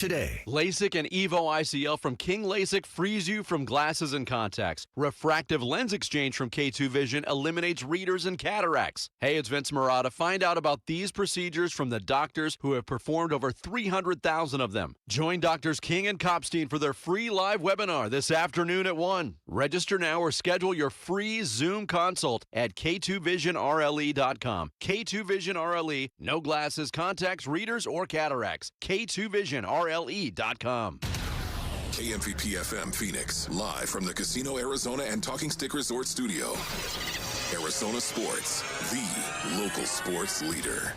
today. LASIK and EVO ICL from King LASIK frees you from glasses and contacts. Refractive lens exchange from K2 Vision eliminates readers and cataracts. Hey, it's Vince Marotta. Find out about these procedures from the doctors who have performed over 300,000 of them. Join Doctors King and Kopstein for their free live webinar this afternoon at 1. Register now or schedule your free Zoom consult at k2visionrle.com. K2 Vision RLE, no glasses, contacts, readers, or cataracts. K2visionrle.com. KMVP FM Phoenix, live from the Casino Arizona and Talking Stick Resort Studio. Arizona Sports, the local sports leader.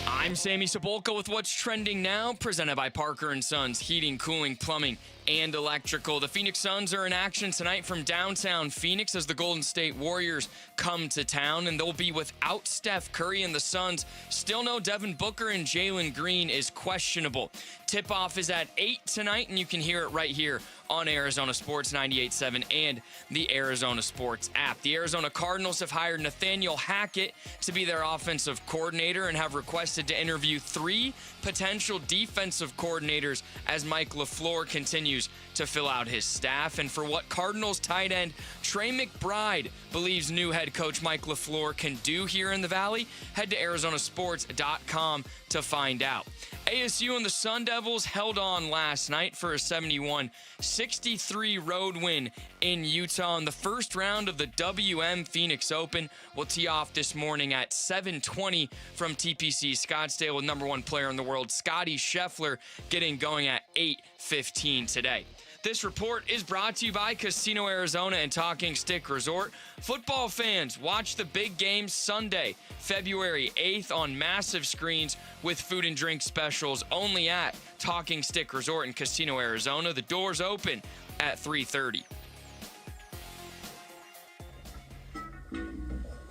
I'm Sammy Sabolka with what's trending now, presented by Parker & Sons Heating, Cooling, Plumbing, and Electrical. The Phoenix Suns are in action tonight from downtown Phoenix as the Golden State Warriors come to town, and they'll be without Steph Curry and the Suns. Still no Devin Booker, and Jalen Green is questionable. Tip-off is at 8 tonight, and you can hear it right here on Arizona Sports 98.7 and the Arizona Sports app. The Arizona Cardinals have hired Nathaniel Hackett to be their offensive coordinator and have requested to interview 3 potential defensive coordinators as Mike LaFleur continues to fill out his staff. And for what Cardinals tight end Trey McBride believes new head coach Mike LaFleur can do here in the Valley, head to arizonasports.com to find out. ASU and the Sun Devils held on last night for a 71-63 road win in Utah in the first round of the WM Phoenix Open. Will tee off this morning at 7:20 from TPC Scottsdale with number 1 player in the world, Scottie Scheffler, getting going at 8:15 today. This report is brought to you by Casino Arizona and Talking Stick Resort. Football fans, watch the big game Sunday, February 8th on massive screens with food and drink specials only at Talking Stick Resort in Casino Arizona. The doors open at 3:30.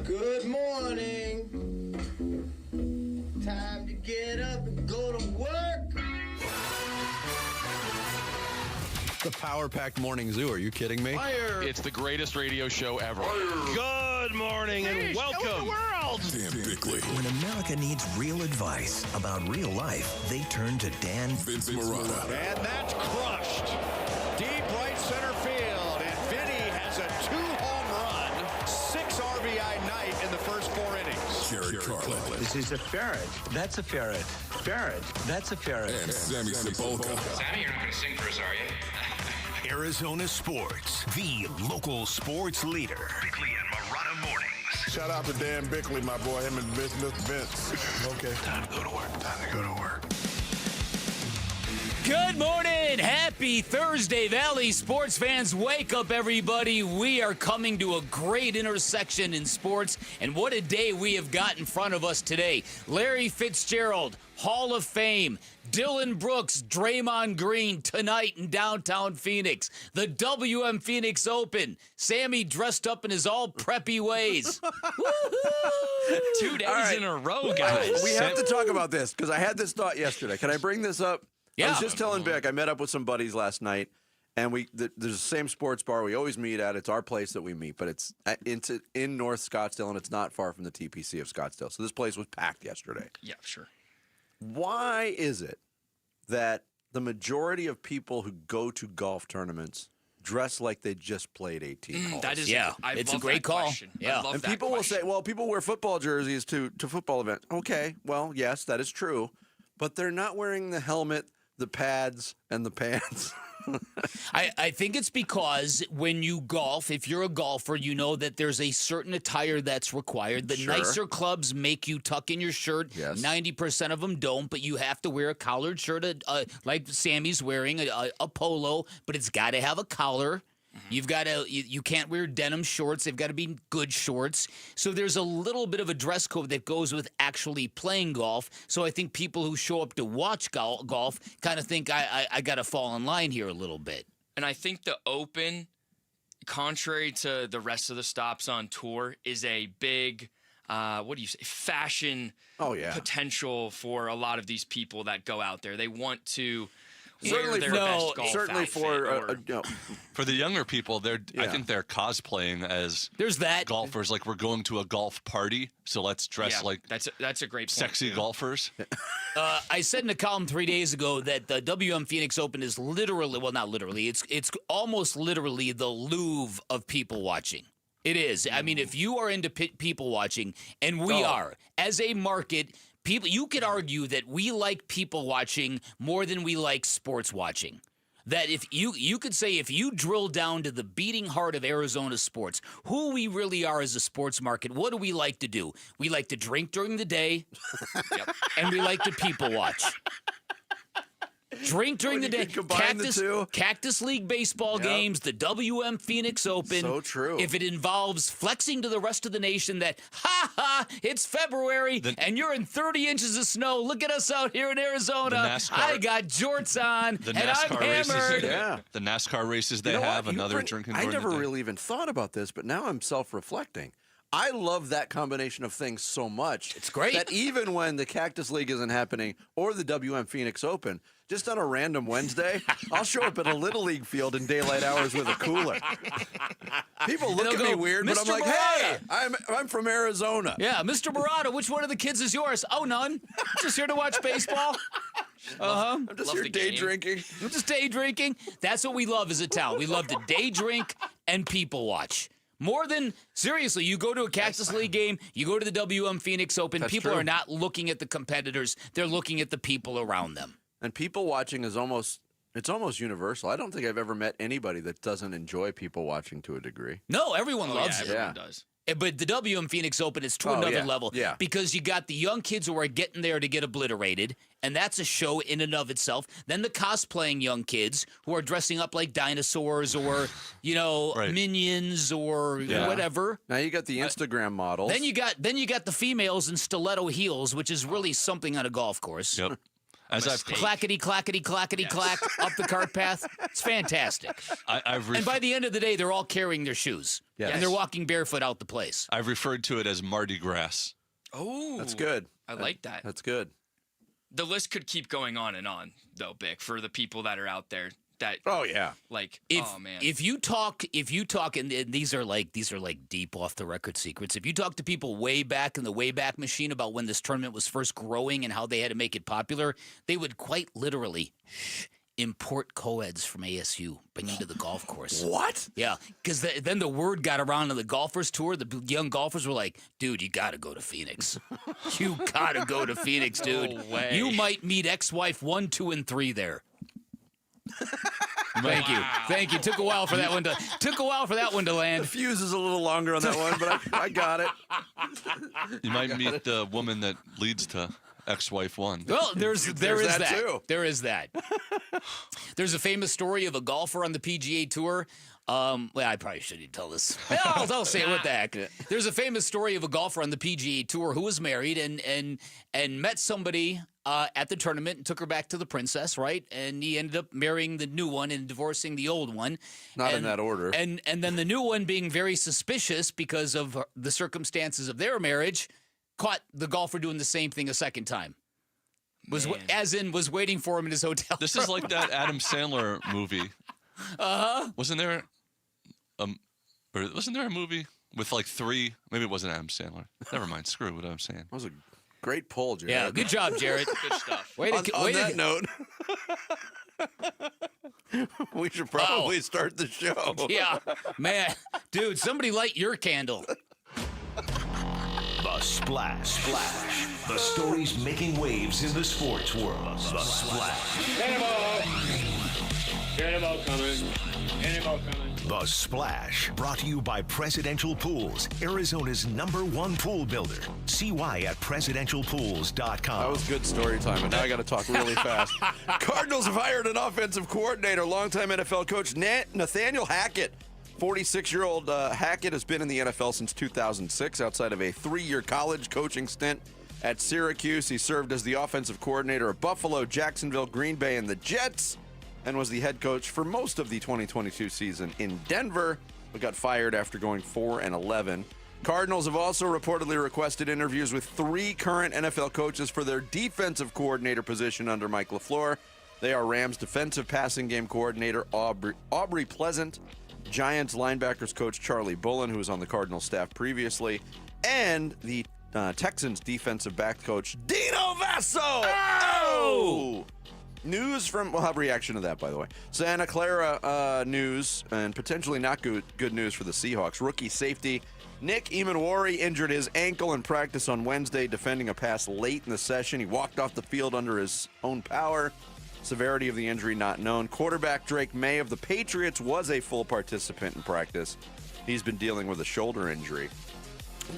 Good morning. Time to get up and go to work. The power-packed morning zoo. Are you kidding me? Fire. It's the greatest radio show ever. Good morning and welcome. Dan Bickley, When America needs real advice about real life, they turn to Dan Vince Marotta, And that's crushed. Deep right center field. And Vinny has a 2-home run, 6 RBI night in the first 4 innings. Jerry Carlin, This is a ferret. That's a ferret. Ferret. That's a ferret. and Sammy Sabolka. Sammy, you're not going to sing for us, are you? Arizona Sports, the local sports leader. Bickley and Marotta mornings. Shout out to Dan Bickley, my boy, him and Mr. Vince. Okay. Time to go to work. Time to go to work. Good morning. Happy Thursday, Valley sports fans. Wake up, everybody. We are coming to a great intersection in sports, and what a day we have got in front of us today. Larry Fitzgerald, Hall of Fame. Dylan Brooks, Draymond Green tonight in downtown Phoenix. The WM Phoenix Open. Sammy dressed up in his all preppy ways. 2 days right. in a row, guys. We have to talk about this because I had this thought yesterday. Can I bring this up? Yeah. I was just telling Vic, I met up with some buddies last night, and there's the same sports bar we always meet at. It's our place that we meet, but it's in North Scottsdale, and it's not far from the TPC of Scottsdale. So this place was packed yesterday. Yeah, sure. Why is it that the majority of people who go to golf tournaments dress like they just played 18 holes? That is, I it's love a great that call. question. Yeah. I love And that people will say, question. well, people wear football jerseys to football events. Okay, well, yes, that is true. But they're not wearing the helmet, the pads, and the pants. I think it's because when you golf, if you're a golfer, you know that there's a certain attire that's required. The Sure. nicer clubs make you tuck in your shirt. Yes. 90% of them don't, but you have to wear a collared shirt, like Sammy's wearing, a polo, but it's got to have a collar. You've got to. You can't wear denim shorts. They've got to be good shorts. So there's a little bit of a dress code that goes with actually playing golf. So I think people who show up to watch golf kind of think I got to fall in line here a little bit. And I think the Open, contrary to the rest of the stops on tour, is a big, fashion Oh, yeah. potential for a lot of these people that go out there. They want to Certainly their best golf certainly outfit, for the younger people, I think they're cosplaying as golfers. Like, we're going to a golf party, so let's dress like that's a great point, sexy golfers. I said in a column 3 days ago that the WM Phoenix Open is literally, well, not literally, it's almost literally the Louvre of people watching. It is. I mean, if you are into people watching, and we are, as a market, people, you could argue that we like people watching more than we like sports watching. That if you could say, if you drill down to the beating heart of Arizona sports, who we really are as a sports market, what do we like to do? We like to drink during the day, and we like to people watch. Drink during the day. Cactus League baseball games, the WM Phoenix Open. So true. If it involves flexing to the rest of the nation that, it's February and you're in 30 inches of snow. Look at us out here in Arizona. I got jorts on and I'm hammered. The NASCAR races they have, another drinking during the day. I never really even thought about this, but now I'm self-reflecting. I love that combination of things so much. It's great. That even when the Cactus League isn't happening or the WM Phoenix Open, just on a random Wednesday, I'll show up at a Little League field in daylight hours with a cooler. People look at me weird, but I'm like, hey, I'm from Arizona. Yeah, Mr. Murata, which one of the kids is yours? Oh, none. Just here to watch baseball. I'm just here day drinking. I'm just day drinking. That's what we love as a town. We love to day drink and people watch. More than, seriously, you go to a Cactus League game, you go to the WM Phoenix Open, people are not looking at the competitors, they're looking at the people around them. And people watching is almost universal. I don't think I've ever met anybody that doesn't enjoy people watching to a degree. No, everyone loves it. Everyone does. But the WM Phoenix Open is to another level because you got the young kids who are getting there to get obliterated, and that's a show in and of itself. Then the cosplaying young kids who are dressing up like dinosaurs or, minions or whatever. Now you got the Instagram models. Then you got the females in stiletto heels, which is really something on a golf course. Yep. As I've clackety, clackety, clackety, clack up the cart path. It's fantastic. And by the end of the day, they're all carrying their shoes. Yes. And they're walking barefoot out the place. I've referred to it as Mardi Gras. Oh. That's good. I like that. That's good. The list could keep going on and on, though, Bick, for the people that are out there. That, If you talk, and these are like deep off the record secrets. If you talk to people way back in the Wayback Machine about when this tournament was first growing and how they had to make it popular, they would quite literally import co-eds from ASU, bring them to the golf course. What? Yeah, because then the word got around on the golfers tour. The young golfers were like, dude, you got to go to Phoenix. You got to go to Phoenix, dude. No way. You might meet ex-wife 1, 2, and 3 there. Thank you. Took a while for that one to land. The fuse is a little longer on that one, but I got it. You might meet the woman that leads to ex-wife 1. Well, there is that too. There is that. There's a famous story of a golfer on the PGA Tour. Well, I probably shouldn't tell this. I'll say it. What the heck? There's a famous story of a golfer on the PGA Tour who was married and met somebody at the tournament and took her back to the princess, right? And he ended up marrying the new one and divorcing the old one. Not in that order. And then the new one, being very suspicious because of the circumstances of their marriage, caught the golfer doing the same thing a second time. Was waiting for him in his hotel. This is like that Adam Sandler movie. Wasn't there a movie with like 3? Maybe it wasn't Adam Sandler. Never mind. Screw what I'm saying. That was a great poll, Jared. Yeah, good job, Jared. Good stuff. On that note, we should probably start the show. Yeah, man, dude, somebody light your candle. The Splash. The stories making waves in the sports world. The Splash. Cannonball coming. The Splash, brought to you by Presidential Pools, Arizona's #1 pool builder. See why at presidentialpools.com. That was good story time, and now I got to talk really fast. Cardinals have hired an offensive coordinator, longtime NFL coach Nathaniel Hackett. 46-year-old Hackett has been in the NFL since 2006, outside of a 3-year college coaching stint at Syracuse. He served as the offensive coordinator of Buffalo, Jacksonville, Green Bay, and the Jets, and was the head coach for most of the 2022 season in Denver, but got fired after going 4-11. Cardinals have also reportedly requested interviews with 3 current NFL coaches for their defensive coordinator position under Mike LaFleur. They are Rams defensive passing game coordinator Aubrey Pleasant, Giants linebackers coach Charlie Bullen, who was on the Cardinals staff previously, and the Texans defensive back coach Dino Vasso. Oh! News from, we'll have reaction to that, by the way. Santa Clara news, and potentially not good news for the Seahawks. Rookie safety Nick Emanwari injured his ankle in practice on Wednesday, defending a pass late in the session. He walked off the field under his own power. Severity of the injury not known. Quarterback Drake May of the Patriots was a full participant in practice. He's been dealing with a shoulder injury.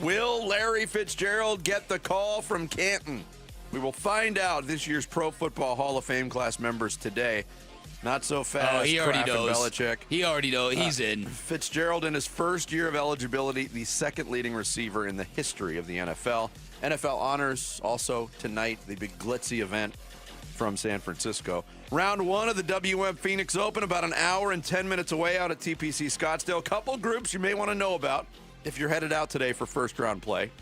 Will Larry Fitzgerald get the call from Canton? We will find out this year's Pro Football Hall of Fame class members today. Not so fast. Oh, he already Kraft and knows. Belichick. He already knows. He's in. Fitzgerald in his first year of eligibility, the second leading receiver in the history of the NFL. NFL honors also tonight, the big glitzy event from San Francisco. Round 1 of the WM Phoenix Open, about an hour and 10 minutes away out at TPC Scottsdale. A couple groups you may want to know about if you're headed out today for first round play.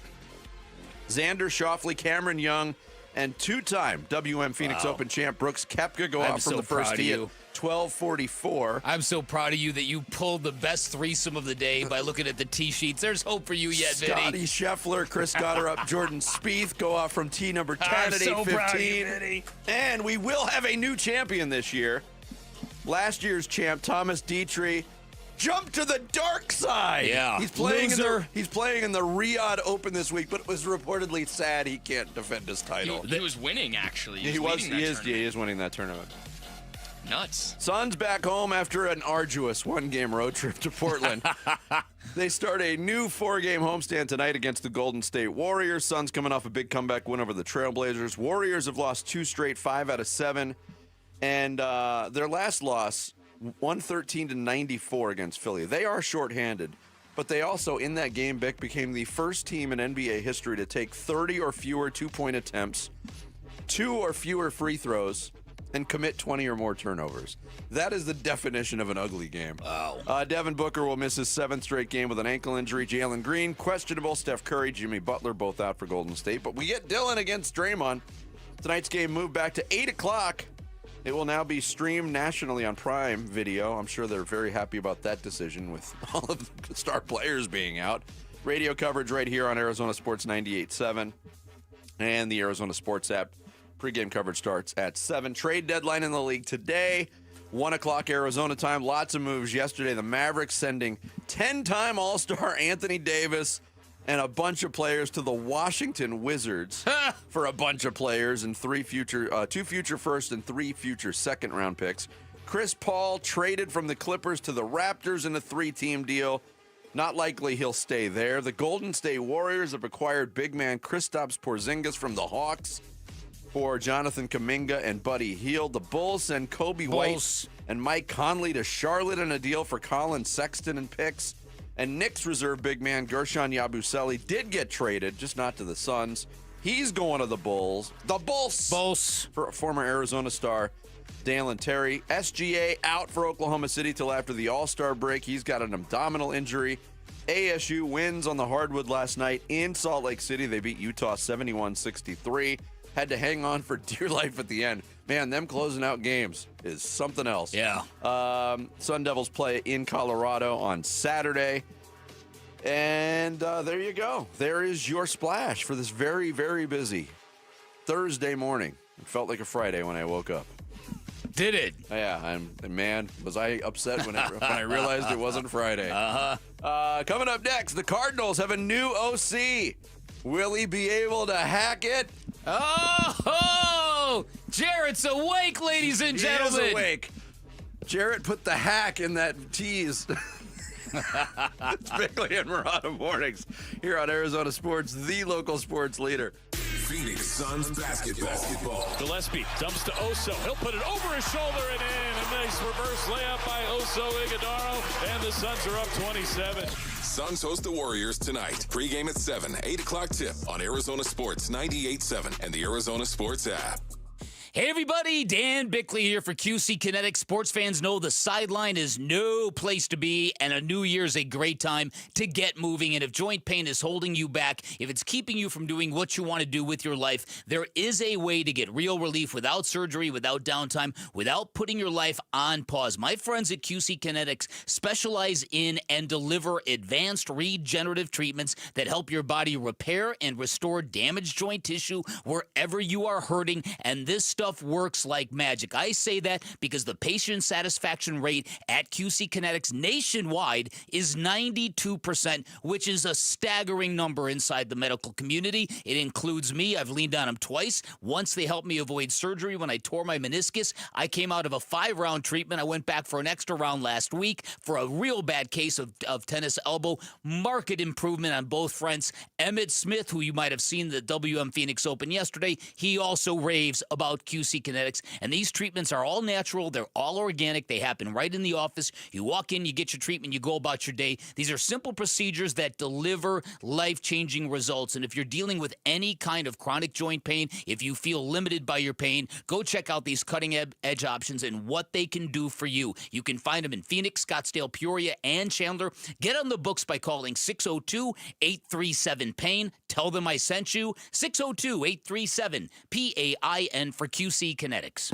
Xander Schauffele, Cameron Young, and two-time WM Phoenix Open champ Brooks Koepka go out from the first tee at 12:44. I'm so proud of you that you pulled the best threesome of the day by looking at the tee sheets. There's hope for you yet, Vinny. Scotty Scheffler, Chris Gotterup, Jordan Spieth go off from tee number 10 at 8:15. And we will have a new champion this year. Last year's champ, Thomas Dietrich, jumped to the dark side. Yeah, he's playing in the Riyadh Open this week, but it was reportedly sad he can't defend his title. He was winning, actually. He is winning that tournament. Nuts. Suns back home after an arduous one-game road trip to Portland. They start a new 4-game homestand tonight against the Golden State Warriors. Suns coming off a big comeback win over the Trailblazers. Warriors have lost 2 straight, 5 out of 7. And their last loss, 113-94 against Philly. They are shorthanded, but they also, in that game, Bick, became the first team in NBA history to take 30 or fewer 2-point attempts, 2 or fewer free throws, and commit 20 or more turnovers. That is the definition of an ugly game. Wow. Devin Booker will miss his 7th straight game with an ankle injury. Jalen Green, questionable. Steph Curry, Jimmy Butler, both out for Golden State. But we get Dillon against Draymond. Tonight's game moved back to 8 o'clock. It will now be streamed nationally on Prime Video. I'm sure they're very happy about that decision with all of the star players being out. Radio coverage right here on Arizona Sports 98.7 and the Arizona Sports app. Pre-game coverage starts at 7. Trade deadline in the league today, 1 o'clock Arizona time. Lots of moves yesterday. The Mavericks sending 10-time All-Star Anthony Davis and a bunch of players to the Washington Wizards for a bunch of players and 2 future first and 3 future second round picks. Chris Paul traded from the Clippers to the Raptors in a 3-team deal. Not likely he'll stay there. The Golden State Warriors have acquired big man Kristaps Porzingis from the Hawks for Jonathan Kuminga and Buddy Hield. The Bulls send Kobe White and Mike Conley to Charlotte in a deal for Colin Sexton and picks. And Knicks reserve big man Gershon Yabusele did get traded, just not to the Suns. He's going to the Bulls. The Bulls. For former Arizona star Dalen Terry. SGA out for Oklahoma City till after the All-Star break. He's got an abdominal injury. ASU wins on the hardwood last night in Salt Lake City. They beat Utah 71-63. Had to hang on for dear life at the end. Man, them closing out games is something else. Yeah. Sun Devils play in Colorado on Saturday. And there you go. There is your splash for this very, very busy Thursday morning. It felt like a Friday when I woke up. Did it? Yeah, and man, was I upset when I realized it wasn't Friday. Coming up next, the Cardinals have a new OC. Will he be able to hack it? Oh, Jarrett's awake, ladies and gentlemen. He is awake. Jarrett put the hack in that tease. It's Bickley and Murata Mornings here on Arizona Sports, the local sports leader. Phoenix Suns basketball. Gillespie dumps to Oso. He'll put it over his shoulder and in. A nice reverse layup by Oso Ighodaro, and the Suns are up 27. Suns host the Warriors tonight. Pre-game at 7, 8 o'clock tip on Arizona Sports 98.7 and the Arizona Sports app. Hey everybody, Dan Bickley here for QC Kinetics. Sports fans know the sideline is no place to be, and a new year's a great time to get moving. And if joint pain is holding you back, if it's keeping you from doing what you want to do with your life, there is a way to get real relief without surgery, without downtime, without putting your life on pause. My friends at QC Kinetics specialize in and deliver advanced regenerative treatments that help your body repair and restore damaged joint tissue wherever you are hurting, and this stuff works like magic. I say that because the patient satisfaction rate at QC Kinetics nationwide is 92%, which is a staggering number inside the medical community. It includes me. I've leaned on them twice. Once they helped me avoid surgery when I tore my meniscus. I came out of a 5-round treatment. I went back for an extra round last week for a real bad case of tennis elbow. Marked improvement on both fronts. Emmett Smith, who you might have seen the WM Phoenix Open yesterday, he also raves about QC Kinetics, and these treatments are all natural. They're all organic. They happen right in the office. You walk in, you get your treatment, you go about your day. These are simple procedures that deliver life-changing results, and if you're dealing with any kind of chronic joint pain, if you feel limited by your pain, go check out these cutting-edge options and what they can do for you. You can find them in Phoenix, Scottsdale, Peoria, and Chandler. Get on the books by calling 602-837-PAIN. Tell them I sent you. 602-837-PAIN for QC Kinetics.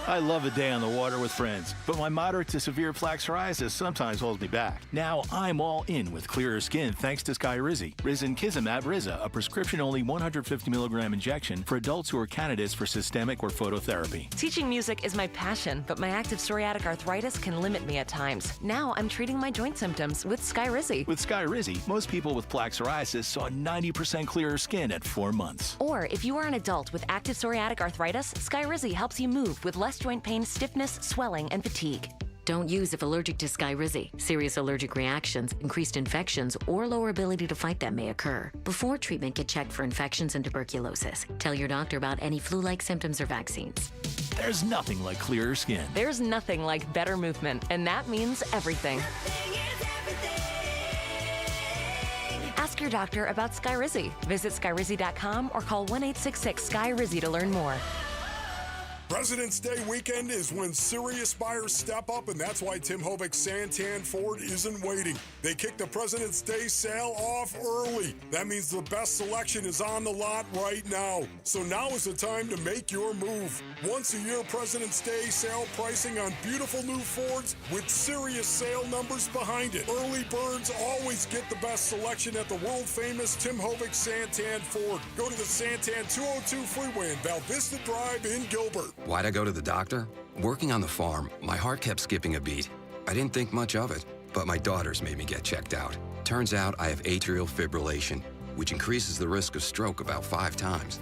I love a day on the water with friends, but my moderate to severe plaque psoriasis sometimes holds me back. Now I'm all in with clearer skin thanks to Skyrizi. Risankizumab Riza, a prescription-only 150 milligram injection for adults who are candidates for systemic or phototherapy. Teaching music is my passion, but my active psoriatic arthritis can limit me at times. Now I'm treating my joint symptoms with Skyrizi. With Skyrizi, most people with plaque psoriasis saw 90% clearer skin at 4 months. Or if you are an adult with active psoriatic arthritis, Skyrizi helps you move with less joint pain, stiffness, swelling, and fatigue. Don't use if allergic to Skyrizi. Serious allergic reactions, increased infections, or lower ability to fight them may occur. Before treatment, get checked for infections and tuberculosis. Tell your doctor about any flu-like symptoms or vaccines. There's nothing like clearer skin. There's nothing like better movement, and that means everything. Ask your doctor about Skyrizi. Visit Skyrizi.com or call 1-866-SKY-RIZZI to learn more. President's Day weekend is when serious buyers step up, and that's why Tim Hovik Santan Ford isn't waiting. They kick the President's Day sale off early. That means the best selection is on the lot right now. So now is the time to make your move. Once a year President's Day sale pricing on beautiful new Fords with serious sale numbers behind it. Early birds always get the best selection at the world-famous Tim Hovik Santan Ford. Go to the Santan 202 freeway in Val Vista Drive in Gilbert. Why'd I go to the doctor? Working on the farm, my heart kept skipping a beat. I didn't think much of it, but my daughters made me get checked out. Turns out I have atrial fibrillation, which increases the risk of stroke about 5 times.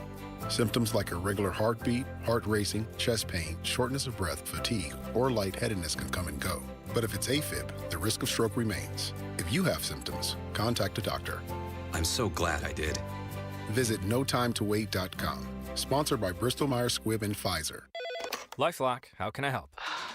Symptoms like irregular heartbeat, heart racing, chest pain, shortness of breath, fatigue, or lightheadedness can come and go. But if it's AFib, the risk of stroke remains. If you have symptoms, contact a doctor. I'm so glad I did. Visit notimetowait.com. Sponsored by Bristol-Myers Squibb and Pfizer. LifeLock, how can I help?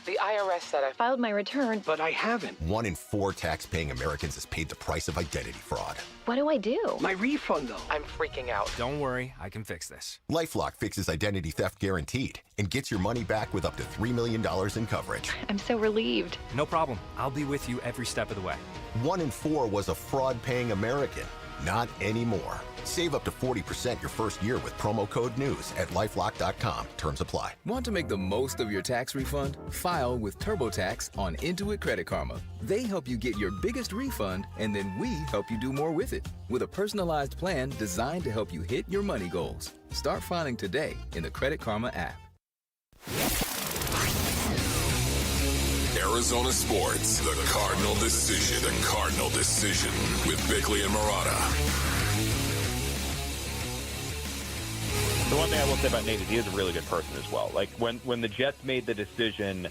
The IRS said I filed my return, but I haven't. 1 in 4 tax-paying Americans has paid the price of identity fraud. What do I do? My refund, though. I'm freaking out. Don't worry, I can fix this. LifeLock fixes identity theft guaranteed and gets your money back with up to $3 million in coverage. I'm so relieved. No problem. I'll be with you every step of the way. 1 in 4 was a fraud-paying American. Not anymore. Save up to 40% your first year with promo code NEWS at LifeLock.com. Terms apply. Want to make the most of your tax refund? File with TurboTax on Intuit Credit Karma. They help you get your biggest refund, and then we help you do more with it. With a personalized plan designed to help you hit your money goals. Start filing today in the Credit Karma app. Arizona Sports, the Cardinal Decision. The Cardinal Decision with Bickley and Marotta. The one thing I will say about Nate is he is a really good person as well. Like when the Jets made the decision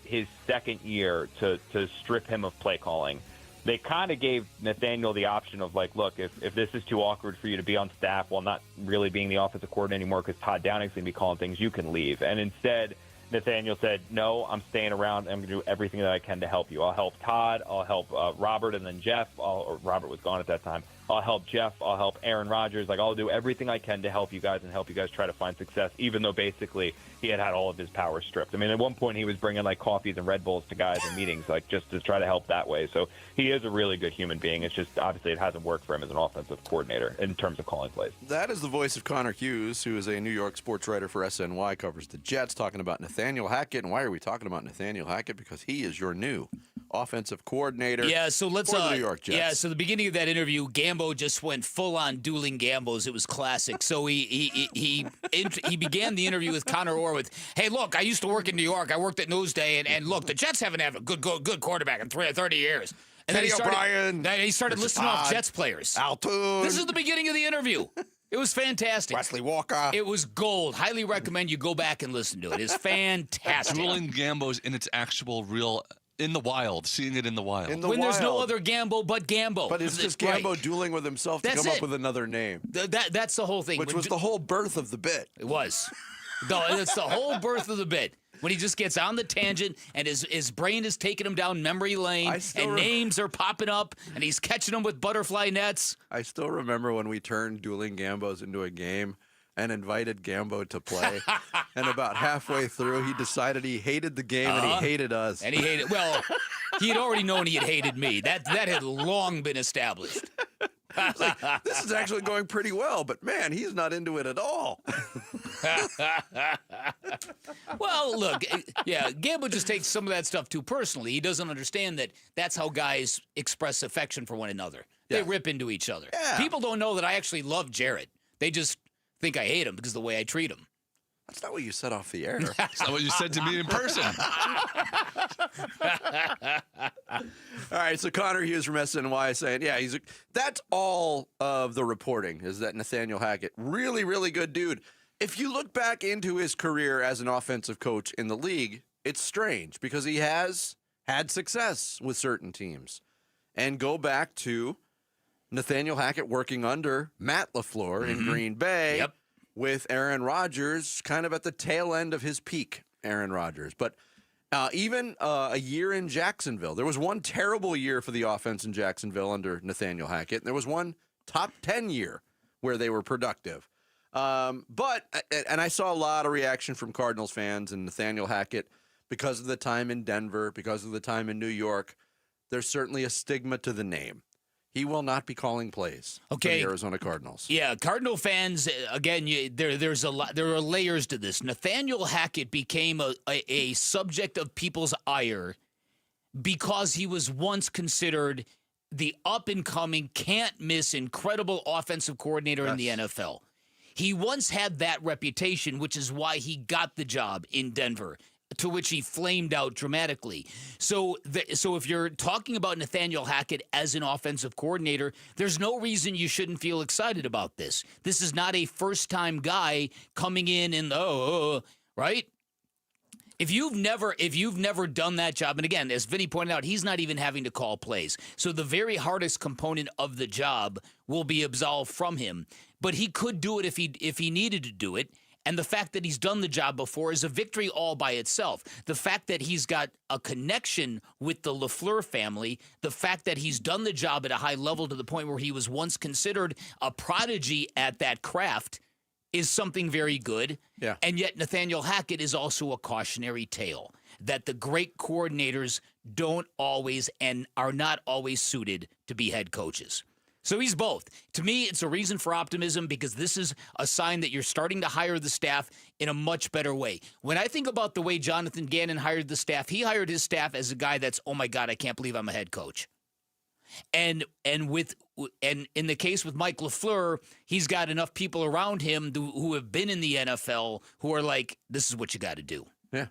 his second year to strip him of play calling, they kind of gave Nathaniel the option of like, look, if this is too awkward for you to be on staff while not really being the offensive coordinator anymore because Todd Downing's going to be calling things, you can leave. And instead, Nathaniel said, no, I'm staying around. I'm going to do everything that I can to help you. I'll help Todd. I'll help Robert and then Jeff. Robert was gone at that time. I'll help Jeff. I'll help Aaron Rodgers. Like, I'll do everything I can to help you guys and help you guys try to find success, even though basically he had all of his power stripped. I mean, at one point he was bringing, like, coffees and Red Bulls to guys in meetings, like, just to try to help that way. So he is a really good human being. It's just, obviously, it hasn't worked for him as an offensive coordinator in terms of calling plays. That is the voice of Connor Hughes, who is a New York sports writer for SNY, covers the Jets, talking about Nathaniel Hackett. And why are we talking about Nathaniel Hackett? Because he is your new offensive coordinator. Yeah, so let's for the New York Jets. Yeah, so the beginning of that interview, Gambo just went full on dueling Gambos. It was classic. So he began the interview with Connor Orr with, "Hey, look, I used to work in New York. I worked at Newsday, and look, the Jets haven't had a good quarterback in 30 years." And Teddy then he started listing off Jets players. Altoon. This is the beginning of the interview. It was fantastic. Wesley Walker. It was gold. Highly recommend you go back and listen to it. It's fantastic. Dueling Gambos in its actual real, in the wild, seeing it in the wild. When there's no other Gambo but Gambo. But it's just Gambo dueling with himself to come up with another name. That's the whole thing. Which was the whole birth of the bit. It was. It's the whole birth of the bit. When he just gets on the tangent and his brain is taking him down memory lane and names are popping up and he's catching them with butterfly nets. I still remember when we turned Dueling Gambos into a game and invited Gambo to play. And about halfway through, he decided he hated the game and he hated us. And he hated, well, he had already known he had hated me. That had long been established. Like, this is actually going pretty well, but man, he's not into it at all. Well, look, yeah, Gambo just takes some of that stuff too personally. He doesn't understand that that's how guys express affection for one another. They rip into each other. Yeah. People don't know that I actually love Jared. They just think I hate him because of the way I treat him. That's not what you said off the air. That's not what you said to me in person. All right, so Connor Hughes from SNY saying, yeah, that's all of the reporting, is that Nathaniel Hackett, really, really good dude. If you look back into his career as an offensive coach in the league, it's strange because he has had success with certain teams. And go back to Nathaniel Hackett working under Matt LaFleur in Green Bay with Aaron Rodgers kind of at the tail end of his peak, Aaron Rodgers. But even a year in Jacksonville, there was one terrible year for the offense in Jacksonville under Nathaniel Hackett, and there was one top 10 year where they were productive. And I saw a lot of reaction from Cardinals fans and Nathaniel Hackett because of the time in Denver, because of the time in New York. There's certainly a stigma to the name. He will not be calling plays for the Arizona Cardinals. Yeah, Cardinal fans, again, there's a lot. There are layers to this. Nathaniel Hackett became a subject of people's ire because he was once considered the up-and-coming, can't-miss, incredible offensive coordinator in the NFL. He once had that reputation, which is why he got the job in Denver, to which he flamed out dramatically. So if you're talking about Nathaniel Hackett as an offensive coordinator, there's no reason you shouldn't feel excited about this. This is not a first-time guy coming in and, right? If you've never done that job, and again, as Vinny pointed out, he's not even having to call plays. So the very hardest component of the job will be absolved from him. But he could do it if he needed to do it. And the fact that he's done the job before is a victory all by itself. The fact that he's got a connection with the LaFleur family, the fact that he's done the job at a high level to the point where he was once considered a prodigy at that craft is something very good. Yeah. And yet Nathaniel Hackett is also a cautionary tale that the great coordinators don't always and are not always suited to be head coaches. So he's both. To me, it's a reason for optimism because this is a sign that you're starting to hire the staff in a much better way. When I think about the way Jonathan Gannon hired the staff, he hired his staff as a guy that's, oh my God, I can't believe I'm a head coach. And in the case with Mike LaFleur, he's got enough people around him who have been in the NFL who are like, this is what you got to do. Yeah.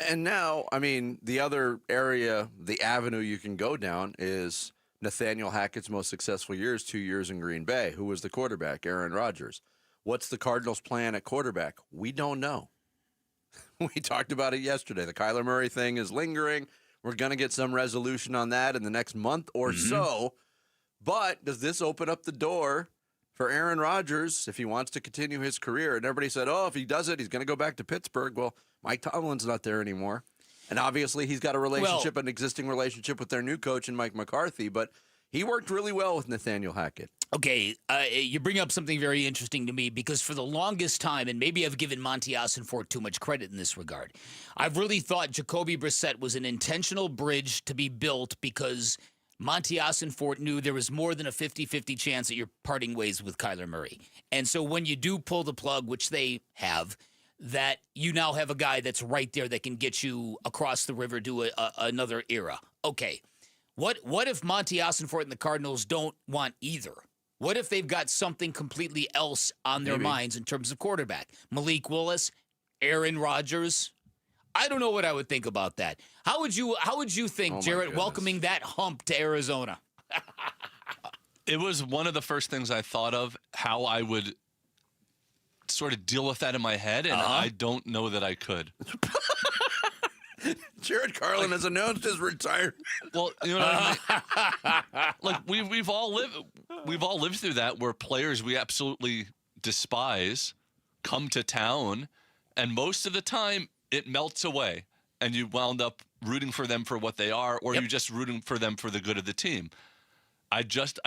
And now, I mean, the other area, the avenue you can go down is Nathaniel Hackett's most successful years, 2 years in Green Bay. Who was the quarterback? Aaron Rodgers. What's the Cardinals' plan at quarterback? We don't know. We talked about it yesterday. The Kyler Murray thing is lingering. We're going to get some resolution on that in the next month or so. But does this open up the door for Aaron Rodgers if he wants to continue his career? And everybody said, if he does it, he's going to go back to Pittsburgh. Well, Mike Tomlin's not there anymore. And obviously he's got an existing relationship with their new coach and Mike McCarthy. But He worked really well with Nathaniel Hackett. Okay, you bring up something very interesting to me because for the longest time, and maybe I've given Monty Ossenfort too much credit in this regard, I've really thought Jacoby Brissett was an intentional bridge to be built because Monty Ossenfort knew there was more than a 50-50 chance that you're parting ways with Kyler Murray. And so when you do pull the plug, which they have, that you now have a guy that's right there that can get you across the river to another era. Okay, what if Monty Ossenfort and the Cardinals don't want either? What if they've got something completely else on their minds in terms of quarterback? Malik Willis, Aaron Rodgers. I don't know what I would think about that. How would you think, Jarrett, welcoming that hump to Arizona? It was one of the first things I thought of, how I would sort of deal with that in my head, and I don't know that I could. Jared Carlin has announced his retirement. Well, you know what I mean? Like we've all lived through that, where players we absolutely despise come to town, and most of the time it melts away, and you wound up rooting for them for what they are, or you just rooting for them for the good of the team. I just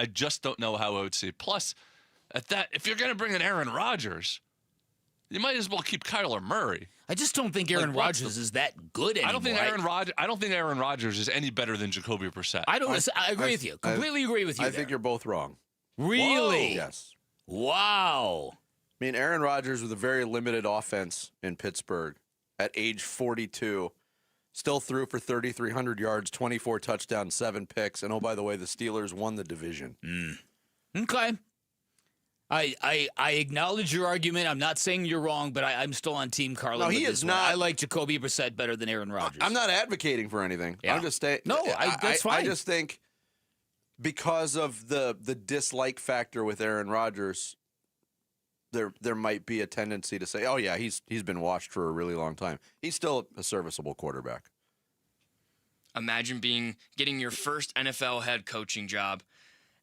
don't know how I would see. Plus, at that, if you're going to bring in Aaron Rodgers, you might as well keep Kyler Murray. I just don't think Aaron Rodgers is that good anymore. I don't think Aaron Rodgers is any better than Jacoby Brissett. I agree with you. Completely agree with you. I think you're both wrong. Really? Whoa. Yes. Wow. I mean, Aaron Rodgers with a very limited offense in Pittsburgh at age 42 still threw for 3,300 yards, 24 touchdowns, 7 picks, and oh, by the way, the Steelers won the division. Okay. I acknowledge your argument. I'm not saying you're wrong, but I'm still on Team Carlin. No, he is not. I like Jacoby Brissett better than Aaron Rodgers. I'm not advocating for anything. Yeah. I'm just saying. No, that's fine. I just think because of the dislike factor with Aaron Rodgers, there might be a tendency to say, oh, yeah, he's been washed for a really long time. He's still a serviceable quarterback. Imagine getting your first NFL head coaching job,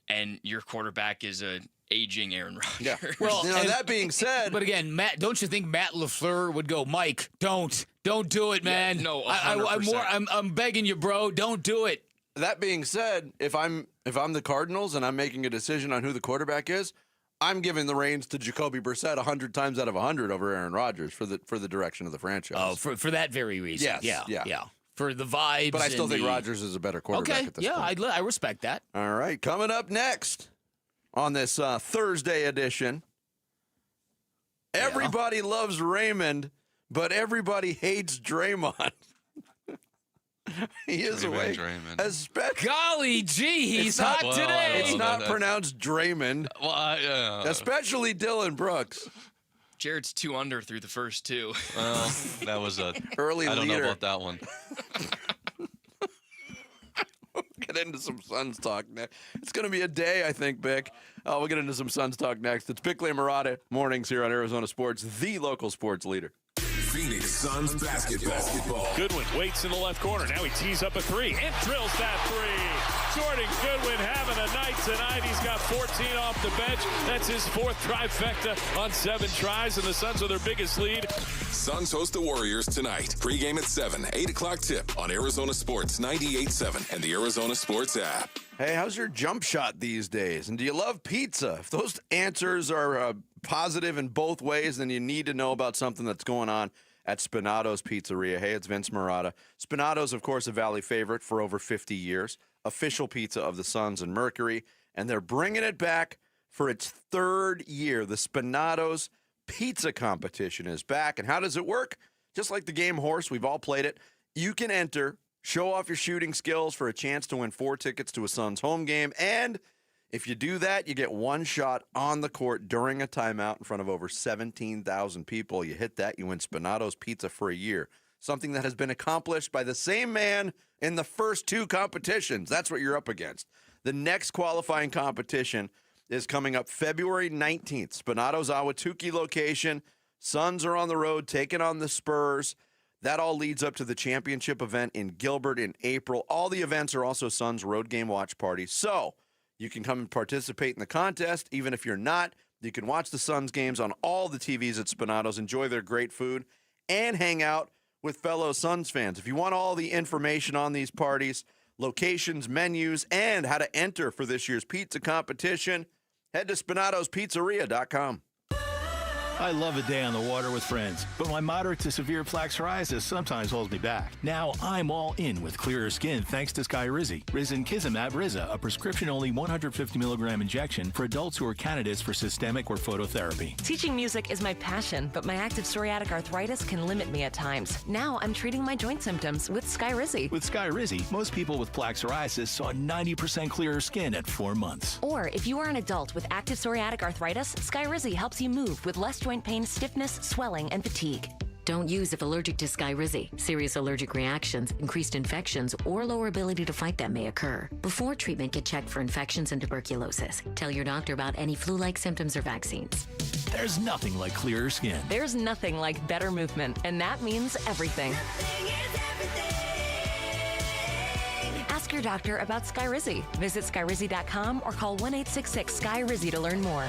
and your quarterback is a aging Aaron Rodgers. Yeah. Well, that being said, but again, Matt, don't you think Matt LaFleur would go, Mike, don't do it, man. Yeah, no, 100%. I'm begging you, bro, don't do it. That being said, if I'm the Cardinals and I'm making a decision on who the quarterback is, I'm giving the reins to Jacoby Brissett 100 times out of 100 over Aaron Rodgers for the direction of the franchise. Oh, for that very reason. Yes. Yeah. For the vibes. But I still think Rodgers is a better quarterback at this point. I respect that. All right, coming up next on this Thursday edition, everybody loves Raymond, but everybody hates Draymond. He is awake. Golly gee, he's hot today. It's not pronounced Draymond. Well, especially Dylan Brooks. Jared's 2 under through the first 2. Well, that was a early leader. I don't know about that one. We'll get into some Suns talk next. It's going to be a day, I think, Bick. We'll get into some Suns talk next. It's Bickley and Murata mornings here on Arizona Sports, the local sports leader. Phoenix Suns basketball. Goodwin waits in the left corner. Now he tees up a 3 and drills that 3. Jordan Goodwin having a night tonight. He's got 14 off the bench. That's his 4th trifecta on 7 tries, and the Suns are their biggest lead. Suns host the Warriors tonight. Pre-game at 7, 8 o'clock tip on Arizona Sports 98.7 and the Arizona Sports app. Hey, how's your jump shot these days? And do you love pizza? If those answers are positive in both ways, then you need to know about something that's going on at Spinato's Pizzeria. Hey, it's Vince Murata. Spinato's, of course, a Valley favorite for over 50 years, official pizza of the Suns and Mercury, and they're bringing it back for its 3rd year. The Spinato's Pizza Competition is back, and how does it work? Just like the game Horse, we've all played it. You can enter, show off your shooting skills for a chance to win 4 tickets to a Suns home game, and if you do that, you get 1 shot on the court during a timeout in front of over 17,000 people. You hit that, you win Spinato's Pizza for a year. Something that has been accomplished by the same man in the first 2 competitions. That's what you're up against. The next qualifying competition is coming up February 19th. Spinato's Ahwatukee location. Suns are on the road taking on the Spurs. That all leads up to the championship event in Gilbert in April. All the events are also Suns road game watch parties. So you can come and participate in the contest. Even if you're not, you can watch the Suns games on all the TVs at Spinato's, enjoy their great food, and hang out with fellow Suns fans. If you want all the information on these parties, locations, menus, and how to enter for this year's pizza competition. Head to Spinato'sPizzeria.com. I love a day on the water with friends, but my moderate to severe plaque psoriasis sometimes holds me back. Now I'm all in with clearer skin thanks to Skyrizi. Risankizumab Riza, a prescription-only 150 milligram injection for adults who are candidates for systemic or phototherapy. Teaching music is my passion, but my active psoriatic arthritis can limit me at times. Now I'm treating my joint symptoms with Skyrizi. With Skyrizi, most people with plaque psoriasis saw 90% clearer skin at 4 months. Or if you are an adult with active psoriatic arthritis, Skyrizi helps you move with less joint pain, stiffness, swelling, and fatigue. Don't use if allergic to Skyrizi. Serious allergic reactions, increased infections, or lower ability to fight them may occur. Before treatment, get checked for infections and tuberculosis. Tell your doctor about any flu-like symptoms or vaccines. There's nothing like clearer skin. There's nothing like better movement, and that means everything. Ask your doctor about Skyrizi. Visit Skyrizi.com or call 1-866-SKY-RIZI to learn more.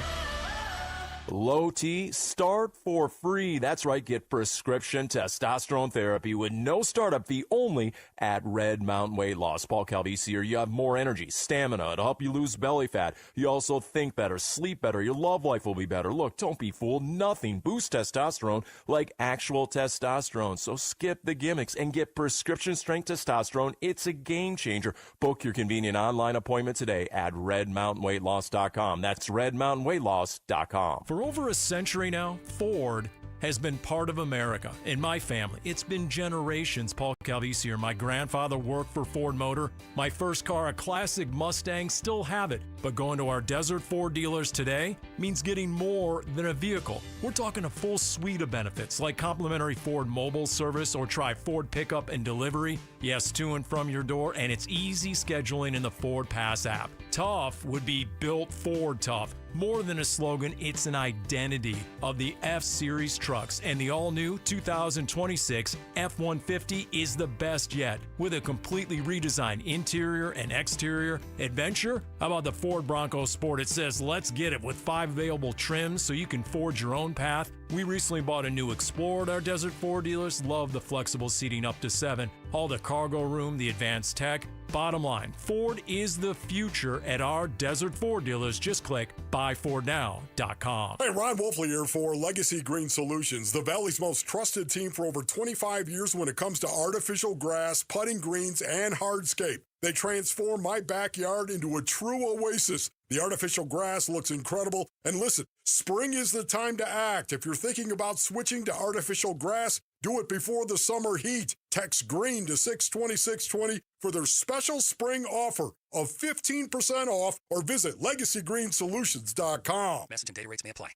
Low T, start for free. That's right, get prescription testosterone therapy with no startup fee only at Red Mountain Weight Loss. Paul Calvisi here. You have more energy, stamina. It'll help you lose belly fat. You also think better, sleep better. Your love life will be better. Look, don't be fooled. Nothing boosts testosterone like actual testosterone. So skip the gimmicks and get prescription strength testosterone. It's a game changer. Book your convenient online appointment today at redmountainweightloss.com. That's redmountainweightloss.com. For over a century now, Ford has been part of America. In my family, it's been generations. Paul Calvisi here. My grandfather worked for Ford Motor. My first car, a classic Mustang, still have it. But going to our Desert Ford dealers today means getting more than a vehicle. We're talking a full suite of benefits like complimentary Ford mobile service or try Ford pickup and delivery. Yes, to and from your door, and it's easy scheduling in the Ford Pass app. Tough would be built Ford tough. More than a slogan, it's an identity of the F-Series trucks, and the all-new 2026 F-150 is the best yet. With a completely redesigned interior and exterior adventure, how about the Ford Bronco Sport? It says, let's get it, with 5 available trims so you can forge your own path. We recently bought a new Explorer at our Desert Ford dealers. Love the flexible seating up to 7. All the cargo room, the advanced tech. Bottom line, Ford is the future at our Desert Ford dealers. Just click buyfordnow.com. Hey, Ron Wolfley here for Legacy Green Solutions, the Valley's most trusted team for over 25 years when it comes to artificial grass, putting greens, and hardscape. They transform my backyard into a true oasis. The artificial grass looks incredible. And listen, spring is the time to act. If you're thinking about switching to artificial grass, do it before the summer heat. Text GREEN to 620-620 for their special spring offer of 15% off or visit LegacyGreenSolutions.com. Message and data rates may apply.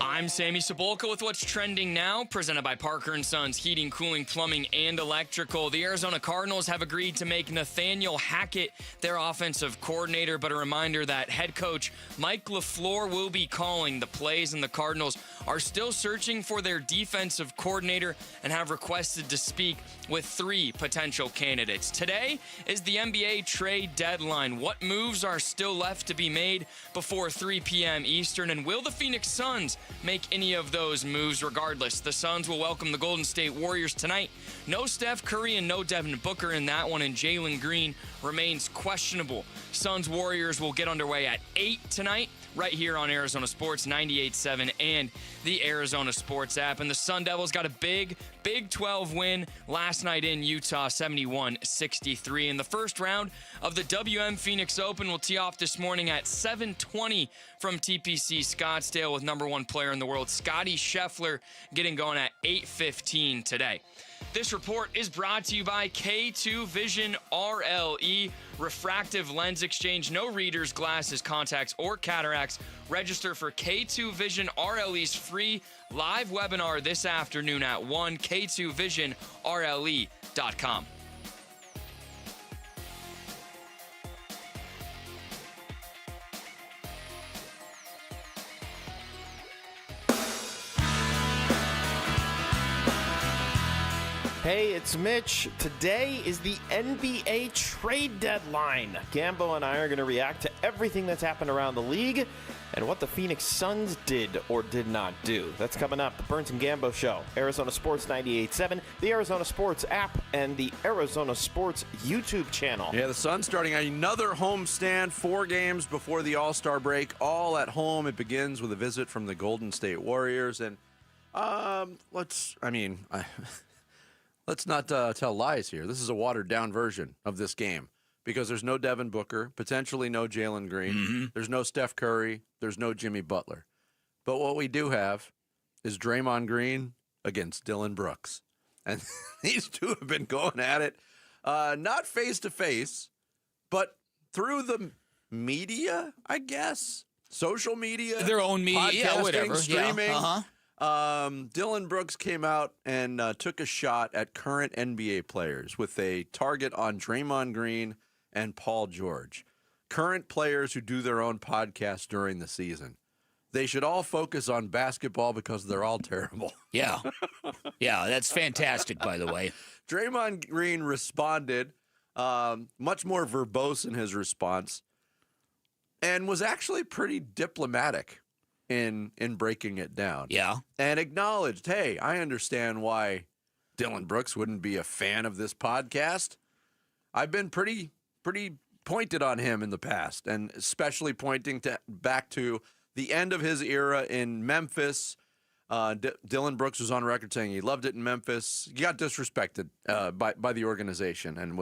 I'm Sammy Cebulka with what's trending now, presented by Parker & Sons Heating, Cooling, Plumbing, and Electrical. The Arizona Cardinals have agreed to make Nathaniel Hackett their offensive coordinator, but a reminder that head coach Mike LaFleur will be calling the plays, and the Cardinals are still searching for their defensive coordinator and have requested to speak with 3 potential candidates. Today is the NBA trade deadline. What moves are still left to be made before 3 p.m. Eastern, and will the Phoenix Suns make any of those moves? Regardless, the Suns will welcome the Golden State Warriors tonight. No Steph Curry and no Devin Booker in that one, and Jalen Green remains questionable. Suns Warriors will get underway at 8 tonight, right here on Arizona Sports 98.7 and the Arizona Sports app. And the Sun Devils got a big Big 12 win last night in Utah, 71-63. And the first round of the WM Phoenix Open will tee off this morning at 7:20 from TPC Scottsdale with number 1 player in the world, Scottie Scheffler, getting going at 8:15 today. This report is brought to you by K2 Vision RLE, refractive lens exchange, no readers, glasses, contacts, or cataracts. Register for K2 Vision RLE's free live webinar this afternoon at 1k2visionrle.com. Hey, it's Mitch. Today is the NBA trade deadline. Gambo and I are going to react to everything that's happened around the league and what the Phoenix Suns did or did not do. That's coming up. The Burns and Gambo Show, Arizona Sports 98.7, the Arizona Sports app, and the Arizona Sports YouTube channel. Yeah, the Suns starting another homestand, 4 games before the All-Star break, all at home. It begins with a visit from the Golden State Warriors. And let's not tell lies here. This is a watered-down version of this game because there's no Devin Booker, potentially no Jalen Green. There's no Steph Curry. There's no Jimmy Butler. But what we do have is Draymond Green against Dylan Brooks. And these two have been going at it, not face-to-face, but through the media, I guess. Social media. Their own media, yeah, whatever. Streaming. Yeah, Dylan Brooks came out and took a shot at current NBA players with a target on Draymond Green and Paul George. Current players who do their own podcasts during the season. They should all focus on basketball because they're all terrible. Yeah. Yeah, that's fantastic, by the way. Draymond Green responded, much more verbose in his response, and was actually pretty diplomatic in breaking it down. Yeah. And acknowledged, hey, I understand why Dylan Brooks wouldn't be a fan of this podcast. I've been pretty pointed on him in the past, and especially pointing back to the end of his era in Memphis. Dylan Brooks was on record saying he loved it in Memphis. He got disrespected by the organization, and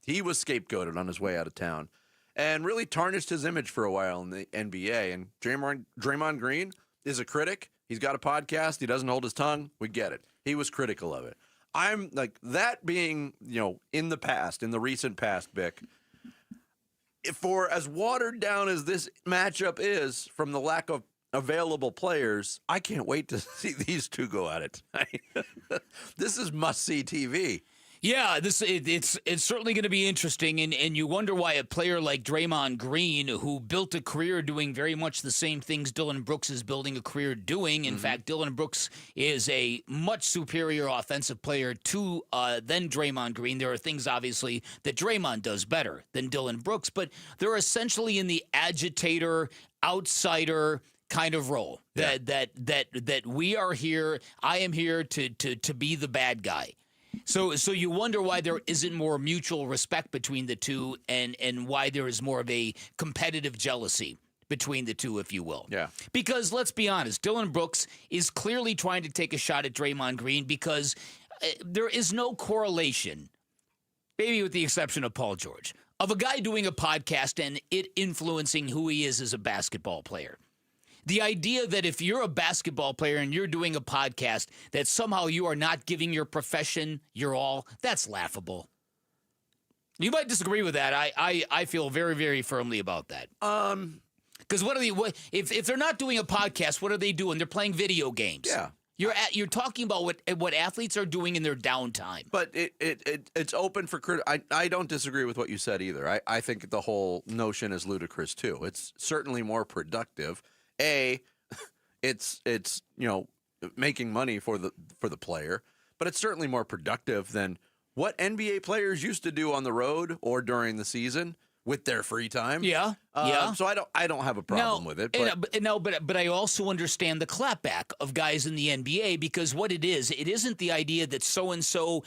he was scapegoated on his way out of town, and really tarnished his image for a while in the NBA. And Draymond Green is a critic. He's got a podcast. He doesn't hold his tongue. We get it. He was critical of it. I'm like, that being, in the recent past, Bick, for as watered down as this matchup is from the lack of available players, I can't wait to see these two go at it tonight. This is must-see TV. Yeah, it's certainly going to be interesting, and you wonder why a player like Draymond Green, who built a career doing very much the same things Dylan Brooks is building a career doing. In fact, Dylan Brooks is a much superior offensive player than Draymond Green. There are things, obviously, that Draymond does better than Dylan Brooks, but they're essentially in the agitator, outsider kind of role. Yeah. That we are here. I am here to be the bad guy. So you wonder why there isn't more mutual respect between the two, and why there is more of a competitive jealousy between the two, if you will. Yeah. Because let's be honest, Dylan Brooks is clearly trying to take a shot at Draymond Green because there is no correlation, maybe with the exception of Paul George, of a guy doing a podcast and it influencing who he is as a basketball player. The idea that if you're a basketball player and you're doing a podcast, that somehow you are not giving your profession your all, that's laughable. You might disagree with that. I feel very, very firmly about that. Because if they're not doing a podcast, what are they doing? They're playing video games. Yeah. You're talking about what athletes are doing in their downtime. But it's open for I don't disagree with what you said either. I think the whole notion is ludicrous too. It's certainly more productive. It's making money for the player, but it's certainly more productive than what NBA players used to do on the road or during the season with their free time. Yeah. So I don't have a problem with it. But I also understand the clapback of guys in the NBA, because what it isn't the idea that so-and-so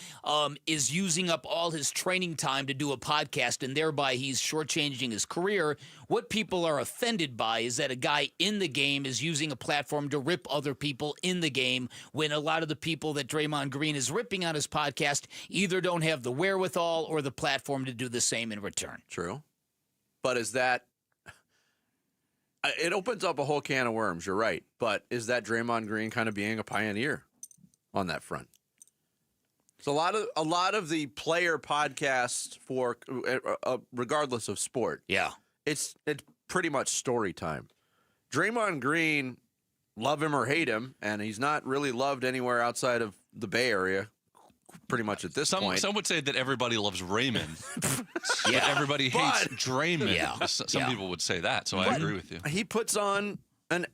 is using up all his training time to do a podcast and thereby he's shortchanging his career. What people are offended by is that a guy in the game is using a platform to rip other people in the game, when a lot of the people that Draymond Green is ripping on his podcast either don't have the wherewithal or the platform to do the same in return. True. But is that... It opens up a whole can of worms, you're right. But is that Draymond Green kind of being a pioneer on that front? So a lot of the player podcasts for regardless of sport. Yeah. It's pretty much story time. Draymond Green, love him or hate him, and he's not really loved anywhere outside of the Bay Area pretty much at this point. Some would say that everybody loves Raymond. Yeah. But everybody hates Draymond. Yeah. Some people would say that, so I agree with you. He puts on an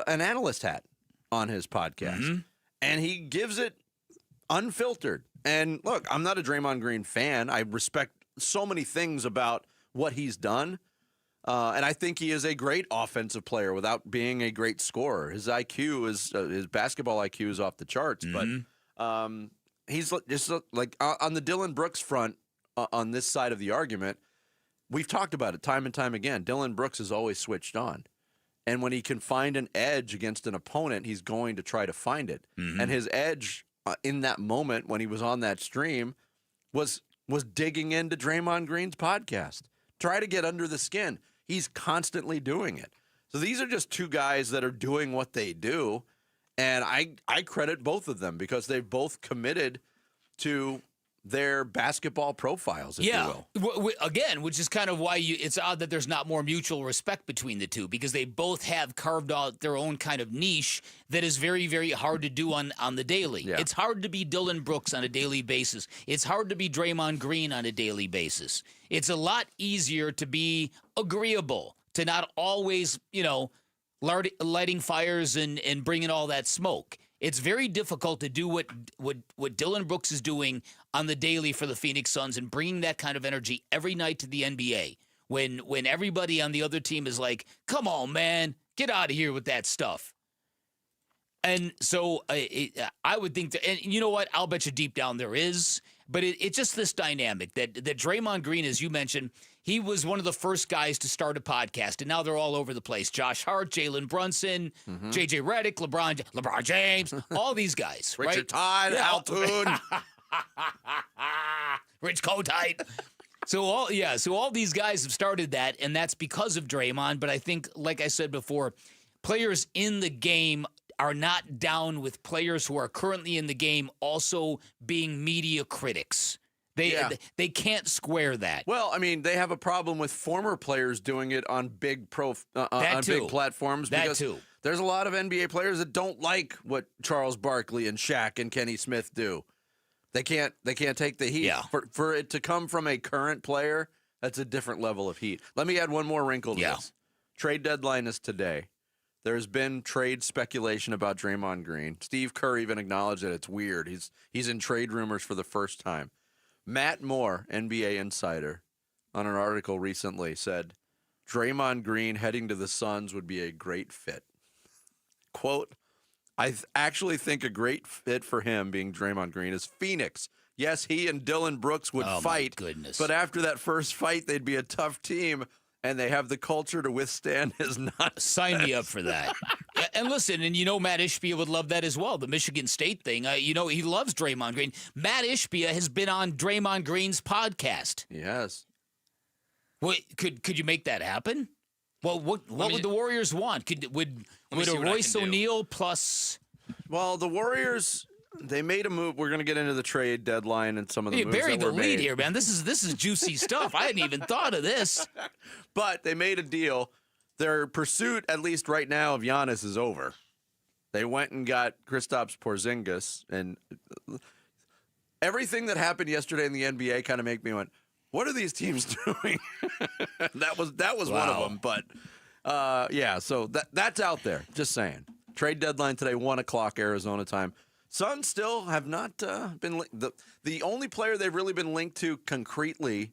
analyst hat on his podcast, and he gives it unfiltered. And look, I'm not a Draymond Green fan. I respect so many things about what he's done, And I think he is a great offensive player without being a great scorer. His IQ his basketball IQ is off the charts. Mhm. But he's just like on the Dillon Brooks front on this side of the argument. We've talked about it time and time again. Dillon Brooks is always switched on. And when he can find an edge against an opponent, he's going to try to find it. Mhm. And his edge in that moment when he was on that stream was digging into Draymond Green's podcast. Try to get under the skin. He's constantly doing it. So these are just two guys that are doing what they do. And I credit both of them because they've both committed to their basketball profiles, if you will. Again, which is kind of why it's odd that there's not more mutual respect between the two, because they both have carved out their own kind of niche that is very, very hard to do on the daily. Yeah. It's hard to be Dillon Brooks on a daily basis. It's hard to be Draymond Green on a daily basis. It's a lot easier to be agreeable, to not always, lighting fires and bringing all that smoke. It's very difficult to do what Dillon Brooks is doing on the daily for the Phoenix Suns and bringing that kind of energy every night to the NBA when everybody on the other team is like, come on, man, get out of here with that stuff. And so I would think that, and you know what? I'll bet you deep down there is, but it's just this dynamic that Draymond Green, as you mentioned, he was one of the first guys to start a podcast, and now they're all over the place. Josh Hart, Jalen Brunson, J.J. Redick, LeBron James, all these guys. Richard right? Todd, Al Toon. Rich Kotite. So all these guys have started that, and that's because of Draymond. But I think, like I said before, players in the game are not down with players who are currently in the game also being media critics. They can't square that. Well, I mean, they have a problem with former players doing it on big big platforms. That too. There's a lot of NBA players that don't like what Charles Barkley and Shaq and Kenny Smith do. They can't take the heat. Yeah. For it to come from a current player, that's a different level of heat. Let me add one more wrinkle to this. Trade deadline is today. There's been trade speculation about Draymond Green. Steve Kerr even acknowledged that it's weird. He's in trade rumors for the first time. Matt Moore, NBA insider, on an article recently said, Draymond Green heading to the Suns would be a great fit. Quote, I actually think a great fit for him, being Draymond Green, is Phoenix. Yes, he and Dillon Brooks would fight, but after that first fight, they'd be a tough team, and they have the culture to withstand his nonsense. Sign me up for that. And listen, and Matt Ishbia would love that as well, the Michigan State thing. He loves Draymond Green. Matt Ishbia has been on Draymond Green's podcast. Yes. Wait, could you make that happen? Well, what would the Warriors want? Would a Royce O'Neal plus? Well, the Warriors, they made a move. We're going to get into the trade deadline and some of the moves bury that were the lead made here, man. This is juicy stuff. I hadn't even thought of this. But they made a deal. Their pursuit, at least right now, of Giannis is over. They went and got Kristaps Porzingis, and everything that happened yesterday in the NBA kind of made me went, what are these teams doing? that was one of them. But so that's out there. Just saying. Trade deadline today, 1:00 Arizona time. Suns still have not been the only player they've really been linked to concretely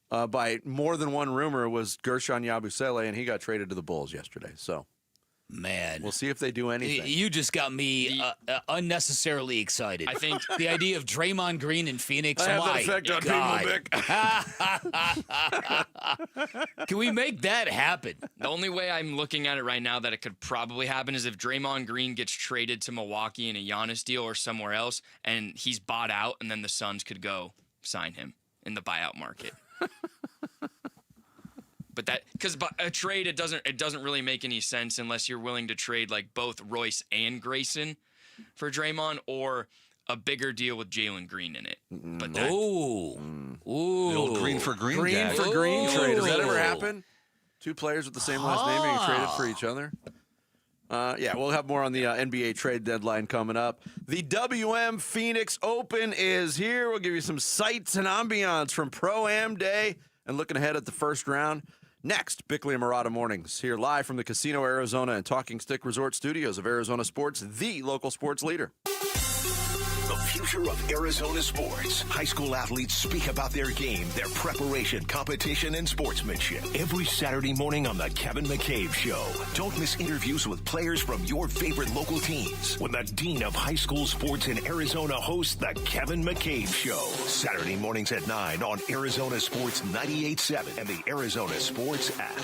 by more than one rumor was Gershon Yabusele, and he got traded to the Bulls yesterday. So, man, we'll see if they do anything. You just got me unnecessarily excited. I think the idea of Draymond Green in Phoenix. I have that effect on people, Vic. Can we make that happen? The only way I'm looking at it right now that it could probably happen is if Draymond Green gets traded to Milwaukee in a Giannis deal or somewhere else, and he's bought out, and then the Suns could go sign him in the buyout market. But because a trade, it doesn't really make any sense unless you're willing to trade like both Royce and Grayson for Draymond, or a bigger deal with Jalen Green in it. But the old green for green trade. Does that ever happen? Two players with the same last name being traded for each other. We'll have more on the NBA trade deadline coming up. The WM Phoenix Open is here. We'll give you some sights and ambiance from Pro-Am Day and looking ahead at the first round. Next, Bickley and Murata Mornings, here live from the Casino Arizona and Talking Stick Resort Studios of Arizona Sports, the local sports leader. The future of Arizona sports. High school athletes speak about their game, their preparation, competition, and sportsmanship. Every Saturday morning on The Kevin McCabe Show. Don't miss interviews with players from your favorite local teams when the Dean of High School Sports in Arizona hosts The Kevin McCabe Show. Saturday mornings at 9 on Arizona Sports 98.7 and the Arizona Sports app.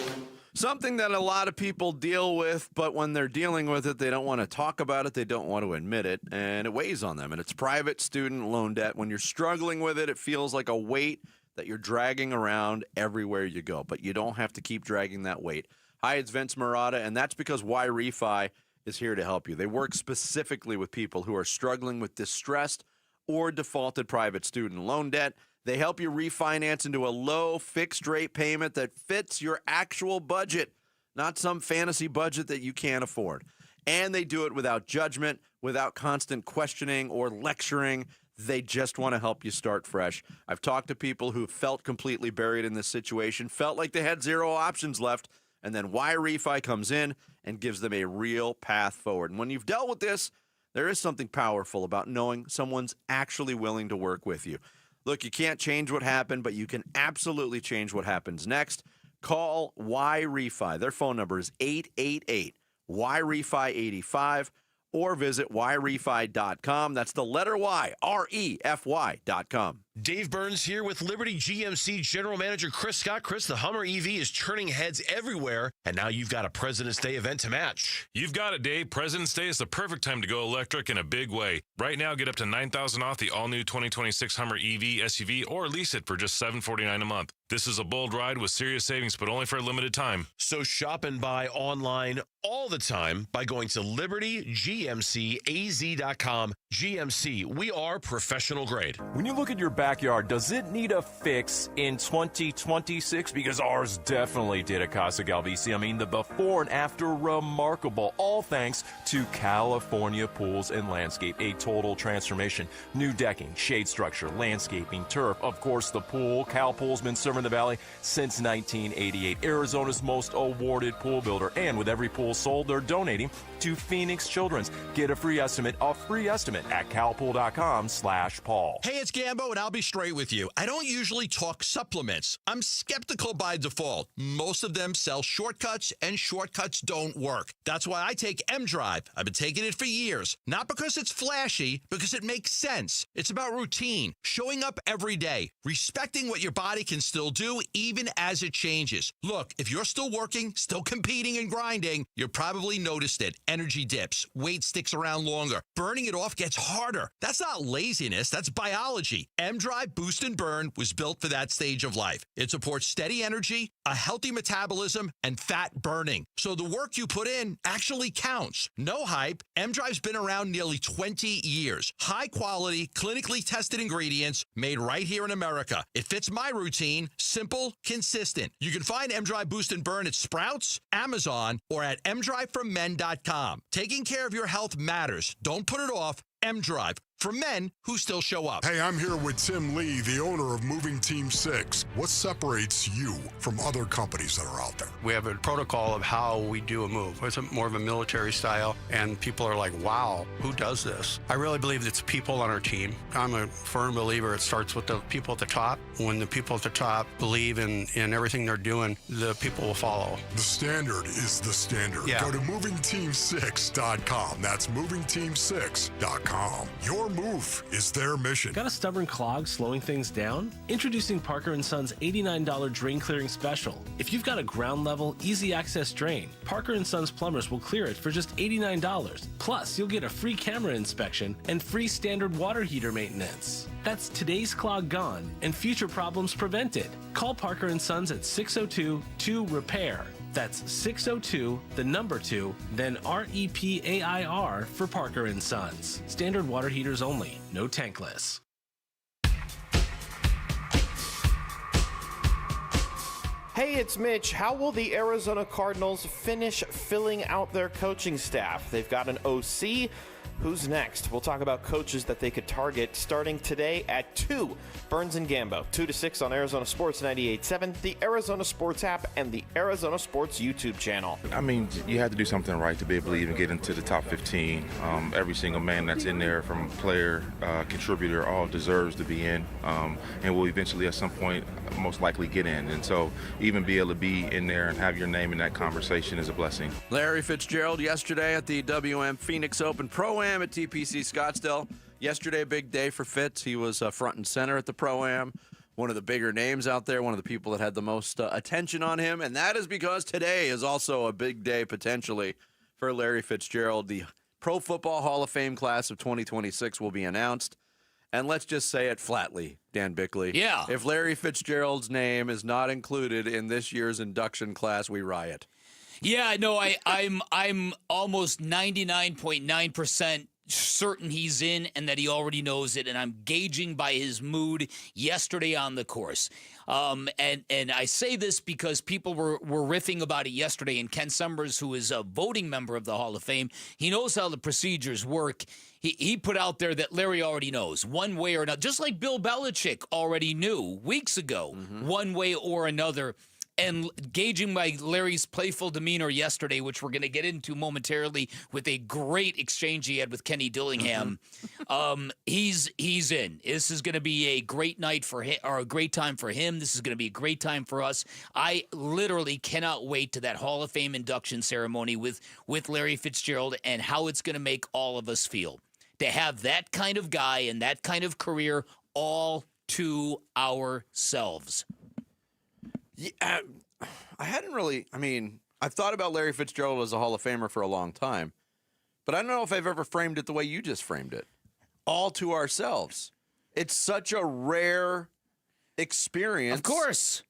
Something that a lot of people deal with, but when they're dealing with it, they don't want to talk about it, they don't want to admit it, and it weighs on them. And it's private student loan debt. When you're struggling with it, it feels like a weight that you're dragging around everywhere you go. But you don't have to keep dragging that weight. Hi, it's Vince Marotta, and that's because Y-Refi is here to help you. They work specifically with people who are struggling with distressed or defaulted private student loan debt. They help you refinance into a low fixed rate payment that fits your actual budget, not some fantasy budget that you can't afford. And they do it without judgment, without constant questioning or lecturing. They just want to help you start fresh. I've talked to people who felt completely buried in this situation, felt like they had zero options left, and then Y-Refi comes in and gives them a real path forward. And when you've dealt with this, there is something powerful about knowing someone's actually willing to work with you. Look, you can't change what happened, but you can absolutely change what happens next. Call Y-Refi. Their phone number is 888-Y-REFI-85 or visit YRefi.com. That's the letter Y, REFY.com. Dave Burns here with Liberty GMC General Manager Chris Scott. Chris, the Hummer EV is turning heads everywhere, and now you've got a President's Day event to match. You've got it, Dave. President's Day is the perfect time to go electric in a big way. Right now, get up to $9,000 off the all-new 2026 Hummer EV SUV or lease it for just $749 a month. This is a bold ride with serious savings, but only for a limited time. So shop and buy online all the time by going to LibertyGMCAZ.com. GMC, we are professional grade. When you look at your backyard, does it need a fix in 2026? Because ours definitely did at Casa Galvisi. I mean, the before and after, remarkable. All thanks to California Pools and Landscape. A total transformation. New decking, shade structure, landscaping, turf. Of course, the pool. Cal Pool's been serving the Valley since 1988. Arizona's most awarded pool builder. And with every pool sold, they're donating to Phoenix Children's. Get a free estimate at calpool.com/Paul. Hey, it's Gambo, and I'll be straight with you. I don't usually talk supplements. I'm skeptical by default. Most of them sell shortcuts, and shortcuts don't work. That's why I take M-Drive. I've been taking it for years. Not because it's flashy, because it makes sense. It's about routine, showing up every day, respecting what your body can still do even as it changes. Look, if you're still working, still competing and grinding, you probably noticed it. Energy dips, weight sticks around longer, burning it off gets harder. That's not laziness, that's biology. M-Drive Boost and Burn was built for that stage of life. It supports steady energy, a healthy metabolism, and fat burning. So the work you put in actually counts. No hype, M-Drive's been around nearly 20 years. High quality, clinically tested ingredients made right here in America. It fits my routine, simple, consistent. You can find M-Drive Boost and Burn at Sprouts, Amazon, or at mdriveformen.com. Taking care of your health matters. Don't put it off. M-Drive, for men who still show up. Hey, I'm here with Tim Lee, the owner of Moving Team 6. What separates you from other companies that are out there? We have a protocol of how we do a move. It's more of a military style, and people are like, wow, who does this? I really believe it's people on our team. I'm a firm believer it starts with the people at the top. When the people at the top believe in everything they're doing, the people will follow. The standard is the standard. Yeah. Go to movingteam6.com. That's movingteam6.com. Your move is their mission. Got a stubborn clog slowing things down? Introducing Parker & Son's $89 drain clearing special. If you've got a ground level, easy access drain, Parker & Son's plumbers will clear it for just $89. Plus, you'll get a free camera inspection and free standard water heater maintenance. That's today's clog gone and future problems prevented. Call Parker & Sons at 602-2-REPAIR. That's 602, the number 2, then REPAIR for Parker & Sons. Standard water heaters only, no tankless. Hey, it's Mitch. How will the Arizona Cardinals finish filling out their coaching staff? They've got an OC, Who's next? We'll talk about coaches that they could target starting today at 2. Burns and Gambo, 2 to 6 on Arizona Sports 98.7, the Arizona Sports app, and the Arizona Sports YouTube channel. I mean, you have to do something right to be able to even get into the top 15. Every single man that's in there, from player, contributor, all deserves to be in, and will eventually at some point most likely get in. And so even be able to be in there and have your name in that conversation is a blessing. Larry Fitzgerald yesterday at the WM Phoenix Open Pro-Am at TPC Scottsdale. Yesterday, a big day for Fitz. He was front and center at the Pro-Am. One of the bigger names out there, one of the people that had the most attention on him. And that is because today is also a big day potentially for Larry Fitzgerald. The Pro Football Hall of Fame class of 2026 will be announced. And let's just say it flatly, Dan Bickley. Yeah. If Larry Fitzgerald's name is not included in this year's induction class, we riot. Yeah, no, I'm almost 99.9% certain he's in and that he already knows it, and I'm gauging by his mood yesterday on the course. And I say this because people were riffing about it yesterday, and Ken Summers, who is a voting member of the Hall of Fame, he knows how the procedures work. He put out there that Larry already knows one way or another, just like Bill Belichick already knew weeks ago, one way or another. And gauging by Larry's playful demeanor yesterday, which we're going to get into momentarily with a great exchange he had with Kenny Dillingham, he's in. This is going to be a great night for him, or a great time for him. This is going to be a great time for us. I literally cannot wait to that Hall of Fame induction ceremony with Larry Fitzgerald and how it's going to make all of us feel. To have that kind of guy and that kind of career all to ourselves. Yeah, I hadn't really, I've thought about Larry Fitzgerald as a Hall of Famer for a long time, but I don't know if I've ever framed it the way you just framed it. All to ourselves. It's such a rare experience. Of course.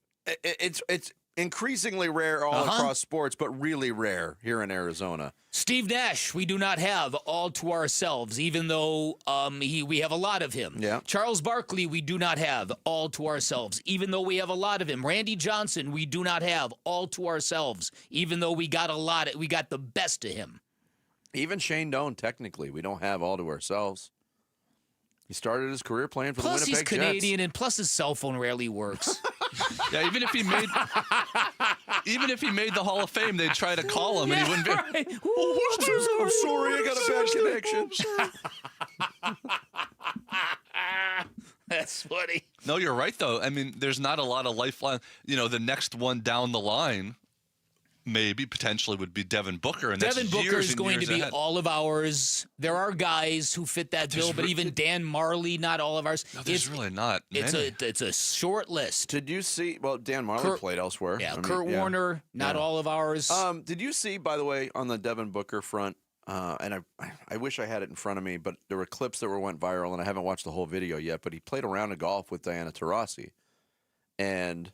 It's increasingly rare all across sports, but really rare here in Arizona. Steve Nash, we do not have all to ourselves, even though we have a lot of him. Yeah. Charles Barkley, we do not have all to ourselves, even though we have a lot of him. Randy Johnson, we do not have all to ourselves, even though we got the best of him. Even Shane Doan, technically, we don't have all to ourselves. He started his career playing for the Winnipeg Jets. Plus, he's Canadian, and plus his cell phone rarely works. Yeah, even if he made the Hall of Fame, they'd try to call him, and he wouldn't be. Right. I'm sorry, I got a bad connection. That's funny. No, you're right, though. There's not a lot of lifeline. The next one down the line, maybe potentially would be Devin Booker, and Devin Booker is going to be ahead. all of ours. There are guys who fit that bill, but even Dan Marley, not all of ours. No, there's really not many. It's a short list. Did you see? Well, Dan Marley played elsewhere. Yeah, Kurt Warner, not all of ours. Did you see, by the way, on the Devin Booker front? And I wish I had it in front of me, but there were clips that went viral, and I haven't watched the whole video yet. But he played a round of golf with Diana Taurasi, and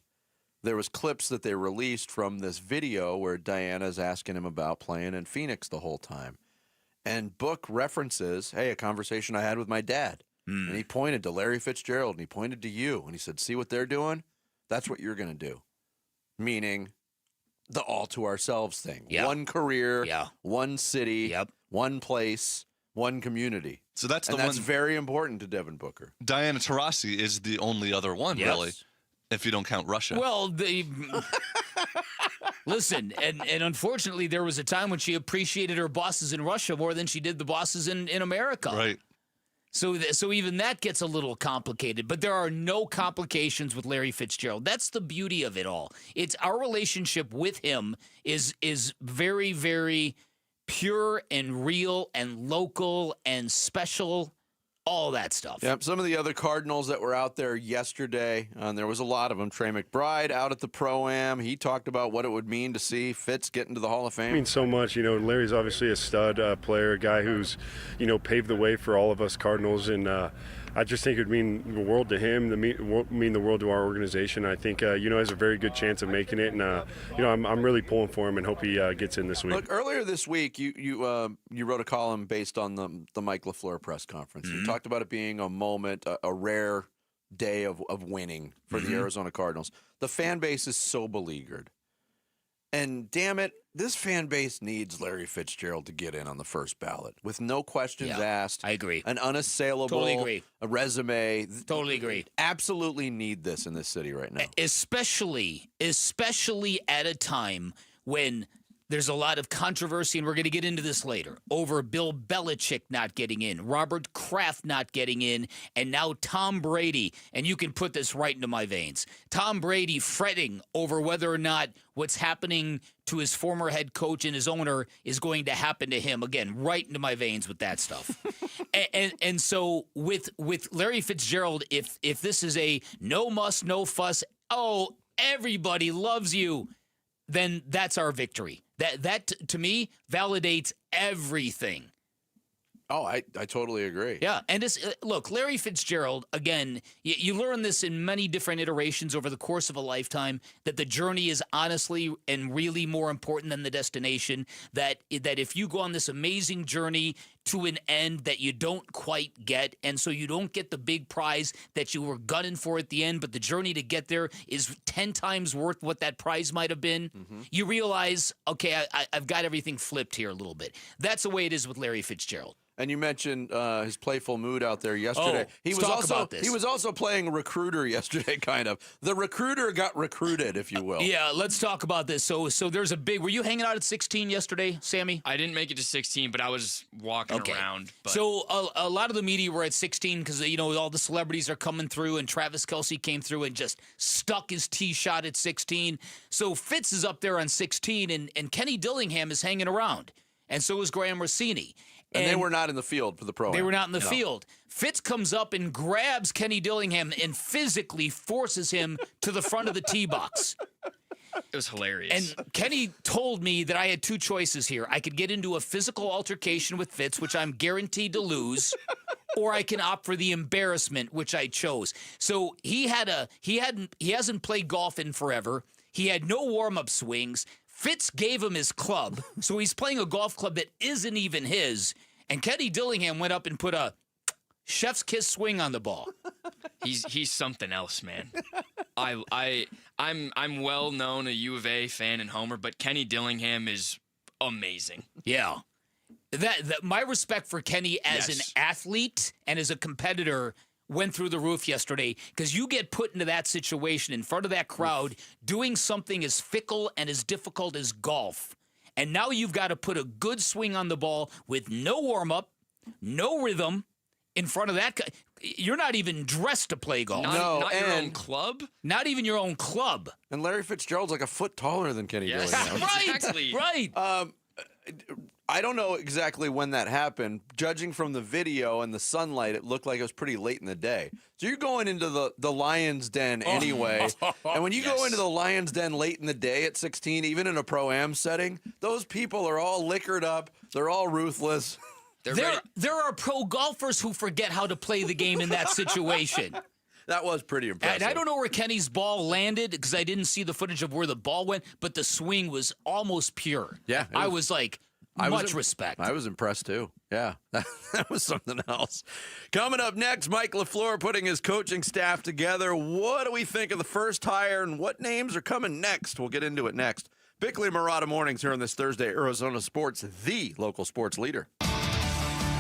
there was clips that they released from this video where Diana's asking him about playing in Phoenix the whole time. And Book references, hey, a conversation I had with my dad. And he pointed to Larry Fitzgerald, and he pointed to you. And he said, see what they're doing? That's what you're going to do. Meaning the all to ourselves thing. Yeah. One career, one city, one place, one community. So that's that's very important to Devin Booker. Diana Taurasi is the only other one, really, if you don't count Russia. Well, listen, and unfortunately, there was a time when she appreciated her bosses in Russia more than she did the bosses in America. Right. So even that gets a little complicated, but there are no complications with Larry Fitzgerald. That's the beauty of it all. It's our relationship with him is very, very pure and real and local and special. All that stuff. Yep. Some of the other Cardinals that were out there yesterday, and there was a lot of them. Trey McBride out at the Pro-Am. He talked about what it would mean to see Fitz get into the Hall of Fame. It means so much. Larry's obviously a stud player, a guy who's, paved the way for all of us Cardinals. And I just think it would mean the world to him, mean the world to our organization. I think, has a very good chance of making it. And, I'm really pulling for him and hope he gets in this week. Look, earlier this week, you wrote a column based on the Mike LaFleur press conference. You talked about it being a moment, a rare day of winning for the Arizona Cardinals. The fan base is so beleaguered. And damn it, This fan base needs Larry Fitzgerald to get in on the first ballot with no questions asked. I agree. An unassailable Totally agree. A resume. Totally agree. Absolutely need this in this city right now. Especially at a time when there's a lot of controversy, and we're going to get into this later, over Bill Belichick not getting in, Robert Kraft not getting in, and now Tom Brady. And you can put this right into my veins. Tom Brady fretting over whether or not what's happening to his former head coach and his owner is going to happen to him. Again, right into my veins with that stuff. and so with Larry Fitzgerald, if this is a no muss, no fuss, oh, everybody loves you, then that's our victory. That to me validates everything. Oh, I totally agree. Yeah, and look, Larry Fitzgerald, again, you learn this in many different iterations over the course of a lifetime, that the journey is honestly and really more important than the destination, that if you go on this amazing journey to an end that you don't quite get, and so you don't get the big prize that you were gunning for at the end, but the journey to get there is 10 times worth what that prize might have been, you realize, okay, I've got everything flipped here a little bit. That's the way it is with Larry Fitzgerald. And you mentioned his playful mood out there yesterday. He was also playing recruiter yesterday, kind of. The recruiter got recruited, if you will. Yeah, let's talk about this. So there's a big. Were you hanging out at 16 yesterday, Sammy? I didn't make it to 16, but I was walking around. But. So a lot of the media were at 16 because all the celebrities are coming through, and Travis Kelce came through and just stuck his tee shot at 16. So Fitz is up there on 16, and Kenny Dillingham is hanging around, and so is Graham Rossini. And they were not in the field for the pro. They were not in the field. Fitz comes up and grabs Kenny Dillingham and physically forces him to the front of the tee box. It was hilarious. And Kenny told me that I had two choices here. I could get into a physical altercation with Fitz, which I'm guaranteed to lose, or I can opt for the embarrassment, which I chose. So he hasn't played golf in forever. He had no warm-up swings. Fitz gave him his club, so he's playing a golf club that isn't even his, and Kenny Dillingham went up and put a chef's kiss swing on the ball. He's something else, man. I'm well known a U of A fan and homer, but Kenny Dillingham is amazing. Yeah. That my respect for Kenny as an athlete and as a competitor went through the roof yesterday, because you get put into that situation in front of that crowd doing something as fickle and as difficult as golf. And now you've got to put a good swing on the ball with no warm-up, no rhythm in front of that. You're not even dressed to play golf. Not your own club? Not even your own club. And Larry Fitzgerald's like a foot taller than Kenny Dillingham. Exactly. Right. I don't know exactly when that happened. Judging from the video and the sunlight, it looked like it was pretty late in the day. So you're going into the Lion's Den anyway. And when you go into the Lion's Den late in the day at 16, even in a Pro-Am setting, those people are all liquored up. They're all ruthless. There are pro golfers who forget how to play the game in that situation. That was pretty impressive. And I don't know where Kenny's ball landed because I didn't see the footage of where the ball went, but the swing was almost pure. Yeah. I was like, much respect. I was impressed, too. Yeah, that was something else. Coming up next, Mike LaFleur putting his coaching staff together. What do we think of the first hire, and what names are coming next? We'll get into it next. Bickley Murata Mornings here on this Thursday, Arizona Sports, the local sports leader.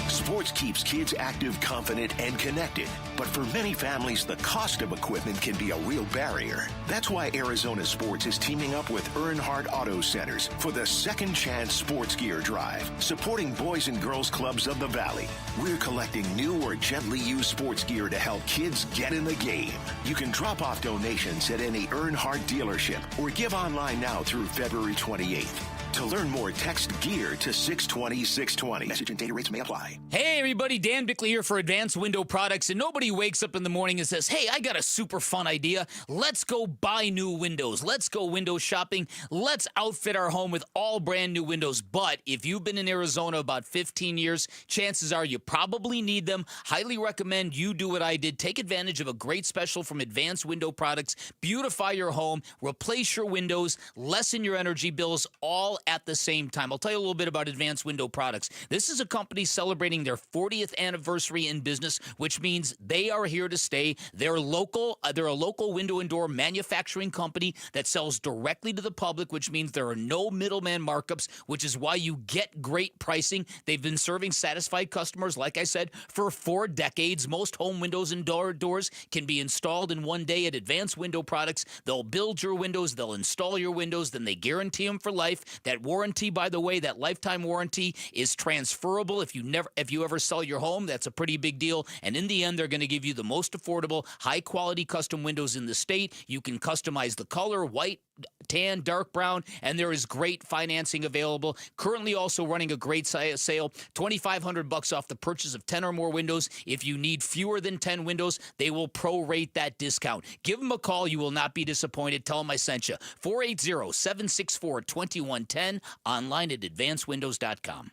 Sports keeps kids active, confident, and connected. But for many families, the cost of equipment can be a real barrier. That's why Arizona Sports is teaming up with Earnhardt Auto Centers for the Second Chance Sports Gear Drive, supporting boys and girls clubs of the Valley. We're collecting new or gently used sports gear to help kids get in the game. You can drop off donations at any Earnhardt dealership or give online now through February 28th. To learn more, text GEAR to 620-620. Message and data rates may apply. Hey, everybody. Dan Bickley here for Advanced Window Products. And nobody wakes up in the morning and says, hey, I got a super fun idea. Let's go buy new windows. Let's go window shopping. Let's outfit our home with all brand new windows. But if you've been in Arizona about 15 years, chances are you probably need them. Highly recommend you do what I did. Take advantage of a great special from Advanced Window Products. Beautify your home. Replace your windows. Lessen your energy bills all at the same time. I'll tell you a little bit about Advanced Window Products. This is a company celebrating their 40th anniversary in business, which means they are here to stay. They're local. They're a local window and door manufacturing company that sells directly to the public, which means there are no middleman markups, which is why you get great pricing. They've been serving satisfied customers, like I said, for 4 decades. Most home windows and doors can be installed in one day at Advanced Window Products. They'll build your windows, they'll install your windows, then they guarantee them for life. That warranty, by the way, that lifetime warranty is transferable. If you ever sell your home, that's a pretty big deal. And in the end, they're going to give you the most affordable, high-quality custom windows in the state. You can customize the color, white, tan, dark brown, and there is great financing available. Currently also running a great sale, $2,500 off the purchase of 10 or more windows. If you need fewer than 10 windows, they will prorate that discount. Give them a call. You will not be disappointed. Tell them I sent you. 480-764-2110, online at advancedwindows.com.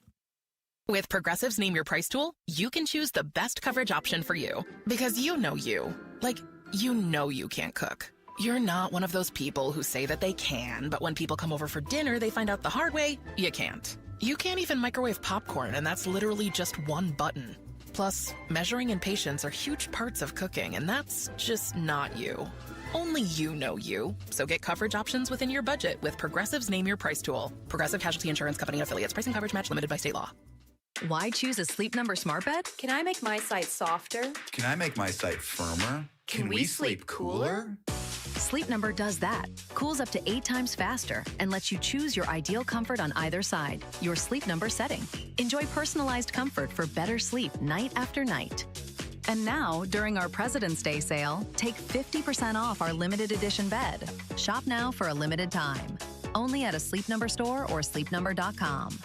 With Progressive's Name Your Price tool, you can choose the best coverage option for you. Because you know you. Like, you know you can't cook. You're not one of those people who say that they can, but when people come over for dinner, they find out the hard way, you can't. You can't even microwave popcorn, and that's literally just one button. Plus, measuring and patience are huge parts of cooking, and that's just not you. Only you know you. So get coverage options within your budget with Progressive's Name Your Price tool. Progressive Casualty Insurance Company affiliates. Price and coverage match limited by state law. Why choose a Sleep Number smart bed? Can I make my site softer? Can I make my site firmer? Can we sleep cooler? Sleep Number does that. Cools up to 8 times faster and lets you choose your ideal comfort on either side. Your Sleep Number setting. Enjoy personalized comfort for better sleep night after night. And now, during our President's Day sale, take 50% off our limited edition bed. Shop now for a limited time. Only at a Sleep Number store or sleepnumber.com.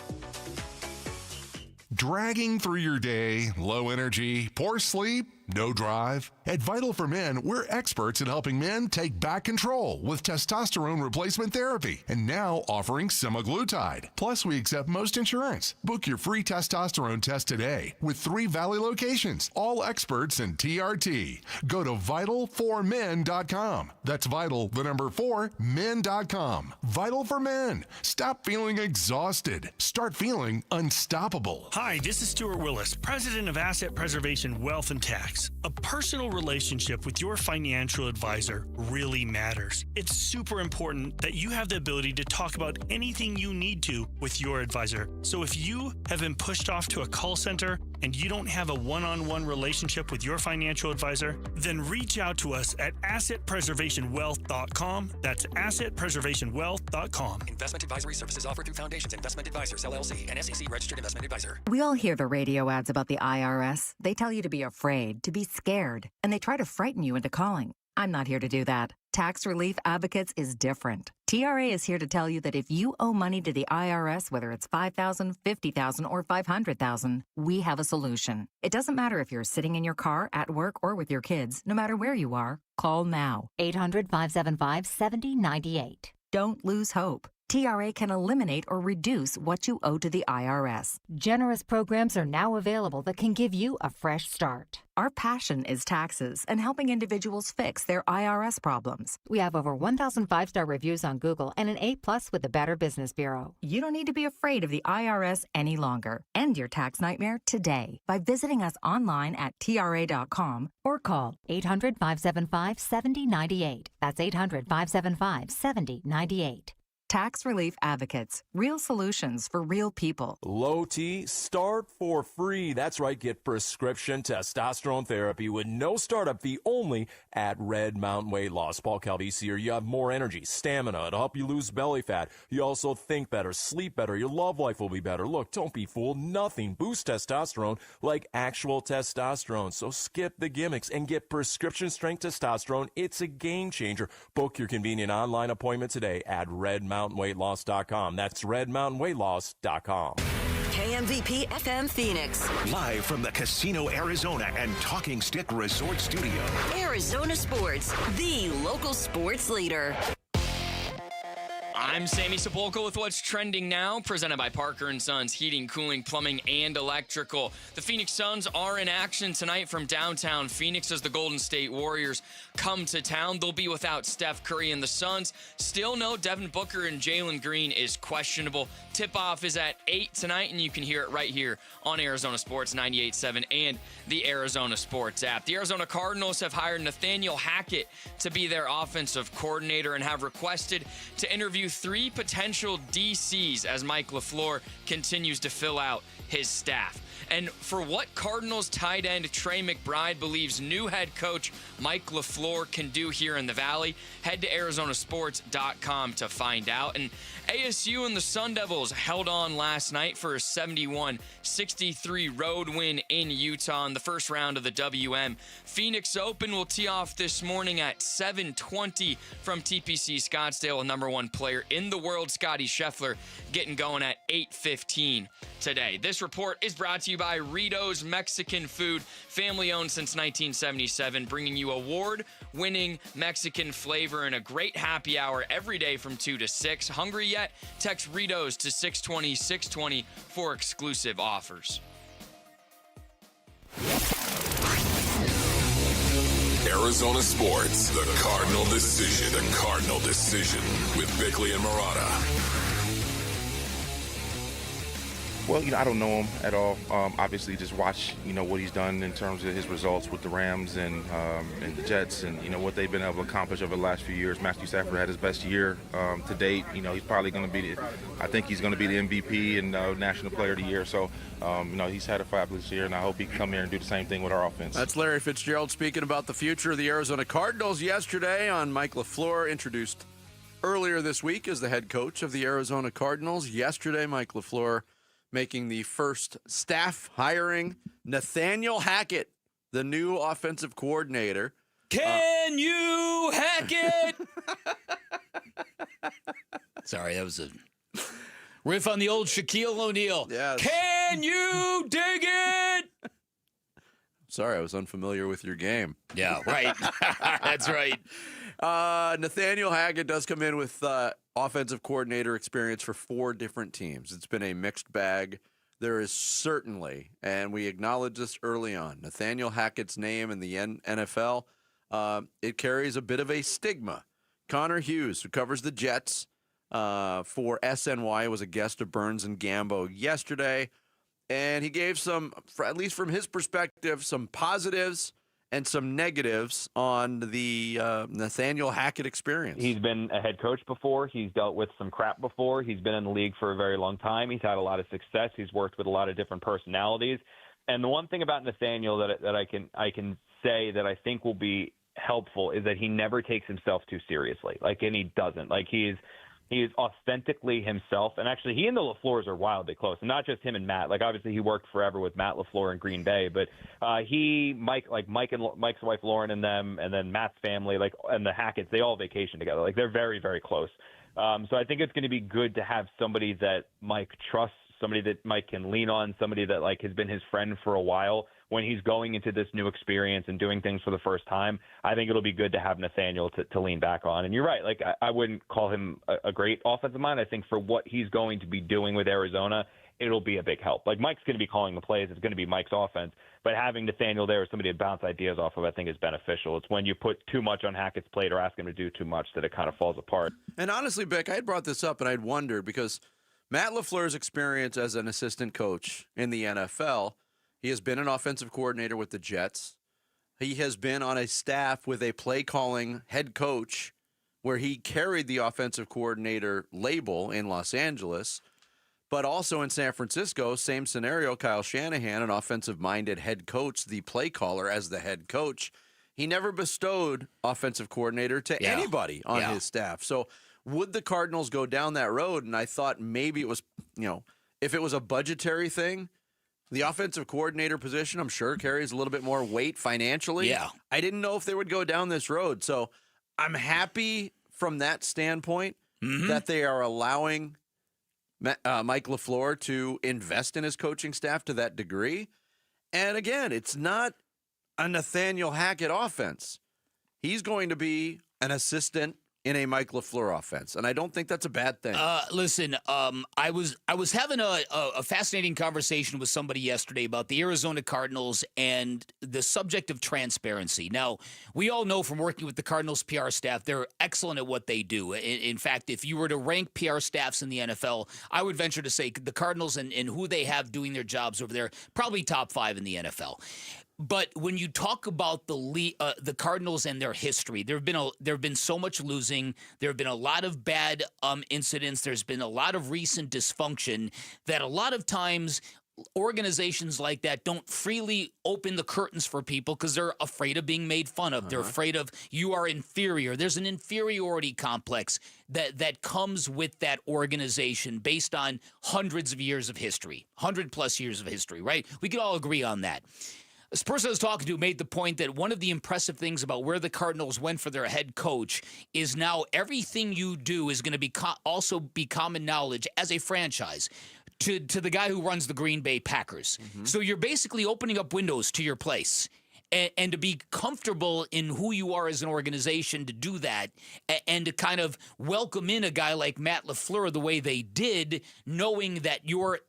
Dragging through your day, low energy, poor sleep, no drive? At Vital for Men, we're experts in helping men take back control with testosterone replacement therapy and now offering semaglutide. Plus, we accept most insurance. Book your free testosterone test today with 3 Valley locations, all experts in TRT. Go to vital4men.com. That's vital, the number 4, men.com. Vital for Men. Stop feeling exhausted. Start feeling unstoppable. Hi, this is Stuart Willis, president of Asset Preservation Wealth and Tax. A personal relationship with your financial advisor really matters. It's super important that you have the ability to talk about anything you need to with your advisor. So if you have been pushed off to a call center and you don't have a one-on-one relationship with your financial advisor, then reach out to us at assetpreservationwealth.com. That's assetpreservationwealth.com. Investment advisory services offered through Foundations Investment Advisors, LLC, an SEC-registered investment advisor. We all hear the radio ads about the IRS. They tell you to be afraid, to be scared, and they try to frighten you into calling. I'm not here to do that. Tax Relief Advocates is different. TRA is here to tell you that if you owe money to the IRS, whether it's $5,000, $50,000, or $500,000, we have a solution. It doesn't matter if you're sitting in your car, at work, or with your kids. No matter where you are, call now. 800-575-7098. Don't lose hope. TRA can eliminate or reduce what you owe to the IRS. Generous programs are now available that can give you a fresh start. Our passion is taxes and helping individuals fix their IRS problems. We have over 1,000 5-star reviews on Google and an A+ with the Better Business Bureau. You don't need to be afraid of the IRS any longer. End your tax nightmare today by visiting us online at TRA.com or call 800-575-7098. That's 800-575-7098. Tax Relief Advocates. Real solutions for real people. Low T, start for free. That's right, get prescription testosterone therapy with no startup fee only at Red Mountain Weight Loss. Paul Calvisi here. You have more energy, stamina. It'll help you lose belly fat. You also think better, sleep better. Your love life will be better. Look, don't be fooled. Nothing boosts testosterone like actual testosterone. So skip the gimmicks and get prescription strength testosterone. It's a game changer. Book your convenient online appointment today at redmountainweightloss.com. That's redmountainweightloss.com. KMVP FM Phoenix. Live from the Casino Arizona and Talking Stick Resort Studio. Arizona Sports, the local sports leader. I'm Sammy Sepulka with what's trending now, presented by Parker & Sons Heating, Cooling, Plumbing, and Electrical. The Phoenix Suns are in action tonight from downtown Phoenix as the Golden State Warriors come to town. They'll be without Steph Curry, and the Suns still know Devin Booker and Jalen Green is questionable. Tip-off is at 8 tonight, and you can hear it right here on Arizona Sports 98.7 and the Arizona Sports app. The Arizona Cardinals have hired Nathaniel Hackett to be their offensive coordinator and have requested to interview 3 potential DCs as Mike LaFleur continues to fill out his staff. And for what Cardinals tight end Trey McBride believes new head coach Mike LaFleur can do here in the Valley, head to ArizonaSports.com to find out. And ASU and the Sun Devils held on last night for a 71-63 road win in Utah in the first round of the WM. Phoenix Open will tee off this morning at 7:20 from TPC Scottsdale. A number 1 player in the world, Scotty Scheffler, getting going at 8:15 today. This report is brought to you by Rito's Mexican Food, family owned since 1977, bringing you award-winning Mexican flavor and a great happy hour every day from 2 to 6. Hungry yet? Text Rito's to 620-620 for exclusive offers. Arizona Sports, the Cardinal Decision. The Cardinal Decision with Bickley and Marotta. Well, I don't know him at all. Obviously, just watch, what he's done in terms of his results with the Rams and the Jets, and what they've been able to accomplish over the last few years. Matthew Stafford had his best year to date. He's probably going to be I think he's going to be the MVP and National Player of the Year. So, he's had a fabulous year, and I hope he can come here and do the same thing with our offense. That's Larry Fitzgerald speaking about the future of the Arizona Cardinals yesterday on Mike LaFleur, introduced earlier this week as the head coach of the Arizona Cardinals. Yesterday, Mike LaFleur making the first staff hiring. Nathaniel Hackett, the new offensive coordinator. Can you hack it? Sorry, that was a riff on the old Shaquille O'Neal. Yes. Can you dig it? Sorry, I was unfamiliar with your game. Yeah, right. That's right. Nathaniel Hackett does come in with offensive coordinator experience for 4 different teams. It's been a mixed bag. There is certainly, and we acknowledge this early on, Nathaniel Hackett's name in the NFL, it carries a bit of a stigma. Connor Hughes, who covers the Jets for SNY, was a guest of Burns and Gambo yesterday, and he gave some, at least from his perspective, some positives and some negatives on the Nathaniel Hackett experience. He's been a head coach before. He's dealt with some crap before. He's been in the league for a very long time. He's had a lot of success. He's worked with a lot of different personalities. And the one thing about Nathaniel that I can say that I think will be helpful is that he never takes himself too seriously. And he doesn't. He is authentically himself. And actually, he and the LaFleurs are wildly close. And not just him and Matt. Obviously, he worked forever with Matt LaFleur in Green Bay. But Mike and Mike's wife Lauren and them, and then Matt's family, and the Hacketts, they all vacation together. They're very, very close. So I think it's going to be good to have somebody that Mike trusts, somebody that Mike can lean on, somebody that has been his friend for a while. When he's going into this new experience and doing things for the first time, I think it'll be good to have Nathaniel to lean back on. And you're right. I wouldn't call him a great offensive mind. I think for what he's going to be doing with Arizona, it'll be a big help. Mike's going to be calling the plays. It's going to be Mike's offense. But having Nathaniel there as somebody to bounce ideas off of, I think is beneficial. It's when you put too much on Hackett's plate or ask him to do too much that it kind of falls apart. And honestly, Bick, I had brought this up and I'd wondered because Matt LaFleur's experience as an assistant coach in the NFL, he has been an offensive coordinator with the Jets. He has been on a staff with a play-calling head coach where he carried the offensive coordinator label in Los Angeles, but also in San Francisco, same scenario, Kyle Shanahan, an offensive-minded head coach, the play caller as the head coach. He never bestowed offensive coordinator to anybody on his staff. So would the Cardinals go down that road? And I thought maybe it was, if it was a budgetary thing, the offensive coordinator position, I'm sure, carries a little bit more weight financially. Yeah. I didn't know if they would go down this road. So I'm happy from that standpoint that they are allowing Mike LaFleur to invest in his coaching staff to that degree. And again, it's not a Nathaniel Hackett offense. He's going to be an assistant in a Mike LaFleur offense, and I don't think that's a bad thing. Listen, I was having a fascinating conversation with somebody yesterday about the Arizona Cardinals and the subject of transparency. Now, we all know from working with the Cardinals PR staff, they're excellent at what they do. In fact, if you were to rank PR staffs in the NFL, I would venture to say the Cardinals and who they have doing their jobs over there, probably top 5 in the NFL. But when you talk about the Cardinals and their history, there have been so much losing. There have been a lot of bad incidents. There's been a lot of recent dysfunction that a lot of times organizations like that don't freely open the curtains for people because they're afraid of being made fun of. They're afraid of you are inferior. There's an inferiority complex that comes with that organization based on hundreds of years of history, 100+ years of history, right? We can all agree on that. This person I was talking to made the point that one of the impressive things about where the Cardinals went for their head coach is now everything you do is going to be also be common knowledge as a franchise to the guy who runs the Green Bay Packers. So you're basically opening up windows to your place. And to be comfortable in who you are as an organization to do that and to kind of welcome in a guy like Matt LaFleur the way they did, knowing that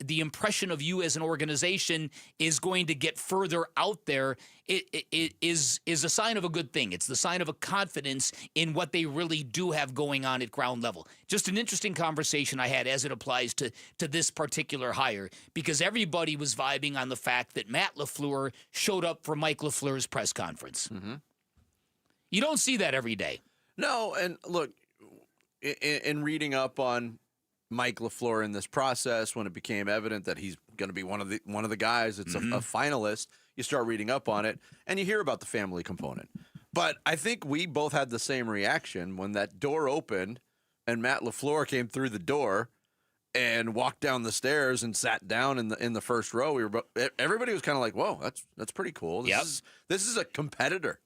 the impression of you as an organization is going to get further out there, it is a sign of a good thing. It's the sign of a confidence in what they really do have going on at ground level. Just an interesting conversation I had as it applies to this particular hire, because everybody was vibing on the fact that Matt LaFleur showed up for Mike LaFleur's press conference. You don't see that every day. No, and look, in reading up on Mike LaFleur in this process, when it became evident that he's going to be one of the guys that's a finalist, you start reading up on it, and you hear about the family component. But I think we both had the same reaction when that door opened and Matt LaFleur came through the door and walked down the stairs and sat down in the first row. Everybody was kind of like, "Whoa, that's pretty cool. This is a competitor."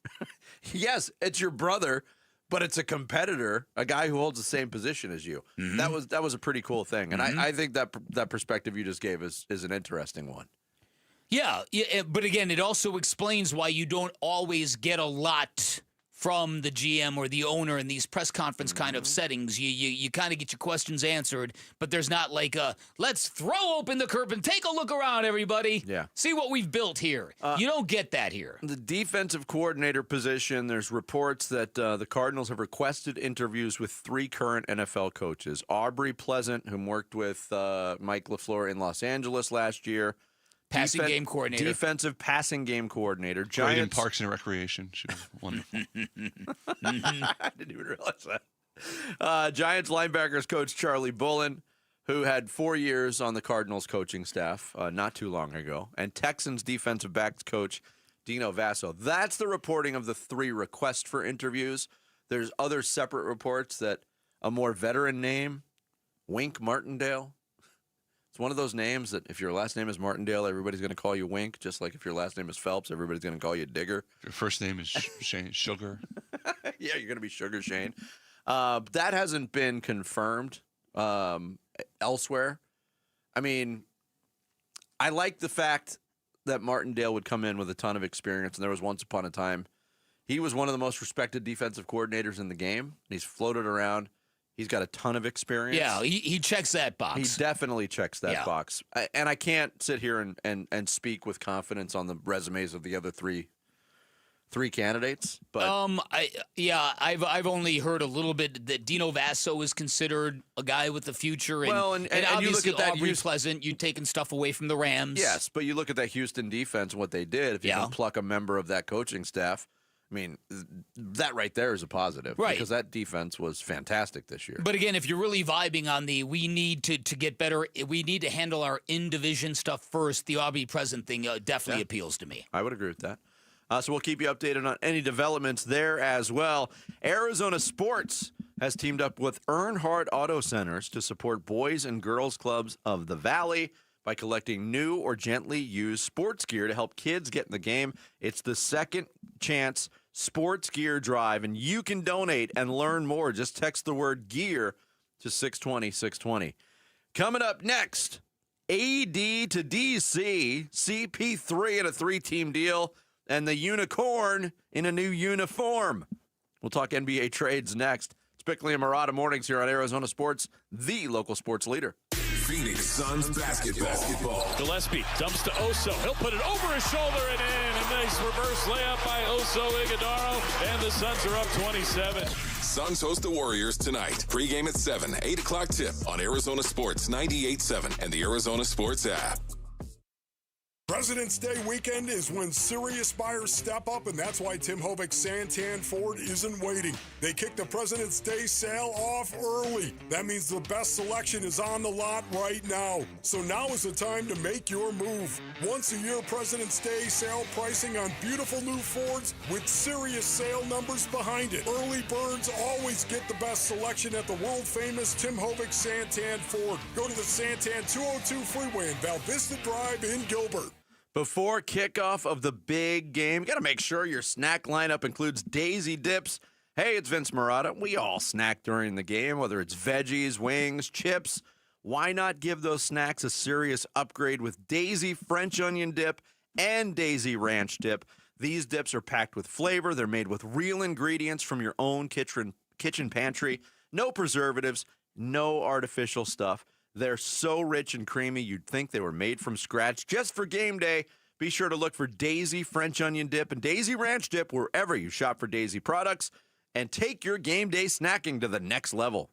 Yes, it's your brother, but it's a competitor, a guy who holds the same position as you. That was a pretty cool thing, and I think that perspective you just gave is an interesting one. Yeah, but again, it also explains why you don't always get a lot from the GM or the owner in these press conference kind of settings. You kind of get your questions answered, but there's not like let's throw open the curtain, take a look around, everybody. Yeah. See what we've built here. You don't get that here. The defensive coordinator position, there's reports that the Cardinals have requested interviews with 3 current NFL coaches. Aubrey Pleasant, who worked with Mike LaFleur in Los Angeles last year. Passing game coordinator. Defensive passing game coordinator. Great in Parks and Recreation. She was wonderful. I didn't even realize that. Giants linebackers coach Charlie Bullen, who had 4 years on the Cardinals coaching staff not too long ago, and Texans defensive backs coach Dino Vasso. That's the reporting of the 3 requests for interviews. There's other separate reports that a more veteran name, Wink Martindale. It's one of those names that if your last name is Martindale, everybody's going to call you Wink, just like if your last name is Phelps, everybody's going to call you Digger. Your first name is Shane Sugar. Yeah, you're going to be Sugar Shane. That hasn't been confirmed elsewhere. I mean, I like the fact that Martindale would come in with a ton of experience, and there was once upon a time he was one of the most respected defensive coordinators in the game. He's floated around. He's got a ton of experience. Yeah, he checks that box. He definitely checks that box. And I can't sit here and speak with confidence on the resumes of the other three candidates. But I've only heard a little bit that Dino Vasso is considered a guy with the future. And, and you look obviously at that Aubrey Pleasant, you're taking stuff away from the Rams. Yes, but you look at that Houston defense and what they did. If you can pluck a member of that coaching staff, I mean, that right there is a positive. Right. Because that defense was fantastic this year. But again, if you're really vibing on we need to get better, we need to handle our in-division stuff first, the Aubrey Pleasant thing definitely appeals to me. I would agree with that. So we'll keep you updated on any developments there as well. Arizona Sports has teamed up with Earnhardt Auto Centers to support boys and girls clubs of the Valley by collecting new or gently used sports gear to help kids get in the game. It's the Second Chance Sports Gear Drive, and you can donate and learn more. Just text the word gear to 620-620. Coming up next, AD to DC, CP3 in a 3-team deal, and the unicorn in a new uniform. We'll talk NBA trades next. It's Bickley and Murata mornings here on Arizona Sports, the local sports leader. Phoenix Suns basketball. Gillespie dumps to Oso. He'll put it over his shoulder and in. A nice reverse layup by Oso Ighodaro, and the Suns are up 27. Suns host the Warriors tonight. Pre-game at 7, 8 o'clock tip on Arizona Sports 98.7 and the Arizona Sports app. President's Day weekend is when serious buyers step up, and that's why Tim Hovik Santan Ford isn't waiting. They kick the President's Day sale off early. That means the best selection is on the lot right now. So now is the time to make your move. Once a year President's Day sale pricing on beautiful new Fords with serious sale numbers behind it. Early birds always get the best selection at the world-famous Tim Hovik Santan Ford. Go to the Santan 202 Freeway in Val Vista Drive in Gilbert. Before kickoff of the big game, you got to make sure your snack lineup includes Daisy Dips. Hey, it's Vince Murata. We all snack during the game, whether it's veggies, wings, chips. Why not give those snacks a serious upgrade with Daisy French Onion Dip and Daisy Ranch Dip? These dips are packed with flavor. They're made with real ingredients from your own kitchen pantry. No preservatives, no artificial stuff. They're so rich and creamy, you'd think they were made from scratch just for game day. Be sure to look for Daisy French Onion Dip and Daisy Ranch Dip wherever you shop for Daisy products, and take your game day snacking to the next level.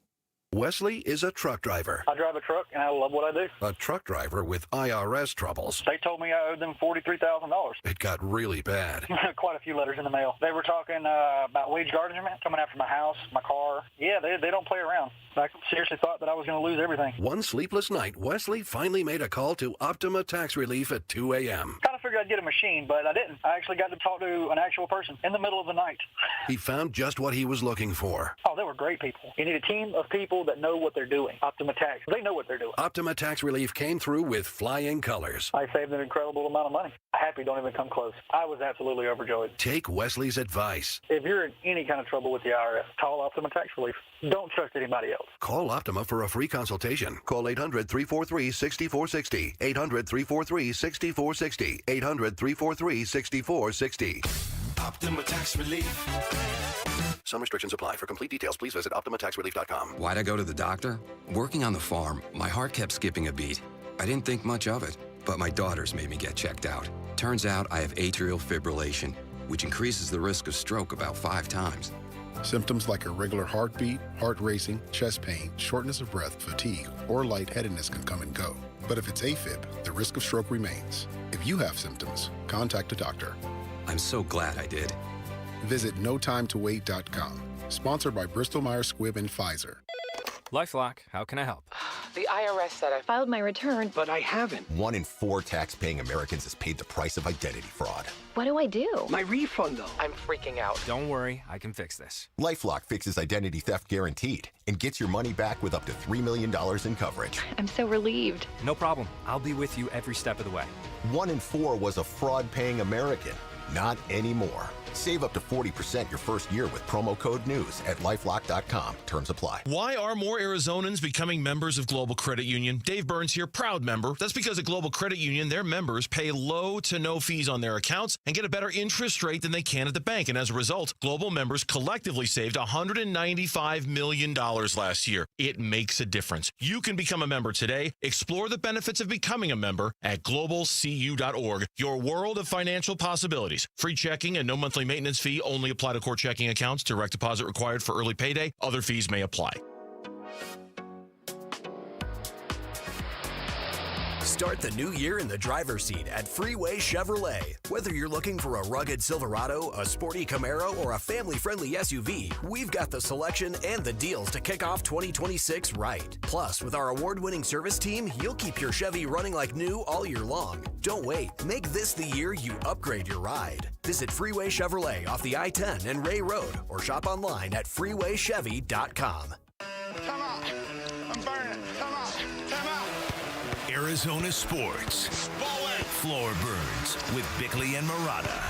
Wesley is a truck driver. I drive a truck, and I love what I do. A truck driver with IRS troubles. They told me I owed them $43,000. It got really bad. Quite a few letters in the mail. They were talking about wage garnishment, coming after my house, my car. Yeah, they don't play around. I seriously thought that I was going to lose everything. One sleepless night, Wesley finally made a call to Optima Tax Relief at 2 a.m. Kind of figured I'd get a machine, but I didn't. I actually got to talk to an actual person in the middle of the night. He found just what he was looking for. Oh, they were great people. You need a team of people that know what they're doing. Optima Tax, they know what they're doing. Optima Tax Relief came through with flying colors. I saved an incredible amount of money. Happy don't even come close. I was absolutely overjoyed. Take Wesley's advice. If you're in any kind of trouble with the IRS, call Optima Tax Relief. Don't trust anybody else. Call Optima for a free consultation. Call 800-343-6460. 800-343-6460. 800-343-6460. Optima Tax Relief. Some restrictions apply. For complete details, please visit OptimaTaxRelief.com. Why'd I go to the doctor? Working on the farm, my heart kept skipping a beat. I didn't think much of it, but my daughters made me get checked out. Turns out I have atrial fibrillation, which increases the risk of stroke about 5 times. Symptoms like irregular heartbeat, heart racing, chest pain, shortness of breath, fatigue, or lightheadedness can come and go. But if it's AFib, the risk of stroke remains. If you have symptoms, contact a doctor. I'm so glad I did. Visit notimetowait.com. Sponsored by Bristol-Myers Squibb and Pfizer. LifeLock, how can I help? The IRS said I filed my return, but I haven't. 1 in 4 tax-paying Americans has paid the price of identity fraud. What do I do? My refund, though. I'm freaking out. Don't worry, I can fix this. LifeLock fixes identity theft guaranteed and gets your money back with up to $3 million in coverage. I'm so relieved. No problem. I'll be with you every step of the way. 1 in 4 was a fraud-paying American. Not anymore. Save up to 40% your first year with promo code NEWS at LifeLock.com. Terms apply. Why are more Arizonans becoming members of Global Credit Union? Dave Burns here, proud member. That's because at Global Credit Union, their members pay low to no fees on their accounts and get a better interest rate than they can at the bank. And as a result, Global members collectively saved $195 million last year. It makes a difference. You can become a member today. Explore the benefits of becoming a member at globalcu.org. Your world of financial possibilities. Free checking and no monthly maintenance fee only apply to core checking accounts. Direct deposit required for early payday. Other fees may apply. Start the new year in the driver's seat at Freeway Chevrolet. Whether you're looking for a rugged Silverado, a sporty Camaro, or a family-friendly SUV, we've got the selection and the deals to kick off 2026 right. Plus, with our award-winning service team, you'll keep your Chevy running like new all year long. Don't wait. Make this the year you upgrade your ride. Visit Freeway Chevrolet off the I-10 and Ray Road or shop online at freewaychevy.com. Come on. I'm burning. Come on. Come on. Arizona Sports. Floor Burns with Bickley and Murata.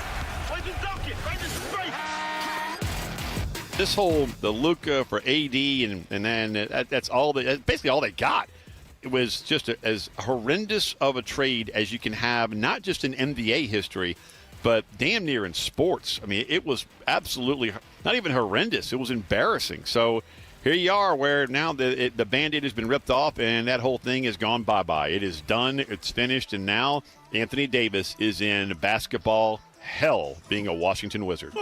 This whole the look for AD and then that's basically all they got. It was just as horrendous of a trade as you can have, not just in NBA history, but damn near in sports. I mean, it was absolutely not even horrendous. It was embarrassing. So here you are where now the Band-Aid has been ripped off and that whole thing has gone bye-bye. It is done. It's finished. And now Anthony Davis is in basketball hell being a Washington Wizard.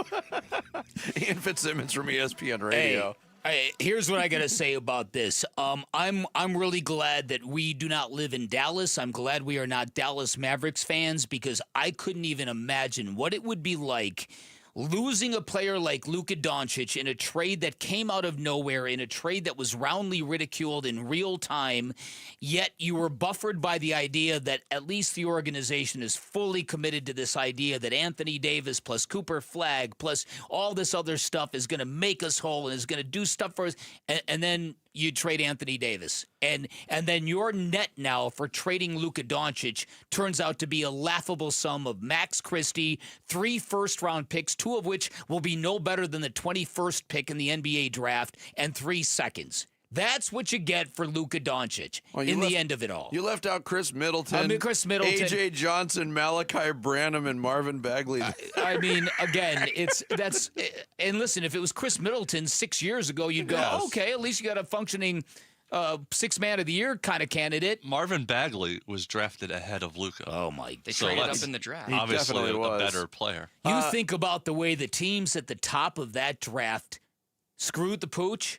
Ian Fitzsimmons from ESPN Radio. Hey, here's what I got to say about this. I'm really glad that we do not live in Dallas. I'm glad we are not Dallas Mavericks fans because I couldn't even imagine what it would be like losing a player like Luka Doncic in a trade that came out of nowhere, in a trade that was roundly ridiculed in real time, yet you were buffered by the idea that at least the organization is fully committed to this idea that Anthony Davis plus Cooper Flagg plus all this other stuff is going to make us whole and is going to do stuff for us, and then you trade Anthony Davis. And then your net now for trading Luka Doncic turns out to be a laughable sum of Max Christie, 3 first-round picks, 2 of which will be no better than the 21st pick in the NBA draft, and 3 seconds. That's what you get for Luka Doncic the end of it all. You left out Chris Middleton, A.J. Johnson, Malachi Branham, and Marvin Bagley. I mean, again, and listen, if it was Chris Middleton 6 years ago, you'd go, okay, at least you got a functioning 6th man of the year kind of candidate. Marvin Bagley was drafted ahead of Luka. Oh, my. They traded up in the draft. He obviously a better player. You think about the way the teams at the top of that draft screwed the pooch.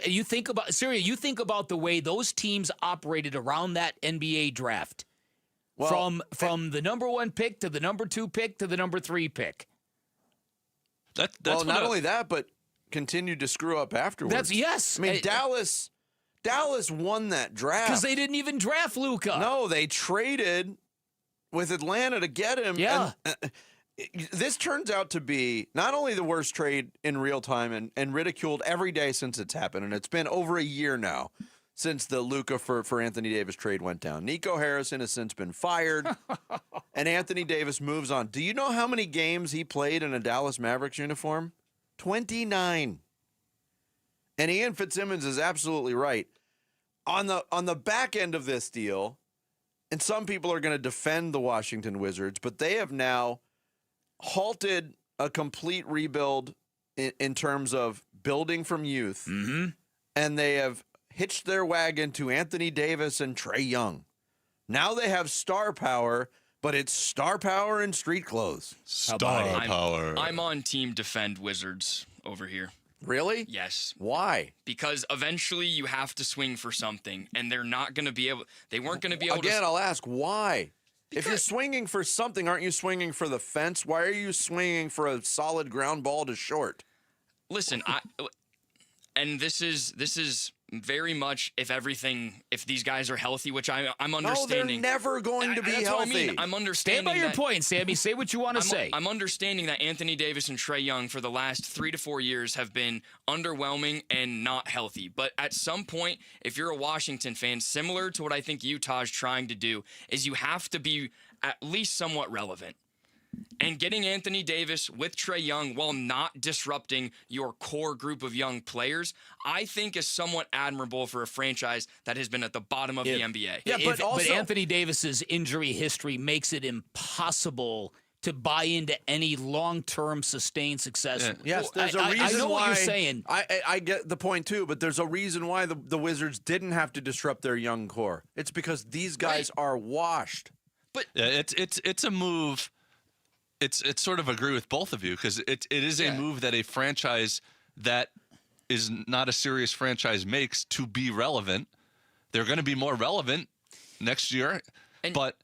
You think about the way those teams operated around that NBA draft. From the number 1 pick to the number 2 pick to the number 3 pick. That's not only that, but continued to screw up afterwards. Yes. I mean, Dallas won that draft. Because they didn't even draft Luka. No, they traded with Atlanta to get him. Yeah. And, this turns out to be not only the worst trade in real time and ridiculed every day since it's happened, and it's been over a year now since the Luka for Anthony Davis trade went down. Nico Harrison has since been fired, and Anthony Davis moves on. Do you know how many games he played in a Dallas Mavericks uniform? 29. And Ian Fitzsimmons is absolutely right. On the back end of this deal, and some people are going to defend the Washington Wizards, but they have now halted a complete rebuild in terms of building from youth, and they have hitched their wagon to Anthony Davis and Trae Young. Now they have star power, but it's star power in street clothes. Star power. I'm on team defend Wizards over here. Really? Yes. Why? Because eventually you have to swing for something, and they're not going to be able. They weren't going to be able. Again, I'll ask why. If you're swinging for something, aren't you swinging for the fence? Why are you swinging for a solid ground ball to short? Listen, this is very much if these guys are healthy, which I'm understanding. No, they're never going to be that's healthy. What I mean. I'm understanding. Stand by your point, Sammy. Say what you want to say. I'm understanding that Anthony Davis and Trae Young for the last 3 to 4 years have been underwhelming and not healthy. But at some point, if you're a Washington fan, similar to what I think Utah's trying to do, is you have to be at least somewhat relevant. And getting Anthony Davis with Trae Young while not disrupting your core group of young players, I think is somewhat admirable for a franchise that has been at the bottom of the NBA. Yeah, but Anthony Davis's injury history makes it impossible to buy into any long-term sustained success. Yeah. Yes, there's a reason I know why. What you're saying. I get the point too, but there's a reason why the Wizards didn't have to disrupt their young core. It's because these guys are washed. But it's a move. It's sort of agree with both of you because it is a move that a franchise that is not a serious franchise makes to be relevant. They're going to be more relevant next year, but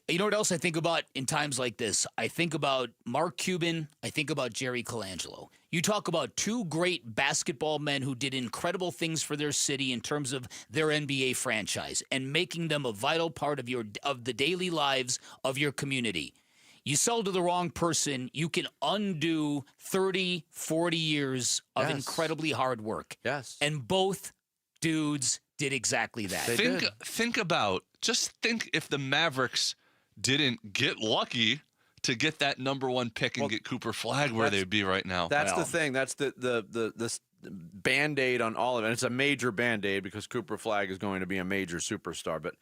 you know what else I think about in times like this? I think about Mark Cuban. I think about Jerry Colangelo. You talk about 2 great basketball men who did incredible things for their city in terms of their NBA franchise and making them a vital part of the daily lives of your community. You sell to the wrong person, you can undo 30, 40 years of incredibly hard work. Yes. And both dudes did exactly that. Think if the Mavericks didn't get lucky to get that number 1 pick and get Cooper Flagg where they'd be right now. That's the thing. That's the Band-Aid on all of it. And it's a major Band-Aid because Cooper Flagg is going to be a major superstar. But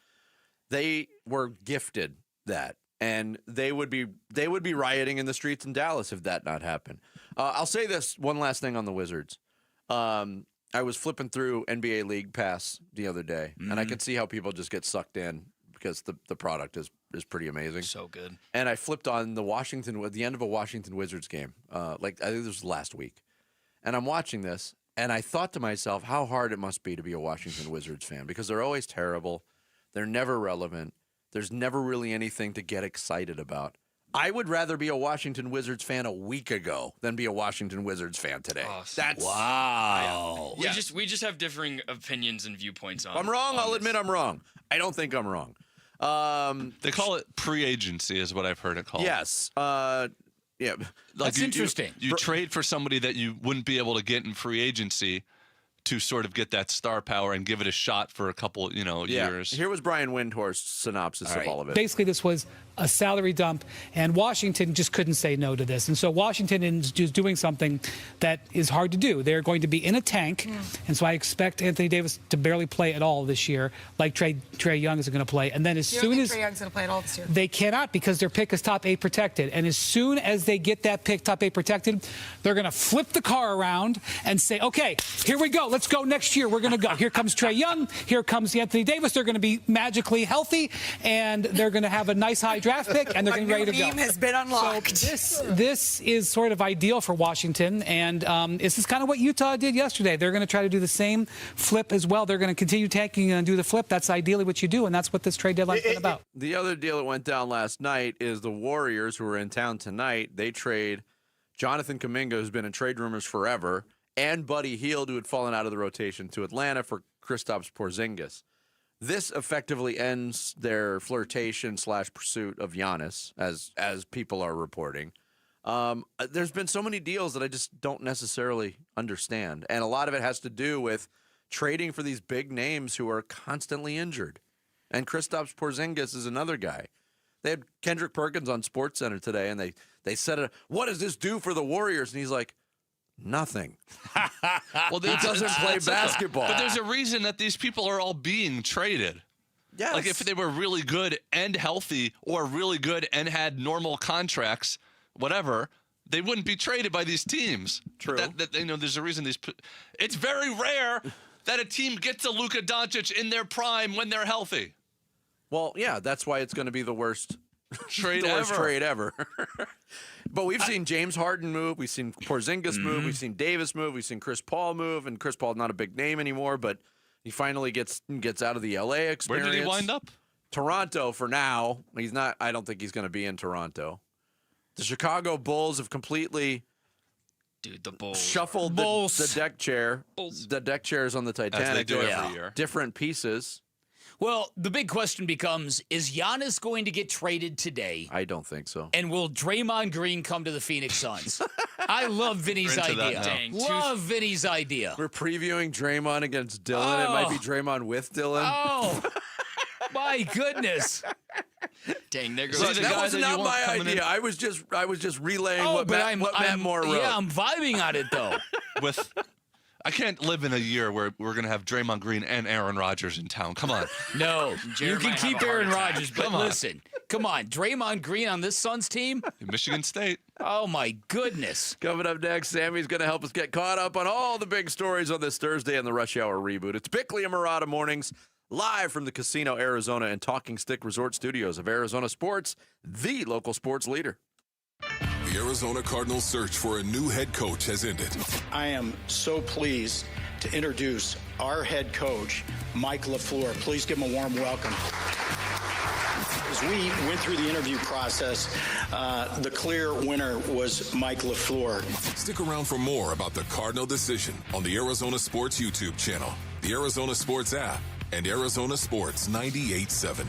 they were gifted that. And they would be rioting in the streets in Dallas if that not happened. I'll say this one last thing on the Wizards. I was flipping through NBA League Pass the other day, and I could see how people just get sucked in because the product is pretty amazing. So good. And I flipped on the end of a Washington Wizards game. I think this was last week. And I'm watching this, and I thought to myself how hard it must be to be a Washington Wizards fan because they're always terrible. They're never relevant. There's never really anything to get excited about. I would rather be a Washington Wizards fan a week ago than be a Washington Wizards fan today. That's wow. We just have differing opinions and viewpoints on. I'm wrong. I'll admit I'm wrong. I don't think I'm wrong. They call it pre-agency, is what I've heard it called. Yes. Yeah. That's interesting. You trade for somebody that you wouldn't be able to get in free agency to sort of get that star power and give it a shot for a couple, years. Here was Brian Windhorst's synopsis of all of it. Basically, this was a salary dump, and Washington just couldn't say no to this. And so Washington is just doing something that is hard to do. They're going to be in a tank, and so I expect Anthony Davis to barely play at all this year, like Trae Young is going to play. And then as soon as Trae Young's going to play at all this year, they cannot because their pick is top 8 protected. And as soon as they get that pick top 8 protected, they're going to flip the car around and say, okay, here we go. Let's go next year. We're going to go. Here comes Trae Young. Here comes Anthony Davis. They're going to be magically healthy, and they're going to have a nice high draft pick, and they're going to be ready to go. Team has been unlocked. So this is sort of ideal for Washington, and this is kind of what Utah did yesterday. They're going to try to do the same flip as well. They're going to continue tanking and do the flip. That's ideally what you do, and that's what this trade deadline's been about. The other deal that went down last night is the Warriors, who are in town tonight. They trade Jonathan Kuminga, who's been in trade rumors forever, and Buddy Hield, who had fallen out of the rotation, to Atlanta for Kristaps Porzingis. This effectively ends their flirtation / pursuit of Giannis, as people are reporting. There's been so many deals that I just don't necessarily understand, and a lot of it has to do with trading for these big names who are constantly injured. And Kristaps Porzingis is another guy. They had Kendrick Perkins on SportsCenter today, and they said, "What does this do for the Warriors?" And he's like, "Nothing." Well, he doesn't play basketball. But there's a reason that these people are all being traded. Yes. Like if they were really good and healthy, or really good and had normal contracts, whatever, they wouldn't be traded by these teams. True. There's a reason it's very rare that a team gets a Luka Doncic in their prime when they're healthy. Well, yeah, that's why it's going to be the worst trade ever. But we've seen James Harden move. We've seen Porzingis move. We've seen Davis move. We've seen Chris Paul move. And Chris Paul's not a big name anymore, but he finally gets out of the L.A. experience. Where did he wind up? Toronto for now. He's not. I don't think he's going to be in Toronto. The Chicago Bulls have completely the Bulls shuffled the deck chair. The deck chairs on the Titanic. As they do every year. Different pieces. Well, the big question becomes, is Giannis going to get traded today? I don't think so. And will Draymond Green come to the Phoenix Suns? I love Vinny's idea. Love Vinny's idea. We're previewing Draymond against Dylan. It might be Draymond with Dylan. Oh, my goodness. Dang, there goes that was not my idea. I was just relaying what Matt Moore wrote. Yeah, I'm vibing on it, though. I can't live in a year where we're going to have Draymond Green and Aaron Rodgers in town. Come on. No, you can keep Aaron Rodgers, but listen. Come on, Draymond Green on this Suns team? Michigan State. Oh, my goodness. Coming up next, Sammy's going to help us get caught up on all the big stories on this Thursday in the Rush Hour reboot. It's Bickley and Murata Mornings, live from the Casino Arizona and Talking Stick Resort Studios of Arizona Sports, the local sports leader. The Arizona Cardinals' search for a new head coach has ended. I am so pleased to introduce our head coach, Mike LaFleur. Please give him a warm welcome. As we went through the interview process, the clear winner was Mike LaFleur. Stick around for more about the Cardinal decision on the Arizona Sports YouTube channel, the Arizona Sports app, and Arizona Sports 98.7.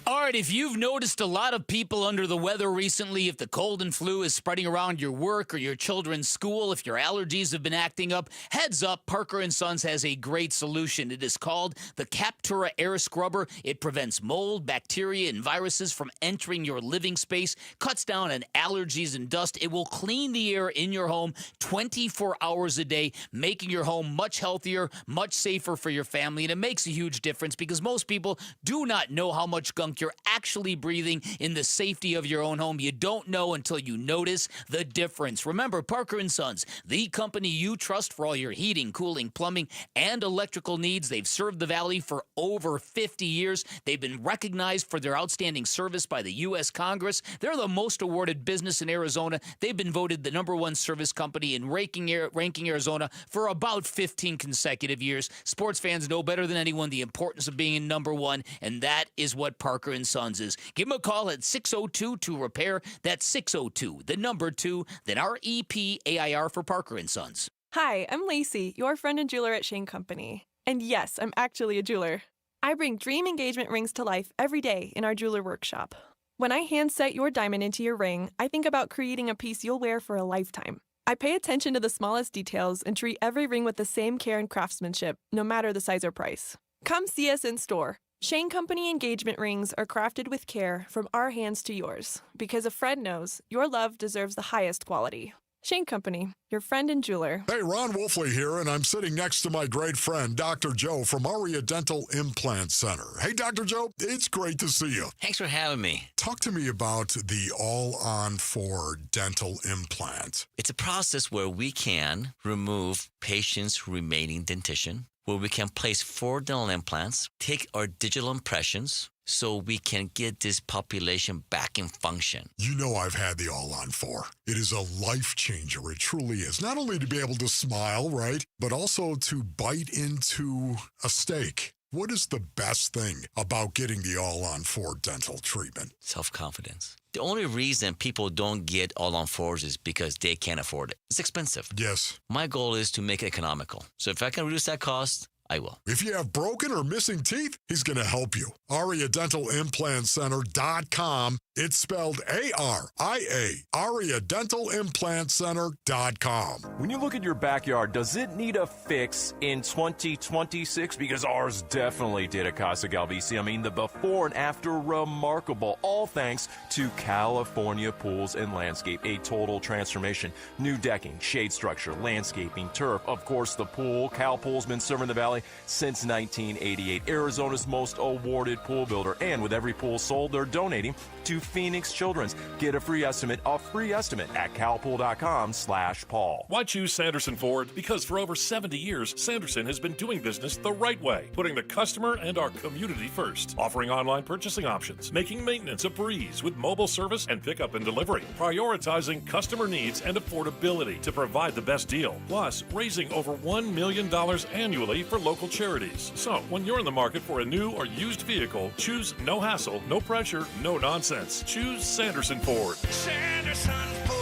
All right, if you've noticed a lot of people under the weather recently, if the cold and flu is spreading around your work or your children's school, if your allergies have been acting up, heads up, Parker & Sons has a great solution. It is called the Captura Air Scrubber. It prevents mold, bacteria, and viruses from entering your living space, cuts down on allergies and dust. It will clean the air in your home 24 hours a day, making your home much healthier, much safer for your family. And it makes a huge difference because most people do not know how much gunk you're actually breathing in the safety of your own home. You don't know until you notice the difference. Remember, Parker & Sons, the company you trust for all your heating, cooling, plumbing, and electrical needs. They've served the Valley for over 50 years. They've been recognized for their outstanding service by the U.S. Congress. They're the most awarded business in Arizona. They've been voted the #1 service company in ranking Arizona for about 15 consecutive years. Sports fans know better than anyone the importance of being #1, and that is what Parker & Sons is. Give them a call at 602-2-REPAIR. That's 602, the number 2, then REPAIR for Parker & Sons. Hi, I'm Lacey, your friend and jeweler at Shane Company. And yes, I'm actually a jeweler. I bring dream engagement rings to life every day in our jeweler workshop. When I hand set your diamond into your ring, I think about creating a piece you'll wear for a lifetime. I pay attention to the smallest details and treat every ring with the same care and craftsmanship, no matter the size or price. Come see us in store. Shane Company engagement rings are crafted with care from our hands to yours, because a friend knows your love deserves the highest quality. Shane Company, your friend and jeweler. Hey, Ron Wolfley here, and I'm sitting next to my great friend, Dr. Joe from Aria Dental Implant Center. Hey, Dr. Joe, it's great to see you. Thanks for having me. Talk to me about the All-On-4 dental implant. It's a process where we can remove patients' remaining dentition, where we can place 4 dental implants, take our digital impressions, so we can get this population back in function. You know I've had the All-On-4. It is a life changer. It truly is. Not only to be able to smile, right, but also to bite into a steak. What is the best thing about getting the All-On-4 dental treatment? Self-confidence. The only reason people don't get All-On-4s is because they can't afford it. It's expensive. Yes. My goal is to make it economical. So if I can reduce that cost, I will. If you have broken or missing teeth, he's going to help you. AriaDentalImplantCenter.com. It's spelled A-R-I-A. AriaDentalImplantCenter.com. When you look at your backyard, does it need a fix in 2026? Because ours definitely did at Casa Galvisi. I mean, the before and after, remarkable. All thanks to California Pools and Landscape. A total transformation. New decking, shade structure, landscaping, turf. Of course, the pool. Cal Pool's been serving the Valley since 1988. Arizona's most awarded pool builder. And with every pool sold, they're donating to Phoenix Children's. Get a free estimate at calpool.com/Paul. Why choose Sanderson Ford? Because for over 70 years, Sanderson has been doing business the right way, putting the customer and our community first, offering online purchasing options, making maintenance a breeze with mobile service and pickup and delivery, prioritizing customer needs and affordability to provide the best deal, plus raising over $1 million annually for local charities. So when you're in the market for a new or used vehicle, choose no hassle, no pressure, no nonsense. Choose Sanderson Ford. Sanderson Ford.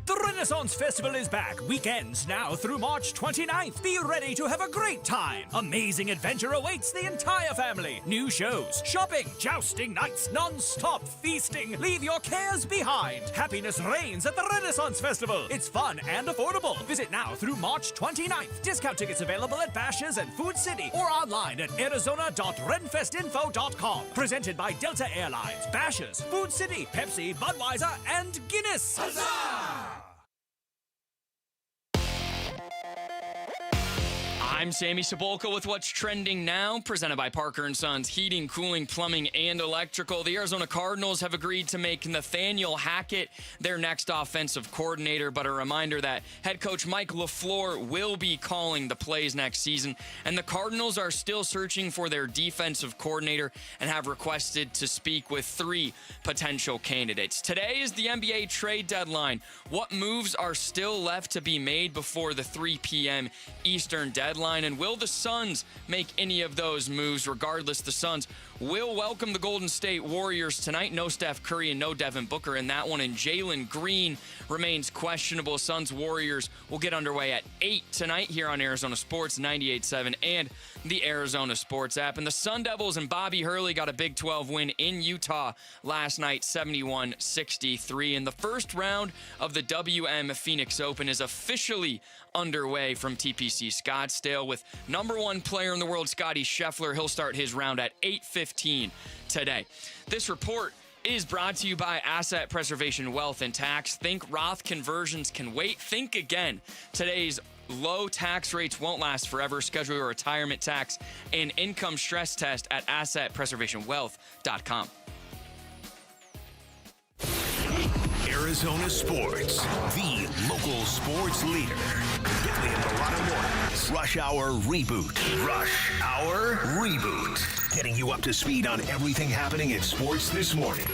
The Renaissance Festival is back. Weekends now through March 29th. Be ready to have a great time. Amazing adventure awaits the entire family. New shows, shopping, jousting nights, non-stop feasting. Leave your cares behind. Happiness reigns at the Renaissance Festival. It's fun and affordable. Visit now through March 29th. Discount tickets available at Bashas' and Food City or online at arizona.renfestinfo.com. Presented by Delta Airlines, Bashas', Food City, Pepsi, Budweiser, and Guinness. Huzzah! I'm Sammy Cebulka with what's trending now, presented by Parker & Sons Heating, Cooling, Plumbing, and Electrical. The Arizona Cardinals have agreed to make Nathaniel Hackett their next offensive coordinator, but a reminder that head coach Mike LaFleur will be calling the plays next season, and the Cardinals are still searching for their defensive coordinator and have requested to speak with 3 potential candidates. Today is the NBA trade deadline. What moves are still left to be made before the 3 p.m. Eastern deadline? And will the Suns make any of those moves? Regardless, the Suns will welcome the Golden State Warriors tonight. No Steph Curry and no Devin Booker in that one. And Jalen Green remains questionable. Suns Warriors will get underway at 8 tonight here on Arizona Sports 98.7 and the Arizona Sports app. And the Sun Devils and Bobby Hurley got a Big 12 win in Utah last night, 71-63. And the first round of the WM Phoenix Open is officially underway from TPC Scottsdale with #1 player in the world, Scottie Scheffler. He'll start his round at 8:15 today. This report is brought to you by Asset Preservation Wealth and Tax. Think Roth conversions can wait. Think again. Today's low tax rates won't last forever. Schedule your retirement tax and income stress test at assetpreservationwealth.com. Arizona Sports, the local sports leader. Billy and Bellata mornings. Rush Hour Reboot. Rush Hour Reboot. Getting you up to speed on everything happening in sports this morning.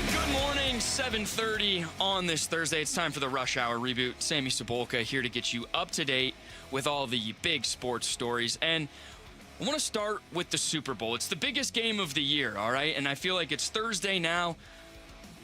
Good morning, 7:30 on this Thursday. It's time for the Rush Hour Reboot. Sammy Cebulka here to get you up to date with all the big sports stories. And I want to start with the Super Bowl. It's the biggest game of the year, all right? And I feel like it's Thursday now.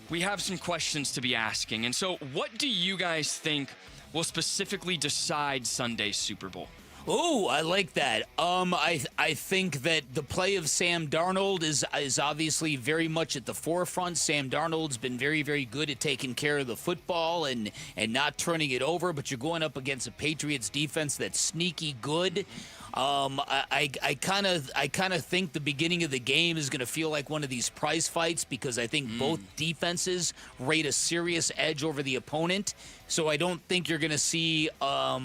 We have some questions to be asking. And so what do you guys think will specifically decide Sunday's Super Bowl? Oh, I like that. I think that the play of Sam Darnold is obviously very much at the forefront. Sam Darnold's been very, very good at taking care of the football and not turning it over, but you're going up against a Patriots defense that's sneaky good. I kind of think the beginning of the game is going to feel like one of these prize fights because I think both defenses rate a serious edge over the opponent. So I don't think you're going to see a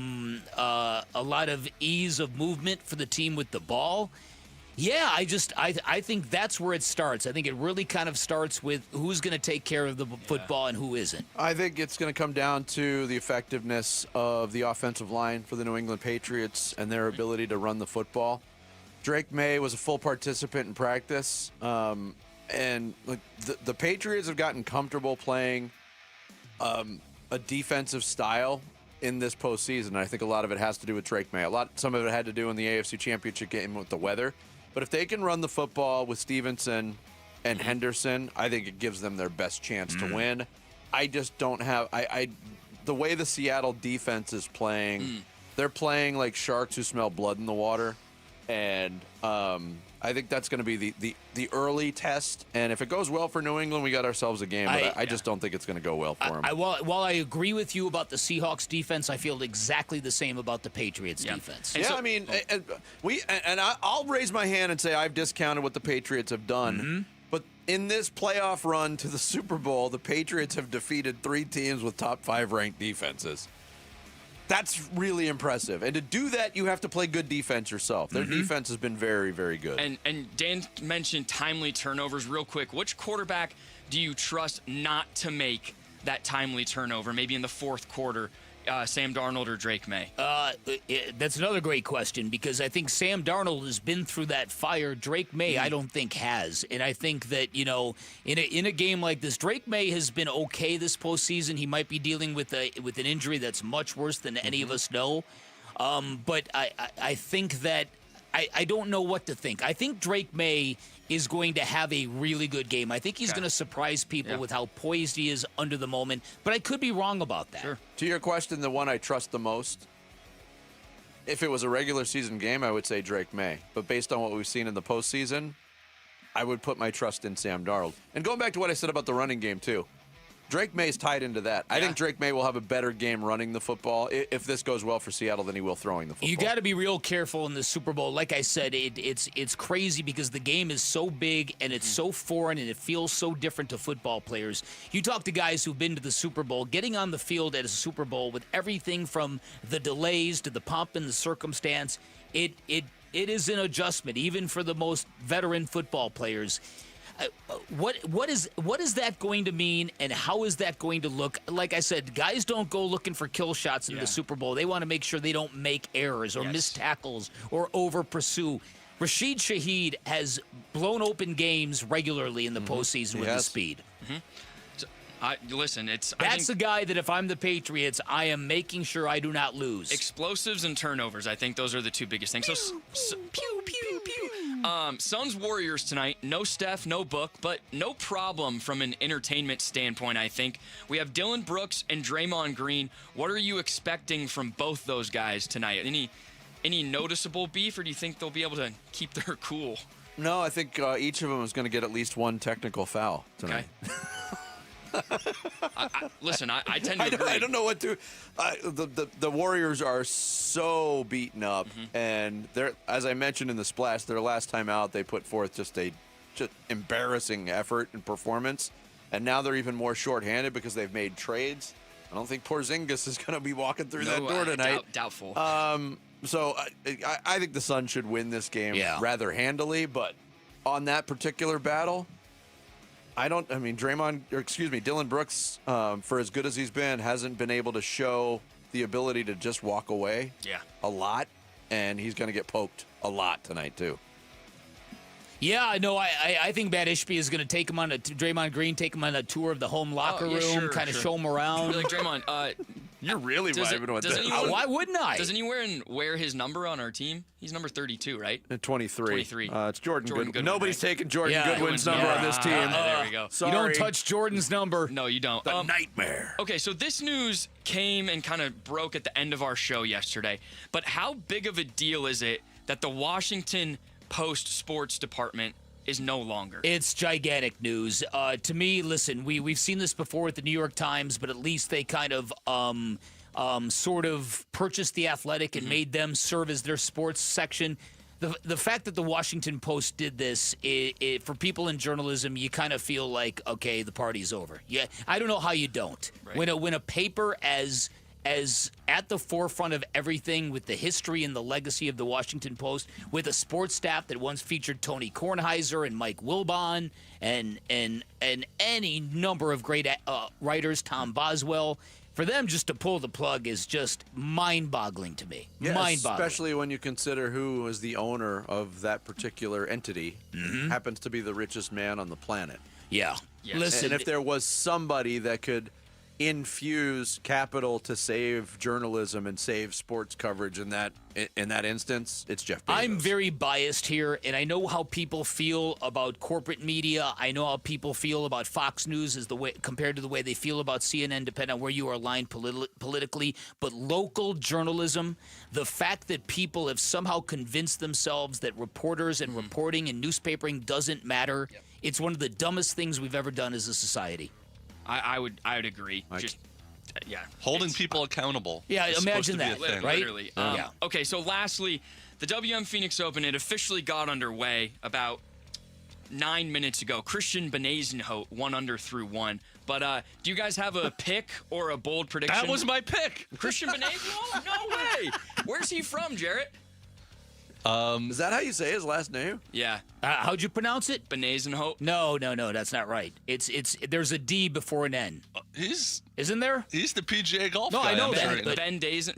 lot of ease of movement for the team with the ball. Yeah, I think that's where it starts. I think it really kind of starts with who's going to take care of the football and who isn't. I think it's going to come down to the effectiveness of the offensive line for the New England Patriots and their ability to run the football. Drake May was a full participant in practice, and like the Patriots have gotten comfortable playing a defensive style in this postseason. I think a lot of it has to do with Drake May. Some of it had to do in the AFC Championship game with the weather. But if they can run the football with Stevenson and Henderson, I think it gives them their best chance to win. I just don't have the way the Seattle defense is playing, they're playing like sharks who smell blood in the water. And I think that's going to be the early test. And if it goes well for New England, we got ourselves a game. But I just don't think it's going to go well for them. While I agree with you about the Seahawks defense, I feel exactly the same about the Patriots defense. Yeah, I mean, I'll raise my hand and say I've discounted what the Patriots have done. But in this playoff run to the Super Bowl, the Patriots have defeated 3 teams with top 5 ranked defenses. That's really impressive. And to do that, you have to play good defense yourself. Their defense has been very, very good. And Dan mentioned timely turnovers real quick. Which quarterback do you trust not to make that timely turnover, maybe in the fourth quarter, Sam Darnold or Drake May? That's another great question because I think Sam Darnold has been through that fire. Drake May, I don't think has. And I think that, you know, in a game like this, Drake May has been okay this postseason. He might be dealing with an injury that's much worse than any of us know. But I think that I don't know what to think. I think Drake May is going to have a really good game. I think he's going to surprise people with how poised he is under the moment, but I could be wrong about that. Sure. To your question, the one I trust the most, if it was a regular season game, I would say Drake May. But based on what we've seen in the postseason, I would put my trust in Sam Darnold. And going back to what I said about the running game, too, Drake May's tied into that. I think Drake May will have a better game running the football if this goes well for Seattle than he will throwing the football. You got to be real careful in the Super Bowl. Like I said, it's crazy because the game is so big and it's so foreign and it feels so different to football players. You talk to guys who've been to the Super Bowl, getting on the field at a Super Bowl with everything from the delays to the pomp and the circumstance, it is an adjustment, even for the most veteran football players. What is that going to mean, and how is that going to look? Like I said, guys don't go looking for kill shots in the Super Bowl. They want to make sure they don't make errors or miss tackles or over pursue. Rashid Shaheed has blown open games regularly in the postseason with his speed. Listen, that's the guy that if I'm the Patriots, I am making sure I do not lose. Explosives and turnovers. I think those are the two biggest things. Pew, pew, pew. Suns Warriors tonight. No Steph, no Book, but no problem from an entertainment standpoint, I think. We have Dylan Brooks and Draymond Green. What are you expecting from both those guys tonight? Any noticeable beef, or do you think they'll be able to keep their cool? No, I think each of them is going to get at least one technical foul tonight. Okay. Listen, I tend to agree. I don't know what to. The Warriors are so beaten up, and they're, as I mentioned in the splash, their last time out, they put forth just embarrassing effort and performance, and now they're even more shorthanded because they've made trades. I don't think Porzingis is going to be walking through that door tonight. Doubtful. So I think the Suns should win this game rather handily, but on that particular battle, Dylan Brooks, for as good as he's been, hasn't been able to show the ability to just walk away a lot, and he's going to get poked a lot tonight too. Yeah, no, I think Matt Ishbia is going to take him on Draymond Green, take him on a tour of the home locker room, kind of show him around. Like, Draymond, you're really vibing with this. Why wouldn't I? Doesn't he wear his number on our team? He's number 32, right? 23. It's Jordan Goodwin. Nobody's right? taking Jordan Goodwin's number on this team. There we go. Sorry. You don't touch Jordan's number. No, you don't. The nightmare. Okay, so this news came and kind of broke at the end of our show yesterday. But how big of a deal is it that the Washington Post sports department is no longer? It's gigantic news. To me, listen, we've seen this before with the New York Times, but at least they kind of sort of purchased The Athletic and made them serve as their sports section. The fact that the Washington Post did this, for people in journalism, you kind of feel like, okay, the party's over. Yeah, I don't know how you don't. Right. When a paper as at the forefront of everything, with the history and the legacy of the Washington Post, with a sports staff that once featured Tony Kornheiser and Mike Wilbon and any number of great writers, Tom Boswell, for them just to pull the plug is just mind-boggling to me. Yeah, mind-boggling. especially when you consider who is the owner of that particular entity. Happens to be the richest man on the planet. Yeah. Yes. Listen, and if there was somebody that could infuse capital to save journalism and save sports coverage in that instance, it's Jeff Bezos. I'm very biased here, and I know how people feel about corporate media. I know how people feel about Fox News as the way compared to the way they feel about CNN, depending on where you are aligned politically. But local journalism, the fact that people have somehow convinced themselves that reporters and reporting and newspapering doesn't matter, it's one of the dumbest things we've ever done as a society. I would agree. Holding people accountable. Yeah, is imagine supposed to be that, a thing. right? Literally. Okay, so lastly, the WM Phoenix Open, it officially got underway about 9 minutes ago. Christian Benazenhout 1-under through 1. But do you guys have a pick or a bold prediction? That was my pick. Christian Benazenhout? No way. Where's he from, Jarrett? Is that how you say his last name? Yeah. How'd you pronounce it? Benazenhout. No, that's not right. It's there's a D before an N. Isn't there? He's the PGA golf No, guy. I know I'm that. sure.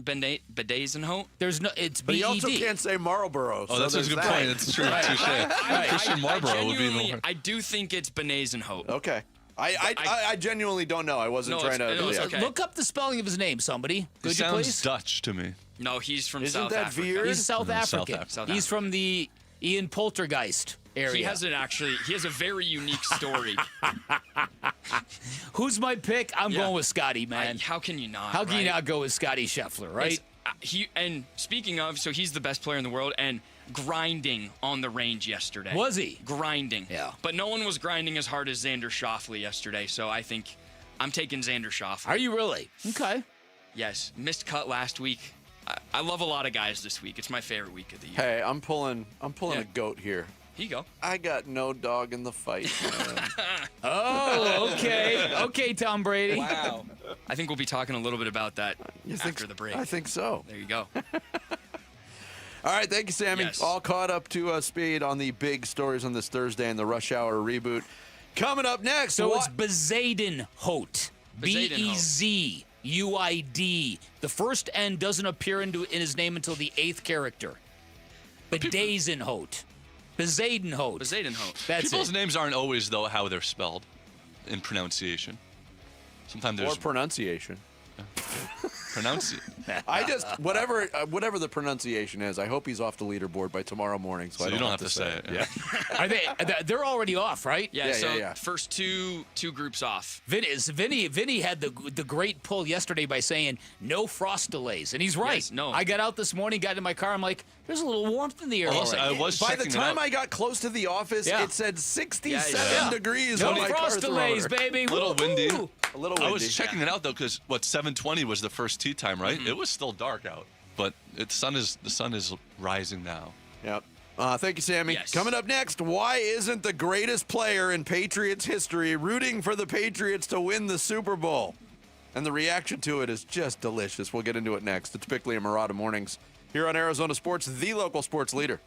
Benazenhout. There's no. It's But he also BED. can't say Marlboro. Oh, that's a good point. It's true. Touche. Christian Marlboro would be the one. I do think it's Benazenhout. Okay. I genuinely don't know. I wasn't trying to. Okay. Look up the spelling of his name, somebody. Could you sounds please? Dutch to me. No, he's from Isn't South that Africa. Veer? He's South African. Africa. He's from the Ian Poltergeist area. He has a very unique story. Who's my pick? I'm going with Scotty, man. How can you not? How can you not go with Scotty Scheffler, right? And speaking of, so he's the best player in the world and grinding on the range yesterday. Was he? Grinding. Yeah. But no one was grinding as hard as Xander Schauffele yesterday, so I think I'm taking Xander Schauffele. Are you really? Okay. Yes. Missed cut last week. I love a lot of guys this week. It's my favorite week of the year. Hey, I'm pulling a goat here. Here you go. I got no dog in the fight, man. Oh, okay. Okay, Tom Brady. Wow. I think we'll be talking a little bit about that after the break. I think so. There you go. All right, thank you, Sammy. Yes. All caught up to speed on the big stories on this Thursday and the Rush Hour reboot. Coming up next. So it's Bezadenhout. Bezadenhout. BEZUID. The first N doesn't appear in his name until the 8th character. Bezadenhout. Bezadenhout. Bezadenhout. That's People's it. names aren't always, though, how they're spelled in pronunciation. Sometimes there's Or pronunciation. I just whatever the pronunciation is. I hope he's off the leaderboard by tomorrow morning, so I you don't have to say it. Yeah. They're already off, right? Yeah. First two groups off. Vinny had the great pull yesterday by saying no frost delays, and he's right. Yes, no. I got out this morning, got in my car, I'm like, there's a little warmth in the air. Also, I was By the checking time it out. I got close to the office, Yeah. it said 67 Yeah. degrees No on my frost car delays, thermometer. baby. A little windy. A little windy. I was checking it out though, because 7:20 was the first tee time, right? It was still dark out, but the sun is rising now. Yep. Thank you, Sammy. Yes. Coming up next, why isn't the greatest player in Patriots history rooting for the Patriots to win the Super Bowl? And the reaction to it is just delicious. We'll get into it next. It's Bickley and Murata Mornings here on Arizona Sports, the local sports leader.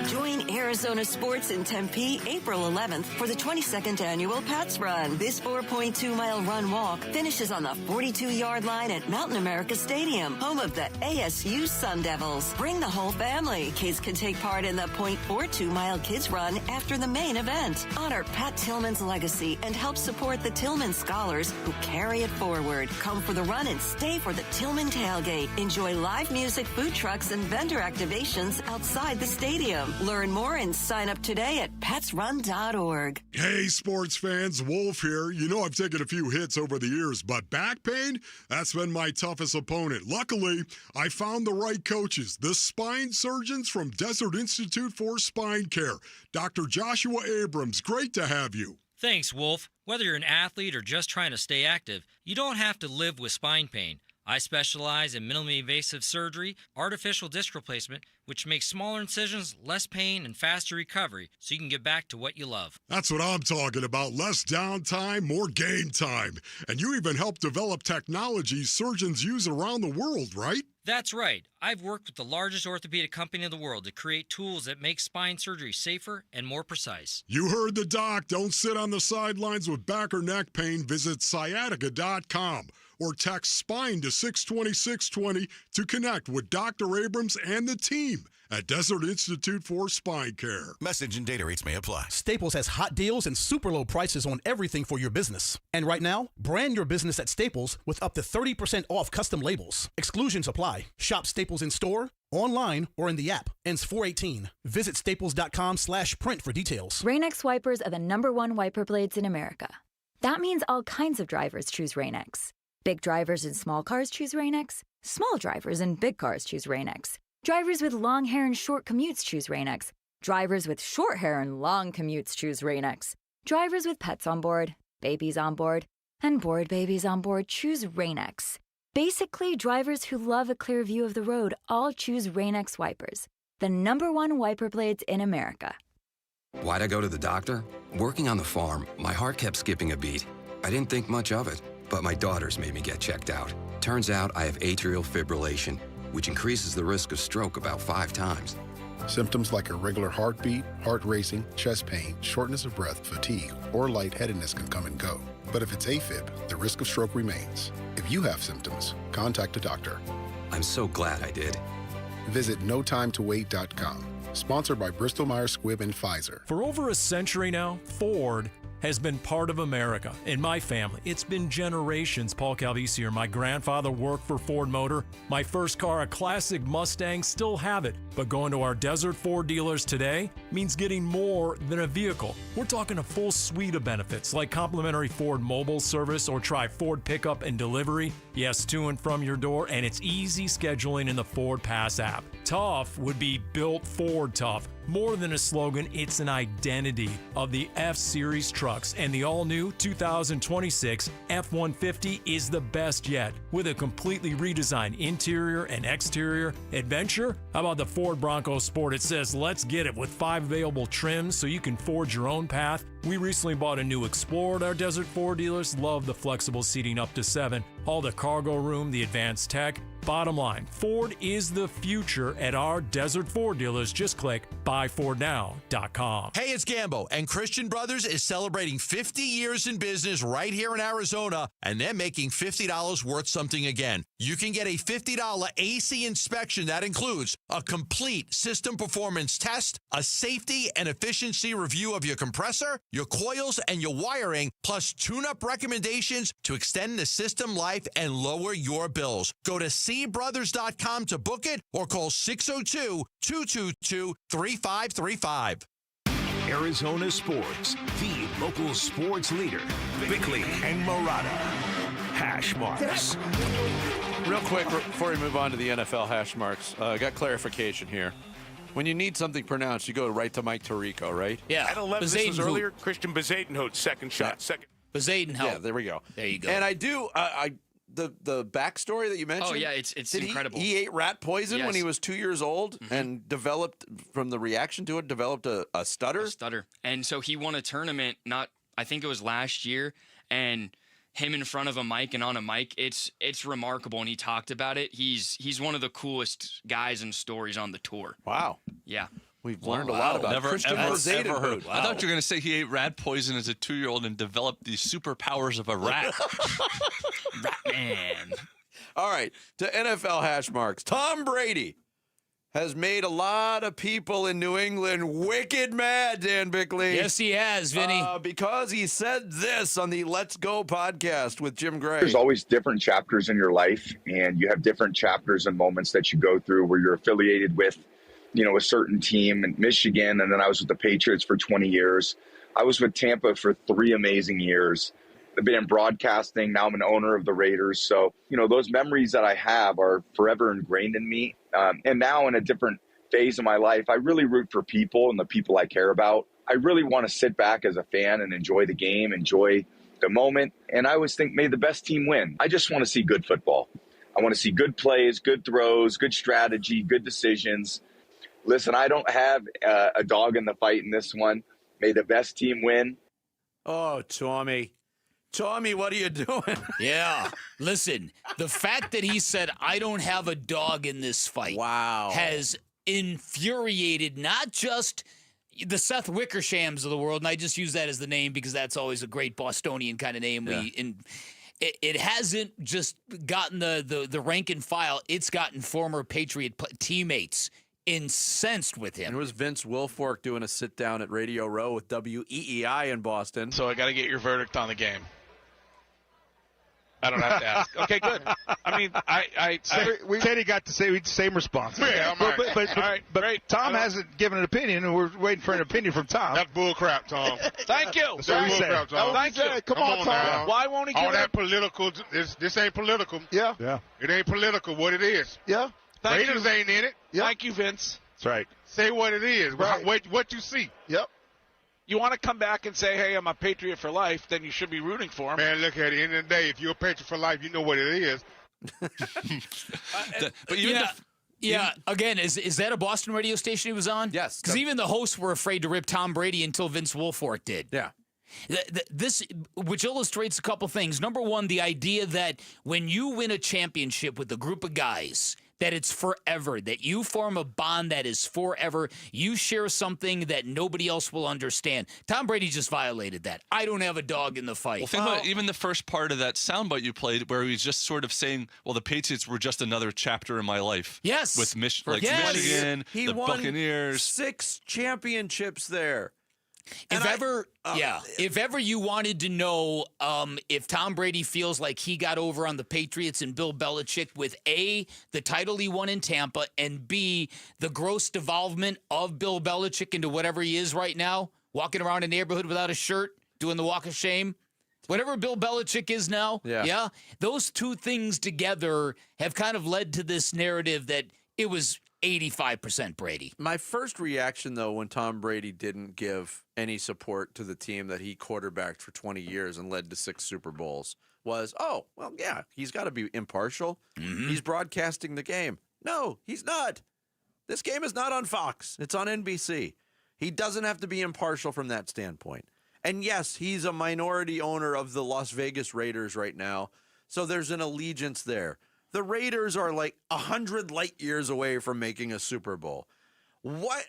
Join Arizona Sports in Tempe April 11th for the 22nd annual Pats Run. This 4.2-mile run-walk finishes on the 42-yard line at Mountain America Stadium, home of the ASU Sun Devils. Bring the whole family. Kids can take part in the 0.42-mile Kids Run after the main event. Honor Pat Tillman's legacy and help support the Tillman scholars who carry it forward. Come for the run and stay for the Tillman tailgate. Enjoy live music, food trucks, and vendor activations outside the stadium. Learn more and sign up today at petsrun.org. Hey, sports fans, Wolf here. You know I've taken a few hits over the years, but back pain, that's been my toughest opponent. Luckily, I found the right coaches, the spine surgeons from Desert Institute for Spine Care. Dr. Joshua Abrams, great to have you. Thanks, Wolf. Whether you're an athlete or just trying to stay active, you don't have to live with spine pain. I specialize in minimally invasive surgery, artificial disc replacement, which makes smaller incisions, less pain, and faster recovery, so you can get back to what you love. That's what I'm talking about. Less downtime, more game time. And you even help develop technology surgeons use around the world, right? That's right. I've worked with the largest orthopedic company in the world to create tools that make spine surgery safer and more precise. You heard the doc. Don't sit on the sidelines with back or neck pain. Visit sciatica.com or text SPINE to 620-620 to connect with Dr. Abrams and the team at Desert Institute for Spine Care. Message and data rates may apply. Staples has hot deals and super low prices on everything for your business. And right now, brand your business at Staples with up to 30% off custom labels. Exclusions apply. Shop Staples in store, online, or in the app. Ends 4/18. Visit staples.com/print for details. Rain-X wipers are the #1 wiper blades in America. That means all kinds of drivers choose Rain-X. Big drivers in small cars choose Rain-X. Small drivers in big cars choose Rain-X. Drivers with long hair and short commutes choose Rain-X. Drivers with short hair and long commutes choose Rain-X. Drivers with pets on board, babies on board, and bored babies on board choose Rain-X. Basically, drivers who love a clear view of the road all choose Rain-X wipers, the #1 wiper blades in America. Why'd I go to the doctor? Working on the farm, my heart kept skipping a beat. I didn't think much of it, but my daughters made me get checked out. Turns out I have atrial fibrillation, which increases the risk of stroke about 5 times. Symptoms like irregular heartbeat, heart racing, chest pain, shortness of breath, fatigue, or lightheadedness can come and go. But if it's AFib, the risk of stroke remains. If you have symptoms, contact a doctor. I'm so glad I did. Visit notimetowait.com. Sponsored by Bristol-Myers Squibb and Pfizer. For over a century now, Ford has been part of America. In my family, it's been generations. Paul Calvisi here. My grandfather worked for Ford Motor. My first car, a classic Mustang, still have it. But going to our Desert Ford dealers today means getting more than a vehicle. We're talking a full suite of benefits like complimentary Ford mobile service or try Ford pickup and delivery. Yes, to and from your door, and it's easy scheduling in the Ford Pass app. Tough would be built Ford tough. More than a slogan, it's an identity of the F-Series trucks, and the all-new 2026 F-150 is the best yet. With a completely redesigned interior and exterior adventure, how about the Ford Bronco Sport? It says, let's get it, with 5 available trims so you can forge your own path. We recently bought a new Explorer at our Desert Ford dealers. Love the flexible seating up to 7. All the cargo room, the advanced tech. Bottom line, Ford is the future at our Desert Ford dealers. Just click buyfordnow.com. Hey, it's Gambo, and Christian Brothers is celebrating 50 years in business right here in Arizona, and they're making $50 worth something again. You can get a $50 AC inspection that includes a complete system performance test, a safety and efficiency review of your compressor, your coils, and your wiring, plus tune-up recommendations to extend the system life and lower your bills. Go to cbrothers.com to book it or call 602-222-3535. Arizona Sports, the local sports leader. Bickley and Murata. Hash marks. Real quick, before we move on to the NFL hash marks, I got clarification here. When you need something pronounced, you go right to Mike Tirico, right? Yeah. At 11, this was earlier, Christian Bezadenhout, second shot. Second. Bezadenhout. Yeah, there we go. There you go. And I do, the backstory that you mentioned. Oh, yeah, it's incredible. He ate rat poison when he was 2 years old and developed, from the reaction to it, developed a stutter. And so he won a tournament, I think it was last year, and him in front of a mic and on a mic, it's remarkable. And he talked about it. He's one of the coolest guys and stories on the tour. Wow. Yeah. We've learned a lot about Christian Rosado. Ever heard. Wow. I thought you were going to say he ate rat poison as a 2-year-old and developed the superpowers of a rat. Rat man. All right, to NFL hash marks. Tom Brady has made a lot of people in New England wicked mad, Dan Bickley. Yes, he has, Vinny. Because he said this on the Let's Go podcast with Jim Gray. There's always different chapters in your life, and you have different chapters and moments that you go through where you're affiliated with, a certain team in Michigan, and then I was with the Patriots for 20 years. I was with Tampa for 3 amazing years. I've been in broadcasting. Now I'm an owner of the Raiders. So, those memories that I have are forever ingrained in me. And now in a different phase of my life, I really root for people and the people I care about. I really want to sit back as a fan and enjoy the game, enjoy the moment. And I always think, may the best team win. I just want to see good football. I want to see good plays, good throws, good strategy, good decisions. Listen, I don't have a dog in the fight in this one. May the best team win. Oh, Tommy. Tommy, what are you doing? Yeah. Listen, the fact that he said, I don't have a dog in this fight has infuriated not just the Seth Wickershams of the world, and I just use that as the name because that's always a great Bostonian kind of name. Yeah. It hasn't just gotten the rank and file. It's gotten former Patriot teammates incensed with him. It was Vince Wilfork doing a sit-down at Radio Row with WEEI in Boston. So I got to get your verdict on the game. I don't have to ask. Okay, good. I mean, Teddy got the same response. Yeah, but Tom hasn't given an opinion, and we're waiting for an opinion from Tom. That's bull crap, Tom. Thank you. That's what he said. Thank you. Come on, Tom. Now. Why won't he give all that political? This ain't political. Yeah. It ain't political. What it is. Yeah. Raiders ain't in it. Yep. Thank you, Vince. That's right. Say what it is. Right. What you see. Yep. You want to come back and say, hey, I'm a Patriot for life, then you should be rooting for him. Man, look, at the end of the day, if you're a Patriot for life, you know what it is. But again, is that a Boston radio station he was on? Yes. Because even the hosts were afraid to rip Tom Brady until Vince Wilfork did. Yeah. This, which illustrates a couple things. Number one, the idea that when you win a championship with a group of guys, that it's forever, that you form a bond that is forever. You share something that nobody else will understand. Tom Brady just violated that. I don't have a dog in the fight. Well, think about even the first part of that soundbite you played where he was just sort of saying, well, the Patriots were just another chapter in my life. Yes. With Michigan, he the won Buccaneers. 6 championships there. If ever you wanted to know if Tom Brady feels like he got over on the Patriots and Bill Belichick with A, the title he won in Tampa, and B, the gross devolvement of Bill Belichick into whatever he is right now, walking around a neighborhood without a shirt, doing the walk of shame, whatever Bill Belichick is now, those two things together have kind of led to this narrative that it was 85% Brady. My first reaction, though, when Tom Brady didn't give any support to the team that he quarterbacked for 20 years and led to 6 Super Bowls was, he's got to be impartial. Mm-hmm. He's broadcasting the game. No, he's not. This game is not on Fox. It's on NBC. He doesn't have to be impartial from that standpoint. And yes, he's a minority owner of the Las Vegas Raiders right now, so there's an allegiance there. The Raiders are like 100 light years away from making a Super Bowl. Why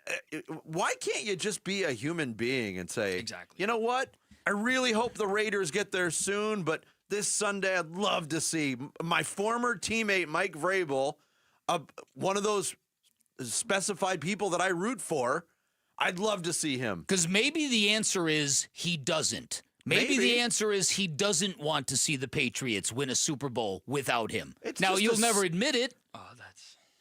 can't you just be a human being and say, exactly, you know what? I really hope the Raiders get there soon, but this Sunday I'd love to see my former teammate Mike Vrabel, one of those specified people that I root for. I'd love to see him. Because maybe the answer is he doesn't. Maybe the answer is he doesn't want to see the Patriots win a Super Bowl without him. Now, you'll never admit it.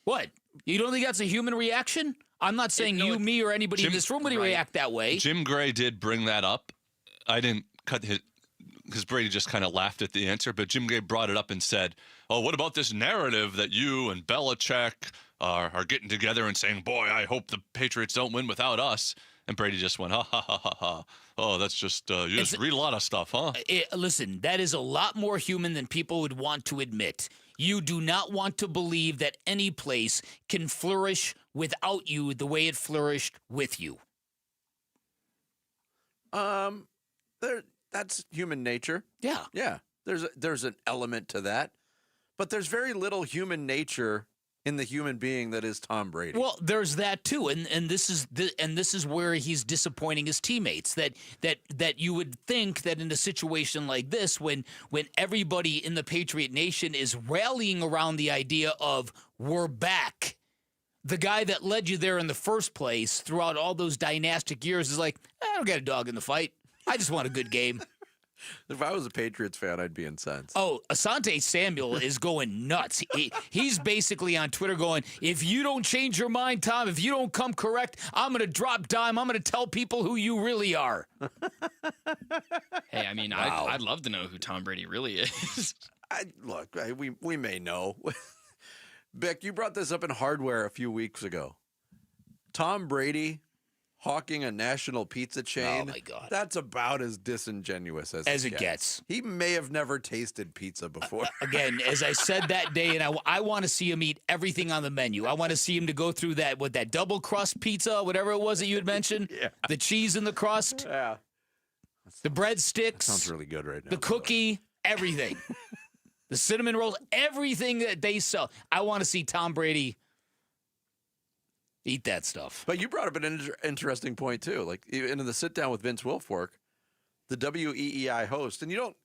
What? You don't think that's a human reaction? I'm not saying me, or anybody in this room would react that way. Jim Gray did bring that up. I didn't cut his, because Brady just kind of laughed at the answer, but Jim Gray brought it up and said, oh, what about this narrative that you and Belichick are getting together and saying, boy, I hope the Patriots don't win without us. And Brady just went, ha, ha, ha, ha, ha. Oh, that's just, you just read a lot of stuff, huh? Listen, that is a lot more human than people would want to admit. You do not want to believe that any place can flourish without you the way it flourished with you. That's human nature. Yeah. Yeah. There's an element to that. But there's very little human nature in the human being that is Tom Brady. Well, there's that too, and this is where he's disappointing his teammates. That you would think that in a situation like this, when everybody in the Patriot Nation is rallying around the idea of we're back, the guy that led you there in the first place throughout all those dynastic years is like, I don't got a dog in the fight. I just want a good game. If I was a Patriots fan, I'd be incensed. Oh, Asante Samuel is going nuts. He's basically on Twitter going, if you don't change your mind, Tom, if you don't come correct, I'm going to drop dime. I'm going to tell people who you really are. Hey, I mean, Wow. I'd love to know who Tom Brady really is. Look, we may know. Beck, you brought this up in Hardware a few weeks ago. Tom Brady hawking a national pizza chain. Oh, my God. That's about as disingenuous as it gets. He may have never tasted pizza before. Again, as I said that day, and I want to see him eat everything on the menu. I want to see him to go through that double crust pizza, whatever it was that you had mentioned. Yeah. The cheese in the crust. Yeah. The breadsticks. Sounds really good right now. The cookie, everything. The cinnamon rolls, everything that they sell. I want to see Tom Brady eat that stuff. But you brought up an interesting point, too. Like, in the sit-down with Vince Wilfork, the WEEI host, and you don't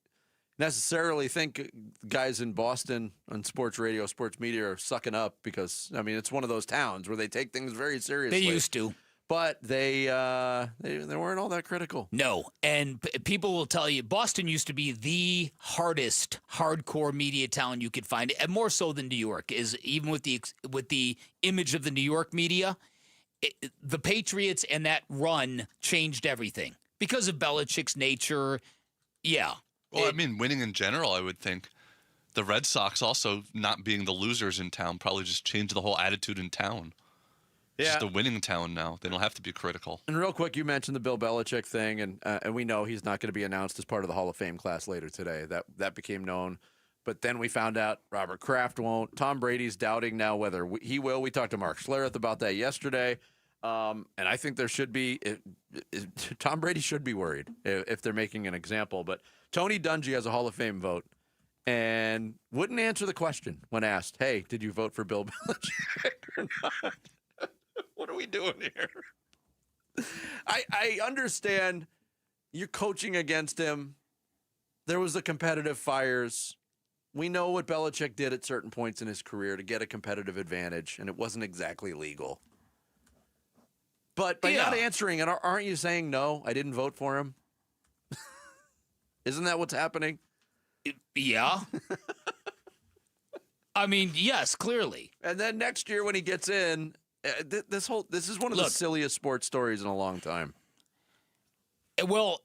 necessarily think guys in Boston on sports radio, sports media are sucking up because, I mean, it's one of those towns where they take things very seriously. They used to. But they weren't all that critical. No, and people will tell you Boston used to be the hardest hardcore media town you could find, and more so than New York is. Even with the image of the New York media, the Patriots and that run changed everything because of Belichick's nature. Yeah. Well, I mean, winning in general, I would think. The Red Sox also not being the losers in town probably just changed the whole attitude in town. It's just a winning town now. They don't have to be critical. And real quick, you mentioned the Bill Belichick thing, and we know he's not going to be announced as part of the Hall of Fame class later today. That became known. But then we found out Robert Kraft won't. Tom Brady's doubting now whether he will. We talked to Mark Schlereth about that yesterday. And I think there should be Tom Brady should be worried if they're making an example. But Tony Dungy has a Hall of Fame vote and wouldn't answer the question when asked, hey, did you vote for Bill Belichick or not? What are we doing here? I understand you're coaching against him. There was the competitive fires. We know what Belichick did at certain points in his career to get a competitive advantage, and it wasn't exactly legal. But by not answering it, aren't you saying, no, I didn't vote for him? Isn't that what's happening? Yeah. I mean, yes, clearly. And then next year when he gets in, this is one of the silliest sports stories in a long time. Well,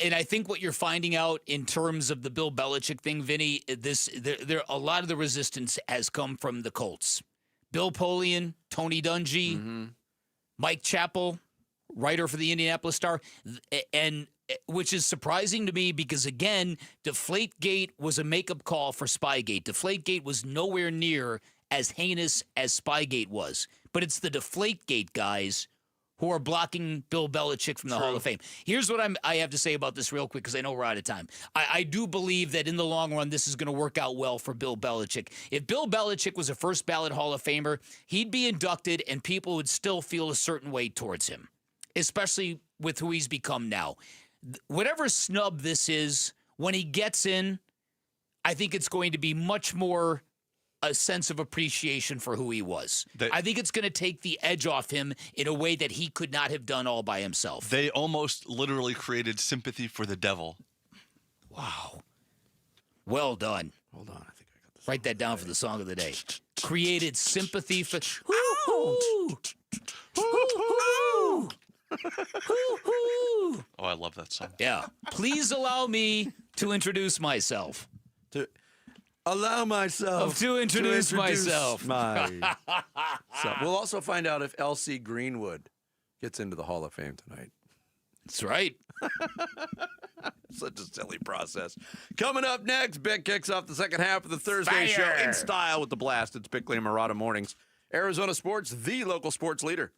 and I think what you're finding out in terms of the Bill Belichick thing, Vinny, there a lot of the resistance has come from the Colts. Bill Polian, Tony Dungy, Mike Chappell, writer for the Indianapolis Star, and which is surprising to me because, again, Deflategate was a makeup call for Spygate. Deflategate was nowhere near as heinous as Spygate was. But it's the Deflategate guys who are blocking Bill Belichick from the Hall of Fame. Here's what I have to say about this real quick because I know we're out of time. I do believe that in the long run, this is going to work out well for Bill Belichick. If Bill Belichick was a first ballot Hall of Famer, he'd be inducted and people would still feel a certain way towards him, especially with who he's become now. Whatever snub this is, when he gets in, I think it's going to be much more a sense of appreciation for who he was. I think it's going to take the edge off him in a way that he could not have done all by himself. They almost literally created sympathy for the devil. Wow. Well done. Hold on. I think I got this. Write that down for the song of the day. Created sympathy for... Oh, I love that song. Yeah. Please allow me to introduce myself. Allow myself to introduce myself. So we'll also find out if L.C. Greenwood gets into the Hall of Fame tonight. That's right. Such a silly process. Coming up next, Bick kicks off the second half of the Thursday show in style with the blast. It's Bickley and Murata Mornings. Arizona Sports, the local sports leader.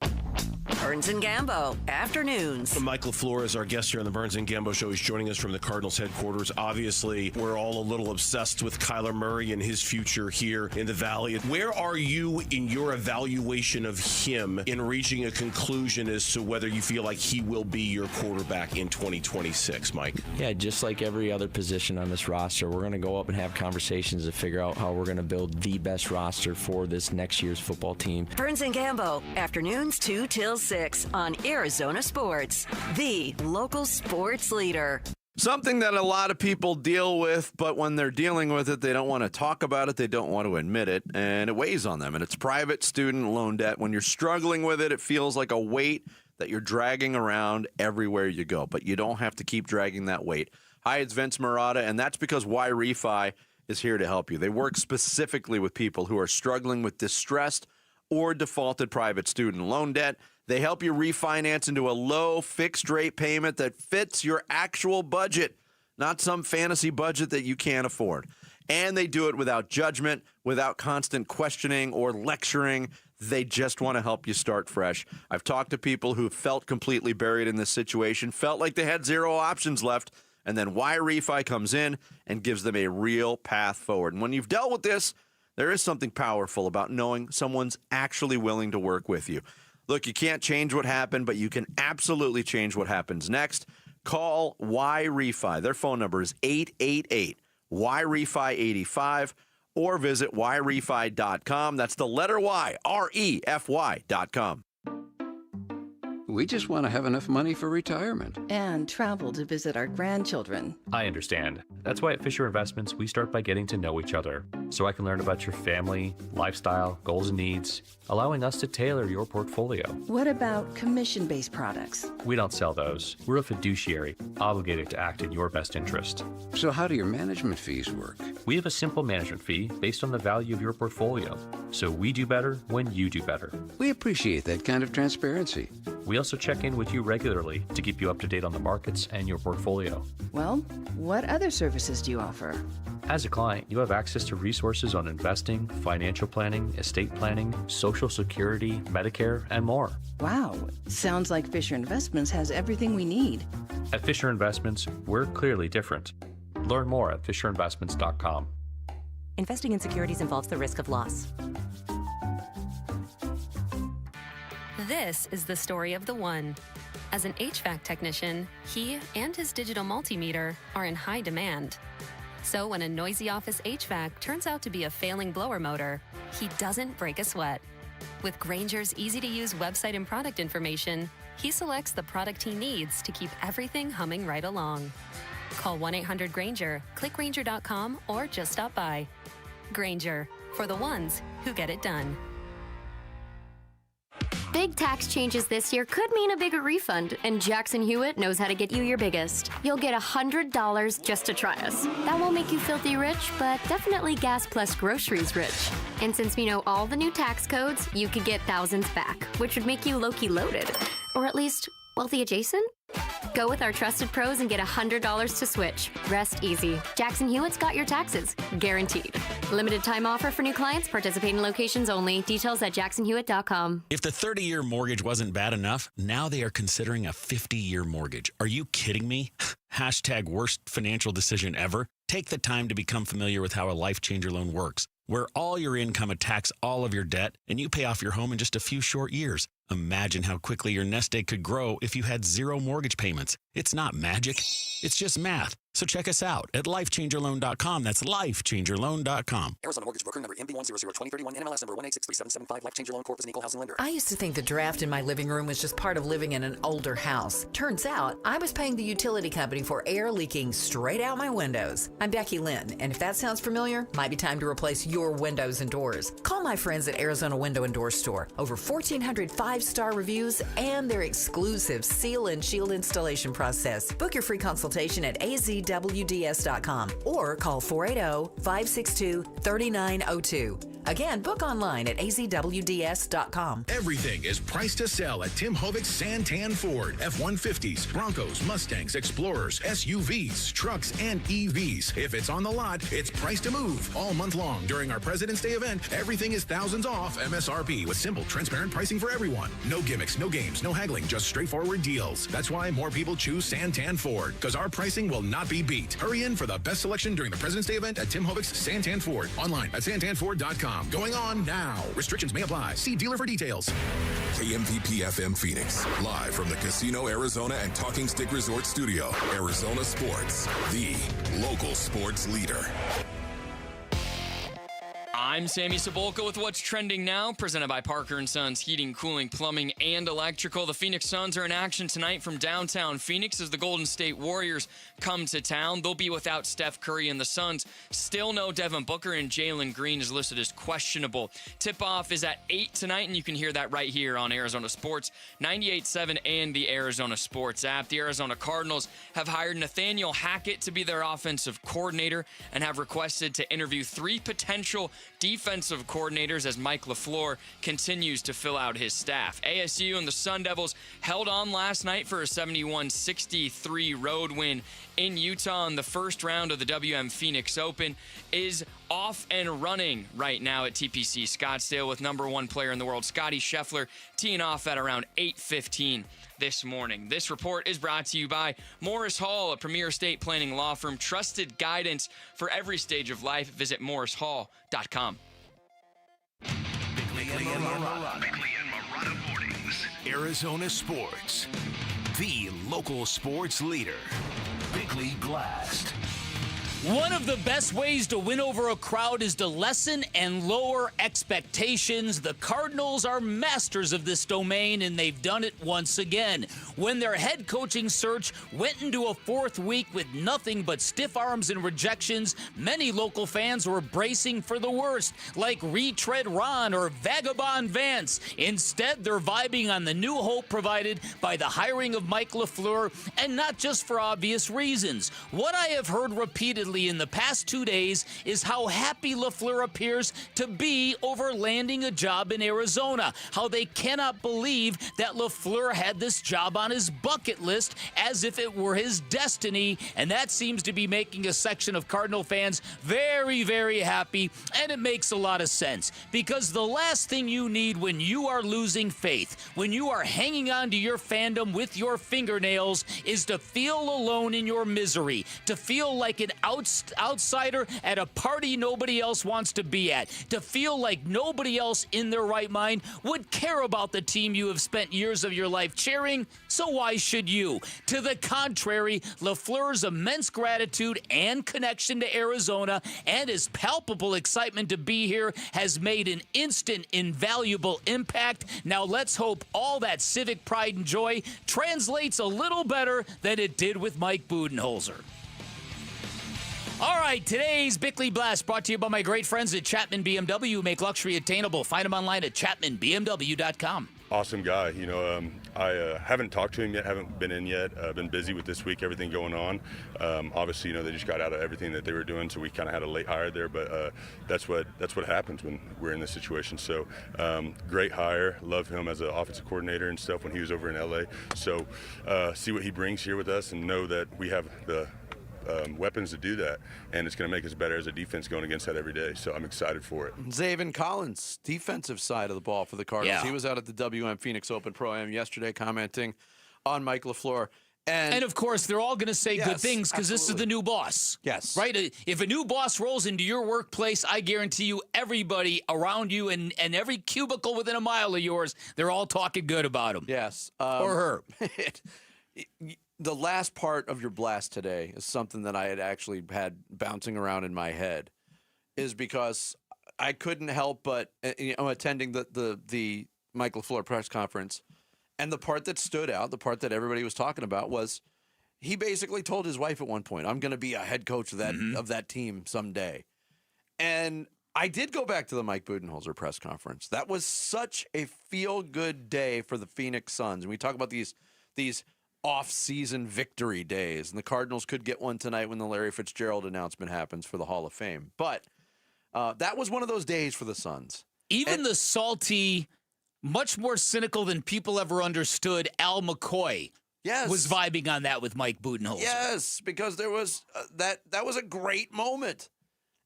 Burns and Gambo, afternoons. Michael Flores, our guest here on the Burns and Gambo Show. He's joining us from the Cardinals headquarters. Obviously, we're all a little obsessed with Kyler Murray and his future here in the Valley. Where are you in your evaluation of him in reaching a conclusion as to whether you feel like he will be your quarterback in 2026, Mike? Yeah, just like every other position on this roster, we're going to go up and have conversations to figure out how we're going to build the best roster for this next year's football team. Burns and Gambo, afternoons 2 till 6 on Arizona Sports, the local sports leader. Something that a lot of people deal with, but when they're dealing with it, they don't want to talk about it, they don't want to admit it, and it weighs on them. And it's private student loan debt. When you're struggling with it, it feels like a weight that you're dragging around everywhere you go, but you don't have to keep dragging that weight. Hi, it's Vince Marotta, and that's because Y-Refi is here to help you. They work specifically with people who are struggling with distressed or defaulted private student loan debt. They help you refinance into a low fixed rate payment that fits your actual budget, not some fantasy budget that you can't afford. And they do it without judgment, without constant questioning or lecturing. They just want to help you start fresh. I've talked to people who felt completely buried in this situation, felt like they had zero options left, and then Y-Refi comes in and gives them a real path forward. And when you've dealt with this, there is something powerful about knowing someone's actually willing to work with you. Look, you can't change what happened, but you can absolutely change what happens next. Call Y-Refi. Their phone number is 888-Y-REFI-85 or visit YRefi.com. That's the letter Y, REFY.com. We just want to have enough money for retirement. And travel to visit our grandchildren. I understand. That's why at Fisher Investments, we start by getting to know each other, so I can learn about your family, lifestyle, goals and needs, allowing us to tailor your portfolio. What about commission-based products? We don't sell those. We're a fiduciary, obligated to act in your best interest. So how do your management fees work? We have a simple management fee based on the value of your portfolio, so we do better when you do better. We appreciate that kind of transparency. We also check in with you regularly to keep you up to date on the markets and your portfolio. Well, what other services do you offer? As a client, you have access to resources on investing, financial planning, estate planning, Social Security, Medicare, and more. Wow, sounds like Fisher Investments has everything we need. At Fisher Investments, we're clearly different. Learn more at fisherinvestments.com. Investing in securities involves the risk of loss. This is the story of the one. As an HVAC technician, he and his digital multimeter are in high demand. So when a noisy office HVAC turns out to be a failing blower motor, he doesn't break a sweat. With Grainger's easy-to-use website and product information, he selects the product he needs to keep everything humming right along. Call 1-800-GRAINGER, click Grainger.com, or just stop by. Grainger, for the ones who get it done. Big tax changes this year could mean a bigger refund, and Jackson Hewitt knows how to get you your biggest. You'll get $100 just to try us. That won't make you filthy rich, but definitely gas plus groceries rich. And since we know all the new tax codes, you could get thousands back, which would make you low-key loaded. Or at least wealthy adjacent? Go with our trusted pros and get $100 to switch. Rest easy. Jackson Hewitt's got your taxes. Guaranteed. Limited time offer for new clients. Participating locations only. Details at jacksonhewitt.com. If the 30-year mortgage wasn't bad enough, now they are considering a 50-year mortgage. Are you kidding me? Hashtag worst financial decision ever. Take the time to become familiar with how a Life Changer loan works, where all your income attacks all of your debt, and you pay off your home in just a few short years. Imagine how quickly your nest egg could grow if you had zero mortgage payments. It's not magic. It's just math. So check us out at lifechangerloan.com. That's lifechangerloan.com. Arizona Mortgage Broker number MB1002031, NMLS number 1863775. Life Changer Loan Corp is an equal housing lender. I used to think the draft in my living room was just part of living in an older house. Turns out I was paying the utility company for air leaking straight out my windows. I'm Becky Lynn, and if that sounds familiar, might be time to replace your windows and doors. Call my friends at Arizona Window and Door Store. Over 1,400 five-star reviews and their exclusive seal and shield installation process. Book your free consultation at azwds.com or call 480-562-3902. Again, book online at azwds.com. Everything is priced to sell at Tim Hovic's Santan Ford. F-150s, Broncos, Mustangs, Explorers, SUVs, trucks, and EVs. If it's on the lot, it's priced to move. All month long during our President's Day event, everything is thousands off MSRP with simple, transparent pricing for everyone. No gimmicks, no games, no haggling, just straightforward deals. That's why more people choose Santan Ford, because our pricing will not be beat. Hurry in for the best selection during the President's Day event at Tim Hovic's Santan Ford. Online at santanford.com. Going on now. Restrictions may apply. See dealer for details. KMVP FM Phoenix, live from the Casino Arizona and Talking Stick Resort Studio. Arizona Sports, the local sports leader. I'm Sammy Cebulka with What's Trending Now, presented by Parker & Sons Heating, Cooling, Plumbing, and Electrical. The Phoenix Suns are in action tonight from downtown Phoenix as the Golden State Warriors come to town. They'll be without Steph Curry, and the Suns still no Devin Booker, and Jalen Green is listed as questionable. Tip-off is at 8 tonight, and you can hear that right here on Arizona Sports, 98.7 and the Arizona Sports app. The Arizona Cardinals have hired Nathaniel Hackett to be their offensive coordinator and have requested to interview 3 potential defensive coordinators as Mike LaFleur continues to fill out his staff. ASU and the Sun Devils held on last night for a 71-63 road win in Utah, and the first round of the WM Phoenix Open is off and running right now at TPC Scottsdale with number 1 player in the world, Scottie Scheffler, teeing off at around 8:15 this morning. This report is brought to you by Morris Hall, a premier estate planning law firm. Trusted guidance for every stage of life. Visit morrishall.com. Bickley and Marotta Mornings. Arizona Sports, the local sports leader. Bickley Blast. One of the best ways to win over a crowd is to lessen and lower expectations. The Cardinals are masters of this domain, and they've done it once again. When their head coaching search went into a 4th week with nothing but stiff arms and rejections, many local fans were bracing for the worst, like Retread Ron or Vagabond Vance. Instead, they're vibing on the new hope provided by the hiring of Mike LaFleur, and not just for obvious reasons. What I have heard repeatedly in the past 2 days is how happy LaFleur appears to be over landing a job in Arizona, how they cannot believe that LaFleur had this job on his bucket list as if it were his destiny, and that seems to be making a section of Cardinal fans very, very happy, and it makes a lot of sense, because the last thing you need when you are losing faith, when you are hanging on to your fandom with your fingernails, is to feel alone in your misery, to feel like an outsider at a party nobody else wants to be at, to feel like nobody else in their right mind would care about the team you have spent years of your life cheering, so why should you? To the contrary, LaFleur's immense gratitude and connection to Arizona and his palpable excitement to be here has made an instant, invaluable impact. Now let's hope all that civic pride and joy translates a little better than it did with Mike Budenholzer. All right, today's Bickley Blast brought to you by my great friends at Chapman BMW, who make luxury attainable. Find them online at chapmanbmw.com. Awesome guy. You know, I haven't talked to him yet, haven't been in yet. I've been busy with this week, everything going on. Obviously, you know, they just got out of everything that they were doing, so we kind of had a late hire there, but that's what happens when we're in this situation. So great hire. Love him as an offensive coordinator and stuff when he was over in LA. So see what he brings here with us and know that we have the weapons to do that, and it's going to make us better as a defense going against that every day. So I'm excited for it. Zaven Collins, defensive side of the ball for the Cardinals. Yeah. He was out at the WM Phoenix Open Pro-Am yesterday commenting on Mike LaFleur. And of course, they're all going to say good things because this is the new boss. Yes. Right? If a new boss rolls into your workplace, I guarantee you everybody around you and every cubicle within a mile of yours, they're all talking good about him. Yes. Or her. The last part of your blast today is something that I had actually had bouncing around in my head, is because I couldn't help but attending the Mike LaFleur press conference, and the part that stood out, the part that everybody was talking about, was he basically told his wife at one point, "I'm going to be a head coach of that team someday." And I did go back to the Mike Budenholzer press conference. That was such a feel-good day for the Phoenix Suns, and we talk about these off-season victory days, and the Cardinals could get one tonight when the Larry Fitzgerald announcement happens for the Hall of Fame. But That was one of those days for the Suns. Even the salty, much more cynical than people ever understood, Al McCoy was vibing on that with Mike Budenholzer. Yes, because there was that was a great moment.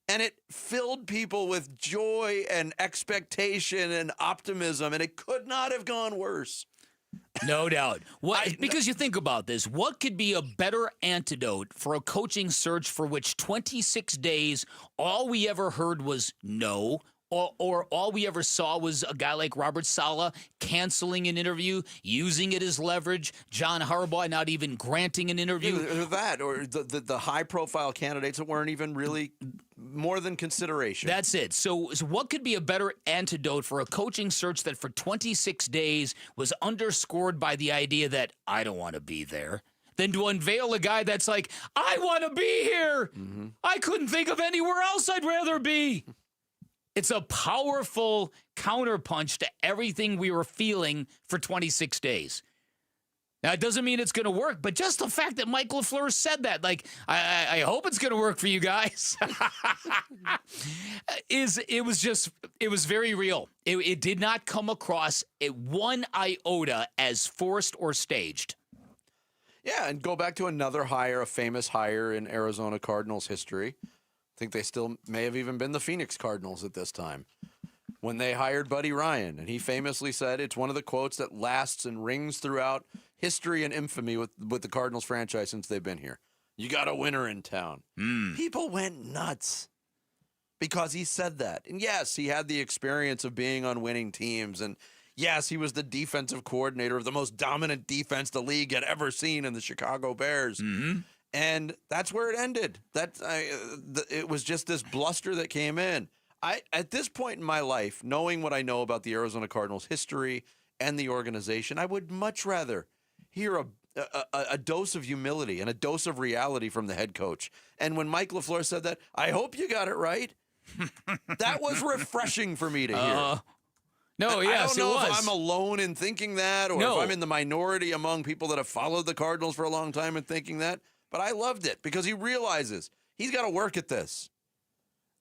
And it filled people with joy and expectation and optimism, and it could not have gone worse. No doubt. Because you think about this, what could be a better antidote for a coaching search for which 26 days, all we ever heard was no, or all we ever saw was a guy like Robert Saleh canceling an interview, using it as leverage, John Harbaugh not even granting an interview. Or the high-profile candidates that weren't even really more than consideration. That's it. So what could be a better antidote for a coaching search that for 26 days was underscored by the idea that I don't want to be there, than to unveil a guy that's like, I want to be here. Mm-hmm. I couldn't think of anywhere else I'd rather be. It's a powerful counterpunch to everything we were feeling for 26 days. Now, it doesn't mean it's going to work, but just the fact that Mike LaFleur said that, like, I hope it's going to work for you guys, it was very real. It did not come across one iota as forced or staged. Yeah, and go back to another hire, a famous hire in Arizona Cardinals history. I think they still may have even been the Phoenix Cardinals at this time when they hired Buddy Ryan. And he famously said, it's one of the quotes that lasts and rings throughout history and infamy with the Cardinals franchise since they've been here. You got a winner in town. People went nuts because he said that. And yes, he had the experience of being on winning teams. And yes, he was the defensive coordinator of the most dominant defense the league had ever seen in the Chicago Bears. Mm-hmm. And that's where it ended. It was just this bluster that came in. At this point in my life, knowing what I know about the Arizona Cardinals history and the organization, I would much rather hear a dose of humility and a dose of reality from the head coach. And when Mike LaFleur said that, I hope you got it right. That was refreshing for me to hear. No, yes, I don't know it was. if I'm alone in thinking that, or if I'm in the minority among people that have followed the Cardinals for a long time and thinking that. But I loved it because he realizes he's got to work at this.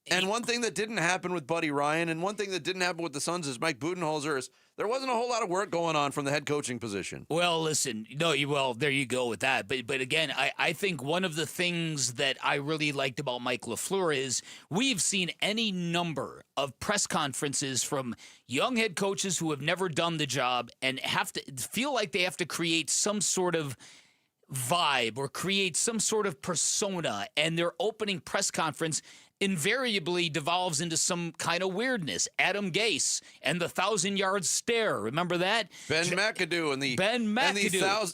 And one thing that didn't happen with Buddy Ryan and one thing that didn't happen with the Suns is Mike Budenholzer is there wasn't a whole lot of work going on from the head coaching position. Well, listen, there you go with that. But again, I think one of the things that I really liked about Mike LaFleur is we've seen any number of press conferences from young head coaches who have never done the job and have to feel like they have to create some sort of vibe or create some sort of persona, and their opening press conference invariably devolves into some kind of weirdness. Adam Gase and the 1,000-yard stare. Remember that? Ben McAdoo and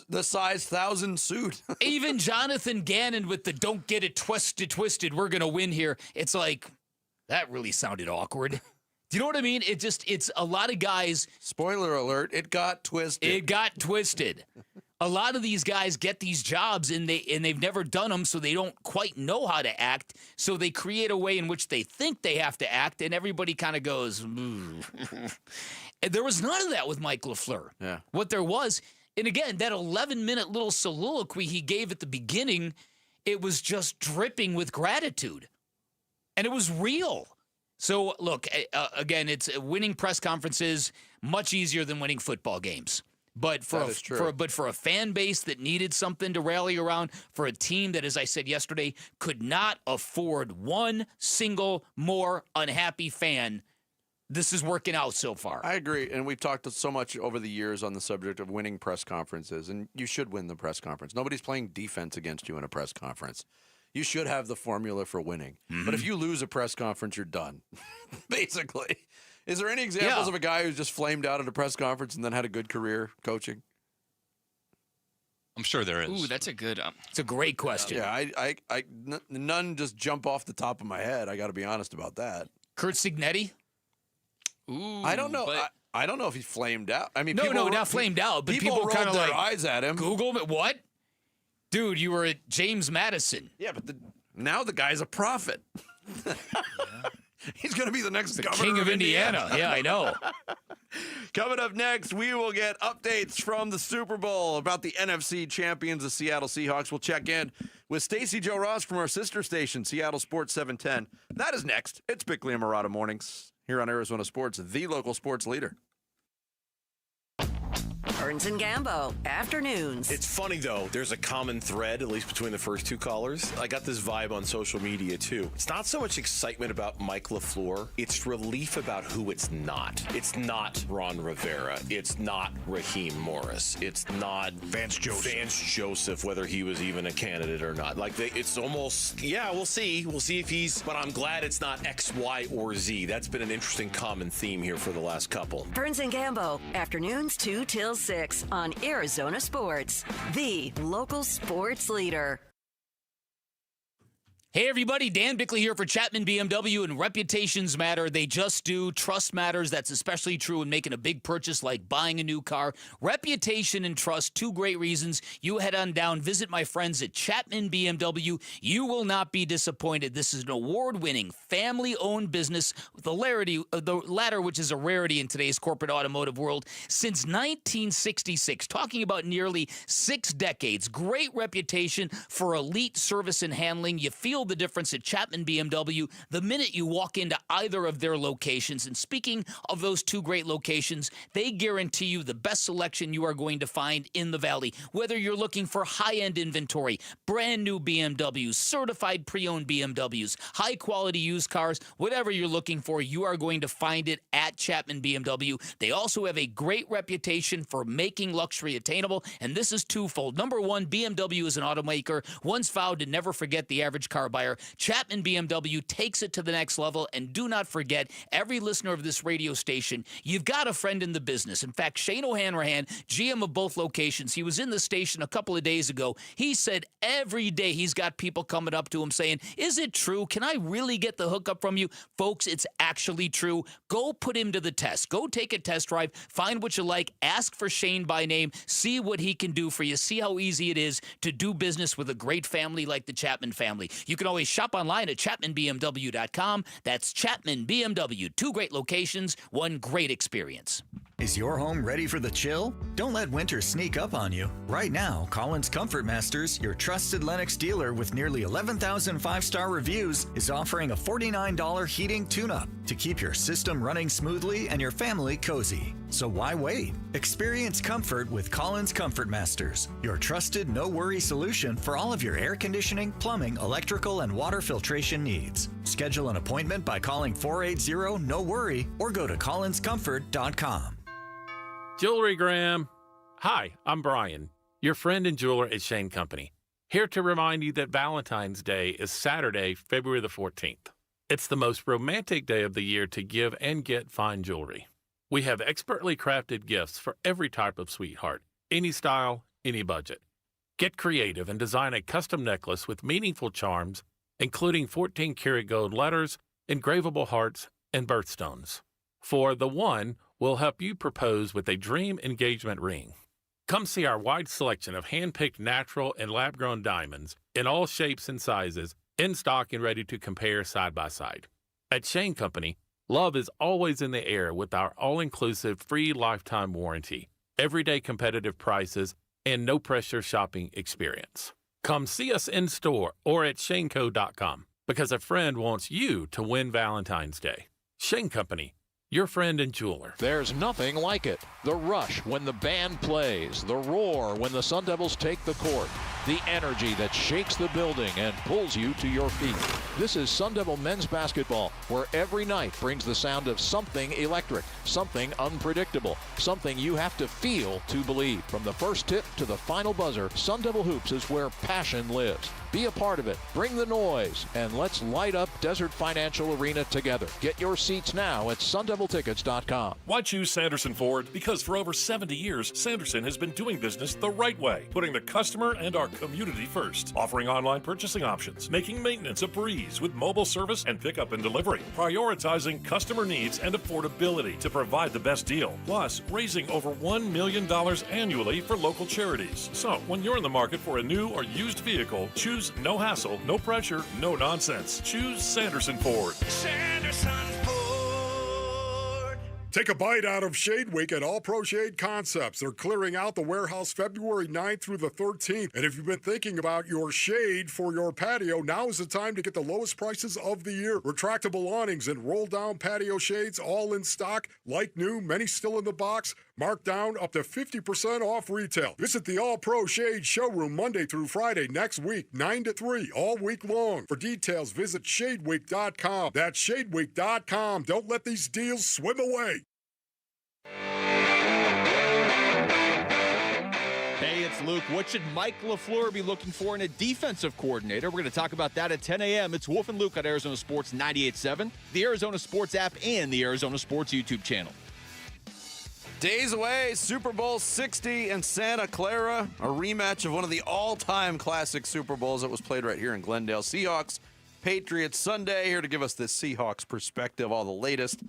the size 1,000 suit. Even Jonathan Gannon with the don't get it twisted, we're going to win here. It's like, that really sounded awkward. Do you know what I mean? It's a lot of guys. Spoiler alert, it got twisted. A lot of these guys get these jobs and they've never done them, so they don't quite know how to act. So they create a way in which they think they have to act, and everybody kind of goes, and there was none of that with Mike LaFleur. Yeah. What there was, and again, that 11-minute little soliloquy he gave at the beginning, it was just dripping with gratitude. And it was real. So, look, again, it's winning press conferences much easier than winning football games. But for a fan base that needed something to rally around, for a team that, as I said yesterday, could not afford one single more unhappy fan, this is working out so far. I agree, and we've talked so much over the years on the subject of winning press conferences, and you should win the press conference. Nobody's playing defense against you in a press conference. You should have the formula for winning. Mm-hmm. But if you lose a press conference, you're done, basically. Is there any examples of a guy who's just flamed out at a press conference and then had a good career coaching? I'm sure there is. Ooh, that's a good. It's a great question. None just jump off the top of my head. I got to be honest about that. Kurt Signetti? Ooh, I don't know. I don't know if he flamed out. I mean, not flamed out, but people kind of rolled their eyes at him. Google it. What? Dude, you were at James Madison. Yeah, but now the guy's a prophet. He's going to be the next governor king of Indiana. Yeah, I know. Coming up next, we will get updates from the Super Bowl about the NFC champions, the Seattle Seahawks. We'll check in with Stacey Joe Ross from our sister station, Seattle Sports 710. That is next. It's Bickley and Murata Mornings here on Arizona Sports, the local sports leader. Burns and Gambo, afternoons. It's funny, though. There's a common thread, at least between the first two callers. I got this vibe on social media, too. It's not so much excitement about Mike LaFleur. It's relief about who it's not. It's not Ron Rivera. It's not Raheem Morris. It's not Vance Joseph, whether he was even a candidate or not. It's almost, we'll see. We'll see if he's, but I'm glad it's not X, Y, or Z. That's been an interesting common theme here for the last couple. Burns and Gambo, afternoons 2 till 6 on Arizona Sports, the local sports leader. Hey everybody, Dan Bickley here for Chapman BMW, and reputations matter. They just do. Trust matters. That's especially true when making a big purchase like buying a new car. Reputation and trust, two great reasons. You head on down, visit my friends at Chapman BMW. You will not be disappointed. This is an award-winning, family-owned business with the latter, which is a rarity in today's corporate automotive world. Since 1966, talking about nearly 6 decades. Great reputation for elite service and handling. You feel the difference at Chapman BMW the minute you walk into either of their locations. And speaking of those two great locations, they guarantee you the best selection you are going to find in the Valley. Whether you're looking for high-end inventory, brand new BMWs, certified pre-owned BMWs, high-quality used cars, whatever you're looking for, you are going to find it at Chapman BMW. They also have a great reputation for making luxury attainable, and this is twofold. Number one, BMW is an automaker once vowed to never forget the average car buyer. Chapman BMW takes it to the next level, and do not forget, every listener of this radio station, you've got a friend in the business. In fact, Shane O'Hanrahan, GM of both locations, he was in the station a couple of days ago. He said every day he's got people coming up to him saying, is it true? Can I really get the hookup from you? Folks, it's actually true. Go put him to the test. Go take a test drive, find what you like, ask for Shane by name, see what he can do for you, see how easy it is to do business with a great family like the Chapman family. You can always shop online at ChapmanBMW.com. That's Chapman BMW. 2 great locations, 1 great experience. Is your home ready for the chill? Don't let winter sneak up on you. Right now, Collins Comfort Masters, your trusted Lennox dealer with nearly 11,000 5-star reviews, is offering a $49 heating tune-up to keep your system running smoothly and your family cozy. So why wait? Experience comfort with Collins Comfort Masters, your trusted no-worry solution for all of your air conditioning, plumbing, electrical, and water filtration needs. Schedule an appointment by calling 480-NO-WORRY or go to collinscomfort.com. Jewelry Graham. Hi, I'm Brian, your friend and jeweler at Shane Company, here to remind you that Valentine's Day is Saturday, February the 14th. It's the most romantic day of the year to give and get fine jewelry. We have expertly crafted gifts for every type of sweetheart, any style, any budget. Get creative and design a custom necklace with meaningful charms, including 14-karat gold letters, engravable hearts, and birthstones. For the one, we'll help you propose with a dream engagement ring. Come see our wide selection of hand-picked natural and lab-grown diamonds in all shapes and sizes, in stock and ready to compare side by side. At Shane Company, love is always in the air with our all-inclusive free lifetime warranty, everyday competitive prices, and no-pressure shopping experience. Come see us in store or at shaneco.com because a friend wants you to win Valentine's Day. Shane Company, your friend and jeweler. There's nothing like it. The rush when the band plays, the roar when the Sun Devils take the court, the energy that shakes the building and pulls you to your feet. This is Sun Devil men's basketball, where every night brings the sound of something electric, something unpredictable, something you have to feel to believe. From the first tip to the final buzzer, Sun Devil Hoops is where passion lives. Be a part of it. Bring the noise, and let's light up Desert Financial Arena together. Get your seats now at sundeviltickets.com. Why choose Sanderson Ford? Because for over 70 years, Sanderson has been doing business the right way, putting the customer and our community first, offering online purchasing options, making maintenance a breeze with mobile service and pickup and delivery, prioritizing customer needs and affordability to provide the best deal, plus raising over $1 million annually for local charities. So when you're in the market for a new or used vehicle, choose no hassle, no pressure, no nonsense. Choose Sanderson Ford. Sanderson Ford. Take a bite out of Shade Week at All Pro Shade Concepts. They're clearing out the warehouse February 9th through the 13th. And if you've been thinking about your shade for your patio, now is the time to get the lowest prices of the year. Retractable awnings and roll-down patio shades, all in stock, like new, many still in the box. Marked down up to 50% off retail. Visit the All Pro Shade showroom Monday through Friday next week, 9 to 3, all week long. For details, visit shadeweek.com. That's shadeweek.com. Don't let these deals swim away. Hey, it's Luke. What should Mike LaFleur be looking for in a defensive coordinator? We're going to talk about that at 10 a.m. It's Wolf and Luke on Arizona Sports 98.7, the Arizona Sports app, and the Arizona Sports YouTube channel. Days away, Super Bowl 60 in Santa Clara, a rematch of one of the all-time classic Super Bowls that was played right here in Glendale. Seahawks, Patriots Sunday. Here to give us the Seahawks perspective, all the latest.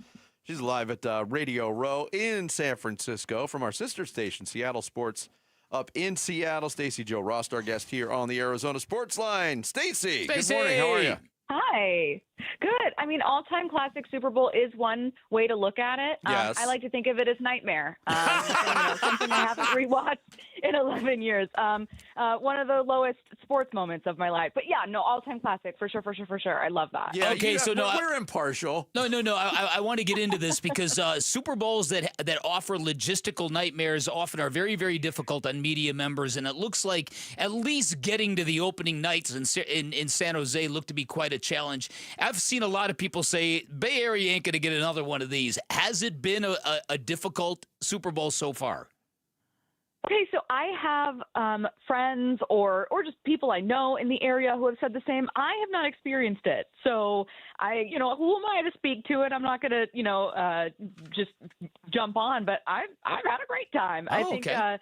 She's live at Radio Row in San Francisco from our sister station, Seattle Sports, up in Seattle. Stacey Joe Ross, our guest here on the Arizona Sports Line. Stacey, good morning. How are you? Hi. Good. I mean, all-time classic Super Bowl is one way to look at it. Yes. I like to think of it as nightmare. Something I haven't rewatched in 11 years. One of the lowest sports moments of my life. But yeah, no, all-time classic for sure. I love that. Yeah, Okay, so no, we're impartial. No. I want to get into this because Super Bowls that offer logistical nightmares often are very, very difficult on media members, and it looks like at least getting to the opening nights in San Jose looked to be quite a challenge. I've seen a lot of people say Bay Area ain't going to get another one of these. Has it been a difficult Super Bowl so far? Okay, so I have friends or just people I know in the area who have said the same. I have not experienced it. So who am I to speak to it? I'm not going to, just jump on, but I've had a great time. I think, okay.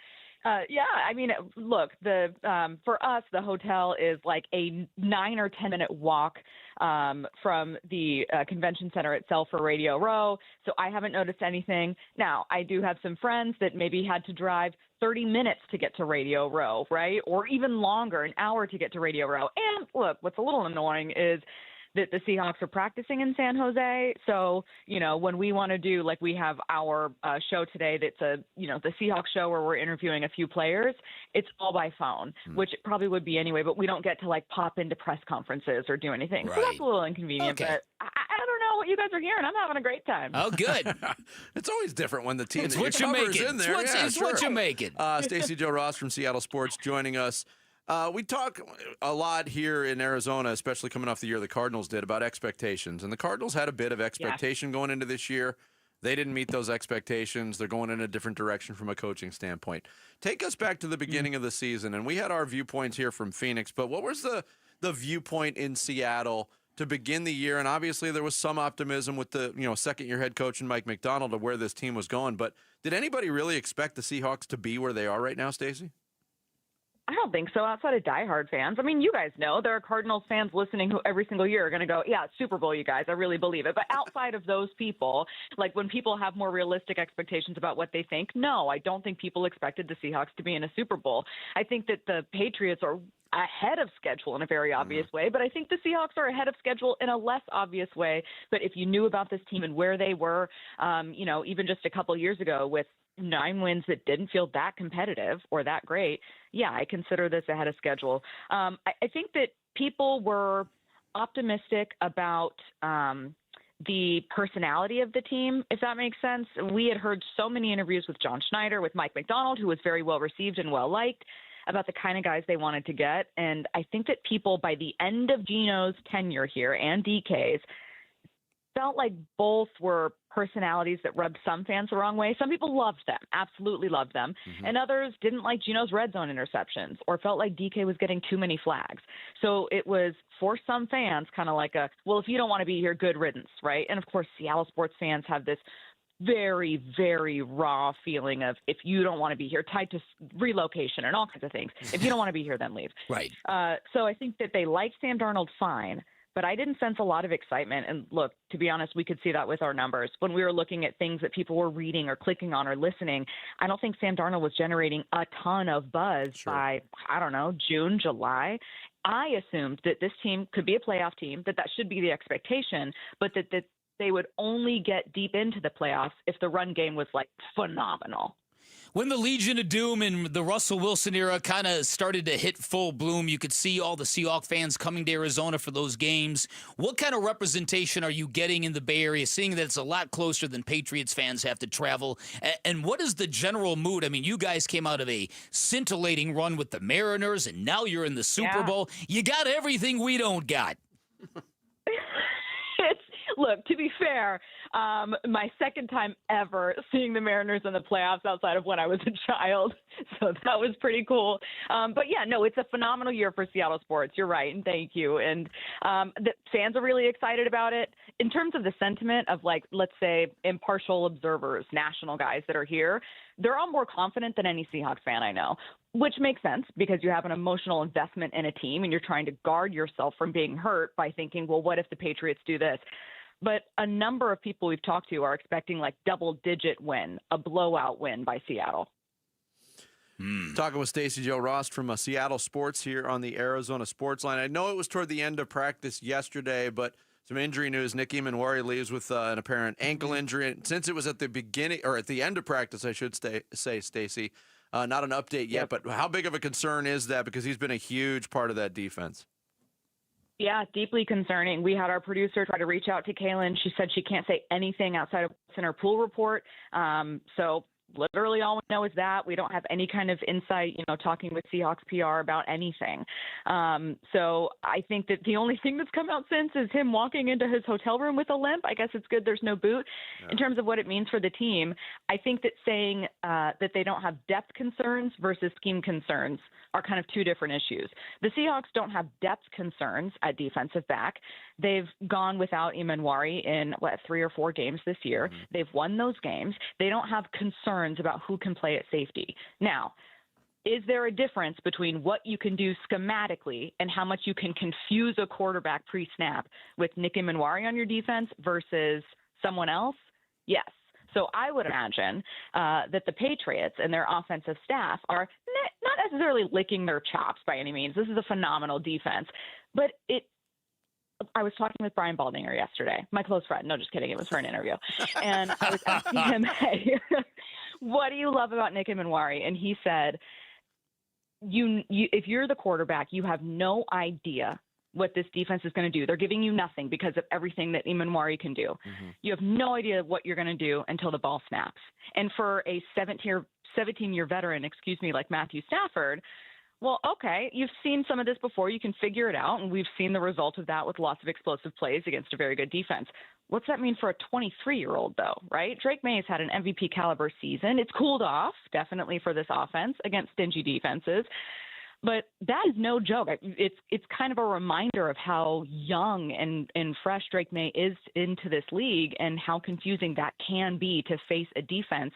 Yeah, I mean, look, for us, the hotel is like a 9 or 10 minute walk from the convention center itself for Radio Row. So I haven't noticed anything. Now, I do have some friends that maybe had to drive 30 minutes to get to Radio Row, right? Or even longer, an hour to get to Radio Row. And look, what's a little annoying is that the Seahawks are practicing in San Jose. So, when we want to do, like we have our show today that's the Seahawks show where we're interviewing a few players, it's all by phone, which it probably would be anyway, but we don't get to like pop into press conferences or do anything. Right. So that's a little inconvenient, but I don't know what you guys are hearing. I'm having a great time. Oh, good. It's always different when the team It's that what you you cover make is it. in there. It's what you make it. Stacey Joe Ross from Seattle Sports joining us. We talk a lot here in Arizona, especially coming off the year the Cardinals did, about expectations. And the Cardinals had a bit of expectation going into this year. They didn't meet those expectations. They're going in a different direction from a coaching standpoint. Take us back to the beginning of the season, and we had our viewpoints here from Phoenix, but what was the viewpoint in Seattle to begin the year? And obviously there was some optimism with the second-year head coach and Mike McDonald of where this team was going, but did anybody really expect the Seahawks to be where they are right now, Stacey? I don't think so. Outside of diehard fans, I mean, you guys know there are Cardinals fans listening who every single year are going to go, "Yeah, it's Super Bowl, you guys. I really believe it." But outside of those people, like when people have more realistic expectations about what they think, no, I don't think people expected the Seahawks to be in a Super Bowl. I think that the Patriots are ahead of schedule in a very obvious way, but I think the Seahawks are ahead of schedule in a less obvious way. But if you knew about this team and where they were, even just a couple years ago with 9 wins that didn't feel that competitive or that great, yeah, I consider this ahead of schedule. I think that people were optimistic about the personality of the team, if that makes sense. We had heard so many interviews with John Schneider, with Mike McDonald, who was very well received and well liked, about the kind of guys they wanted to get. And I think that people, by the end of Gino's tenure here and DK's, felt like both were personalities that rubbed some fans the wrong way. Some people loved them, absolutely loved them, and others didn't like Gino's red zone interceptions or felt like DK was getting too many flags. So it was, for some fans, kind of like well, if you don't want to be here, good riddance, right? And of course, Seattle sports fans have this very, very raw feeling of, if you don't want to be here, tied to relocation and all kinds of things. If you don't want to be here, then leave. Right. So I think that they liked Sam Darnold fine, but I didn't sense a lot of excitement. And look, to be honest, we could see that with our numbers. When we were looking at things that people were reading or clicking on or listening, I don't think Sam Darnold was generating a ton of buzz by, June, July. I assumed that this team could be a playoff team, that should be the expectation, but that they would only get deep into the playoffs if the run game was like phenomenal. When the Legion of Doom and the Russell Wilson era kind of started to hit full bloom, you could see all the Seahawks fans coming to Arizona for those games. What kind of representation are you getting in the Bay Area, seeing that it's a lot closer than Patriots fans have to travel? And what is the general mood? I mean, you guys came out of a scintillating run with the Mariners, and now you're in the Super Bowl. You got everything we don't got. Look, to be fair, my second time ever seeing the Mariners in the playoffs outside of when I was a child. So that was pretty cool. But yeah, no, it's a phenomenal year for Seattle sports. You're right. And thank you. And the fans are really excited about it. In terms of the sentiment of, like, let's say impartial observers, national guys that are here, they're all more confident than any Seahawks fan I know, which makes sense because you have an emotional investment in a team and you're trying to guard yourself from being hurt by thinking, well, what if the Patriots do this? But a number of people we've talked to are expecting like double-digit win, a blowout win by Seattle. Talking with Stacey Joe Rost from Seattle Sports here on the Arizona Sports Line. I know it was toward the end of practice yesterday, but some injury news. Nick Eamon-Wari leaves with an apparent ankle injury. And since it was at the beginning, or at the end of practice, I should say, Stacey, not an update yet, but how big of a concern is that? Because he's been a huge part of that defense. Yeah, deeply concerning. We had our producer try to reach out to Kaylin. She said she can't say anything outside of what's in her pool report. So literally all we know is that. We don't have any kind of insight, talking with Seahawks PR about anything. So I think that the only thing that's come out since is him walking into his hotel room with a limp. I guess it's good there's no boot. In terms of what it means for the team, I think that saying that they don't have depth concerns versus scheme concerns are kind of two different issues. The Seahawks don't have depth concerns at defensive back. They've gone without Eamon-Wari in, 3 or 4 games this year. They've won those games. They don't have concerns about who can play at safety. Now, is there a difference between what you can do schematically and how much you can confuse a quarterback pre-snap with Nick Eamon-Wari on your defense versus someone else? Yes. So I would imagine that the Patriots and their offensive staff are not necessarily licking their chops by any means. This is a phenomenal defense. But I was talking with Brian Baldinger yesterday, my close friend. No, just kidding. It was for an interview. And I was asking him, hey, what do you love about Nick Eamon-Wari? And he said, if you're the quarterback, you have no idea what this defense is going to do. They're giving you nothing because of everything that Eamon-Wari can do. You have no idea what you're going to do until the ball snaps. And for a 17-year veteran, like Matthew Stafford, well, okay, you've seen some of this before. You can figure it out, and we've seen the result of that with lots of explosive plays against a very good defense. What's that mean for a 23-year-old, though, right? Drake May's had an MVP caliber season. It's cooled off, definitely, for this offense against stingy defenses. But that is no joke. It's kind of a reminder of how young and fresh Drake May is into this league and how confusing that can be to face a defense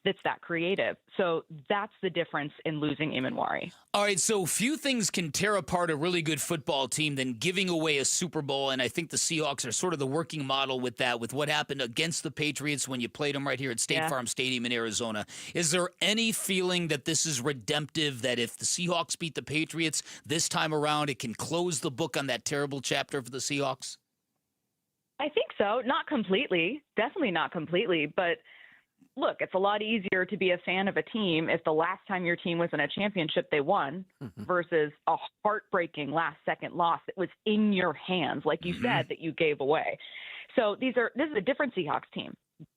that's that creative. So that's the difference in losing Eamon-Wari. All right, so few things can tear apart a really good football team than giving away a Super Bowl, and I think the Seahawks are sort of the working model with that, with what happened against the Patriots when you played them right here at State Farm Stadium in Arizona. Is there any feeling that this is redemptive, that if the Seahawks beat the Patriots this time around, it can close the book on that terrible chapter for the Seahawks? I think so. Not completely. Definitely not completely, but look, it's a lot easier to be a fan of a team if the last time your team was in a championship they won versus a heartbreaking last-second loss that was in your hands, like you said, that you gave away. So this is a different Seahawks team,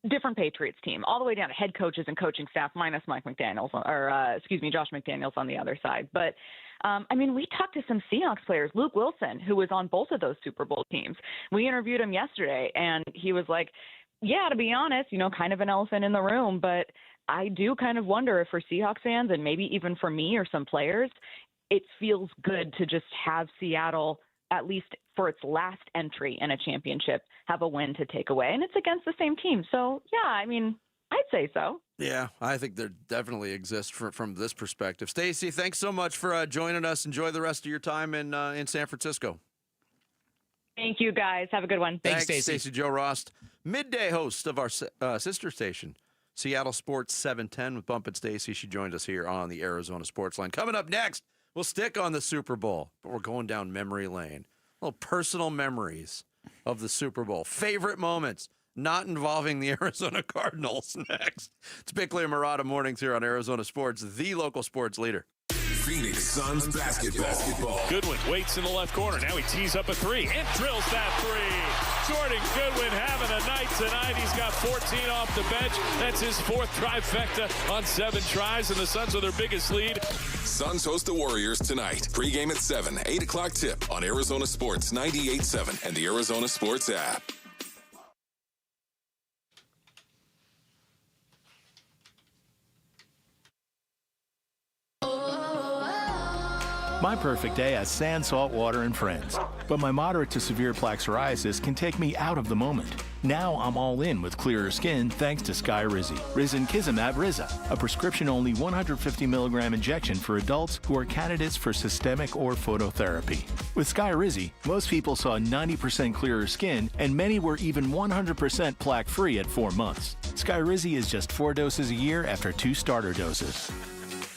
different Patriots team, all the way down to head coaches and coaching staff, minus Josh McDaniels on the other side. But we talked to some Seahawks players, Luke Wilson, who was on both of those Super Bowl teams. We interviewed him yesterday, and he was like, yeah, to be honest, kind of an elephant in the room, but I do kind of wonder if for Seahawks fans and maybe even for me or some players, it feels good to just have Seattle, at least for its last entry in a championship, have a win to take away. And it's against the same team. So, yeah, I'd say so. Yeah, I think there definitely exists from this perspective. Stacey, thanks so much for joining us. Enjoy the rest of your time in San Francisco. Thank you, guys. Have a good one. Thanks, Stacey Joe Rost, midday host of our sister station, Seattle Sports 710 with Bump and Stacey. She joined us here on the Arizona Sports Line. Coming up next, we'll stick on the Super Bowl, but we're going down memory lane. Little personal memories of the Super Bowl. Favorite moments not involving the Arizona Cardinals next. It's Bickley and Murata mornings here on Arizona Sports, the local sports leader. Phoenix Suns basketball. Goodwin waits in the left corner. Now he tees up a three and drills that three. Jordan Goodwin having a night tonight. He's got 14 off the bench. That's his fourth trifecta on 7 tries, and the Suns are their biggest lead. Suns host the Warriors tonight. Pre-game at 7, 8 o'clock tip on Arizona Sports 98.7 and the Arizona Sports app. My perfect day has sand, salt water, and friends. But my moderate to severe plaque psoriasis can take me out of the moment. Now I'm all in with clearer skin thanks to Skyrizi. Risankizumab Riza, a prescription-only 150 milligram injection for adults who are candidates for systemic or phototherapy. With Skyrizi, most people saw 90% clearer skin, and many were even 100% plaque-free at 4 months. Skyrizi is just 4 doses a year after 2 starter doses.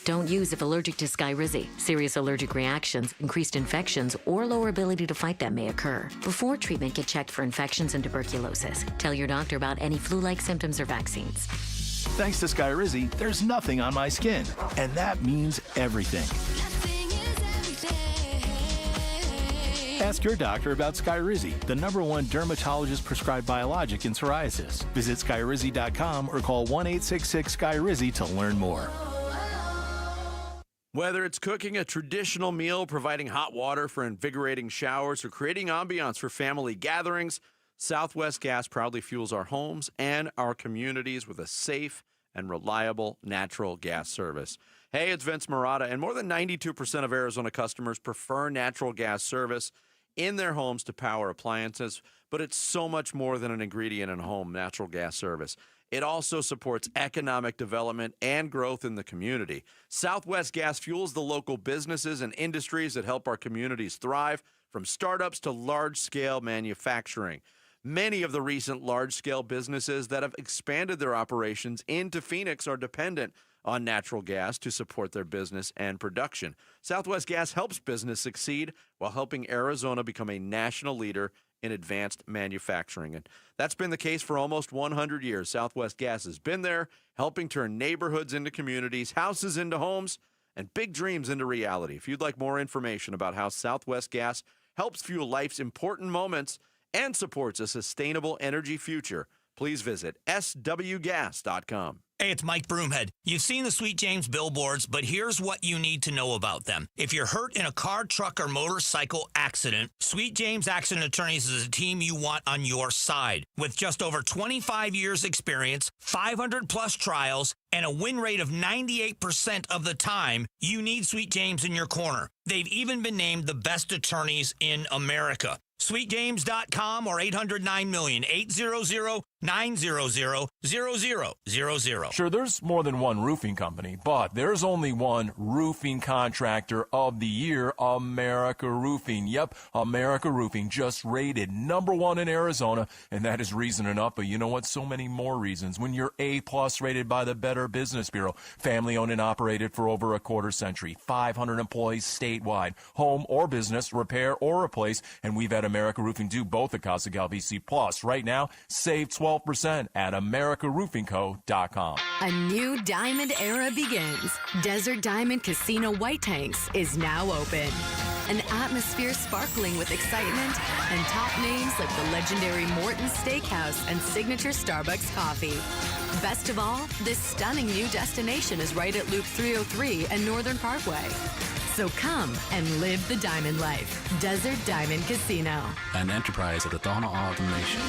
Don't use if allergic to Skyrizi. Serious allergic reactions, increased infections, or lower ability to fight them may occur. Before treatment, get checked for infections and tuberculosis. Tell your doctor about any flu-like symptoms or vaccines. Thanks to Skyrizi, there's nothing on my skin, and that means everything. Ask your doctor about Skyrizi, the #1 dermatologist-prescribed biologic in psoriasis. Visit Skyrizi.com or call 1-866-SKYRIZI to learn more. Whether it's cooking a traditional meal, providing hot water for invigorating showers, or creating ambiance for family gatherings, Southwest Gas proudly fuels our homes and our communities with a safe and reliable natural gas service. Hey, it's Vince Murata, and more than 92% of Arizona customers prefer natural gas service in their homes to power appliances, but it's so much more than an ingredient in a home, natural gas service. It also supports economic development and growth in the community. Southwest Gas fuels the local businesses and industries that help our communities thrive, from startups to large-scale manufacturing. Many of the recent large-scale businesses that have expanded their operations into Phoenix are dependent on natural gas to support their business and production. Southwest Gas helps business succeed while helping Arizona become a national leader in advanced manufacturing. And that's been the case for almost 100 years. Southwest Gas has been there, helping turn neighborhoods into communities, houses into homes, and big dreams into reality. If you'd like more information about how Southwest Gas helps fuel life's important moments and supports a sustainable energy future, please visit swgas.com. Hey, it's Mike Broomhead. You've seen the Sweet James billboards, but here's what you need to know about them. If you're hurt in a car, truck, or motorcycle accident, Sweet James Accident Attorneys is a team you want on your side. With just over 25 years experience, 500-plus trials, and a win rate of 98% of the time, you need Sweet James in your corner. They've even been named the best attorneys in America. SweetJames.com or 800-9-million, 800-900-0000. Sure, there's more than one roofing company, but there's only one roofing contractor of the year, America Roofing. Yep, America Roofing, just rated #1 in Arizona, and that is reason enough. But you know what? So many more reasons. When you're A+ rated by the Better Business Bureau, family owned and operated for over a quarter century, 500 employees statewide, home or business, repair or replace, and we've had America Roofing do both at Casa VC Plus. Right now, save 12% at AmericaRoofingCo.com. A new diamond era begins. Desert Diamond Casino White Tanks is now open. An atmosphere sparkling with excitement and top names like the legendary Morton's Steakhouse and signature Starbucks coffee. Best of all, this stunning new destination is right at Loop 303 and Northern Parkway. So come and live the diamond life. Desert Diamond Casino. An enterprise of the Donna Automation.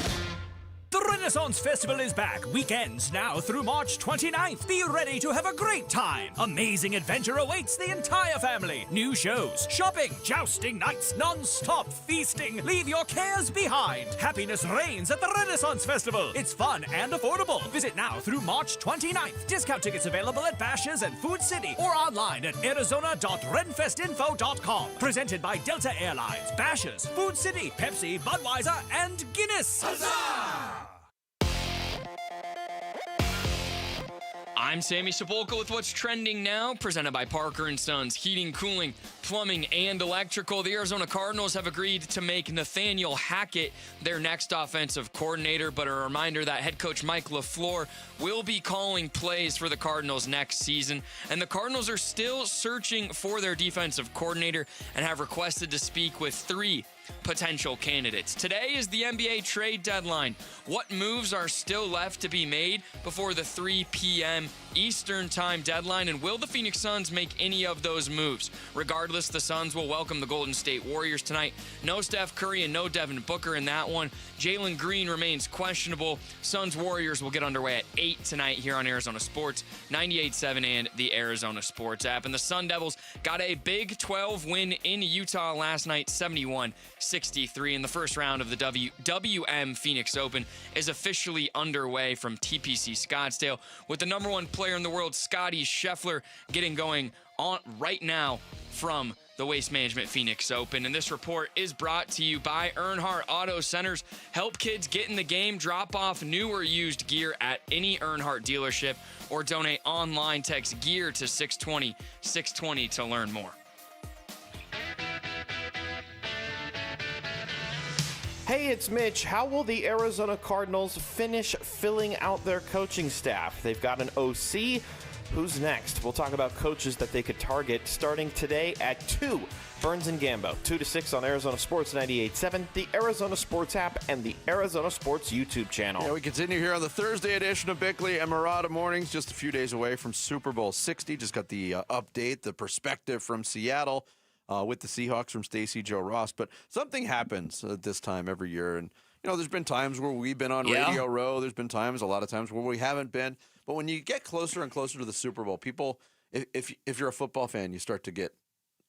The Renaissance Festival is back. Weekends now through March 29th. Be ready to have a great time. Amazing adventure awaits the entire family. New shows, shopping, jousting nights, non-stop feasting. Leave your cares behind. Happiness reigns at the Renaissance Festival. It's fun and affordable. Visit now through March 29th. Discount tickets available at Bashas' and Food City or online at arizona.renfestinfo.com. Presented by Delta Airlines, Bashas', Food City, Pepsi, Budweiser, and Guinness. Huzzah! I'm Sammy Sepulka with what's trending now, presented by Parker & Sons Heating, Cooling, Plumbing, and Electrical. The Arizona Cardinals have agreed to make Nathaniel Hackett their next offensive coordinator, but a reminder that head coach Mike LaFleur will be calling plays for the Cardinals next season, and the Cardinals are still searching for their defensive coordinator and have requested to speak with 3 potential candidates. Today is the NBA trade deadline. What moves are still left to be made before the 3 p.m. Eastern time deadline, and will the Phoenix Suns make any of those moves? Regardless, the Suns will welcome the Golden State Warriors tonight. No Steph Curry and no Devin Booker in that one. Jalen Green remains questionable. Suns-Warriors will get underway at 8 tonight here on Arizona Sports, 98.7 and the Arizona Sports app. And the Sun Devils got a Big 12 win in Utah last night, 71-63. In the first round of the WM Phoenix Open is officially underway from TPC Scottsdale, with the number 1 player in the world, Scottie Scheffler, getting going on right now from the Waste Management Phoenix Open. And this report is brought to you by Earnhardt Auto Centers. Help kids get in the game. Drop off new or used gear at any Earnhardt dealership or donate online. Text GEAR to 620-620 to learn more. Hey, it's Mitch. How will the Arizona Cardinals finish filling out their coaching staff? They've got an OC. Who's next? We'll talk about coaches that they could target starting today at 2. Burns and Gambo, 2 to 6 on Arizona Sports 98.7, the Arizona Sports app, and the Arizona Sports YouTube channel. Yeah, we continue here on the Thursday edition of Bickley and Murata Mornings, just a few days away from Super Bowl 60. Just got the update, the perspective from Seattle. With the Seahawks from Stacy Joe Ross. But something happens at this time every year. And, you know, there's been times where we've been on Radio Row. There's been times, a lot of times, where we haven't been. But when you get closer and closer to the Super Bowl, people, if you're a football fan, you start to get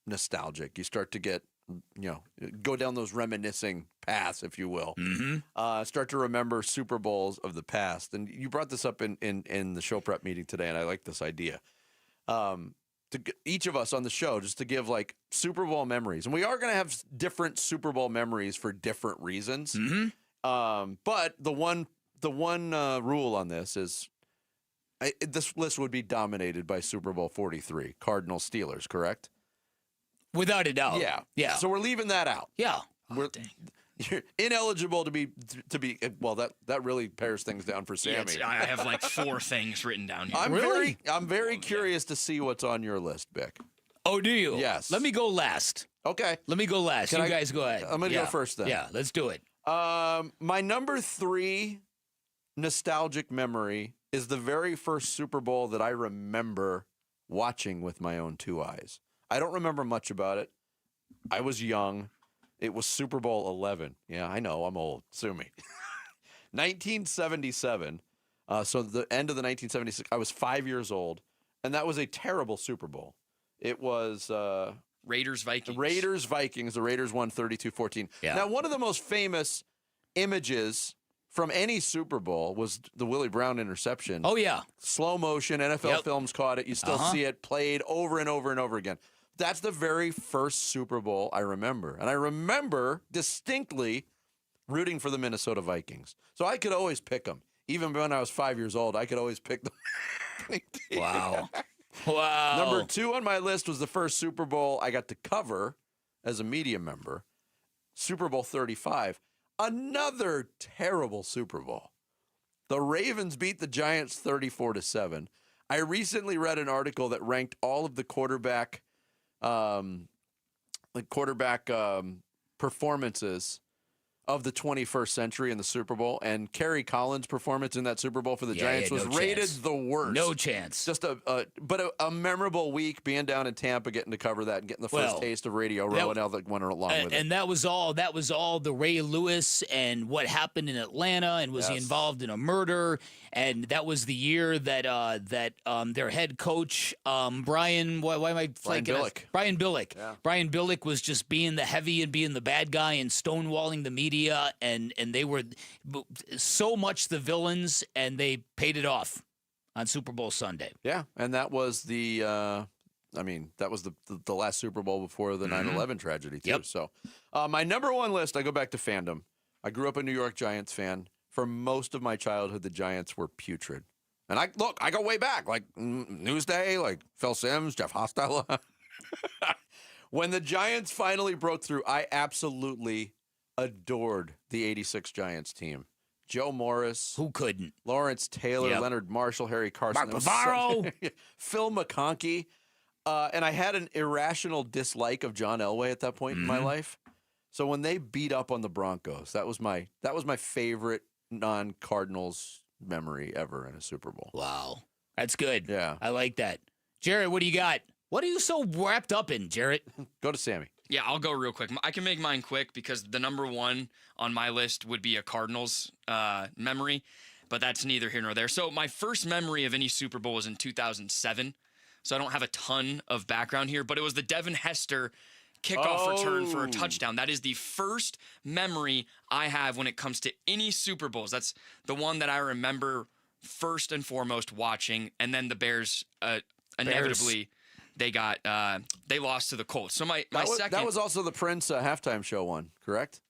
nostalgic. You start to get, you know, go down those reminiscing paths, if you will. Mm-hmm. Start to remember Super Bowls of the past. And you brought this up in the show prep meeting today, and I like this idea. To each of us on the show, just to give like Super Bowl memories, and we are going to have different Super Bowl memories for different reasons. Mm-hmm. But the one rule on this is this list would be dominated by Super Bowl 43, Cardinals Steelers, correct? Without a doubt. Yeah. So we're leaving that out. Yeah. You're ineligible to be well. That really pares things down for Sammy. Yeah, I have like 4 things written down here. I'm very curious to see what's on your list, Bick. Oh, do you? Yes. Let me go last. Okay. Let me go last. You guys go ahead. I'm going to go first then. Yeah, let's do it. My number 3 nostalgic memory is the very first Super Bowl that I remember watching with my own 2 eyes. I don't remember much about it. I was young. It was Super Bowl 11. Yeah, I know. I'm old. Sue me. 1977. So the end of the 1976. I was 5 years old, and that was a terrible Super Bowl. It was Raiders-Vikings. Raiders-Vikings. The Raiders won 32-14. Yeah. Now, one of the most famous images from any Super Bowl was the Willie Brown interception. Oh, yeah. Slow motion. NFL Films caught it. You still see it played over and over and over again. That's the very first Super Bowl I remember. And I remember distinctly rooting for the Minnesota Vikings. So I could always pick them. Even when I was 5 years old, I could always pick them. Wow. Wow. Number 2 on my list was the first Super Bowl I got to cover as a media member, Super Bowl 35. Another terrible Super Bowl. The Ravens beat the Giants 34-7. I recently read an article that ranked all of the quarterback performances of the 21st century in the Super Bowl, and Kerry Collins' performance in that Super Bowl for the Giants was rated the worst. No chance. Just a memorable week being down in Tampa, getting to cover that and getting the first taste of Radio Row and all that went along with it. And that was all the Ray Lewis and what happened in Atlanta, and was he involved in a murder? And that was the year that their head coach Brian Billick. Yeah. Brian Billick was just being the heavy and being the bad guy and stonewalling the media, and they were so much the villains, and they paid it off on Super Bowl Sunday. Yeah, and that was the last Super Bowl before the 9/11 tragedy too. Yep. So my number 1 list, I go back to fandom. I grew up a New York Giants fan. For most of my childhood, the Giants were putrid. And I go way back, like Newsday, like Phil Simms, Jeff Hostetler. When the Giants finally broke through, I absolutely adored the 86 Giants team. Joe Morris. Who couldn't? Lawrence Taylor, Yep. Leonard Marshall, Harry Carson. Mark Bavaro. Phil McConkey. And I had an irrational dislike of John Elway at that point in my life. So when they beat up on the Broncos, that was my favorite non-Cardinals memory ever in a Super Bowl. Wow. That's good. Yeah. I like that. Jarrett, what do you got? What are you so wrapped up in, Jarrett? Go to Sammy. Yeah, I'll go real quick. I can make mine quick because the number one on my list would be a Cardinals memory, but that's neither here nor there. So my first memory of any Super Bowl was in 2007, so I don't have a ton of background here, but it was the Devin Hester kickoff return for a touchdown. That is the first memory I have when it comes to any Super Bowls. That's the one that I remember first and foremost watching, and then the Bears inevitably they lost to the Colts. So my second, that was also the Prince halftime show one, correct?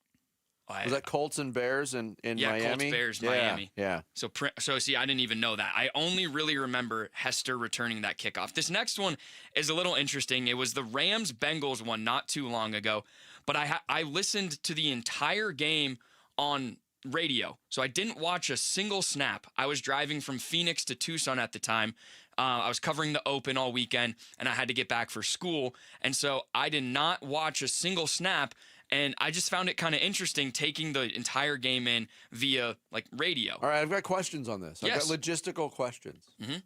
Was that Colts and Bears in Miami? Colts, Bears, Miami. Yeah. So see, I didn't even know that. I only really remember Hester returning that kickoff. This next one is a little interesting. It was the Rams-Bengals one not too long ago, but I listened to the entire game on radio. So I didn't watch a single snap. I was driving from Phoenix to Tucson at the time. I was covering the Open all weekend, and I had to get back for school. And so I did not watch a single snap, and I just found it kind of interesting taking the entire game in via, like, radio. All right, I've got questions on this. Yes. I've got logistical questions. Mm-hmm.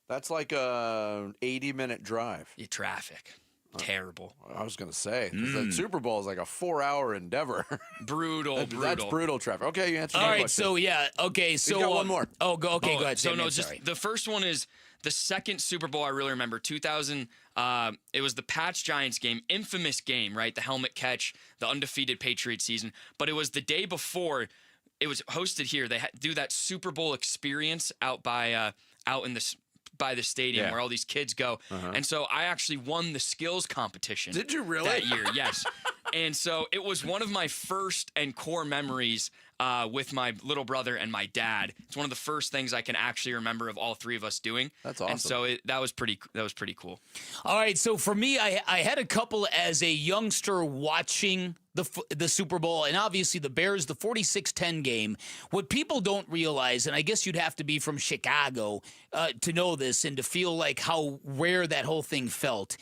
That's like a 80-minute drive. Yeah, traffic. Terrible. I was going to say, the Super Bowl is like a 4-hour endeavor. Brutal. That's brutal traffic. Okay, you answered All my right, question. so yeah, okay, so He's got one more. Go ahead. So Sammy, no, I'm just sorry. the first one is the second Super Bowl I really remember, 2000. It was the Pats-Giants game, infamous game, right? The helmet catch, the undefeated Patriots season. But it was the day before. It was hosted here. They do that Super Bowl experience out by the stadium where all these kids go. And so I actually won the skills competition. Did you really? That year, yes. And so it was one of my first and core memories with my little brother and my dad. It's one of the first things I can actually remember of all three of us doing. That's awesome. And so that was pretty cool. All right, so for me, I had a couple as a youngster watching the Super Bowl, and obviously the Bears, the 46-10 game. What people don't realize, and I guess you'd have to be from Chicago to know this and to feel like how rare that whole thing felt.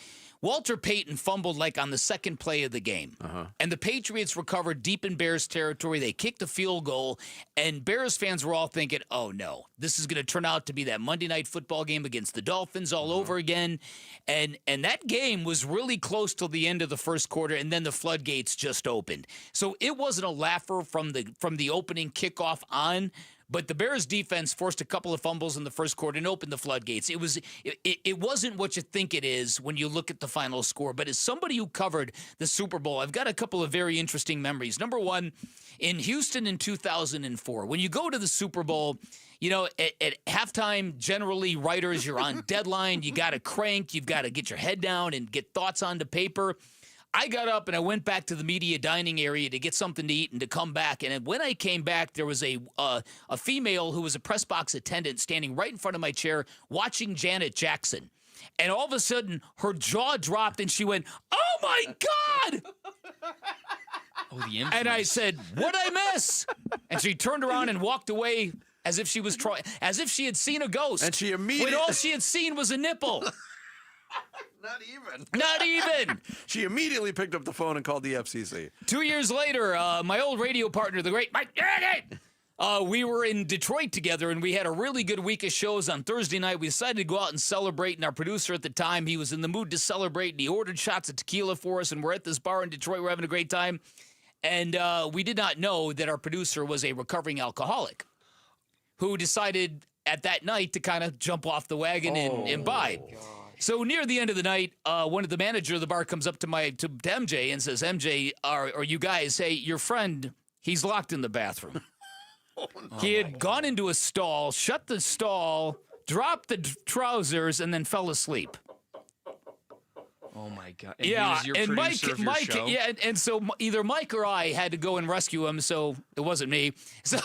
Walter Payton fumbled like on the second play of the game. And the Patriots recovered deep in Bears territory. They kicked a field goal, and Bears fans were all thinking, oh, no, this is going to turn out to be that Monday Night Football game against the Dolphins all over again. And that game was really close till the end of the first quarter, and then the floodgates just opened. So it wasn't a laugher from the opening kickoff on. But the Bears defense forced a couple of fumbles in the first quarter and opened the floodgates. It wasn't what you think it is when you look at the final score. But as somebody who covered the Super Bowl, I've got a couple of very interesting memories. Number one, in Houston in 2004, when you go to the Super Bowl, you know, at halftime, generally, writers, you're on deadline. You got to crank. You've got to get your head down and get thoughts onto paper. I got up and I went back to the media dining area to get something to eat and to come back. And when I came back, there was a female who was a press box attendant standing right in front of my chair watching Janet Jackson. And all of a sudden, her jaw dropped and she went, "Oh, my God!" Oh, the influence. And I said, "What'd I miss?" And she turned around and walked away as if she was as if she had seen a ghost. And she immediately... when all she had seen was a nipple. Not even. She immediately picked up the phone and called the FCC. 2 years later, my old radio partner, the great Mike Jagged, we were in Detroit together, and we had a really good week of shows. On Thursday night, we decided to go out and celebrate, and our producer at the time, he was in the mood to celebrate, and he ordered shots of tequila for us, and we're at this bar in Detroit. We're having a great time, and we did not know that our producer was a recovering alcoholic who decided at that night to kind of jump off the wagon and imbibe. So near the end of the night, one of the manager of the bar comes up to MJ and says, "MJ, are you guys, hey, your friend, he's locked in the bathroom." He had gone into a stall, shut the stall, dropped the trousers, and then fell asleep. Oh my God! And yeah, he was your and producer of your show? yeah, and so either Mike or I had to go and rescue him. So it wasn't me. So,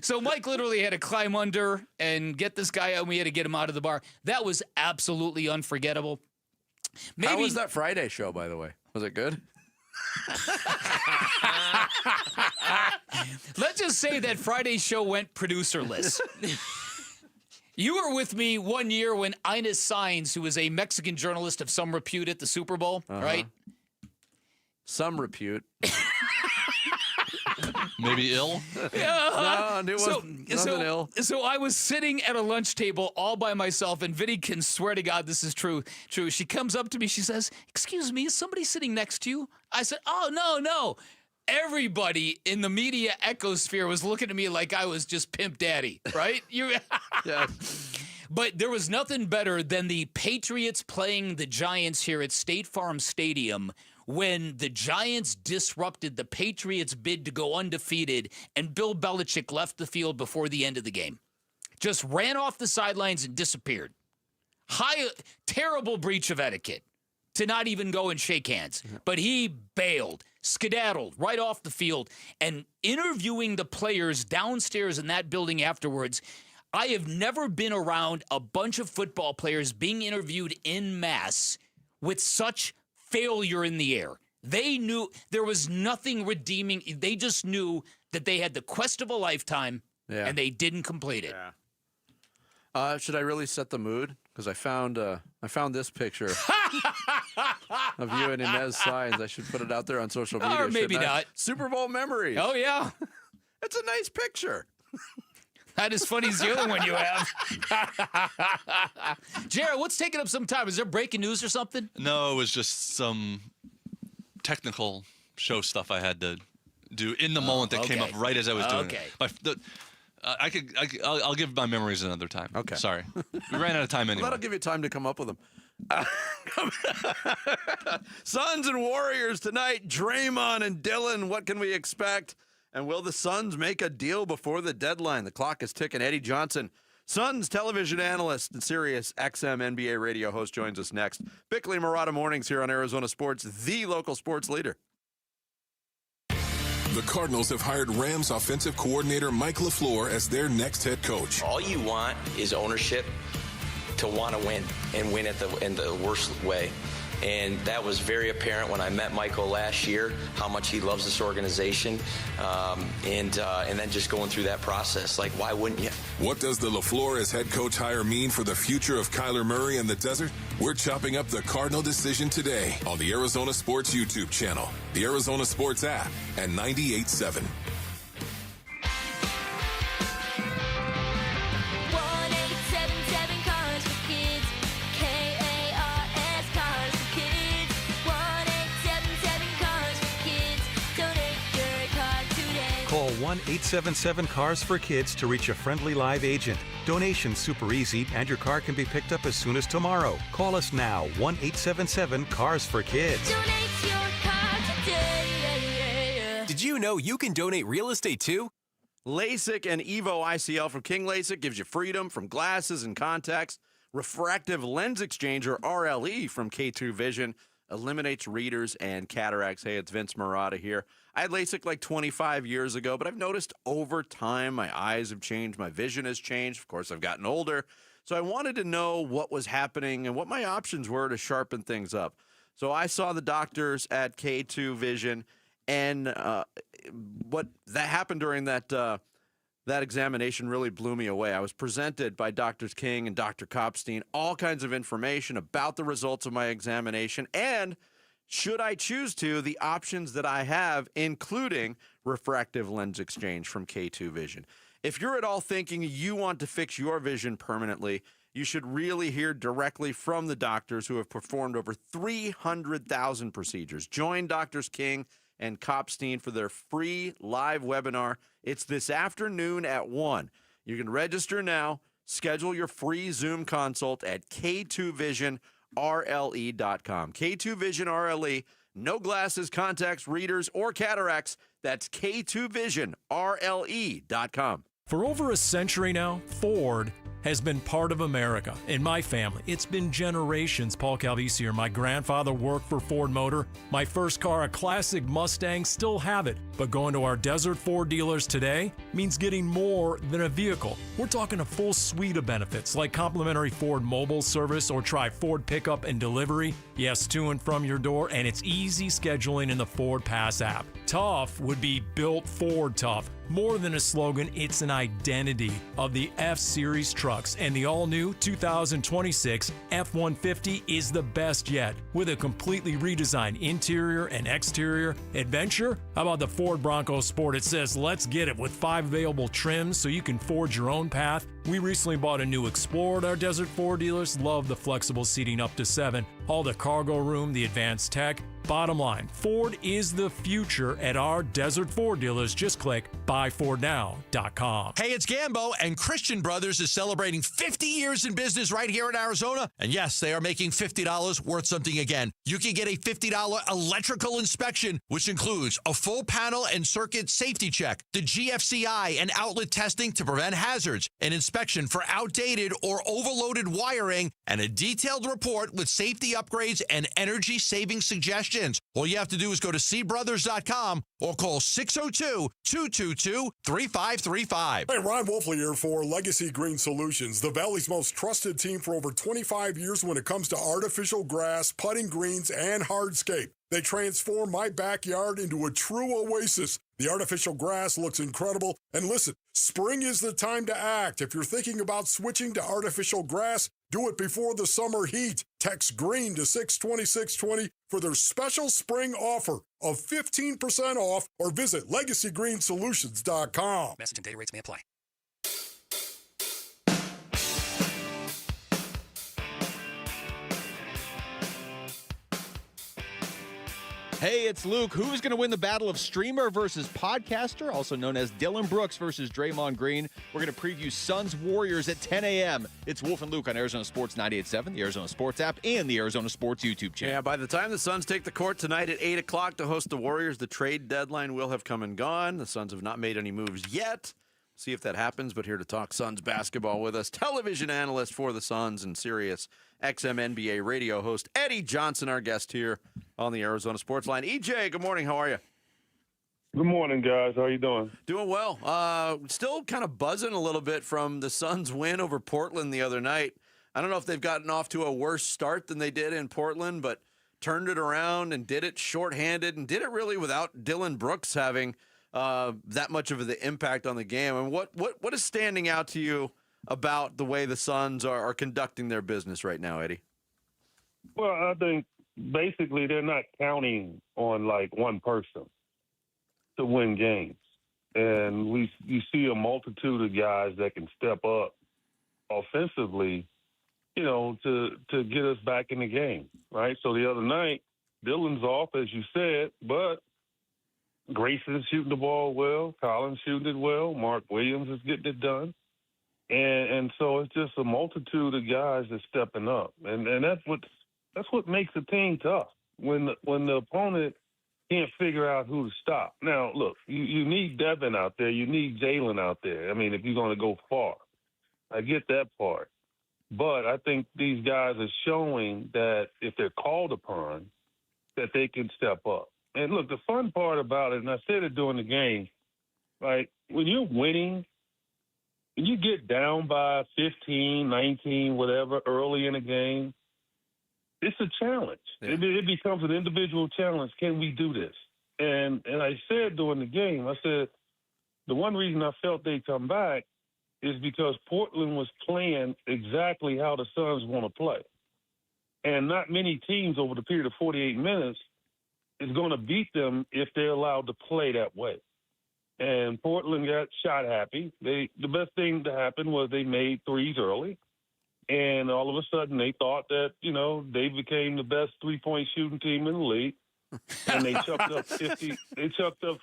so Mike literally had to climb under and get this guy out. And we had to get him out of the bar. That was absolutely unforgettable. How was that Friday show, by the way? Was it good? Let's just say that Friday's show went producerless. You were with me one year when Ines Saenz, who was a Mexican journalist of some repute at the Super Bowl, right? Some repute. Maybe ill? Yeah. No, it wasn't nothing ill. So I was sitting at a lunch table all by myself, and Vinny can swear to God this is true. She comes up to me, she says, "Excuse me, is somebody sitting next to you?" I said, "Oh, no. Everybody in the media ecosphere was looking at me like I was just Pimp Daddy, right? Yeah. But there was nothing better than the Patriots playing the Giants here at State Farm Stadium when the Giants disrupted the Patriots' bid to go undefeated and Bill Belichick left the field before the end of the game. Just ran off the sidelines and disappeared. Terrible breach of etiquette to not even go and shake hands. But he bailed, skedaddled right off the field, and interviewing the players downstairs in that building afterwards. I have never been around a bunch of football players being interviewed en masse with such failure in the air. They knew there was nothing redeeming. They just knew that they had the quest of a lifetime, and they didn't complete it. Yeah. Should I really set the mood? Because I found this picture of you and Inez Saenz. I should put it out there on social media. Or maybe not. Super Bowl memories. Oh, yeah. It's a nice picture. Not as funny as the other one you have. Jared, what's taking up some time? Is there breaking news or something? No, it was just some technical show stuff I had to do in the moment that came up right as I was doing it. I'll give my memories another time. Okay. Sorry. We ran out of time anyway. That'll give you time to come up with them. Suns and Warriors tonight. Draymond and Dylan. What can we expect? And will the Suns make a deal before the deadline? The clock is ticking. Eddie Johnson, Suns television analyst and Sirius XM NBA radio host, joins us next. Bickley Murata Mornings here on Arizona Sports, the local sports leader. The Cardinals have hired Rams offensive coordinator Mike LaFleur as their next head coach. All you want is ownership to want to win and win in the worst way. And that was very apparent when I met Michael last year, how much he loves this organization. And then just going through that process, like, why wouldn't you? What does the LaFleur as head coach hire mean for the future of Kyler Murray and the desert? We're chopping up the Cardinal decision today on the Arizona Sports YouTube channel, the Arizona Sports app, and 98.7. Call 1-877-CARS-FOR-KIDS to reach a friendly live agent. Donation's super easy, and your car can be picked up as soon as tomorrow. Call us now, 1-877-CARS-FOR-KIDS. Donate your car today. Did you know you can donate real estate too? LASIK and Evo ICL from King LASIK gives you freedom from glasses and contacts. Refractive Lens Exchange, or RLE, from K2 Vision eliminates readers and cataracts. Hey, it's Vince Murata here. I had LASIK like 25 years ago, but I've noticed over time my eyes have changed, my vision has changed. Of course, I've gotten older. So I wanted to know what was happening and what my options were to sharpen things up. So I saw the doctors at K2 Vision, and what that happened during that examination really blew me away. I was presented by Drs. King and Dr. Kopstein all kinds of information about the results of my examination and, should I choose to, the options that I have, including refractive lens exchange from K2 Vision. If you're at all thinking you want to fix your vision permanently, you should really hear directly from the doctors who have performed over 300,000 procedures. Join Drs. King and Kopstein for their free live webinar. It's this afternoon at 1. You can register now. Schedule your free Zoom consult at K2VisionRLE.com. K2 Vision RLE. No glasses, contacts, readers, or cataracts. That's K2VisionRLE.com. For over a century now, Ford has been part of America. In my family, it's been generations. Paul Calvisi here. My grandfather worked for Ford Motor. My first car, a classic Mustang, still have it. But going to our Desert Ford dealers today means getting more than a vehicle. We're talking a full suite of benefits like complimentary Ford mobile service or try Ford pickup and delivery. Yes, to and from your door, and it's easy scheduling in the Ford Pass app. Tough would be built Ford tough. More than a slogan, it's an identity of the F-Series trucks, and the all-new 2026 F-150 is the best yet. With a completely redesigned interior and exterior adventure, how about the Ford Bronco Sport? It says, let's get it, with 5 available trims so you can forge your own path. We recently bought a new Explorer at our Desert Ford dealers. Love the flexible seating up to 7, all the cargo room, the advanced tech. Bottom line, Ford is the future at our Desert Ford dealers. Just click buyfordnow.com. Hey, it's Gambo, and Christian Brothers is celebrating 50 years in business right here in Arizona. And yes, they are making $50 worth something again. You can get a $50 electrical inspection, which includes a full panel and circuit safety check, the GFCI and outlet testing to prevent hazards, an inspection for outdated or overloaded wiring, and a detailed report with safety upgrades and energy-saving suggestions. All you have to do is go to cbrothers.com or call 602-222-3535. Hey, Ron Wolfley here for Legacy Green Solutions, the Valley's most trusted team for over 25 years when it comes to artificial grass, putting greens, and hardscape. They transform my backyard into a true oasis. The artificial grass looks incredible. And listen, spring is the time to act. If you're thinking about switching to artificial grass, do it before the summer heat. Text GREEN to 620-620 for their special spring offer of 15% off, or visit LegacyGreenSolutions.com. Message and data rates may apply. Hey, it's Luke. Who's going to win the battle of streamer versus podcaster, also known as Dylan Brooks versus Draymond Green? We're going to preview Suns Warriors at 10 a.m. It's Wolf and Luke on Arizona Sports 98.7, the Arizona Sports app, and the Arizona Sports YouTube channel. Yeah, by the time the Suns take the court tonight at 8 o'clock to host the Warriors, the trade deadline will have come and gone. The Suns have not made any moves yet. See if that happens, but here to talk Suns basketball with us, television analyst for the Suns and Sirius XM NBA radio host Eddie Johnson, our guest here on the Arizona Sports Line. EJ, good morning. How are you? Good morning, guys. How are you doing? Doing well. Still kind of buzzing a little bit from the Suns' win over Portland the other night. I don't know if they've gotten off to a worse start than they did in Portland, but turned it around and did it shorthanded and did it really without Dylan Brooks having that much of the impact on the game. And what is standing out to you about the way the Suns are conducting their business right now, Eddie? Well, I think basically they're not counting on like one person to win games. And you see a multitude of guys that can step up offensively, you know, to get us back in the game, right? So the other night, Dylan's off, as you said, but Grayson's shooting the ball well, Collins shooting it well, Mark Williams is getting it done. And so it's just a multitude of guys that's stepping up. And that's what makes a team tough. When the opponent can't figure out who to stop. Now, look, you need Devin out there. You need Jalen out there. I mean, if you're going to go far. I get that part. But I think these guys are showing that if they're called upon, that they can step up. And look, the fun part about it, and I said it during the game, like when you're winning, when you get down by 15, 19, whatever, early in a game, it's a challenge. Yeah. It becomes an individual challenge. Can we do this? And I said during the game, I said, the one reason I felt they'd come back is because Portland was playing exactly how the Suns want to play. And not many teams over the period of 48 minutes is going to beat them if they're allowed to play that way. And Portland got shot happy. The best thing to happen was they made threes early. And all of a sudden they thought that, you know, they became the best three-point shooting team in the league. And they chucked up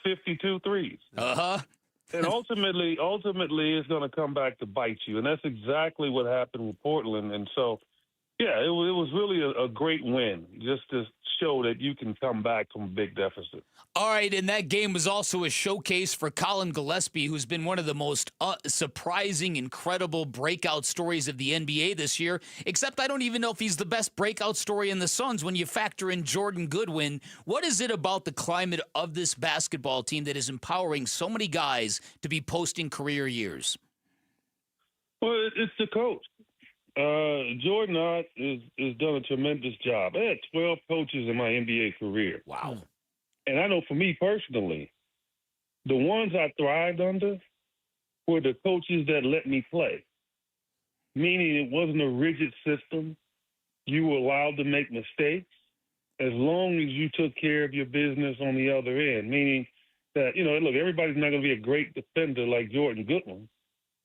52 threes. Uh-huh. And ultimately it's going to come back to bite you. And that's exactly what happened with Portland. And so, yeah, it was really a great win just to show that you can come back from a big deficit. All right, and that game was also a showcase for Colin Gillespie, who's been one of the most surprising, incredible breakout stories of the NBA this year, except I don't even know if he's the best breakout story in the Suns when you factor in Jordan Goodwin. What is it about the climate of this basketball team that is empowering so many guys to be posting career years? Well, it's the coach. Jordan Ott has done a tremendous job. I had 12 coaches in my NBA career. Wow. And I know for me personally, the ones I thrived under were the coaches that let me play, meaning it wasn't a rigid system. You were allowed to make mistakes as long as you took care of your business on the other end, meaning that, look, everybody's not going to be a great defender like Jordan Goodwin,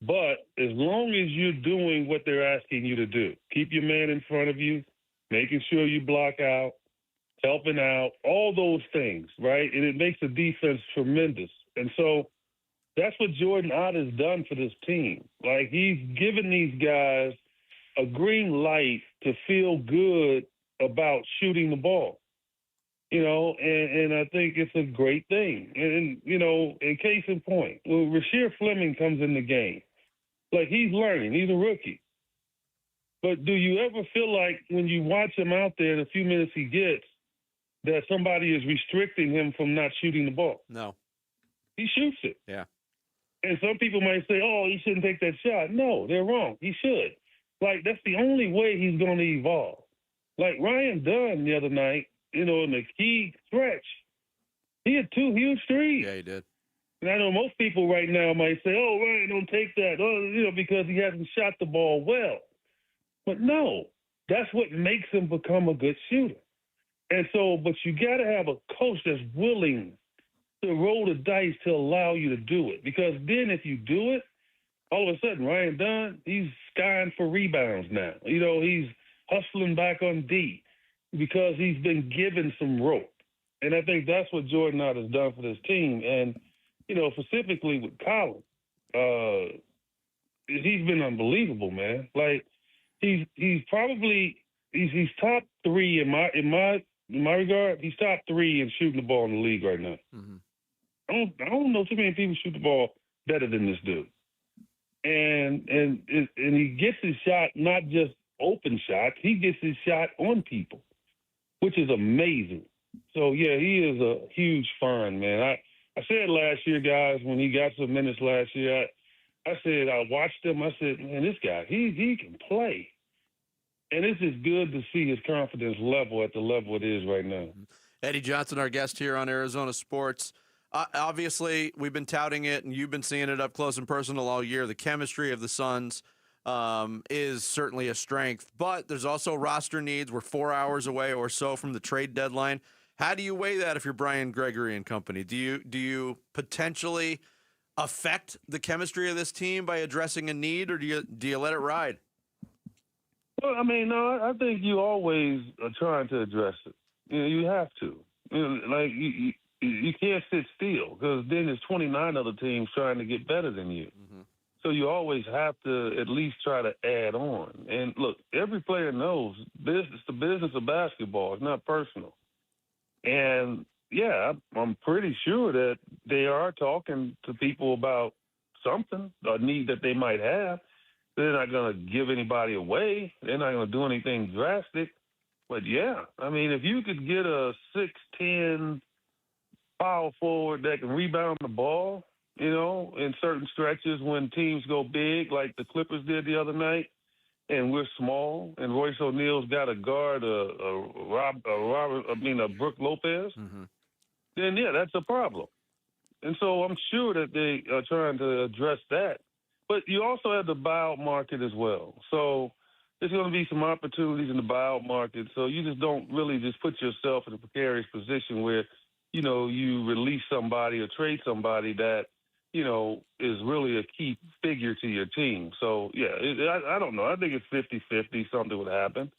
but as long as you're doing what they're asking you to do, keep your man in front of you, making sure you block out, helping out, all those things, right? And it makes the defense tremendous. And so that's what Jordan Ott has done for this team. Like, he's given these guys a green light to feel good about shooting the ball, and I think it's a great thing. And in case in point, when Rasheer Fleming comes in the game, like, he's learning, he's a rookie. But do you ever feel like when you watch him out there, the few minutes he gets, that somebody is restricting him from not shooting the ball? No. He shoots it. Yeah. And some people might say, oh, he shouldn't take that shot. No, they're wrong. He should. Like, that's the only way he's going to evolve. Like Ryan Dunn the other night, in the key stretch, he had 2 huge threes. Yeah, he did. And I know most people right now might say, oh, Ryan, don't take that, because he hasn't shot the ball well. But no, that's what makes him become a good shooter. And so, but you got to have a coach that's willing to roll the dice to allow you to do it. Because then if you do it, all of a sudden, Ryan Dunn, he's skying for rebounds now. He's hustling back on D because he's been given some rope. And I think that's what Jordan Ott has done for this team. And, specifically with Colin, he's been unbelievable, man. Like, he's probably he's top 3 in my regard. He's top 3 in shooting the ball in the league right now. Mm-hmm. I don't know too many people shoot the ball better than this dude. And he gets his shot, not just open shots. He gets his shot on people, which is amazing. So, yeah, he is a huge find, man. I said last year, guys, when he got some minutes last year, I said, I watched him. I said, man, this guy, he can play. And it's just good to see his confidence level at the level it is right now. Eddie Johnson, our guest here on Arizona Sports. Obviously, we've been touting it, and you've been seeing it up close and personal all year. The chemistry of the Suns is certainly a strength, but there's also roster needs. We're 4 hours away or so from the trade deadline. How do you weigh that if you're Brian Gregory and company? Do you potentially affect the chemistry of this team by addressing a need, or do you let it ride? Well, I mean, no, I think you always are trying to address it. You have to. Like, you can't sit still, because then there's 29 other teams trying to get better than you. Mm-hmm. So you always have to at least try to add on. And look, every player knows it's the business of basketball. It's not personal. And, yeah, I'm pretty sure that they are talking to people about something, a need that they might have. They're not going to give anybody away. They're not going to do anything drastic. But, yeah, I mean, if you could get a 6'10" power forward that can rebound the ball, in certain stretches when teams go big, like the Clippers did the other night, and we're small, and Royce O'Neal's got to guard a Brook Lopez, mm-hmm. then, yeah, that's a problem. And so I'm sure that they are trying to address that. But you also have the buyout market as well. So there's going to be some opportunities in the buyout market. So you just don't really just put yourself in a precarious position where, you release somebody or trade somebody that, is really a key figure to your team. So, yeah, I don't know. I think it's 50-50 something would happen.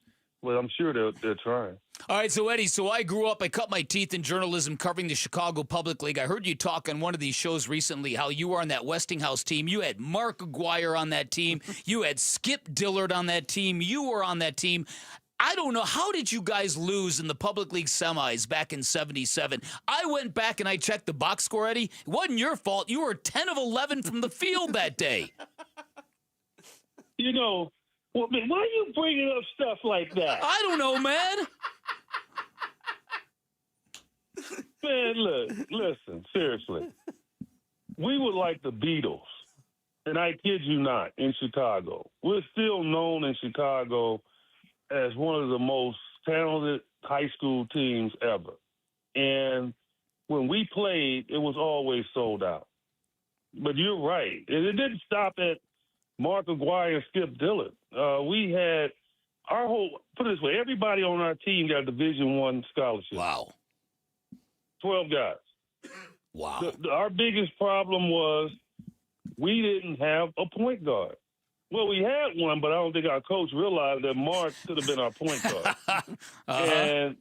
But I'm sure they're trying. All right, so Eddie, I grew up, I cut my teeth in journalism covering the Chicago Public League. I heard you talk on one of these shows recently how you were on that Westinghouse team. You had Mark Aguirre on that team. You had Skip Dillard on that team. You were on that team. I don't know. How did you guys lose in the Public League semis back in 77? I went back and I checked the box score, Eddie. It wasn't your fault. You were 10 of 11 from the field that day. You know, well, man, why are you bringing up stuff like that? I don't know, man. Man, look, listen, seriously. We were like the Beatles, and I kid you not, in Chicago. We're still known in Chicago as one of the most talented high school teams ever. And when we played, it was always sold out. But you're right. It didn't stop at Mark Aguirre and Skip Dillard. We had our whole, put it this way, everybody on our team got a Division I scholarship. Wow. 12 guys. Wow. Our biggest problem was we didn't have a point guard. Well, we had one, but I don't think our coach realized that Mark could have been our point guard. And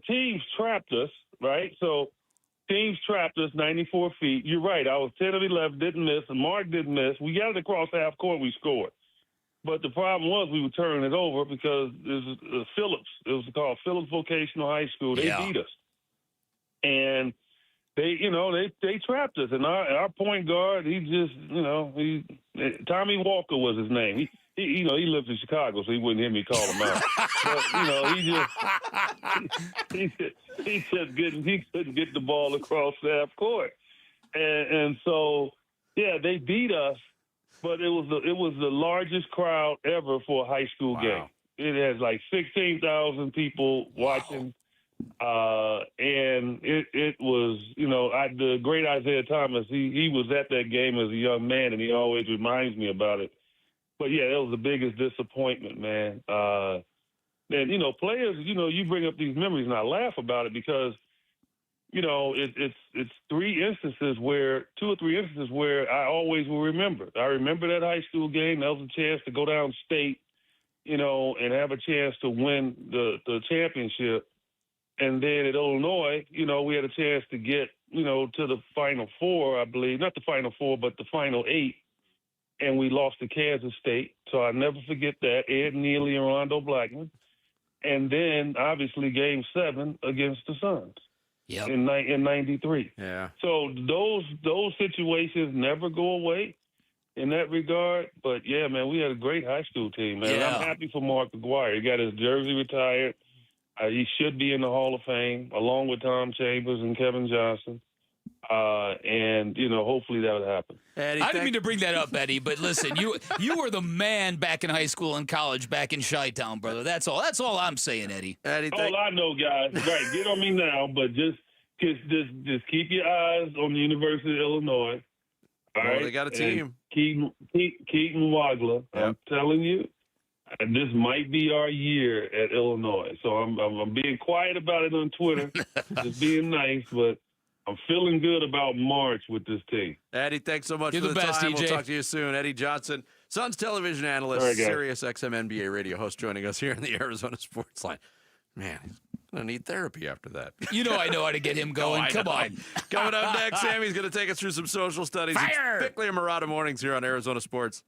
teams trapped us, right? So teams trapped us 94 feet. You're right. I was 10 of 11, didn't miss, and Mark didn't miss. We got it across half court, we scored. But the problem was we were turning it over because it was Phillips. It was called Phillips Vocational High School. They beat us. And they trapped us. And our point guard, he just, Tommy Walker was his name. He lives in Chicago, so he wouldn't hear me call him out. But, he couldn't get the ball across half court. And so, yeah, they beat us, but it was the largest crowd ever for a high school game. It has like 16,000 people watching. And it was, the great Isaiah Thomas, he was at that game as a young man, and he always reminds me about it. But, yeah, that was the biggest disappointment, man. And, players, you bring up these memories, and I laugh about it because, it's two or three instances where I always will remember. I remember that high school game. That was a chance to go down state, and have a chance to win the championship. And then at Illinois, we had a chance to get, to the Final Four, I believe. Not the Final Four, but the Final 8. And we lost to Kansas State. So I'll never forget that. Ed Neely and Rondo Blackman. And then, obviously, Game 7 against the Suns in 93. Yeah. So those situations never go away in that regard. But, yeah, man, we had a great high school team, man. Yeah. I'm happy for Mark Aguirre. He got his jersey retired. He should be in the Hall of Fame, along with Tom Chambers and Kevin Johnson. And, hopefully that would happen. Eddie, I didn't mean to bring that up, Eddie, but listen, you were the man back in high school and college, back in Chi-Town, brother. That's all I'm saying, Eddie. All I know, guys. Right, get on me now, but just keep your eyes on the University of Illinois. All right? They got a team. Keaton Wagler. Yep. I'm telling you. And this might be our year at Illinois. So I'm being quiet about it on Twitter, just being nice, but I'm feeling good about March with this team. Eddie, thanks so much You're for the the best, time. EJ. We'll talk to you soon. Eddie Johnson, Suns television analyst, All right, Sirius XM NBA radio host, joining us here in the Arizona Sports Line. Man, he's going to need therapy after that. I know how to get him going. Come on. Coming up next, Sammy's going to take us through some social studies. Fire! It's Bickley and Murata Mornings here on Arizona Sports.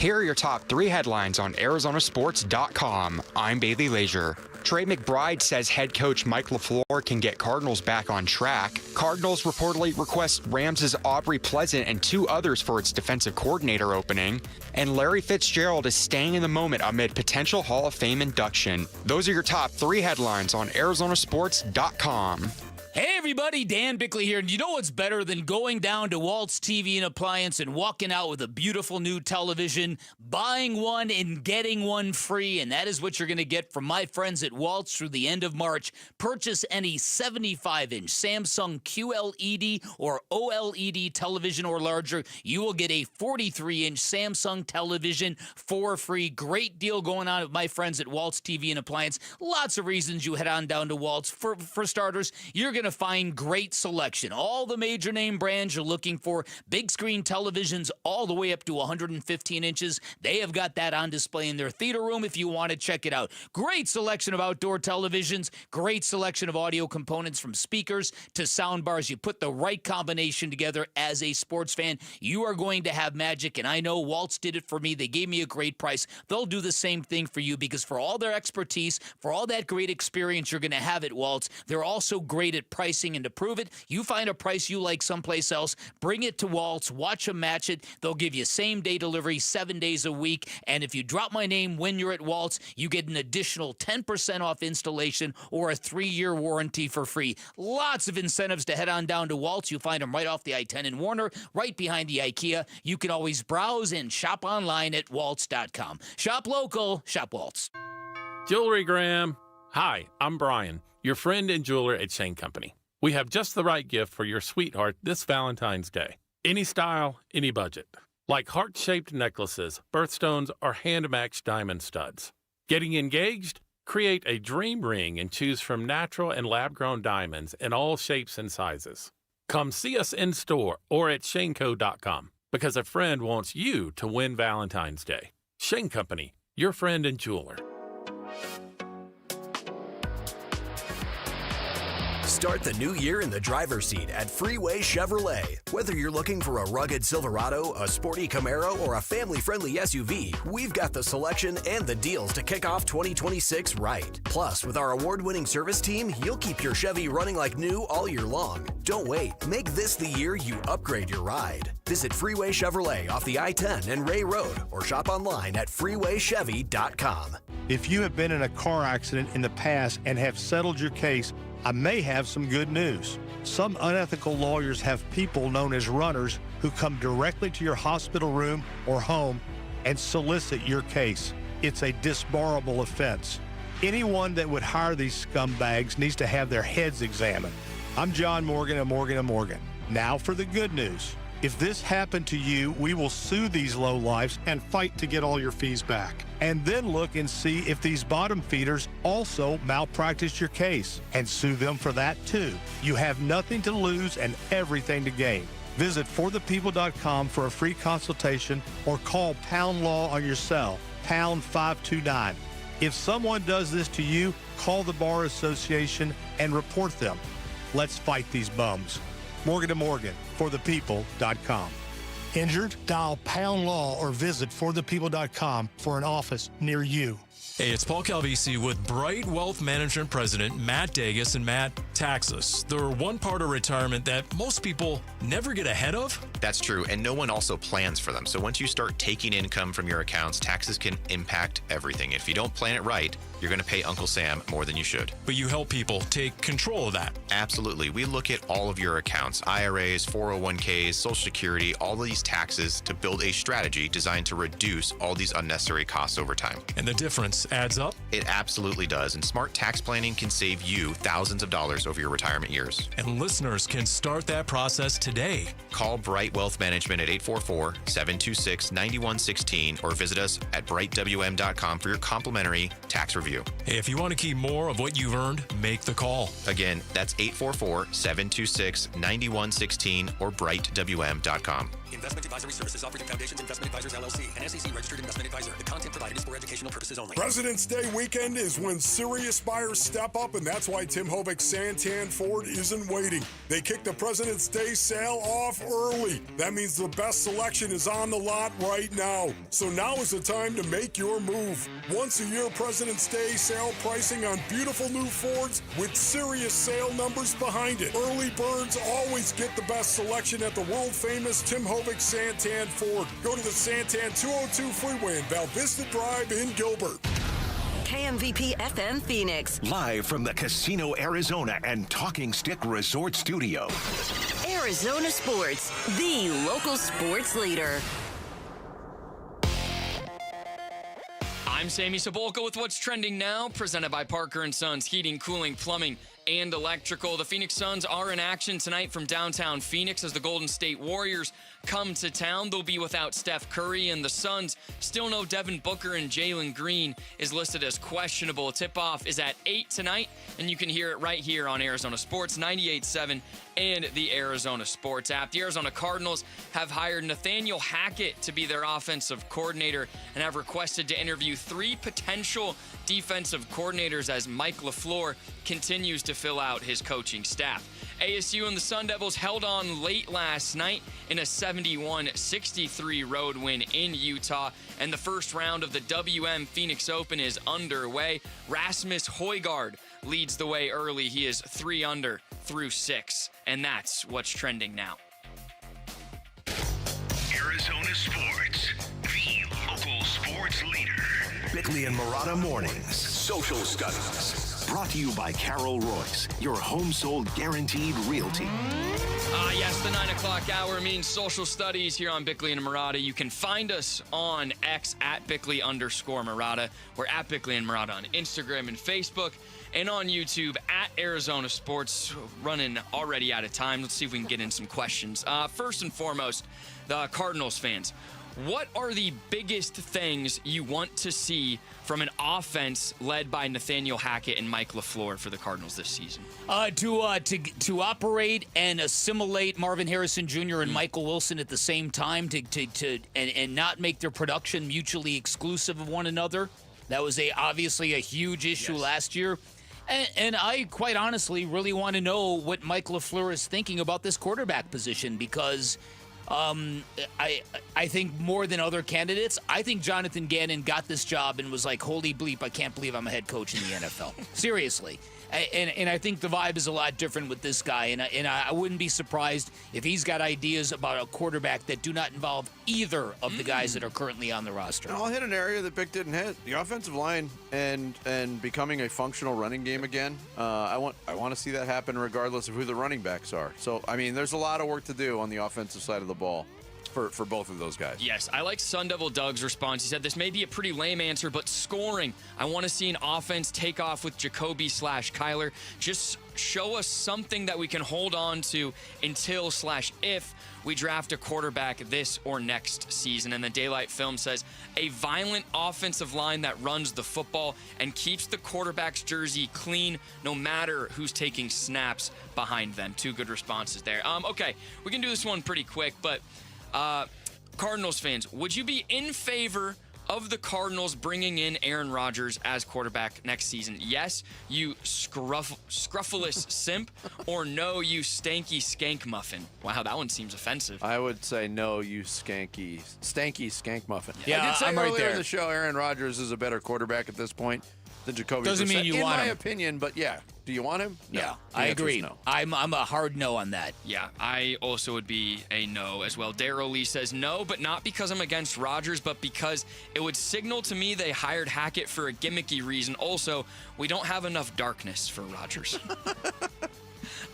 Here are your top 3 headlines on ArizonaSports.com. I'm Bailey Leisure. Trey McBride says head coach Mike LaFleur can get Cardinals back on track. Cardinals reportedly request Rams' Aubrey Pleasant and 2 others for its defensive coordinator opening. And Larry Fitzgerald is staying in the moment amid potential Hall of Fame induction. Those are your top 3 headlines on ArizonaSports.com. Hey everybody, Dan Bickley here. And you know what's better than going down to Walt's TV and Appliance and walking out with a beautiful new television, buying one and getting one free? And that is what you're going to get from my friends at Walt's through the end of March. Purchase any 75-inch Samsung QLED or OLED television or larger. You will get a 43-inch Samsung television for free. Great deal going on with my friends at Walt's TV and Appliance. Lots of reasons you head on down to Walt's. For starters, you're going going to find great selection. All the major name brands you're looking for, big screen televisions all the way up to 115 inches. They have got that on display in their theater room if you want to check it out. Great selection of outdoor televisions, great selection of audio components from speakers to sound bars. You put the right combination together as a sports fan, you are going to have magic, and I know Waltz did it for me. They gave me a great price. They'll do the same thing for you because for all their expertise, for all that great experience you're going to have at Waltz, they're also great at pricing, and to prove it, you find a price you like someplace else, bring it to Waltz, watch them match it. They'll give you same-day delivery 7 days a week, and if you drop my name when you're at Waltz, you get an additional 10% off installation or a 3-year warranty for free. Lots of incentives to head on down to Waltz. You'll find them right off the I-10 in Warner, right behind the IKEA. You can always browse and shop online at waltz.com. Shop local, shop Waltz. Jewelry Graham. Hi, I'm Brian, your friend and jeweler at Shane Company. We have just the right gift for your sweetheart this Valentine's Day. Any style, any budget. Like heart-shaped necklaces, birthstones, or hand-matched diamond studs. Getting engaged? Create a dream ring and choose from natural and lab-grown diamonds in all shapes and sizes. Come see us in store or at shaneco.com because a friend wants you to win Valentine's Day. Shane Company, your friend and jeweler. Start the new year in the driver's seat at Freeway Chevrolet. Whether you're looking for a rugged Silverado, a sporty Camaro, or a family-friendly SUV, we've got the selection and the deals to kick off 2026 right. Plus, with our award-winning service team, you'll keep your Chevy running like new all year long. Don't wait. Make this the year you upgrade your ride. Visit Freeway Chevrolet off the I-10 and Ray Road or shop online at freewaychevy.com. If you have been in a car accident in the past and have settled your case, I may have some good news. Some unethical lawyers have people known as runners who come directly to your hospital room or home and solicit your case. It's a disbarable offense. Anyone that would hire these scumbags needs to have their heads examined. I'm John Morgan of Morgan & Morgan. Now for the good news. If this happened to you, we will sue these lowlifes and fight to get all your fees back. And then look and see if these bottom feeders also malpracticed your case and sue them for that too. You have nothing to lose and everything to gain. Visit forthepeople.com for a free consultation or call Pound Law on your cell, pound 529. If someone does this to you, call the Bar Association and report them. Let's fight these bums. Morgan & Morgan, forthepeople.com. Injured? Dial Pound Law or visit forthepeople.com for an office near you. Hey, it's Paul Calvisi with Bright Wealth Management President Matt Dagas. And Matt, taxes. They're one part of retirement that most people never get ahead of. That's true, and no one also plans for them. So once you start taking income from your accounts, taxes can impact everything. If you don't plan it right, you're going to pay Uncle Sam more than you should. But you help people take control of that. Absolutely. We look at all of your accounts, IRAs, 401ks, Social Security, all of these taxes to build a strategy designed to reduce all these unnecessary costs over time. And the difference adds up? It absolutely does. And smart tax planning can save you thousands of dollars over your retirement years. And listeners can start that process today. Call Bright Wealth Management at 844-726-9116 or visit us at brightwm.com for your complimentary tax review. Hey, if you want to keep more of what you've earned, make the call. Again, that's 844-726-9116 or brightwm.com. Investment advisory services offered through Foundations Investment Advisors, LLC, an SEC-registered investment advisor. The content provided is for educational purposes only. President's Day weekend is when serious buyers step up, and that's why Tim Hovik Santan Ford isn't waiting. They kick the President's Day sale off early. That means the best selection is on the lot right now. So now is the time to make your move. Once a year President's Day sale pricing on beautiful new Fords with serious sale numbers behind it. Early birds always get the best selection at the world-famous Tim Hovik Santan Ford. Go to the Santan 202 freeway in Val Vista Drive in Gilbert. KMVP FM Phoenix. Live from the Casino Arizona and Talking Stick Resort Studio. Arizona Sports, the local sports leader. I'm Sammy Sabolka with what's trending now, presented by Parker & Sons Heating, Cooling, Plumbing, and electrical. The Phoenix Suns are in action tonight from downtown Phoenix as the Golden State Warriors come to town. They'll be without Steph Curry, and the Suns still no Devin Booker, and Jalen Green is listed as questionable. Tip-off is at 8 tonight, and you can hear it right here on Arizona Sports 98.7 and the Arizona Sports app. The Arizona Cardinals have hired Nathaniel Hackett to be their offensive coordinator and have requested to interview 3 potential defensive coordinators as Mike LaFleur continues to fill out his coaching staff. ASU and the Sun Devils held on late last night in a 71-63 road win in Utah, and the first round of the WM Phoenix Open is underway. Rasmus Højgaard leads the way early. He is 3 under through 6, and that's what's trending now. Arizona Sports, the local sports leader. Bickley and Marotta Mornings, Social Studies. Brought to you by Carol Royce, your home sold guaranteed realty. Yes, the 9 o'clock hour means social studies here on Bickley and Marotta. You can find us on X at Bickley_Marotta. We're at Bickley and Marotta on Instagram and Facebook, and on YouTube at Arizona Sports. Running already out of time. Let's see if we can get in some questions. First and foremost, the Cardinals fans. What are the biggest things you want to see from an offense led by Nathaniel Hackett and Mike LaFleur for the Cardinals this season? To operate and assimilate Marvin Harrison Jr. and Michael Wilson at the same time and not make their production mutually exclusive of one another. That was obviously a huge issue last year. And I quite honestly really want to know what Mike LaFleur is thinking about this quarterback position, because I think more than other candidates, I think Jonathan Gannon got this job and was like, holy bleep, I can't believe I'm a head coach in the NFL. Seriously. And I think the vibe is a lot different with this guy, and I wouldn't be surprised if he's got ideas about a quarterback that do not involve either of the guys that are currently on the roster. I'll hit an area that Bick didn't hit: the offensive line and becoming a functional running game again. I want to see that happen regardless of who the running backs are. So I mean, there's a lot of work to do on the offensive side of the ball for both of those guys. Yes, I like Sun Devil Doug's response. He said, this may be a pretty lame answer, but scoring. I want to see an offense take off with Jacoby/Kyler. Just show us something that we can hold on to until/if we draft a quarterback this or next season. And the Daylight Film says, a violent offensive line that runs the football and keeps the quarterback's jersey clean no matter who's taking snaps behind them. 2 good responses there. Okay, we can do this one pretty quick, but Cardinals fans, would you be in favor of the Cardinals bringing in Aaron Rodgers as quarterback next season? Yes, you scruffulous simp, or no, you stanky skank muffin? Wow, that one seems offensive. I would say no, you stanky skank muffin. Yeah, I did say I'm right earlier there in the show, Aaron Rodgers is a better quarterback at this point than Jacoby. Doesn't mean you in want my him. opinion, but yeah. Do you want him? No. Yeah, The I answer is agree. no. I'm a hard no on that. Yeah, I also would be a no as well. Daryl Lee says no, but not because I'm against Rodgers, but because it would signal to me they hired Hackett for a gimmicky reason. Also, we don't have enough darkness for Rodgers.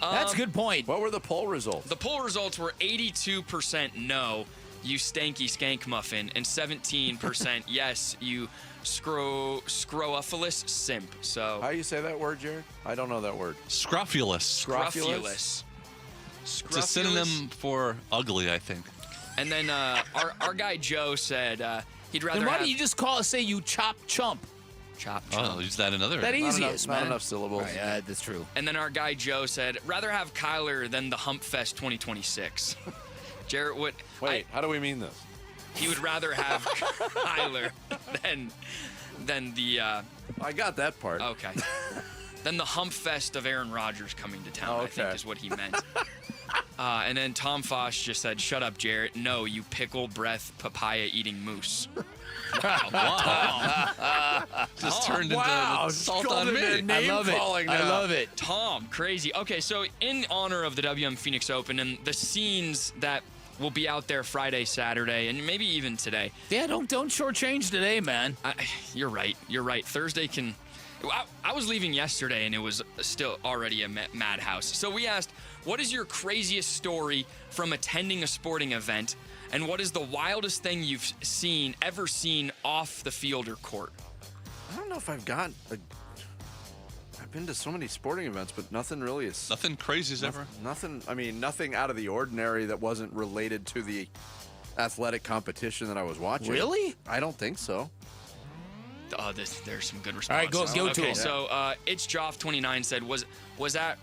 That's a good point. What were the poll results? The poll results were 82% no, you stanky skank muffin, and 17% yes, you scrofullus simp. So how do you say that word, Jared? I don't know that word. Scruffulous. Scruffulous. It's a synonym for ugly, I think. And then our guy Joe said he'd rather Then why have... don't you just say you chop chump? Chop Oh, chump. I'll use that another. That easiest, Not man. enough syllables. Right, that's true. And then our guy Joe said, rather have Kyler than the Hump Fest 2026. Jarrett would... Wait, how do we mean this? He would rather have Kyler than the... I got that part. Okay. Than the Hump Fest of Aaron Rodgers coming to town, I think is what he meant. And then Tom Foss just said, shut up, Jarrett. No, you pickle breath papaya eating moose. Wow. Just turned into salt on me. I love it. I love it. Tom, crazy. Okay, so in honor of the WM Phoenix Open and the scenes that will be out there Friday, Saturday, and maybe even today. Yeah, don't shortchange today, man. You're right. Thursday can... I was leaving yesterday, and it was still already a madhouse. So we asked, what is your craziest story from attending a sporting event, and what is the wildest thing you've ever seen off the field or court? I don't know if I've got I've been to so many sporting events, but nothing really is. Nothing crazy as ever. Nothing. I mean, nothing out of the ordinary that wasn't related to the athletic competition that I was watching. Really? I don't think so. There's some good responses. All right, go to Okay, him. so It's Joff29 said, was that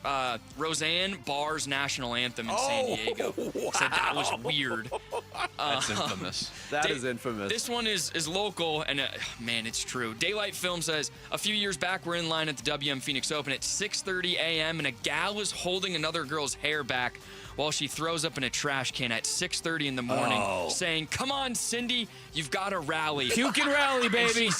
Roseanne Barr's national anthem in San Diego? Wow. Said that was weird. That's infamous. That is infamous. This one is local, and man, it's true. Daylight Film says, a few years back, we're in line at the WM Phoenix Open at 6:30 a.m., and a gal is holding another girl's hair back while she throws up in a trash can at 6:30 in the morning, saying, "Come on, Cindy, you've got to rally." Puke and rally, baby. And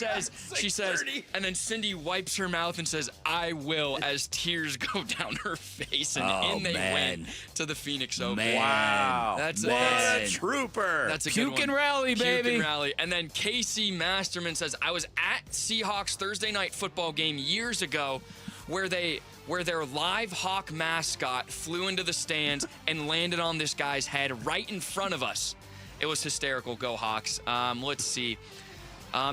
she says, and then Cindy wipes her mouth and says, "I will," as tears go down her face, and in they win to the Phoenix Open. Man. Wow. That's what a trooper. That's a Puke good one. and rally, baby. Puke and rally. And then Casey Masterman says, I was at Seahawks Thursday night football game years ago where their live hawk mascot flew into the stands and landed on this guy's head right in front of us. It was hysterical. Go Hawks. Let's see.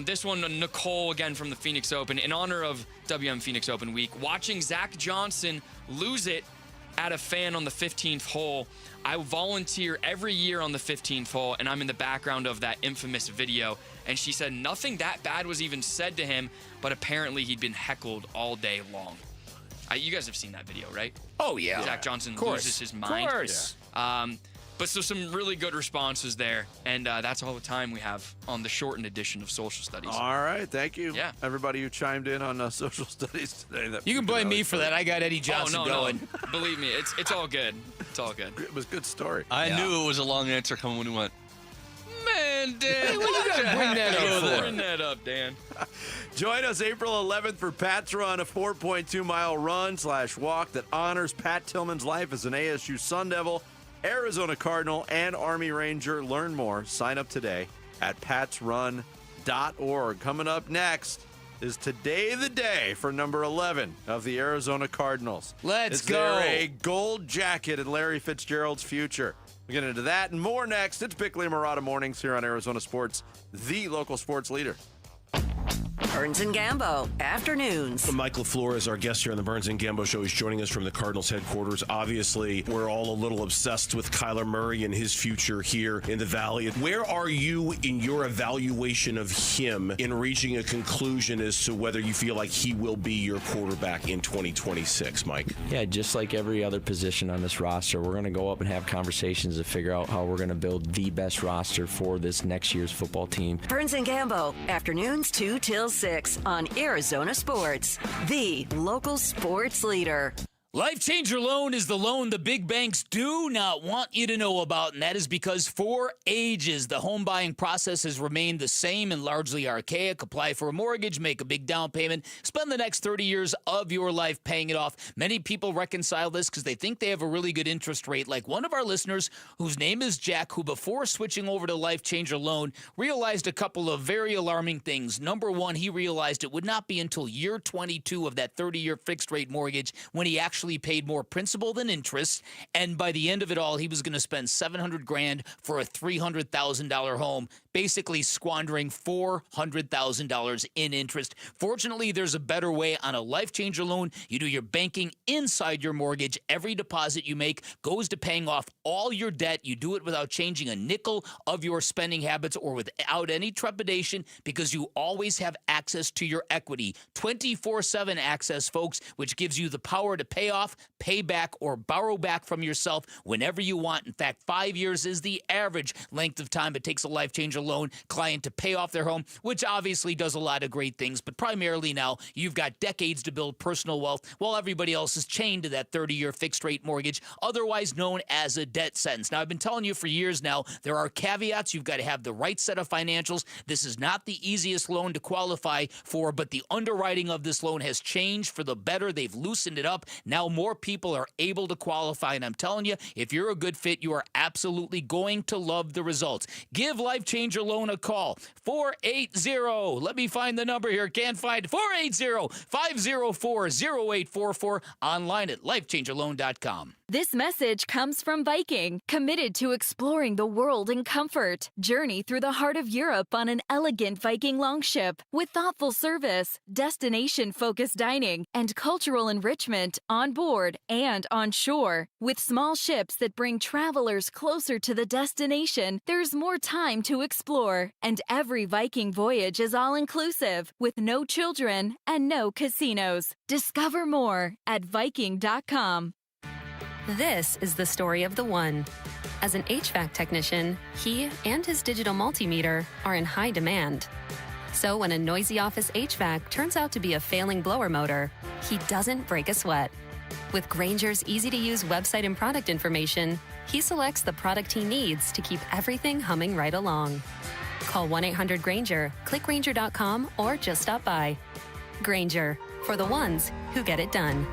This one, Nicole, again from the Phoenix Open. In honor of WM Phoenix Open week, watching Zach Johnson lose it at a fan on the 15th hole. I volunteer every year on the 15th hole, and I'm in the background of that infamous video. And she said nothing that bad was even said to him, but apparently he'd been heckled all day long. You guys have seen that video, right? Oh, yeah. Zach Johnson Of course. loses his mind. Of course. Yeah. But so some really good responses there, and that's all the time we have on the shortened edition of Social Studies. All right, thank you. Yeah. Everybody who chimed in on Social Studies today. You can blame me for that. I got Eddie Johnson going. No. Believe me, it's all good. It's all good. It was a good story. I knew it was a long answer coming when he went, man, Dan, Hey, what you gotta bring that up for? Bring that up, Dan. Join us April 11th for Pat's Run, a 4.2-mile run/walk that honors Pat Tillman's life as an ASU Sun Devil, Arizona Cardinal, and Army Ranger. Learn more. Sign up today at patsrun.org. Coming up next is Today the Day for number 11 of the Arizona Cardinals. Let's Is go. there a gold jacket in Larry Fitzgerald's future? We'll get into that and more next. It's Bickley and Murata Mornings here on Arizona Sports, the local sports leader. Burns and Gambo, afternoons. Mike LaFleur is our guest here on the Burns and Gambo Show. He's joining us from the Cardinals headquarters. Obviously, we're all a little obsessed with Kyler Murray and his future here in the Valley. Where are you in your evaluation of him in reaching a conclusion as to whether you feel like he will be your quarterback in 2026, Mike? Yeah, just like every other position on this roster, we're going to go up and have conversations to figure out how we're going to build the best roster for this next year's football team. Burns and Gambo, afternoons 2 till 6 on Arizona Sports, the local sports leader. Life Changer Loan is the loan the big banks do not want you to know about, and that is because for ages, the home buying process has remained the same and largely archaic. Apply for a mortgage, make a big down payment, spend the next 30 years of your life paying it off. Many people reconcile this because they think they have a really good interest rate, like one of our listeners, whose name is Jack, who before switching over to Life Changer Loan, realized a couple of very alarming things. Number one, he realized it would not be until year 22 of that 30-year fixed rate mortgage when he actually paid more principal than interest, and by the end of it all, he was going to spend $700,000 for a $300,000 home, basically squandering $400,000 in interest. Fortunately, there's a better way on a Life Changer Loan. You do your banking inside your mortgage. Every deposit you make goes to paying off all your debt. You do it without changing a nickel of your spending habits or without any trepidation, because you always have access to your equity. 24/7 access, folks, which gives you the power to pay off, pay back, or borrow back from yourself whenever you want. In fact, 5 years is the average length of time it takes a Life Changer Loan client to pay off their home, which obviously does a lot of great things. But primarily now, you've got decades to build personal wealth while everybody else is chained to that 30-year fixed-rate mortgage, otherwise known as a debt sentence. Now, I've been telling you for years now, there are caveats. You've got to have the right set of financials. This is not the easiest loan to qualify for, but the underwriting of this loan has changed for the better. They've loosened it up. Now more people are able to qualify, and I'm telling you, if you're a good fit, you are absolutely going to love the results. Give Life Changer Loan a call. 480. Let me find the number here. Can't find it. 480-504-0844. Online at lifechangerloan.com. This message comes from Viking, committed to exploring the world in comfort. Journey through the heart of Europe on an elegant Viking longship with thoughtful service, destination-focused dining, and cultural enrichment on board and on shore. With small ships that bring travelers closer to the destination, there's more time to explore. And every Viking voyage is all-inclusive, with no children and no casinos. Discover more at Viking.com. This is the story of the one. As an HVAC technician, he and his digital multimeter are in high demand. So when a noisy office HVAC turns out to be a failing blower motor, he doesn't break a sweat. With Grainger's easy-to-use website and product information, he selects the product he needs to keep everything humming right along. Call 1-800-GRAINGER, click Grainger.com, or just stop by. Grainger, for the ones who get it done.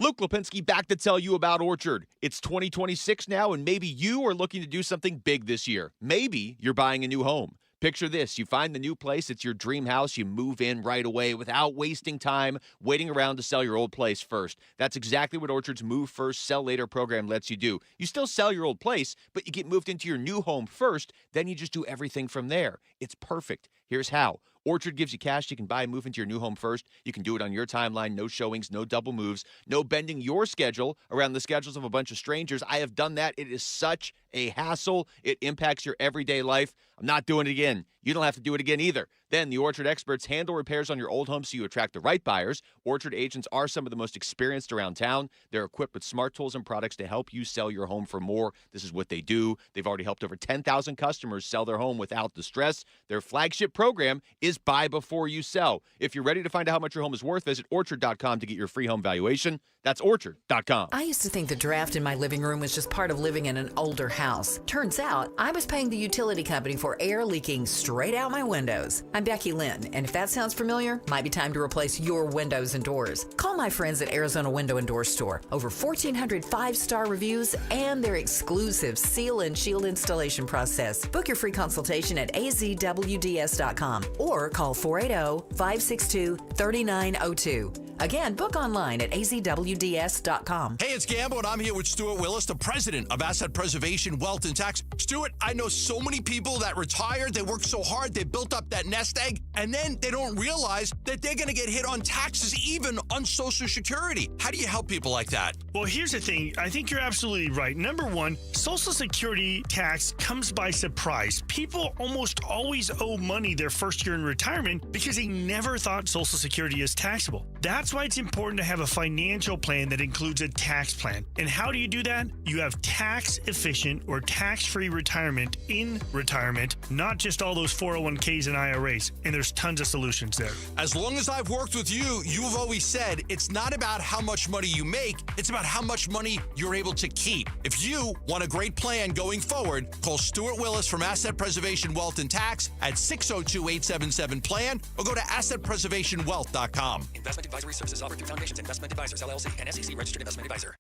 Luke Lipinski back to tell you about Orchard. It's 2026 now, and maybe you are looking to do something big this year. Maybe you're buying a new home. Picture this. You find the new place. It's your dream house. You move in right away without wasting time waiting around to sell your old place first. That's exactly what Orchard's Move First, Sell Later program lets you do. You still sell your old place, but you get moved into your new home first. Then you just do everything from there. It's perfect. Here's how. Orchard gives you cash you can buy and move into your new home first. You can do it on your timeline, no showings, no double moves, no bending your schedule around the schedules of a bunch of strangers. I have done that. It is such a hassle. It impacts your everyday life. I'm not doing it again. You don't have to do it again either. Then the Orchard experts handle repairs on your old home so you attract the right buyers. Orchard agents are some of the most experienced around town. They're equipped with smart tools and products to help you sell your home for more. This is what they do. They've already helped over 10,000 customers sell their home without the stress. Their flagship program is buy before you sell. If you're ready to find out how much your home is worth, visit Orchard.com to get your free home valuation. That's Orchard.com. I used to think the draft in my living room was just part of living in an older house. Turns out, I was paying the utility company for air leaking straight out my windows. I'm Becky Lynn, and if that sounds familiar, might be time to replace your windows and doors. Call my friends at Arizona Window and Door Store. Over 1,400 5-star reviews and their exclusive seal and shield installation process. Book your free consultation at azwds.com or call 480-562-3902. Again, book online at azwds.com. Hey, it's Gambo, and I'm here with Stuart Willis, the president of Asset Preservation Wealth and Tax. Stuart, I know so many people that retired, they work so hard, they built up that nest egg, and then they don't realize that they're going to get hit on taxes, even on Social Security. How do you help people like that? Well, here's the thing. I think you're absolutely right. Number one, Social Security tax comes by surprise. People almost always owe money their first year in retirement because they never thought Social Security is taxable. That's why it's important to have a financial plan that includes a tax plan. And how do you do that? You have tax-efficient or tax-free retirement in retirement, not just all those 401ks and IRAs. And there's tons of solutions there. As long as I've worked with you, you've always said it's not about how much money you make, it's about how much money you're able to keep. If you want a great plan going forward, call Stuart Willis from Asset Preservation Wealth and Tax at 602-877-PLAN or go to assetpreservationwealth.com. Investment advisory services offered through Foundations Investment Advisors, LLC, and SEC Registered Investment Advisor.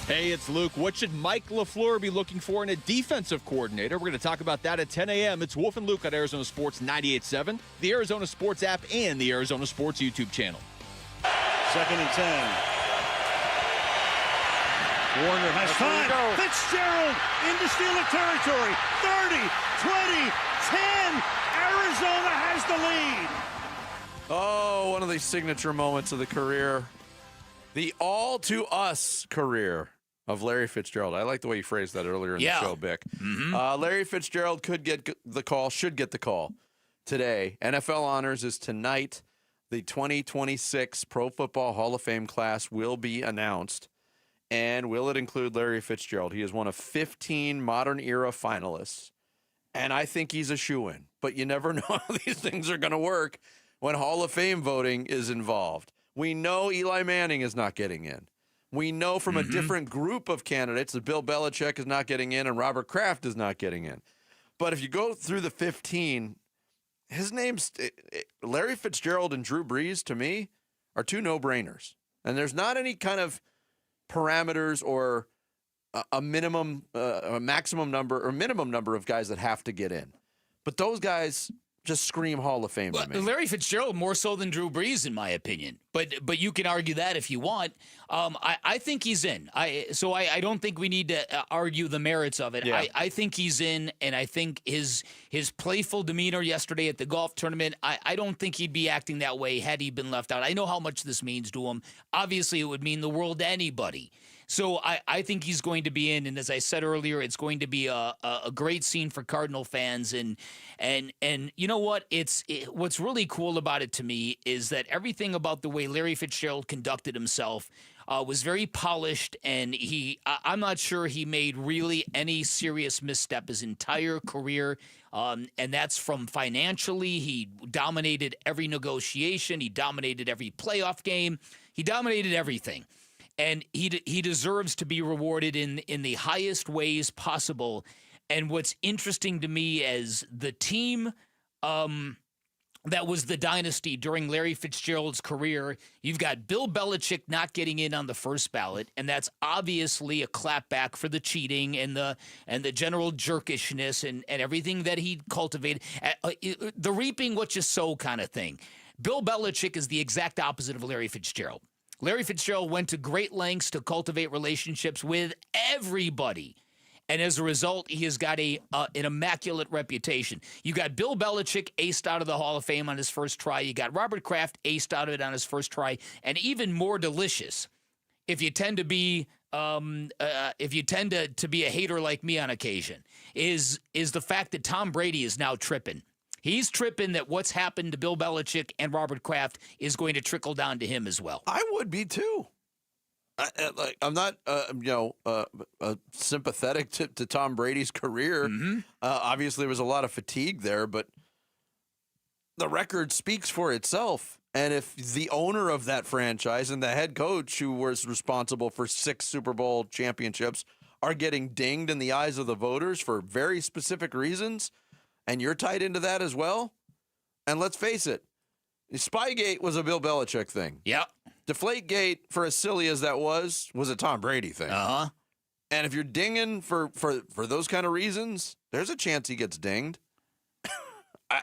Hey, it's Luke. What should Mike LaFleur be looking for in a defensive coordinator? We're going to talk about that at 10 a.m. It's Wolf and Luke on Arizona Sports 98.7, the Arizona Sports app, and the Arizona Sports YouTube channel. 2nd and 10. Warner has time. Fitzgerald into Steeler territory. 30, 20, 10. Arizona has the lead. Oh, one of the signature moments of the career. The all-to-us career of Larry Fitzgerald. I like the way you phrased that earlier in the show, Bick. Larry Fitzgerald could get the call, should get the call today. NFL Honors is tonight. The 2026 Pro Football Hall of Fame class will be announced. And will it include Larry Fitzgerald? He is one of 15 modern-era finalists. And I think he's a shoo-in. But you never know how these things are going to work when Hall of Fame voting is involved. We know Eli Manning is not getting in. We know from a different group of candidates that Bill Belichick is not getting in and Robert Kraft is not getting in. But if you go through the 15, his name's Larry Fitzgerald and Drew Brees, to me, are two no-brainers. And there's not any kind of parameters or a minimum, a maximum number or minimum number of guys that have to get in. But those guys just scream Hall of Fame to me. Larry Fitzgerald more so than Drew Brees, in my opinion. But you can argue that if you want. I think he's in. I don't think we need to argue the merits of it. Yeah. I think he's in, and I think his playful demeanor yesterday at the golf tournament, I don't think he'd be acting that way had he been left out. I know how much this means to him. Obviously, it would mean the world to anybody. So I think he's going to be in, and as I said earlier, it's going to be a great scene for Cardinal fans. And you know what? What's really cool about it to me is that everything about the way Larry Fitzgerald conducted himself was very polished, and I'm not sure he made really any serious misstep his entire career. And that's from financially. He dominated every negotiation. He dominated every playoff game. He dominated everything. And he deserves to be rewarded in the highest ways possible. And what's interesting to me as the team that was the dynasty during Larry Fitzgerald's career, you've got Bill Belichick not getting in on the first ballot, and that's obviously a clapback for the cheating and the general jerkishness and everything that he cultivated, the reaping what you sow kind of thing. Bill Belichick is the exact opposite of Larry Fitzgerald. Larry Fitzgerald went to great lengths to cultivate relationships with everybody. And as a result, he has got an immaculate reputation. You got Bill Belichick aced out of the Hall of Fame on his first try. You got Robert Kraft aced out of it on his first try. And even more delicious, if you tend to be to be a hater like me on occasion, is the fact that Tom Brady is now tripping. He's tripping that what's happened to Bill Belichick and Robert Kraft is going to trickle down to him as well. I would be too. I'm not, sympathetic to Tom Brady's career. Mm-hmm. Obviously, there was a lot of fatigue there, but the record speaks for itself. And if the owner of that franchise and the head coach who was responsible for 6 Super Bowl championships are getting dinged in the eyes of the voters for very specific reasons, and you're tied into that as well, and let's face it, Spygate was a Bill Belichick thing. Yep. Deflategate, for as silly as that was a Tom Brady thing. Uh-huh. And if you're dinging for those kind of reasons, there's a chance he gets dinged.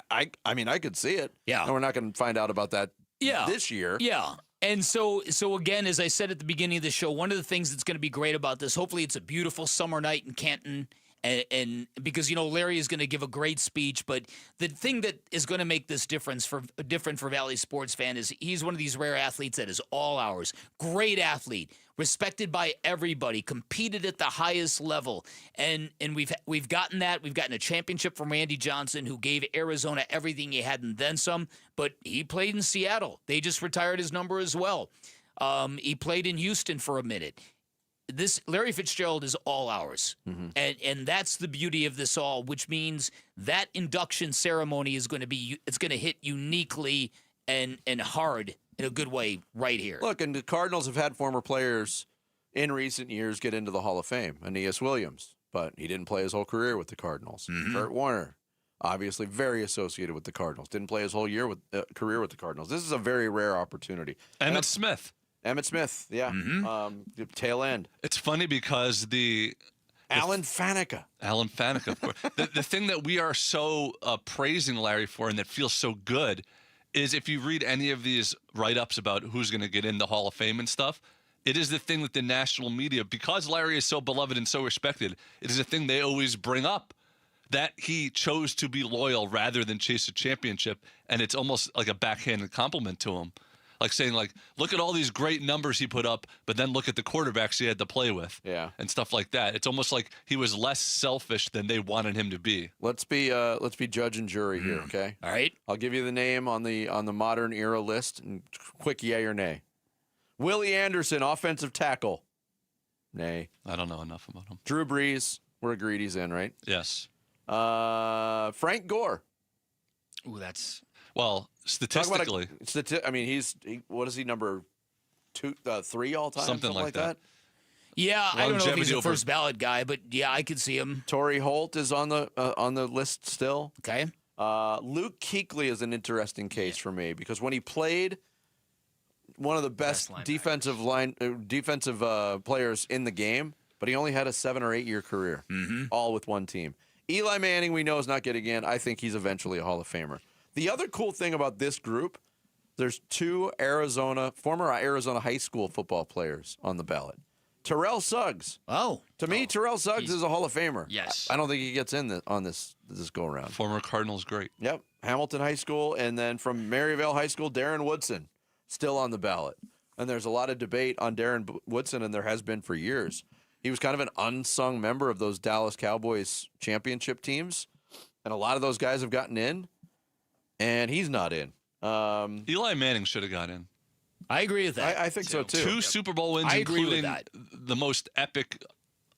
I mean, I could see it. Yeah. And we're not going to find out about that this year. Yeah. And so again, as I said at the beginning of the show, one of the things that's going to be great about this, hopefully it's a beautiful summer night in Canton. And because, Larry is going to give a great speech, but the thing that is going to make this different for Valley sports fan is he's one of these rare athletes that is all ours. Great athlete, respected by everybody, competed at the highest level, and we've gotten that. We've gotten a championship from Randy Johnson, who gave Arizona everything he had and then some. But he played in Seattle. They just retired his number as well. He played in Houston for a minute. This Larry Fitzgerald is all ours, and that's the beauty of this all, which means that induction ceremony is going to hit uniquely and hard in a good way right here. Look, and the Cardinals have had former players in recent years get into the Hall of Fame. Aeneas Williams, but he didn't play his whole career with the Cardinals. Kurt Warner, obviously very associated with the Cardinals, didn't play his whole career with the Cardinals. This is a very rare opportunity. Emmett Smith, yeah. Tail end. It's funny because Alan Faneca, of course. the thing that we are so praising Larry for and that feels so good is if you read any of these write-ups about who's going to get in the Hall of Fame and stuff, it is the thing that the national media, because Larry is so beloved and so respected, it is a thing they always bring up, that he chose to be loyal rather than chase a championship, and it's almost like a backhanded compliment to him. Like saying, look at all these great numbers he put up, but then look at the quarterbacks he had to play with, and stuff like that. It's almost like he was less selfish than they wanted him to be. Let's be judge and jury here, okay? All right. I'll give you the name on the modern era list, and quick yay or nay. Willie Anderson, offensive tackle. Nay. I don't know enough about him. Drew Brees, we're agreed he's in, right? Yes. Frank Gore. Ooh, that's... Well, statistically, what is he, number 3 all time? Something like that. Yeah, I don't know if he's a first ballot guy, but yeah, I could see him. Torrey Holt is on the list still. Okay. Luke Kuechly is an interesting case for me because when he played, one of the best defensive players in the game, but he only had a 7 or 8 year career, all with one team. Eli Manning, we know, is not getting in. I think he's eventually a Hall of Famer. The other cool thing about this group, there's 2 former Arizona high school football players on the ballot. Terrell Suggs. To me, Terrell Suggs is a Hall of Famer. Yes. I don't think he gets in on this go-around. Former Cardinals great. Yep. Hamilton High School, and then from Maryvale High School, Darren Woodson, still on the ballot. And there's a lot of debate on Darren Woodson, and there has been for years. He was kind of an unsung member of those Dallas Cowboys championship teams, and a lot of those guys have gotten in, and he's not in. Eli Manning should have got in. I agree with that. I think so, too. 2 Super Bowl wins, I agree with including that. the most epic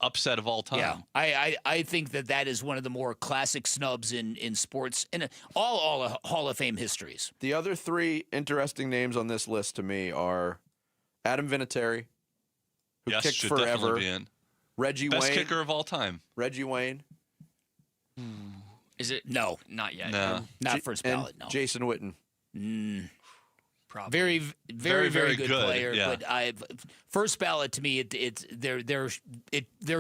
upset of all time. Yeah, I think that is one of the more classic snubs in sports and all Hall of Fame histories. The other 3 interesting names on this list to me are Adam Vinatieri, who kicked should forever. definitely be in. Reggie Best Wayne. kicker of all time. Reggie Wayne. Is it? No. Not yet. No. Not first ballot, no. Jason Witten. Probably. Very good player. Yeah. But first ballot to me, there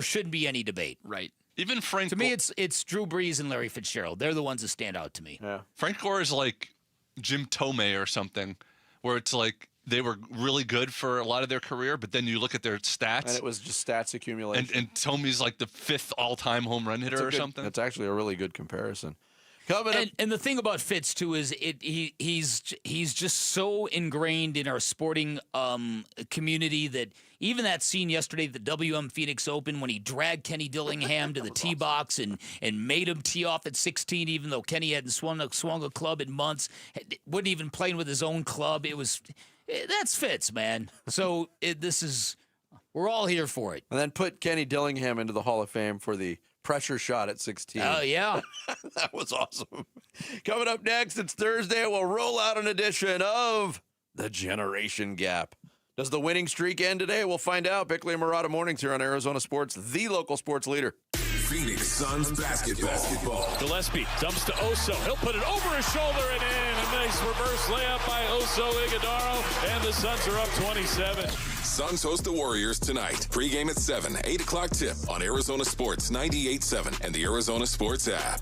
shouldn't be any debate. Right. Even Frank. To me, it's Drew Brees and Larry Fitzgerald. They're the ones that stand out to me. Yeah. Frank Gore is like Jim Tomei or something, where it's like they were really good for a lot of their career, but then you look at their stats. And it was just stats accumulation. And Tomei's like the 5th all-time home run hitter or something. That's actually a really good comparison. And the thing about Fitz too is he's just so ingrained in our sporting community that even that scene yesterday at the WM Phoenix Open when he dragged Kenny Dillingham to the tee box and made him tee off at 16, even though Kenny hadn't swung a club in months, wasn't even playing with his own club. That's Fitz, man. So we're all here for it. And then put Kenny Dillingham into the Hall of Fame for the pressure shot at 16. Oh, yeah. That was awesome. Coming up next, it's Thursday. We'll roll out an edition of The Generation Gap. Does the winning streak end today? We'll find out. Bickley and Murata Mornings here on Arizona Sports, the local sports leader. Phoenix Suns basketball. Gillespie dumps to Oso. He'll put it over his shoulder and in. A nice reverse layup by Oso Ighodaro, and the Suns are up 27. Suns host the Warriors tonight. Pre-game at 7, 8 o'clock tip on Arizona Sports 98.7 and the Arizona Sports app.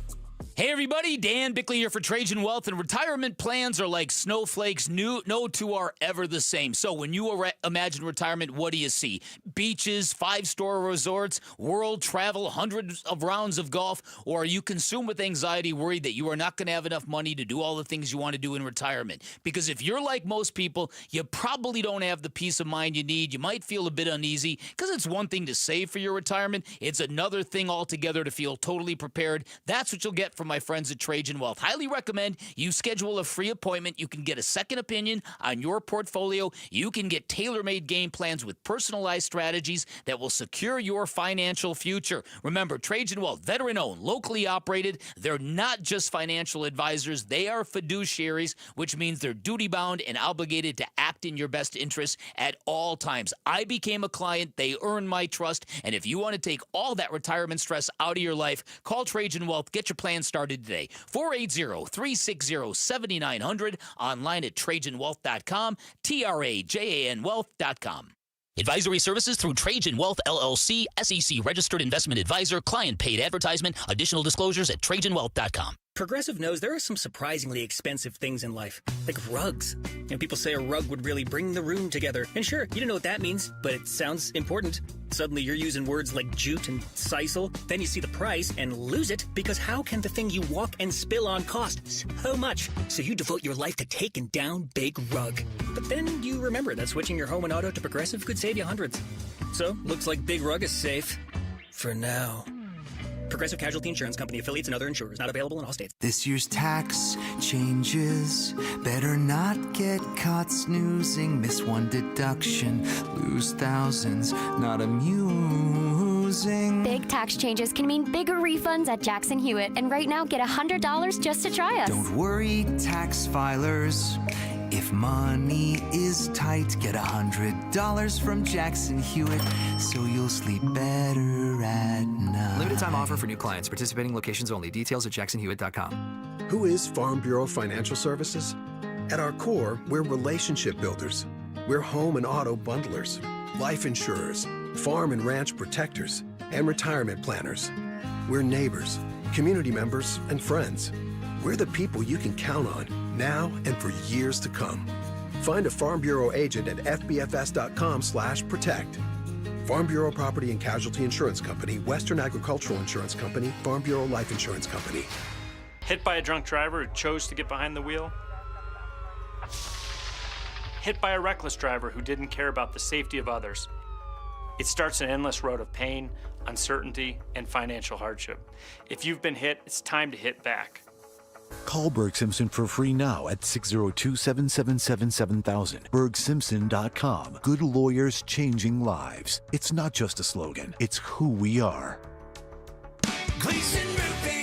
Hey everybody, Dan Bickley here for Trajan Wealth, and retirement plans are like snowflakes. No two are ever the same. So when you imagine retirement, what do you see? Beaches, 5-star resorts, world travel, hundreds of rounds of golf, or are you consumed with anxiety, worried that you are not going to have enough money to do all the things you want to do in retirement? Because if you're like most people, you probably don't have the peace of mind you need. You might feel a bit uneasy because it's one thing to save for your retirement. It's another thing altogether to feel totally prepared. That's what you'll get from my friends at Trajan Wealth. Highly recommend you schedule a free appointment. You can get a second opinion on your portfolio. You can get tailor-made game plans with personalized strategies that will secure your financial future. Remember, Trajan Wealth, veteran-owned, locally operated. They're not just financial advisors. They are fiduciaries, which means they're duty-bound and obligated to act in your best interest at all times. I became a client. They earned my trust. And if you want to take all that retirement stress out of your life, call Trajan Wealth. Get your plan started today. 480-360-7900. Online at TrajanWealth.com. TRAJAN Wealth.com. Advisory services through Trajan Wealth, LLC, SEC registered investment advisor, client paid advertisement. Additional disclosures at TrajanWealth.com. Progressive knows there are some surprisingly expensive things in life, like rugs. People say a rug would really bring the room together. And sure, you don't know what that means, but it sounds important. Suddenly you're using words like jute and sisal. Then you see the price and lose it, because how can the thing you walk and spill on cost so much? So you devote your life to taking down Big Rug. But then you remember that switching your home and auto to Progressive could save you hundreds. So, looks like Big Rug is safe. For now. Progressive Casualty Insurance Company, affiliates, and other insurers. Not available in all states. This year's tax changes. Better not get caught snoozing. Miss one deduction, lose thousands. Not amusing. Big tax changes can mean bigger refunds at Jackson Hewitt. And right now, get $100 just to try us. Don't worry, tax filers. If money is tight, get $100 from Jackson Hewitt, so you'll sleep better at night. Limited time offer for new clients. Participating locations only. Details at jacksonhewitt.com. Who is Farm Bureau Financial Services? At our core, we're relationship builders. We're home and auto bundlers, life insurers, farm and ranch protectors, and retirement planners. We're neighbors, community members, and friends. We're the people you can count on, now and for years to come. Find a Farm Bureau agent at fbfs.com/protect. Farm Bureau Property and Casualty Insurance Company, Western Agricultural Insurance Company, Farm Bureau Life Insurance Company. Hit by a drunk driver who chose to get behind the wheel. Hit by a reckless driver who didn't care about the safety of others. It starts an endless road of pain, uncertainty, and financial hardship. If you've been hit, it's time to hit back. Call Berg Simpson for free now at 602-777-7000. BergSimpson.com. Good lawyers changing lives. It's not just a slogan, it's who we are. Gleason Roofing.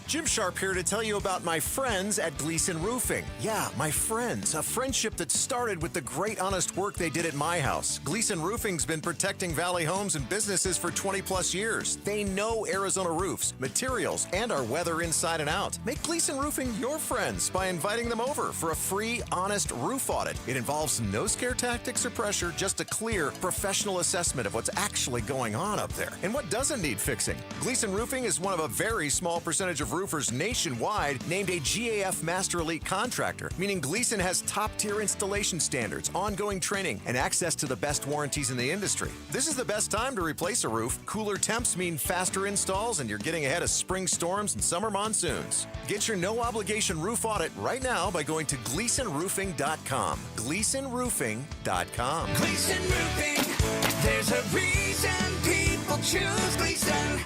Jim Sharp here to tell you about my friends at Gleason Roofing. Yeah, my friends. A friendship that started with the great honest work they did at my house. Gleason Roofing's been protecting Valley homes and businesses for 20 plus years. They know Arizona roofs, materials, and our weather inside and out. Make Gleason Roofing your friends by inviting them over for a free, honest roof audit. It involves no scare tactics or pressure, just a clear, professional assessment of what's actually going on up there and what doesn't need fixing. Gleason Roofing is one of a very small percentage of roofers nationwide named a GAF Master Elite contractor, meaning Gleason has top-tier installation standards, ongoing training, and access to the best warranties in the industry. This is the best time to replace a roof. Cooler temps mean faster installs, and you're getting ahead of spring storms and summer monsoons. Get your no-obligation roof audit right now by going to GleasonRoofing.com. GleasonRoofing.com. Gleason Roofing. There's a reason people choose Gleason.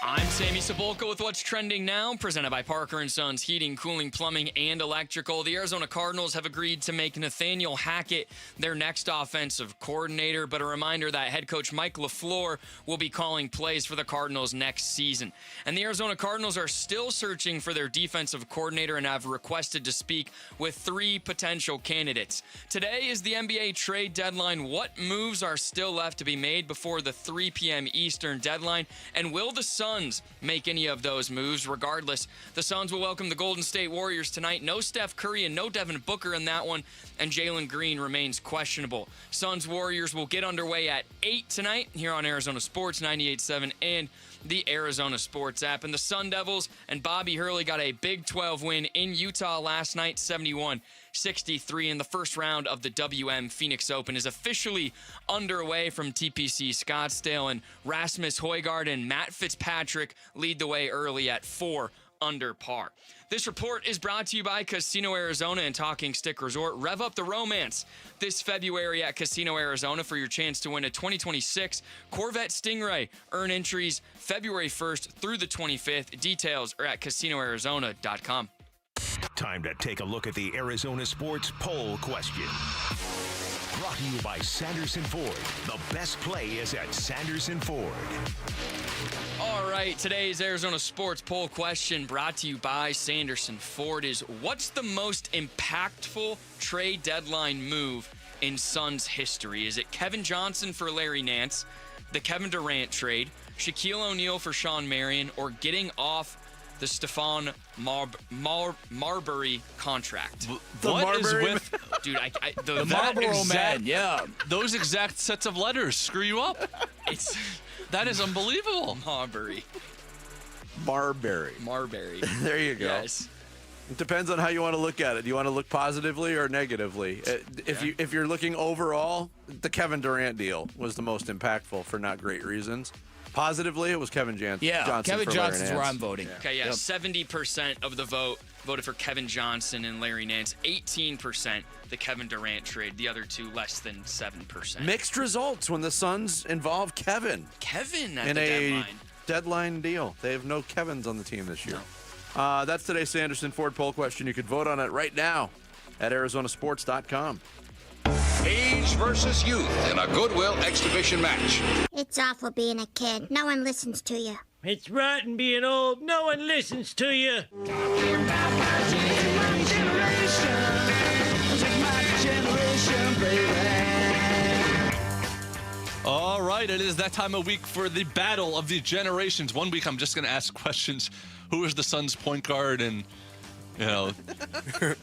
I'm Sammy Cebulka with What's Trending Now, presented by Parker & Sons Heating, Cooling, Plumbing, and Electrical. The Arizona Cardinals have agreed to make Nathaniel Hackett their next offensive coordinator, but a reminder that head coach Mike LaFleur will be calling plays for the Cardinals next season. And the Arizona Cardinals are still searching for their defensive coordinator and have requested to speak with 3 potential candidates. Today is the NBA trade deadline. What moves are still left to be made before the 3 p.m. Eastern deadline? And will the Suns make any of those moves? Regardless, the Suns will welcome the Golden State Warriors tonight. No Steph Curry and no Devin Booker in that one, and Jalen Green remains questionable. Suns Warriors will get underway at 8 tonight here on Arizona Sports 98.7 and the Arizona Sports app. And the Sun Devils and Bobby Hurley got a Big 12 win in Utah last night, 71-63, in the first round of the WM Phoenix Open is officially underway from TPC Scottsdale, and Rasmus Højgaard and Matt Fitzpatrick lead the way early at 4 under par. This report is brought to you by Casino Arizona and Talking Stick Resort. Rev up the romance this February at Casino Arizona for your chance to win a 2026 Corvette Stingray. Earn entries February 1st through the 25th. Details are at casinoarizona.com. Time to take a look at the Arizona Sports Poll Question. Brought to you by Sanderson Ford. The best play is at Sanderson Ford. All right, today's Arizona Sports Poll Question, brought to you by Sanderson Ford, is what's the most impactful trade deadline move in Suns history? Is it Kevin Johnson for Larry Nance, the Kevin Durant trade, Shaquille O'Neal for Sean Marion, or getting off the Stephon Marbury contract? What is with dude? the Marlboro Man? Yeah, those exact sets of letters screw you up. That is unbelievable. Marbury. There you go. Yes. It depends on how you want to look at it. Do you want to look positively or negatively? If you're looking overall, the Kevin Durant deal was the most impactful for not great reasons. Positively, it was Kevin Johnson. Yeah, Kevin for Johnson's Larry where Nance. I'm voting. Okay, yeah, 70% of the vote voted for Kevin Johnson and Larry Nance. 18% the Kevin Durant trade. The other two less than 7%. Mixed results when the Suns involve Kevin. Kevin at in the a deadline deal. They have no Kevins on the team this year. No. That's today's Sanderson Ford poll question. You could vote on it right now at ArizonaSports.com. Age versus youth in a Goodwill exhibition match. It's awful being a kid. No one listens to you. It's rotten being old. No one listens to you. All right, it is that time of week for the battle of the generations. One week I'm just going to ask questions. Who is the Suns point guard in, the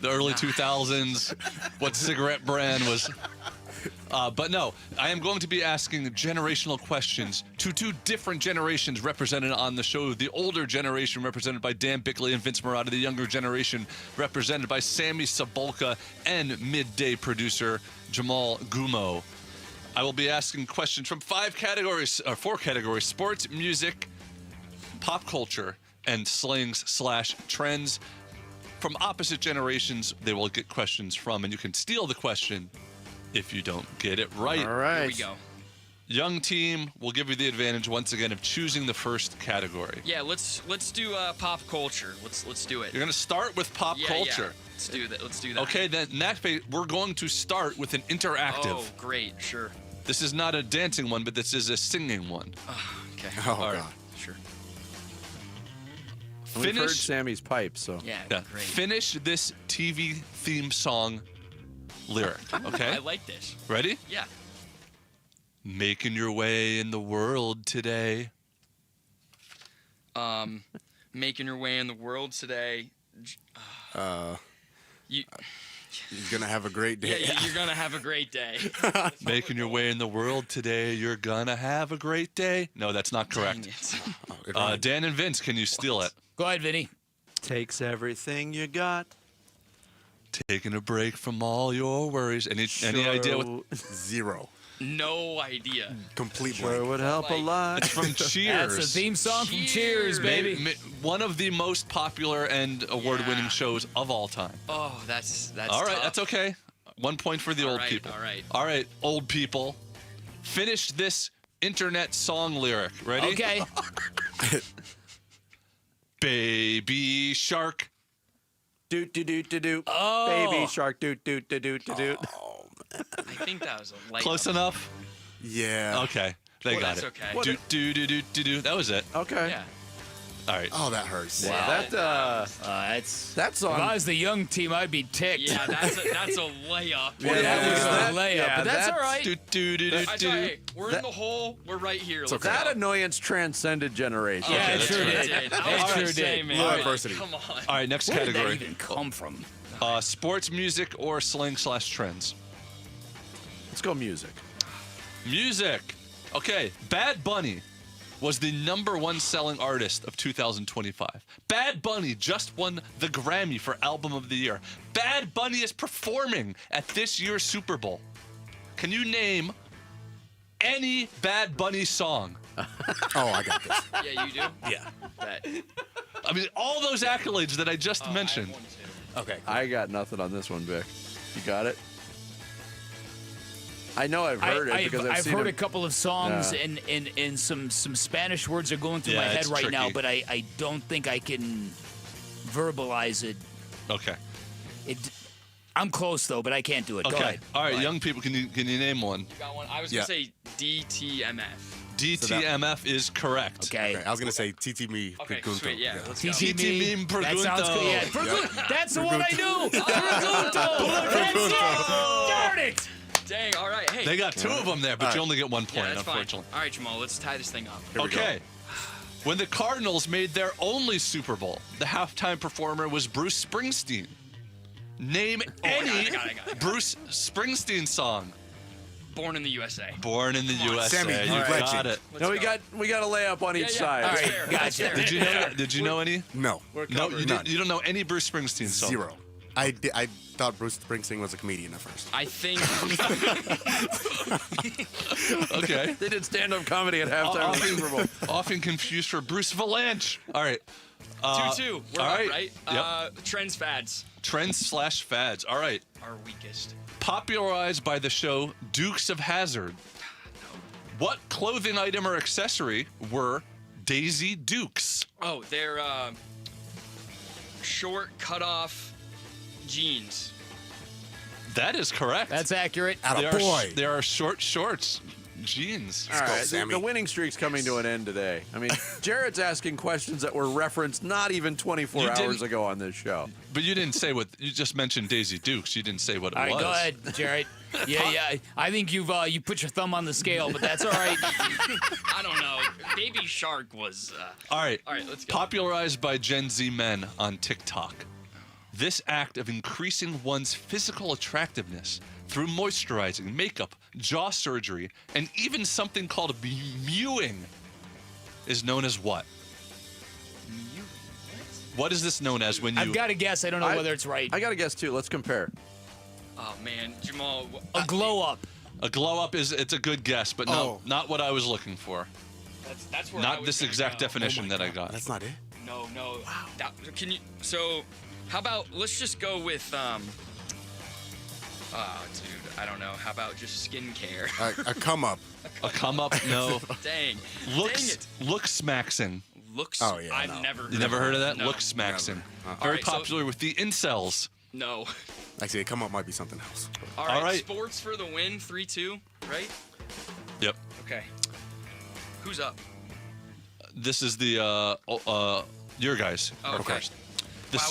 early 2000s? What cigarette brand was But no, I am going to be asking generational questions to two different generations represented on the show. The older generation represented by Dan Bickley and Vince Marotta. The younger generation represented by Sammy Sabolka and midday producer Jamal Gumo. I will be asking questions from 4 categories: sports, music, pop culture, and slangs/trends. From opposite generations, they will get questions from, and you can steal the question if you don't get it right. All right. Here we go. Young team will give you the advantage once again of choosing the first category. Yeah, let's do pop culture. Let's do it. You're going to start with pop culture. Yeah. Let's do that. Let's do that. Okay, then in that phase, we're going to start with an interactive. Oh, great. Sure. This is not a dancing one, but this is a singing one. Okay. Oh, All right. God. Sure. We've heard Sammy's pipes, so. Yeah, great. Finish this TV theme song lyric, okay? I like this. Ready? Yeah. Making your way in the world today. Making your way in the world today. You're gonna have a great day. Yeah, you're gonna have a great day. Making your way in the world today, you're gonna have a great day. No, that's not correct. Dan and Vince, can you steal it? Go ahead, Vinny. Takes everything you got. Taking a break from all your worries. Any idea what? Zero. No idea. Complete Sure would help a lot. It's from Cheers. That's a theme song from Cheers, baby. One of the most popular and award-winning shows of all time. Oh, that's all right. tough. That's okay. 1 point for the old people. All right, old people. Finish this internet song lyric. Ready? Okay. Baby shark. Doot doot doot doot doot. Oh. Baby shark. Doot doot doot doot doot. I think that was a light. Close enough? Yeah. Okay. They got that's it. okay. Do do do do do do. That was it. Okay. Yeah. All right. Oh, that hurts. Wow. That's on. If I was the young team, I'd be ticked. Yeah, that's a layup. That was a layup, but that's all right. Do do do do That's do. all right. We're in the hole. We're right here. Let's That go. annoyance transcended generations. Yeah, it sure did. It It sure did. Low adversity. Come on. All right. Next Where did category. that even come from? Sports, music, or slang/trends. Let's go music. Music. Okay. Bad Bunny was the #1 selling artist of 2025. Bad Bunny just won the Grammy for Album of the Year. Bad Bunny is performing at this year's Super Bowl. Can you name any Bad Bunny song? Oh, I got this. Yeah, you do. Yeah. Bet. I mean, all those accolades that I just mentioned. Okay. I got nothing on this one, Vic. You got it? I know I've heard it because I've seen heard him. a couple of songs and some Spanish words are going through my head it's right now, tricky. but I don't think I can verbalize it. Okay. I'm close though, but I can't do it. Go Okay. ahead. All right, young people, can you name one? You got one. I was gonna say DTMF. DTMF is correct. Okay. I was gonna say TT me Okay, pregunto. sweet. Yeah, let's go. TT me That sounds good. Yeah, pregunto. that's the one I knew. Pregunto. That's it. Darn it. Dang. All right. Hey. They got 2 of them there, but you only get 1 yeah, point, that's unfortunately. fine. All right, Jamal. Let's tie this thing up. Okay. When the Cardinals made their only Super Bowl, the halftime performer was Bruce Springsteen. Name any I got it. Bruce Springsteen song. Born in the USA. Born in the USA. Sammy, you legend. got it. No, we got a layup on each side. All right, That's gotcha. fair. Did you know any? No. No, you don't know any Bruce Springsteen song. Zero. I thought Bruce Springsteen was a comedian at first. I think. Okay. They did stand-up comedy at halftime of the Super Bowl. Often confused for Bruce Valanche. All right. 2-2. We're all up, right. right? Trends, fads. Trends/fads. All right. Our weakest. Popularized by the show Dukes of Hazzard. What clothing item or accessory were Daisy Dukes? Oh, they're short, cut-off jeans. That is correct. That's accurate. Attaboy. There are short shorts, jeans. All right, Sammy. the winning streak's coming to an end today. I mean, Jared's asking questions that were referenced not even 24 You hours didn't- ago on this show. But you didn't say what you just mentioned. Daisy Dukes. You didn't say what it All right, was. go ahead, Jared. Yeah. I think you put your thumb on the scale, but that's all right. I don't know. Baby Shark was. All right. All right, let's go. Popularized by Gen Z men on TikTok. This act of increasing one's physical attractiveness through moisturizing, makeup, jaw surgery, and even something called mewing is known as what? What is this known as when you... I've got to guess. I don't know whether it's right. I got to guess, too. Let's compare. Oh, man. Jamal. A glow up. A glow up it's a good guess, but no, not what I was looking for. That's where not this exact definition that I got. That's not it? No. Wow. Can you... So, how about... Let's just go with... Oh, dude. I don't know. How about just skincare? A come up. A come up? No. Dang. Look-smaxing. Looks. Oh, yeah. I've never. You never heard of that? No. Look-smaxing. All Very right, popular with the incels. No. Actually, a come up might be something else. All right. Sports for the win. 3-2. Right? Yep. Okay. Who's up? This is the your guys. Oh, okay. First.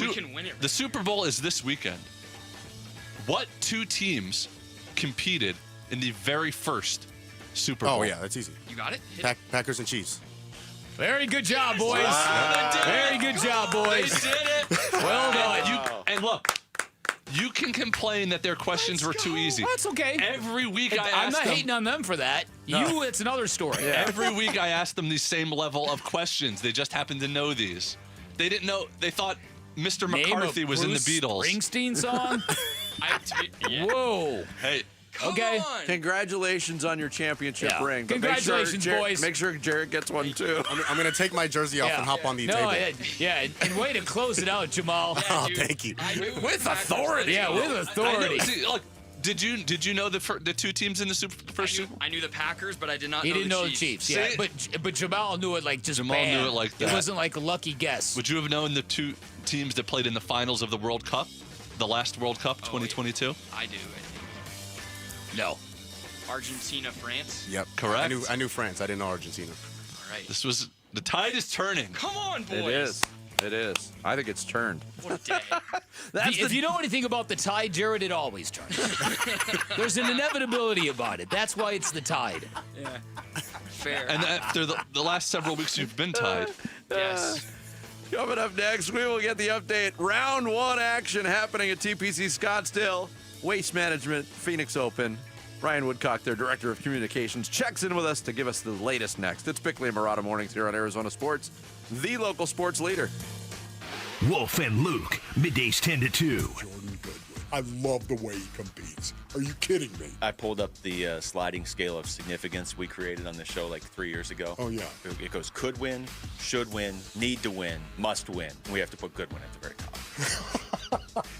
We can win it. The Super Bowl is this weekend. What two teams competed in the very first Super Bowl? Oh, yeah, that's easy. You got it? Packers and Chiefs. Very good job, boys. Very good job, boys. They did it. Well done. And look, you can complain that their questions were too easy. That's okay. Every week I'm not hating on them for that. No. It's another story. Yeah. Every week I asked them the same level of questions. They just happened to know these. They didn't know. They thought Mr. McCarthy was in the Beatles. Springsteen song? Whoa. Hey. Okay. Congratulations on your championship ring. But Congratulations, boys. Make sure Jared gets one, too. I'm going to take my jersey off and hop on the table. And way to close it out, Jamal. Thank you. With authority. Yeah, with authority. See, look, did you know the two teams in the first Super Bowl? I knew the Packers, but I did not He know didn't the know Chiefs. the Chiefs. Yeah, but Jamal knew it like just Jamal bam. knew it like that. It wasn't like a lucky guess. Would you have known the two teams that played in the finals of the World Cup? The last World Cup, 2022? I do, I think. No. Argentina, France? Yep. Correct. I knew France. I didn't know Argentina. All right. The tide is turning. Come on, boys. It is. It is. I think it's turned. What a day. If you know anything about the tide, Jared, it always turns. There's an inevitability about it. That's why it's the tide. Yeah. Fair. And after the last several weeks, you've been tied. Yes. Coming up next, we will get the update. Round 1 action happening at TPC Scottsdale. Waste Management, Phoenix Open. Ryan Woodcock, their Director of Communications, checks in with us to give us the latest next. It's Bickley and Murata Mornings here on Arizona Sports, the local sports leader. Wolf and Luke, middays 10 to 2. I love the way he competes. Are you kidding me? I pulled up the sliding scale of significance we created on the show like 3 years ago. Oh, yeah. It goes could win, should win, need to win, must win. We have to put good win at the very top.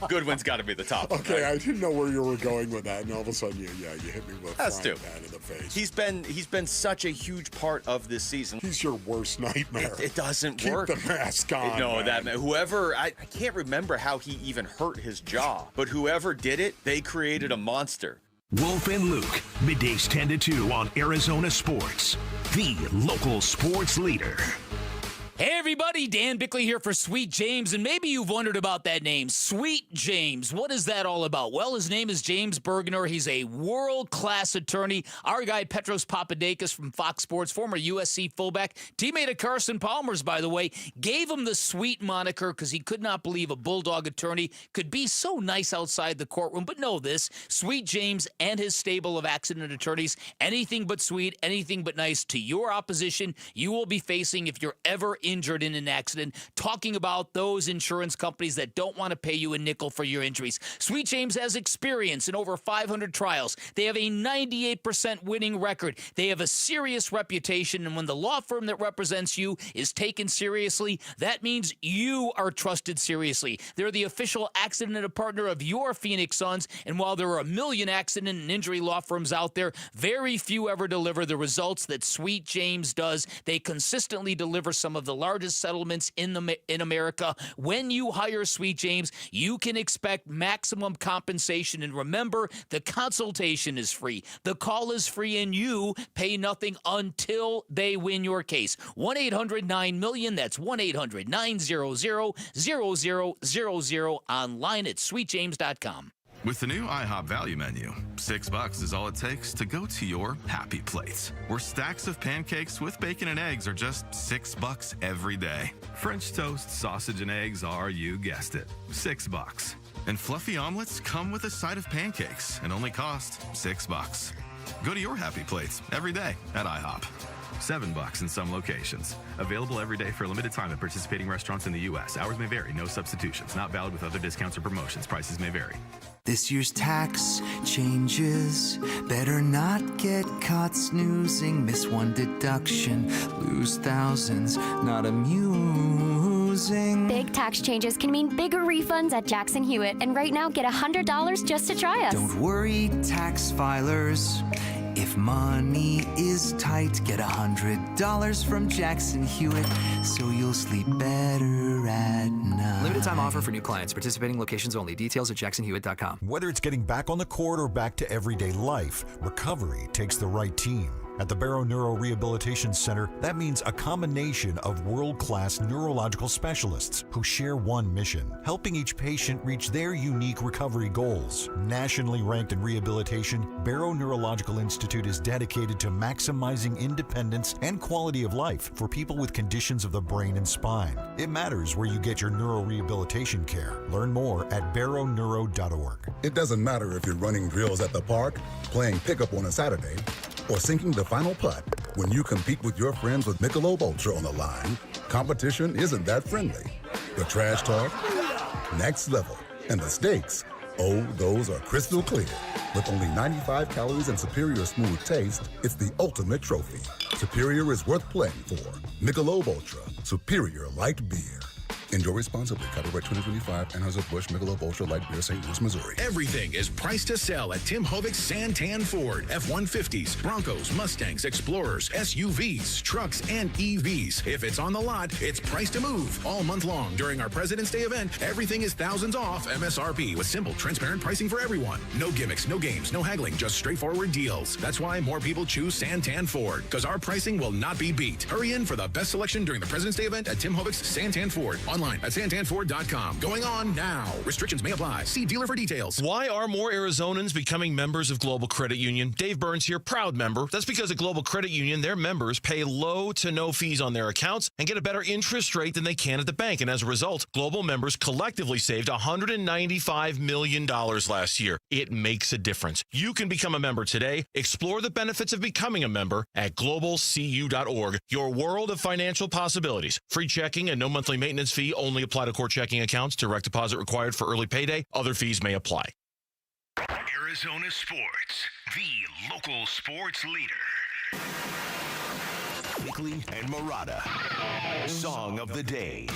Goodwin's got to be the top. Okay, right? I didn't know where you were going with that, and all of a sudden you hit me with a That's frying too. pan in the face. He's been such a huge part of this season. He's your worst nightmare. It doesn't Keep work. the mask on. No, man. whoever I can't remember how he even hurt his jaw, but whoever did it, they created a monster. Wolf and Luke, middays 10 to 2 on Arizona Sports, the local sports leader. Hey everybody, Dan Bickley here for Sweet James, and maybe you've wondered about that name, Sweet James. What is that all about? Well, his name is James Bergener. He's a world-class attorney. Our guy Petros Papadakis from Fox Sports, former USC fullback, teammate of Carson Palmer's, by the way, gave him the Sweet moniker because he could not believe a Bulldog attorney could be so nice outside the courtroom. But know this, Sweet James and his stable of accident attorneys, anything but sweet, anything but nice to your opposition you will be facing if you're ever injured in an accident, talking about those insurance companies that don't want to pay you a nickel for your injuries. Sweet James has experience in over 500 trials. They have a 98% winning record. They have a serious reputation, and when the law firm that represents you is taken seriously, that means you are trusted seriously. They're the official accident partner of your Phoenix Suns, and while there are a million accident and injury law firms out there, very few ever deliver the results that Sweet James does. They consistently deliver some of the largest settlements in America. When you hire Sweet James, you can expect maximum compensation. And remember, the consultation is free. The call is free, and you pay nothing until they win your case. 1-800-9-MILLION. That's 1-800-900-0000 online at sweetjames.com. With the new IHOP value menu, $6 is all it takes to go to your happy place, where stacks of pancakes with bacon and eggs are just $6 every day. French toast, sausage, and eggs are, you guessed it, $6. And fluffy omelets come with a side of pancakes and only cost $6. Go to your happy plates every day at IHOP. $7 in some locations. Available every day for a limited time at participating restaurants in the U.S. Hours may vary. No substitutions. Not valid with other discounts or promotions. Prices may vary. This year's tax changes. Better not get caught snoozing. Miss one deduction, lose thousands. Not amusing. Big tax changes can mean bigger refunds at Jackson Hewitt. And right now, get $100 just to try us. Don't worry, tax filers. If money is tight, get $100 from Jackson Hewitt, so you'll sleep better at night. Limited time offer for new clients. Participating locations only. Details at jacksonhewitt.com. Whether it's getting back on the court or back to everyday life, recovery takes the right team. At the Barrow Neuro Rehabilitation Center, that means a combination of world-class neurological specialists who share one mission, helping each patient reach their unique recovery goals. Nationally ranked in rehabilitation, Barrow Neurological Institute is dedicated to maximizing independence and quality of life for people with conditions of the brain and spine. It matters where you get your neurorehabilitation care. Learn more at barrowneuro.org. It doesn't matter if you're running drills at the park, playing pickup on a Saturday, or sinking the final putt. When you compete with your friends with Michelob Ultra on the line, competition isn't that friendly. The trash talk, next level. And the stakes, oh, those are crystal clear. With only 95 calories and superior smooth taste, it's the ultimate trophy. Superior is worth playing for. Michelob Ultra, superior light beer. Enjoy responsibly. Copyright 2025, Anheuser-Busch Michelob Ultra Light Beer, St. Louis, Missouri. Everything is priced to sell at Tim Hovic's Santan Ford. F-150s, Broncos, Mustangs, Explorers, SUVs, trucks, and EVs. If it's on the lot, it's priced to move. All month long during our President's Day event, everything is thousands off MSRP with simple, transparent pricing for everyone. No gimmicks, no games, no haggling, just straightforward deals. That's why more people choose Santan Ford, because our pricing will not be beat. Hurry in for the best selection during the President's Day event at Tim Hovic's Santan Ford. Online at santanford.com. Going on now. Restrictions may apply. See dealer for details. Why are more Arizonans becoming members of Global Credit Union? Dave Burns here, proud member. That's because at Global Credit Union, their members pay low to no fees on their accounts and get a better interest rate than they can at the bank. And as a result, Global members collectively saved $195 million last year. It makes a difference. You can become a member today. Explore the benefits of becoming a member at globalcu.org. Your world of financial possibilities. Free checking and no monthly maintenance fee only apply to core checking accounts. Direct deposit required for early payday. Other fees may apply. Arizona Sports, the local sports leader. Bickley and Murata. Song of the day.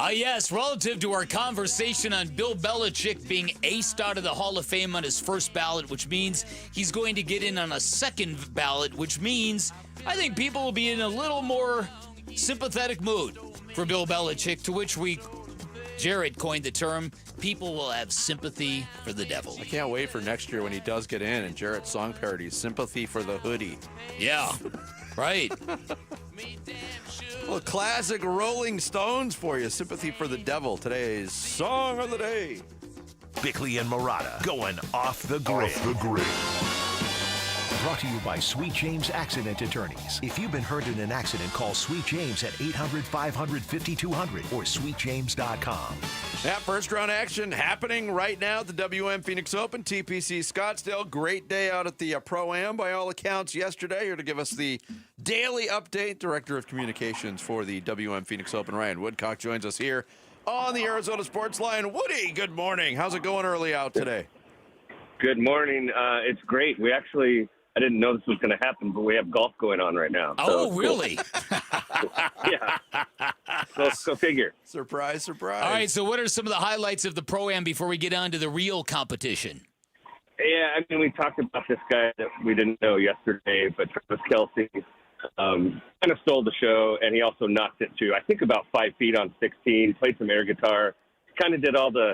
Yes, relative to our conversation on Bill Belichick being aced out of the Hall of Fame on his first ballot, which means he's going to get in on a second ballot, which means I think people will be in a little more sympathetic mood for Bill Belichick, to which Jarrett coined the term, people will have sympathy for the devil. I can't wait for next year when he does get in and Jarrett's song parody, Sympathy for the Hoodie. Yeah, right. Well, classic Rolling Stones for you. Sympathy for the Devil. Today's Song of the Day. Bickley and Murata going off the grid. Brought to you by Sweet James Accident Attorneys. If you've been hurt in an accident, call Sweet James at 800-500-5200 or sweetjames.com. That first round action happening right now at the WM Phoenix Open, TPC Scottsdale. Great day out at the Pro-Am by all accounts yesterday. Here to give us the daily update, Director of Communications for the WM Phoenix Open, Ryan Woodcock, joins us here on the Arizona Sports Line. Woody, good morning. How's it going early out today? Good morning. It's great. I didn't know this was going to happen, but we have golf going on right now. Oh, really? Yeah. Go figure. Surprise, surprise. All right, so what are some of the highlights of the Pro-Am before we get on to the real competition? Yeah, I mean, we talked about this guy that we didn't know yesterday, but Travis Kelce kind of stole the show, and he also knocked it to, I think, about 5 feet on 16, played some air guitar, kind of did all the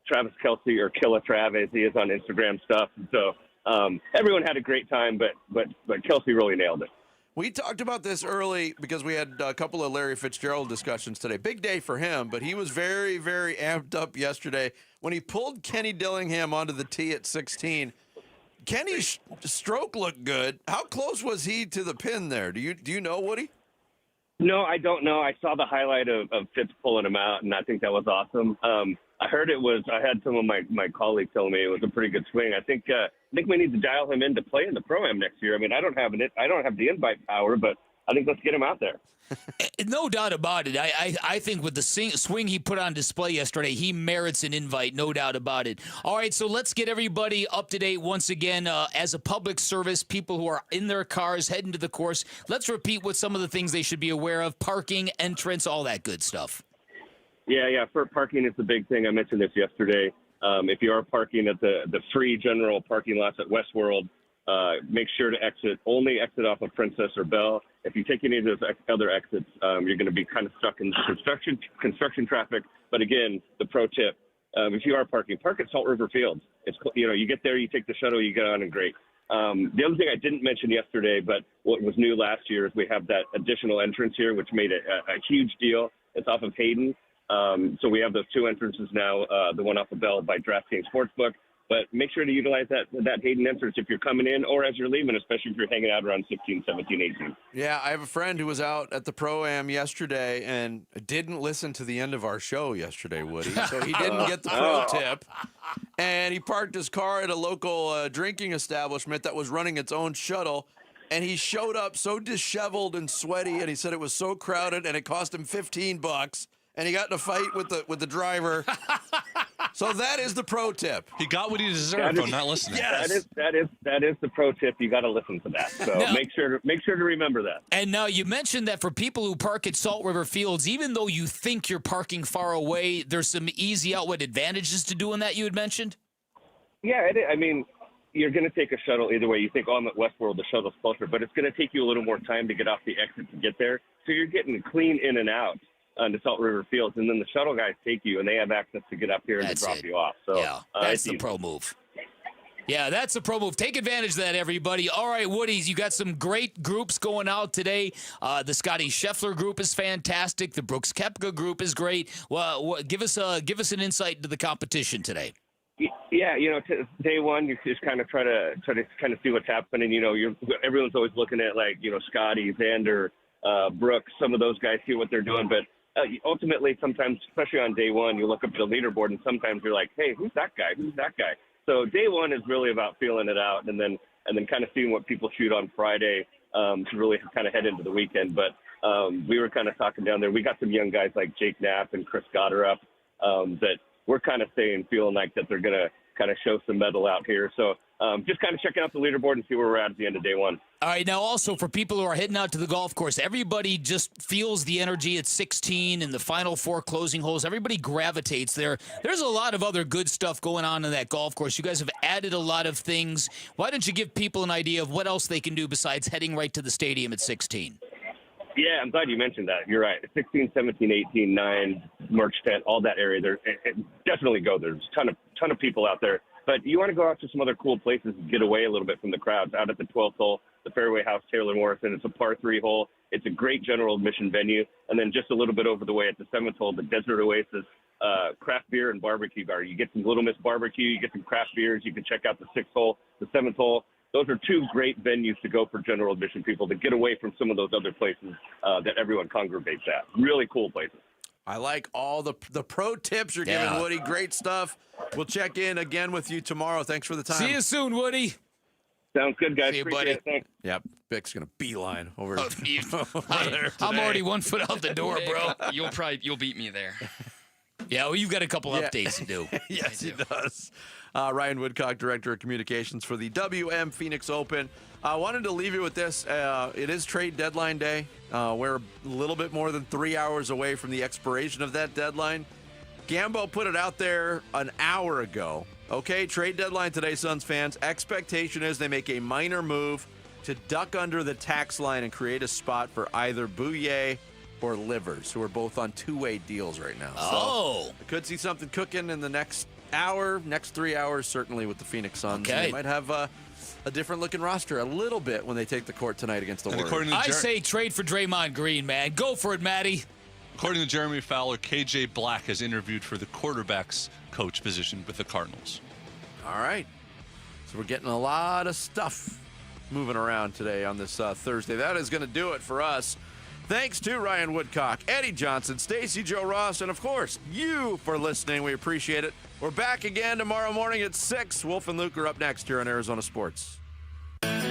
Travis Kelce or Killa Trav as he is on Instagram stuff. And so everyone had a great time, but Kelsey really nailed it. We talked about this early because we had a couple of Larry Fitzgerald discussions today. Big day for him, but he was very, very amped up yesterday when he pulled Kenny Dillingham onto the tee at 16. Kenny's stroke looked good. How close was he to the pin there? Do you know, Woody? No, I don't know. I saw the highlight of Fitz pulling him out, and I think that was awesome. I heard I had some of my colleagues tell me it was a pretty good swing. I think we need to dial him in to play in the Pro-Am next year. I mean, I don't have the invite power, but I think let's get him out there. No doubt about it. I think with the swing he put on display yesterday, he merits an invite, no doubt about it. All right, so let's get everybody up to date once again. As a public service, people who are in their cars heading to the course, let's repeat what some of the things they should be aware of: parking, entrance, all that good stuff. Yeah. For parking is the big thing. I mentioned this yesterday. If you are parking at the free general parking lots at Westworld, make sure to only exit off of Princess or Bell. If you take any of those other exits, you're going to be kind of stuck in construction traffic. But again, the pro tip: if you are parking, park at Salt River Fields. It's you get there, you take the shuttle, you get on, and great. The other thing I didn't mention yesterday, but what was new last year, is we have that additional entrance here, which made it a huge deal. It's off of Hayden. So we have those two entrances now, the one off of Bell by DraftKings Sportsbook. But make sure to utilize that Hayden entrance if you're coming in or as you're leaving, especially if you're hanging out around 16, 17, 18. Yeah, I have a friend who was out at the Pro-Am yesterday and didn't listen to the end of our show yesterday, Woody. So he didn't get the pro tip. And he parked his car at a local drinking establishment that was running its own shuttle. And he showed up so disheveled and sweaty, and he said it was so crowded, and it cost him $15. And he got in a fight with the driver. So that is the pro tip. He got what he deserved from not listening. Yes. That is the pro tip. You got to listen to that. So now, make sure to remember that. And now you mentioned that for people who park at Salt River Fields, even though you think you're parking far away, there's some easy outward advantages to doing that. You had mentioned. Yeah, I mean, you're going to take a shuttle either way. You think, I'm at Westworld, the shuttle's closer, but it's going to take you a little more time to get off the exit to get there. So you're getting clean in and out to Salt River Fields, and then the shuttle guys take you, and they have access to get up here and to drop you off. So yeah, that's the pro move. Yeah, that's the pro move. Take advantage of that, everybody. All right, Woodies, you got some great groups going out today. The Scotty Scheffler group is fantastic. The Brooks Koepka group is great. Well, give us an insight into the competition today. Yeah, day one, you just kind of try to see what's happening. Everyone's always looking at Scotty, Xander, Brooks, some of those guys, see what they're doing, but ultimately, sometimes, especially on day one, you look up at the leaderboard, and sometimes you're like, hey, who's that guy? Who's that guy? So day one is really about feeling it out, and then kind of seeing what people shoot on Friday to really kind of head into the weekend. But we were kind of talking down there. We got some young guys like Jake Knapp and Chris Goddard up that we're kind of feeling like that they're going to kind of show some mettle out here. So just kind of checking out the leaderboard and see where we're at the end of day one. All right, now also for people who are heading out to the golf course, everybody just feels the energy at 16 and the final four closing holes. Everybody gravitates there. There's a lot of other good stuff going on in that golf course. You guys have added a lot of things. Why don't you give people an idea of what else they can do besides heading right to the stadium at 16? Yeah, I'm glad you mentioned that. You're right. 16, 17, 18, 9, March 10th, all that area. Definitely go there. There's a ton of people out there. But you want to go out to some other cool places and get away a little bit from the crowds. Out at the 12th hole, the Fairway House, Taylor Morrison. It's a par 3 hole. It's a great general admission venue. And then just a little bit over the way at the 7th hole, the Desert Oasis craft beer and barbecue bar. You get some Little Miss barbecue. You get some craft beers. You can check out the 6th hole, the 7th hole. Those are two great venues to go for general admission people to get away from some of those other places that everyone congregates at. Really cool places. I like all the pro tips you're giving, Woody. Great stuff. We'll check in again with you tomorrow. Thanks for the time. See you soon, Woody. Sounds good, guys. See you, Appreciate buddy. it. Thanks. Yep, Vic's gonna beeline over. I'm already 1 foot out the door, bro. You'll beat me there. Yeah, well, you've got a couple updates to do. Yes, he does. Ryan Woodcock, Director of Communications for the WM Phoenix Open. I wanted to leave you with this. It is trade deadline day. We're a little bit more than 3 hours away from the expiration of that deadline. Gambo put it out there an hour ago. Okay, trade deadline today, Suns fans. Expectation is they make a minor move to duck under the tax line and create a spot for either Bouye or Livers, who are both on two-way deals right now. Oh. So I could see something cooking in the next hour, next 3 hours, certainly with the Phoenix Suns. Okay. They might have a different looking roster a little bit when they take the court tonight against the Warriors. I say trade for Draymond Green, man. Go for it, Matty. According to Jeremy Fowler, KJ Black has interviewed for the quarterback's coach position with the Cardinals. All right. So we're getting a lot of stuff moving around today on this Thursday. That is going to do it for us. Thanks to Ryan Woodcock, Eddie Johnson, Stacey Joe Ross, and, of course, you for listening. We appreciate it. We're back again tomorrow morning at 6. Wolf and Luke are up next here on Arizona Sports.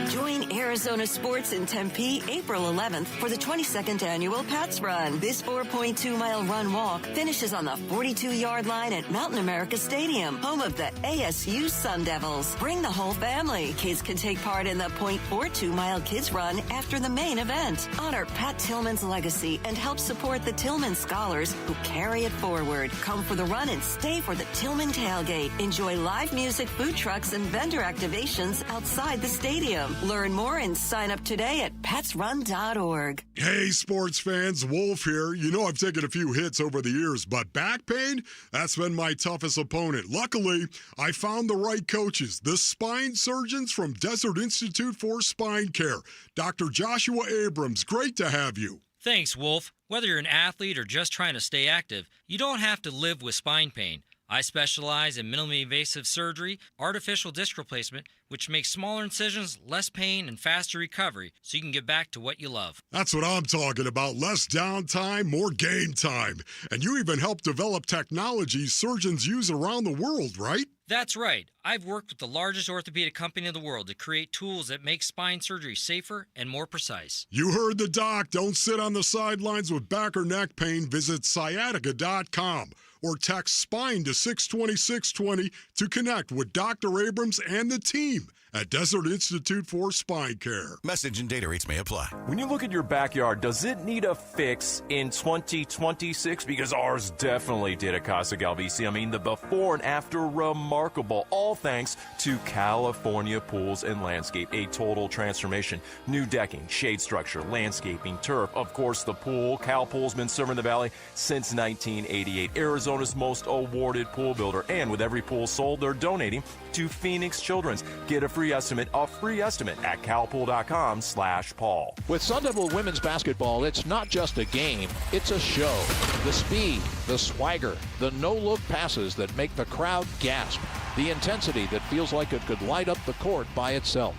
Join Arizona Sports in Tempe April 11th for the 22nd annual Pats Run. This 4.2-mile run-walk finishes on the 42-yard line at Mountain America Stadium, home of the ASU Sun Devils. Bring the whole family. Kids can take part in the 0.42-mile Kids Run after the main event. Honor Pat Tillman's legacy and help support the Tillman scholars who carry it forward. Come for the run and stay for the Tillman tailgate. Enjoy live music, food trucks, and vendor activations outside the stadium. Learn more and sign up today at PatsRun.org. Hey, sports fans, Wolf here. You know I've taken a few hits over the years, but back pain, that's been my toughest opponent. Luckily, I found the right coaches, the spine surgeons from Desert Institute for Spine Care. Dr. Joshua Abrams, great to have you. Thanks, Wolf. Whether you're an athlete or just trying to stay active, you don't have to live with spine pain. I specialize in minimally invasive surgery, artificial disc replacement, which makes smaller incisions, less pain, and faster recovery, so you can get back to what you love. That's what I'm talking about. Less downtime, more game time. And you even help develop technology surgeons use around the world, right? That's right. I've worked with the largest orthopedic company in the world to create tools that make spine surgery safer and more precise. You heard the doc. Don't sit on the sidelines with back or neck pain. Visit sciatica.com or text SPINE to 620-620 to connect with Dr. Abrams and the team at Desert Institute for Spine Care. Message and data rates may apply. When you look at your backyard, does it need a fix in 2026? Because ours definitely did at Casa Galvisi. I mean, the before and after, remarkable. All thanks to California Pools and Landscape. A total transformation. New decking, shade structure, landscaping, turf. Of course, the pool. Cal Pool's been serving the Valley since 1988. Arizona's most awarded pool builder. And with every pool sold, they're donating to Phoenix Children's. Get a free estimate at calpool.com/Paul. With Sun Devil women's basketball, it's not just a game, it's a show. The speed, the swagger, the no-look passes that make the crowd gasp, the intensity that feels like it could light up the court by itself.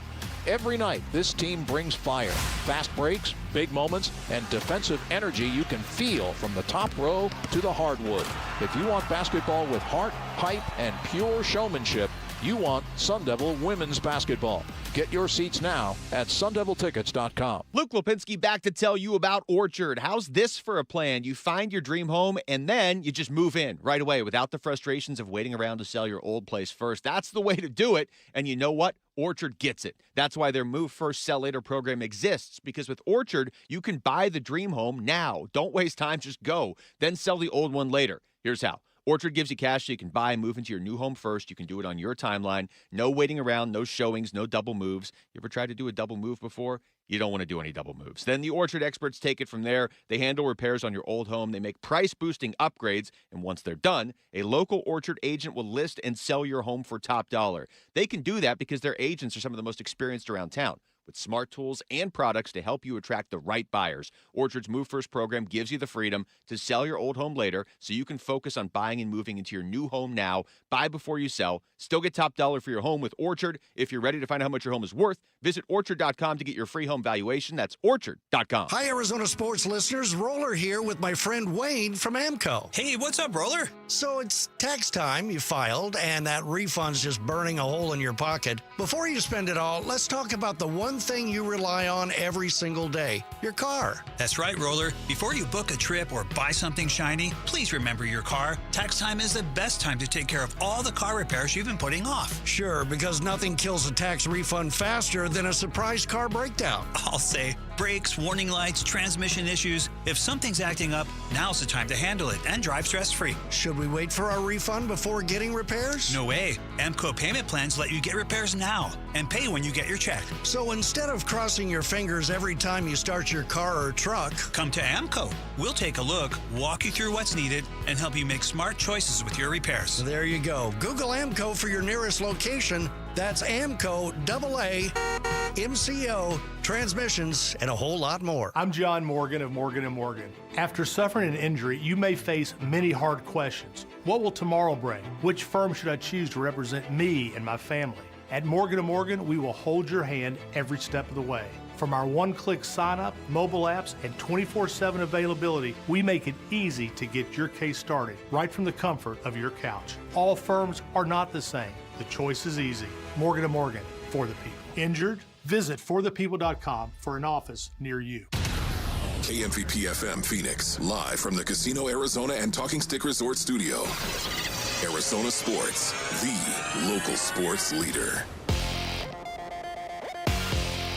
Every night, this team brings fire, fast breaks, big moments, and defensive energy you can feel from the top row to the hardwood. If you want basketball with heart, hype, and pure showmanship, you want Sun Devil women's basketball. Get your seats now at sundeviltickets.com. Luke Lipinski back to tell you about Orchard. How's this for a plan? You find your dream home and then you just move in right away without the frustrations of waiting around to sell your old place first. That's the way to do it. And you know what? Orchard gets it. That's why their Move First, Sell Later program exists, because with Orchard, you can buy the dream home now. Don't waste time, just go. Then sell the old one later. Here's how. Orchard gives you cash so you can buy and move into your new home first. You can do it on your timeline. No waiting around, no showings, no double moves. You ever tried to do a double move before? You don't want to do any double moves. Then the Orchard experts take it from there. They handle repairs on your old home. They make price-boosting upgrades. And once they're done, a local Orchard agent will list and sell your home for top dollar. They can do that because their agents are some of the most experienced around town, with smart tools and products to help you attract the right buyers. Orchard's Move First program gives you the freedom to sell your old home later so you can focus on buying and moving into your new home now. Buy before you sell. Still get top dollar for your home with Orchard. If you're ready to find out how much your home is worth, visit Orchard.com to get your free home valuation. That's Orchard.com. Hi, Arizona sports listeners. Roller here with my friend Wayne from AMCO. Hey, what's up, Roller? So it's tax time. You filed, and that refund's just burning a hole in your pocket. Before you spend it all, let's talk about the one thing you rely on every single day, your car. That's right, Roller. Before you book a trip or buy something shiny, please remember your car. Tax time is the best time to take care of all the car repairs you've been putting off. Sure, because nothing kills a tax refund faster than a surprise car breakdown. I'll say brakes, warning lights, transmission issues. If something's acting up, now's the time to handle it and drive stress-free. Should we wait for our refund before getting repairs? No way. AMCO payment plans let you get repairs now and pay when you get your check. So instead of crossing your fingers every time you start your car or truck, come to AMCO. We'll take a look, walk you through what's needed, and help you make smart choices with your repairs. There you go. Google AMCO for your nearest location That's AMCO, AA, MCO, transmissions, and a whole lot more. I'm John Morgan of Morgan & Morgan. After suffering an injury, you may face many hard questions. What will tomorrow bring? Which firm should I choose to represent me and my family? At Morgan & Morgan, we will hold your hand every step of the way. From our one-click sign-up, mobile apps, and 24/7 availability, we make it easy to get your case started right from the comfort of your couch. All firms are not the same. The choice is easy. Morgan & Morgan, for the people. Injured? Visit forthepeople.com for an office near you. KMVP FM Phoenix, live from the Casino Arizona and Talking Stick Resort Studio. Arizona Sports, the local sports leader.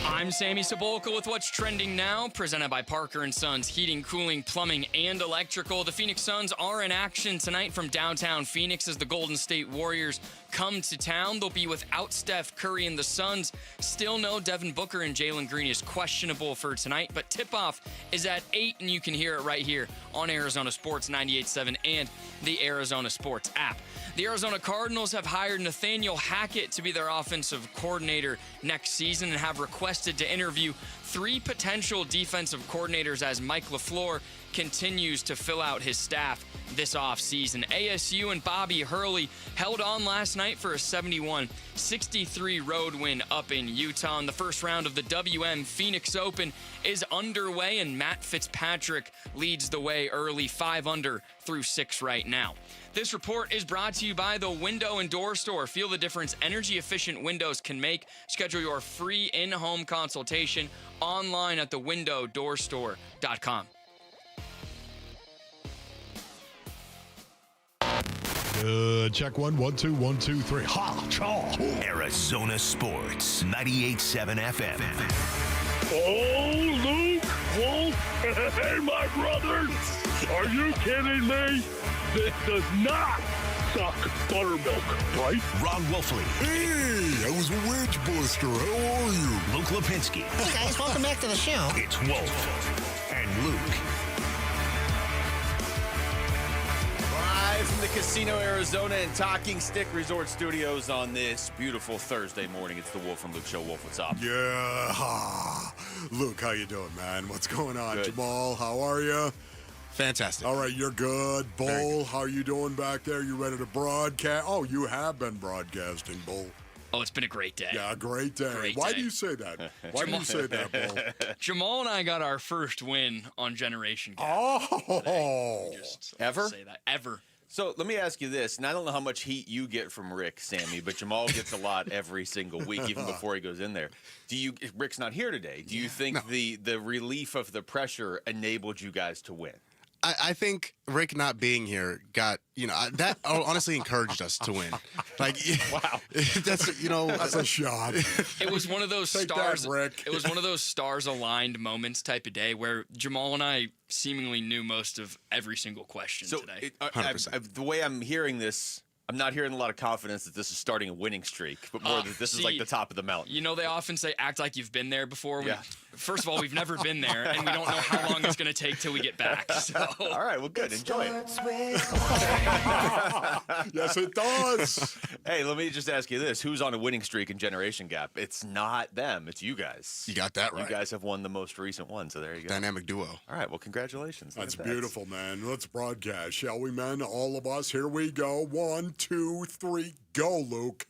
I'm Sammy Sabolka with what's trending now, presented by Parker & Sons Heating, Cooling, Plumbing, and Electrical. The Phoenix Suns are in action tonight from downtown Phoenix as the Golden State Warriors come to town. They'll be without Steph Curry and the Suns. Still no Devin Booker, and Jalen Green is questionable for tonight, but tip-off is at 8, and you can hear it right here on Arizona Sports 98.7 and the Arizona Sports app. The Arizona Cardinals have hired Nathaniel Hackett to be their offensive coordinator next season and have requested to interview 3 potential defensive coordinators as Mike LaFleur continues to fill out his staff this offseason. ASU and Bobby Hurley held on last night for a 71-63 road win up in Utah. And the first round of the WM Phoenix Open is underway, and Matt Fitzpatrick leads the way early, 5 under through 6 right now. This report is brought to you by the Window and Door Store. Feel the difference energy-efficient windows can make. Schedule your free in-home consultation online at thewindowdoorstore.com. Check 1, 1, 2, 1, 2, 3. Ha! Chaw! Arizona Sports, 98.7 FM. Oh, Luke! Wolf! Hey, my brothers! Are you kidding me? This does not suck buttermilk, right? Ron Wolfley. Hey, I was a wedge buster. How are you? Luke Lipinski. Hey, guys, welcome back to the show. It's Wolf and Luke. Live from the Casino Arizona and Talking Stick Resort Studios on this beautiful Thursday morning. It's the Wolf and Luke Show. Wolf, what's up? Yeah. Luke, how you doing, man? What's going on? Good. Jamal, how are you? Fantastic. All right, you're good. Bull, how you doing back there? You ready to broadcast? Oh, you have been broadcasting, Bull. Oh, it's been a great day. Yeah, a great day. Why do you say that? Why do you say that, Bull? Jamal and I got our first win on Generation Gap. Oh! Ever? Say that. Ever. So let me ask you this, and I don't know how much heat you get from Rick, Sammy, but Jamal gets a lot every single week, even before he goes in there. Rick's not here today. Do you think the relief of the pressure enabled you guys to win? I think Rick not being here got, that honestly encouraged us to win. Like, wow, that's a shot. It was one of those stars. Rick. It was one of those stars aligned moments type of day where Jamal and I seemingly knew most of every single question today. 100%. The way I'm hearing this, I'm not hearing a lot of confidence that this is starting a winning streak, but more that this is like the top of the mountain. They often say, act like you've been there before. Yeah. First of all, we've never been there, and we don't know how long it's going to take till we get back. So. All right, well, good. Enjoy it. Yes, it does. Hey, let me just ask you this. Who's on a winning streak in Generation Gap? It's not them. It's you guys. You got that right. You guys have won the most recent one, so there you go. Dynamic duo. All right, well, congratulations. That's beautiful, man. Let's broadcast, shall we, man? All of us. Here we go. 1, 2, 3, go, Luke.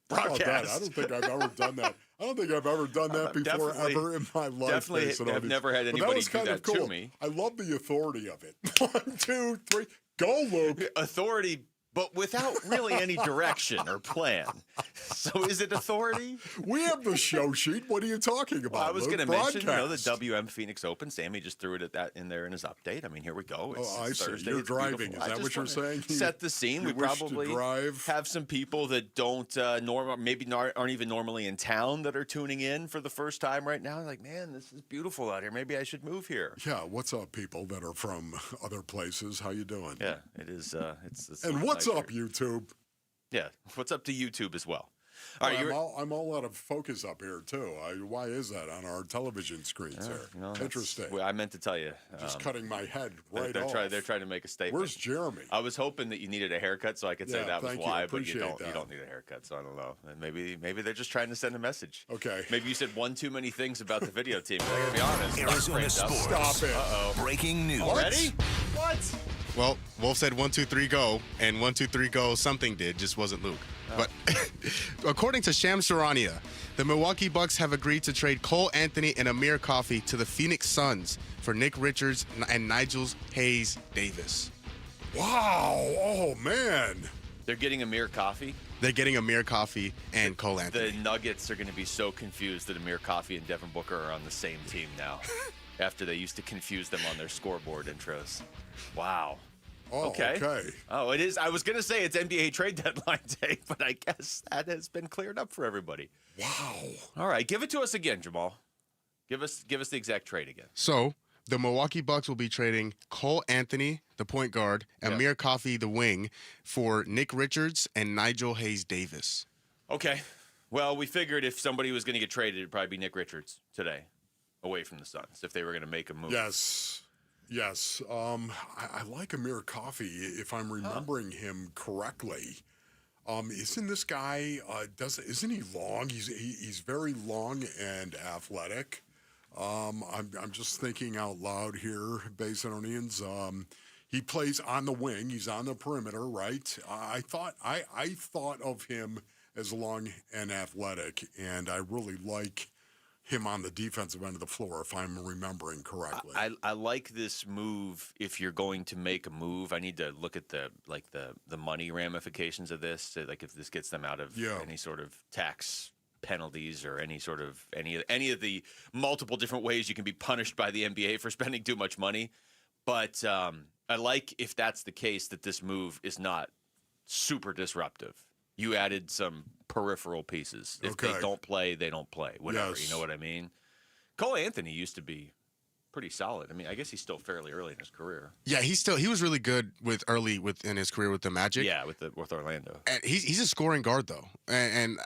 Broadcast. I don't think I've ever done that. I don't think I've ever done that before ever in my life. Definitely have never had anybody do that cool. to me. I love the authority of it. 1, 2, 3, go, Luke. Authority, but without really any direction or plan. So is it authority? We have the show sheet. What are you talking about? Well, I was going to mention, the WM Phoenix Open. Sammy just threw it in there in his update. I mean, here we go. It's I see. Thursday. You're it's driving. beautiful. Is that what you're saying? Set the scene. We probably have some people that don't aren't even normally in town that are tuning in for the first time right now. Like, man, this is beautiful out here. Maybe I should move here. Yeah. What's up, people that are from other places? How you doing? Yeah, it is. It's and what's nice up, here. YouTube? Yeah. What's up to YouTube as well? All right, I'm all out of focus up here too. Why is that on our television screens here? Interesting. Well, I meant to tell you. Just cutting my head right they're off. They're trying to make a statement. Where's Jeremy? I was hoping that you needed a haircut so I could say Yeah, that was thank you. why, but you Appreciate don't. that. You don't need a haircut, so I don't know. And maybe they're just trying to send a message. Okay. Maybe you said one too many things about the video team. I gotta be honest. Arizona sports. Stop it. Uh-oh. Breaking news. Already? What? Well, Wolf said 1, 2, 3, go, and 1, 2, 3, go. Something did, just wasn't Luke. But according to Shams Charania, the Milwaukee Bucks have agreed to trade Cole Anthony and Amir Coffey to the Phoenix Suns for Nick Richards and Nigel Hayes Davis. Wow. Oh, man. They're getting Amir Coffey. They're getting Amir Coffey and Cole Anthony. The Nuggets are going to be so confused that Amir Coffey and Devin Booker are on the same team now after they used to confuse them on their scoreboard intros. Wow. Oh, okay. Oh, it is. I was going to say it's NBA trade deadline day, but I guess that has been cleared up for everybody. Wow. All right. Give it to us again, Jamal. Give us the exact trade again. So the Milwaukee Bucks will be trading Cole Anthony, the point guard, Amir Coffey, the wing, for Nick Richards and Nigel Hayes Davis. Okay. Well, we figured if somebody was going to get traded, it'd probably be Nick Richards today, away from the Suns, if they were going to make a move. Yes. I like Amir Coffey, if I'm remembering him correctly. Isn't this guy? Isn't he long? He's very long and athletic. I'm just thinking out loud here, Basinonians. He plays on the wing. He's on the perimeter, right? I thought of him as long and athletic, and I really like him on the defensive end of the floor, if I'm remembering correctly. I like this move. If you're going to make a move, I need to look at the money ramifications of this. So, like if this gets them out of any sort of tax penalties or any of the multiple different ways you can be punished by the NBA for spending too much money. But I like if that's the case that this move is not super disruptive. You added some peripheral pieces. If they don't play, they don't play. Whatever, you know what I mean? Cole Anthony used to be pretty solid. I mean, I guess he's still fairly early in his career. Yeah, he was really good in his career with the Magic. Yeah, with Orlando. And he's a scoring guard though, and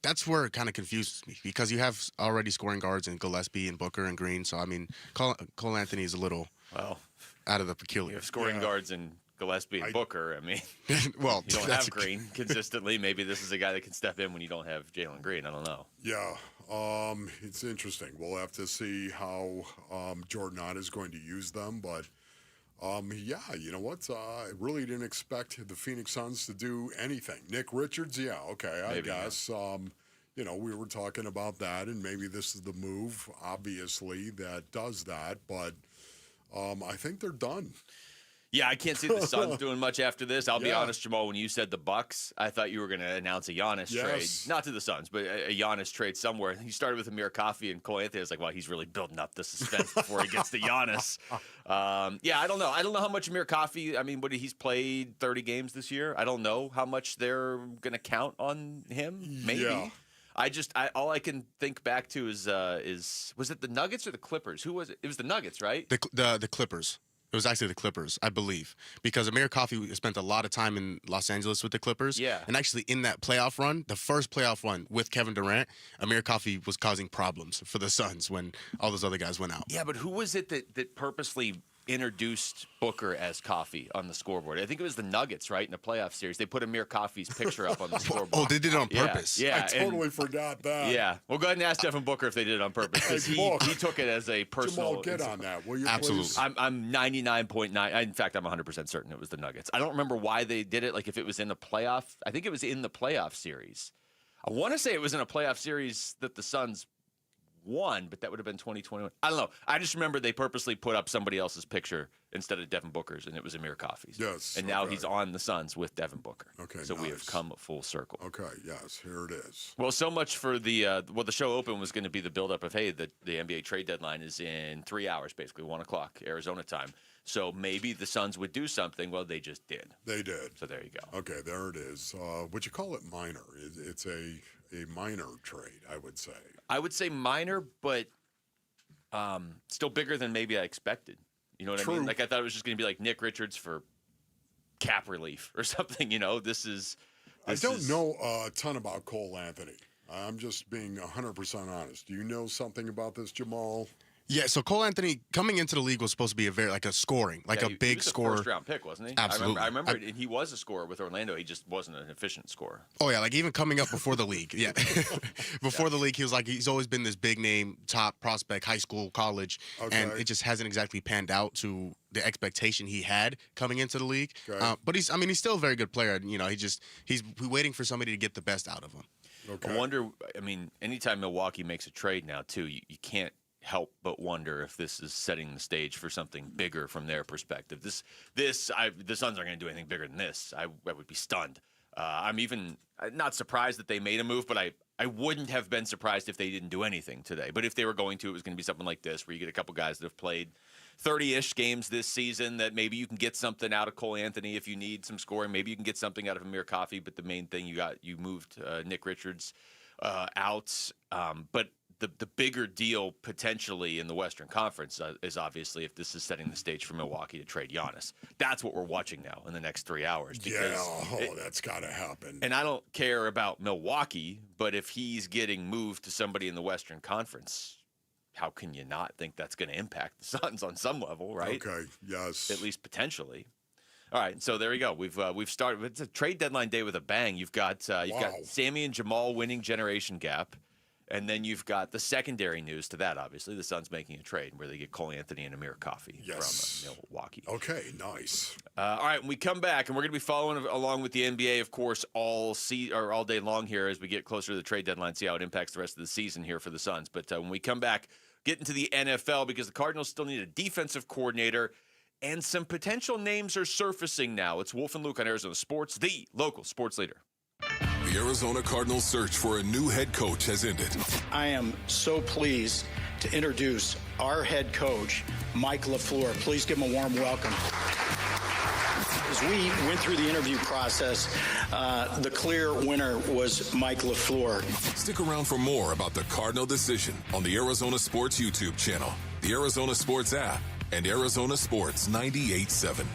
that's where it kind of confuses me because you have already scoring guards in Gillespie and Booker and Green. So I mean, Cole Anthony is a little out of the peculiar. You have scoring guards in Gillespie and Booker. I mean, well, you don't have Green consistently. Maybe this is a guy that can step in when you don't have Jalen Green. I don't know. Yeah, it's interesting. We'll have to see how Jordan Ott is going to use them, but you know what? I really didn't expect the Phoenix Suns to do anything. Nick Richards, I guess. We were talking about that, and maybe this is the move, obviously, that does that, but I think they're done. Yeah, I can't see the Suns doing much after this. I'll be honest, Jamal, when you said the Bucks, I thought you were going to announce a Giannis trade. Not to the Suns, but a Giannis trade somewhere. You started with Amir Coffey and Cole Anthony. I was like, wow, he's really building up the suspense before he gets to Giannis. I don't know. I don't know how much Amir Coffey, he's played 30 games this year. I don't know how much they're going to count on him. Maybe. Yeah. All I can think back to is was it the Nuggets or the Clippers? Who was it? It was the Nuggets, right? The Clippers. It was actually the Clippers, I believe, because Amir Coffey spent a lot of time in Los Angeles with the Clippers. Yeah. And actually in that playoff run, the first playoff run with Kevin Durant, Amir Coffey was causing problems for the Suns when all those other guys went out. Yeah, but who was it that purposely introduced Booker as Coffey on the scoreboard? I think it was the Nuggets, right? In the playoff series. They put Amir Coffey's picture up on the scoreboard. Oh, they did it on purpose? Yeah. I totally forgot that. Yeah. Well, go ahead and ask Devin Booker if they did it on purpose, because he took it as a personal... Jamal, get on that, will you Absolutely. please? I'm 99.9... In fact, I'm 100% certain it was the Nuggets. I don't remember why they did it, like if it was in the playoff... I think it was in the playoff series. I want to say it was in a playoff series that the Suns won, but that would have been 2021. I don't know. I just remember they purposely put up somebody else's picture instead of Devin Booker's, and it was Amir Coffey's. Yes. And now he's on the Suns with Devin Booker. Okay, so we have come full circle. Okay, yes, here it is. Well, so much for the show open was going to be the buildup of, hey, the NBA trade deadline is in 3 hours, basically 1 o'clock Arizona time. So maybe the Suns would do something. Well, they just did. They did. So there you go. Okay, there it is. Would you call it minor? It's a minor trade, I would say. I would say minor, but still bigger than maybe I expected. You know what I mean? Like I thought it was just going to be like Nick Richards for cap relief or something. This is I don't know a ton about Cole Anthony. I'm just being 100% honest. Do you know something about this, Jamal? Yeah, so Cole Anthony coming into the league was supposed to be a scoring, a big he was scorer. A first-round pick, wasn't he? Absolutely. I remember he was a scorer with Orlando. He just wasn't an efficient scorer. Oh yeah, even coming up before the league. Yeah, before the league, he's always been this big name, top prospect, high school, college, and it just hasn't exactly panned out to the expectation he had coming into the league. Okay. But he's still a very good player. He's waiting for somebody to get the best out of him. Okay. I wonder. Anytime Milwaukee makes a trade now, too, you can't help but wonder if this is setting the stage for something bigger from their perspective. The Suns aren't going to do anything bigger than this. I would be stunned. I'm even not surprised that they made a move, but I wouldn't have been surprised if they didn't do anything today. But if they were going to, it was going to be something like this, where you get a couple guys that have played 30-ish games this season, that maybe you can get something out of Cole Anthony if you need some scoring. Maybe you can get something out of Amir Coffey, but the main thing you moved Nick Richards out. But the bigger deal potentially in the Western Conference is obviously if this is setting the stage for Milwaukee to trade Giannis. That's what we're watching now in the next 3 hours. That's got to happen. And I don't care about Milwaukee, but if he's getting moved to somebody in the Western Conference, how can you not think that's going to impact the Suns on some level, right? Okay, yes. At least potentially. All right, so there we go. We've started. It's a trade deadline day with a bang. You've got Sammy and Jamal winning generation gap. And then you've got the secondary news to that, obviously. The Suns making a trade where they get Cole Anthony and Amir Coffey from Milwaukee. Okay, nice. All right, when we come back, and we're going to be following along with the NBA, of course, all day long here as we get closer to the trade deadline, see how it impacts the rest of the season here for the Suns. But when we come back, get into the NFL, because the Cardinals still need a defensive coordinator, and some potential names are surfacing now. It's Wolf and Luke on Arizona Sports, the local sports leader. The Arizona Cardinals' search for a new head coach has ended. I am so pleased to introduce our head coach, Mike LaFleur. Please give him a warm welcome. As we went through the interview process, the clear winner was Mike LaFleur. Stick around for more about the Cardinal decision on the Arizona Sports YouTube channel, the Arizona Sports app, and Arizona Sports 98.7.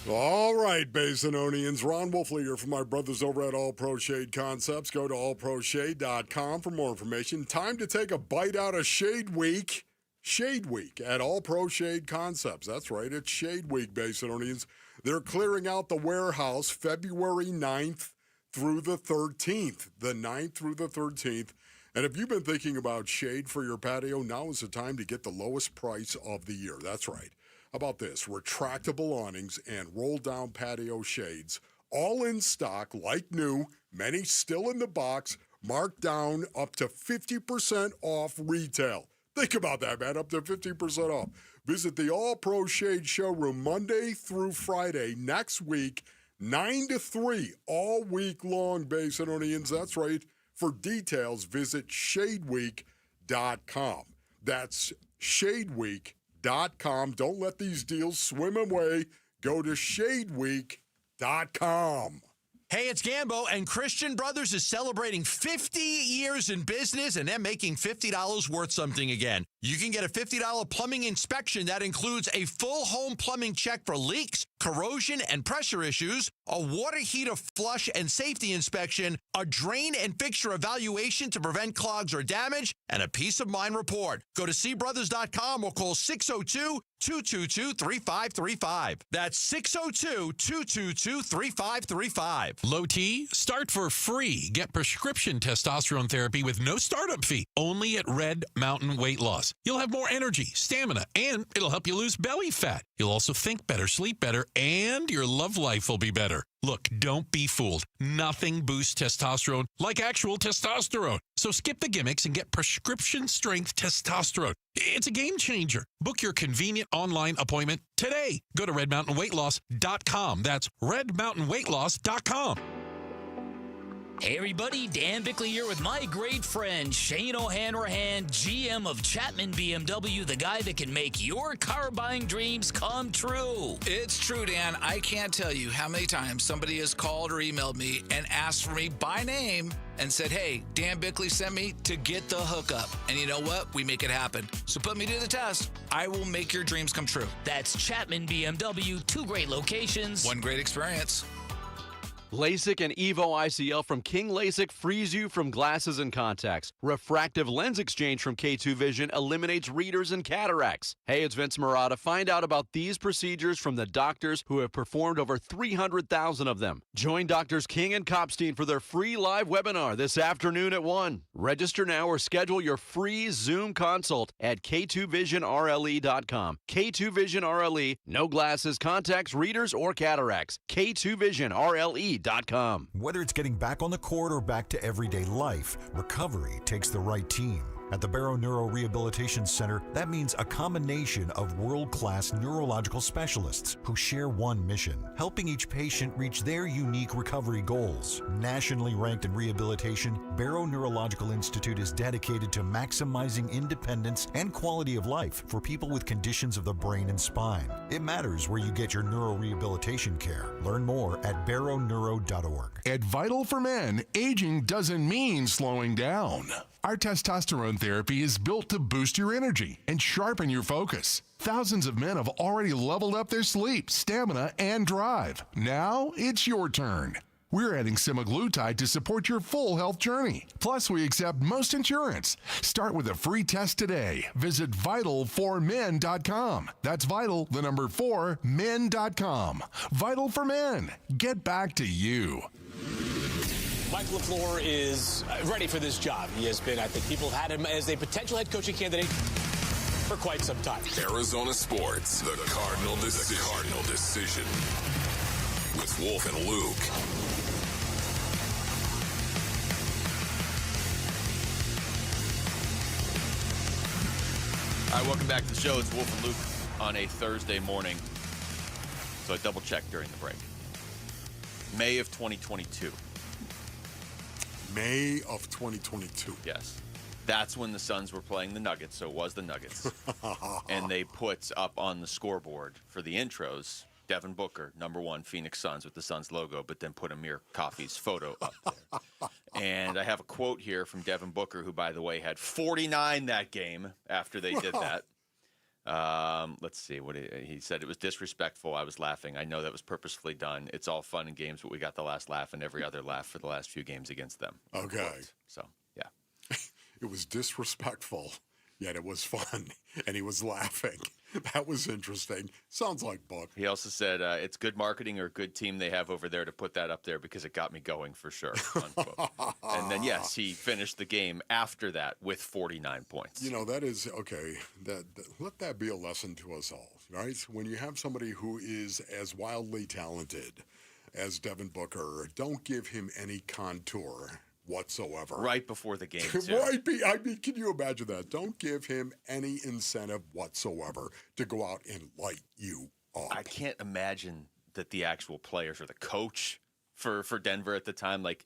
All right, Basinonians. Ron Wolfley here from my brothers over at All Pro Shade Concepts. Go to allproshade.com for more information. Time to take a bite out of Shade Week. Shade Week at All Pro Shade Concepts. That's right, it's Shade Week, Basinonians. They're clearing out the warehouse February 9th through the 13th. The 9th through the 13th. And if you've been thinking about shade for your patio, now is the time to get the lowest price of the year. That's right. How about this? Retractable awnings and roll-down patio shades, all in stock, like new, many still in the box, marked down up to 50% off retail. Think about that, man, up to 50% off. Visit the All Pro Shade showroom Monday through Friday next week, 9 to 3, all week long, Basinonians. That's right. For details, visit shadeweek.com. That's shadeweek.com. Don't let these deals swim away. Go to shadeweek.com. Hey, it's Gambo, and Christian Brothers is celebrating 50 years in business, and they're making $50 worth something again. You can get a $50 plumbing inspection that includes a full home plumbing check for leaks, corrosion, and pressure issues, a water heater flush and safety inspection, a drain and fixture evaluation to prevent clogs or damage, and a peace of mind report. Go to cbrothers.com or call 602-222-3535. That's 602-222-3535. Low T, start for free. Get prescription testosterone therapy with no startup fee, only at Red Mountain Weight Loss. You'll have more energy, stamina, and it'll help you lose belly fat. You'll also think better, sleep better, and your love life will be better. Look, don't be fooled. Nothing boosts testosterone like actual testosterone. So skip the gimmicks and get prescription strength testosterone. It's a game changer. Book your convenient online appointment today. Go to redmountainweightloss.com. That's redmountainweightloss.com. Hey everybody, Dan Bickley here with my great friend Shane O'Hanrahan, GM of Chapman BMW, the guy that can make your car buying dreams come true. It's true, Dan. I can't tell you how many times somebody has called or emailed me and asked for me by name and said, hey, Dan Bickley sent me to get the hookup. And you know what? We make it happen. So put me to the test. I will make your dreams come true. That's Chapman BMW, 2 great locations. 1 great experience. LASIK and EVO ICL from King LASIK frees you from glasses and contacts. Refractive lens exchange from K2 Vision eliminates readers and cataracts. Hey, it's Vince Marotta. Find out about these procedures from the doctors who have performed over 300,000 of them. Join Doctors King and Kopstein for their free live webinar this afternoon at 1. Register now or schedule your free Zoom consult at K2VisionRLE.com. K2 Vision RLE, no glasses, contacts, readers, or cataracts. K2VisionRLE.com. Whether it's getting back on the court or back to everyday life, recovery takes the right team. At the Barrow Neuro Rehabilitation Center, that means a combination of world-class neurological specialists who share one mission, helping each patient reach their unique recovery goals. Nationally ranked in rehabilitation, Barrow Neurological Institute is dedicated to maximizing independence and quality of life for people with conditions of the brain and spine. It matters where you get your neurorehabilitation care. Learn more at barrowneuro.org. At Vital for Men, aging doesn't mean slowing down. Our testosterone therapy is built to boost your energy and sharpen your focus. Thousands of men have already leveled up their sleep, stamina, and drive. Now it's your turn. We're adding semaglutide to support your full health journey. Plus, we accept most insurance. Start with a free test today. Visit vital4men.com. That's vital, the number 4, men.com. Vital for Men. Get back to you. Mike LaFleur is ready for this job. He has been, I think people have had him as a potential head coaching candidate for quite some time. Arizona Sports, the Cardinal Decision. With Wolf and Luke. All right, welcome back to the show. It's Wolf and Luke on a Thursday morning. So I double-checked during the break. May of 2022. May of 2022. Yes. That's when the Suns were playing the Nuggets, so it was the Nuggets. And they put up on the scoreboard for the intros, Devin Booker, #1 Phoenix Suns with the Suns logo, but then put Amir Coffey's photo up there. And I have a quote here from Devin Booker, who, by the way, had 49 that game after they did that. Let's see what he said. It was disrespectful. I was laughing. I know that was purposefully done. It's all fun and games, but we got the last laugh and every other laugh for the last few games against them. Okay. So, yeah. It was disrespectful, yet it was fun, and he was laughing. That was interesting. Sounds like Buck. He also said it's good marketing or good team they have over there to put that up there because it got me going for sure. Unquote. And then, yes, he finished the game after that with 49 points. You know, that is, okay, let that be a lesson to us all, right? When you have somebody who is as wildly talented as Devin Booker, don't give him any contour whatsoever. Right before the game, too. Right. I mean, can you imagine that? Don't give him any incentive whatsoever to go out and light you up. I can't imagine that the actual players or the coach for Denver at the time, like,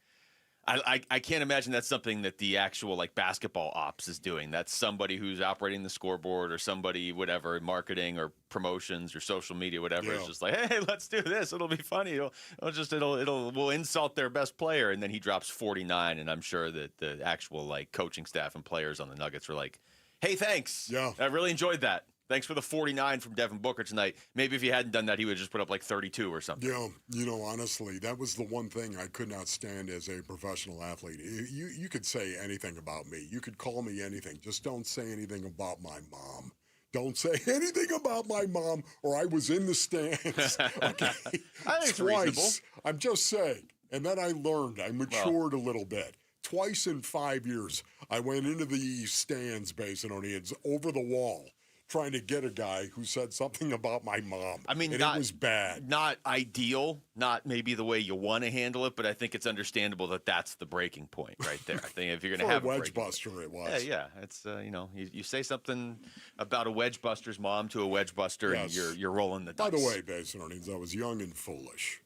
I can't imagine that's something that the actual, like, basketball ops is doing. That's somebody who's operating the scoreboard or somebody, whatever, marketing or promotions or social media, whatever. It's just like, hey, let's do this. It'll be funny. We'll insult their best player. And then he drops 49. And I'm sure that the actual, like, coaching staff and players on the Nuggets were like, hey, thanks. Yeah. I really enjoyed that. Thanks for the 49 from Devin Booker tonight. Maybe if he hadn't done that, he would have just put up like 32 or something. Yeah, you know, honestly, that was the one thing I could not stand as a professional athlete. You could say anything about me. You could call me anything. Just don't say anything about my mom. Don't say anything about my mom, or I was in the stands. Okay, I think it's reasonable. I'm just saying. And then I learned. I matured a little bit. Twice in 5 years, I went into the stands, Basinonians, over the wall, trying to get a guy who said something about my mom. I mean, and it was bad. Not ideal, not maybe the way you want to handle it, but I think it's understandable that that's the breaking point right there. I think if you're going to have a wedge buster, it was. Yeah. It's you say something about a wedge buster's mom to a wedge buster, and you're rolling the dice. By the way, Basinonians, I was young and foolish.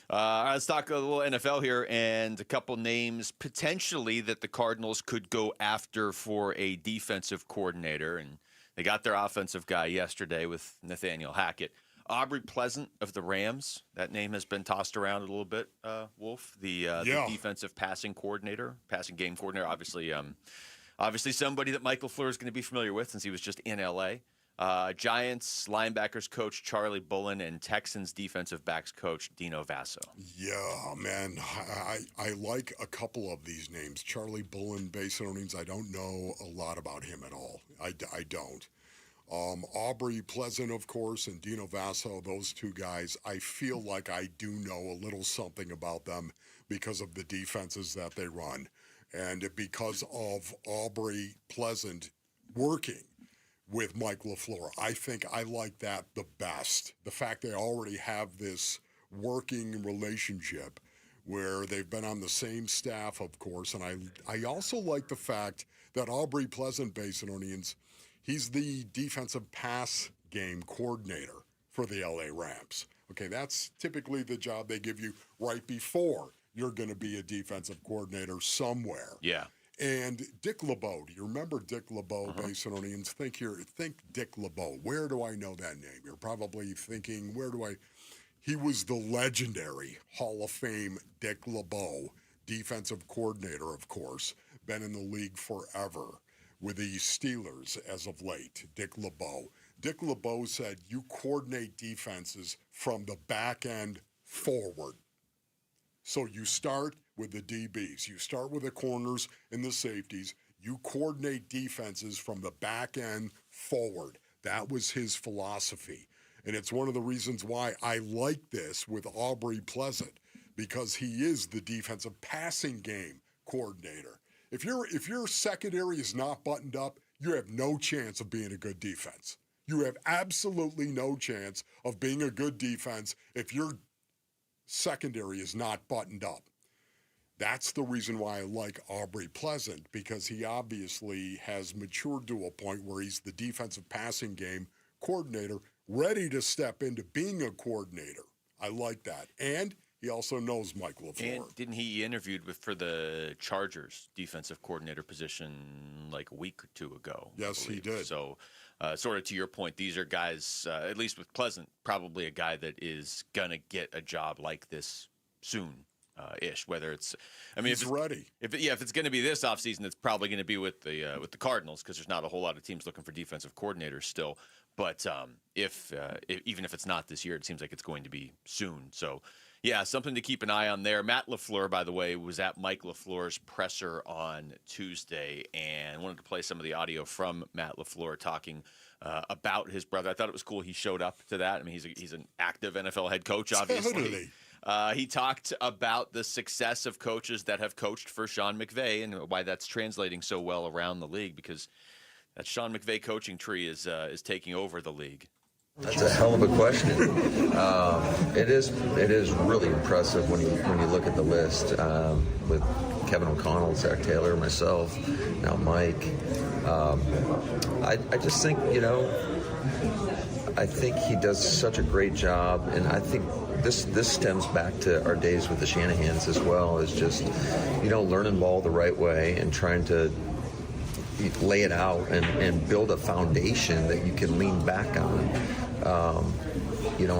All right, let's talk a little NFL here and a couple names potentially that the Cardinals could go after for a defensive coordinator, and they got their offensive guy yesterday with Nathaniel Hackett. Aubrey Pleasant of the Rams, that name has been tossed around a little bit, Wolf, the defensive passing game coordinator, obviously somebody that Mike LaFleur is going to be familiar with since he was just in L.A. Giants linebackers coach Charlie Bullen and Texans defensive backs coach Dino Vasso. Yeah, man, I like a couple of these names. Charlie Bullen, Basinonians, I don't know a lot about him at all. I don't. Aubrey Pleasant, of course, and Dino Vasso, those two guys, I feel like I do know a little something about them because of the defenses that they run. And because of Aubrey Pleasant working with Mike LaFleur, I think I like that the best. The fact they already have this working relationship where they've been on the same staff, of course. And I also like the fact that Aubrey Pleasant, Basinonians, he's the defensive pass game coordinator for the LA Rams. Okay, that's typically the job they give you right before you're going to be a defensive coordinator somewhere. Yeah. And Dick LeBeau, do you remember Dick LeBeau, Basinonians? Think Dick LeBeau. Where do I know that name? You're probably thinking, he was the legendary Hall of Fame Dick LeBeau, defensive coordinator, of course, been in the league forever with the Steelers as of late, Dick LeBeau. Dick LeBeau said, you coordinate defenses from the back end forward. So you start with the DBs. You start with the corners and the safeties. You coordinate defenses from the back end forward. That was his philosophy. And it's one of the reasons why I like this with Aubrey Pleasant, because he is the defensive passing game coordinator. If your secondary is not buttoned up, you have no chance of being a good defense. You have absolutely no chance of being a good defense if your secondary is not buttoned up. That's the reason why I like Aubrey Pleasant, because he obviously has matured to a point where he's the defensive passing game coordinator, ready to step into being a coordinator. I like that. And he also knows Mike LaFleur. And didn't he interviewed for the Chargers defensive coordinator position like a week or two ago? Yes, he did. So sort of to your point, these are guys, at least with Pleasant, probably a guy that is going to get a job like this soon. Ish, whether it's, he's ready. If it's going to be this offseason, it's probably going to be with the Cardinals, because there's not a whole lot of teams looking for defensive coordinators still. But even if it's not this year, it seems like it's going to be soon. So, yeah, something to keep an eye on there. Matt LaFleur, by the way, was at Mike LaFleur's presser on Tuesday, and wanted to play some of the audio from Matt LaFleur talking about his brother. I thought it was cool he showed up to that. I mean, he's an active NFL head coach, obviously. Totally. He talked about the success of coaches that have coached for Sean McVay and why that's translating so well around the league, because that Sean McVay coaching tree is taking over the league. That's a hell of a question. It is really impressive when you look at the list with Kevin O'Connell, Zach Taylor, myself, now Mike. I just think, I think he does such a great job, and I think this stems back to our days with the Shanahans as well, is just, learning ball the right way and trying to lay it out and build a foundation that you can lean back on.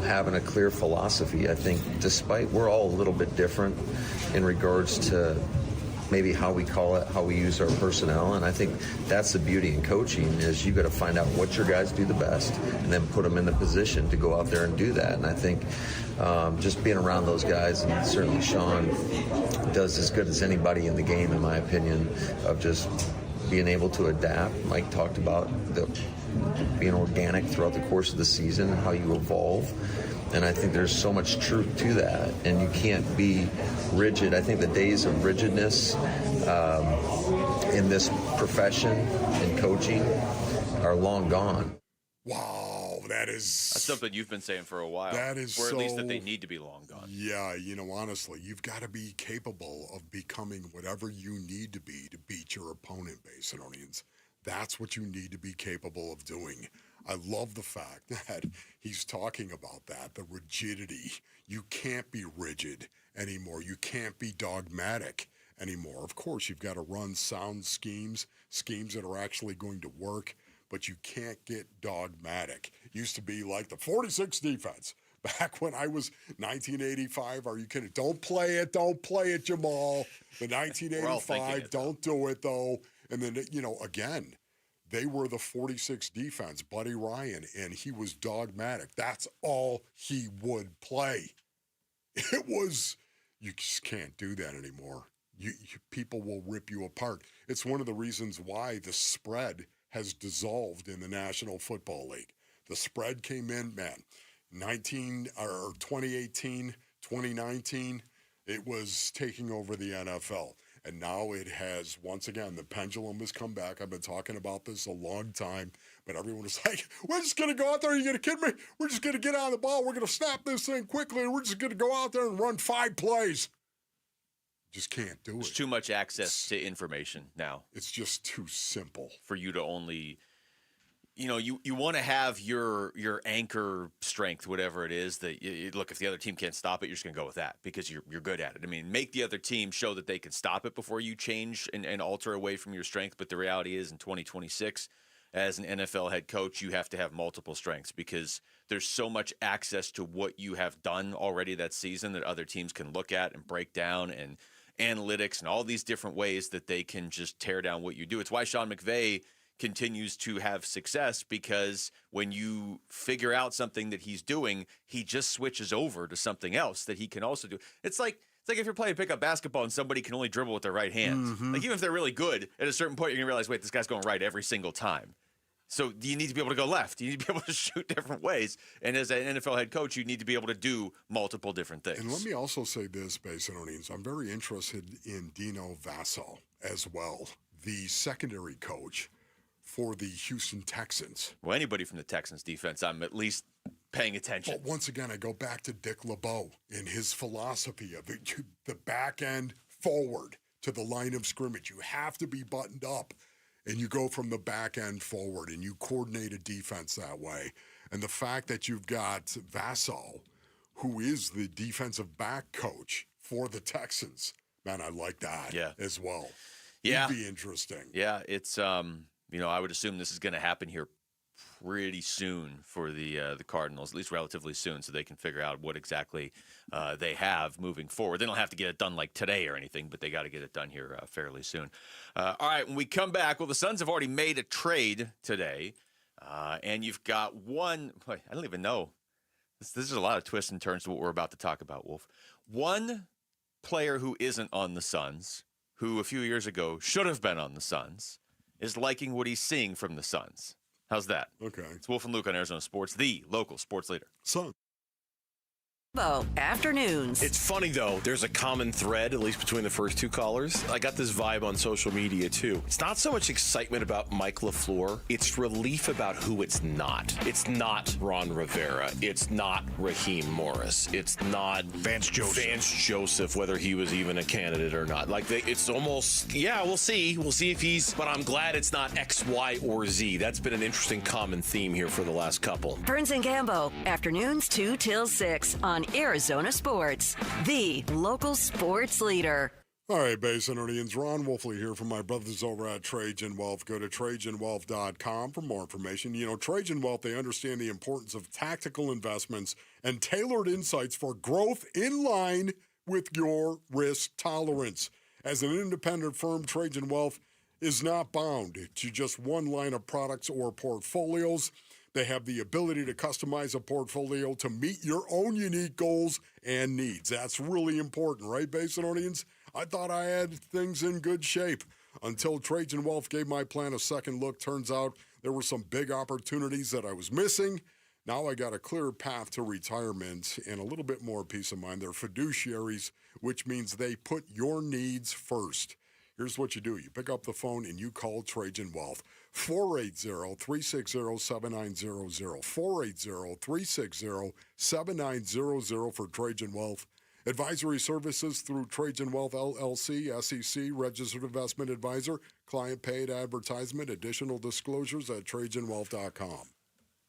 Having a clear philosophy. I think despite we're all a little bit different in regards to maybe how we call it, how we use our personnel, and I think that's the beauty in coaching, is you got to find out what your guys do the best and then put them in the position to go out there and do that. And I think just being around those guys, and certainly Sean does as good as anybody in the game, in my opinion, of just being able to adapt. Mike talked about being organic throughout the course of the season, how you evolve. And I think there's so much truth to that, and you can't be rigid. I think the days of rigidness in this profession, in coaching, are long gone. Wow, that's something you've been saying for a while. That is or at least that they need to be long gone. Yeah, honestly, you've got to be capable of becoming whatever you need to be to beat your opponent, Basinonians. That's what you need to be capable of doing. I love the fact that he's talking about that, the rigidity. You can't be rigid anymore. You can't be dogmatic anymore. Of course, you've got to run sound schemes that are actually going to work, but you can't get dogmatic. Used to be like the 46 defense. Back when I was 1985, are you kidding? Don't play it, Jamal. The 1985, don't do it, though. And then, again, They were the 46 defense, Buddy Ryan, and he was dogmatic. That's all he would play. It was, you just can't do that anymore. People will rip you apart. It's one of the reasons why the spread has dissolved in the National Football League. The spread came in, 2018, 2019, it was taking over the NFL. And now it has, once again, the pendulum has come back. I've been talking about this a long time, but everyone is like, we're just going to go out there. Are you going to kid me? We're just going to get on the ball. We're going to snap this thing quickly, and we're just going to go out there and run 5 plays. Just can't do it. There's too much access to information now. It's just too simple. For you to only, you want to have your anchor strength, whatever it is, that look, if the other team can't stop it, you're just going to go with that because you're good at it. I mean, make the other team show that they can stop it before you change and alter away from your strength. But the reality is in 2026, as an NFL head coach, you have to have multiple strengths because there's so much access to what you have done already that season that other teams can look at and break down and analytics and all these different ways that they can just tear down what you do. It's why Sean McVay continues to have success, because when you figure out something that he's doing, he just switches over to something else that he can also do. It's like if you're playing pickup basketball and somebody can only dribble with their right hand. Mm-hmm. Like, even if they're really good, at a certain point, you're going to realize, wait, this guy's going right every single time. So you need to be able to go left. You need to be able to shoot different ways. And as an NFL head coach, you need to be able to do multiple different things. And let me also say this, Basinonians. I'm very interested in Dino Vasso as well, the secondary coach for the Houston Texans. Well, anybody from the Texans defense, I'm at least paying attention. But once again, I go back to Dick LeBeau and his philosophy of the back end forward to the line of scrimmage. You have to be buttoned up. And you go from the back end forward, and you coordinate a defense that way. And the fact that you've got Vassell, who is the defensive back coach for the Texans, man, I like that as well. Yeah. It'd be interesting. Yeah, it's, I would assume this is going to happen here pretty soon for the Cardinals, at least relatively soon, so they can figure out what exactly they have moving forward. They don't have to get it done like today or anything, but they got to get it done here fairly soon. All right, when we come back, well, the Suns have already made a trade today, and you've got one. I don't even know. This is a lot of twists and turns to what we're about to talk about, Wolf. One player who isn't on the Suns, who a few years ago should have been on the Suns, is liking what he's seeing from the Suns. How's that? Okay. It's Wolf and Luke on Arizona Sports, the local sports leader. Son. Afternoons. It's funny, though. There's a common thread, at least between the first two callers. I got this vibe on social media, too. It's not so much excitement about Mike LaFleur. It's relief about who it's not. It's not Ron Rivera. It's not Raheem Morris. It's not Vance Joseph, whether he was even a candidate or not. It's almost, we'll see. We'll see if he's, but I'm glad it's not X, Y, or Z. That's been an interesting common theme here for the last couple. Burns and Gambo, afternoons 2 till 6 on Arizona Sports, the local sports leader. All right, Basinonians, Ron Wolfley here from my brothers over at Trajan Wealth. Go to TrajanWealth.com for more information. Trajan Wealth, they understand the importance of tactical investments and tailored insights for growth in line with your risk tolerance. As an independent firm, Trajan Wealth is not bound to just one line of products or portfolios. They have the ability to customize a portfolio to meet your own unique goals and needs. That's really important, right, Basinonians? I thought I had things in good shape until Trajan Wealth gave my plan a second look. Turns out there were some big opportunities that I was missing. Now I got a clear path to retirement and a little bit more peace of mind. They're fiduciaries, which means they put your needs first. Here's what you do. You pick up the phone and you call Trajan Wealth. 480-360-7900. 480-360-7900 for Trajan Wealth. Advisory services through Trajan Wealth LLC, SEC, registered investment advisor, client paid advertisement, additional disclosures at TrajanWealth.com.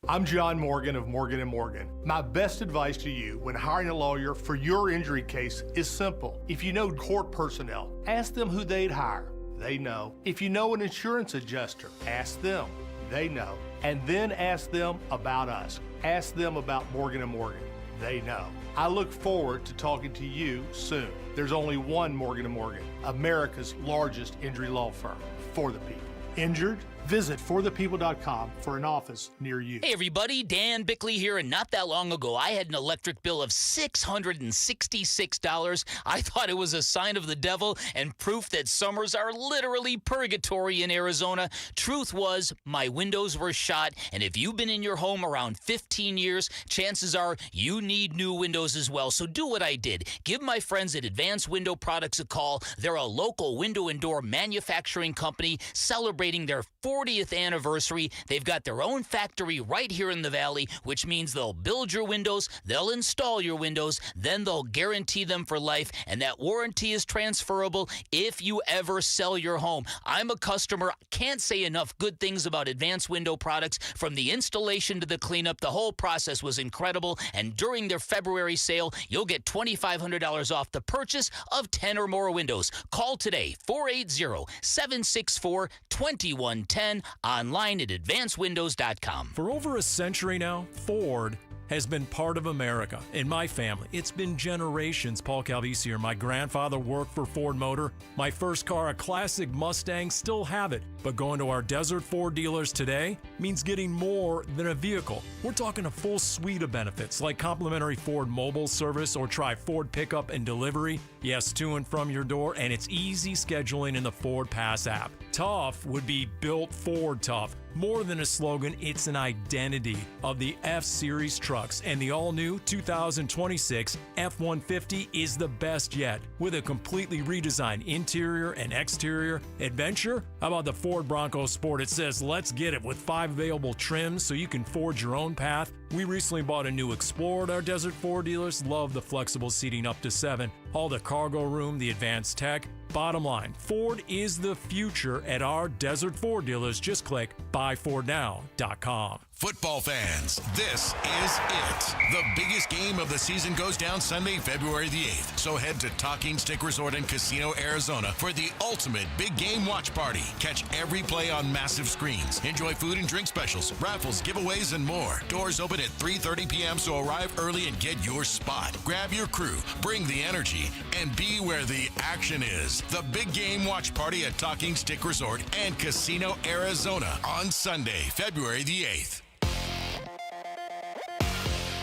I'm John Morgan of Morgan & Morgan. My best advice to you when hiring a lawyer for your injury case is simple. If you know court personnel, ask them who they'd hire. They know. If you know an insurance adjuster, ask them. They know. And then ask them about us. Ask them about Morgan & Morgan. They know. I look forward to talking to you soon. There's only one Morgan & Morgan, America's largest injury law firm for the people. Injured? Visit forthepeople.com for an office near you. Hey everybody, Dan Bickley here, and not that long ago I had an electric bill of $666. I thought it was a sign of the devil and proof that summers are literally purgatory in Arizona. Truth was, my windows were shot, and if you've been in your home around 15 years, chances are you need new windows as well. So do what I did. Give my friends at Advanced Window Products a call. They're a local window and door manufacturing company celebrating their 40th anniversary. They've got their own factory right here in the Valley, which means they'll build your windows, they'll install your windows, then they'll guarantee them for life, and that warranty is transferable if you ever sell your home. I'm a customer. Can't say enough good things about Advanced Window Products. From the installation to the cleanup, the whole process was incredible, and during their February sale, you'll get $2,500 off the purchase of 10 or more windows. Call today, 480-764-2110, online at advancedwindows.com. For over a century now, Ford has been part of America. In my family, it's been generations. Paul Calvisi here. My grandfather worked for Ford Motor. My first car, a classic Mustang, still have it. But going to our Desert Ford dealers today means getting more than a vehicle. We're talking a full suite of benefits like complimentary Ford mobile service or try Ford pickup and delivery. Yes, to and from your door, and it's easy scheduling in the Ford Pass app. Tough would be built Ford tough. More than a slogan, it's an identity of the F-Series trucks, and the all-new 2026 F-150 is the best yet. With a completely redesigned interior and exterior. Adventure? How about the Ford Bronco Sport? It says, let's get it, with 5 available trims so you can forge your own path. We recently bought a new Explorer at our Desert Ford dealers. Love the flexible seating up to 7. All the cargo room, the advanced tech. Bottom line, Ford is the future at our Desert Ford dealers. Just click buyfordnow.com. Football fans, this is it. The biggest game of the season goes down Sunday, February the 8th. So head to Talking Stick Resort and Casino, Arizona for the ultimate big game watch party. Catch every play on massive screens. Enjoy food and drink specials, raffles, giveaways, and more. Doors open at 3:30 p.m., so arrive early and get your spot. Grab your crew, bring the energy, and be where the action is. The big game watch party at Talking Stick Resort and Casino, Arizona on Sunday, February the 8th.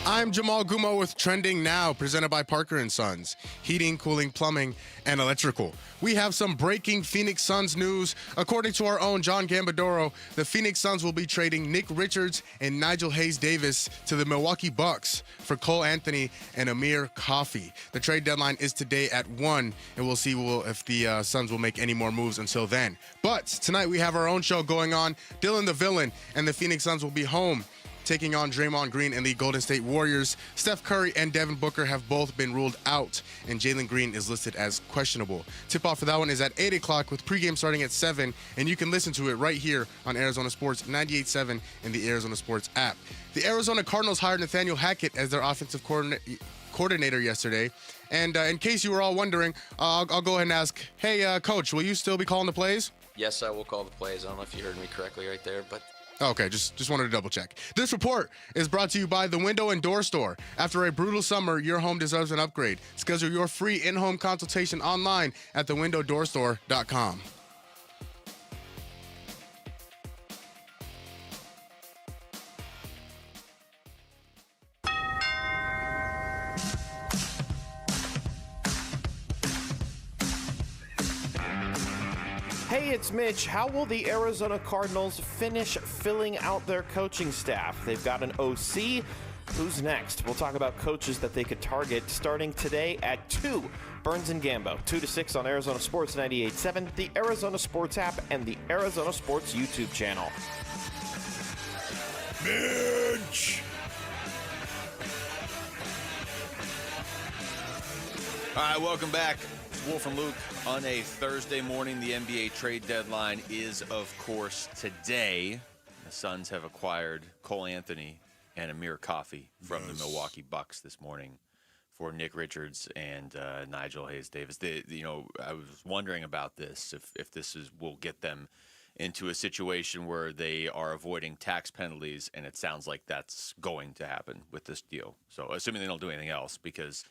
I'm Jamal Gumo with Trending Now, presented by Parker & Sons, heating, cooling, plumbing, and electrical. We have some breaking Phoenix Suns news. According to our own John Gambadoro, the Phoenix Suns will be trading Nick Richards and Nigel Hayes-Davis to the Milwaukee Bucks for Cole Anthony and Amir Coffey. The trade deadline is today at 1, and we'll see if the Suns will make any more moves until then. But tonight we have our own show going on. Dylan the Villain and the Phoenix Suns will be home, taking on Draymond Green and the Golden State Warriors. Steph Curry and Devin Booker have both been ruled out, and Jalen Green is listed as questionable. Tip-off for that one is at 8 o'clock with pregame starting at 7, and you can listen to it right here on Arizona Sports 98.7 and the Arizona Sports app. The Arizona Cardinals hired Nathaniel Hackett as their offensive coordinator yesterday. And in case you were all wondering, I'll go ahead and ask, hey, Coach, will you still be calling the plays? Yes, I will call the plays. I don't know if you heard me correctly right there, but... Okay, just wanted to double check. This report is brought to you by the Window and Door Store. After a brutal summer, your home deserves an upgrade. Schedule your free in-home consultation online at thewindowdoorstore.com. Hey, it's Mitch. How will the Arizona Cardinals finish filling out their coaching staff? They've got an OC. Who's next? We'll talk about coaches that they could target starting today at 2. Burns and Gambo, 2 to 6 on Arizona Sports 98.7, the Arizona Sports app, and the Arizona Sports YouTube channel. Mitch! All right, welcome back. It's Wolf and Luke on a Thursday morning. The NBA trade deadline is, of course, today. The Suns have acquired Cole Anthony and Amir Coffey from the Milwaukee Bucks this morning for Nick Richards and Nigel Hayes-Davis. I was wondering about this, if this will get them into a situation where they are avoiding tax penalties, and it sounds like that's going to happen with this deal. So assuming they don't do anything else, because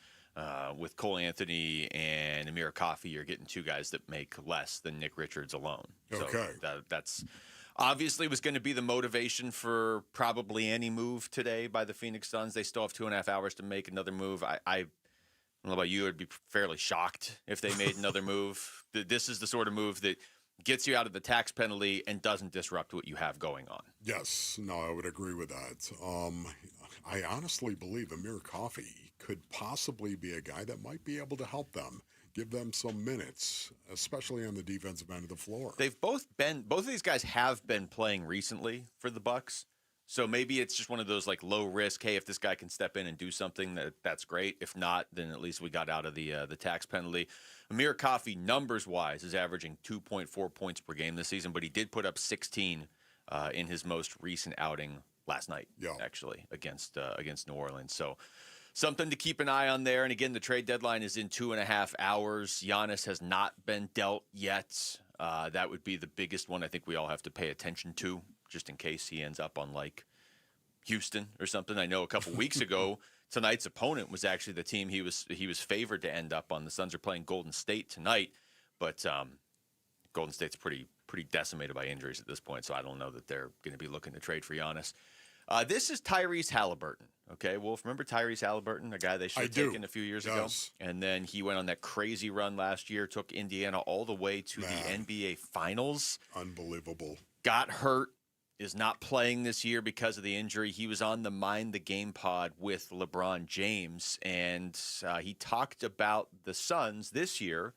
with Cole Anthony and Amir Coffey, you're getting 2 guys that make less than Nick Richards alone. Okay. So that's obviously was going to be the motivation for probably any move today by the Phoenix Suns. They still have 2.5 hours to make another move. I don't know about you. I'd be fairly shocked if they made another move. This is the sort of move that gets you out of the tax penalty and doesn't disrupt what you have going on. Yes, no, I would agree with that. I honestly believe Amir Coffey could possibly be a guy that might be able to help them, give them some minutes, especially on the defensive end of the floor. Both of these guys have been playing recently for the Bucks. So maybe it's just one of those like low risk, hey, if this guy can step in and do something, that's great. If not, then at least we got out of the tax penalty. Amir Coffey, numbers-wise, is averaging 2.4 points per game this season, but he did put up 16 in his most recent outing last night, actually, against New Orleans. So something to keep an eye on there. And again, the trade deadline is in 2.5 hours. Giannis has not been dealt yet. That would be the biggest one I think we all have to pay attention to, just in case he ends up on like Houston or something. I know a couple weeks ago, tonight's opponent was actually the team he was favored to end up on. The Suns are playing Golden State tonight, but Golden State's pretty decimated by injuries at this point, so I don't know that they're going to be looking to trade for Giannis. This is Tyrese Halliburton. Okay, Wolf, remember Tyrese Halliburton, a guy they should have taken a few years ago? And then he went on that crazy run last year, took Indiana all the way to the NBA Finals. Unbelievable. Got hurt, is not playing this year because of the injury. He was on the Mind the Game pod with LeBron James, and he talked about the Suns this year,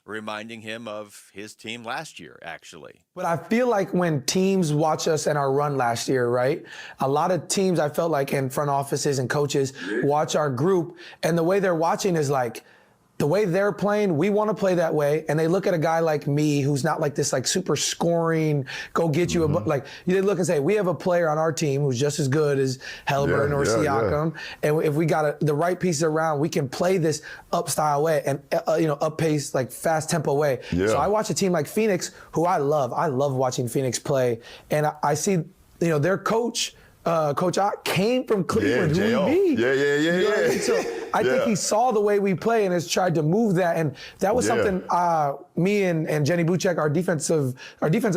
reminding him of his team last year, actually. But I feel like when teams watch us in our run last year, right? A lot of teams, I felt like in front offices and coaches watch our group, and the way they're watching is like, the way they're playing, we want to play that way. And they look at a guy like me who's not like this like super scoring, go get you like they look and say, we have a player on our team who's just as good as Halliburton or Siakam. And if we got the right pieces around, we can play this up style way and up pace, like fast tempo way. So I watch a team like Phoenix, who I love watching Phoenix play. And I see, their coach, Coach Ott came from Cleveland, who we beat. Yeah. So I think he saw the way we play and has tried to move that. And that was something me and Jenny Buchek, our defensive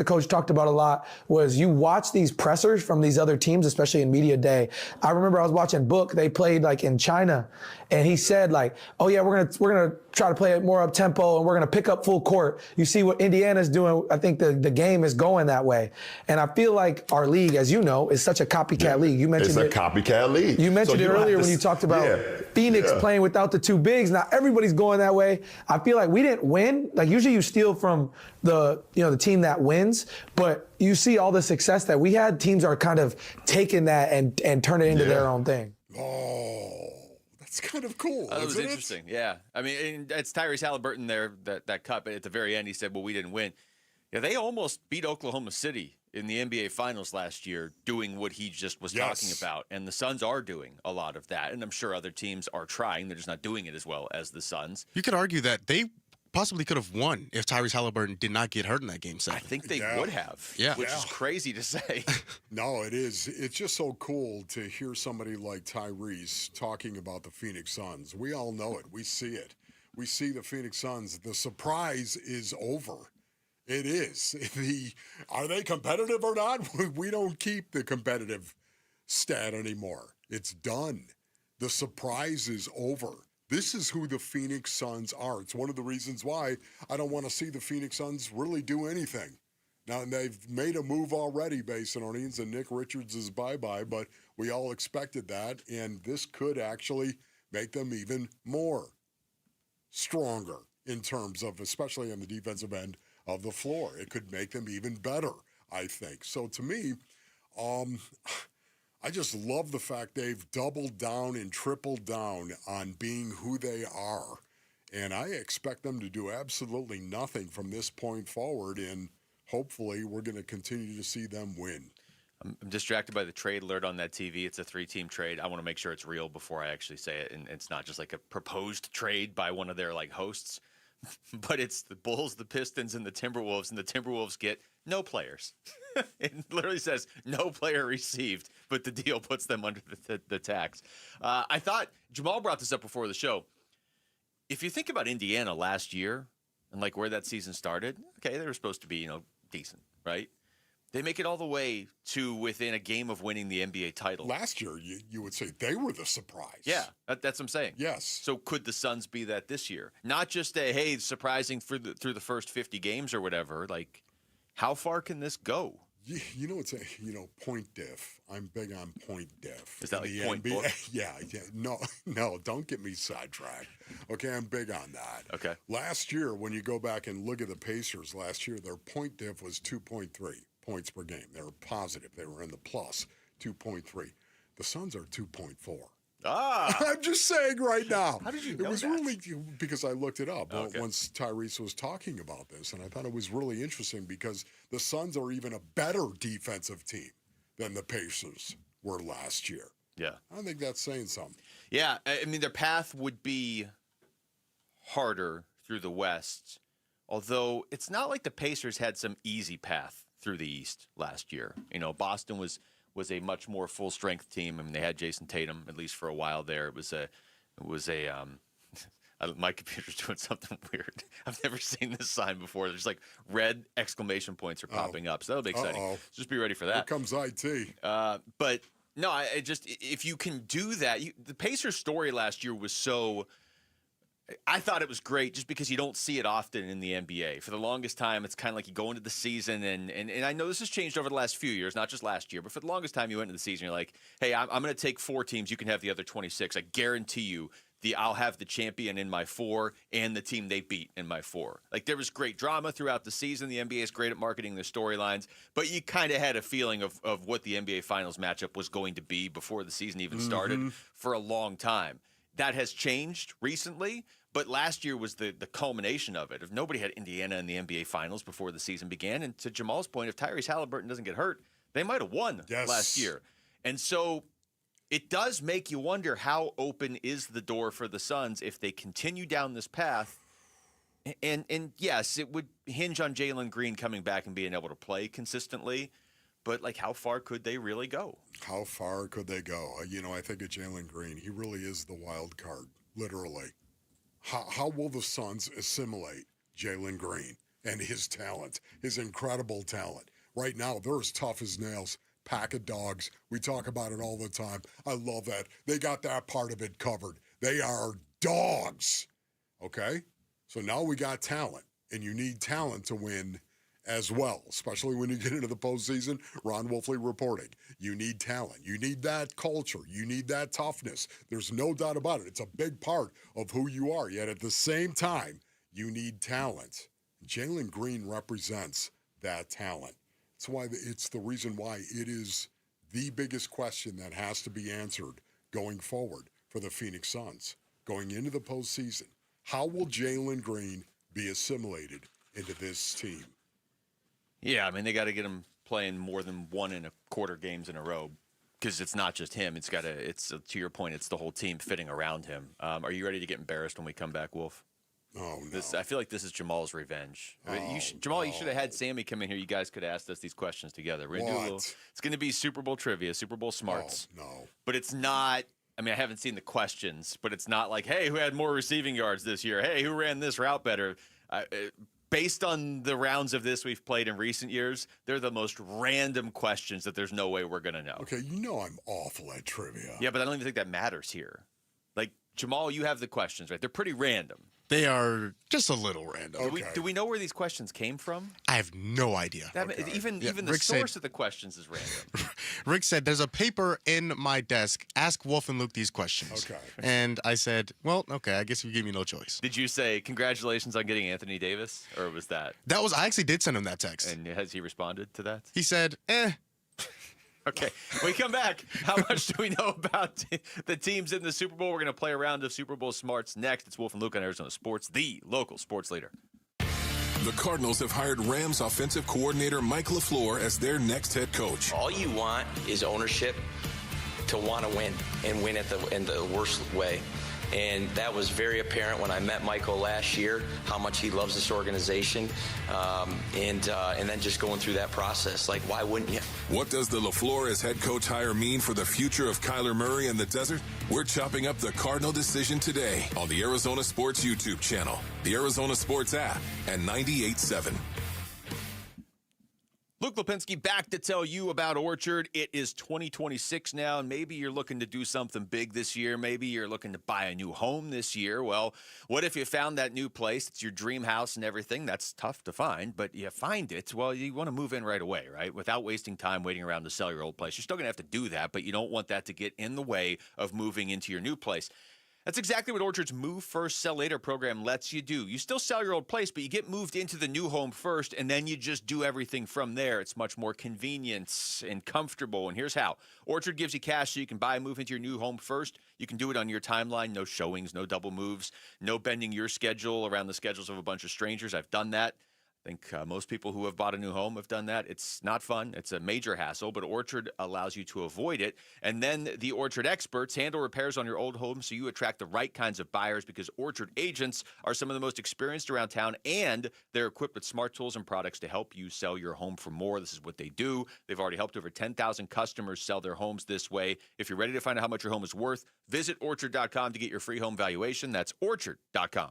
coach, talked about a lot, was you watch these pressers from these other teams, especially in media day. I remember I was watching Book, they played like in China, and he said like, oh yeah, we're gonna try to play it more up tempo and we're gonna pick up full court. You see what Indiana's doing, I think the game is going that way. And I feel like our league, as you know, is such a copycat league. You mentioned it's a copycat league. You mentioned it earlier when you talked about Phoenix playing without the two bigs. Now everybody's going that way. I feel like we didn't win. Like usually you steal from the team that wins, but you see all the success that we had. Teams are kind of taking that and turn it into their own thing. Oh, that's kind of cool. That was interesting. Yeah, I mean, it's Tyrese Halliburton there that cut, but at the very end he said, "Well, we didn't win." Yeah, they almost beat Oklahoma City in the NBA Finals last year, doing what he just was talking about. And the Suns are doing a lot of that. And I'm sure other teams are trying. They're just not doing it as well as the Suns. You could argue that they possibly could have won if Tyrese Halliburton did not get hurt in that game 7. I think they would have, which is crazy to say. No, it is. It's just so cool to hear somebody like Tyrese talking about the Phoenix Suns. We all know it. We see it. We see the Phoenix Suns. The surprise is over. It is. Are they competitive or not? We don't keep the competitive stat anymore. It's done. The surprise is over. This is who the Phoenix Suns are. It's one of the reasons why I don't want to see the Phoenix Suns really do anything. Now, they've made a move already based on Orleans and Nick Richards' bye-bye, but we all expected that, and this could actually make them even more stronger in terms of, especially on the defensive end of the floor. It could make them even better, I think. So to me, I just love the fact they've doubled down and tripled down on being who they are. And I expect them to do absolutely nothing from this point forward, and hopefully we're going to continue to see them win. I'm distracted by the trade alert on that TV. It's a 3-team trade. I want to make sure it's real before I actually say it, and it's not just like a proposed trade by one of their like hosts. But it's the Bulls, the Pistons, and the Timberwolves, and the Timberwolves get no players. It literally says no player received, but the deal puts them under the tax. I thought Jamal brought this up before the show. If you think about Indiana last year and like where that season started, okay, they were supposed to be, decent, right? They make it all the way to within a game of winning the NBA title. Last year, you would say they were the surprise. Yeah, that's what I'm saying. Yes. So could the Suns be that this year? Not just hey, surprising through the first 50 games or whatever. Like, how far can this go? You know, it's point diff. I'm big on point diff. Is that like the point NBA, book? Yeah. No, don't get me sidetracked. Okay, I'm big on that. Okay. Last year, when you go back and look at the Pacers last year, their point diff was 2.3 points per game. They were positive. They were in the plus, 2.3. The Suns are 2.4. I'm just saying right now. How did you know It was that? really because I looked it up Okay. once Tyrese was talking about this, and I thought it was really interesting because the Suns are even a better defensive team than the Pacers were last year. Yeah. I think that's saying something. Yeah, I mean, their path would be harder through the West, although it's not like the Pacers had some easy path through the East last year. You know, Boston was a much more full-strength team. I mean, they had Jason Tatum, at least for a while there. It was a my computer's doing something weird. I've never seen this sign before. There's like red exclamation points are popping up. So that'll be exciting. Uh-oh. Just be ready for that. Here comes IT. But no, I just, if you can do that, the Pacers story last year was so, I thought it was great just because you don't see it often in the NBA. For the longest time, it's kind of like you go into the season, and I know this has changed over the last few years, not just last year, but for the longest time you went into the season, you're like, hey, I'm going to take 4 teams, you can have the other 26. I guarantee you I'll have the champion in my 4 and the team they beat in my 4. Like, there was great drama throughout the season. The NBA is great at marketing their storylines, but you kind of had a feeling of what the NBA Finals matchup was going to be before the season even started for a long time. That has changed recently, but last year was the culmination of it. If nobody had Indiana in the NBA Finals before the season began, and to Jamal's point, if Tyrese Halliburton doesn't get hurt, they might have won last year. And so it does make you wonder how open is the door for the Suns if they continue down this path. And yes, it would hinge on Jalen Green coming back and being able to play consistently. But, like, how far could they really go? How far could they go? I think of Jalen Green. He really is the wild card, literally. How will the Suns assimilate Jalen Green and his talent, his incredible talent? Right now, they're as tough as nails. Pack of dogs. We talk about it all the time. I love that. They got that part of it covered. They are dogs. Okay? So now we got talent, and you need talent to win as well, especially when you get into the postseason. Ron Wolfley reporting. You need talent. You need that culture. You need that toughness. There's no doubt about it. It's a big part of who you are. Yet at the same time, you need talent. Jalen Green represents that talent. It's the reason why it is the biggest question that has to be answered going forward for the Phoenix Suns. Going into the postseason, how will Jalen Green be assimilated into this team? Yeah, I mean, they got to get him playing more than 1.25 games in a row because it's not just him. It's to your point, it's the whole team fitting around him. Are you ready to get embarrassed when we come back, Wolf? Oh, no. I feel like this is Jamal's revenge. Jamal, you should have had Sammy come in here. You guys could have asked us these questions together. We're gonna do a little, it's going to be Super Bowl trivia, Super Bowl smarts. Oh, no. But it's not, I mean, I haven't seen the questions, but it's not like, hey, who had more receiving yards this year? Hey, who ran this route better? Based on the rounds of this we've played in recent years, they're the most random questions that there's no way we're going to know. Okay, I'm awful at trivia. Yeah, but I don't even think that matters here. Like, Jamal, you have the questions, right? They're pretty random. They are just a little random. Do we know where these questions came from? I have no idea. Even the Rick source of the questions is random. Rick said, there's a paper in my desk. Ask Wolf and Luke these questions. Okay. And I said, well, okay, I guess you give me no choice. Did you say, congratulations on getting Anthony Davis? Or was that? I actually did send him that text. And has he responded to that? He said, Okay, when we come back, how much do we know about the teams in the Super Bowl? We're going to play a round of Super Bowl smarts next. It's Wolf and Luke on Arizona Sports, the local sports leader. The Cardinals have hired Rams offensive coordinator Mike LaFleur as their next head coach. All you want is ownership to want to win and win in the worst way. And that was very apparent when I met Michael last year, how much he loves this organization, and then just going through that process. Like, why wouldn't you? What does the LaFleur as head coach hire mean for the future of Kyler Murray in the desert? We're chopping up the Cardinal decision today on the Arizona Sports YouTube channel, the Arizona Sports app, and 98.7. Luke Lipinski back to tell you about Orchard. It is 2026 now, and maybe you're looking to do something big this year. Maybe you're looking to buy a new home this year. Well, what if you found that new place? It's your dream house and everything. That's tough to find, but you find it. Well, you want to move in right away, right? Without wasting time waiting around to sell your old place. You're still going to have to do that, but you don't want that to get in the way of moving into your new place. That's exactly what Orchard's Move First, Sell Later program lets you do. You still sell your old place, but you get moved into the new home first, and then you just do everything from there. It's much more convenient and comfortable, and here's how. Orchard gives you cash so you can buy and move into your new home first. You can do it on your timeline, no showings, no double moves, no bending your schedule around the schedules of a bunch of strangers. I've done that. I think most people who have bought a new home have done that. It's not fun. It's a major hassle, but Orchard allows you to avoid it. And then the Orchard experts handle repairs on your old home so you attract the right kinds of buyers because Orchard agents are some of the most experienced around town, and they're equipped with smart tools and products to help you sell your home for more. This is what they do. They've already helped over 10,000 customers sell their homes this way. If you're ready to find out how much your home is worth, visit Orchard.com to get your free home valuation. That's Orchard.com.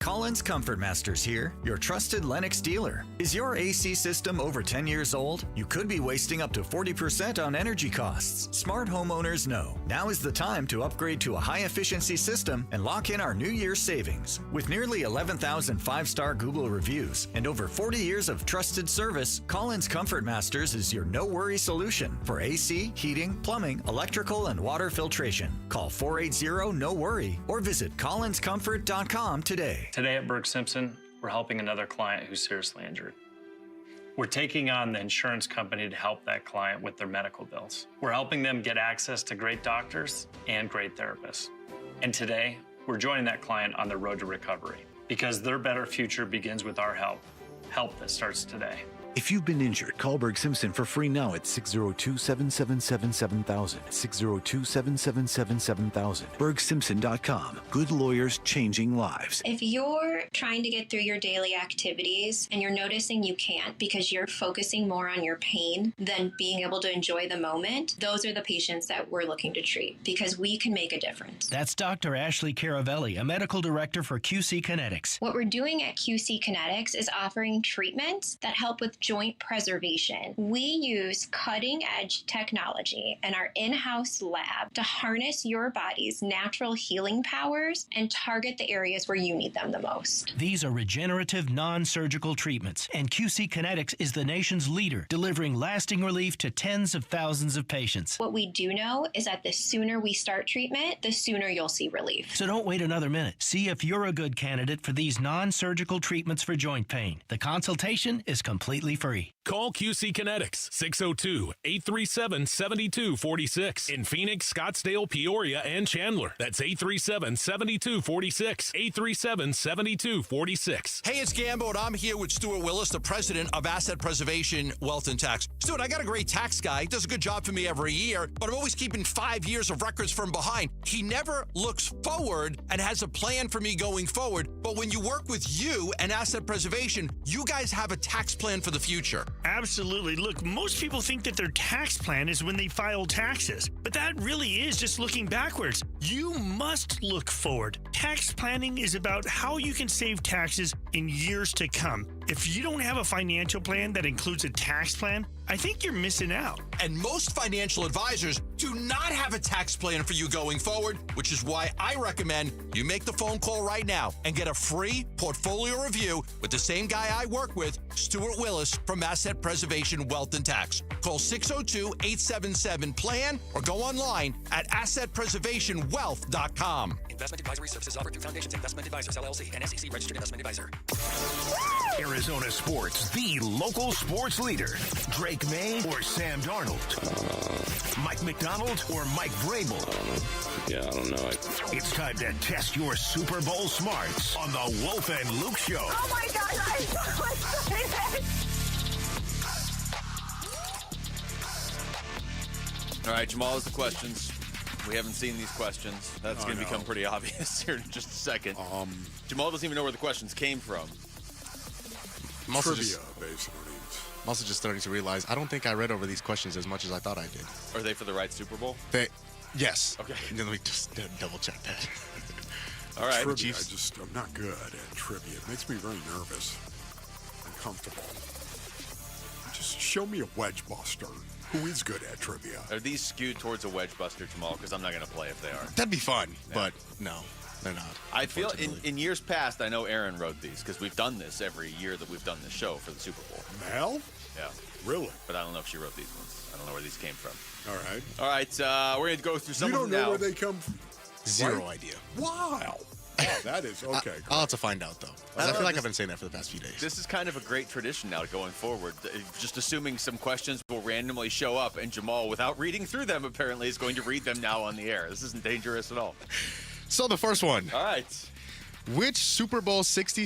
Collins Comfort Masters here, your trusted Lennox dealer. Is your AC system over 10 years old? You could be wasting up to 40% on energy costs. Smart homeowners know now is the time to upgrade to a high-efficiency system and lock in our New Year's savings. With nearly 11,000 five-star Google reviews and over 40 years of trusted service, Collins Comfort Masters is your no-worry solution for AC, heating, plumbing, electrical, and water filtration. Call 480-NO-WORRY or visit collinscomfort.com today. Today at Berg Simpson, we're helping another client who's seriously injured. We're taking on the insurance company to help that client with their medical bills. We're helping them get access to great doctors and great therapists. And today, we're joining that client on their road to recovery because their better future begins with our help that starts today. If you've been injured, call Berg Simpson for free now at 602-777-7000. 602-777-7000. BergSimpson.com. Good lawyers changing lives. If you're trying to get through your daily activities and you're noticing you can't because you're focusing more on your pain than being able to enjoy the moment, those are the patients that we're looking to treat because we can make a difference. That's Dr. Ashley Caravelli, a medical director for QC Kinetics. What we're doing at QC Kinetics is offering treatments that help with joint preservation. We use cutting-edge technology in our in-house lab to harness your body's natural healing powers and target the areas where you need them the most. These are regenerative, non-surgical treatments, and QC Kinetics is the nation's leader, delivering lasting relief to tens of thousands of patients. What we do know is that the sooner we start treatment, the sooner you'll see relief. So don't wait another minute. See if you're a good candidate for these non-surgical treatments for joint pain. The consultation is completely free. Call QC Kinetics, 602-837-7246. In Phoenix, Scottsdale, Peoria, and Chandler. That's 837-7246. 837-7246. Hey, it's Gambo, and I'm here with Stuart Willis, the president of Asset Preservation Wealth and Tax. Stuart, I got a great tax guy. He does a good job for me every year, but I'm always keeping 5 years of records from behind. He never looks forward and has a plan for me going forward. But when you work with you and Asset Preservation, you guys have a tax plan for the future. Absolutely. Look, most people think that their tax plan is when they file taxes, but that really is just looking backwards. You must look forward. Tax planning is about how you can save taxes in years to come. If you don't have a financial plan that includes a tax plan, I think you're missing out. And most financial advisors do not have a tax plan for you going forward, which is why I recommend you make the phone call right now and get a free portfolio review with the same guy I work with, Stuart Willis from Asset Preservation Wealth and Tax. Call 602-877-PLAN or go online at assetpreservationwealth.com. Investment advisory services offered through Foundations Investment Advisors, LLC, an SEC registered investment advisor. Arizona Sports, the local sports leader. Drake May or Sam Darnold? Mike McDonald or Mike Vrabel? Yeah, I don't know. It's time to test your Super Bowl smarts on the Wolf and Luke Show. Oh my gosh, I'm so excited! All right, Jamal has the questions. We haven't seen these questions. That's going to become pretty obvious here in just a second. Jamal doesn't even know where the questions came from. Trivia, basically. I'm also just starting to realize I don't think I read over these questions as much as I thought I did. Are they for the right Super Bowl? Yes. Okay. Let me just double check that. All right. Trivia, I'm not good at trivia. It makes me very nervous, uncomfortable. Just show me a wedge buster who is good at trivia. Are these skewed towards a wedge buster, Jamal? Because I'm not going to play if they are. That'd be fun, but no, they're not. I feel in years past, I know Aaron wrote these because we've done this every year that we've done this show for the Super Bowl. Mel? Yeah. Really? But I don't know if she wrote these ones. I don't know where these came from. All right. All right, we're going to go through some of them now. You don't know where they come from? Zero idea. Wow. That is okay. I'll have to find out, though. I feel like I've been saying that for the past few days. This is kind of a great tradition now going forward. Just assuming some questions will randomly show up, and Jamal, without reading through them, apparently is going to read them now on the air. This isn't dangerous at all. So the first one. All right. Which Super Bowl 60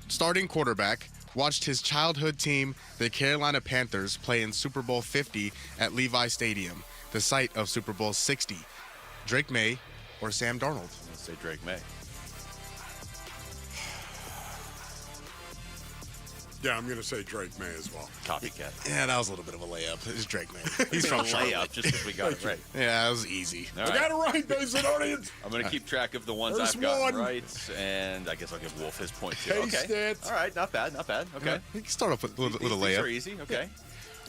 starting quarterback watched his childhood team, the Carolina Panthers, play in Super Bowl 50 at Levi Stadium, the site of Super Bowl 60? Drake May or Sam Darnold? Let's say Drake May. Yeah, I'm going to say Drake May as well. Copycat. Yeah, that was a little bit of a layup. It's Drake May. He's from Charlotte. layup just because we got it right. Yeah, that was easy. All I got it right, Basononians. I'm going to keep track of the ones There's I've gotten one. right, and I guess I'll give Wolf his point too. Taste Okay. it. All right, not bad, not bad. Okay. Yeah, you can start off with a These layup. are easy. Okay.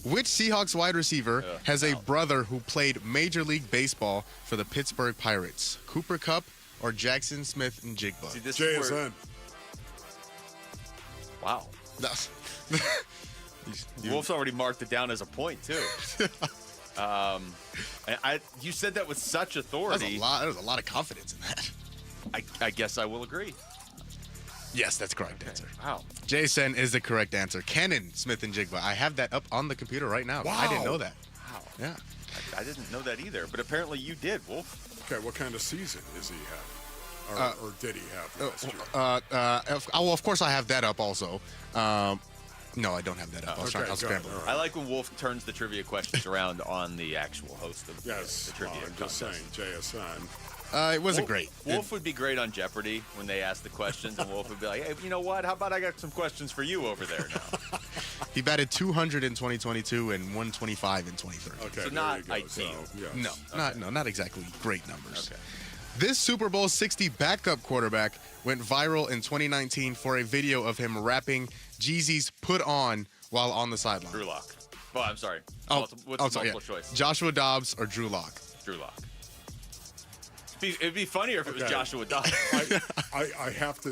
Which Seahawks wide receiver has a brother who played Major League Baseball for the Pittsburgh Pirates? Cooper Kupp or Jackson Smith and Jigba? See, this JSN. is where... Wow. Wolf's already marked it down as a point too. You said that with such authority. There's a lot of confidence in that. I guess I will agree. Yes, that's the correct answer. Wow. Jason is the correct answer. Cannon Smith and Jigba. I have that up on the computer right now. Wow. I didn't know that. Wow. Yeah. I didn't know that either, but apparently you did, Wolf. Okay, what kind of season is he having? Or did he have last year? Well, of course I have that up also. No, I don't have that up. I'll scramble. Right. I like when Wolf turns the trivia questions around on the actual host of the trivia I'm just saying, JSN. It wasn't great. Wolf would be great on Jeopardy when they ask the questions, and Wolf would be like, hey, you know what? How about I got some questions for you over there now? He batted 200 in 2022 and 125 in 2030. Okay, so not ideal. No, not exactly great numbers. Okay. This Super Bowl 60 backup quarterback went viral in 2019 for a video of him rapping Jeezy's "Put On" while on the sideline. Drew Lock. Oh, I'm sorry. What's the multiple choice? Joshua Dobbs or Drew Lock? Drew Lock. It'd be funnier if it was Joshua Dobbs. I have to,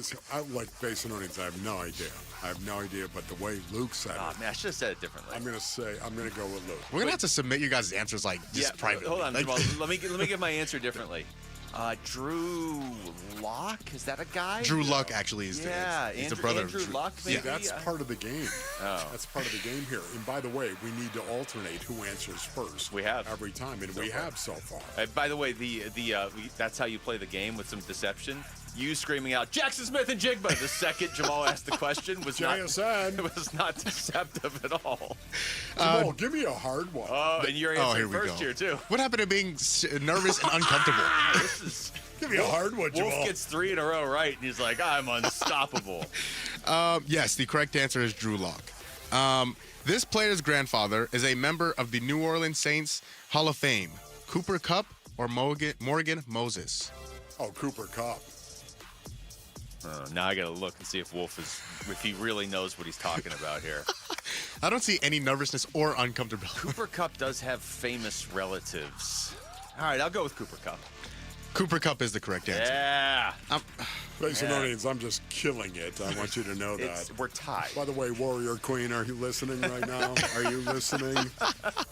like Basinonians, I have no idea. I have no idea, but the way Luke said it. Man, I should have said it differently. I'm going to go with Luke. We're going to have to submit you guys' answers privately. Hold on, Jamal. let me get my answer differently. Drew Lock? Is that a guy? Drew Luck actually is he's the brother Andrew of Drew. Luck, maybe? See, that's part of the game. Oh. That's part of the game here. And by the way, we need to alternate who answers first. We have. Every time, and have so far. By the way, that's how you play the game with some deception. You screaming out, Jackson Smith and Jigba, the second Jamal asked the question was not deceptive at all. Jamal, give me a hard one. Oh, and you're answering first here, too. What happened to being nervous and uncomfortable? Give me a hard one, Jamal. Wolf gets 3 in a row right, and he's like, I'm unstoppable. Yes, the correct answer is Drew Lock. This player's grandfather is a member of the New Orleans Saints Hall of Fame. Cooper Kupp or Morgan Moses? Oh, Cooper Kupp. Now I gotta look and see if he really knows what he's talking about here. I don't see any nervousness or uncomfortability. Cooper Kupp does have famous relatives. All right, I'll go with Cooper Kupp. Cooper Kupp is the correct answer. Yeah. Basinonians, I'm just killing it. I want you to know that. We're tied. By the way, Warrior Queen, are you listening right now? Are you listening?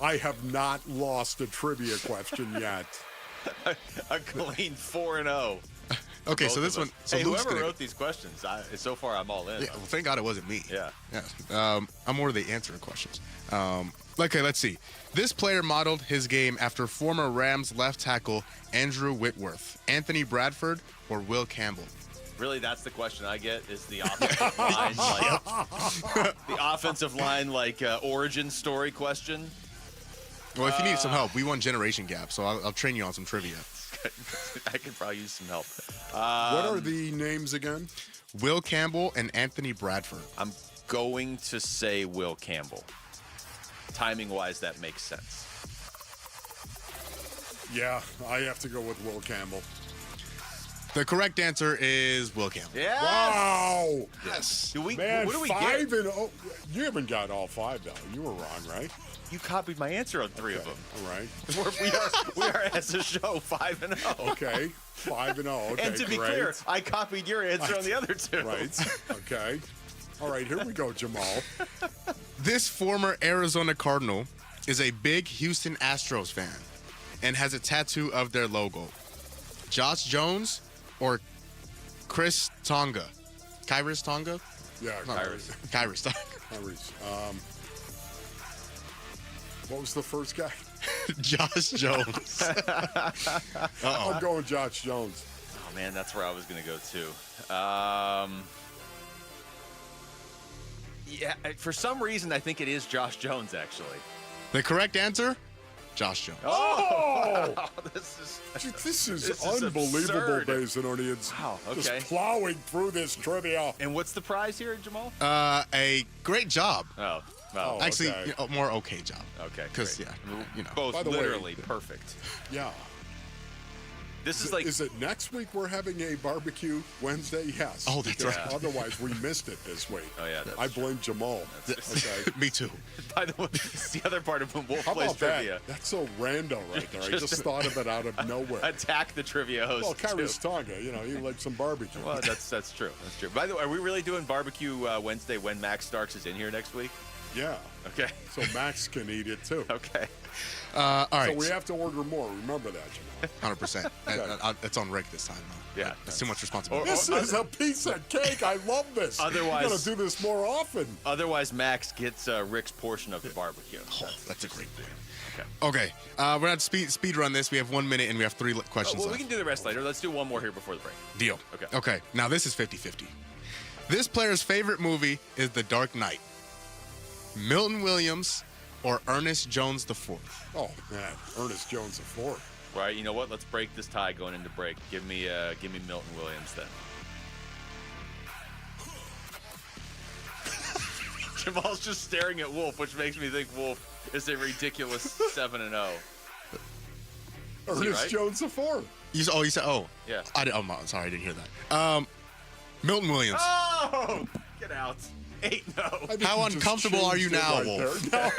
I have not lost a trivia question yet. A clean 4-0. Okay, so this one. So hey, Luke's whoever wrote these questions, so far I'm all in. Yeah, well, thank God it wasn't me. Yeah. I'm more the answering questions. Okay, let's see. This player modeled his game after former Rams left tackle Andrew Whitworth, Anthony Bradford, or Will Campbell. Really, that's the question I get, is the offensive line, origin story question. Well, if you need some help, we want Generation Gap, so I'll train you on some trivia. I could probably use some help. What are the names again? Will Campbell and Anthony Bradford. I'm going to say Will Campbell. Timing-wise, that makes sense. Yeah, I have to go with Will Campbell. The correct answer is Will Campbell. Yes. Wow. Yes. Man, what do we 5 get? and 0. You haven't got all 5 though. You were wrong, right? You copied my answer on 3 of them. All right. We are as a show 5 and 0. Okay. 5 and 0. Okay, And to be great. clear, I copied your answer on the other 2. Right. Okay. All right, here we go, Jamal. This former Arizona Cardinal is a big Houston Astros fan and has a tattoo of their logo. Josh Jones or Chris Tonga? Kyrus Tonga? Yeah, Kyrus Tonga. Kyrus. What was the first guy? Josh Jones. I'm going Josh Jones. Oh, man, that's where I was going to go, too. Yeah, for some reason, I think it is Josh Jones, actually. The correct answer? Josh Jones. Oh! Wow, this is unbelievable, Basinonians. Wow, okay. Just plowing through this trivia. And what's the prize here, Jamal? A great job. Oh, well. Actually, okay. more okay job. Okay, Because, great. you know. Both By the way, literally perfect. Yeah. This is like... Is it next week we're having a barbecue Wednesday? Yes. Oh, that's because right. Otherwise, we missed it this week. Oh, yeah, that's I blame Jamal. Okay. Me too. By the way, it's the other part of when Wolf How plays about trivia. that? That's so rando right there. I just thought of it out of nowhere. Attack the trivia host. Well, Kyrus Tonga, he likes some barbecue. Well, that's true. That's true. By the way, are we really doing barbecue Wednesday when Max Starks is in here next week? Yeah. Okay. So Max can eat it too. Okay. All right. So we have to order more. Remember that, Jamal. 100%. It's on Rick this time, though. Yeah. That's too much responsibility. This is a piece of cake. I love this. Otherwise, you got to do this more often. Otherwise, Max gets Rick's portion of the barbecue. Oh, that's a great point. Okay. We're going to speed run this. We have 1 minute and we have 3 questions Well, left. we can do the rest later. Let's do one more here before the break. Deal. Okay. Okay. Now, this is 50-50. This player's favorite movie is The Dark Knight. Milton Williams or Ernest Jones IV? Oh, man. Ernest Jones IV. Right. You know what? Let's break this tie going into break. Give me Milton Williams then. Jamal's just staring at Wolf, which makes me think Wolf is a ridiculous 7-0. Ernest Jones IV. You said, Yeah. I'm sorry, I didn't hear that. Milton Williams. Oh, get out. 8-0. How uncomfortable are you now, right Wolf? No,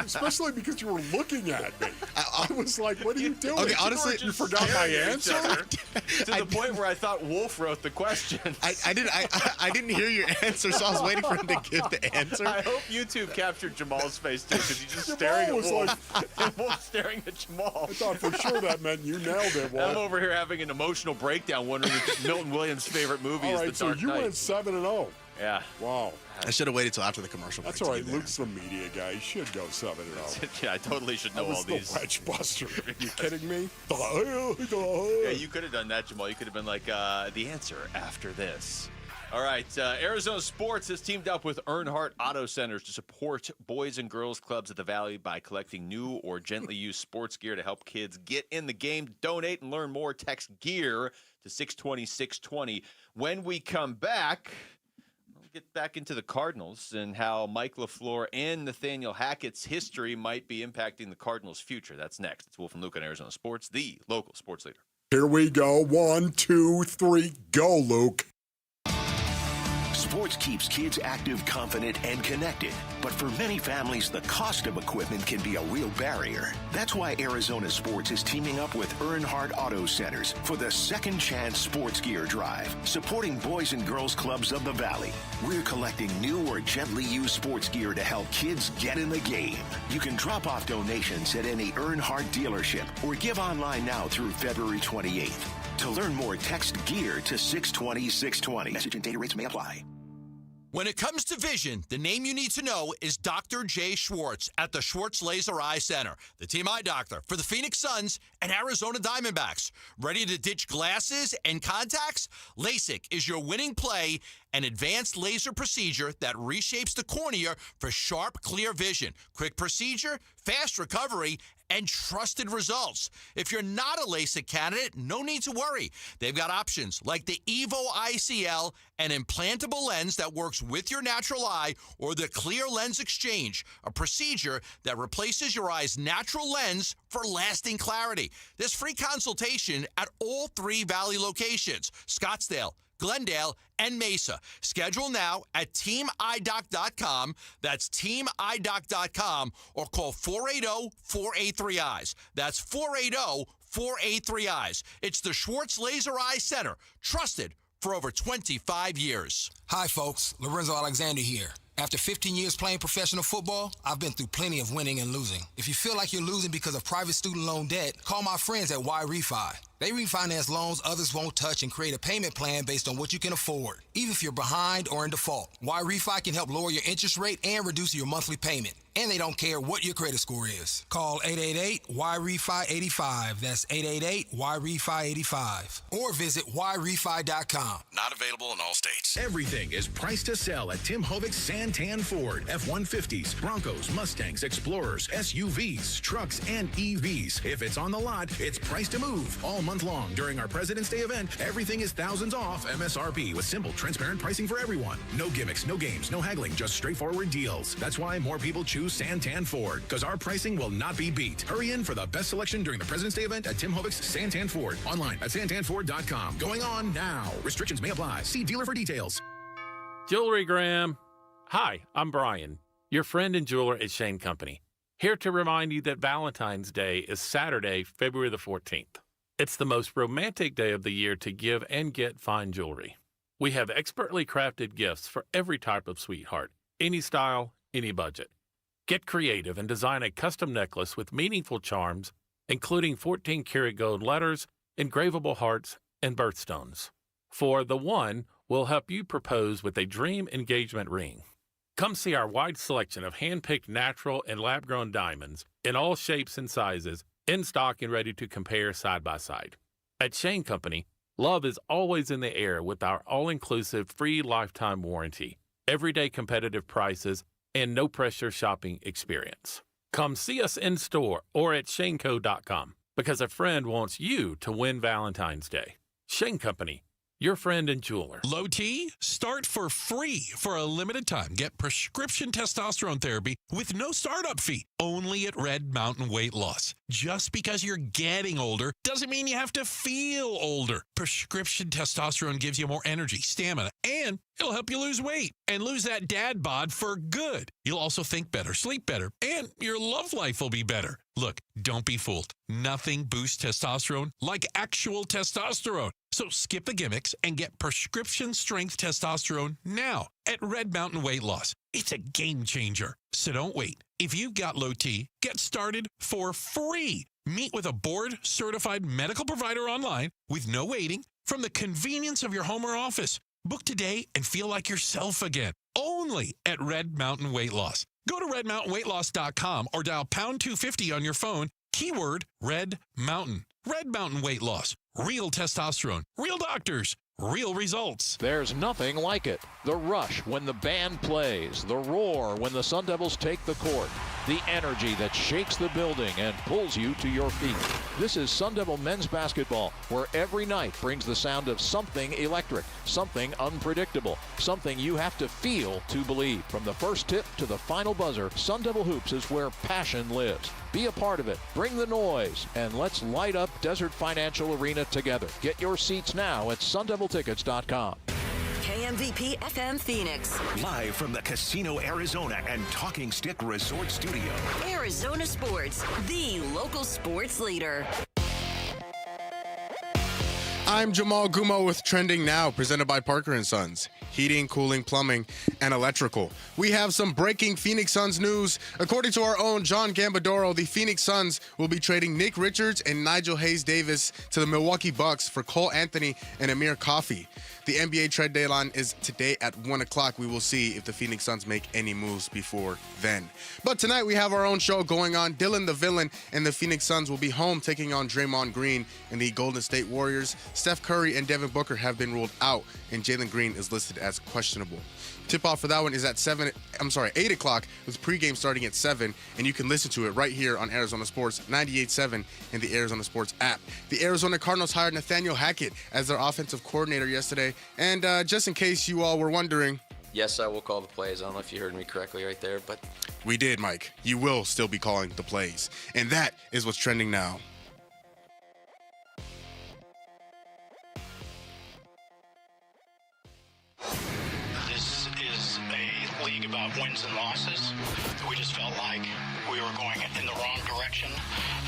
especially because you were looking at me. I was like, what are you doing? Okay, honestly, you forgot my answer? To the point where I thought Wolf wrote the question. I didn't hear your answer, so I was waiting for him to give the answer. I hope YouTube captured Jamal's face too, because he's just staring at Wolf. And Wolf staring at Jamal. I thought for sure that meant you nailed it, Wolf. I'm over here having an emotional breakdown, wondering if Milton Williams' favorite movie All is right, The Dark so you Knight. went 7-0. Yeah. Wow. I should have waited till after the commercial break. That's all right. Luke's the media guy. He should go 7-0. Yeah, I totally should know I was all the these. wedge buster. Are you kidding me? Yeah, you could have done that, Jamal. You could have been like, the answer after this. All right, Arizona Sports has teamed up with Earnhardt Auto Centers to support boys and girls clubs of the Valley by collecting new or gently used sports gear to help kids get in the game. Donate and learn more. Text GEAR to 620-620. When we come back, we'll get back into the Cardinals and how Mike LaFleur and Nathaniel Hackett's history might be impacting the Cardinals' future. That's next. It's Wolf and Luke on Arizona Sports, the local sports leader. Here we go. 1, 2, 3, go, Luke. Sports keeps kids active, confident, and connected. But for many families, the cost of equipment can be a real barrier. That's why Arizona Sports is teaming up with Earnhardt Auto Centers for the Second Chance Sports Gear Drive, supporting boys and girls clubs of the Valley. We're collecting new or gently used sports gear to help kids get in the game. You can drop off donations at any Earnhardt dealership or give online now through February 28th. To learn more, text GEAR to 620-620. Message and data rates may apply. When it comes to vision, the name you need to know is Dr. Jay Schwartz at the Schwartz Laser Eye Center, the team eye doctor for the Phoenix Suns and Arizona Diamondbacks. Ready to ditch glasses and contacts? LASIK is your winning play, an advanced laser procedure that reshapes the cornea for sharp, clear vision. Quick procedure, fast recovery, and trusted results. If you're not a LASIK candidate, no need to worry. They've got options like the Evo ICL, an implantable lens that works with your natural eye, or the Clear Lens Exchange, a procedure that replaces your eye's natural lens for lasting clarity. There's free consultation at all 3 Valley locations, Scottsdale, Glendale, and Mesa. Schedule now at teamidoc.com. That's teamidoc.com, or call 480-483-EYES. That's 480-483-EYES. It's the Schwartz Laser Eye Center, trusted for over 25 years. Hi, folks. Lorenzo Alexander here. After 15 years playing professional football, I've been through plenty of winning and losing. If you feel like you're losing because of private student loan debt, call my friends at Y-Refi. They refinance loans others won't touch and create a payment plan based on what you can afford, even if you're behind or in default. Y-Refi can help lower your interest rate and reduce your monthly payment. And they don't care what your credit score is. Call 888-Y-REFI-85. That's 888-Y-REFI-85. Or visit yrefi.com. Not available in all states. Everything is priced to sell at Tim Hovic's Santan Ford. F-150s, Broncos, Mustangs, Explorers, SUVs, trucks, and EVs. If it's on the lot, it's priced to move. All month long during our President's Day event, everything is thousands off MSRP with simple, transparent pricing for everyone. No gimmicks, no games, no haggling, just straightforward deals. That's why more people choose Santan Ford, because our pricing will not be beat. Hurry in for the best selection during the President's Day event at Tim Hovic's Santan Ford. Online at santanford.com. Going on now. Restrictions may apply. See dealer for details. Jewelry Graham. Hi, I'm Brian, your friend and jeweler at Shane Company. Here to remind you that Valentine's Day is Saturday, February the 14th. It's the most romantic day of the year to give and get fine jewelry. We have expertly crafted gifts for every type of sweetheart, any style, any budget. Get creative and design a custom necklace with meaningful charms, including 14-karat gold letters, engravable hearts, and birthstones. For the one, we'll help you propose with a dream engagement ring. Come see our wide selection of hand-picked natural and lab-grown diamonds in all shapes and sizes, in stock and ready to compare side by side. At Shane Company, love is always in the air with our all-inclusive free lifetime warranty, everyday competitive prices, and no-pressure shopping experience. Come see us in store or at shaneco.com, because a friend wants you to win Valentine's Day. Shane Company, your friend and jeweler. Low T, start for free for a limited time. Get prescription testosterone therapy with no startup fee, only at Red Mountain Weight Loss. Just because you're getting older doesn't mean you have to feel older. Prescription testosterone gives you more energy, stamina, and it'll help you lose weight and lose that dad bod for good. You'll also think better, sleep better, and your love life will be better. Look, don't be fooled. Nothing boosts testosterone like actual testosterone. So skip the gimmicks and get prescription strength testosterone now at Red Mountain Weight Loss. It's a game changer. So don't wait. If you've got low T, get started for free. Meet with a board-certified medical provider online with no waiting from the convenience of your home or office. Book today and feel like yourself again. Only at Red Mountain Weight Loss. Go to redmountainweightloss.com or dial pound 250 on your phone. Keyword Red Mountain. Red Mountain Weight Loss. Real testosterone. Real doctors. Real results. There's nothing like it. The rush when the band plays. The roar when the Sun Devils take the court. The energy that shakes the building and pulls you to your feet. This is Sun Devil men's basketball, where every night brings the sound of something electric, something unpredictable, something you have to feel to believe. From the first tip to the final buzzer, Sun Devil Hoops is where passion lives. Be a part of it. Bring the noise, and let's light up Desert Financial Arena together. Get your seats now at sundeviltickets.com. KMVP FM Phoenix. Live from the Casino Arizona and Talking Stick Resort Studio. Arizona Sports, the local sports leader. I'm Jamal Gumo with Trending Now, presented by Parker & Sons. Heating, cooling, plumbing, and electrical. We have some breaking Phoenix Suns news. According to our own John Gambadoro, the Phoenix Suns will be trading Nick Richards and Nigel Hayes-Davis to the Milwaukee Bucks for Cole Anthony and Amir Coffey. The NBA trade deadline is today at 1 o'clock. We will see if the Phoenix Suns make any moves before then. But tonight we have our own show going on. Dylan the Villain and the Phoenix Suns will be home taking on Draymond Green and the Golden State Warriors. Steph Curry and Devin Booker have been ruled out, and Jalen Green is listed as questionable. Tip-off for that one is at 8 o'clock with pregame starting at 7, and you can listen to it right here on Arizona Sports 98.7 and the Arizona Sports app. The Arizona Cardinals hired Nathaniel Hackett as their offensive coordinator yesterday, and just in case you all were wondering... Yes, I will call the plays. I don't know if you heard me correctly right there, but... We did, Mike. You will still be calling the plays, and that is what's trending now. League about wins and losses. We just felt like we were going in the wrong direction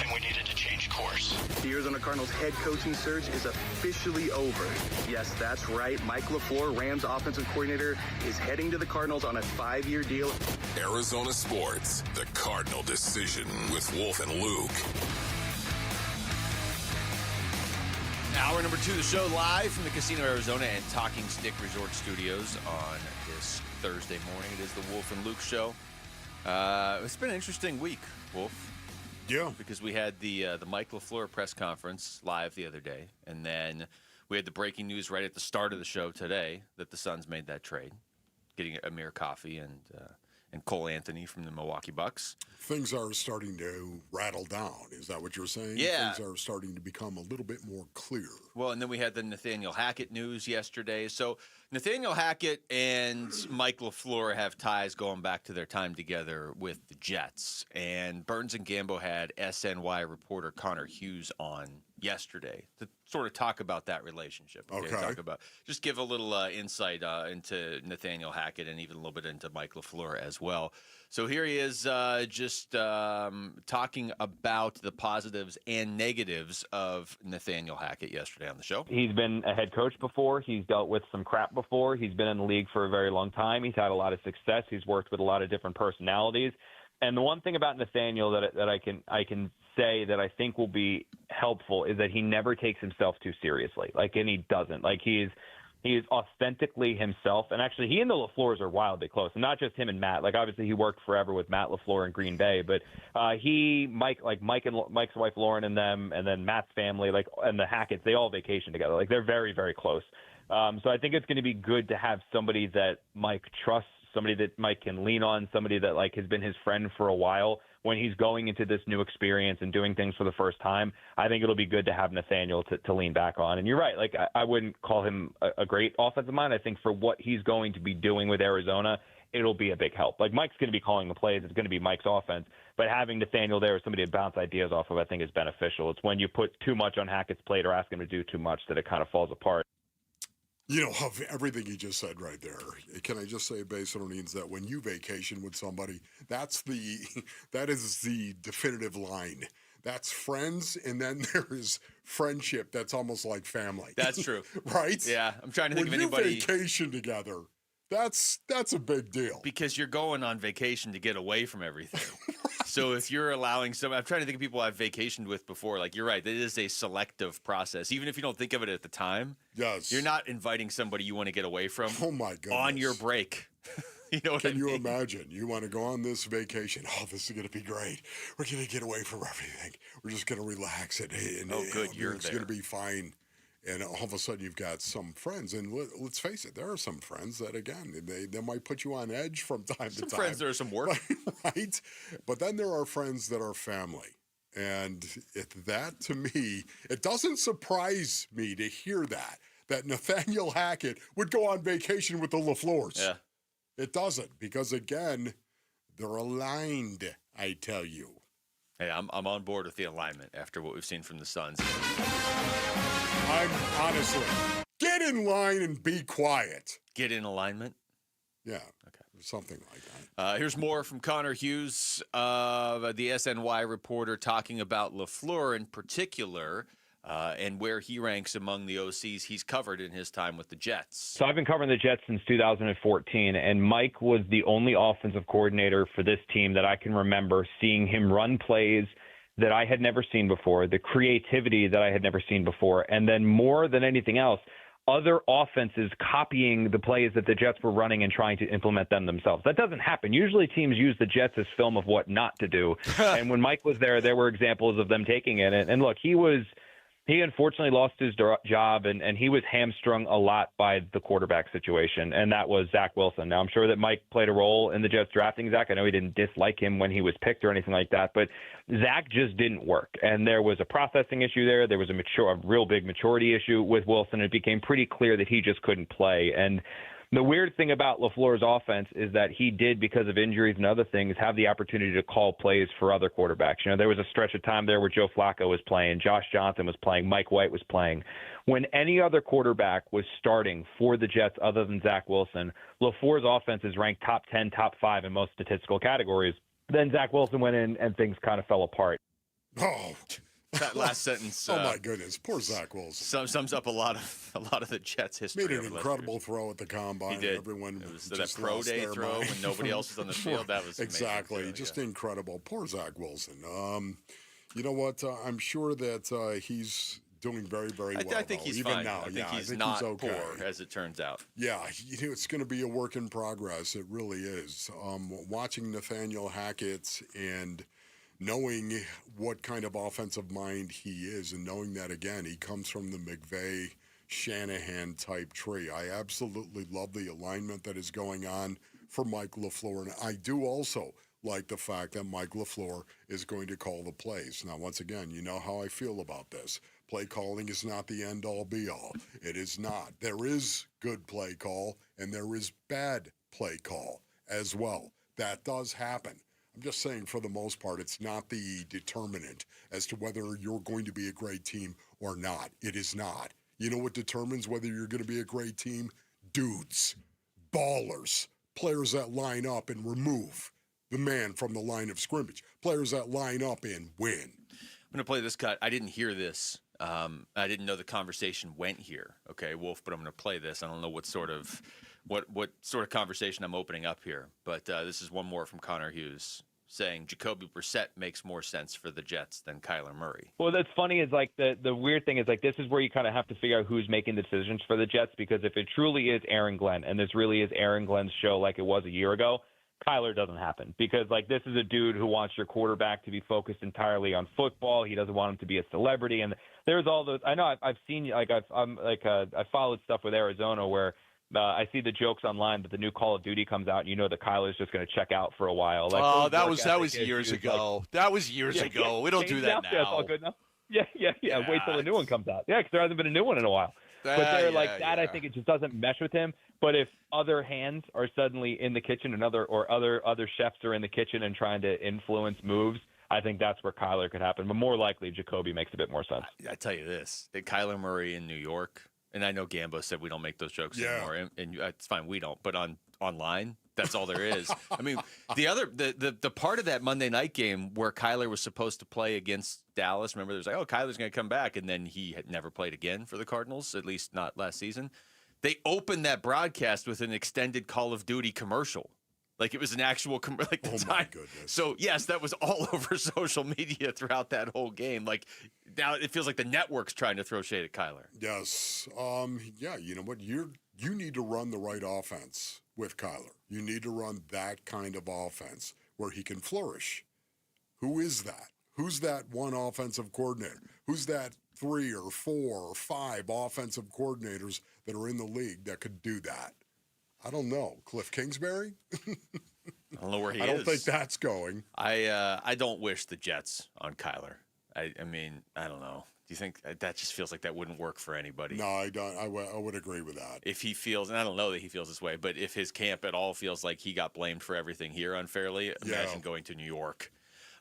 and we needed to change course. The Arizona Cardinals head coaching search is officially over. Yes, that's right. Mike LaFleur, Rams offensive coordinator, is heading to the Cardinals on a 5-year deal. Arizona Sports, the Cardinal Decision with Wolf and Luke. Hour number 2 of the show, live from the Casino Arizona and Talking Stick Resort Studios on this Thursday morning. It is the Wolf and Luke show. It's been an interesting week, Wolf. Yeah. Because we had the Mike LaFleur press conference live the other day, and then we had the breaking news right at the start of the show today that the Suns made that trade, getting Amir Coffey and Cole Anthony from the Milwaukee Bucks. Things are starting to rattle down. Is that what you're saying? Yeah. Things are starting to become a little bit more clear. Well, and then we had the Nathaniel Hackett news yesterday. So Nathaniel Hackett and Mike LaFleur have ties going back to their time together with the Jets. And Burns and Gambo had SNY reporter Connor Hughes on yesterday to sort of talk about that relationship. Okay. Just give a little insight into Nathaniel Hackett and even a little bit into Mike LaFleur as well. So here he is just talking about the positives and negatives of Nathaniel Hackett yesterday on the show. He's been a head coach before. He's dealt with some crap before. He's been in the league for a very long time. He's had a lot of success. He's worked with a lot of different personalities. And the one thing about Nathaniel that I can say that I think will be helpful is that he never takes himself too seriously. And he doesn't. He is authentically himself. And actually, he and the LaFleurs are wildly close. And not just him and Matt. Obviously, he worked forever with Matt LaFleur in Green Bay. But Mike and Mike's wife Lauren and them, and then Matt's family, and the Hacketts, they all vacation together. They're very, very close. So I think it's going to be good to have somebody that Mike trusts, somebody that Mike can lean on, somebody that has been his friend for a while when he's going into this new experience and doing things for the first time. I think it'll be good to have Nathaniel to lean back on. And you're right. I wouldn't call him a great offensive mind. I think for what he's going to be doing with Arizona, it'll be a big help. Mike's going to be calling the plays. It's going to be Mike's offense. But having Nathaniel there as somebody to bounce ideas off of, I think is beneficial. It's when you put too much on Hackett's plate or ask him to do too much that it kind of falls apart. You know, of everything you just said right there, can I just say, basically means that when you vacation with somebody, that is the definitive line. That's friends, and then there is friendship that's almost like family. That's true. Right? Yeah. I'm trying to think of anybody. When you vacation together, that's a big deal. Because you're going on vacation to get away from everything. So if you're allowing I'm trying to think of people I've vacationed with before. You're right. It is a selective process. Even if you don't think of it at the time. Yes. You're not inviting somebody you want to get away from. Oh, my goodness. On your break. You know what I mean? Can you imagine? You want to go on this vacation. Oh, this is going to be great. We're going to get away from everything. We're just going to relax. And good. You're it's there. going to be fine. And all of a sudden, you've got some friends. And let's face it, there are some friends that, again, they might put you on edge from time to time. Some friends, there are some work. Right? But then there are friends that are family. And that, to me, it doesn't surprise me to hear that Nathaniel Hackett would go on vacation with the LaFleurs. Yeah. It doesn't, because, again, they're aligned, I tell you. Hey, I'm on board with the alignment after what we've seen from the Suns. I'm honestly, get in line and be quiet. Get in alignment? Yeah. Okay. Something like that. Here's more from Connor Hughes, the SNY reporter, talking about LaFleur in particular and where he ranks among the OCs he's covered in his time with the Jets. So I've been covering the Jets since 2014, and Mike was the only offensive coordinator for this team that I can remember seeing him run plays that I had never seen before, the creativity that I had never seen before, and then more than anything else, other offenses copying the plays that the Jets were running and trying to implement them themselves. That doesn't happen. Usually teams use the Jets as film of what not to do. And when Mike was there were examples of them taking it. And look, he was He unfortunately lost his job, and he was hamstrung a lot by the quarterback situation, and that was Zach Wilson. Now, I'm sure that Mike played a role in the Jets drafting Zach. I know he didn't dislike him when he was picked or anything like that, but Zach just didn't work, and there was a processing issue there. There was a real big maturity issue with Wilson. It became pretty clear that he just couldn't play, and the weird thing about LaFleur's offense is that he did, because of injuries and other things, have the opportunity to call plays for other quarterbacks. You know, there was a stretch of time there where Joe Flacco was playing, Josh Johnson was playing, Mike White was playing. When any other quarterback was starting for the Jets other than Zach Wilson, LaFleur's offense is ranked top 10, top 5 in most statistical categories. Then Zach Wilson went in and things kind of fell apart. Oh, that last sentence. Oh my goodness, poor Zach Wilson. Sums up a lot of the Jets' history. Made an incredible throw at the combine. He did. Everyone it was that pro day throw when nobody else was on the field. That was exactly amazing, just incredible. Poor Zach Wilson. You know what? I'm sure that he's doing very, very well. I think he's even fine. now. I think he's not okay. poor, as it turns out. Yeah, it's going to be a work in progress. It really is. Watching Nathaniel Hackett and knowing what kind of offensive mind he is, and knowing that, again, he comes from the McVay, Shanahan type tree. I absolutely love the alignment that is going on for Mike LaFleur, and I do also like the fact that Mike LaFleur is going to call the plays. Now, once again, you know how I feel about this. Play calling is not the end-all, be-all. It is not. There is good play call, and there is bad play call as well. That does happen. I'm just saying, for the most part, it's not the determinant as to whether you're going to be a great team or not. It is not. You know what determines whether you're going to be a great team? Dudes, ballers, players that line up and remove the man from the line of scrimmage, players that line up and win. I'm going to play this cut. I didn't hear this. I didn't know the conversation went here. Okay, Wolf, but I'm going to play this. I don't know what sort of conversation I'm opening up here, but this is one more from Connor Hughes, saying Jacoby Brissett makes more sense for the Jets than Kyler Murray. Well, that's funny is like the weird thing is like this is where you kind of have to figure out who's making the decisions for the Jets, because if it truly is Aaron Glenn and this really is Aaron Glenn's show like it was a year ago, Kyler doesn't happen, because like this is a dude who wants your quarterback to be focused entirely on football. He doesn't want him to be a celebrity. And there's all those. I know I've seen like I followed stuff with Arizona where I see the jokes online that the new Call of Duty comes out, and you know that Kyler's just going to check out for a while. Like, that was years ago. Like, that was years ago. We don't do that now. It's all good now. Yeah. Wait till the new one comes out. Yeah, because there hasn't been a new one in a while. But they're I think it just doesn't mesh with him. But if other hands are suddenly in the kitchen and other chefs are in the kitchen and trying to influence moves, I think that's where Kyler could happen. But more likely, Jacoby makes a bit more sense. I tell you this, Kyler Murray in New York, and I know Gambo said we don't make those jokes anymore, and it's fine, we don't. But online, that's all there is. I mean, the part of that Monday night game where Kyler was supposed to play against Dallas, remember, there was like, oh, Kyler's going to come back, and then he had never played again for the Cardinals, at least not last season. They opened that broadcast with an extended Call of Duty commercial. Like it was an actual my goodness. So, yes, that was all over social media throughout that whole game. Like, now it feels like the network's trying to throw shade at Kyler. Yes. You know what? You need to run the right offense with Kyler. You need to run that kind of offense where he can flourish. Who is that? Who's that one offensive coordinator? Who's that 3 or 4 or 5 offensive coordinators that are in the league that could do that? I don't know. Cliff Kingsbury? I don't know where he is. I don't think that's going. I don't wish the Jets on Kyler. I mean, I don't know. Do you think that just feels like that wouldn't work for anybody? No, I don't. I would agree with that. If he feels, and I don't know that he feels this way, but if his camp at all feels like he got blamed for everything here unfairly, imagine going to New York.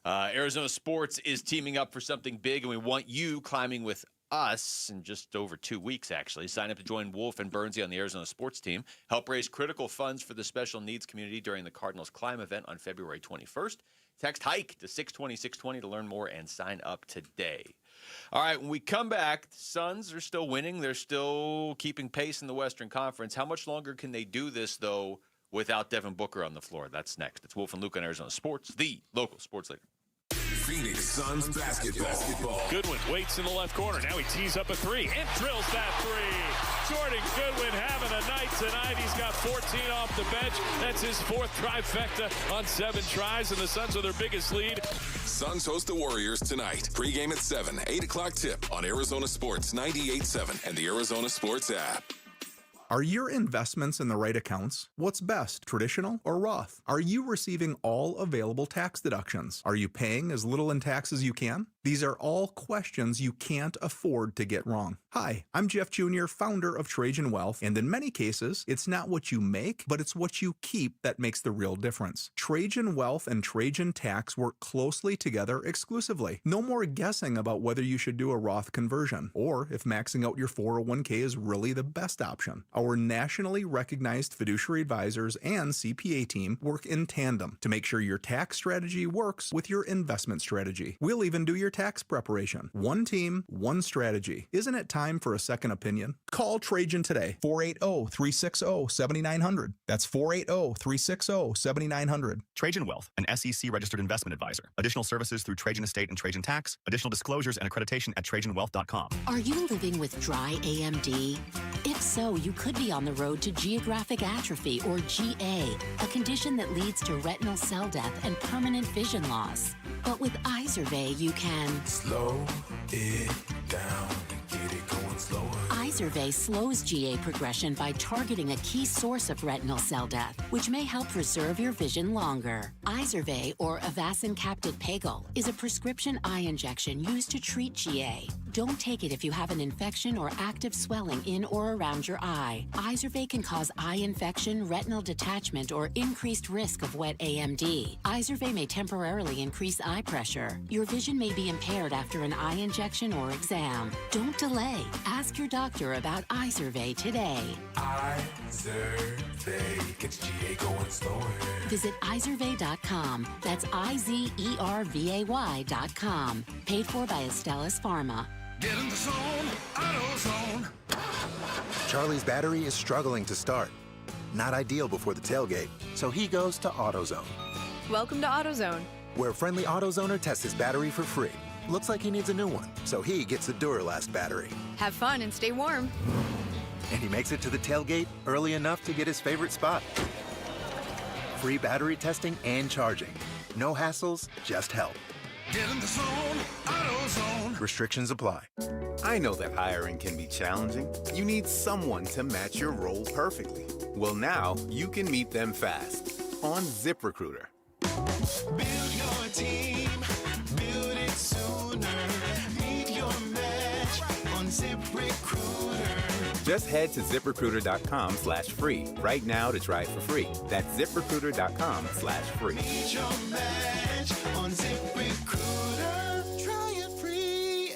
Arizona Sports is teaming up for something big, and we want you climbing with us in just over 2 weeks, actually. Sign up to join Wolf and Bernsey on the Arizona Sports team. Help raise critical funds for the special needs community during the Cardinals Climb event on February 21st. Text HIKE to 620-620 to learn more and sign up today. All right, when we come back, the Suns are still winning. They're still keeping pace in the Western Conference. How much longer can they do this, though, without Devin Booker on the floor? That's next. It's Wolf and Luke on Arizona Sports, the local sports leader. Phoenix Suns basketball. Goodwin waits in the left corner. Now he tees up a three and drills that three. Jordan Goodwin having a night tonight. He's got 14 off the bench. That's his fourth trifecta on 7 tries, and the Suns are their biggest lead. Suns host the Warriors tonight. Pre-game at 7, 8 o'clock tip on Arizona Sports 98.7 and the Arizona Sports app. Are your investments in the right accounts? What's best, traditional or Roth? Are you receiving all available tax deductions? Are you paying as little in tax as you can? These are all questions you can't afford to get wrong. Hi, I'm Jeff Jr., founder of Trajan Wealth, and in many cases, it's not what you make, but it's what you keep that makes the real difference. Trajan Wealth and Trajan Tax work closely together exclusively. No more guessing about whether you should do a Roth conversion, or if maxing out your 401k is really the best option. Our nationally recognized fiduciary advisors and CPA team work in tandem to make sure your tax strategy works with your investment strategy. We'll even do your tax preparation. One team, one strategy. Isn't it time for a second opinion? Call Trajan today, 480-360-7900. That's 480-360-7900. Trajan Wealth, an SEC registered investment advisor. Additional services through Trajan Estate and Trajan Tax. Additional disclosures and accreditation at TrajanWealth.com. Are you living with dry AMD? If so, you could be on the road to geographic atrophy, or GA, a condition that leads to retinal cell death and permanent vision loss. But with Izervay, you can slow it down and get it going slower. Izervay slows GA progression by targeting a key source of retinal cell death, which may help preserve your vision longer. Izervay, or Avastin Captid Pagel, is a prescription eye injection used to treat GA. Don't take it if you have an infection or active swelling in or around your eye. Izervay can cause eye infection, retinal detachment, or increased risk of wet AMD. Izervay may temporarily increase eye pressure. Your vision may be impaired after an eye injection or exam. Don't delay. Ask your doctor about Izervay today. Izervay gets GA going slower. Visit Izervay.com. That's IZERVAY.com. Paid for by Astellas Pharma. Get in the zone, AutoZone. Charlie's battery is struggling to start. Not ideal before the tailgate, so he goes to AutoZone. Welcome to AutoZone, where a friendly AutoZoner tests his battery for free. Looks like he needs a new one, so he gets the Duralast battery. have fun and stay warm. And he makes it to the tailgate early enough to get his favorite spot. Free battery testing and charging. No hassles, just help. Get in the zone, AutoZone. Restrictions apply. I know that hiring can be challenging. You need someone to match your role perfectly. Well, now you can meet them fast on ZipRecruiter. Build your team, build it sooner. Meet your match on ZipRecruiter. Just head to ZipRecruiter.com/free right now to try it for free. That's ZipRecruiter.com/free. Meet your match on ZipRecruiter. Try it free.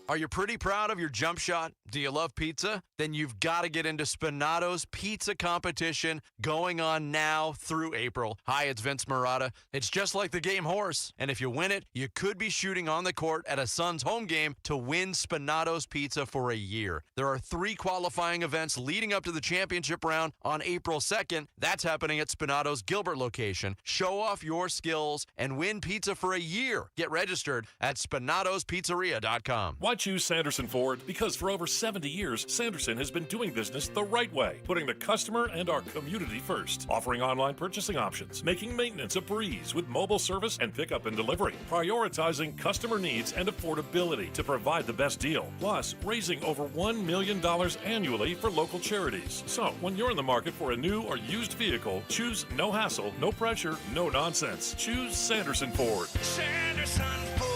Are you pretty proud of your jump shot? Do you love pizza? Then you've got to get into Spinato's pizza competition going on now through April. Hi, it's Vince Marotta. It's just like the game horse. And if you win it, you could be shooting on the court at a Suns home game to win Spinato's pizza for a year. There are 3 qualifying events leading up to the championship round on April 2nd. That's happening at Spinato's Gilbert location. Show off your skills and win pizza for a year. Get registered at SpinatosPizzeria.com. Why choose Sanderson Ford? Because for over 70 years, Sanderson has been doing business the right way, putting the customer and our community first, offering online purchasing options, making maintenance a breeze with mobile service and pickup and delivery, prioritizing customer needs and affordability to provide the best deal, plus raising over $1 million annually for local charities. So, when you're in the market for a new or used vehicle, choose no hassle, no pressure, no nonsense. Choose Sanderson Ford. Sanderson Ford.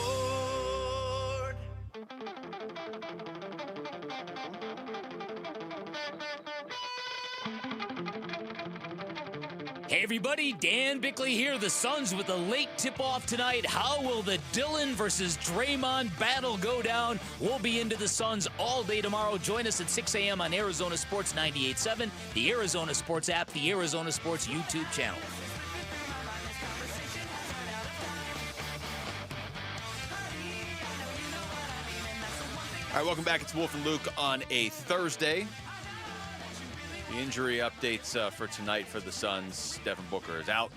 Hey everybody, Dan Bickley here. The Suns with a late tip-off tonight. How will the Dillon versus Draymond battle go down? We'll be into the Suns all day tomorrow. Join us at 6 a.m. on Arizona Sports 98.7, the Arizona Sports app, the Arizona Sports YouTube channel. All right, welcome back. It's Wolf and Luke on a Thursday. The injury updates for tonight for the Suns. Devin Booker is out.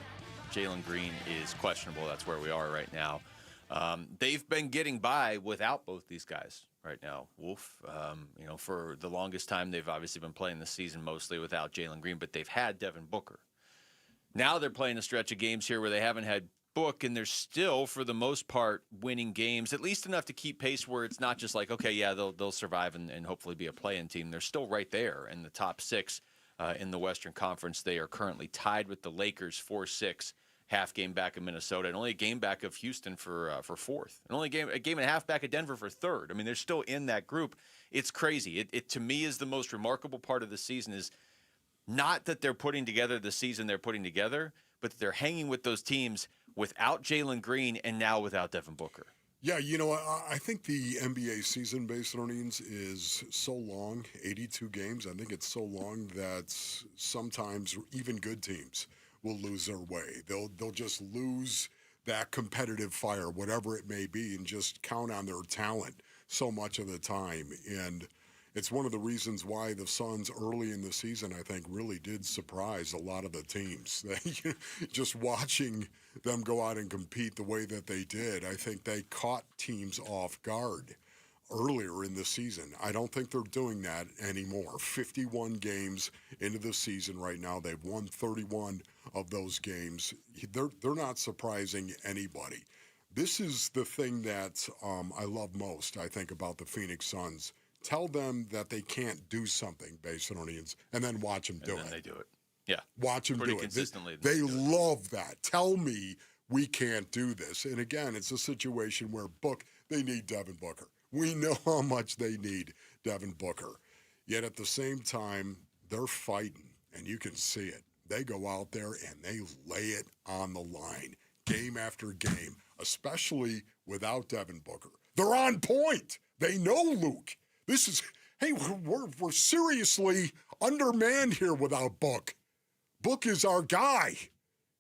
Jalen Green is questionable. That's where we are right now. They've been getting by without both these guys right now. Wolf, for the longest time, they've obviously been playing the season mostly without Jalen Green, but they've had Devin Booker. Now they're playing a stretch of games here where they haven't had Book, and they're still, for the most part, winning games, at least enough to keep pace where it's not just like, okay, yeah, they'll survive and hopefully be a play-in team. They're still right there in the top 6 in the Western Conference. They are currently tied with the Lakers 4-6, half game back of Minnesota, and only a game back of Houston for 4th, and only a game and a half back of Denver for 3rd. I mean, they're still in that group. It's crazy. It to me is the most remarkable part of the season is not that they're putting together the season they're putting together, but that they're hanging with those teams without Jalen Green and now without Devin Booker. Yeah, I think the NBA season, based on earnings, is so long, 82 games. I think it's so long that sometimes even good teams will lose their way. They'll just lose that competitive fire, whatever it may be, and just count on their talent so much of the time. And it's one of the reasons why the Suns early in the season, I think, really did surprise a lot of the teams. Just watching them go out and compete the way that they did, I think they caught teams off guard earlier in the season. I don't think they're doing that anymore. 51 games into the season right now. They've won 31 of those games. They're not surprising anybody. This is the thing that I love most, I think, about the Phoenix Suns. Tell them that they can't do something based on earnings, and then watch them do it. And then they do it. Yeah. Watch them do it. Consistently. They love that. Tell me we can't do this. And again, it's a situation where they need Devin Booker. We know how much they need Devin Booker. Yet at the same time, they're fighting, and you can see it. They go out there and they lay it on the line, game after game, especially without Devin Booker. They're on point. They know Luke. We're seriously undermanned here without Book. Book is our guy.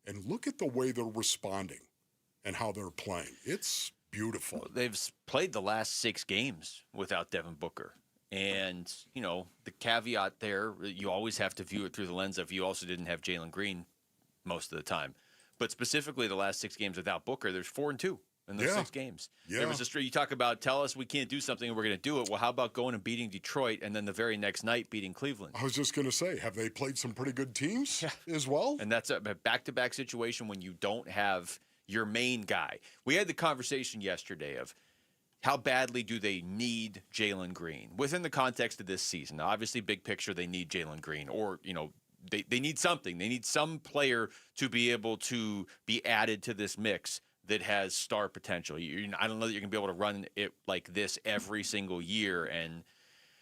And look at the way they're responding and how they're playing. It's beautiful. Well, they've played the last 6 games without Devin Booker. And, the caveat there, you always have to view it through the lens of you also didn't have Jalen Green most of the time. But specifically the last 6 games without Booker, there's 4-2. In those 6 games. Yeah. There was a streak. You talk about, tell us we can't do something and we're going to do it. Well, how about going and beating Detroit and then the very next night beating Cleveland? I was just going to say, have they played some pretty good teams as well? And that's a back-to-back situation when you don't have your main guy. We had the conversation yesterday of how badly do they need Jalen Green within the context of this season. Now, obviously, big picture, they need Jalen Green or, they need something. They need some player to be able to be added to this mix that has star potential. I don't know that you're going to be able to run it like this every single year. And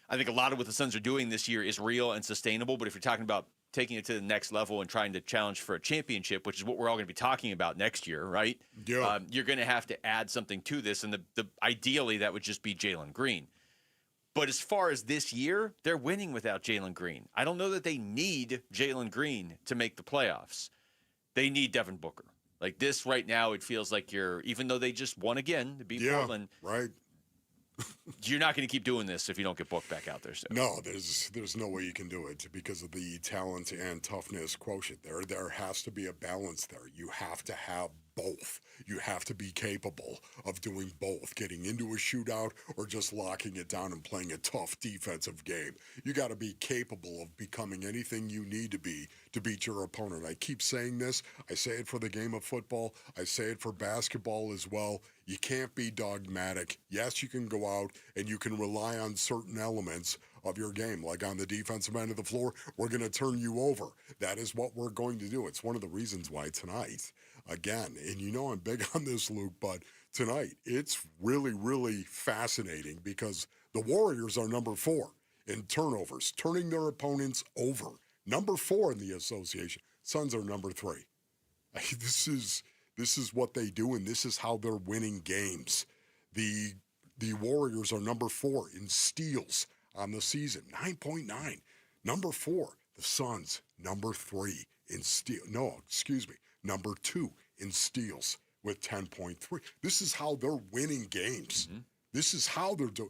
I think a lot of what the Suns are doing this year is real and sustainable. But if you're talking about taking it to the next level and trying to challenge for a championship, which is what we're all going to be talking about next year, right? Yeah. You're going to have to add something to this. And ideally, that would just be Jalen Green. But as far as this year, they're winning without Jalen Green. I don't know that they need Jalen Green to make the playoffs. They need Devin Booker. Like this right now, it feels like even though they just won again to beat Portland, right? You're not going to keep doing this if you don't get Book back out there soon. No, there's no way you can do it because of the talent and toughness quotient there. There has to be a balance there. You have to have both. You have to be capable of doing both, getting into a shootout or just locking it down and playing a tough defensive game. You got to be capable of becoming anything you need to be to beat your opponent. I keep saying this. I say it for the game of football. I say it for basketball as well. You can't be dogmatic. Yes, you can go out and you can rely on certain elements of your game. Like on the defensive end of the floor, we're going to turn you over. That is what we're going to do. It's one of the reasons why tonight, again, and I'm big on this, Luke, but tonight it's really, really fascinating because the Warriors are number 4 in turnovers, turning their opponents over. Number 4 in the association. Suns are number 3. This is what they do, and this is how they're winning games. The Warriors are number 4 in steals on the season, 9.9. Number 4, the Suns, number 3 in steal. No, excuse me, number 2 in steals with 10.3. This is how they're winning games. Mm-hmm. This is how they're doing.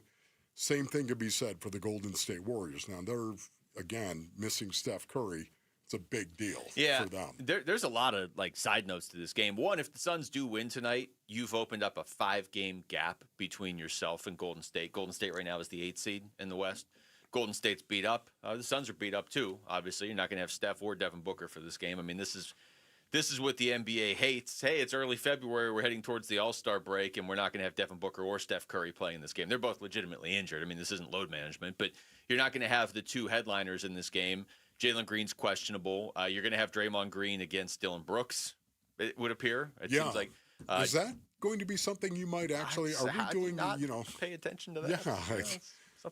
Same thing could be said for the Golden State Warriors. Now, they're, again, missing Steph Curry It's a big deal for them. There's a lot of side notes to this game. One, if the Suns do win tonight, you've opened up a 5-game gap between yourself and Golden State. Golden State right now is the 8th seed in the West. Golden State's beat up. The Suns are beat up too. Obviously, you're not going to have Steph or Devin Booker for this game. I mean, this is what the NBA hates. Hey, it's early February. We're heading towards the All-Star break, and we're not going to have Devin Booker or Steph Curry playing this game. They're both legitimately injured. I mean, this isn't load management, but you're not going to have the two headliners in this game. Jalen Green's questionable. You're going to have Draymond Green against Dylan Brooks, it would appear. It seems like. Is that going to be something you might actually? Are we doing? Pay attention to that. Yeah.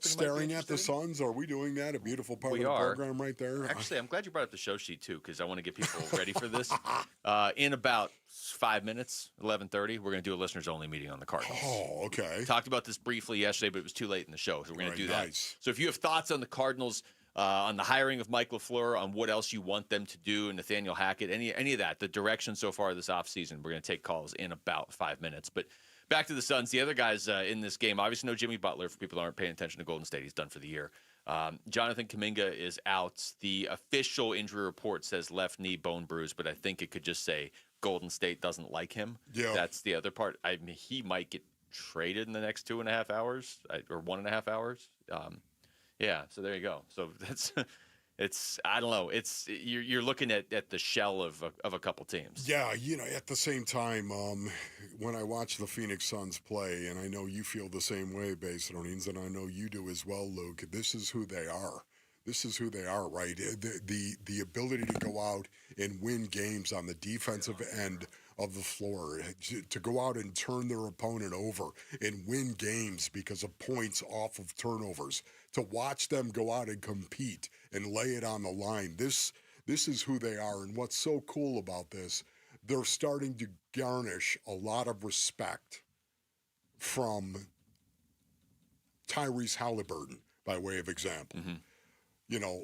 Staring at the Suns, are we doing that? A beautiful part of the program right there. Actually, I'm glad you brought up the show sheet too, because I want to get people ready for this. In about 5 minutes, 11:30, we're going to do a listeners only meeting on the Cardinals. Oh, okay. Talked about this briefly yesterday, but it was too late in the show, so we're going to do that. So if you have thoughts on the Cardinals, on the hiring of Mike LaFleur, on what else you want them to do, and Nathaniel Hackett, any of that, the direction so far this offseason, we're going to take calls in about 5 minutes. But back to the Suns, the other guys in this game, obviously no Jimmy Butler for people that aren't paying attention to Golden State. He's done for the year. Jonathan Kuminga is out. The official injury report says left knee bone bruise, but I think it could just say Golden State doesn't like him. Yeah. That's the other part. I mean, he might get traded in the next 2.5 hours or 1.5 hours. Yeah, so there you go. So it's I don't know. It's you're looking at the shell of a couple teams. Yeah, at the same time, when I watch the Phoenix Suns play, and I know you feel the same way, Basinonians, and I know you do as well, Luke. This is who they are. This is who they are, right? The ability to go out and win games on the defensive end of the floor, to go out and turn their opponent over and win games because of points off of turnovers, to watch them go out and compete and lay it on the line. This is who they are. And what's so cool about this, they're starting to garnish a lot of respect from Tyrese Halliburton, by way of example. Mm-hmm.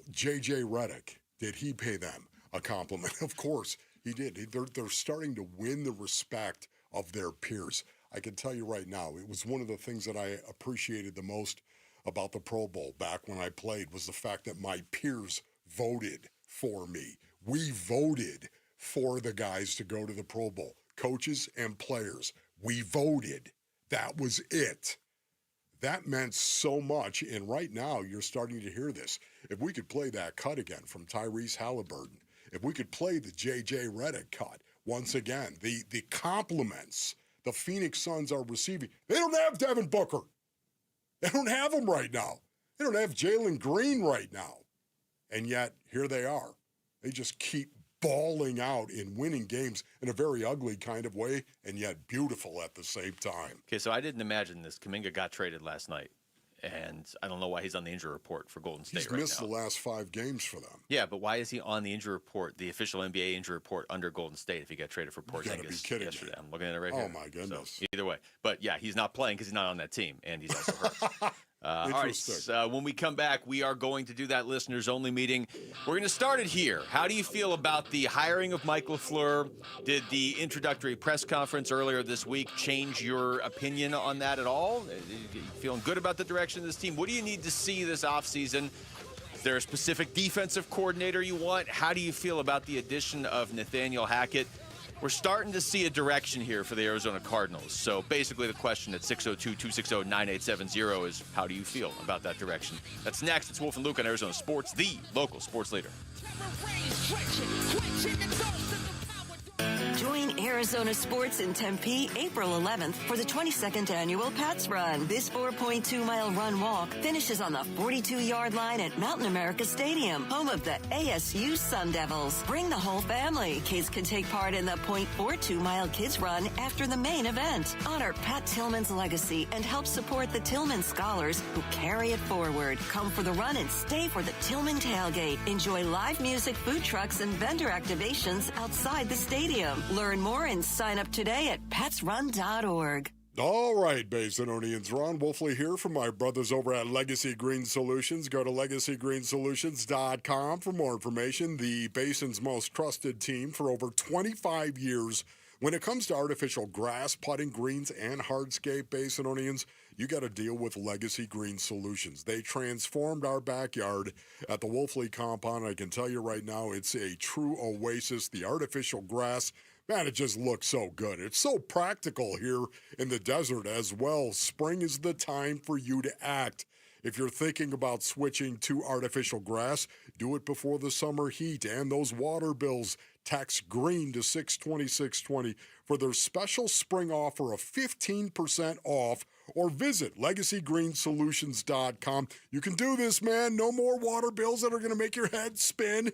J.J. Redick, did he pay them a compliment? Of course he did. They're starting to win the respect of their peers. I can tell you right now, it was one of the things that I appreciated the most about the Pro Bowl back when I played, was the fact that my peers voted for me. We voted for the guys to go to the Pro Bowl, coaches and players. We voted. That was it. That meant so much, and right now you're starting to hear this. If we could play that cut again from Tyrese Halliburton, if we could play the J.J. Redick cut once again, the compliments the Phoenix Suns are receiving. They don't have Devin Booker. They don't have him right now. They don't have Jalen Green right now. And yet, here they are. They just keep balling out and winning games in a very ugly kind of way, and yet beautiful at the same time. Okay, so I didn't imagine this. Kuminga got traded last night, and I don't know why he's on the injury report for Golden State right now. He's missed the last 5 games for them. Yeah, but why is he on the injury report, the official NBA injury report under Golden State if he got traded for Porzingis yesterday? I'm looking at it right here. Oh, my goodness. So, either way. But, yeah, he's not playing because he's not on that team, and he's also hurt. All right, when we come back, we are going to do that listeners-only meeting. We're going to start it here. How do you feel about the hiring of Mike LaFleur? Did the introductory press conference earlier this week change your opinion on that at all? You feeling good about the direction of this team? What do you need to see this offseason? Is there a specific defensive coordinator you want? How do you feel about the addition of Nathaniel Hackett? We're starting to see a direction here for the Arizona Cardinals. So basically the question at 602-260-9870 is, how do you feel about that direction? That's next. It's Wolf and Luke on Arizona Sports, the local sports leader. Join Arizona Sports in Tempe, April 11th for the 22nd annual Pats Run. This 4.2-mile run-walk finishes on the 42-yard line at Mountain America Stadium, home of the ASU Sun Devils. Bring the whole family. Kids can take part in the 0.42-mile kids run after the main event. Honor Pat Tillman's legacy and help support the Tillman scholars who carry it forward. Come for the run and stay for the Tillman tailgate. Enjoy live music, food trucks, and vendor activations outside the stadium. Learn more and sign up today at patsrun.org. All right, Basinonians, Ron Wolfley here from my brothers over at Legacy Green Solutions. Go to legacygreensolutions.com for more information. The Basin's most trusted team for over 25 years When it comes to artificial grass, putting greens, and hardscape Basinonians, you got to deal with Legacy Green Solutions. They transformed our backyard at the Wolfley compound. I can tell you right now, it's a true oasis. The artificial grass, man, it just looks so good. It's so practical here in the desert as well. Spring is the time for you to act. If you're thinking about switching to artificial grass, do it before the summer heat and those water bills. Text GREEN to 620-620 for their special spring offer of 15% off, or visit LegacyGreenSolutions.com. You can do this, man. No more water bills that are going to make your head spin.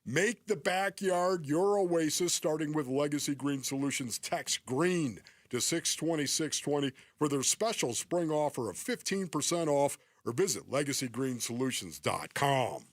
Make the backyard your oasis, starting with Legacy Green Solutions. Text GREEN to 620-620 for their special spring offer of 15% off, or visit LegacyGreenSolutions.com.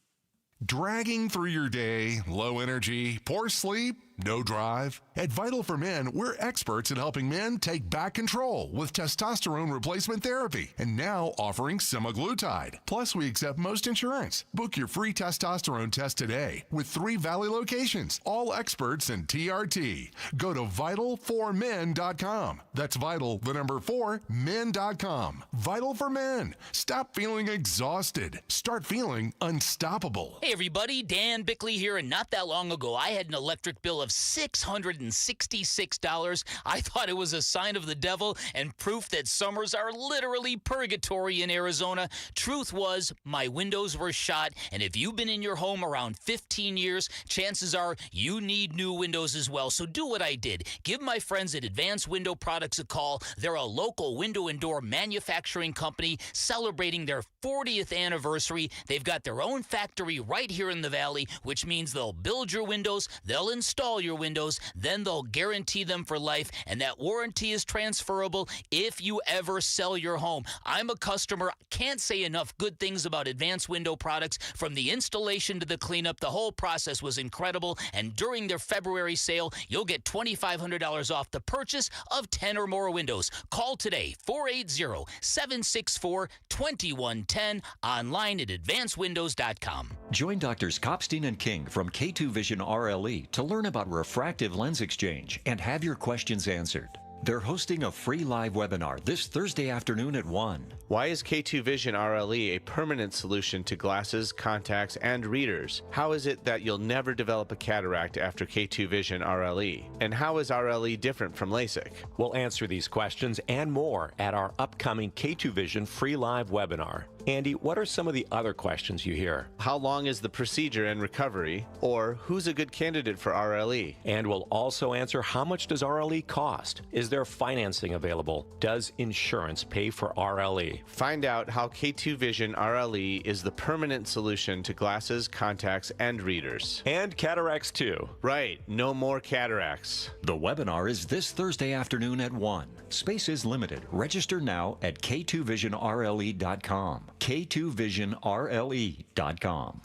Dragging through your day, low energy, poor sleep, no drive? At Vital for Men, we're experts in helping men take back control with testosterone replacement therapy, and now offering semaglutide. Plus, we accept most insurance. Book your free testosterone test today with 3 Valley locations, all experts in TRT. Go to vital4men.com. That's vital, the number 4, men.com. Vital for Men. Stop feeling exhausted. Start feeling unstoppable. Hey everybody, Dan Bickley here, and not that long ago I had an electric bill of $666. I thought it was a sign of the devil and proof that summers are literally purgatory in Arizona. Truth was, my windows were shot, and if you've been in your home around 15 years, chances are you need new windows as well. So do what I did. Give my friends at Advanced Window Products a call. They're a local window and door manufacturing company celebrating their 40th anniversary. They've got their own factory right here in the Valley, which means they'll build your windows, they'll install your windows, then they'll guarantee them for life, and that warranty is transferable if you ever sell your home. I'm a customer. Can't say enough good things about Advanced Window Products. From the installation to the cleanup, the whole process was incredible, and during their February sale, you'll get $2,500 off the purchase of 10 or more windows. Call today, 480-764-2110, online at advancedwindows.com. Join Drs. Kopstein and King from K2 Vision RLE to learn about refractive lens exchange and have your questions answered. They're hosting a free live webinar this Thursday afternoon at 1. Why is K2 Vision RLE a permanent solution to glasses, contacts, and readers? How is it that you'll never develop a cataract after K2 Vision RLE? And how is RLE different from LASIK? We'll answer these questions and more at our upcoming K2 Vision free live webinar. Andy, what are some of the other questions you hear? How long is the procedure and recovery? Or who's a good candidate for RLE? And we'll also answer, how much does RLE cost? Is there financing available? Does insurance pay for RLE? Find out how K2 Vision RLE is the permanent solution to glasses, contacts, and readers. And cataracts too. Right, no more cataracts. The webinar is this Thursday afternoon at 1. Space is limited. Register now at k2visionrle.com. k2visionrle.com.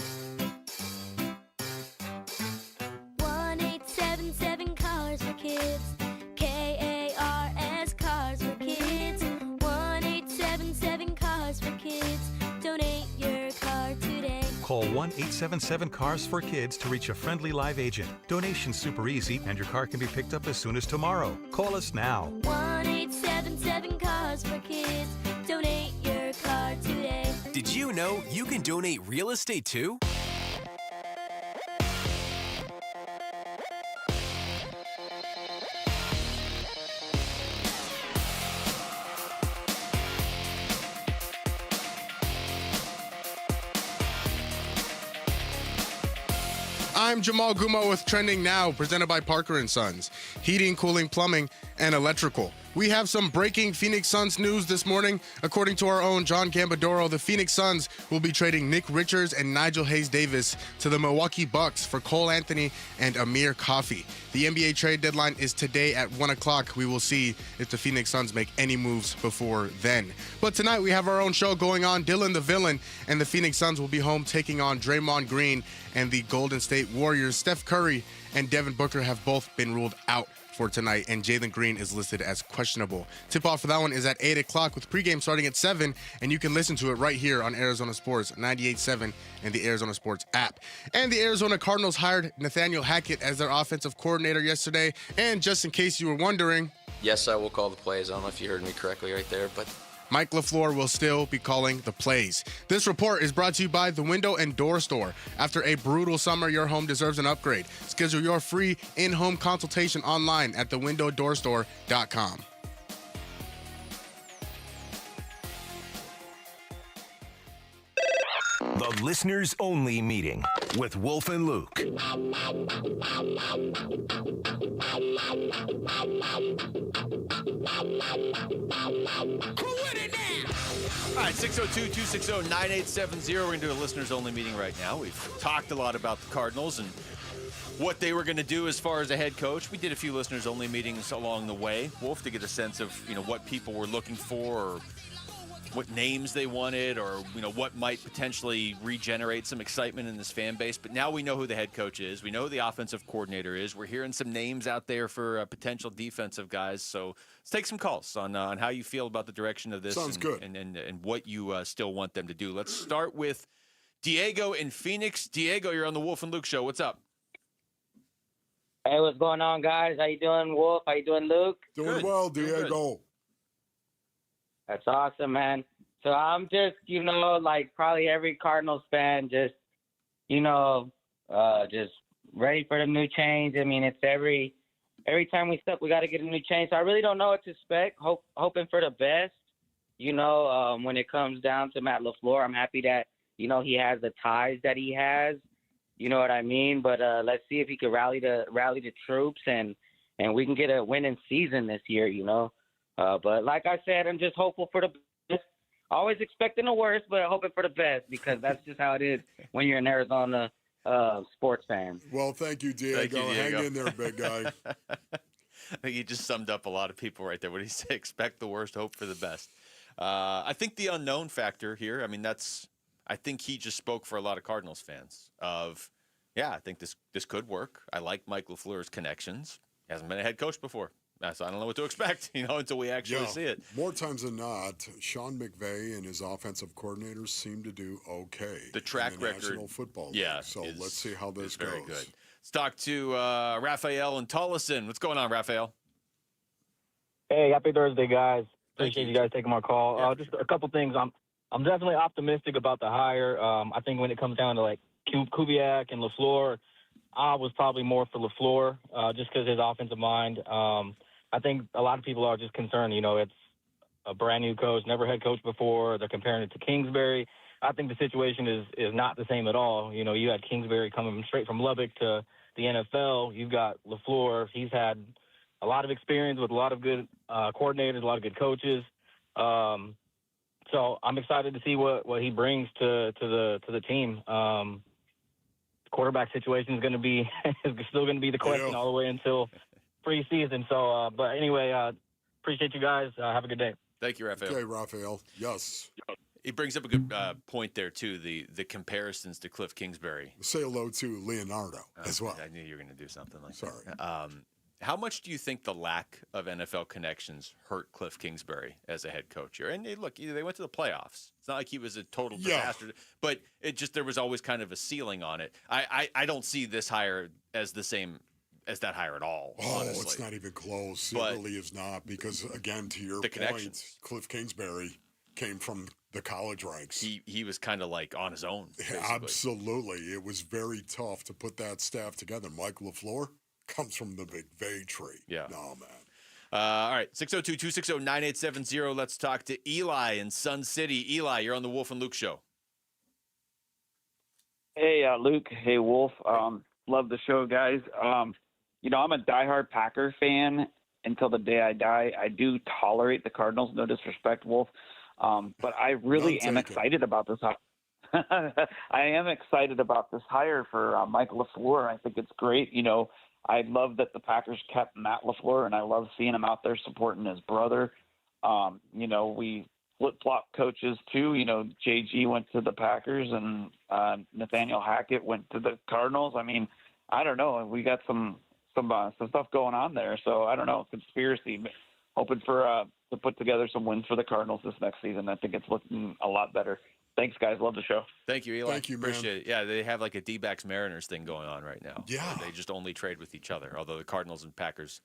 1877 Cars for Kids. KARS Cars for Kids. 1877 Cars for Kids. Donate your car today. Call 1-877-CARS for Kids to reach a friendly live agent. Donation's super easy, and your car can be picked up as soon as tomorrow. Call us now. 1-877 Cars for Kids. Donate your car today. Did you know you can donate real estate too? I'm Jamal Guma with Trending Now, presented by Parker & Sons. Heating, cooling, plumbing, and electrical. We have some breaking Phoenix Suns news this morning. According to our own John Gambadoro, the Phoenix Suns will be trading Nick Richards and Nigel Hayes-Davis to the Milwaukee Bucks for Cole Anthony and Amir Coffey. The NBA trade deadline is today at 1 o'clock. We will see if the Phoenix Suns make any moves before then. But tonight we have our own show going on. Dylan the Villain and the Phoenix Suns will be home taking on Draymond Green and the Golden State Warriors. Steph Curry and Devin Booker have both been ruled out for tonight, and Jalen Green is listed as questionable. Tip-off for that one is at 8 o'clock with pregame starting at 7, and you can listen to it right here on Arizona Sports 98.7 and the Arizona Sports app. And the Arizona Cardinals hired Nathaniel Hackett as their offensive coordinator yesterday, and just in case you were wondering... Yes, I will call the plays. I don't know if you heard me correctly right there, but... Mike LaFleur will still be calling the plays. This report is brought to you by the Window and Door Store. After a brutal summer, your home deserves an upgrade. Schedule your free in-home consultation online at thewindowdoorstore.com. The Listeners Only Meeting with Wolf and Luke. All right, 602-260-9870. We're going to do a listeners-only meeting right now. We've talked a lot about the Cardinals and what they were going to do as far as a head coach. We did a few listeners-only meetings along the way, Wolf, to get a sense of, what people were looking for or what names they wanted or, what might potentially regenerate some excitement in this fan base. But now we know who the head coach is. We know who the offensive coordinator is. We're hearing some names out there for potential defensive guys. So let's take some calls on how you feel about the direction of this. Sounds good. And what you still want them to do. Let's start with Diego in Phoenix. Diego, you're on the Wolf and Luke Show. What's up? Hey, what's going on, guys? How you doing, Wolf? How you doing, Luke? Doing well, Diego. That's awesome, man. So I'm just, like probably every Cardinals fan, just ready for the new change. I mean, it's every time we step, we got to get a new change. So I really don't know what to expect. Hoping for the best. When it comes down to Matt LaFleur, I'm happy that he has the ties that he has. You know what I mean? But let's see if he can rally the troops and we can get a winning season this year. But like I said, I'm just hopeful for the best. Always expecting the worst, but hoping for the best because that's just how it is when you're an Arizona sports fan. Well, thank you, Diego. Thank you, Diego. Hang in there, big guy. I think you just summed up a lot of people right there. What did he say? Expect the worst, hope for the best. I think the unknown factor here, I think he just spoke for a lot of Cardinals fans of, I think this could work. I like Mike LaFleur's connections. He hasn't been a head coach before. So I don't know what to expect, until we actually see it. More times than not, Sean McVay and his offensive coordinators seem to do okay. The track in the record, National Football League. So let's see how this goes. Very good. Let's talk to Raphael and Tullison. What's going on, Raphael? Hey, happy Thursday, guys. Appreciate you guys taking my call. Yeah, just a couple things. I'm definitely optimistic about the hire. I think when it comes down to like Kubiak and LaFleur, I was probably more for LaFleur just because his offensive mind. I think a lot of people are just concerned. It's a brand new coach, never head coach before. They're comparing it to Kingsbury. I think the situation is not the same at all. You had Kingsbury coming straight from Lubbock to the NFL. You've got LaFleur. He's had a lot of experience with a lot of good coordinators, a lot of good coaches. So I'm excited to see what he brings to the team. Quarterback situation is going to be still going to be the question all the way until preseason. So, but anyway, appreciate you guys. Have a good day. Thank you, Raphael. Okay, Raphael. Yes. He brings up a good point there too. The comparisons to Cliff Kingsbury. Say hello to Leonardo as well. I knew you were going to do something like that. Sorry. How much do you think the lack of NFL connections hurt Cliff Kingsbury as a head coach here? And look, they went to the playoffs. It's not like he was a total disaster, but there was always kind of a ceiling on it. I don't see this hire as the same as that hire at all. Honestly. It's not even close. But it really is not because, again, to your point, Cliff Kingsbury came from the college ranks. He was kind of like on his own. Basically. Absolutely. It was very tough to put that staff together. Mike LaFleur comes from the McVay tree. Yeah. No, man. All right, 602-260-9870. Let's talk to Eli in Sun City. Eli, you're on the Wolf and Luke Show. Hey, Luke. Hey, Wolf. Love the show, guys. I'm a diehard Packer fan until the day I die. I do tolerate the Cardinals, no disrespect, Wolf. But I really am excited about this. I am excited about this hire for Mike LaFleur. I think it's great. I love that the Packers kept Matt LaFleur, and I love seeing him out there supporting his brother. We flip-flop coaches, too. JG went to the Packers, and Nathaniel Hackett went to the Cardinals. I mean, I don't know. We got some some stuff going on there. So I don't know, conspiracy. Hoping for to put together some wins for the Cardinals this next season. I think it's looking a lot better. Thanks, guys. Love the show. Thank you, Eli. Thank you, man. Appreciate it. Yeah, they have like a D-backs Mariners thing going on right now. Yeah. They just only trade with each other, although the Cardinals and Packers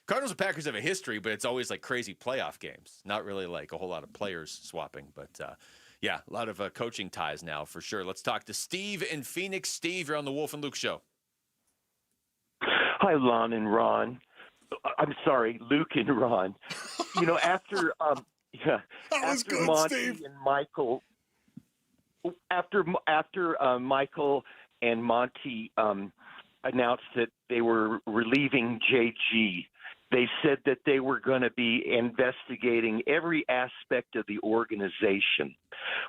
have a history, but it's always like crazy playoff games. Not really like a whole lot of players swapping, but yeah, a lot of coaching ties now for sure. Let's talk to Steve in Phoenix. Steve, you're on the Wolf and Luke show. Hi, Lon and Ron. I'm sorry, Luke and Ron. You know, after good, Monty Steve. and Michael, after Michael and Monty announced that they were relieving JG, they said that they were going to be investigating every aspect of the organization.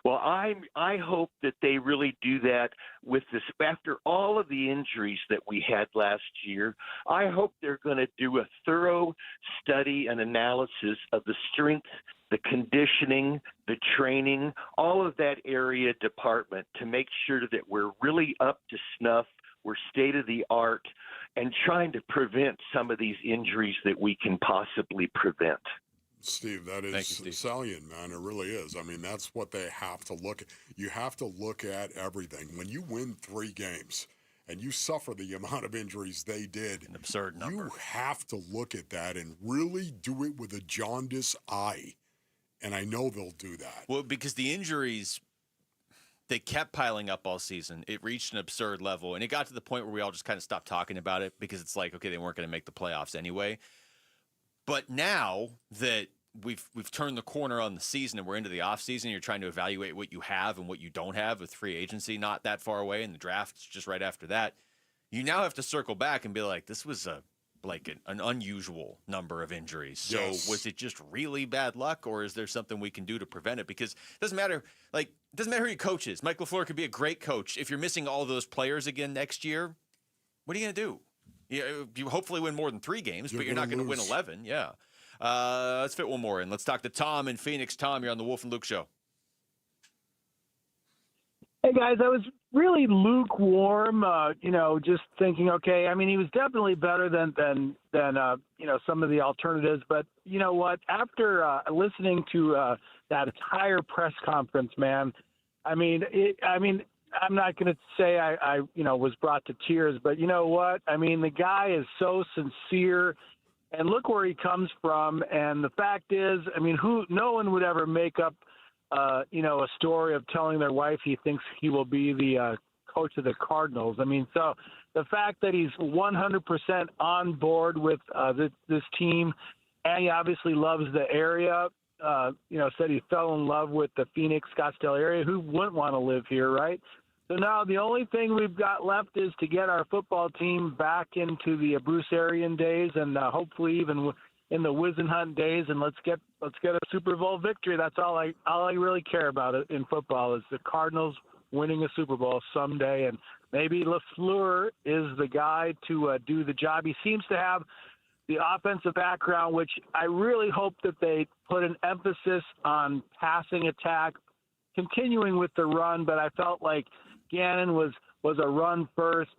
Well, I hope that they really do that with this. After all of the injuries that we had last year, I hope they're going to do a thorough study and analysis of the strength, the conditioning, the training, all of that area department to make sure that we're really up to snuff, we're state of the art, and trying to prevent some of these injuries that we can possibly prevent. Steve, that is salient, man. It really is. I mean, that's what they have to look at. You have to look at everything. When you win 3 games and you suffer the amount of injuries they did, an absurd number. You have to look at that and really do it with a jaundiced eye. And I know they'll do that. Well, because the injuries, they kept piling up all season. It reached an absurd level, and it got to the point where we all just kind of stopped talking about it because it's like, okay, they weren't going to make the playoffs anyway. But now that we've turned the corner on the season and we're into the offseason, you're trying to evaluate what you have and what you don't have with free agency not that far away, and the draft's just right after that. You now have to circle back and be like, this was an unusual number of injuries. So was it just really bad luck, or is there something we can do to prevent it? Because it doesn't matter who your coach is. Mike LaFleur could be a great coach. If you're missing all those players again next year, what are you going to do? You hopefully win more than 3 games, but you're not going to win 11. Yeah. Let's fit one more in. Let's talk to Tom in Phoenix. Tom, you're on the Wolf and Luke show. Hey, guys, I was really lukewarm, just thinking, okay, I mean, he was definitely better than some of the alternatives. But you know what? After listening to that entire press conference, man, I'm not going to say I was brought to tears, but you know what? I mean, the guy is so sincere, and look where he comes from. And the fact is, I mean, no one would ever make up, a story of telling their wife he thinks he will be the coach of the Cardinals. I mean, so the fact that he's 100% on board with this team, and he obviously loves the area, said he fell in love with the Phoenix, Scottsdale area. Who wouldn't want to live here, right? So now the only thing we've got left is to get our football team back into the Bruce Arian days, and hopefully even in the Wisenhunt days, and let's get a Super Bowl victory. That's all I really care about in football is the Cardinals winning a Super Bowl someday, and maybe LaFleur is the guy to do the job. He seems to have the offensive background, which I really hope that they put an emphasis on passing attack, continuing with the run, but I felt like Gannon was a run first,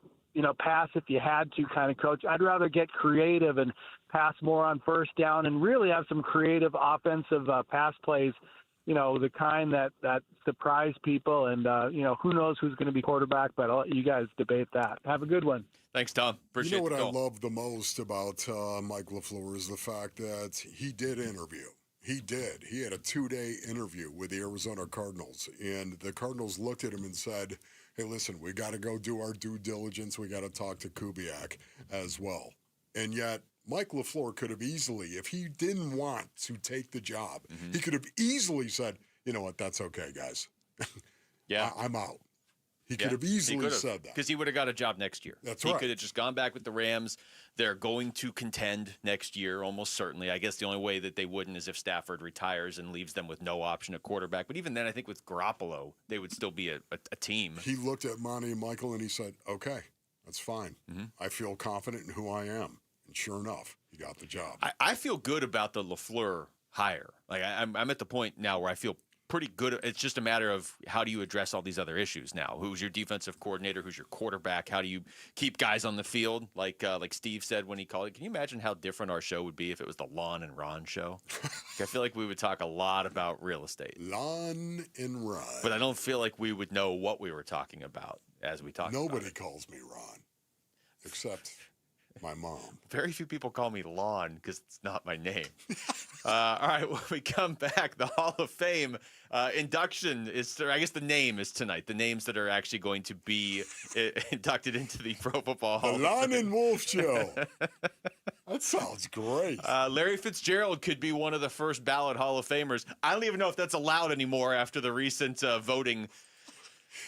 pass if you had to kind of coach. I'd rather get creative and pass more on first down and really have some creative offensive pass plays, the kind that surprise people. And, who knows who's going to be quarterback, but I'll let you guys debate that. Have a good one. Thanks, Tom. Appreciate what the call. I love the most about Mike LaFleur is the fact that he did interview. He did. He had a 2-day interview with the Arizona Cardinals, and the Cardinals looked at him and said, hey, listen, we got to go do our due diligence. We got to talk to Kubiak as well. And yet Mike LaFleur could have easily, if he didn't want to take the job, he could have easily said, you know what, that's okay, guys. Yeah, I'm out. He could have easily said that. Because he would have got a job next year. That's he right. He could have just gone back with the Rams. They're going to contend next year, almost certainly. I guess the only way that they wouldn't is if Stafford retires and leaves them with no option at quarterback. But even then, I think with Garoppolo, they would still be a team. He looked at Monty and Michael and he said, okay, that's fine. I feel confident in who I am. And sure enough, he got the job. I feel good about the LaFleur hire. Like I'm at the point now where I feel pretty good. It's just a matter of how do you address all these other issues now? Who's your defensive coordinator? Who's your quarterback? How do you keep guys on the field? Like Steve said when he called it. Can you imagine how different our show would be if it was the Lon and Ron show? I feel like we would talk a lot about real estate. Lon and Ron. But I don't feel like we would know what we were talking about as we talk. Nobody calls me Ron, except my mom. Very few people call me Lon because it's not my name. All right, when we come back, the Hall of Fame induction is, I guess the name is tonight. The names that are actually going to be inducted into the Pro Football Hall of Fame. The Lon and Wolf Show. That sounds great. Larry Fitzgerald could be one of the first ballot Hall of Famers. I don't even know if that's allowed anymore after the recent voting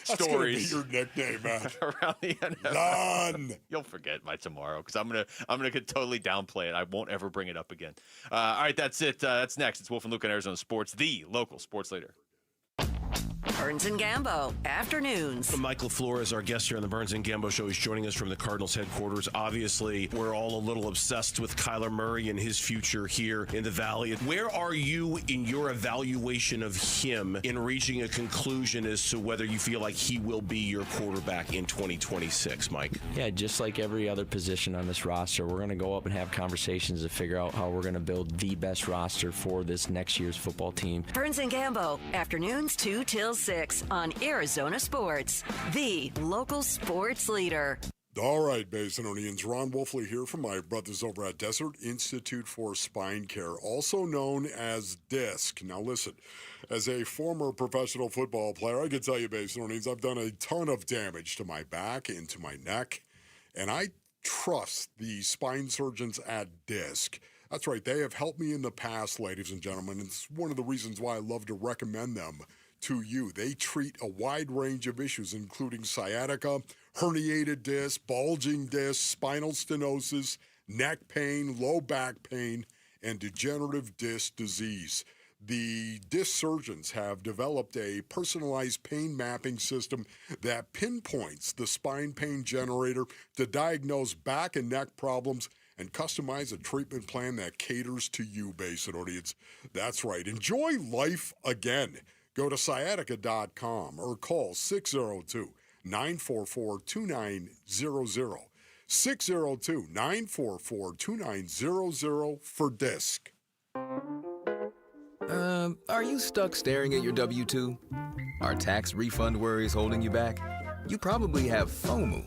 stories. That's gonna be your nickname, man. Around the NFL. Lon. You'll forget by tomorrow because I'm gonna totally downplay it. I won't ever bring it up again. All right, that's it. That's next. It's Wolf and Luke on Arizona Sports, the local sports leader. Burns and Gambo, afternoons. Michael Flores, our guest here on the Burns and Gambo Show. He's joining us from the Cardinals headquarters. Obviously, we're all a little obsessed with Kyler Murray and his future here in the Valley. Where are you in your evaluation of him in reaching a conclusion as to whether you feel like he will be your quarterback in 2026, Mike? Yeah, just like every other position on this roster, we're going to go up and have conversations to figure out how we're going to build the best roster for this next year's football team. Burns and Gambo, afternoons 2 till 6 on Arizona Sports, the local sports leader. All right, Basinonians. Ron Wolfley here from my brothers over at Desert Institute for Spine Care, also known as DISC. Now, listen, as a former professional football player, I can tell you, Basinonians, I've done a ton of damage to my back and to my neck, and I trust the spine surgeons at DISC. That's right. They have helped me in the past, ladies and gentlemen. It's one of the reasons why I love to recommend them to you. They treat a wide range of issues, including sciatica, herniated disc, bulging disc, spinal stenosis, neck pain, low back pain, and degenerative disc disease. The disc surgeons have developed a personalized pain mapping system that pinpoints the spine pain generator to diagnose back and neck problems and customize a treatment plan that caters to you, Basin audience. That's right. Enjoy life again. Go to sciatica.com or call 602-944-2900. 602-944-2900 for DISC. Are you stuck staring at your W-2? Are tax refund worries holding you back? You probably have FOMO,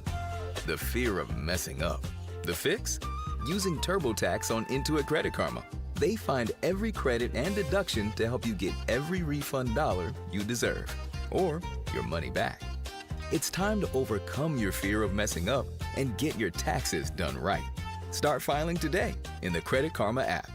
the fear of messing up. The fix? Using TurboTax on Intuit Credit Karma. They find every credit and deduction to help you get every refund dollar you deserve, or your money back. It's time to overcome your fear of messing up and get your taxes done right. Start filing today in the Credit Karma app.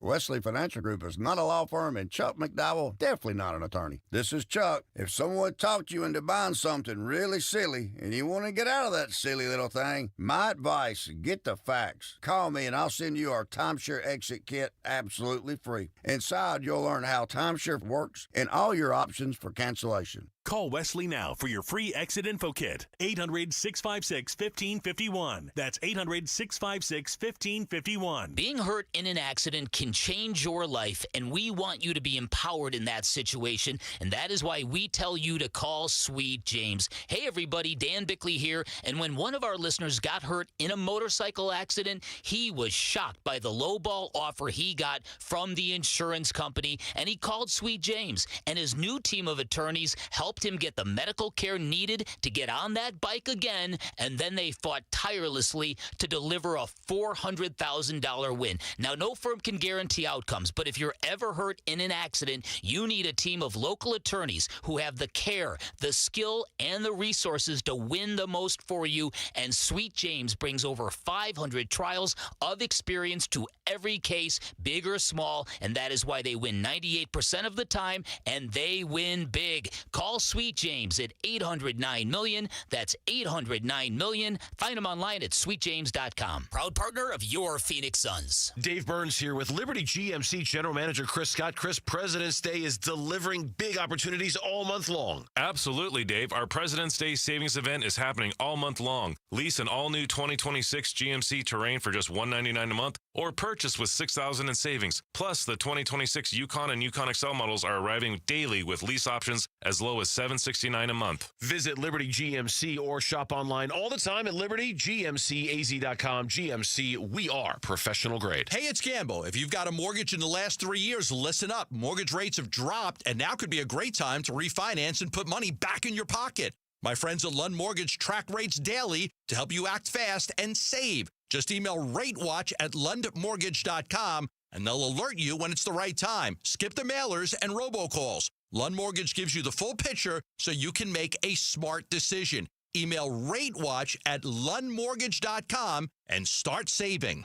Wesley Financial Group is not a law firm, and Chuck McDowell definitely not an attorney. This is Chuck. If someone talked you into buying something really silly and you want to get out of that silly little thing, my advice, get the facts. Call me and I'll send you our timeshare exit kit absolutely free. Inside, you'll learn how timeshare works and all your options for cancellation. Call Wesley now for your free exit info kit. 800-656-1551. That's 800-656-1551. Being hurt in an accident can change your life, and we want you to be empowered in that situation, and that is why we tell you to call Sweet James. Hey, everybody, Dan Bickley here, and when one of our listeners got hurt in a motorcycle accident, he was shocked by the lowball offer he got from the insurance company, and he called Sweet James, and his new team of attorneys helped him get the medical care needed to get on that bike again, and then they fought tirelessly to deliver a $400,000 win. Now, no firm can guarantee outcomes, but if you're ever hurt in an accident, you need a team of local attorneys who have the care, the skill, and the resources to win the most for you, and Sweet James brings over 500 trials of experience to every case, big or small, and that is why they win 98% of the time, and they win big. Call Sweet James at 800-9-million. That's 800-9-million. Find them online at sweetjames.com. Proud partner of your Phoenix Suns. Dave Burns here with Liberty Liberty GMC General Manager Chris Scott. Chris, President's Day is delivering big opportunities all month long. Absolutely, Dave. Our President's Day savings event is happening all month long. Lease an all-new 2026 GMC Terrain for just $199 a month, or purchase with $6,000 in savings. Plus, the 2026 Yukon and Yukon XL models are arriving daily with lease options as low as $769 a month. Visit Liberty GMC or shop online all the time at libertygmcaz.com. GMC, we are professional grade. Hey, it's Gambo. If you've got a mortgage in the last 3 years, listen up. Mortgage rates have dropped, and now could be a great time to refinance and put money back in your pocket. My friends at Lund Mortgage track rates daily to help you act fast and save. Just email ratewatch@lundmortgage.com, and they'll alert you when it's the right time. Skip the mailers and robocalls. Lund Mortgage gives you the full picture so you can make a smart decision. Email ratewatch@lundmortgage.com and start saving.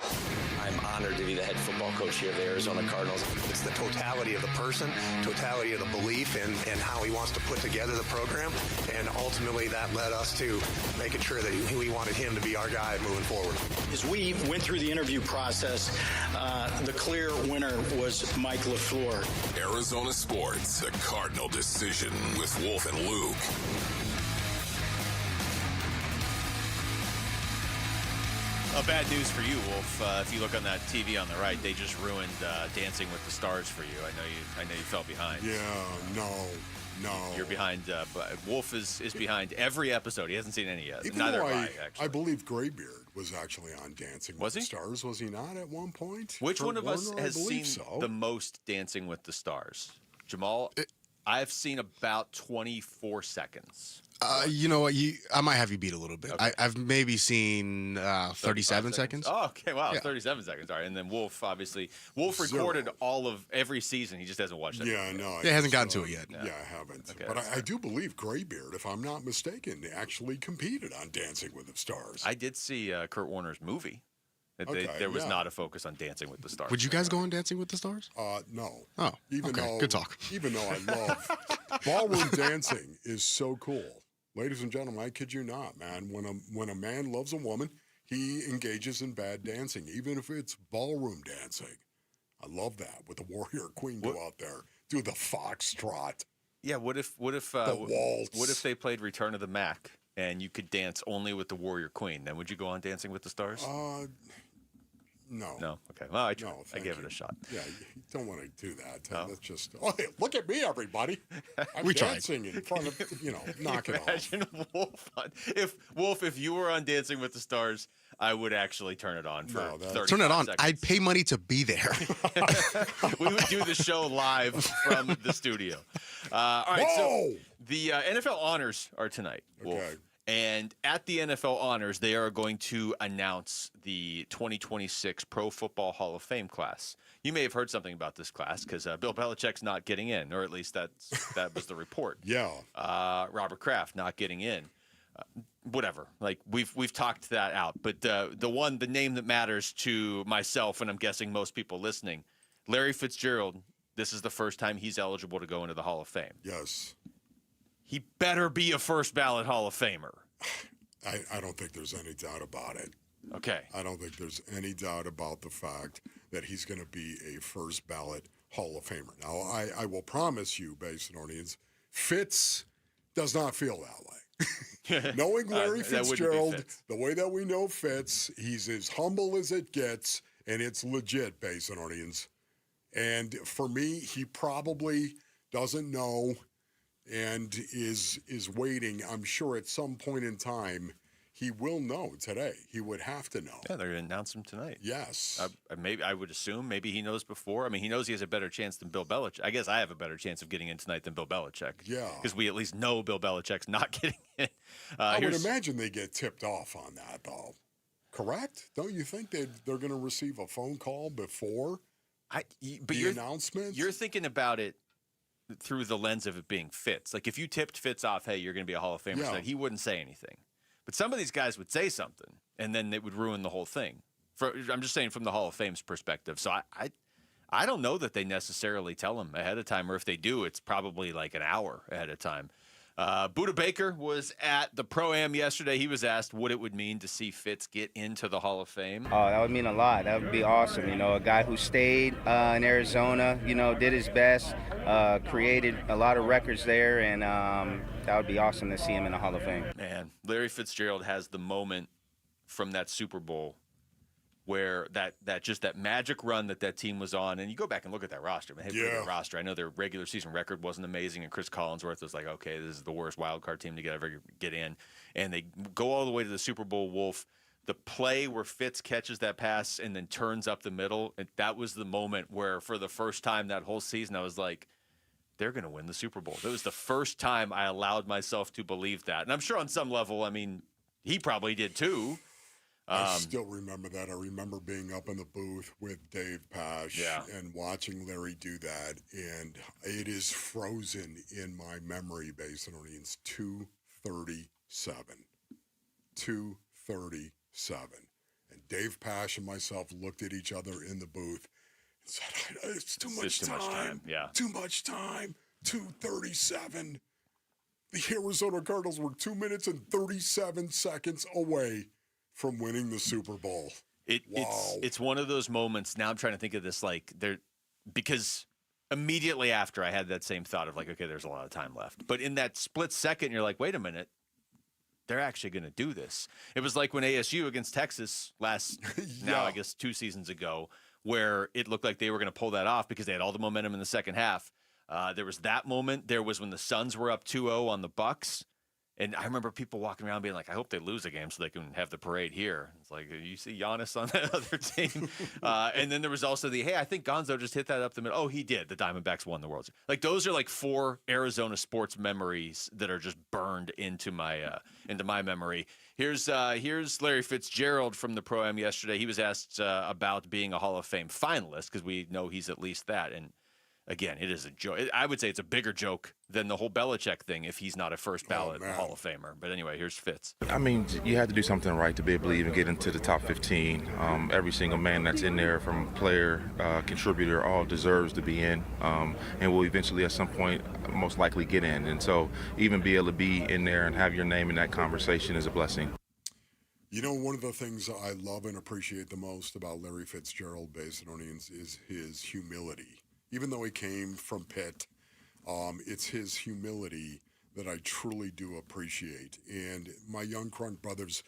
I'm honored to be the head football coach here of the Arizona Cardinals. It's the totality of the person, totality of the belief, and how he wants to put together the program. And ultimately, that led us to making sure that we wanted him to be our guy moving forward. As we went through the interview process, the clear winner was Mike LaFleur. Arizona Sports, the Cardinal Decision with Wolf and Luke. Bad news for you, Wolf. If you look on that TV on the right, they just ruined Dancing with the Stars for you. I know you fell behind. Yeah, no. You're behind. But Wolf is behind every episode. He hasn't seen any yet. Even Neither though have I, actually. I believe Graybeard was actually on Dancing with the Stars. Was he not at one point? Which one of us has seen so. the most Dancing with the Stars? Jamal? I've seen about 24 seconds. You know what? I might have you beat a little bit. Okay. I've maybe seen 37 seconds. Oh, okay. Wow, Yeah. 37 seconds. All right. And then Wolf, obviously. Wolf recorded all of every season. He just hasn't watched it. Yeah, no. He hasn't gotten to it yet. Yeah, I haven't. Okay, but that's I do believe Graybeard, if I'm not mistaken, actually competed on Dancing with the Stars. I did see Kurt Warner's movie. There was not a focus on Dancing with the Stars. Would you guys go on Dancing with the Stars? No. Oh, Even okay. though, Good talk. Even though I love ballroom dancing is so cool. Ladies and gentlemen, I kid you not, man. When a man loves a woman, he engages in bad dancing, even if it's ballroom dancing. I love that. With the Warrior Queen go out there, do the foxtrot. Yeah. What if the waltz? What if they played Return of the Mac and you could dance only with the Warrior Queen? Then would you go on Dancing with the Stars? No. No. Okay. Well, I tried. No, I gave it a shot. Yeah, you don't want to do that. Let's just. Oh, hey, look at me, everybody! I'm We tried. dancing in front of knock it off. Imagine Wolf, if you were on Dancing with the Stars, I would actually turn it on for 30 Turn it on. seconds. I'd pay money to be there. We would do the show live from the studio. All right, so the NFL honors are tonight, Wolf. Okay. And at the NFL honors, they are going to announce the 2026 Pro Football Hall of Fame class. You may have heard something about this class because Bill Belichick's not getting in, or at least that was the report. Yeah. Robert Kraft not getting in. Whatever. Like we've talked that out, but the name that matters to myself, and I'm guessing most people listening, Larry Fitzgerald. This is the first time he's eligible to go into the Hall of Fame. Yes. He better be a first ballot Hall of Famer. I don't think there's any doubt about it. Okay. I don't think there's any doubt about the fact that he's going to be a first ballot Hall of Famer. Now, I will promise you, Basinonians, Fitz does not feel that way. Knowing Larry Fitzgerald, the way that we know Fitz, he's as humble as it gets, and it's legit, Basinonians. And for me, he probably doesn't know and is waiting. I'm sure at some point in time he will know today. He would have to know. Yeah, they're going to announce him tonight. Yes. Maybe I would assume maybe he knows before. I mean, he knows he has a better chance than Bill Belichick. I guess I have a better chance of getting in tonight than Bill Belichick. Yeah. Because we at least know Bill Belichick's not getting in. I would imagine they get tipped off on that, though. Correct? Don't you think they're going to receive a phone call before the announcement? You're thinking about it through the lens of it being Fitz. Like if you tipped Fitz off, hey, you're going to be a Hall of Famer tonight, he wouldn't say anything. But some of these guys would say something, and then it would ruin the whole thing. I'm just saying from the Hall of Fame's perspective. So I don't know that they necessarily tell him ahead of time, or if they do, it's probably like an hour ahead of time. Buda Baker was at the Pro-Am yesterday. He was asked what it would mean to see Fitz get into the Hall of Fame. Oh, that would mean a lot. That would be awesome. A guy who stayed in Arizona, did his best, created a lot of records there, and that would be awesome to see him in the Hall of Fame. Man, Larry Fitzgerald has the moment from that Super Bowl where that magic run that team was on, and you go back and look at that roster, man. Hey, yeah. Roster. I know their regular season record wasn't amazing, and Chris Collinsworth was like, okay, this is the worst wild card team to ever get in, and they go all the way to the Super Bowl. Wolf, the play where Fitz catches that pass and then turns up the middle, and that was the moment where, for the first time that whole season, I was like, they're going to win the Super Bowl. That was the first time I allowed myself to believe that, and I'm sure on some level, I mean, he probably did too. I still remember that. I remember being up in the booth with Dave Pash and watching Larry do that, and it is frozen in my memory base. And it's 2:37. 2:37. And Dave Pash and myself looked at each other in the booth and said, it's too much time. Yeah. Too much time. 2:37. The Arizona Cardinals were 2 minutes and 37 seconds away from winning the Super Bowl. It's one of those moments. Now I'm trying to think of this because immediately after I had that same thought of like, okay, there's a lot of time left. But in that split second, you're like, wait a minute, they're actually going to do this. It was like when ASU against Texas now I guess 2 seasons ago, where it looked like they were going to pull that off because they had all the momentum in the second half. There was that moment. There was when the Suns were up 2-0 on the Bucks. And I remember people walking around being like, I hope they lose a game so they can have the parade here. It's like, you see Giannis on that other team. And then there was also I think Gonzo just hit that up the middle. Oh, he did. The Diamondbacks won the World Series. Like, those are like 4 Arizona sports memories that are just burned into my memory. Here's Larry Fitzgerald from the Pro-Am yesterday. He was asked about being a Hall of Fame finalist, because we know he's at least that. And again, it is a joke. I would say it's a bigger joke than the whole Belichick thing if he's not a first ballot Hall of Famer. But anyway, here's Fitz. I mean, you had to do something right to be able to even get into the top 15. Every single man that's in there, from player, contributor, all deserves to be in, and will eventually at some point most likely get in. And so even be able to be in there and have your name in that conversation is a blessing. One of the things I love and appreciate the most about Larry Fitzgerald, Basinonians, is his humility. Even though he came from Pitt, it's his humility that I truly do appreciate. And my young Crunk brothers,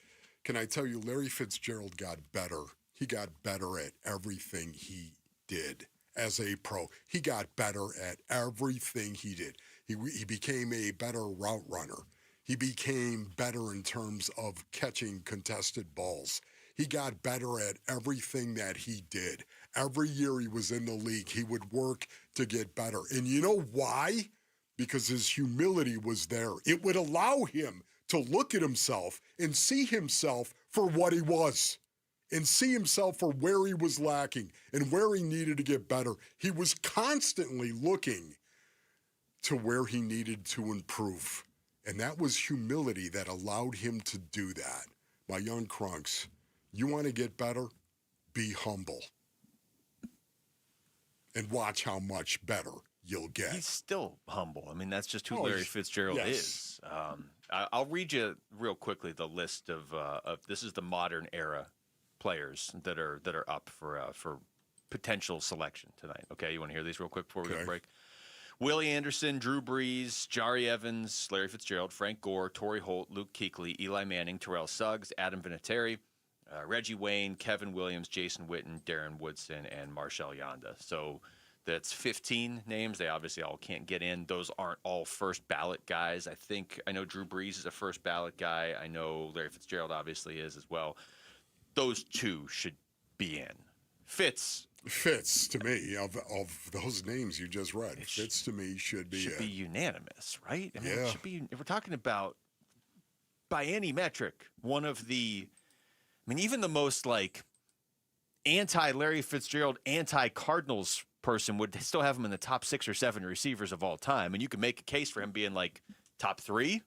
can I tell you, Larry Fitzgerald got better. He got better at everything he did as a pro. He got better at everything he did. He became a better route runner. He became better in terms of catching contested balls. He got better at everything that he did. Every year he was in the league, he would work to get better. And you know why? Because his humility was there. It would allow him to look at himself and see himself for what he was, and see himself for where he was lacking and where he needed to get better. He was constantly looking to where he needed to improve. And that was humility that allowed him to do that. My young Crunks, you want to get better? Be humble. And watch how much better you'll get. He's still humble. I mean, that's just who Larry Fitzgerald is. I'll read you real quickly the list of this is the modern era players that are up for potential selection tonight. Okay, you want to hear these real quick before we go to break? Willie Anderson, Drew Brees, Jari Evans, Larry Fitzgerald, Frank Gore, Torrey Holt, Luke Kuechly, Eli Manning, Terrell Suggs, Adam Vinatieri, Reggie Wayne, Kevin Williams, Jason Witten, Darren Woodson, and Marshall Yanda. So that's 15 names. They obviously all can't get in. Those aren't all first ballot guys. I know Drew Brees is a first ballot guy. I know Larry Fitzgerald obviously is as well. Those 2 should be in. Fitz to me, of those names you just read, Fitz to me should be unanimous, right? I mean, it should be. If we're talking about, by any metric, one of the, even the most anti-Larry Fitzgerald, anti-Cardinals person would still have him in the top 6 or 7 receivers of all time, and you could make a case for him being top 3.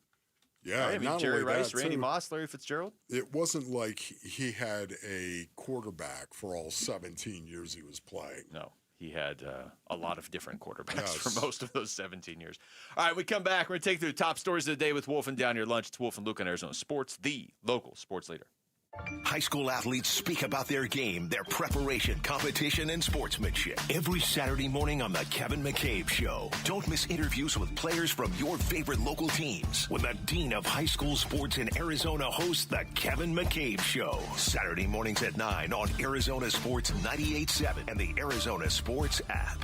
Yeah, right? Jerry Rice, Randy Moss, Larry Fitzgerald. It wasn't like he had a quarterback for all 17 years he was playing. No. he had a lot of different quarterbacks for most of those 17 years. All right, we come back. We're going to take through the top stories of the day with Wolf and Down Your Lunch. It's Wolf and Luke on Arizona Sports, the local sports leader. High school athletes speak about their game, their preparation, competition, and sportsmanship. Every Saturday morning on The Kevin McCabe Show. Don't miss interviews with players from your favorite local teams when the Dean of High School Sports in Arizona hosts The Kevin McCabe Show. Saturday mornings at 9 on Arizona Sports 98.7 and the Arizona Sports app.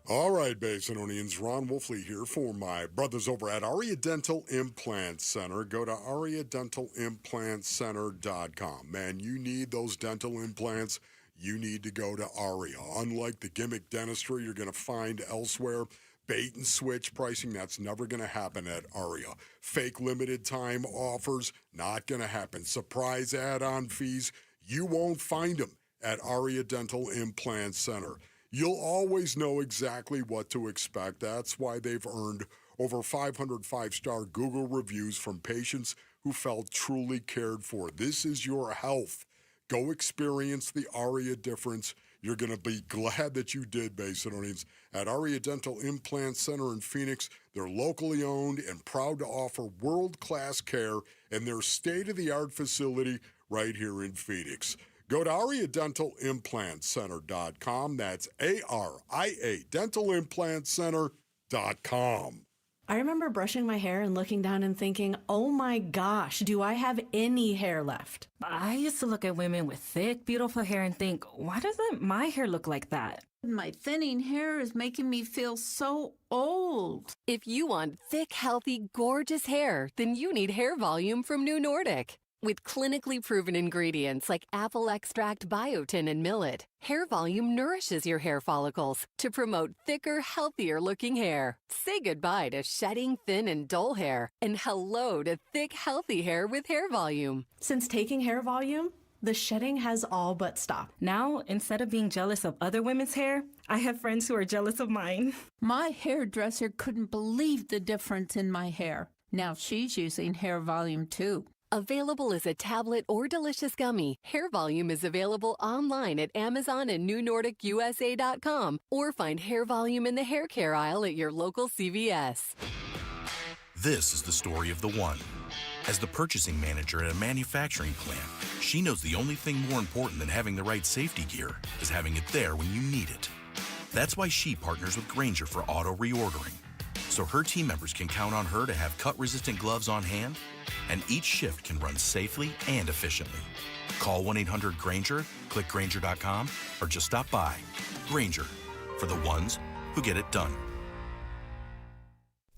All right, Basinonians, Ron Wolfley here for my brothers over at Aria Dental Implant Center. Go to ariadentalimplantcenter.com. Man, you need those dental implants, you need to go to Aria. Unlike the gimmick dentistry you're going to find elsewhere, bait and switch pricing, that's never going to happen at Aria. Fake limited time offers, not going to happen. Surprise add-on fees, you won't find them at Aria Dental Implant Center. You'll always know exactly what to expect. That's why they've earned over 500 five-star Google reviews from patients who felt truly cared for. This is your health. Go experience the Aria difference. You're going to be glad that you did, Basinonians. At Aria Dental Implant Center in Phoenix, they're locally owned and proud to offer world-class care in their state-of-the-art facility right here in Phoenix. Go to ariadentalimplantcenter.com. That's ARIA dentalimplantcenter.com. I remember brushing my hair and looking down and thinking, oh my gosh, do I have any hair left? I used to look at women with thick, beautiful hair and think, why doesn't my hair look like that? My thinning hair is making me feel so old. If you want thick, healthy, gorgeous hair, then you need Hair Volume from New Nordic. With clinically proven ingredients like apple extract, biotin, and millet, Hair Volume nourishes your hair follicles to promote thicker, healthier-looking hair. Say goodbye to shedding, thin, and dull hair, and hello to thick, healthy hair with Hair Volume. Since taking Hair Volume, the shedding has all but stopped. Now, instead of being jealous of other women's hair, I have friends who are jealous of mine. My hairdresser couldn't believe the difference in my hair. Now she's using Hair Volume too. Available as a tablet or delicious gummy, Hair Volume is available online at Amazon and NewNordicUSA.com, or find Hair Volume in the hair care aisle at your local CVS. This is the story of the one. As the purchasing manager at a manufacturing plant, she knows the only thing more important than having the right safety gear is having it there when you need it. That's why she partners with Grainger for auto reordering, so her team members can count on her to have cut-resistant gloves on hand, and each shift can run safely and efficiently. Call 1-800-GRAINGER, click Grainger.com, or just stop by. Grainger, for the ones who get it done.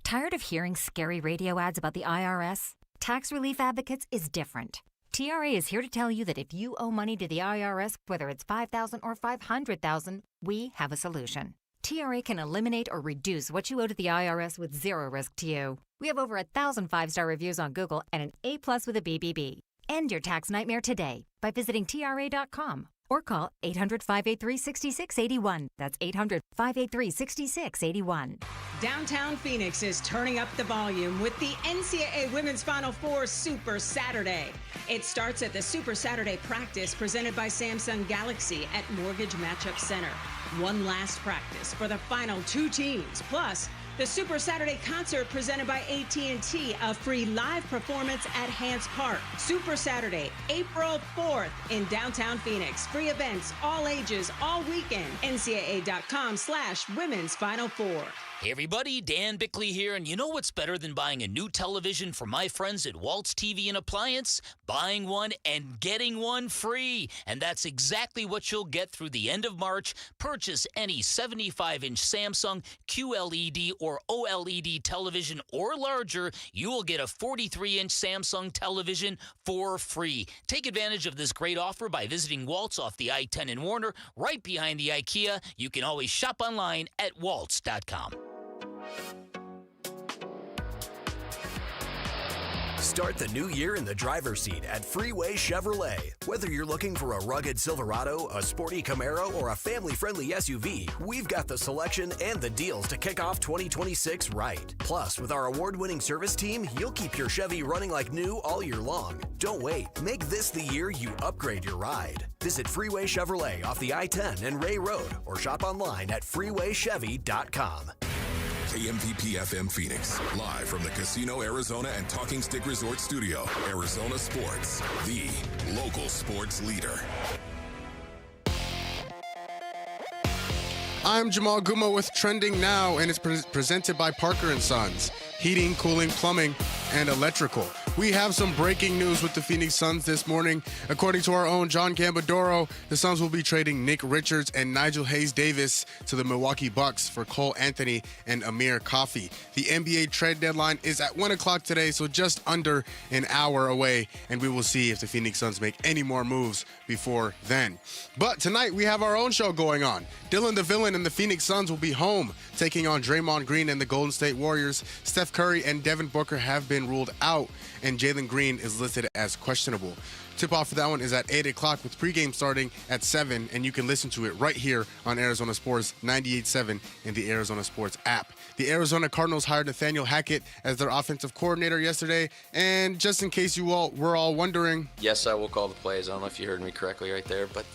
Tired of hearing scary radio ads about the IRS? Tax Relief Advocates is different. TRA is here to tell you that if you owe money to the IRS, whether it's $5,000 or $500,000, we have a solution. TRA can eliminate or reduce what you owe to the IRS with zero risk to you. We have over 1,000 five-star reviews on Google and an A+ with a BBB. End your tax nightmare today by visiting TRA.com or call 800-583-6681. That's 800-583-6681. Downtown Phoenix is turning up the volume with the NCAA Women's Final Four Super Saturday. It starts at the Super Saturday practice presented by Samsung Galaxy at Mortgage Matchup Center. One last practice for the final two teams. Plus, the Super Saturday concert presented by AT&T, a free live performance at Hance Park. Super Saturday, April 4th in downtown Phoenix. Free events, all ages, all weekend. NCAA.com/Women's Final Four. Hey everybody, Dan Bickley here, and you know what's better than buying a new television from my friends at Waltz TV and Appliance? Buying one and getting one free. And that's exactly what you'll get through the end of March. Purchase any 75-inch Samsung QLED or OLED television or larger, you will get a 43-inch Samsung television for free. Take advantage of this great offer by visiting Waltz off the I-10 in Warner, right behind the IKEA. You can always shop online at waltz.com. Start the new year in the driver's seat at Freeway Chevrolet. Whether you're looking for a rugged Silverado, a sporty Camaro, or a family-friendly SUV, we've got the selection and the deals to kick off 2026 right. Plus, with our award-winning service team, you'll keep your Chevy running like new all year long. Don't wait. Make this the year you upgrade your ride. Visit Freeway Chevrolet off the I-10 and Ray Road or shop online at freewaychevy.com. KMPP FM Phoenix, live from the Casino Arizona and Talking Stick Resort Studio. Arizona Sports, the local sports leader. I'm Jamal Guma with Trending Now, and it's presented by Parker & Sons. Heating, cooling, plumbing, and electrical. We have some breaking news with the Phoenix Suns this morning. According to our own John Gambadoro, the Suns will be trading Nick Richards and Nigel Hayes-Davis to the Milwaukee Bucks for Cole Anthony and Amir Coffey. The NBA trade deadline is at 1 o'clock today, so just under an hour away, and we will see if the Phoenix Suns make any more moves before then. But tonight, we have our own show going on. Dylan the Villain and the Phoenix Suns will be home, taking on Draymond Green and the Golden State Warriors. Steph Curry and Devin Booker have been ruled out, and Jalen Green is listed as questionable. Tip-off for that one is at 8 o'clock with pregame starting at 7, and you can listen to it right here on Arizona Sports 98.7 in the Arizona Sports app. The Arizona Cardinals hired Nathaniel Hackett as their offensive coordinator yesterday, and just in case you all were all wondering... Yes, I will call the plays. I don't know if you heard me correctly right there, but...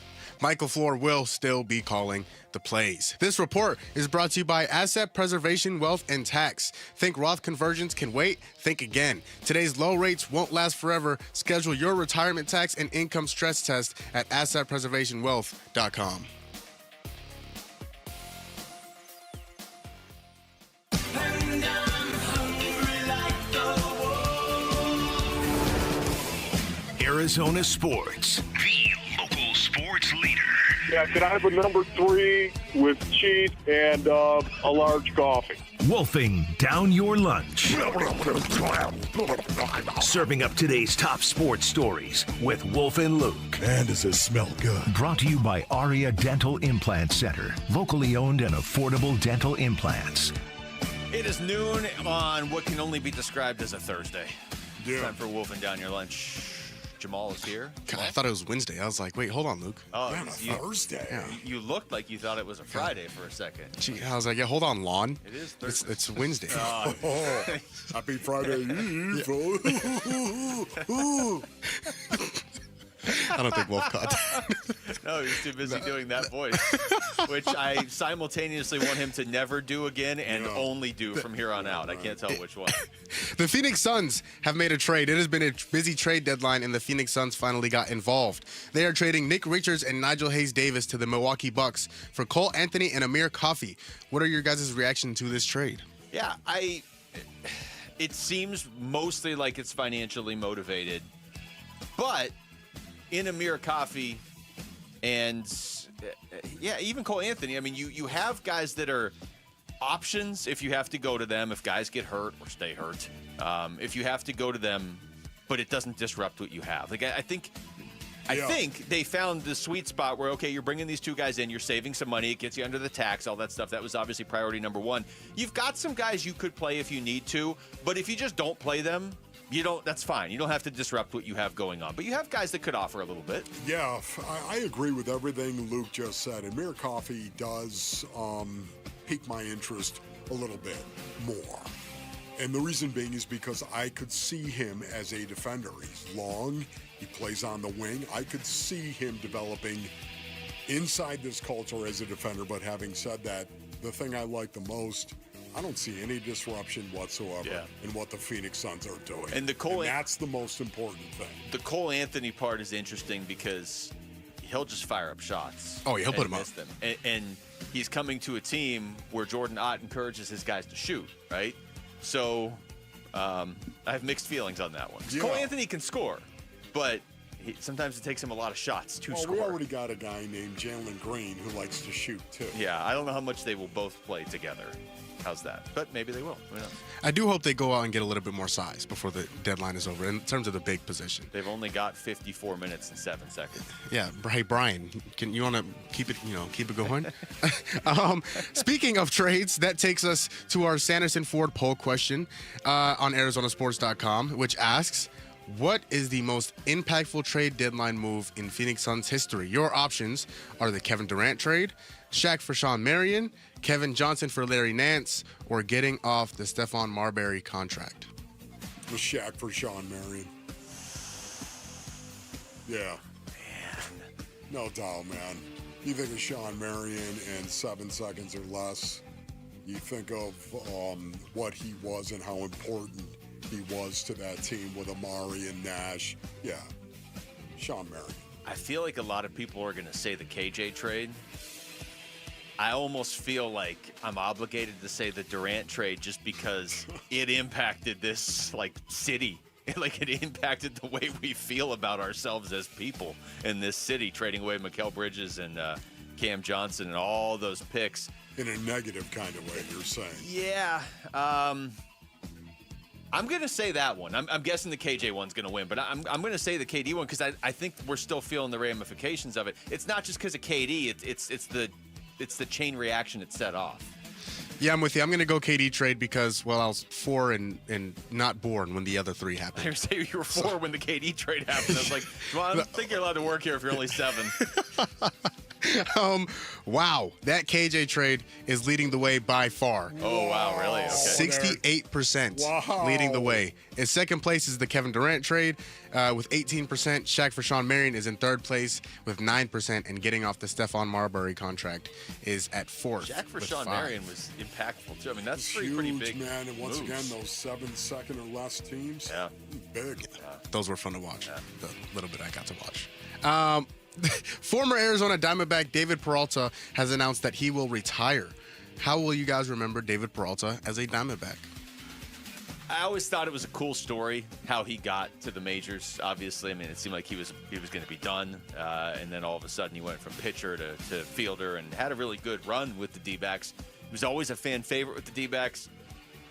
Michael Floor will still be calling the plays. This report is brought to you by Asset Preservation Wealth and Tax. Think Roth conversions can wait? Think again. Today's low rates won't last forever. Schedule your retirement tax and income stress test at assetpreservationwealth.com. Arizona Sports, the local sports leader. Yeah, could I have a number 3 with cheese and a large coffee? Wolfing down your lunch. Serving up today's top sports stories with Wolf and Luke. Man, does it smell good. Brought to you by Aria Dental Implant Center. Locally owned and affordable dental implants. It is noon on what can only be described as a Thursday. Yeah. Time for Wolfing down your lunch. Jamal is here. God, I thought it was Wednesday. I was like, wait, hold on, Luke. Oh, Man, Thursday. Yeah. You looked like you thought it was a Friday for a second. Gee, I was like, yeah, hold on, Lon. It is Thursday. It's Wednesday. Happy Friday Eve. I don't think Wolf caught that. No, he's too busy doing that voice, which I simultaneously want him to never do again and only do from here on out. I can't tell which one. The Phoenix Suns have made a trade. It has been a busy trade deadline, and the Phoenix Suns finally got involved. They are trading Nick Richards and Nigel Hayes-Davis to the Milwaukee Bucks for Cole Anthony and Amir Coffey. What are your guys' reaction to this trade? Yeah, it seems mostly like it's financially motivated, but in Amir Coffey and even Cole Anthony, I mean, you have guys that are options if you have to go to them, if guys get hurt or stay hurt, if you have to go to them, but it doesn't disrupt what you have. Like I think they found the sweet spot where, okay, you're bringing these two guys in, you're saving some money, it gets you under the tax, all that stuff. That was obviously priority number one. You've got some guys you could play if you need to, but if you just don't play them, that's fine. You don't have to disrupt what you have going on. But you have guys that could offer a little bit. Yeah, I agree with everything Luke just said. Amir Coffey does pique my interest a little bit more. And the reason being is because I could see him as a defender. He's long. He plays on the wing. I could see him developing inside this culture as a defender. But having said that, the thing I like the most, I don't see any disruption whatsoever in what the Phoenix Suns are doing. And that's the most important thing. The Cole Anthony part is interesting because he'll just fire up shots. Oh, yeah, he'll put them up. Them. And he's coming to a team where Jordan Ott encourages his guys to shoot, right? So I have mixed feelings on that one. Yeah. Cole Anthony can score, but sometimes it takes him a lot of shots to well, score. We already got a guy named Jalen Green who likes to shoot, too. Yeah, I don't know how much they will both play together. How's that? But maybe they will. Who knows? I do hope they go out and get a little bit more size before the deadline is over in terms of the big position. They've only got 54 minutes and 7 seconds. Yeah. Hey, Brian, can you want to keep it going? Speaking of trades, that takes us to our Sanderson Ford poll question on ArizonaSports.com, which asks, what is the most impactful trade deadline move in Phoenix Suns history? Your options are the Kevin Durant trade, Shaq for Sean Marion, Kevin Johnson for Larry Nance, or getting off the Stephon Marbury contract. The Shaq for Sean Marion. Yeah. Man. No doubt, man. You think of Sean Marion in 7 seconds or less. You think of what he was and how important he was to that team with Amari and Nash. Yeah. Sean Marion. I feel like a lot of people are going to say the KJ trade. I almost feel like I'm obligated to say the Durant trade just because it impacted this city. Like it impacted the way we feel about ourselves as people in this city, trading away Mikal Bridges and Cam Johnson and all those picks. In a negative kind of way, you're saying. Yeah. I'm going to say that one. I'm guessing the KJ one's going to win, but I'm going to say the KD one because I think we're still feeling the ramifications of it. It's not just because of KD. It's the chain reaction it set off. Yeah, I'm with you. I'm going to go KD trade because, well, I was 4 and not born when the other 3 happened. I was saying you were 4 when the KD trade happened. I was like, well, I don't think you're allowed to work here if you're only 7. Wow, that KJ trade is leading the way by far. Oh, wow, really? Okay. 68% leading the way. In second place is the Kevin Durant trade with 18%. Shaq for Sean Marion is in third place with 9%, and getting off the Stephon Marbury contract is at 4th. Shaq for Sean Marion was impactful, too. I mean, that's huge, pretty big, man. And once moves. again, those 7 second or less teams, big. Those were fun to watch, the little bit I got to watch. Former Arizona Diamondback David Peralta has announced that he will retire. How will you guys remember David Peralta as a Diamondback? I always thought it was a cool story how he got to the majors. Obviously, I mean, it seemed like he was going to be done, and then all of a sudden he went from pitcher to fielder and had a really good run with the D-backs. He was always a fan favorite with the D-backs.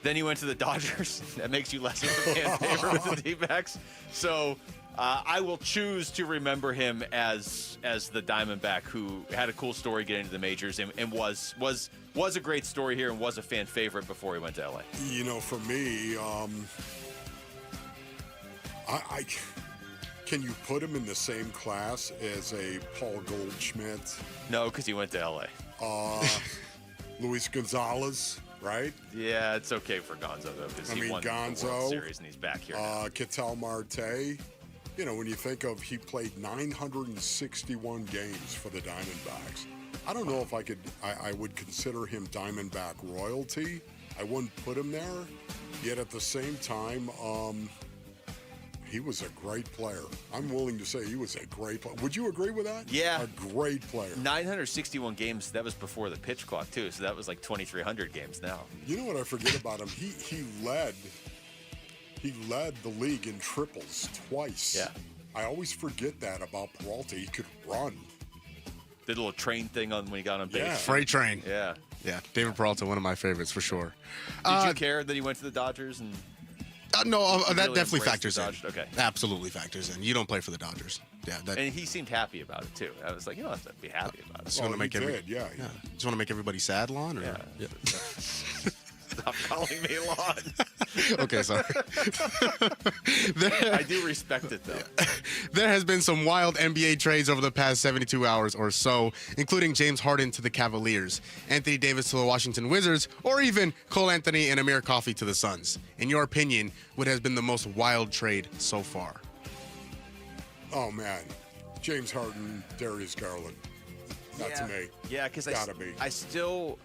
Then he went to the Dodgers. That makes you less of a fan favorite with the D-backs. So I will choose to remember him as the Diamondback who had a cool story getting to the majors and was a great story here and was a fan favorite before he went to LA. You know, for me, I can you put him in the same class as a Paul Goldschmidt? No, because he went to LA. Luis Gonzalez, right? Yeah, it's okay for Gonzo though because he won the World Series and he's back here. Ketel Marte. You know, when you think of he played 961 games for the Diamondbacks. I don't know if I would consider him Diamondback royalty. I wouldn't put him there. Yet at the same time, he was a great player. I'm willing to say he was a great player. Would you agree with that? Yeah. A great player. 961 games, that was before the pitch clock too, so that was like 2,300 games now. You know what I forget about him? He led the league in triples twice. Yeah. I always forget that about Peralta. He could run. Did a little train thing on when he got on base. Yeah. Freight train. Yeah. Yeah, David Peralta, one of my favorites for sure. Did you care that he went to the Dodgers? And no, that really definitely factors in. Okay. Absolutely factors in. You don't play for the Dodgers. Yeah, and he seemed happy about it too. I was like, you don't have to be happy about it. Just want to make Just want to make everybody sad, Lon? Or? Yeah. Stop calling me Lon. Okay, sorry. I do respect it, though. There has been some wild NBA trades over the past 72 hours or so, including James Harden to the Cavaliers, Anthony Davis to the Washington Wizards, or even Cole Anthony and Amir Coffey to the Suns. In your opinion, what has been the most wild trade so far? Oh, man. James Harden, Darius Garland. Not to me. Yeah, because Gotta be. I still...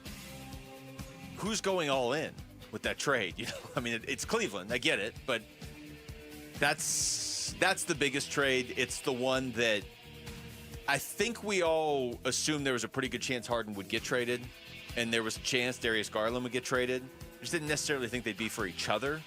Who's going all in with that trade? You know, I mean, it's Cleveland. I get it, but that's the biggest trade. It's the one that I think we all assumed there was a pretty good chance Harden would get traded, and there was a chance Darius Garland would get traded, just didn't necessarily think they'd be for each other.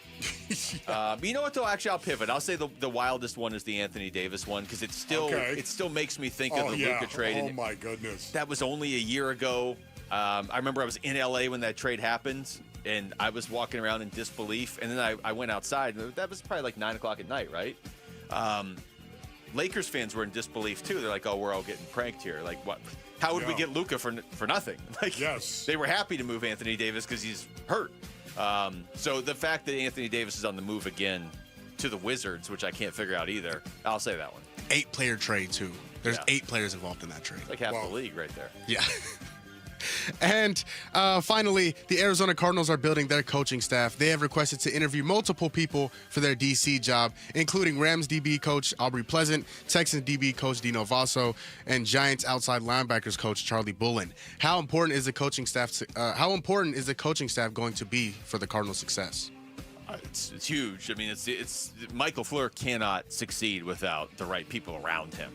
But you know what, though? Actually, I'll pivot. I'll say the wildest one is the Anthony Davis one because it still makes me think of the Luka trade. Oh, my goodness. That was only a year ago. I remember I was in L.A. when that trade happened, and I was walking around in disbelief. And then I went outside. And that was probably like 9 o'clock at night, right? Lakers fans were in disbelief, too. They're like, oh, we're all getting pranked here. Like, what? How would we get Luka for nothing? Like, yes. They were happy to move Anthony Davis because he's hurt. So the fact that Anthony Davis is on the move again to the Wizards, which I can't figure out either, I'll say that one. 8-player trade, too. There's 8 players involved in that trade. It's like half the league right there. Yeah. And finally, the Arizona Cardinals are building their coaching staff. They have requested to interview multiple people for their DC job, including Rams DB coach Aubrey Pleasant, Texans DB coach Dino Vasso, and Giants outside linebackers coach Charlie Bullen. How important is the coaching staff going to be for the Cardinals' success? It's huge. I mean, it's Mike LaFleur cannot succeed without the right people around him.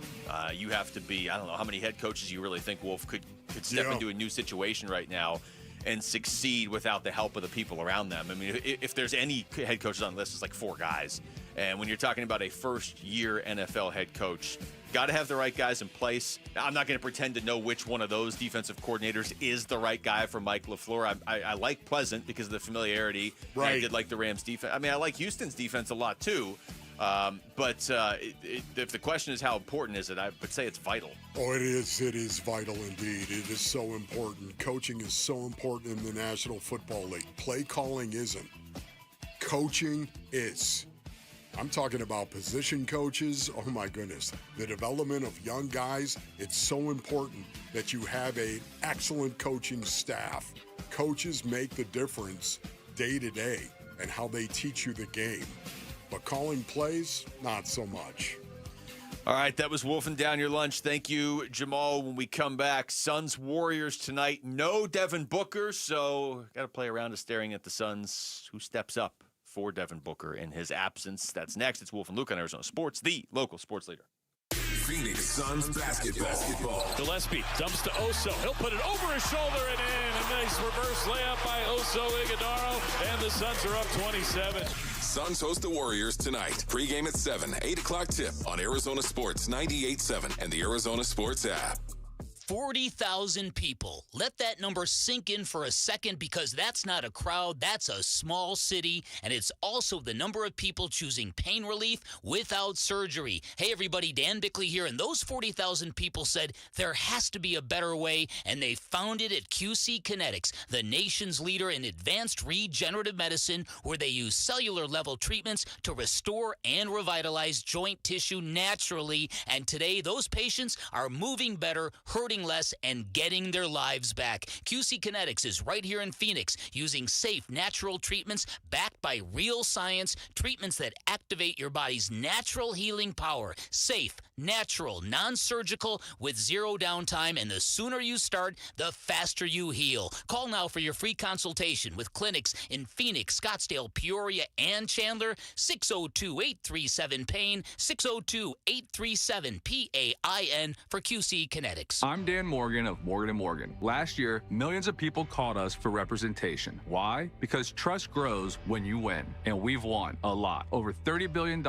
You have to be, I don't know how many head coaches you really think Wolf could step into a new situation right now and succeed without the help of the people around them. I mean, if there's any head coaches on the list, it's like 4 guys. And when you're talking about a first-year NFL head coach, got to have the right guys in place. I'm not going to pretend to know which one of those defensive coordinators is the right guy for Mike LaFleur. I like Pleasant because of the familiarity. Right. I did like the Rams' defense. I mean, I like Houston's defense a lot, too. But if the question is how important is it, I would say it's vital. Oh, it is. It is vital indeed. It is so important. Coaching is so important in the National Football League. Play calling isn't. Coaching is. I'm talking about position coaches. Oh, my goodness. The development of young guys, it's so important that you have an excellent coaching staff. Coaches make the difference day to day and how they teach you the game. But calling plays, not so much. All right, that was wolfing down your lunch. Thank you, Jamal. When we come back, Suns Warriors tonight. No Devin Booker, so got to play around to staring at the Suns. Who steps up for Devin Booker in his absence? That's next. It's Wolf and Luke on Arizona Sports, the local sports leader. Phoenix Suns basketball. Gillespie dumps to Oso. He'll put it over his shoulder and in. A nice reverse layup by Oso Ighodaro, and the Suns are up 27. Suns host the Warriors tonight. Pre-game at 7, 8 o'clock tip on Arizona Sports 98.7 and the Arizona Sports app. 40,000 people. Let that number sink in for a second because that's not a crowd, that's a small city, and it's also the number of people choosing pain relief without surgery. Hey everybody, Dan Bickley here, and those 40,000 people said there has to be a better way, and they found it at QC Kinetics, the nation's leader in advanced regenerative medicine, where they use cellular level treatments to restore and revitalize joint tissue naturally, and today those patients are moving better, hurting less, and getting their lives back. QC Kinetics is right here in Phoenix, using safe, natural treatments backed by real science, treatments that activate your body's natural healing power. Safe, natural, non-surgical, with zero downtime, and the sooner you start, the faster you heal. Call now for your free consultation with clinics in Phoenix, Scottsdale, Peoria, and Chandler. 602-837-PAIN, 602-837-PAIN for QC Kinetics. I'm Dan Morgan of Morgan & Morgan. Last year, millions of people called us for representation. Why? Because trust grows when you win, and we've won a lot. Over $30 billion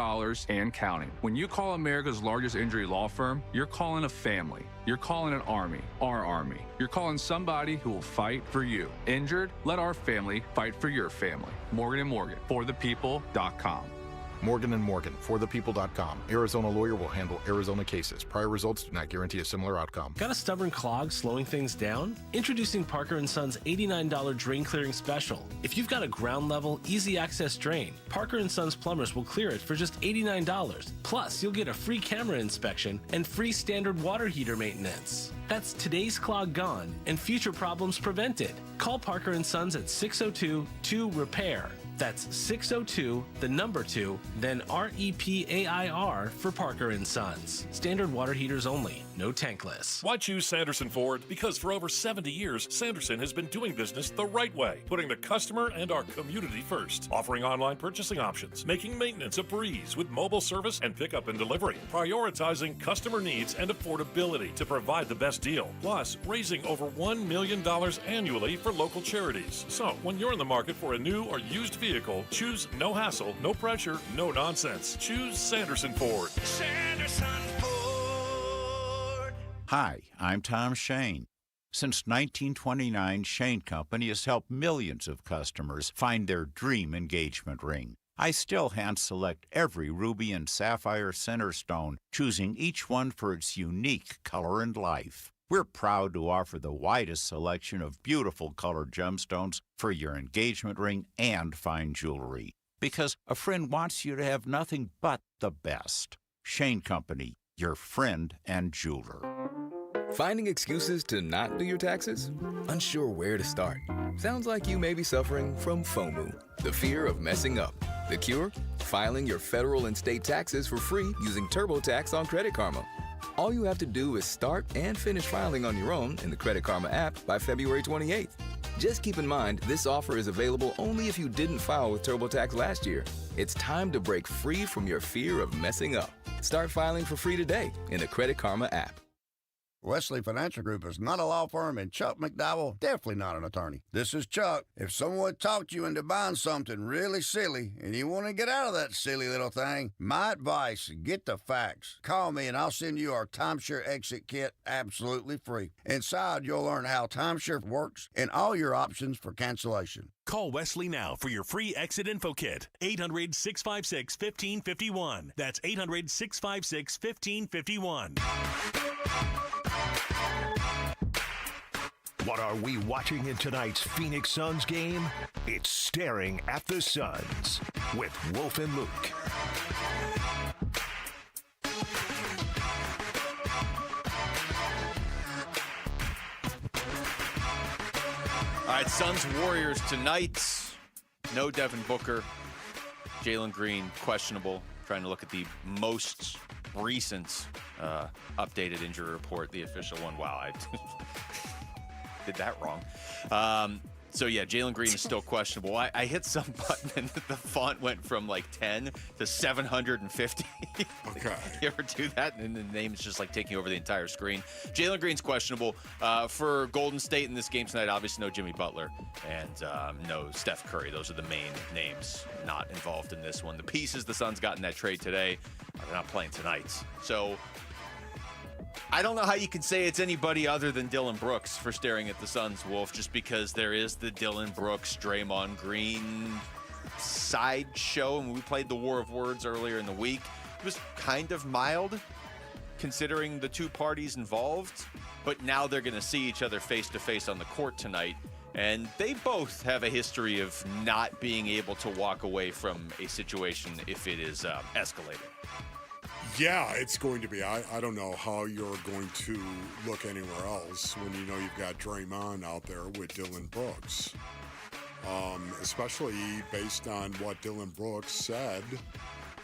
and counting. When you call America's largest injury law firm, you're calling a family. You're calling an army, our army. You're calling somebody who will fight for you. Injured? Let our family fight for your family. Morgan & Morgan, forthepeople.com. Morgan & Morgan, forthepeople.com. Arizona lawyer will handle Arizona cases. Prior results do not guarantee a similar outcome. Got a stubborn clog slowing things down? Introducing Parker & Son's $89 drain clearing special. If you've got a ground level, easy access drain, Parker & Son's plumbers will clear it for just $89. Plus, you'll get a free camera inspection and free standard water heater maintenance. That's today's clog gone and future problems prevented. Call Parker & Sons at 602-2-REPAIR. That's 602, the number 2, then REPAIR for Parker & Sons. Standard water heaters only, no tankless. Why choose Sanderson Ford? Because for over 70 years, Sanderson has been doing business the right way, putting the customer and our community first, offering online purchasing options, making maintenance a breeze with mobile service and pickup and delivery, prioritizing customer needs and affordability to provide the best deal, plus raising over $1 million annually for local charities. So, when you're in the market for a new or used vehicle, choose no hassle, no pressure, no nonsense. Choose Sanderson Ford. Sanderson Ford. Hi, I'm Tom Shane. Since 1929, Shane Company has helped millions of customers find their dream engagement ring. I still hand-select every ruby and sapphire center stone, choosing each one for its unique color and life. We're proud to offer the widest selection of beautiful colored gemstones for your engagement ring and fine jewelry. Because a friend wants you to have nothing but the best. Shane Company, your friend and jeweler. Finding excuses to not do your taxes? Unsure where to start? Sounds like you may be suffering from FOMO, the fear of messing up. The cure? Filing your federal and state taxes for free using TurboTax on Credit Karma. All you have to do is start and finish filing on your own in the Credit Karma app by February 28th. Just keep in mind, this offer is available only if you didn't file with TurboTax last year. It's time to break free from your fear of messing up. Start filing for free today in the Credit Karma app. Wesley Financial Group is not a law firm, and Chuck McDowell definitely not an attorney. This is Chuck. If someone talked you into buying something really silly and you want to get out of that silly little thing, my advice, get the facts. Call me and I'll send you our timeshare exit kit absolutely free. Inside, you'll learn how timeshare works and all your options for cancellation. Call Wesley now for your free exit info kit. 800-656-1551. That's 800-656-1551. What are we watching in tonight's Phoenix Suns game? It's Staring at the Suns with Wolf and Luke. All right, Suns Warriors tonight. No Devin Booker. Jalen Green, questionable. Trying to look at the most recent updated injury report, the official one. Wow, I did that wrong. So, yeah, Jalen Green is still questionable. I hit some button and the font went from like 10 to 750. Okay. You ever do that? And the name is just like taking over the entire screen. Jalen Green's questionable. For Golden State in this game tonight, obviously no Jimmy Butler and no Steph Curry. Those are the main names not involved in this one. The pieces the Suns got in that trade today, they're not playing tonight. So I don't know how you can say it's anybody other than Dylan Brooks for staring at the Suns, Wolf, just because there is the Dylan Brooks, Draymond Green sideshow. And we played the War of Words earlier in the week. It was kind of mild considering the two parties involved, but now they're going to see each other face to face on the court tonight. And they both have a history of not being able to walk away from a situation if it is escalating. Yeah, it's going to be. I don't know how you're going to look anywhere else when you know you've got Draymond out there with Dylan Brooks. Especially based on what Dylan Brooks said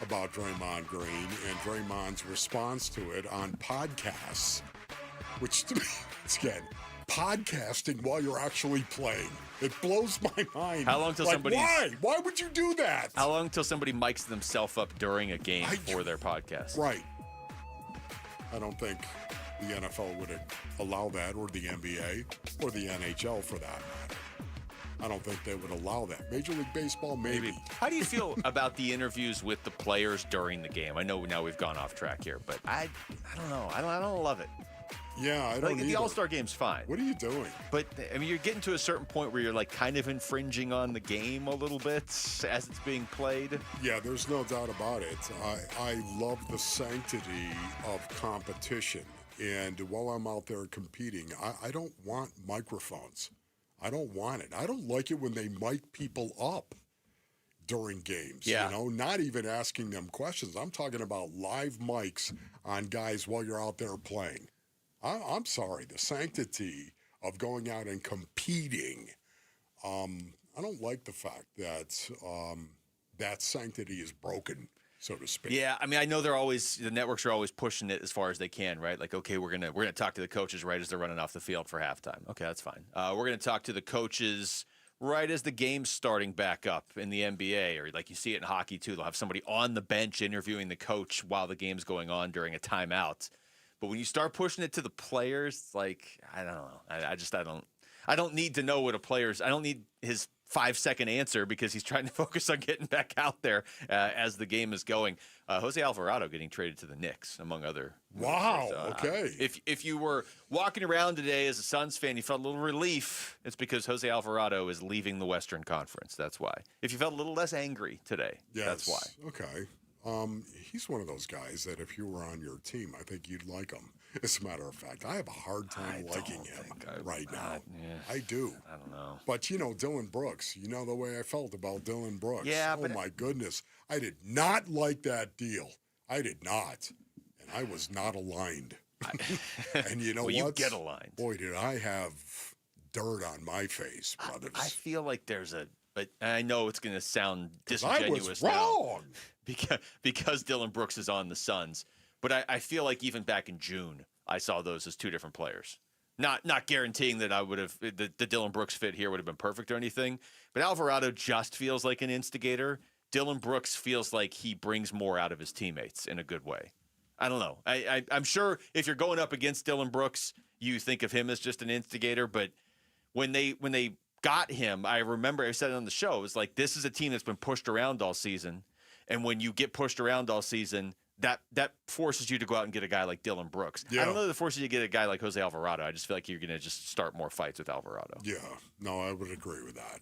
about Draymond Green and Draymond's response to it on podcasts, which to me, again, podcasting while you're actually playing. It blows my mind. How long till somebody? Why? Why would you do that? How long till somebody mics themselves up during a game for their podcast? Right. I don't think the NFL would allow that, or the NBA, or the NHL for that matter. I don't think they would allow that. Major League Baseball, maybe. How do you feel about the interviews with the players during the game? I know now we've gone off track here, but I don't know. I don't love it. Yeah, I don't like, the All-Star game's fine. What are you doing? But, I mean, you're getting to a certain point where you're, like, kind of infringing on the game a little bit as it's being played. Yeah, there's no doubt about it. I love the sanctity of competition. And while I'm out there competing, I don't want microphones. I don't want it. I don't like it when they mic people up during games. Yeah. You know, not even asking them questions. I'm talking about live mics on guys while you're out there playing. I'm sorry, the sanctity of going out and competing, I I don't like the fact that that sanctity is broken, so to speak. Yeah, I mean, I know the networks are always pushing it as far as they can, right? Like, okay, we're gonna talk to the coaches right as they're running off the field for halftime. Okay, that's fine. We're gonna talk to the coaches right as the game's starting back up in the NBA, or like you see it in hockey too. They'll have somebody on the bench interviewing the coach while the game's going on during a timeout. But when you start pushing it to the players, like, I don't know. I don't need to know what a player's. I don't need his 5-second answer because he's trying to focus on getting back out there as the game is going. Jose Alvarado getting traded to the Knicks, among other. Wow. Okay. If you were walking around today as a Suns fan, you felt a little relief. It's because Jose Alvarado is leaving the Western Conference. That's why. If you felt a little less angry today, that's why. Okay. He's one of those guys that if you were on your team, I think you'd like him. As a matter of fact, I have a hard time liking him right now. Yeah. I do. I don't know. But, Dylan Brooks, the way I felt about Dylan Brooks. Yeah, oh, my goodness. I did not like that deal. I did not. And I was not aligned. And you know what? You get aligned. Boy, did I have dirt on my face, brothers. I feel like there's but I know it's going to sound I disingenuous was wrong. now because Dylan Brooks is on the Suns. But I feel like even back in June, I saw those as two different players. Not guaranteeing that I would have the Dylan Brooks fit here would have been perfect or anything. But Alvarado just feels like an instigator. Dylan Brooks feels like he brings more out of his teammates in a good way. I don't know. I'm sure if you're going up against Dylan Brooks, you think of him as just an instigator. But when they got him, I remember I said it on the show, it was like, this is a team that's been pushed around all season. And when you get pushed around all season, that forces you to go out and get a guy like Dylan Brooks. Yeah. I don't know that forces you to get a guy like Jose Alvarado. I just feel like you're going to just start more fights with Alvarado. Yeah. No, I would agree with that.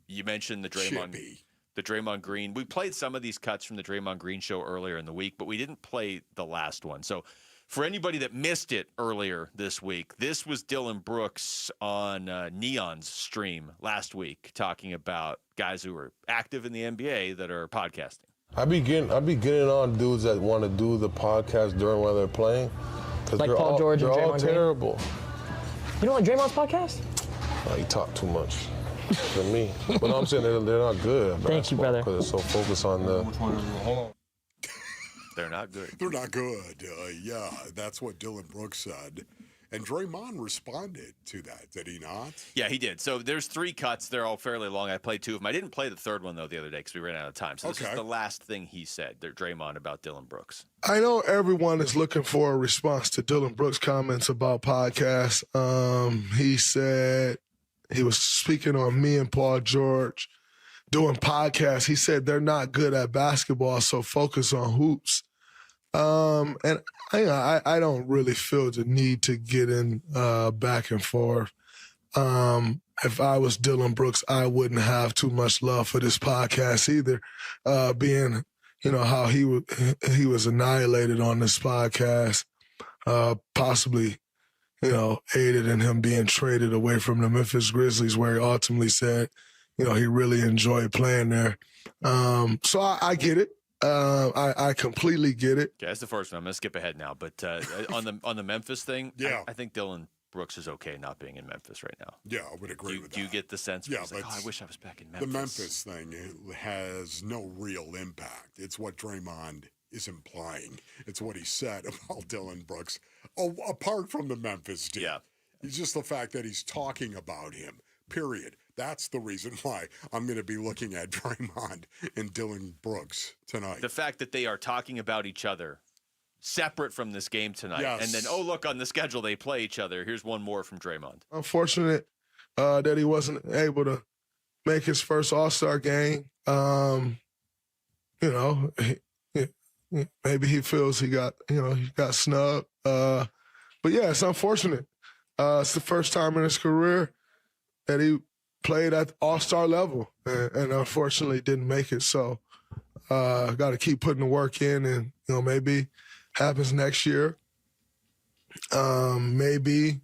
You mentioned the Draymond Green. We played some of these cuts from the Draymond Green show earlier in the week, but we didn't play the last one. So for anybody that missed it earlier this week, this was Dylan Brooks on Neon's stream last week talking about guys who are active in the NBA that are podcasting. I be getting on dudes that want to do the podcast during while they're playing. Like Paul George and Draymond all terrible. Green? You don't like Draymond's podcast? He talk too much for me. But no, I'm saying they're not good. Thank you, brother. Because they're so focused on the. Hold on. They're not good. They're not good. Yeah, that's what Dylan Brooks said. And Draymond responded to that, did he not? Yeah, he did. So there's 3 cuts. They're all fairly long. I played 2 of them. I didn't play the third one, though, the other day because we ran out of time. So this is the last thing he said, Draymond, about Dylan Brooks. I know everyone is looking for a response to Dylan Brooks' comments about podcasts. He said he was speaking on me and Paul George doing podcasts. He said they're not good at basketball, so focus on hoops. And I don't really feel the need to get in back and forth. If I was Dylan Brooks, I wouldn't have too much love for this podcast either. Being, how he was annihilated on this podcast, possibly, aided in him being traded away from the Memphis Grizzlies, where he ultimately said, he really enjoyed playing there. So I get it. I completely get it. Okay, that's the first one. I'm going to skip ahead now. But on the Memphis thing, I think Dylan Brooks is okay not being in Memphis right now. Yeah, I would agree with that. Do you get the sense? Yeah, but I wish I was back in Memphis. The Memphis thing has no real impact. It's what Draymond is implying. It's what he said about Dylan Brooks. Oh, apart from the Memphis deal. Yeah. It's just the fact that he's talking about him, period. That's the reason why I'm going to be looking at Draymond and Dylan Brooks tonight. The fact that they are talking about each other separate from this game tonight. Yes. And then, look, on the schedule, they play each other. Here's one more from Draymond. Unfortunate that he wasn't able to make his first All-Star game. Maybe he feels he got snubbed. But, yeah, it's unfortunate. It's the first time in his career that he played at All-Star level and unfortunately didn't make it. So got to keep putting the work in and, maybe happens next year. Maybe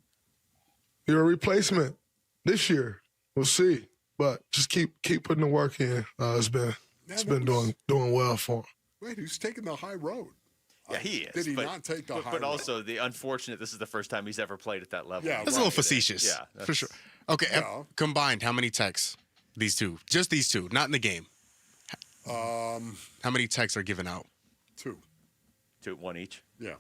you're a replacement this year. We'll see. But just keep putting the work in. It's been doing well for him. Wait, who's taking the high road? Yeah, he is. Did he not take the high road? But also the unfortunate, this is the first time he's ever played at that level. Yeah, that's a little facetious. Yeah, for sure. Okay, combined, how many texts? These two. Just these two. Not in the game. How many texts are given out? 2. 2, 1 each? Yeah.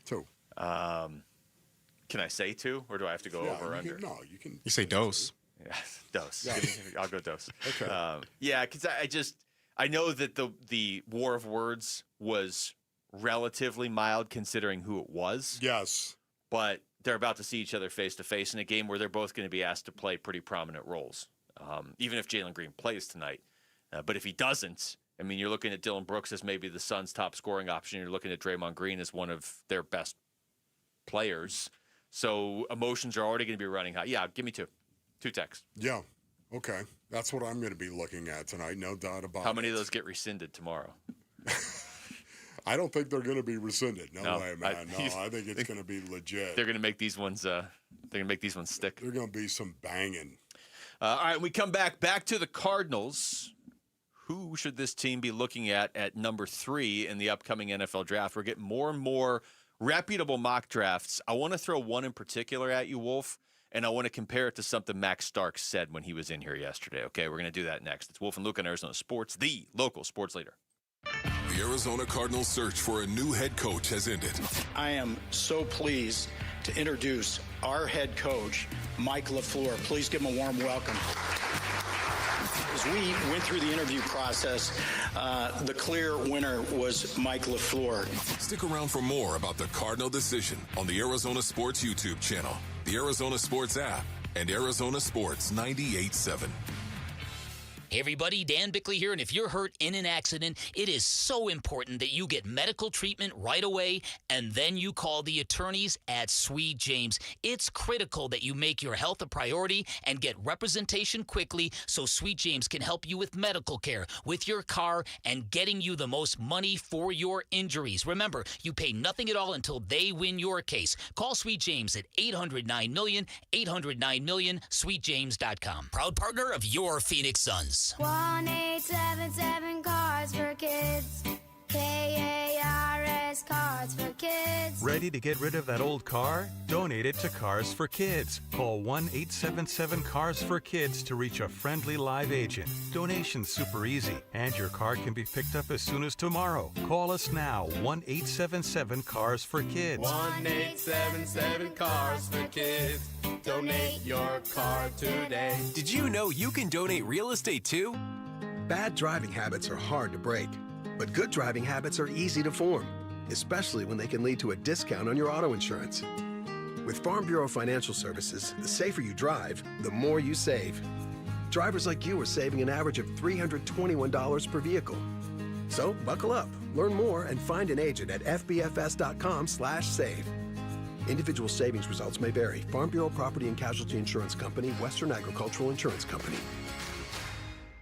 2. Can I say 2, or do I have to go over or under? You can. You say dose. Yeah, dose. Yeah. I'll go dose. Okay. Yeah, because I know that the war of words was relatively mild considering who it was. Yes. But they're about to see each other face to face in a game where they're both going to be asked to play pretty prominent roles. Even if Jalen Green plays tonight. But if he doesn't, I mean, you're looking at Dillon Brooks as maybe the Suns' top scoring option. You're looking at Draymond Green as one of their best players. So emotions are already going to be running high. Yeah, give me 2. 2 texts. Yeah. Okay. That's what I'm going to be looking at tonight. No doubt about it. How many of those get rescinded tomorrow? I don't think they're going to be rescinded. No way, man. I think it's going to be legit. They're going to make these ones. They're going to make these ones stick. They're going to be some banging. All right, we come back to the Cardinals. Who should this team be looking at number 3 in the upcoming NFL draft? We're getting more and more reputable mock drafts. I want to throw one in particular at you, Wolf, and I want to compare it to something Max Starks said when he was in here yesterday. Okay, we're going to do that next. It's Wolf and Luke on Arizona Sports, the local sports leader. The Arizona Cardinals' search for a new head coach has ended. I am so pleased to introduce our head coach, Mike LaFleur. Please give him a warm welcome. As we went through the interview process, the clear winner was Mike LaFleur. Stick around for more about the Cardinal decision on the Arizona Sports YouTube channel, the Arizona Sports app, and Arizona Sports 98.7. Hey everybody, Dan Bickley here, and if you're hurt in an accident, it is so important that you get medical treatment right away, and then you call the attorneys at Sweet James. It's critical that you make your health a priority and get representation quickly so Sweet James can help you with medical care, with your car, and getting you the most money for your injuries. Remember, you pay nothing at all until they win your case. Call Sweet James at 800-9-MILLION, 800-9-MILLION, sweetjames.com. Proud partner of your Phoenix Suns. 1-877 Cards for Kids. KARS Cards for Kids. Ready to get rid of that old car? Donate it to Cars for Kids. Call 1-877 Cars for Kids to reach a friendly live agent. Donation's super easy, and your car can be picked up as soon as tomorrow. Call us now, 1-877 Cars for Kids. 1-877 Cars for Kids. Donate your car today. Did you know you can donate real estate too? Bad driving habits are hard to break, but good driving habits are easy to form, especially when they can lead to a discount on your auto insurance. With Farm Bureau Financial Services, the safer you drive, the more you save. Drivers like you are saving an average of $321 per vehicle. So buckle up, learn more, and find an agent at fbfs.com/save. Individual savings results may vary. Farm Bureau Property and Casualty Insurance Company, Western Agricultural Insurance Company.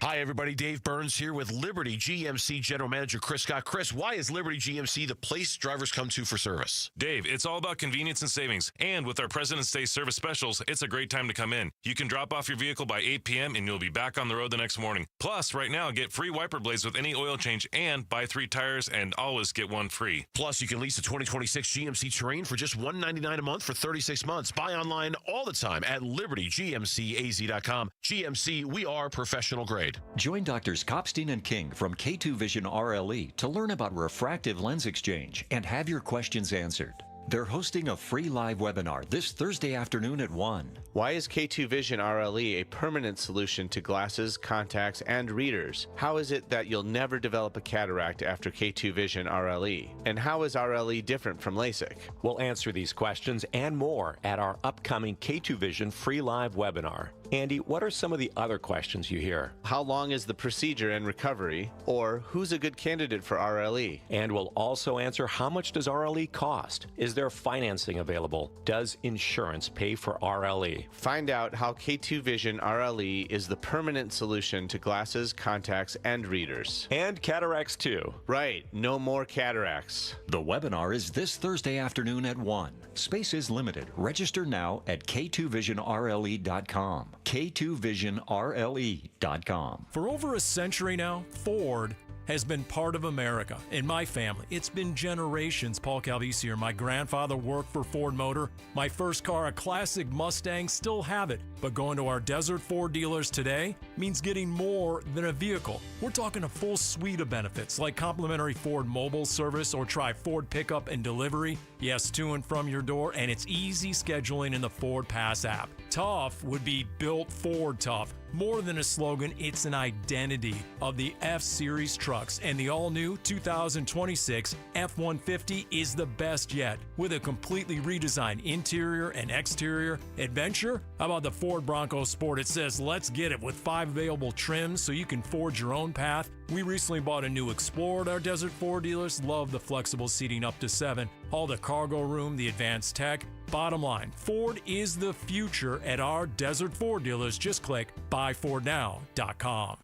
Hi, everybody. Dave Burns here with Liberty GMC General Manager Chris Scott. Chris, why is Liberty GMC the place drivers come to for service? Dave, it's all about convenience and savings. And with our President's Day service specials, it's a great time to come in. You can drop off your vehicle by 8 p.m. and you'll be back on the road the next morning. Plus, right now, get free wiper blades with any oil change and buy 3 tires and always get 1 free. Plus, you can lease a 2026 GMC Terrain for just $199 a month for 36 months. Buy online all the time at libertygmcaz.com. GMC, we are professional grade. Join Doctors Kopstein and King from K2 Vision RLE to learn about refractive lens exchange and have your questions answered. They're hosting a free live webinar this Thursday afternoon at 1. Why is K2 Vision RLE a permanent solution to glasses, contacts, and readers? How is it that you'll never develop a cataract after K2 Vision RLE? And how is RLE different from LASIK? We'll answer these questions and more at our upcoming K2 Vision free live webinar. Andy, what are some of the other questions you hear? How long is the procedure and recovery? Or who's a good candidate for RLE? And we'll also answer how much does RLE cost? Is there financing available? Does insurance pay for RLE? Find out how K2 Vision RLE is the permanent solution to glasses, contacts, and readers. And cataracts too. Right, no more cataracts. The webinar is this Thursday afternoon at 1. Space is limited. Register now at k2visionrle.com. k2visionrle.com. For over a century now, Ford has been part of America. In my family, it's been generations. Paul Calvisi here. My grandfather worked for Ford Motor. My first car, a classic Mustang, still have it. But going to our Desert Ford dealers today means getting more than a vehicle. We're talking a full suite of benefits like complimentary Ford mobile service or try Ford pickup and delivery. Yes, to and from your door, and it's easy scheduling in the Ford Pass app. Tough would be built Ford tough. More than a slogan, it's an identity of the F-Series trucks, and the all-new 2026 F-150 is the best yet. With a completely redesigned interior and exterior adventure, how about the Ford Bronco Sport? It says, let's get it, with 5 available trims so you can forge your own path. We recently bought a new Explorer at our Desert Ford dealers. Love the flexible seating up to 7. All the cargo room, the advanced tech. Bottom line, Ford is the future at our Desert Ford dealers. Just click buyfordnow.com.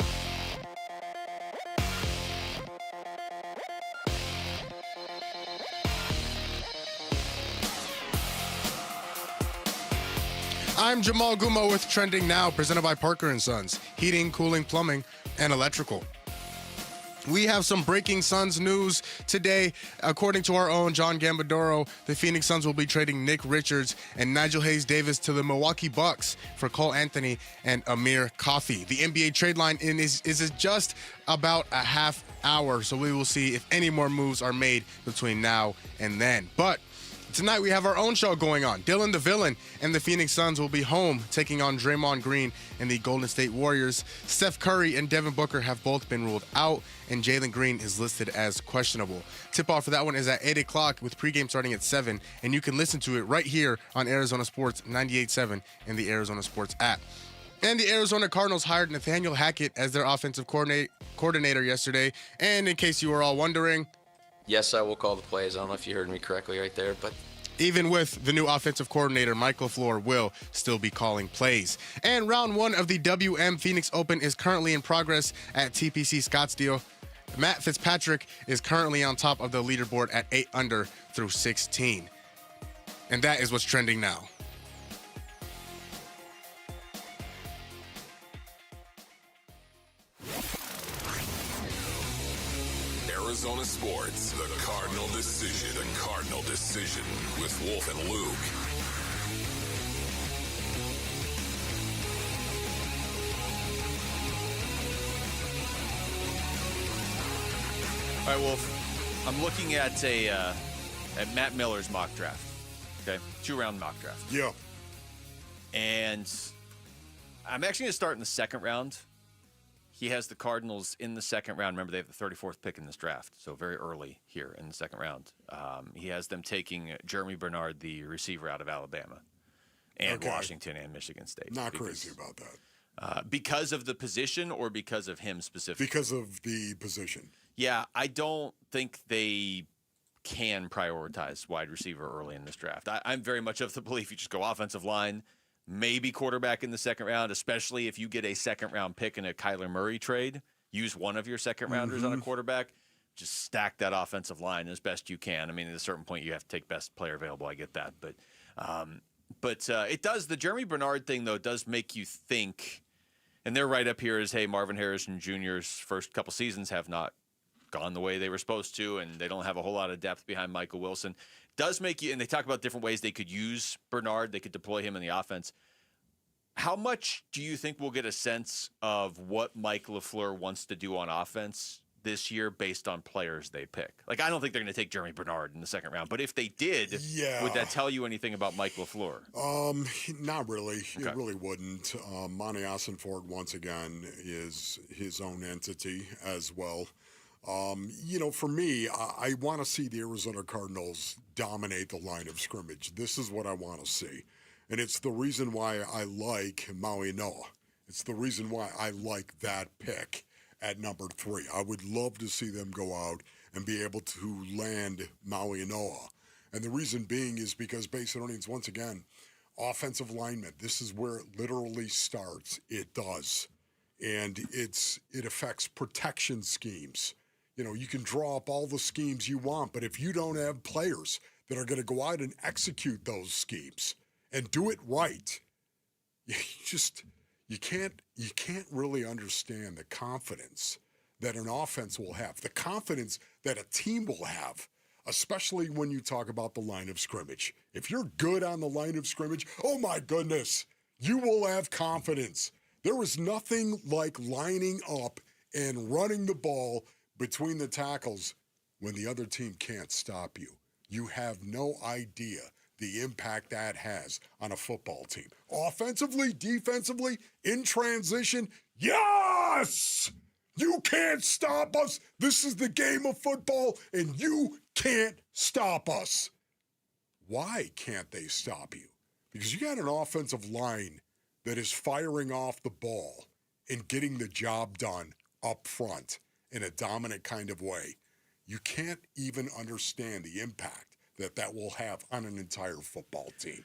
I'm Jamal Gumo with Trending Now, presented by Parker & Sons, heating, cooling, plumbing, and electrical. We have some breaking Suns news today. According to our own John Gambadoro, the Phoenix Suns will be trading Nick Richards and Nigel Hayes-Davis to the Milwaukee Bucks for Cole Anthony and Amir Coffey. The NBA trade line is just about a half hour, so we will see if any more moves are made between now and then. But tonight we have our own show going on. Dylan the Villain and the Phoenix Suns will be home taking on Draymond Green and the Golden State Warriors. Steph Curry and Devin Booker have both been ruled out, and Jalen Green is listed as questionable. Tip-off for that one is at 8 o'clock with pregame starting at 7, and you can listen to it right here on Arizona Sports 98.7 and the Arizona Sports app. And the Arizona Cardinals hired Nathaniel Hackett as their offensive coordinator yesterday. And in case you were all wondering, yes, I will call the plays. I don't know if you heard me correctly right there, but even with the new offensive coordinator, Mike LaFleur will still be calling plays. And round 1 of the WM Phoenix Open is currently in progress at TPC Scottsdale. Matt Fitzpatrick is currently on top of the leaderboard at 8 under through 16. And that is what's trending now. Arizona Sports, the Cardinal Decision with Wolf and Luke. All right, Wolf. I'm looking at at Matt Miller's mock draft. Okay, 2-round mock draft. Yeah. And I'm actually going to start in the second round. He has the Cardinals in the second round. Remember, they have the 34th pick in this draft, so very early here in the second round. He has them taking Jeremy Bernard, the receiver out of Alabama, and Washington and Michigan State. Not crazy about that. Because of the position or because of him specifically? Because of the position. Yeah, I don't think they can prioritize wide receiver early in this draft. I'm very much of the belief you just go offensive line, maybe quarterback in the second round, especially if you get a second-round pick in a Kyler Murray trade. Use one of your second-rounders on a quarterback. Just stack that offensive line as best you can. I mean, at a certain point, you have to take best player available. I get that. But it does. The Jeremy Bernard thing, though, does make you think, and they're right up here as, hey, Marvin Harrison Jr.'s first couple seasons have not gone the way they were supposed to, and they don't have a whole lot of depth behind Michael Wilson. Does make you, and they talk about different ways they could use Bernard. They could deploy him in the offense. How much do you think we'll get a sense of what Mike LaFleur wants to do on offense this year based on players they pick? Like, I don't think they're going to take Jeremy Bernard in the second round, but if they did, would that tell you anything about Mike LaFleur? Not really. Okay. It really wouldn't. Monty Ossenford, once again, is his own entity as well. For me, I want to see the Arizona Cardinals dominate the line of scrimmage. This is what I want to see. And it's the reason why I like Maui Noa. It's the reason why I like that pick at number 3. I would love to see them go out and be able to land Maui Noa. And the reason being is because base earnings, once again, offensive linemen, this is where it literally starts. It does. And it affects protection schemes. You can draw up all the schemes you want, but if you don't have players that are going to go out and execute those schemes and do it right, you can't really understand the confidence that an offense will have, the confidence that a team will have, especially when you talk about the line of scrimmage. If you're good on the line of scrimmage, oh my goodness, You will have confidence. There is nothing like lining up and running the ball between the tackles when the other team can't stop you. You have no idea the impact that has on a football team. Offensively, defensively, in transition, yes! You can't stop us. This is the game of football, and you can't stop us. Why can't they stop you? Because you got an offensive line that is firing off the ball and getting the job done up front in a dominant kind of way. You can't even understand the impact that will have on an entire football team.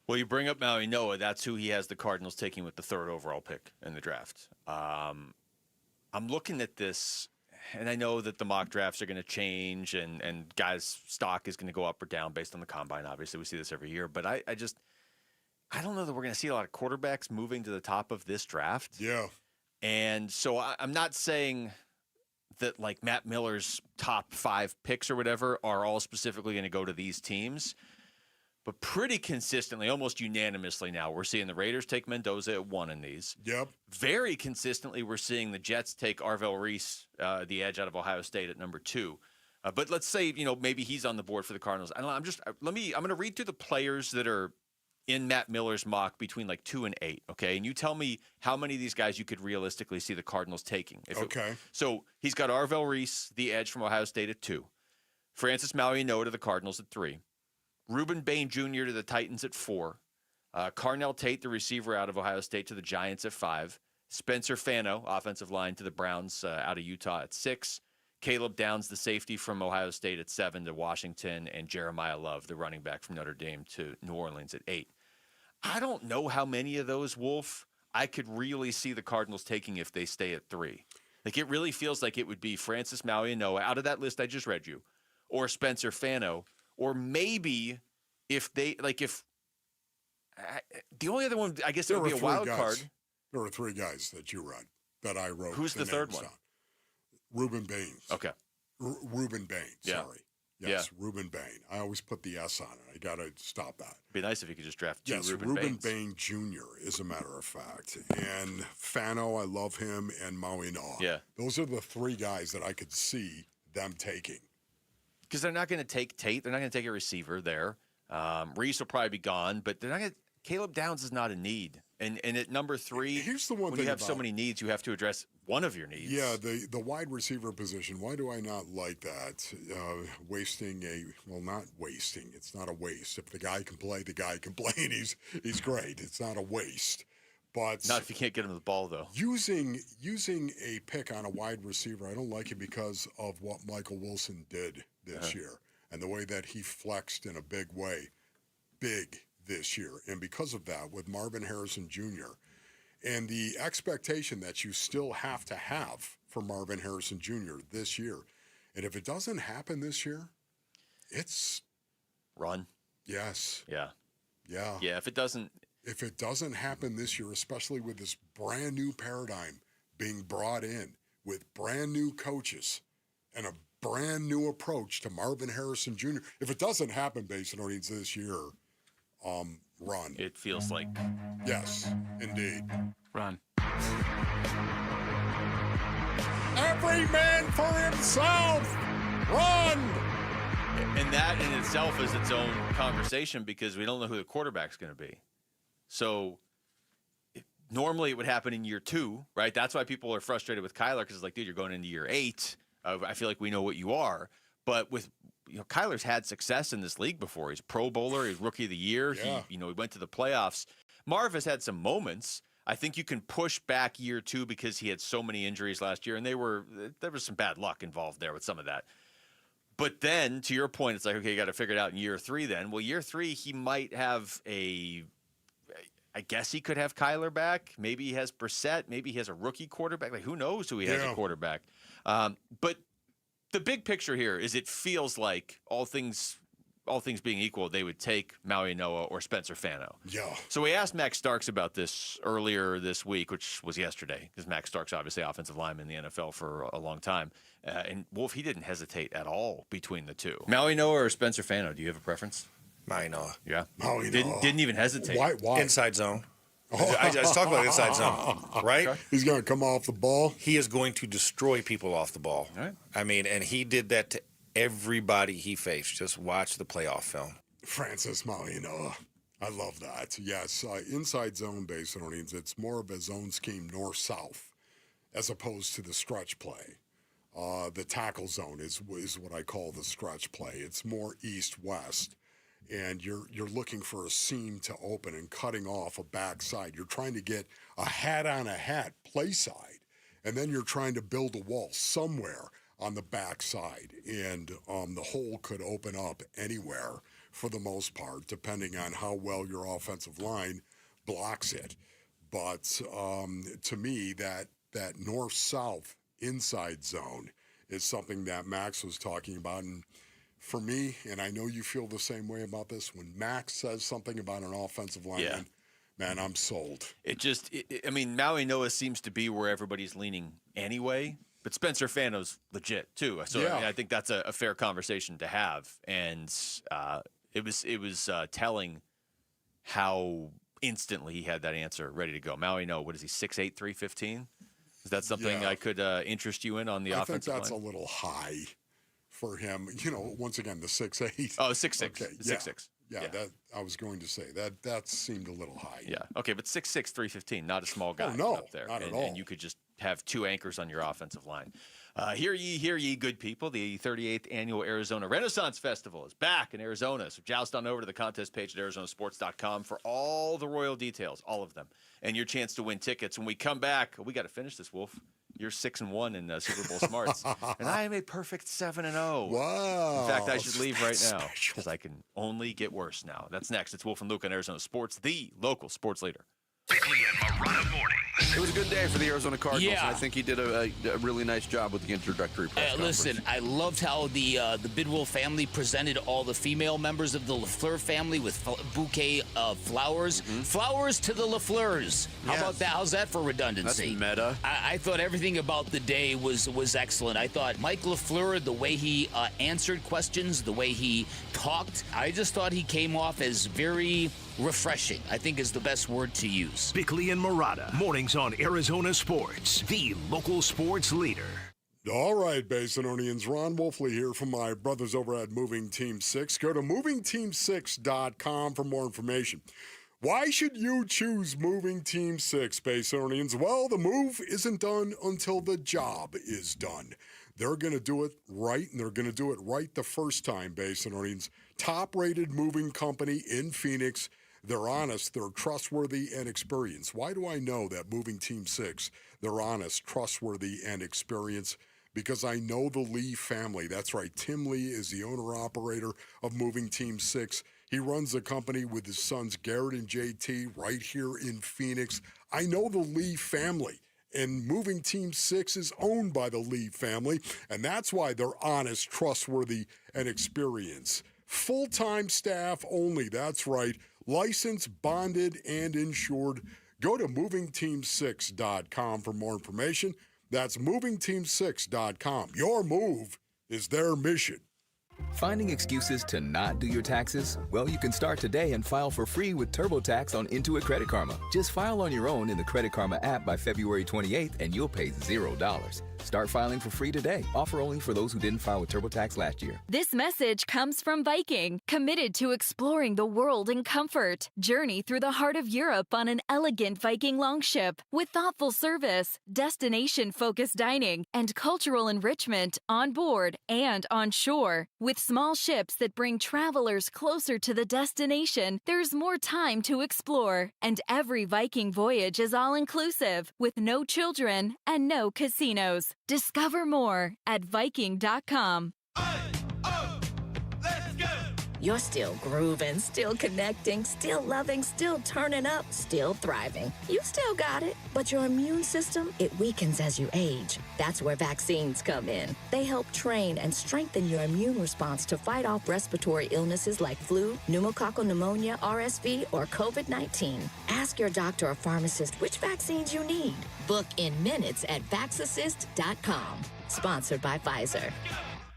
Well, you bring up Maui Noah. That's who he has the Cardinals taking with the 3rd overall pick in the draft. I'm looking at this, and I know that the mock drafts are going to change, and guys' stock is going to go up or down based on the combine. Obviously, we see this every year. But I don't know that we're going to see a lot of quarterbacks moving to the top of this draft. Yeah. And so I'm not saying that like Matt Miller's top 5 picks or whatever are all specifically going to go to these teams. But pretty consistently, almost unanimously now, we're seeing the Raiders take Mendoza at 1 in these. Yep. Very consistently, we're seeing the Jets take Arvell Reese, the edge out of Ohio State, at number 2. But let's say, maybe he's on the board for the Cardinals. I'm going to read through the players that are in Matt Miller's mock between like 2 and 8, okay? And you tell me how many of these guys you could realistically see the Cardinals taking. So he's got Arvell Reese, the edge from Ohio State, at 2. Francis Maui-Noah to the Cardinals at 3. Ruben Bain Jr. to the Titans at 4. Carnell Tate, the receiver out of Ohio State, to the Giants at 5. Spencer Fano, offensive line, to the Browns out of Utah at 6. Caleb Downs, the safety from Ohio State, at 7 to Washington. And Jeremiah Love, the running back from Notre Dame, to New Orleans at 8. I don't know how many of those, Wolf, I could really see the Cardinals taking if they stay at 3. Like, it really feels like it would be Francis Maui-Noah out of that list I just read you, or Spencer Fano. Or maybe if they, the only other one, I guess it would be a wild card. There were 3 guys that you read that I wrote. Who's the 3rd one? Ruben Bain. Okay. Ruben Bain, yeah. Sorry. Yes, yeah. Ruben Bain. I always put the S on it. I got to stop that. It'd be nice if you could just draft 2 yes, Ruben Bain Jr., as a matter of fact. And Fano, I love him, and Maui-Noah. Yeah. Those are the 3 guys that I could see them taking. Because they're not going to take Tate. They're not going to take a receiver there. Reese will probably be gone, but they're not going to. Caleb Downs is not a need. And at number 3, here's the one when thing you have so many needs, you have to address one of your needs. Yeah, the wide receiver position. Why do I not like that? Not wasting. It's not a waste. If the guy can play, and he's great. It's not a waste. But not if you can't get him the ball, though. Using a pick on a wide receiver, I don't like it because of what Michael Wilson did this year and the way that he flexed in a big way, this year. And because of that, with Marvin Harrison Jr. and the expectation that you still have to have for Marvin Harrison Jr. this year. And if it doesn't happen this year, it's run. Yes. Yeah. Yeah. Yeah. If it doesn't happen this year, especially with this brand new paradigm being brought in with brand new coaches and a brand new approach to Marvin Harrison Jr., if it doesn't happen, Basin Orleans, this year, run. It feels like. Yes, indeed. Run. Every man for himself. Run. And that in itself is its own conversation because we don't know who the quarterback's going to be. So normally it would happen in year 2, right? That's why people are frustrated with Kyler because it's like, dude, you're going into year 8. I feel like we know what you are. But with Kyler's had success in this league before. He's a Pro Bowler. He's Rookie of the Year. Yeah. He went to the playoffs. Marv has had some moments. I think you can push back year 2 because he had so many injuries last year, and there was some bad luck involved there with some of that. But then, to your point, it's like, okay, you got to figure it out in year 3 then. Well, year 3, he might have I guess he could have Kyler back. Maybe he has Brissett. Maybe he has a rookie quarterback. Like, who knows who he has a quarterback. But the big picture here is it feels like all things being equal, they would take Maui-Noah or Spencer Fano. Yeah. So we asked Max Starks about this earlier this week, which was yesterday, because Max Starks obviously offensive lineman in the NFL for a long time. And Wolf, he didn't hesitate at all between the 2. Maui-Noah or Spencer Fano, do you have a preference? Maui-Noah. Yeah. Maui-Noah. Didn't even hesitate. Why? Inside zone. I just talked about inside zone, right? Okay. He's going to come off the ball. He is going to destroy people off the ball. All right. I mean, and he did that to everybody he faced. Just watch the playoff film. Francis Malino. I love that. Yes, inside zone base Orleans, it's more of a zone scheme north-south as opposed to the stretch play. The tackle zone is what I call the stretch play. It's more east-west, and you're looking for a seam to open and cutting off a backside. You're trying to get a hat-on-a-hat play side, and then you're trying to build a wall somewhere on the backside, and the hole could open up anywhere for the most part, depending on how well your offensive line blocks it. But to me, that north-south inside zone is something that Max was talking about. And for me, and I know you feel the same way about this, when Max says something about an offensive lineman, man, I'm sold. I mean, Maui Noah seems to be where everybody's leaning anyway. But Spencer Fano's legit too, so Yeah. I mean, I think that's a fair conversation to have. And it was telling how instantly he had that answer ready to go. Maui Noah, what is he, 6'8", 315? Is that something I could interest you in on the offensive line? I think that's a little high for him. You know, once again, the 6'8". Oh, 6'6". Okay, 6'6". Yeah, that I was going to say that seemed a little high. Yeah. Okay, but 6'6", 315, not a small guy up there. Not at all. And you could just have two anchors on your offensive line. Hear ye, good people. The 38th Annual Arizona Renaissance Festival is back in Arizona. So joust on over to the contest page at arizonasports.com for all the royal details, all of them, and your chance to win tickets. When we come back, we got to finish this, Wolf. You're 6-1 in Super Bowl smarts, and I am a perfect 7-0. Wow! In fact, I should leave right now because I can only get worse now. That's next. It's Wolf and Luke on Arizona Sports, the local sports leader. Bickley and Morada morning. It was a good day for the Arizona Cardinals. Yeah. And I think he did a really nice job with the introductory press conference. Listen, I loved how the Bidwell family presented all the female members of the LaFleur family with a bouquet of flowers. Mm-hmm. Flowers to the LaFleurs. How about that? How's that for redundancy? That's meta. I thought everything about the day was excellent. I thought Mike LaFleur, the way he answered questions, the way he talked, I just thought he came off as very refreshing, I think is the best word to use. Bickley and Morada, mornings on Arizona Sports, the local sports leader. All right, Basinonians, Ron Wolfley here from my brothers over at Moving Team 6. Go to movingteam6.com for more information. Why should you choose Moving Team 6, Basinonians? Well, the move isn't done until the job is done. They're going to do it right, and they're going to do it right the first time, Basinonians. Top-rated moving company in Phoenix. They're honest, they're trustworthy, and experienced. Why do I know that Moving Team 6, they're honest, trustworthy, and experienced? Because I know the Lee family. That's right, Tim Lee is the owner-operator of Moving Team 6. He runs the company with his sons Garrett and JT right here in Phoenix. I know the Lee family, and Moving Team 6 is owned by the Lee family, and that's why they're honest, trustworthy, and experienced. Full-time staff only, that's right. Licensed, bonded, and insured. Go to movingteam6.com for more information. That's movingteam6.com. Your move is their mission. Finding excuses to not do your taxes? Well, you can start today and file for free with TurboTax on Intuit Credit Karma. Just file on your own in the Credit Karma app by February 28th and you'll pay $0. Start filing for free today. Offer only for those who didn't file with TurboTax last year. This message comes from Viking, committed to exploring the world in comfort. Journey through the heart of Europe on an elegant Viking longship with thoughtful service, destination-focused dining, and cultural enrichment on board and on shore. With small ships that bring travelers closer to the destination, there's more time to explore. And every Viking voyage is all-inclusive, with no children and no casinos. Discover more at Viking.com. You're still grooving, still connecting, still loving, still turning up, still thriving. You still got it, but your immune system, it weakens as you age. That's where vaccines come in. They help train and strengthen your immune response to fight off respiratory illnesses like flu, pneumococcal pneumonia, RSV, or COVID-19. Ask your doctor or pharmacist which vaccines you need. Book in minutes at VaxAssist.com. Sponsored by Pfizer.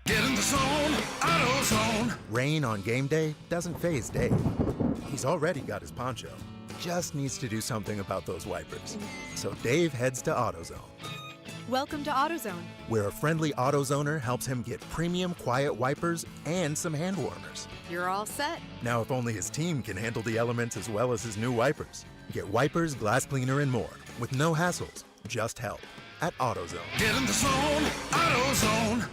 Get in the zone, AutoZone. Rain on game day doesn't faze Dave. He's already got his poncho. just needs to do something about those wipers. So Dave heads to AutoZone, Welcome to AutoZone. where a friendly AutoZoner helps him get premium quiet wipers and some hand warmers. You're all set. Now, if only his team can handle the elements as well as his new wipers. Get wipers, glass cleaner, and more with no hassles, just help at AutoZone. Get in the zone, AutoZone.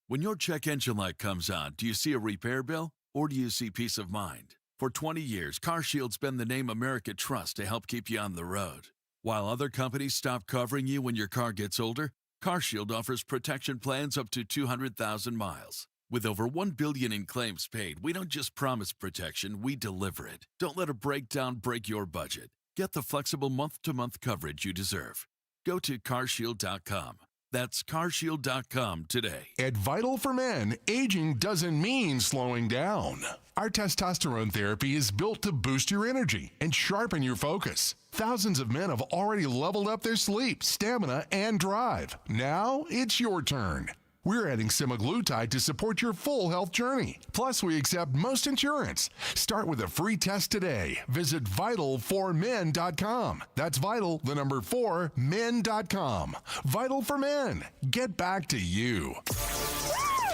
When your check engine light comes on, do you see a repair bill or do you see peace of mind? For 20 years, CarShield's been the name America trusts to help keep you on the road. While other companies stop covering you when your car gets older, CarShield offers protection plans up to 200,000 miles. With over $1 billion in claims paid, we don't just promise protection, we deliver it. Don't let a breakdown break your budget. Get the flexible month-to-month coverage you deserve. Go to carshield.com. That's carshield.com today. At Vital for Men, aging doesn't mean slowing down. Our testosterone therapy is built to boost your energy and sharpen your focus. Thousands of men have already leveled up their sleep, stamina, and drive. Now it's your turn. We're adding semaglutide to support your full health journey. Plus, we accept most insurance. Start with a free test today. Visit vital4men.com. That's vital, the number 4, men.com. Vital for Men. Get back to you.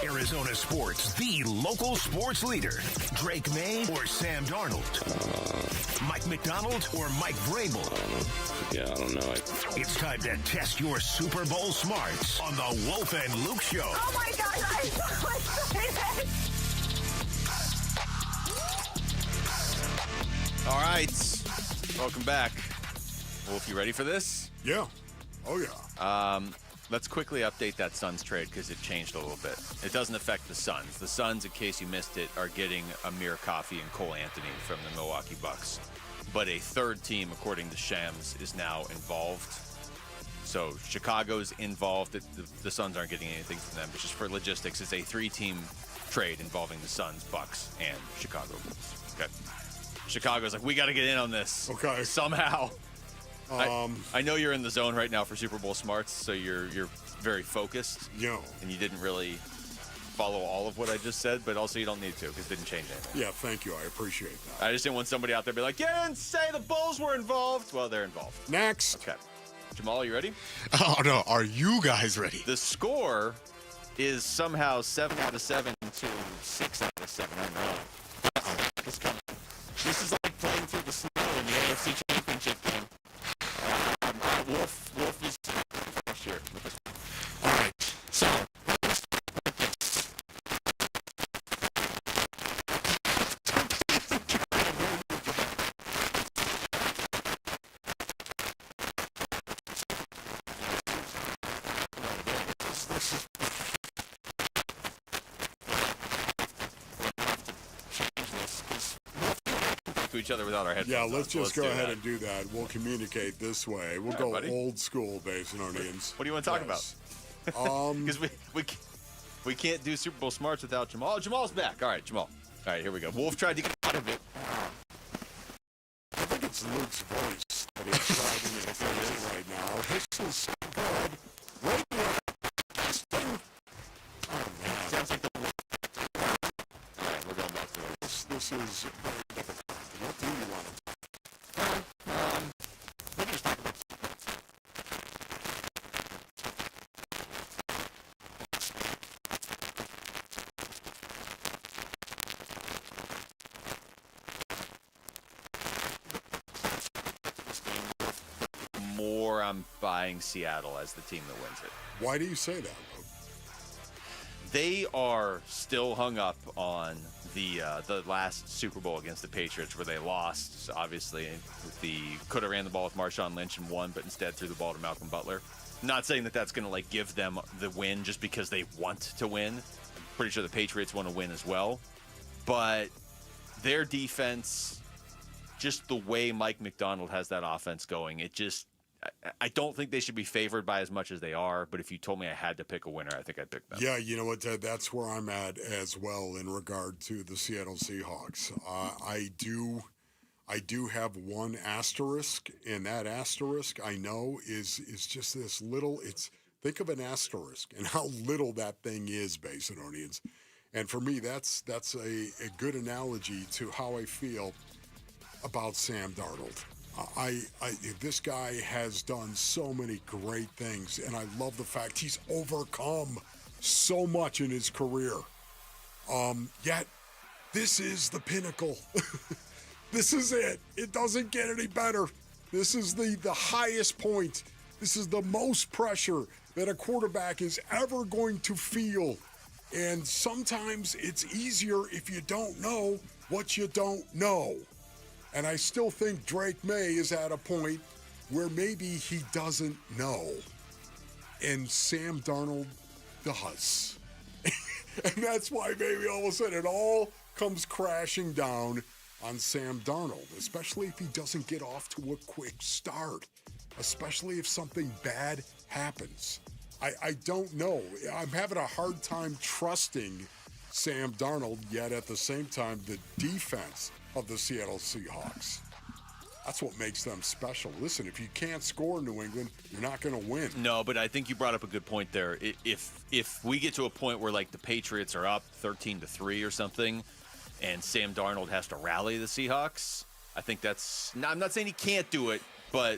Arizona sports, the local sports leader. Drake May or Sam Darnold? Mike McDonald or Mike Vrabel? Yeah, I don't know. It's time to test your Super Bowl smarts on the Wolf and Luke Show. Oh my gosh, I'm so excited. All right. Welcome back. Wolf, you ready for this? Yeah. Oh, yeah. Let's quickly update that Suns trade because it changed a little bit. It doesn't affect the Suns. The Suns, in case you missed it, are getting Amir Coffey and Cole Anthony from the Milwaukee Bucks. But a third team, according to Shams, is now involved. So Chicago's involved. The Suns aren't getting anything from them. But just for logistics, it's a 3-team trade involving the Suns, Bucks, and Chicago Bulls. Okay. Chicago's like, we got to get in on this. Okay. Somehow. I know you're in the zone right now for Super Bowl smarts, so you're very focused. Yeah. And you didn't really follow all of what I just said, but also you don't need to because it didn't change anything. Yeah, thank you. I appreciate that. I just didn't want somebody out there to be like, you didn't say the Bulls were involved. Well, they're involved. Next. Okay. Jamal, you ready? Oh, no. Are you guys ready? The score is somehow 7 out of 7 to 6 out of 7. I don't know. This is like playing through the snow in the AFC Championship game. Wolf is last year. All right. So. To each other without our headphones. Yeah, let's just go ahead that. and do that. We'll communicate this way. We'll go old school, Basinonians. What do you want to talk about? Because we can't do Super Bowl smarts without Jamal. Oh, Jamal's back. All right, Jamal. All right, here we go. Wolf tried to get out of it. I think it's Luke's voice that he's driving me crazy right now. This is so good. Radio testing. Oh, man. Sounds like the. All right, we're going back to it. This is very difficult. What do you want to more I'm buying Seattle as the team that wins it. Why do you say that, Luke? They are still hung up on the last Super Bowl against the Patriots where they lost, obviously. Could have ran the ball with Marshawn Lynch and won, but instead threw the ball to Malcolm Butler. Not saying that that's going to give them the win just because they want to win. I'm pretty sure the Patriots want to win as well. But their defense, just the way Mike McDonald has that offense going, I don't think they should be favored by as much as they are, but if you told me I had to pick a winner, I think I'd pick them. Yeah, you know what, Ted? That's where I'm at as well in regard to the Seattle Seahawks. I do have one asterisk, and that asterisk I know is just this little. Think of an asterisk and how little that thing is, Basinonians. And for me, that's a good analogy to how I feel about Sam Darnold. This guy has done so many great things, and I love the fact he's overcome so much in his career. Yet, this is the pinnacle. This is it. It doesn't get any better. This is the highest point. This is the most pressure that a quarterback is ever going to feel. And sometimes it's easier if you don't know what you don't know. And I still think Drake May is at a point where maybe he doesn't know. And Sam Darnold does. And that's why maybe all of a sudden it all comes crashing down on Sam Darnold, especially if he doesn't get off to a quick start, especially if something bad happens. I don't know. I'm having a hard time trusting Sam Darnold, yet at the same time, the defense of the Seattle Seahawks. That's what makes them special. Listen, if you can't score in New England, you're not going to win. No, but I think you brought up a good point there. If we get to a point where, like, the Patriots are up 13-3 or something, and Sam Darnold has to rally the Seahawks, I think that's – I'm not saying he can't do it, but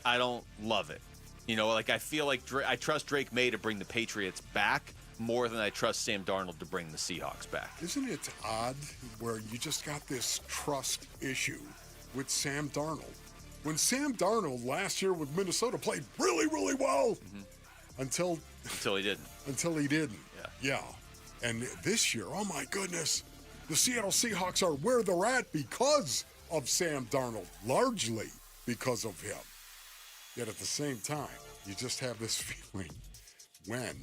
I don't love it. You know, like, I feel like I trust Drake May to bring the Patriots back more than I trust Sam Darnold to bring the Seahawks back. Isn't it odd where you just got this trust issue with Sam Darnold? When Sam Darnold last year with Minnesota played really, really well until he didn't. Until he didn't. Yeah. And this year, oh my goodness, the Seattle Seahawks are where they're at because of Sam Darnold, largely because of him. Yet at the same time, you just have this feeling, when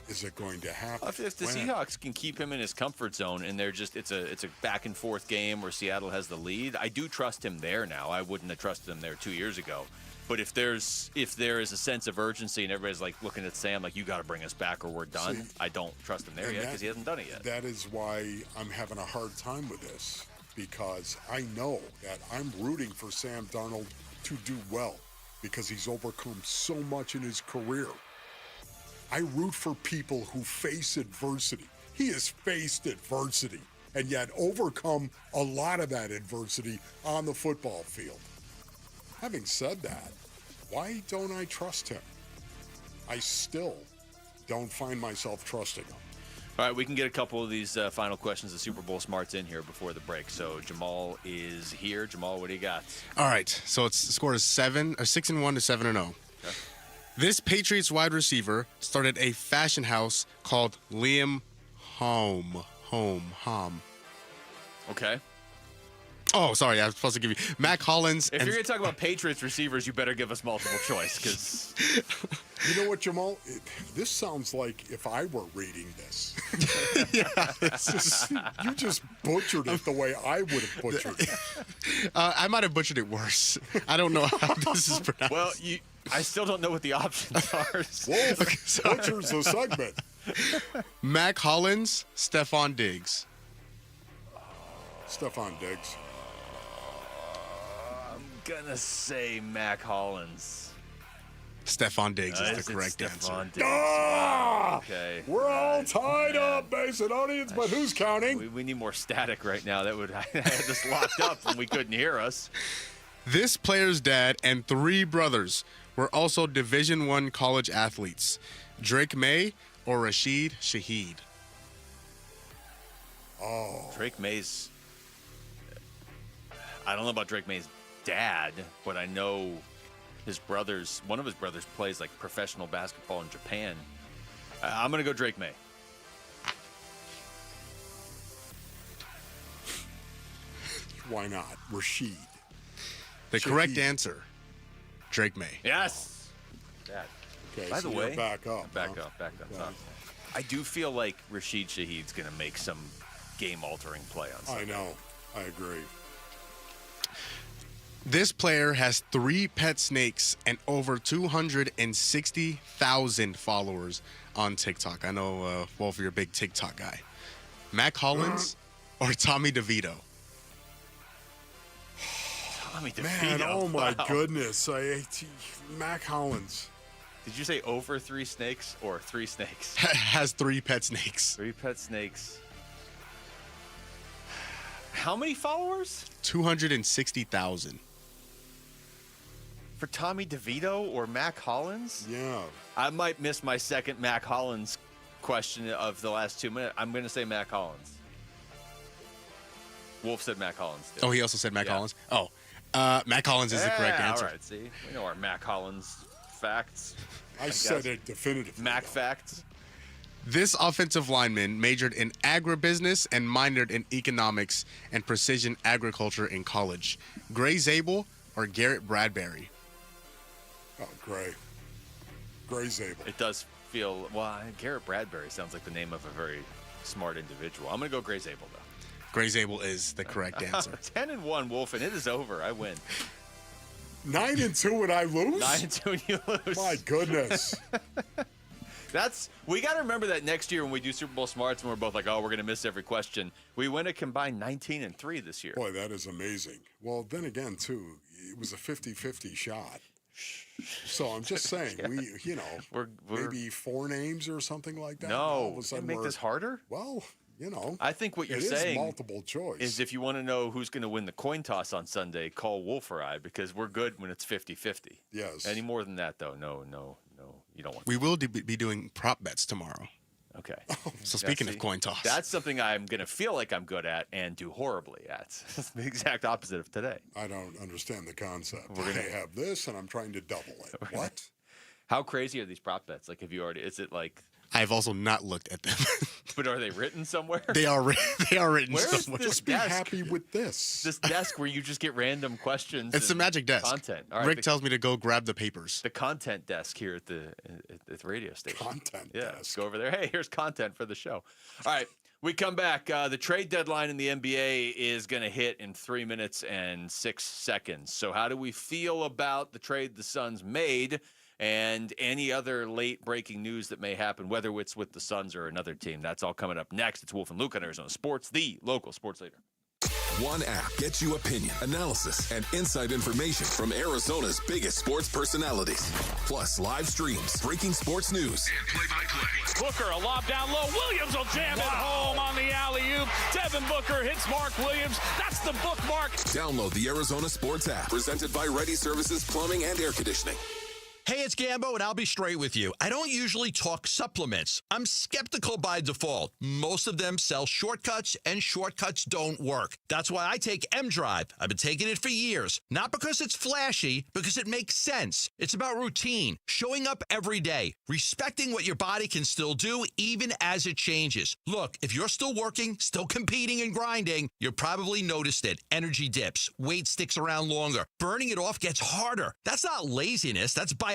is it going to happen? If the Seahawks can keep him in his comfort zone and they're just it's a back and forth game where Seattle has the lead, I do trust him there now. I wouldn't have trusted him there 2 years ago. But if there is a sense of urgency and everybody's like looking at Sam like, you got to bring us back or we're done, I don't trust him there yet because he hasn't done it yet. That is why I'm having a hard time with this, because I know that I'm rooting for Sam Darnold to do well because he's overcome so much in his career. I root for people who face adversity. He has faced adversity and yet overcome a lot of that adversity on the football field. Having said that, why don't I trust him? I still don't find myself trusting him. All right, we can get a couple of these final questions of Super Bowl Smarts in here before the break. So Jamal is here. Jamal, what do you got? All right, so the score is 6-1 to 7-0. Okay. This Patriots wide receiver started a fashion house called Liam Home. Okay. Oh, sorry, I was supposed to give you Mac Hollins. If you're going to talk about Patriots receivers, you better give us multiple choice, because you know what, Jamal? This sounds like if I were reading this. You just butchered it the way I would have butchered it. I might have butchered it worse. I don't know how this is pronounced. Well, I still don't know what the options are. Wolf butchers the segment. Mac Hollins, Stephon Diggs. Stephon Diggs. I'm gonna say Mac Hollins. Stephon Diggs is the correct answer. Ah! Okay. We're all tied up, Macedonians, but who's counting? We need more static right now. I had this locked up and we couldn't hear us. This player's dad and 3 brothers were also Division I college athletes. Drake May or Rashid Shaheed? Oh. Drake May's... I don't know about Drake May's dad, but I know one of his brothers plays like professional basketball in Japan. I'm going to go Drake May. Why not? Rashid. The correct answer, Drake May. Yes. That. Okay, By so the way, back up. Back up. I do feel like Rashid Shaheed's going to make some game-altering play on Sunday. I know. I agree. This player has 3 pet snakes and over 260,000 followers on TikTok. I know, Wolf, you're a big TikTok guy. Mac Hollins or Tommy DeVito? Tommy DeVito. Man, oh my goodness. Mac Hollins. Did you say over 3 snakes or 3 snakes? Has 3 pet snakes. 3 pet snakes. How many followers? 260,000. For Tommy DeVito or Mac Hollins? Yeah. I might miss my second Mac Hollins question of the last 2 minutes. I'm going to say Mac Hollins. Wolf said Mac Hollins. Oh, he also said Mac Hollins? Oh, Mac Hollins is the correct answer. All right, see? We know our Mac Hollins facts. I said it definitively. Mac facts. This offensive lineman majored in agribusiness and minored in economics and precision agriculture in college. Gray Zabel or Garrett Bradbury? Oh, Gray. Gray Zabel. It does feel, well, Garrett Bradbury sounds like the name of a very smart individual. I'm going to go Gray Zabel, though. Gray Zabel is the correct answer. 10-1, Wolf, and it is over. I win. 9-2 and I lose? 9-2 and you lose. My goodness. We got to remember that next year when we do Super Bowl Smarts and we're both like, oh, we're going to miss every question. We win a combined 19-3 this year. Boy, that is amazing. Well, then again, too, it was a 50-50 shot. So I'm just saying, we're maybe 4 names or something like that. No, can make this harder? Well, I think what you're it saying is multiple choice. Is if you want to know who's going to win the coin toss on Sunday, call Wolf or I, because we're good when it's 50-50. Yes. Any more than that, though, no, you don't want. We will be doing prop bets tomorrow. Okay. So speaking of coin toss. That's something I'm going to feel like I'm good at and do horribly at. It's the exact opposite of today. I don't understand the concept. We're going to have this, and I'm trying to double it. What? How crazy are these prop bets? Like, have you already? Is it like? I've also not looked at them. But are they written somewhere? They are written Where's somewhere. this Just be happy with this. This desk where you just get random questions. It's the magic desk. Content. All right, Rick tells me to go grab the papers. The content desk here at the radio station. Content desk. Go over there. Hey, here's content for the show. All right. We come back. The trade deadline in the NBA is going to hit in 3 minutes and 6 seconds. So how do we feel about the trade the Suns made and any other late-breaking news that may happen, whether it's with the Suns or another team? That's all coming up next. It's Wolf and Luke on Arizona Sports, the local sports leader. One app gets you opinion, analysis, and inside information from Arizona's biggest sports personalities. Plus live streams, breaking sports news, and play-by-play. Booker, a lob down low. Williams will jam it home on the alley-oop. Devin Booker hits Mark Williams. That's the bookmark. Download the Arizona Sports app, presented by Ready Services Plumbing and Air Conditioning. Hey, it's Gambo, and I'll be straight with you. I don't usually talk supplements. I'm skeptical by default. Most of them sell shortcuts, and shortcuts don't work. That's why I take M-Drive. I've been taking it for years. Not because it's flashy, because it makes sense. It's about routine, showing up every day, respecting what your body can still do even as it changes. Look, if you're still working, still competing and grinding, you probably noticed it. Energy dips, weight sticks around longer, burning it off gets harder. That's not laziness, that's biology.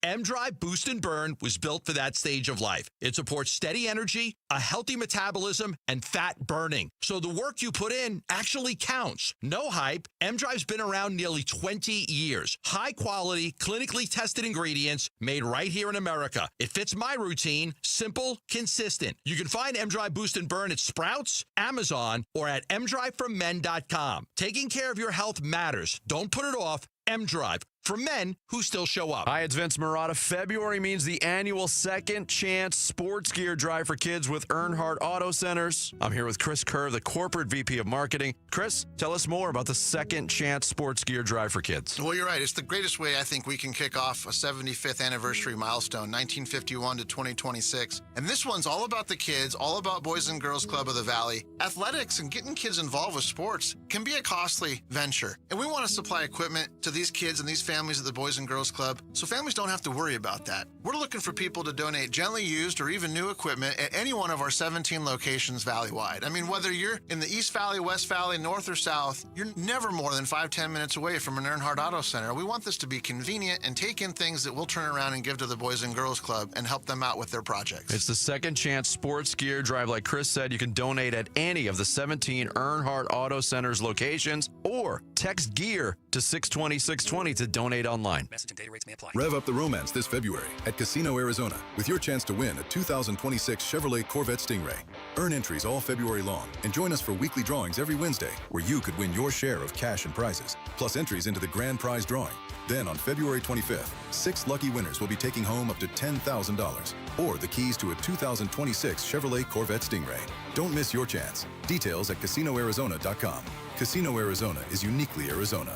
M-Drive Boost and Burn was built for that stage of life. It supports steady energy, a healthy metabolism, and fat burning. So the work you put in actually counts. No hype. M-Drive's been around nearly 20 years. High quality, clinically tested ingredients made right here in America. It fits my routine. Simple, consistent. You can find M-Drive Boost and Burn at Sprouts, Amazon, or at mdriveformen.com. Taking care of your health matters. Don't put it off. M-Drive. For men who still show up. Hi, it's Vince Marotta. February means the annual Second Chance Sports Gear Drive for Kids with Earnhardt Auto Centers. I'm here with Chris Kerr, the Corporate VP of Marketing. Chris, tell us more about the Second Chance Sports Gear Drive for Kids. Well, you're right. It's the greatest way I think we can kick off a 75th anniversary milestone, 1951 to 2026. And this one's all about the kids, all about Boys and Girls Club of the Valley. Athletics and getting kids involved with sports can be a costly venture. And we want to supply equipment to these kids and these families at the Boys and Girls Club, so families don't have to worry about that. We're looking for people to donate gently used or even new equipment at any one of our 17 locations valley-wide. I mean, whether you're in the East Valley, West Valley, North or South, you're never more than 5-10 minutes away from an Earnhardt Auto Center. We want this to be convenient and take in things that we'll turn around and give to the Boys and Girls Club and help them out with their projects. It's the Second Chance Sports Gear Drive. Like Chris said, you can donate at any of the 17 Earnhardt Auto Centers locations or text GEAR to 620-620 to donate online. Message and data rates may apply. Rev up the romance this February at Casino Arizona with your chance to win a 2026 Chevrolet Corvette Stingray. Earn entries all February long and join us for weekly drawings every Wednesday where you could win your share of cash and prizes, plus entries into the grand prize drawing. Then on February 25th, 6 lucky winners will be taking home up to $10,000 or the keys to a 2026 Chevrolet Corvette Stingray. Don't miss your chance. Details at CasinoArizona.com. Casino Arizona is uniquely Arizona.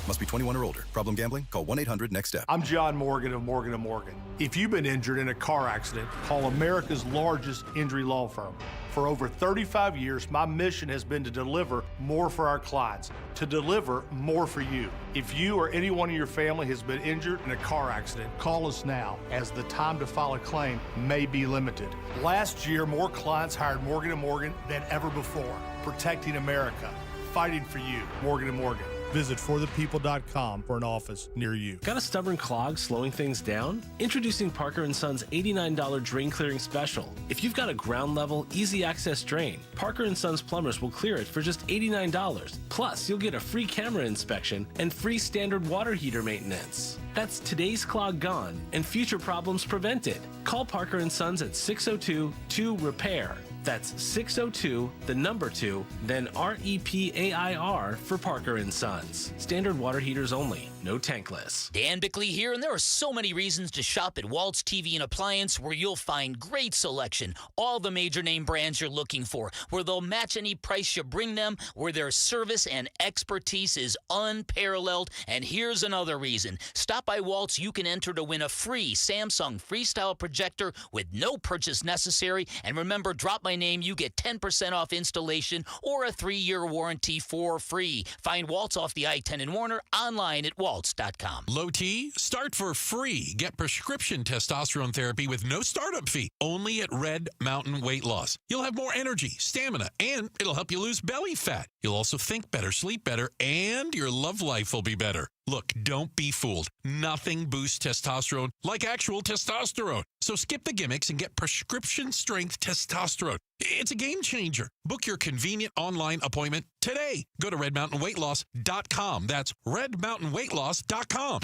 Must be 21 or older. Problem gambling? Call 1-800-NEXT-STEP. I'm John Morgan of Morgan & Morgan. If you've been injured in a car accident, call America's largest injury law firm. For over 35 years, my mission has been to deliver more for our clients, to deliver more for you. If you or anyone in your family has been injured in a car accident, call us now, as the time to file a claim may be limited. Last year, more clients hired Morgan & Morgan than ever before, protecting America, fighting for you. Morgan & Morgan. Visit forthepeople.com for an office near you. Got a stubborn clog slowing things down? Introducing Parker & Son's $89 drain clearing special. If you've got a ground level, easy access drain, Parker & Son's plumbers will clear it for just $89. Plus, you'll get a free camera inspection and free standard water heater maintenance. That's today's clog gone and future problems prevented. Call Parker & Sons at 602-2-REPAIR. That's 602, the number 2, then REPAIR for Parker & Sons. Standard water heaters only, no tankless. Dan Bickley here, and there are so many reasons to shop at Waltz TV and Appliance, where you'll find great selection, all the major name brands you're looking for, where they'll match any price you bring them, where their service and expertise is unparalleled. And here's another reason. Stop by Waltz, you can enter to win a free Samsung Freestyle projector with no purchase necessary. And remember, drop my name, you get 10% off installation or a 3-year warranty for free. Find Waltz off the I-10 in Warner, online at waltz.com. Low T, start for free. Get prescription testosterone therapy with no startup fee, only at Red Mountain Weight Loss. You'll have more energy, stamina, and it'll help you lose belly fat. You'll also think better, sleep better, and your love life will be better. Look, don't be fooled. Nothing boosts testosterone like actual testosterone. So skip the gimmicks and get prescription-strength testosterone. It's a game changer. Book your convenient online appointment today. Go to redmountainweightloss.com. That's redmountainweightloss.com.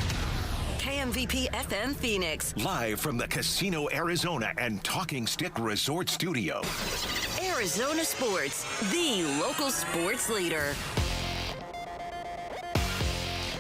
KMVP FM Phoenix. Live from the Casino Arizona and Talking Stick Resort Studio. Arizona Sports, the local sports leader.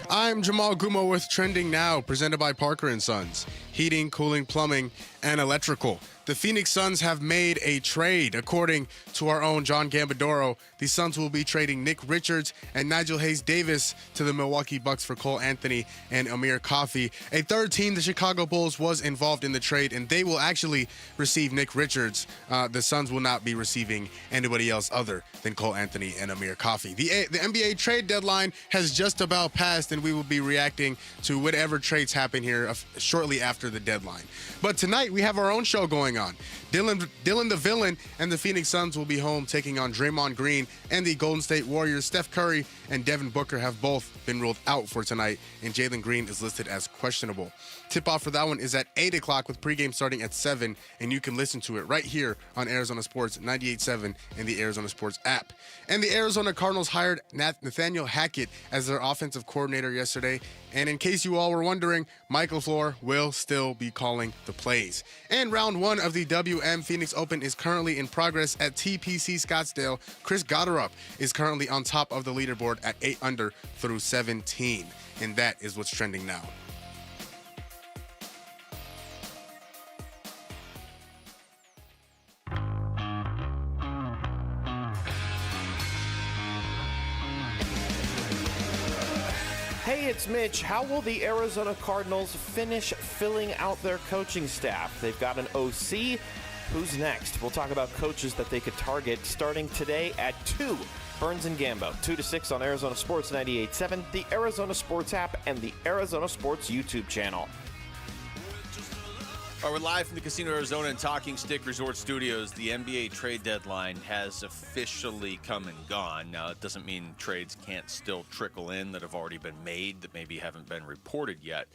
I'm Jamal Gumo with Trending Now, presented by Parker & Sons. Heating, cooling, plumbing, and electrical. The Phoenix Suns have made a trade. According to our own John Gambadoro, the Suns will be trading Nick Richards and Nigel Hayes-Davis to the Milwaukee Bucks for Cole Anthony and Amir Coffey. A third team, the Chicago Bulls, was involved in the trade, and they will actually receive Nick Richards. The Suns will not be receiving anybody else other than Cole Anthony and Amir Coffey. The NBA trade deadline has just about passed, and we will be reacting to whatever trades happen here shortly after the deadline. But tonight, we have our own show going on. Dylan the Villain and the Phoenix Suns will be home taking on Draymond Green and the Golden State Warriors. Steph Curry and Devin Booker have both been ruled out for tonight, and Jalen Green is listed as questionable. Tip-off for that one is at 8 o'clock with pregame starting at 7, and you can listen to it right here on Arizona Sports 98.7 and the Arizona Sports app. And the Arizona Cardinals hired Nathaniel Hackett as their offensive coordinator yesterday, and in case you all were wondering, Mike LaFleur will still be calling the plays. And round 1 of the WM Phoenix Open is currently in progress at TPC Scottsdale. Chris Gotterup is currently on top of the leaderboard at 8 under through 17. And that is what's trending now. Hey, it's Mitch. How will the Arizona Cardinals finish filling out their coaching staff? They've got an OC. Who's next? We'll talk about coaches that they could target starting today at 2. Burns and Gambo, 2 to 6 on Arizona Sports 98.7, the Arizona Sports app, and the Arizona Sports YouTube channel. All right, we're live from the Casino Arizona and Talking Stick Resort Studios. The NBA trade deadline has officially come and gone. Now, it doesn't mean trades can't still trickle in that have already been made that maybe haven't been reported yet.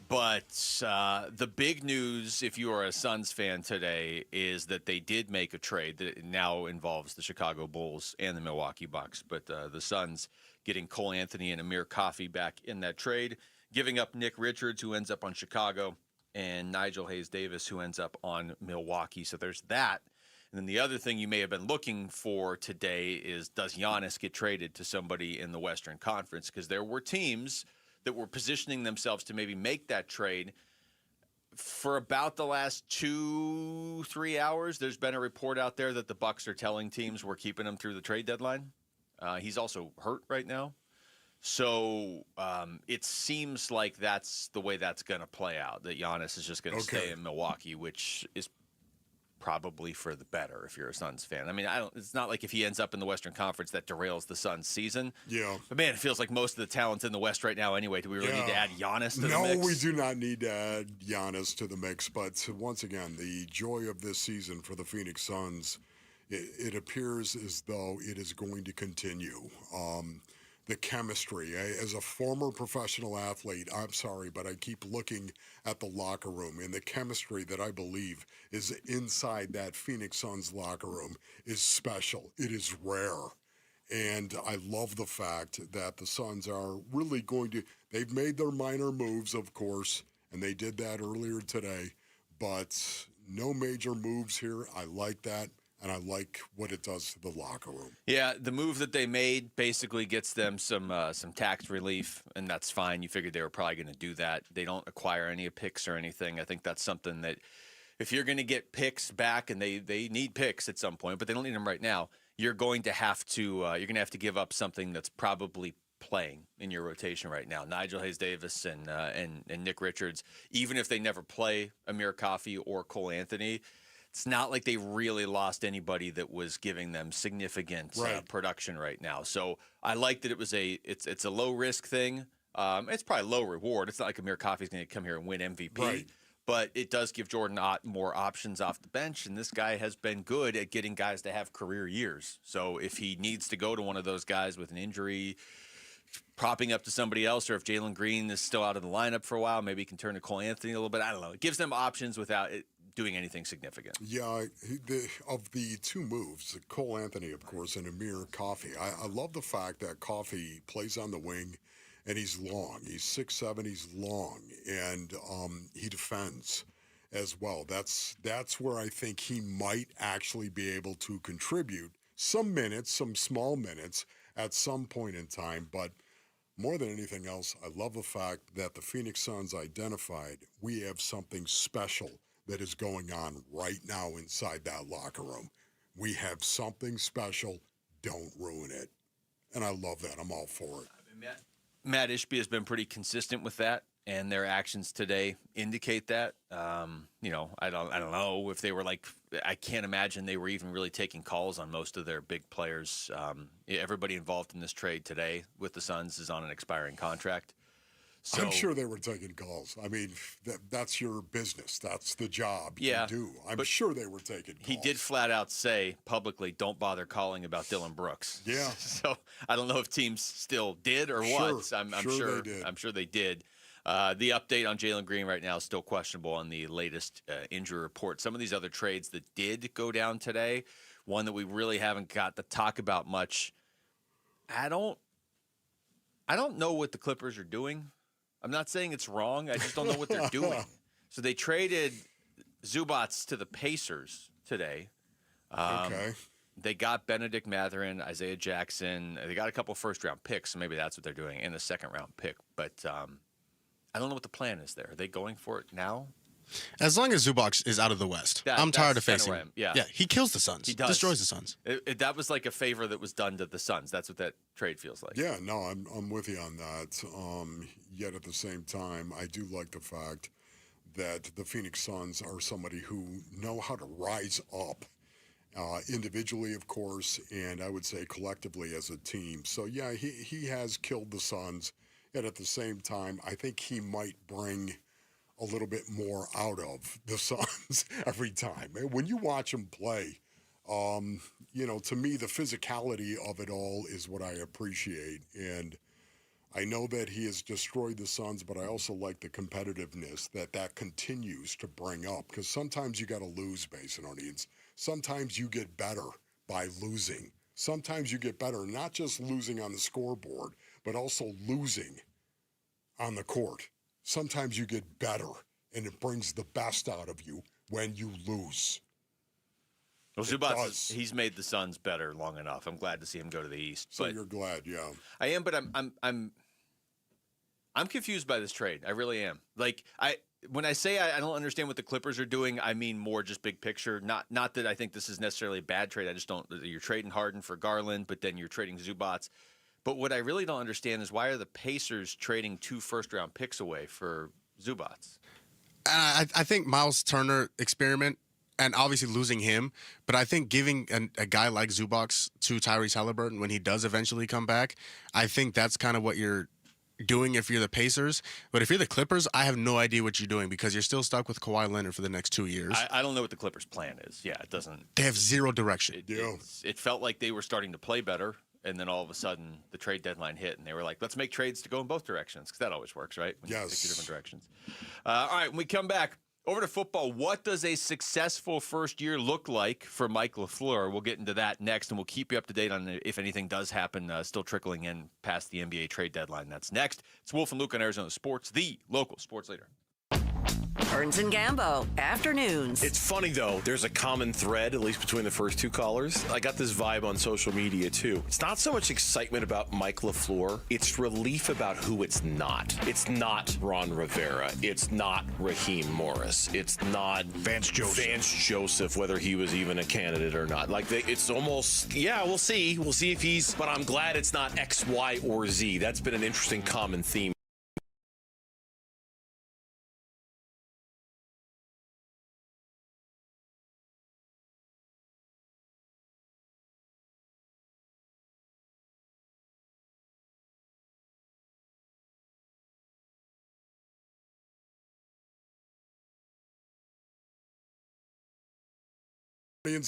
But the big news, if you are a Suns fan today, is that they did make a trade that now involves the Chicago Bulls and the Milwaukee Bucks. But the Suns getting Cole Anthony and Amir Coffey back in that trade, giving up Nick Richards, who ends up on Chicago, and Nigel Hayes-Davis, who ends up on Milwaukee. So there's that. And then the other thing you may have been looking for today is, does Giannis get traded to somebody in the Western Conference? Because there were teams that were positioning themselves to maybe make that trade. For about the last 2-3 hours, there's been a report out there that the Bucs are telling teams we're keeping him through the trade deadline. He's also hurt right now. So it seems like that's the way that's going to play out, that Giannis is just going to stay in Milwaukee, which is probably for the better if you're a Suns fan. I mean, it's not like if he ends up in the Western Conference that derails the Suns' season. Yeah. But, man, it feels like most of the talent's in the West right now anyway. Do we really need to add Giannis to the mix? No, we do not need to add Giannis to the mix. But, once again, the joy of this season for the Phoenix Suns, it appears as though it is going to continue. The chemistry. As a former professional athlete, I'm sorry, but I keep looking at the locker room, and the chemistry that I believe is inside that Phoenix Suns locker room is special. It is rare. And I love the fact that the Suns are really going to, they've made their minor moves, of course, and they did that earlier today, but no major moves here. I like that. And I like what it does to the locker room. Yeah, the move that they made basically gets them some tax relief, and that's fine. You figured they were probably going to do that. They don't acquire any picks or anything. I think that's something that if you're going to get picks back, and they need picks at some point, but they don't need them right now, you're going to have to give up something that's probably playing in your rotation right now. Nigel Hayes-Davis and Nick Richards, even if they never play Amir Coffey or Cole Anthony, it's not like they really lost anybody that was giving them significant production right now. So I like that it's a low risk thing. It's probably low reward. It's not like Amir Coffey's going to come here and win MVP, but it does give Jordan Ott more options off the bench. And this guy has been good at getting guys to have career years. So if he needs to go to one of those guys with an injury, propping up to somebody else, or if Jalen Green is still out of the lineup for a while, maybe he can turn to Cole Anthony a little bit. I don't know. It gives them options without it doing anything significant. Yeah, of the two moves, Cole Anthony, of course, and Amir Coffey, I love the fact that Coffey plays on the wing, and he's long. He's 6'7", he's long, and he defends as well. That's where I think he might actually be able to contribute some minutes, some small minutes at some point in time, but more than anything else, I love the fact that the Phoenix Suns identified we have something special that is going on right now inside that locker room. We have something special. Don't ruin it. And I love that. I'm all for it. Matt Ishbia has been pretty consistent with that, and their actions today indicate that. I don't know if they were I can't imagine they were even really taking calls on most of their big players. Everybody involved in this trade today with the Suns is on an expiring contract. So, I'm sure they were taking calls. I mean, that's your business. That's the job you do. I'm sure they were taking calls. He did flat out say publicly, don't bother calling about Dylan Brooks. Yeah. So I don't know if teams still did or what. I'm sure they did. I'm sure they did. The update on Jalen Green right now is still questionable on the latest injury report. Some of these other trades that did go down today, one that we really haven't got to talk about much, I don't know what the Clippers are doing. I'm not saying it's wrong. I just don't know what they're doing. So they traded Zubats to the Pacers today. They got Benedict Mathurin, Isaiah Jackson. They got a couple first-round picks, so maybe that's what they're doing, and a second-round pick. But I don't know what the plan is there. Are they going for it now? As long as Zubac is out of the West, I'm tired of facing him. Yeah, he kills the Suns. He does. Destroys the Suns. That was like a favor that was done to the Suns. That's what that trade feels like. Yeah, no, I'm with you on that. Yet at the same time, I do like the fact that the Phoenix Suns are somebody who know how to rise up individually, of course, and I would say collectively as a team. So, yeah, he has killed the Suns. Yet at the same time, I think he might bring a little bit more out of the Suns every time. When you watch him play, to me, the physicality of it all is what I appreciate. And I know that he has destroyed the Suns, but I also like the competitiveness that continues to bring up. Because sometimes you got to lose, Basinonians. Sometimes you get better by losing. Sometimes you get better, not just losing on the scoreboard, but also losing on the court. Sometimes you get better, and it brings the best out of you when you lose. Well, Zubats, he's made the Suns better long enough. I'm glad to see him go to the East. So but you're glad, yeah. I am, but I'm confused by this trade. I really am. Like, when I say I don't understand what the Clippers are doing, I mean more just big picture. Not that I think this is necessarily a bad trade. I just don't. You're trading Harden for Garland, but then you're trading Zubats. But what I really don't understand is why are the Pacers trading 2 first-round picks away for Zubats? I think Miles Turner experiment, and obviously losing him, but I think giving a guy like Zubac to Tyrese Halliburton when he does eventually come back, I think that's kind of what you're doing if you're the Pacers. But if you're the Clippers, I have no idea what you're doing because you're still stuck with Kawhi Leonard for the next 2 years. I don't know what the Clippers' plan is. Yeah, it doesn't. They have zero direction. It felt like they were starting to play better, and then all of a sudden the trade deadline hit, and they were like, let's make trades to go in both directions, because that always works, right? When you pick 2 different directions. All right, when we come back, over to football, what does a successful first year look like for Mike LaFleur? We'll get into that next, and we'll keep you up to date on if anything does happen, still trickling in past the NBA trade deadline. That's next. It's Wolf and Luke on Arizona Sports, the local sports leader. Burns and Gambo, afternoons. It's funny, though. There's a common thread, at least between the first 2 callers. I got this vibe on social media, too. It's not so much excitement about Mike LaFleur. It's relief about who it's not. It's not Ron Rivera. It's not Raheem Morris. It's not Vance Joseph, whether he was even a candidate or not. It's almost, we'll see. We'll see if he's, but I'm glad it's not X, Y, or Z. That's been an interesting common theme.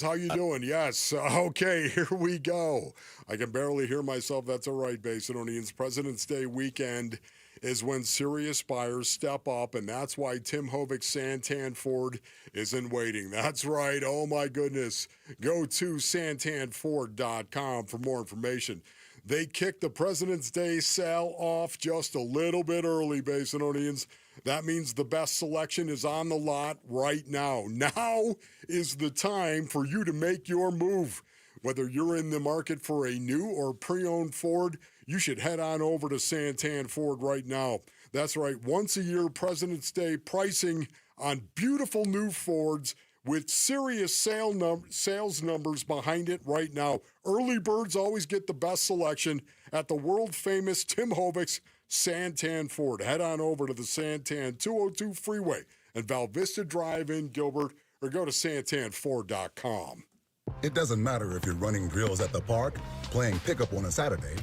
How you doing? Yes. Okay, here we go. I can barely hear myself. That's all right, Basinonians. President's Day weekend is when serious buyers step up, and that's why Tim Hovik Santan Ford isn't waiting. That's right. Oh, my goodness. Go to santanford.com for more information. They kicked the President's Day sale off just a little bit early, Basinonians. That means the best selection is on the lot right now. Now is the time for you to make your move. Whether you're in the market for a new or pre-owned Ford, you should head on over to Santan Ford right now. That's right, once a year President's Day pricing on beautiful new Fords with serious sales numbers behind it right now. Early birds always get the best selection at the world-famous Tim Hovik's Santan Ford. Head on over to the Santan 202 Freeway and Val Vista Drive in Gilbert, or go to santanford.com. It doesn't matter if you're running drills at the park, playing pickup on a Saturday,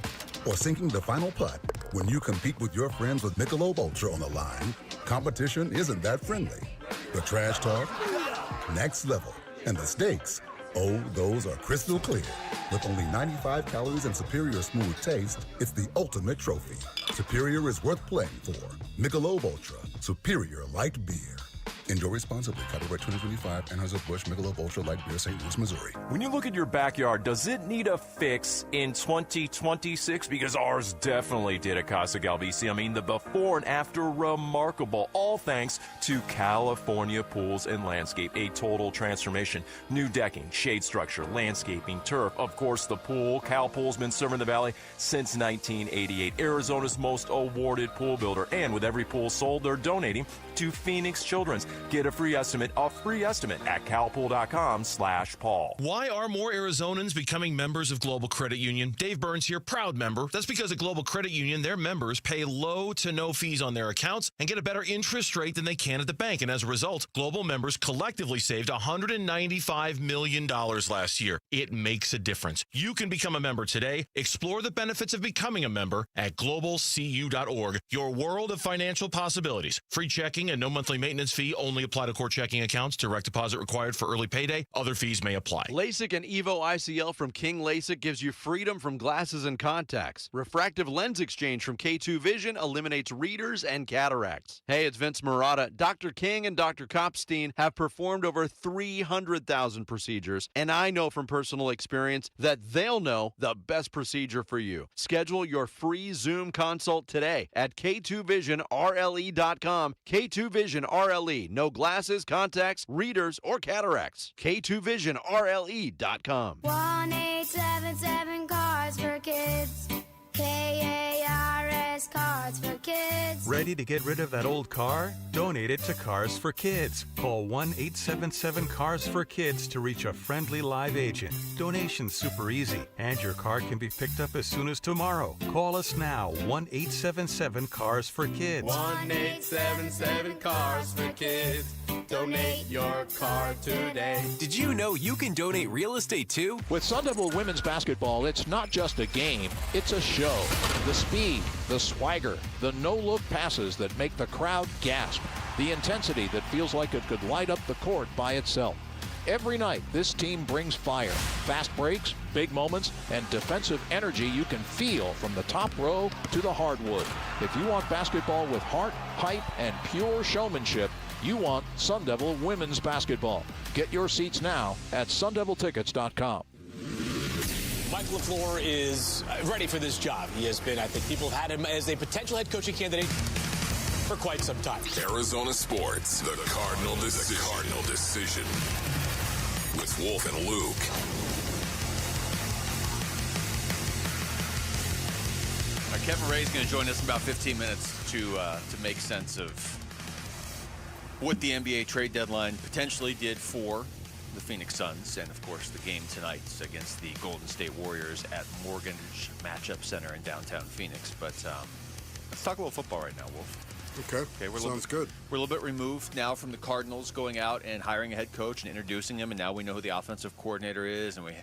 or sinking the final putt. When you compete with your friends with Michelob Ultra on the line, competition isn't that friendly. The trash talk, next level, and the stakes, oh, those are crystal clear. With only 95 calories and superior smooth taste, it's the ultimate trophy. Superior is worth playing for. Michelob Ultra, superior light beer. Enjoy responsibly. Copyright 2025, Anheuser-Busch Michelob Ultra Light Beer, St. Louis, Missouri. When you look at your backyard, does it need a fix in 2026? Because ours definitely did at Casa Galvisi. I mean, the before and after, remarkable. All thanks to California Pools and Landscape. A total transformation. New decking, shade structure, landscaping, turf. Of course, the pool. Cal Pool's been serving the Valley since 1988. Arizona's most awarded pool builder. And with every pool sold, they're donating to Phoenix Children's. Get a free estimate at calpool.com/Paul. Why are more Arizonans becoming members of Global Credit Union? Dave Burns here, proud member. That's because at Global Credit Union, their members pay low to no fees on their accounts and get a better interest rate than they can at the bank. And as a result, Global members collectively saved $195 million last year. It makes a difference. You can become a member today. Explore the benefits of becoming a member at globalcu.org. Your world of financial possibilities. Free checking and no monthly maintenance fee. Only apply to core checking accounts. Direct deposit required for early payday. Other fees may apply. LASIK and EVO ICL from King LASIK gives you freedom from glasses and contacts. Refractive lens exchange from K2 Vision eliminates readers and cataracts. Hey, it's Vince Marotta. Dr. King and Dr. Kopstein have performed over 300,000 procedures, and I know from personal experience that they'll know the best procedure for you. Schedule your free Zoom consult today at K2VisionRLE.com. K2 Vision RLE. No glasses, contacts, readers, or cataracts. K2VisionRLE.com. 1-877 Cars for Kids. KARS Cars, Cars for Kids. Ready to get rid of that old car? Donate it to Cars for Kids. Call 1-877-CARS-FOR-KIDS to reach a friendly live agent. Donation's super easy, and your car can be picked up as soon as tomorrow. Call us now, 1-877-CARS-FOR-KIDS. 1-877-CARS-FOR-KIDS. Donate your car today. Did you know you can donate real estate too? With Sun Devil women's basketball, it's not just a game, it's a show. The speed, the swagger, the no-look passes that make the crowd gasp, the intensity that feels like it could light up the court by itself. Every night, this team brings fire, fast breaks, big moments, and defensive energy you can feel from the top row to the hardwood. If you want basketball with heart, hype, and pure showmanship, you want Sun Devil women's basketball. Get your seats now at sundeviltickets.com. Mike LaFleur is ready for this job. He has been, I think people have had him as a potential head coaching candidate for quite some time. Arizona Sports, the Cardinal Decision. With Wolf and Luke. Kevin Ray is going to join us in about 15 minutes to make sense of what the NBA trade deadline potentially did for the Phoenix Suns, and of course the game tonight against the Golden State Warriors at Mortgage Matchup Center in downtown Phoenix. But let's talk a little football right now, Wolf. Okay, sounds good. We're a little bit removed now from the Cardinals going out and hiring a head coach and introducing him, and now we know who the offensive coordinator is, and we're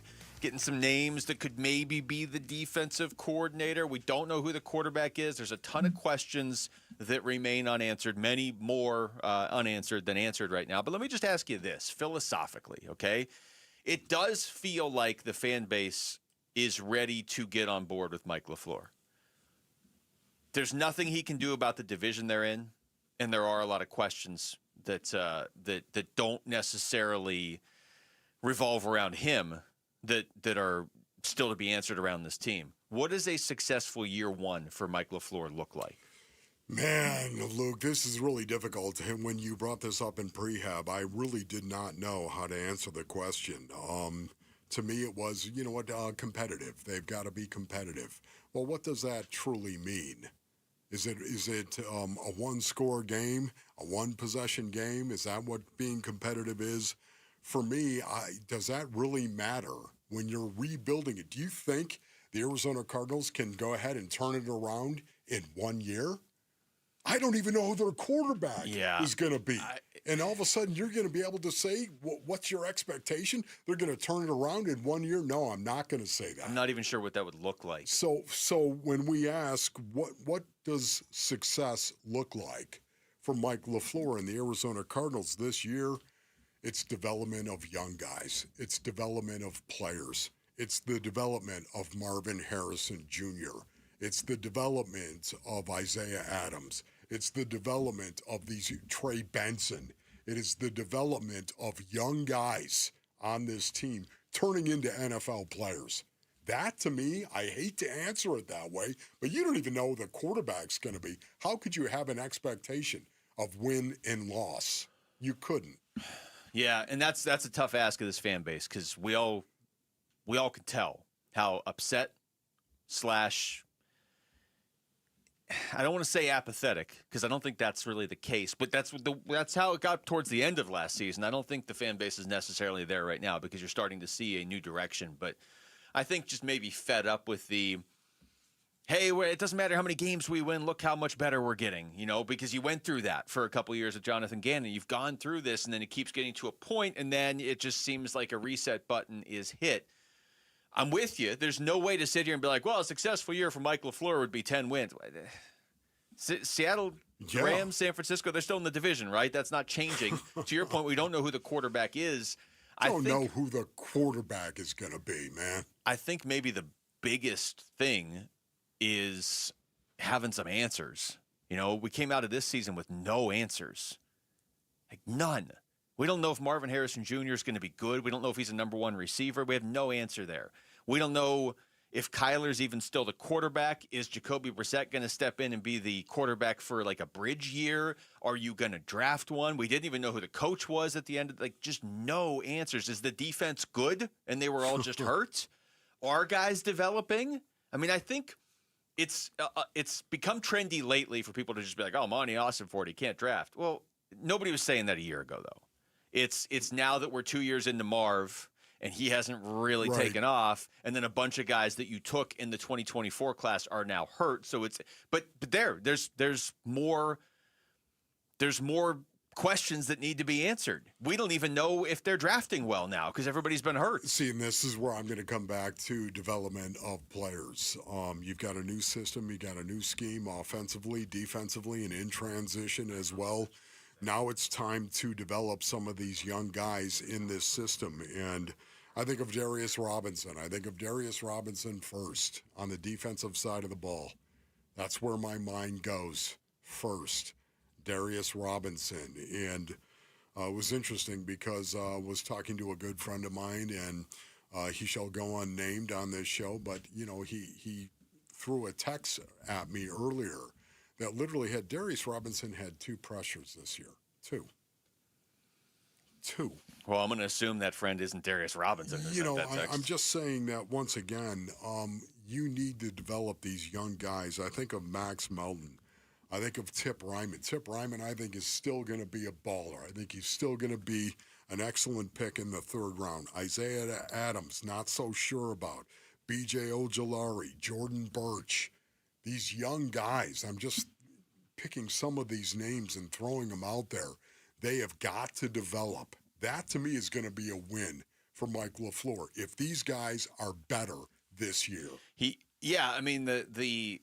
getting some names that could maybe be the defensive coordinator. We don't know who the quarterback is. There's a ton of questions that remain unanswered, many more unanswered than answered right now. But let me just ask you this, philosophically, okay? It does feel like the fan base is ready to get on board with Mike LaFleur. There's nothing he can do about the division they're in, and there are a lot of questions that don't necessarily revolve around him that are still to be answered around this team. What does a successful year one for Mike LaFleur look like? Man, Luke, this is really difficult. And when you brought this up in prehab, I really did not know how to answer the question. To me, it was, competitive. They've got to be competitive. Well, what does that truly mean? Is it a one-score game, a one-possession game? Is that what being competitive is? For me, does that really matter when you're rebuilding it? Do you think the Arizona Cardinals can go ahead and turn it around in 1 year? I don't even know who their quarterback is going to be. And all of a sudden, you're going to be able to say, what's your expectation? They're going to turn it around in 1 year? No, I'm not going to say that. I'm not even sure what that would look like. So when we ask, what does success look like for Mike LaFleur and the Arizona Cardinals this year? It's development of young guys. It's development of players. It's the development of Marvin Harrison Jr. It's the development of Isaiah Adams. It's the development of Trey Benson. It is the development of young guys on this team turning into NFL players. That, to me, I hate to answer it that way, but you don't even know who the quarterback's going to be. How could you have an expectation of win and loss? You couldn't. Yeah, and that's a tough ask of this fan base because we all could tell how upset / I don't want to say apathetic because I don't think that's really the case, but that's how it got towards the end of last season. I don't think the fan base is necessarily there right now because you're starting to see a new direction, but I think just maybe fed up with the, hey, it doesn't matter how many games we win, look how much better we're getting, because you went through that for a couple of years with Jonathan Gannon. You've gone through this, and then it keeps getting to a point, and then it just seems like a reset button is hit. I'm with you. There's no way to sit here and be like, well, a successful year for Mike LaFleur would be 10 wins. Seattle, Rams, San Francisco, they're still in the division, right? That's not changing. To your point, we don't know who the quarterback is. I don't know who the quarterback is going to be, man. I think maybe the biggest thing is having some answers. We came out of this season with no answers. Like none. We don't know if Marvin Harrison Jr. is going to be good. We don't know if he's a number one receiver. We have no answer there. We don't know if Kyler's even still the quarterback. Is Jacoby Brissett going to step in and be the quarterback for like a bridge year? Are you going to draft one? We didn't even know who the coach was at the end. Just no answers. Is the defense good and they were all just hurt? Are guys developing? I mean, I think it's become trendy lately for people to just be like, oh, Monty Austin-Ford, he can't draft. Well, nobody was saying that a year ago, though. It's now that we're 2 years into Marv and he hasn't really taken off, and then a bunch of guys that you took in the 2024 class are now hurt. So there's more questions that need to be answered. We don't even know if they're drafting well now because everybody's been hurt. See, and this is where I'm going to come back to development of players. You've got a new system, you got a new scheme offensively, defensively, and in transition as well. Now it's time to develop some of these young guys in this system. And I think of Darius Robinson. I think of Darius Robinson first on the defensive side of the ball. That's where my mind goes first. Darius Robinson. And it was interesting because I was talking to a good friend of mine, and he shall go unnamed on this show, but, you know, he threw a text at me earlier that literally had Darius Robinson had 2 pressures this year. 2. Well, I'm going to assume that friend isn't Darius Robinson. You know, I'm just saying that once again, you need to develop these young guys. I think of Max Melton. I think of Tip Ryman. Tip Ryman, I think, is still going to be a baller. I think he's still going to be an excellent pick in the 3rd round. Isaiah Adams, not so sure about. B.J. Ojolari, Jordan Birch. These young guys, I'm just picking some of these names and throwing them out there. They have got to develop. That, to me, is going to be a win for Mike LaFleur if these guys are better this year. I mean, the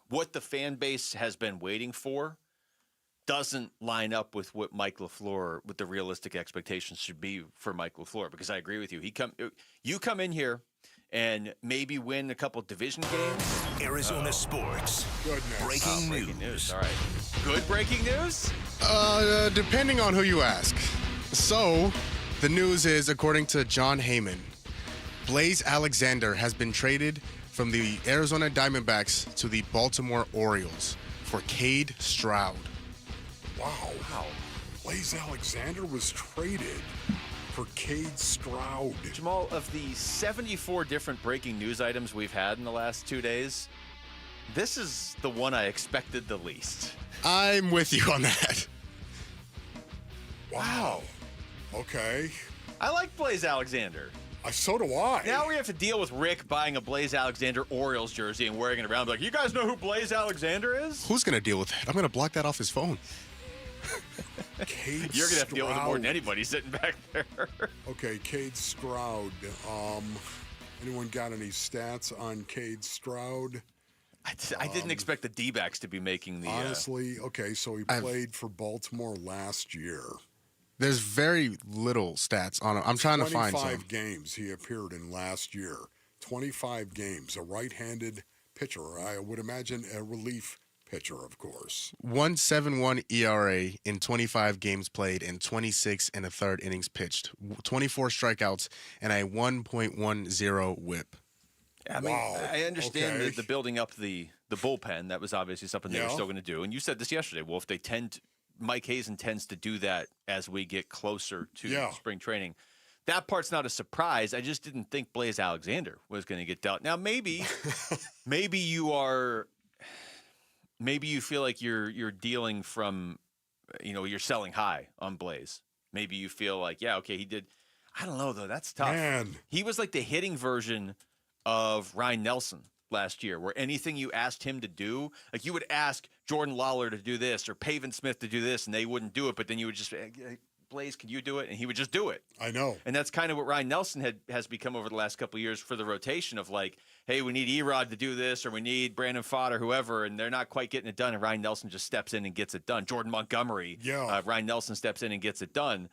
what the fan base has been waiting for doesn't line up with what Mike LaFleur, what the realistic expectations should be for Mike LaFleur. Because I agree with you. You come in here and maybe win a couple division games. Arizona sports. Goodness. Breaking news. All right. Good breaking news? Depending on who you ask. So, the news is, according to John Heyman, Blaze Alexander has been traded from the Arizona Diamondbacks to the Baltimore Orioles for Cade Stroud. Wow. Blaze Alexander was traded for Cade Stroud. Jamal, of the 74 different breaking news items we've had in the last 2 days, this is the one I expected the least. I'm with you on that. Wow. Okay. I like Blaze Alexander. So do I. Now we have to deal with Rick buying a Blaze Alexander Orioles jersey and wearing it around. Like, you guys know who Blaze Alexander is? Who's going to deal with that? I'm going to block that off his phone. You're going to have to deal with it more than anybody sitting back there. Okay, Cade Stroud. Anyone got any stats on Cade Stroud? I didn't expect the D-backs to be making the... Honestly, okay, so he played for Baltimore last year. There's very little stats on him. I'm trying to find some. 25 games he appeared in last year. 25 games. A right-handed pitcher. I would imagine a relief pitcher, of course. 1.71 ERA in 25 games played and 26 and a third innings pitched. 24 strikeouts and a 1.10 whip. I mean, I understand the building up the bullpen. That was obviously something they were still going to do. And you said this yesterday, Wolf. Mike Hazen tends to do that as we get closer to spring training. That part's not a surprise. I just didn't think Blaze Alexander was going to get dealt. Now, maybe you feel like you're dealing from, you're selling high on Blaze. Maybe you feel like, he did. I don't know, though. That's tough. Man. He was like the hitting version of Ryan Nelson last year, where anything you asked him to do, like you would ask Jordan Lawler to do this or Pavin Smith to do this, and they wouldn't do it, but then you would just, Blaze, can you do it? And he would just do it. I know. And that's kind of what Ryan Nelson has become over the last couple of years for the rotation of like, hey, we need Erod to do this, or we need Brandon Fott or whoever, and they're not quite getting it done, and Ryan Nelson just steps in and gets it done. Jordan Montgomery, Ryan Nelson steps in and gets it done.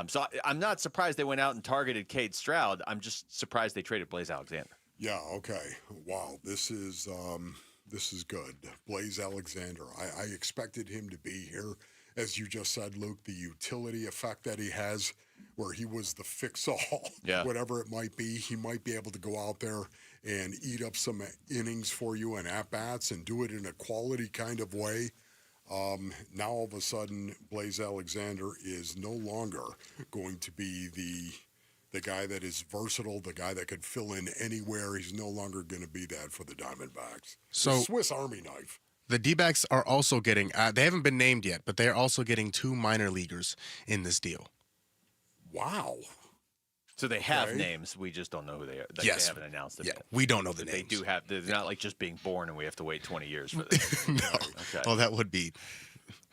So I'm not surprised they went out and targeted Cade Stroud. I'm just surprised they traded Blaze Alexander. Yeah, okay. Wow, this is good. Blaze Alexander. I expected him to be here. As you just said, Luke, the utility effect that he has, where he was the fix-all, whatever it might be, he might be able to go out there and eat up some innings for you and at-bats and do it in a quality kind of way. Now, all of a sudden, Blaze Alexander is no longer going to be the guy that is versatile, the guy that could fill in anywhere. He's no longer going to be that for the Diamondbacks. So the Swiss Army knife. The D-backs are also getting, they haven't been named yet, but they're also getting 2 minor leaguers in this deal. Wow. So they have names. We just don't know who they are. They haven't announced them yet. We don't know the names. names. They do have. They're not like just being born and we have to wait 20 years for this. No. Okay. Well, that would be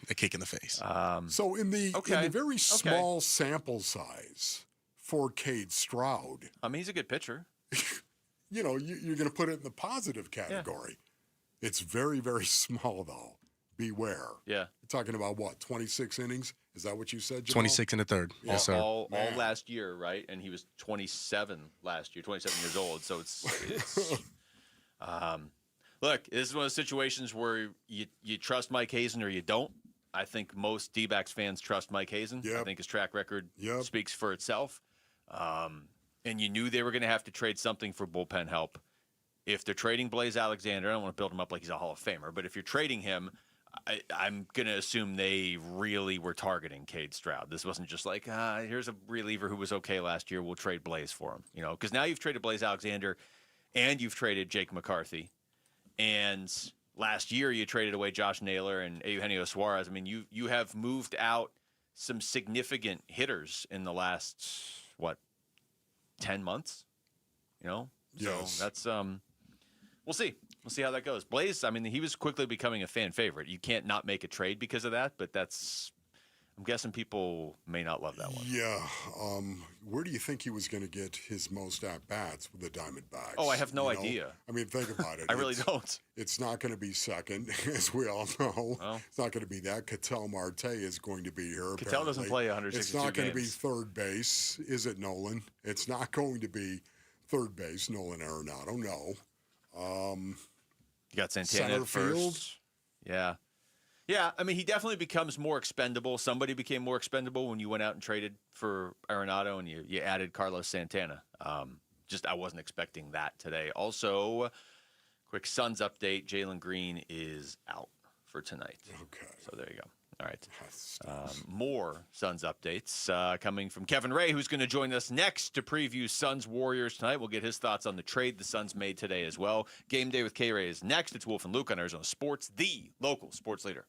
a kick in the face. So in the very small sample size for Cade Stroud. I mean, he's a good pitcher. You're going to put it in the positive category. Yeah. It's very, very small, though. Beware. Yeah. You're talking about what, 26 innings? Is that what you said, Jamal? 26 and a third. Yeah. Yes, sir. All last year, right? And he was 27 last year, 27 years old. So it's look, this is one of those situations where you trust Mike Hazen or you don't. I think most D-backs fans trust Mike Hazen. Yep. I think his track record speaks for itself. And you knew they were going to have to trade something for bullpen help. If they're trading Blaze Alexander, I don't want to build him up like he's a Hall of Famer, but if you're trading him, I'm going to assume they really were targeting Cade Stroud. This wasn't just like, here's a reliever who was okay last year. We'll trade Blaze for him. Because now you've traded Blaze Alexander and you've traded Jake McCarthy. And last year you traded away Josh Naylor and Eugenio Suarez. I mean, you have moved out some significant hitters in the last, 10 months? Yes. So that's we'll see. We'll see how that goes. Blaze, I mean, he was quickly becoming a fan favorite. You can't not make a trade because of that, but I'm guessing people may not love that one. Yeah. Where do you think he was going to get his most at-bats with the Diamondbacks? Oh, I have no idea. I mean, think about it. I really don't. It's not going to be second, as we all know. Oh. It's not going to be that. Ketel Marte is going to be here. Ketel doesn't play 162 It's not going to be games. third base, is it, Nolan? It's not going to be third base, Nolan Arenado. No. You got Santana at first. Yeah. Yeah, I mean, he definitely becomes more expendable. Somebody became more expendable when you went out and traded for Arenado and you added Carlos Santana. I wasn't expecting that today. Also, quick Suns update. Jalen Green is out for tonight. Okay. So there you go. All right. More Suns updates coming from Kevin Ray, who's going to join us next to preview Suns Warriors tonight. We'll get his thoughts on the trade the Suns made today as well. Game Day with K-Ray is next. It's Wolf and Luke on Arizona Sports, the local sports leader.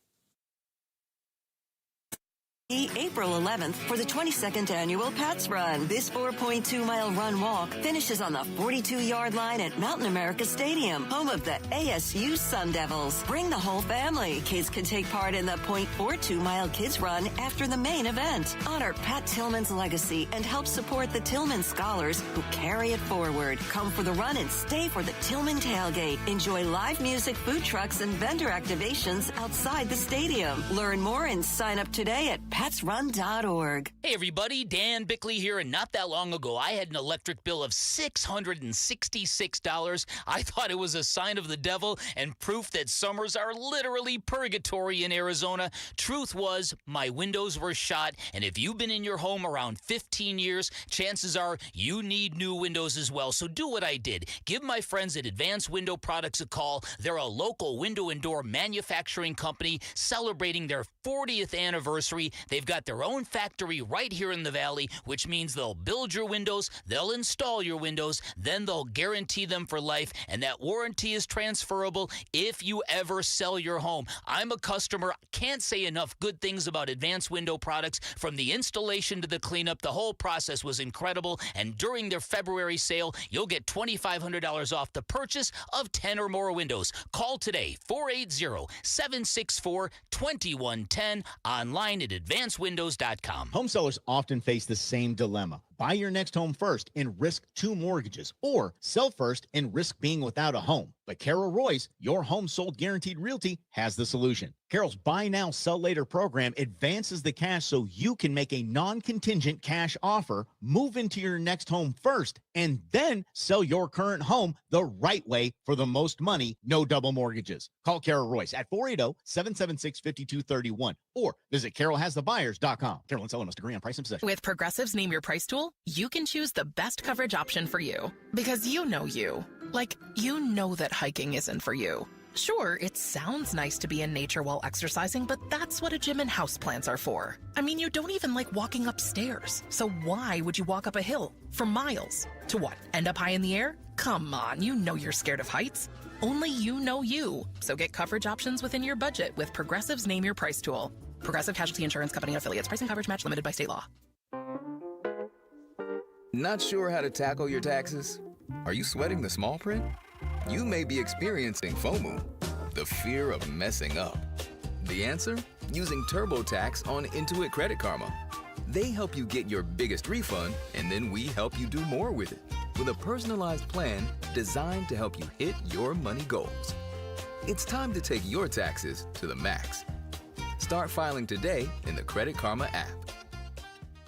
April 11th for the 22nd annual Pats Run. This 4.2-mile run-walk finishes on the 42-yard line at Mountain America Stadium, home of the ASU Sun Devils. Bring the whole family. Kids can take part in the 0.42-mile Kids Run after the main event. Honor Pat Tillman's legacy and help support the Tillman scholars who carry it forward. Come for the run and stay for the Tillman tailgate. Enjoy live music, food trucks, and vendor activations outside the stadium. Learn more and sign up today at PatsRun.org. Hey everybody, Dan Bickley here, and not that long ago I had an electric bill of $666. I thought it was a sign of the devil and proof that summers are literally purgatory in Arizona. Truth was, my windows were shot, and if you've been in your home around 15 years, chances are you need new windows as well. So do what I did. Give my friends at Advanced Window Products a call. They're a local window and door manufacturing company celebrating their 40th anniversary. They've got their own factory right here in the Valley, which means they'll build your windows, they'll install your windows, then they'll guarantee them for life, and that warranty is transferable if you ever sell your home. I'm a customer. Can't say enough good things about Advanced Window Products. From the installation to the cleanup, the whole process was incredible, and during their February sale, you'll get $2,500 off the purchase of 10 or more windows. Call today, 480-764-2110, online at advancedwindows.com. Home sellers often face the same dilemma. Buy your next home first and risk 2 mortgages, or sell first and risk being without a home. But Carol Royce, your home sold guaranteed realty, has the solution. Carol's Buy Now, Sell Later program advances the cash so you can make a non-contingent cash offer, move into your next home first, and then sell your current home the right way for the most money, no double mortgages. Call Carol Royce at 480-776-5231 or visit carolhasthebuyers.com. Carol and seller must agree on price and possession. With Progressive's Name Your Price tool, you can choose the best coverage option for you because you know you. Like, you know that hiking isn't for you. Sure, it sounds nice to be in nature while exercising, but that's what a gym and houseplants are for. I mean, you don't even like walking upstairs. So why would you walk up a hill for miles? To what, end up high in the air? Come on, you know you're scared of heights. Only you know you. So get coverage options within your budget with Progressive's Name Your Price tool. Progressive Casualty Insurance Company and affiliates. Price and coverage match limited by state law. Not sure how to tackle your taxes? Are you sweating the small print? You may be experiencing FOMO, the fear of messing up. The answer? Using TurboTax on Intuit Credit Karma. They help you get your biggest refund, and then we help you do more with it, with a personalized plan designed to help you hit your money goals. It's time to take your taxes to the max. Start filing today in the Credit Karma app.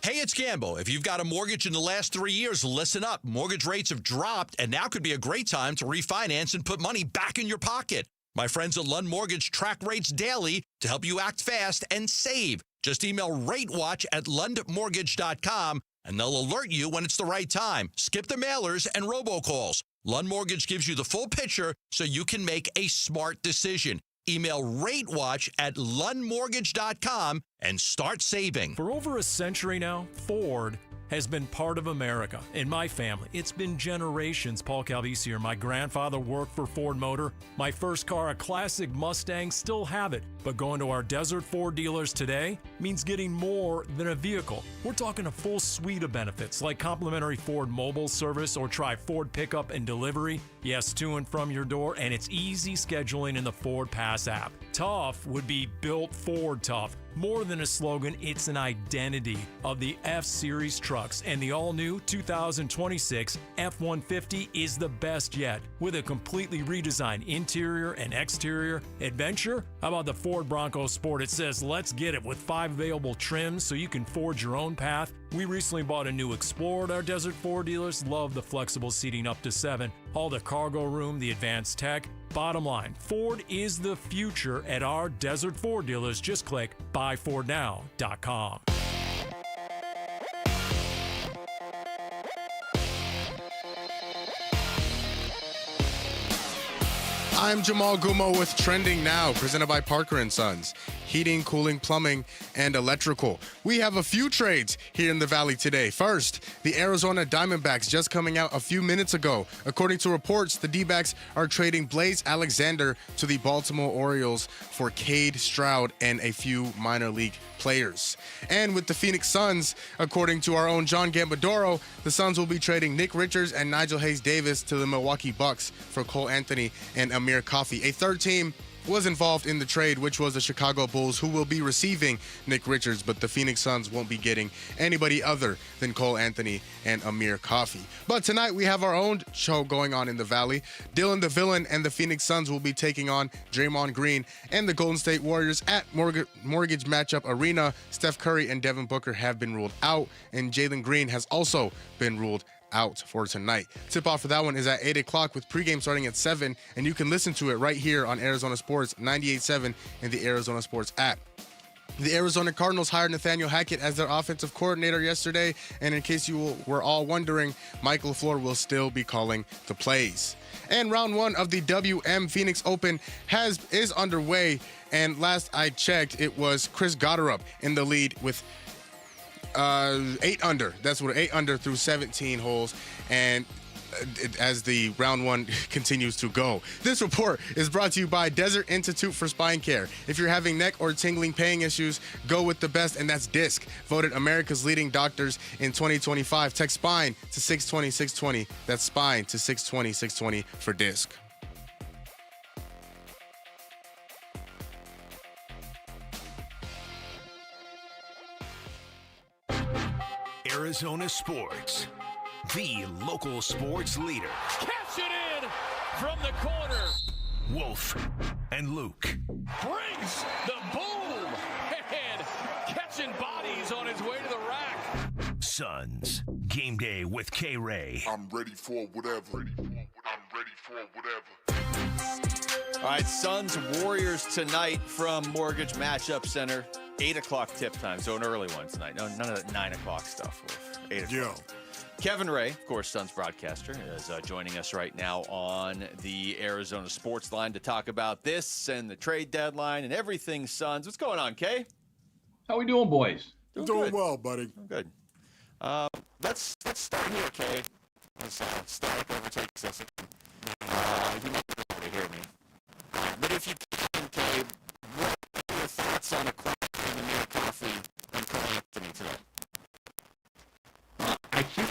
Hey, it's Gamble. If you've got a mortgage in the last 3 years, listen up. Mortgage rates have dropped, and now could be a great time to refinance and put money back in your pocket. My friends at Lund Mortgage track rates daily to help you act fast and save. Just email RateWatch@lundmortgage.com, and they'll alert you when it's the right time. Skip the mailers and robocalls. Lund Mortgage gives you the full picture so you can make a smart decision. Email RateWatch@lundmortgage.com and start saving. For over a century now, Ford has been part of America. In my family, it's been generations. Paul Calvisi here. My grandfather worked for Ford Motor. My first car, a classic Mustang, still have it. But going to our Desert Ford dealers today means getting more than a vehicle. We're talking a full suite of benefits like complimentary Ford mobile service or try Ford pickup and delivery. Yes, to and from your door, and it's easy scheduling in the Ford Pass app. Tough would be built Ford tough. More than a slogan, it's an identity of the F-Series trucks, and the all-new 2026 F-150 is the best yet. With a completely redesigned interior and exterior adventure, how about the Ford Bronco Sport? It says, let's get it, with 5 available trims so you can forge your own path. We recently bought a new Explorer at our Desert Ford dealers. Love the flexible seating up to 7. All the cargo room, the advanced tech. Bottom line, Ford is the future at our Desert Ford dealers. Just click buyfordnow.com. I'm Jamal Gumo with Trending Now, presented by Parker & Sons. Heating, cooling, plumbing, and electrical. We have a few trades here in the Valley today. First, the Arizona Diamondbacks just coming out a few minutes ago. According to reports, the D-backs are trading Blaze Alexander to the Baltimore Orioles for Cade Stroud and a few minor league players. And with the Phoenix Suns, according to our own John Gambadoro, the Suns will be trading Nick Richards and Nigel Hayes-Davis to the Milwaukee Bucks for Cole Anthony and Amir Coffey. A third team was involved in the trade, which was the Chicago Bulls, who will be receiving Nick Richards, but the Phoenix Suns won't be getting anybody other than Cole Anthony and Amir Coffey. But tonight we have our own show going on in the Valley. Dylan the Villain and the Phoenix Suns will be taking on Draymond Green and the Golden State Warriors at Mortgage Matchup Arena. Steph Curry and Devin Booker have been ruled out, and Jalen Green has also been ruled out for tonight. Tip-off for that one is at 8 o'clock with pregame starting at 7, and you can listen to it right here on Arizona Sports 98.7 in the Arizona Sports app. The Arizona Cardinals hired Nathaniel Hackett as their offensive coordinator yesterday, and in case you were all wondering, Mike LaFleur will still be calling the plays. And round 1 of the WM Phoenix Open is underway, and last I checked, it was Chris Gotterup in the lead with 8 under. That's what 8 under through 17 holes, and as the round 1 continues to go. This report is brought to you by Desert Institute for Spine Care. If you're having neck or tingling pain issues, go with the best, and that's DISC. Voted America's leading doctors in 2025. Text SPINE to 620-620. That's SPINE to 620-620 for DISC. Arizona Sports, the local sports leader. Catch it in from the corner. Wolf and Luke. Brings the boom. And catching bodies on his way to the rack. Suns, game day with K-Ray. I'm ready for whatever. All right, Suns Warriors tonight from Mortgage Matchup Center. 8 o'clock tip time, so an early one tonight. No, none of that 9 o'clock stuff. 8 o'clock. Kevin Ray, of course, Suns broadcaster, is joining us right now on the Arizona Sports Line to talk about this and the trade deadline and everything Suns. What's going on, Kay? How we doing, boys? Doing well, buddy. Good. Let's start here, Kay. As static overtakes us. You might be able to hear me. But if you can, Kay, what are your thoughts on acquiring the Mere Coffee and Cole Anthony today? I think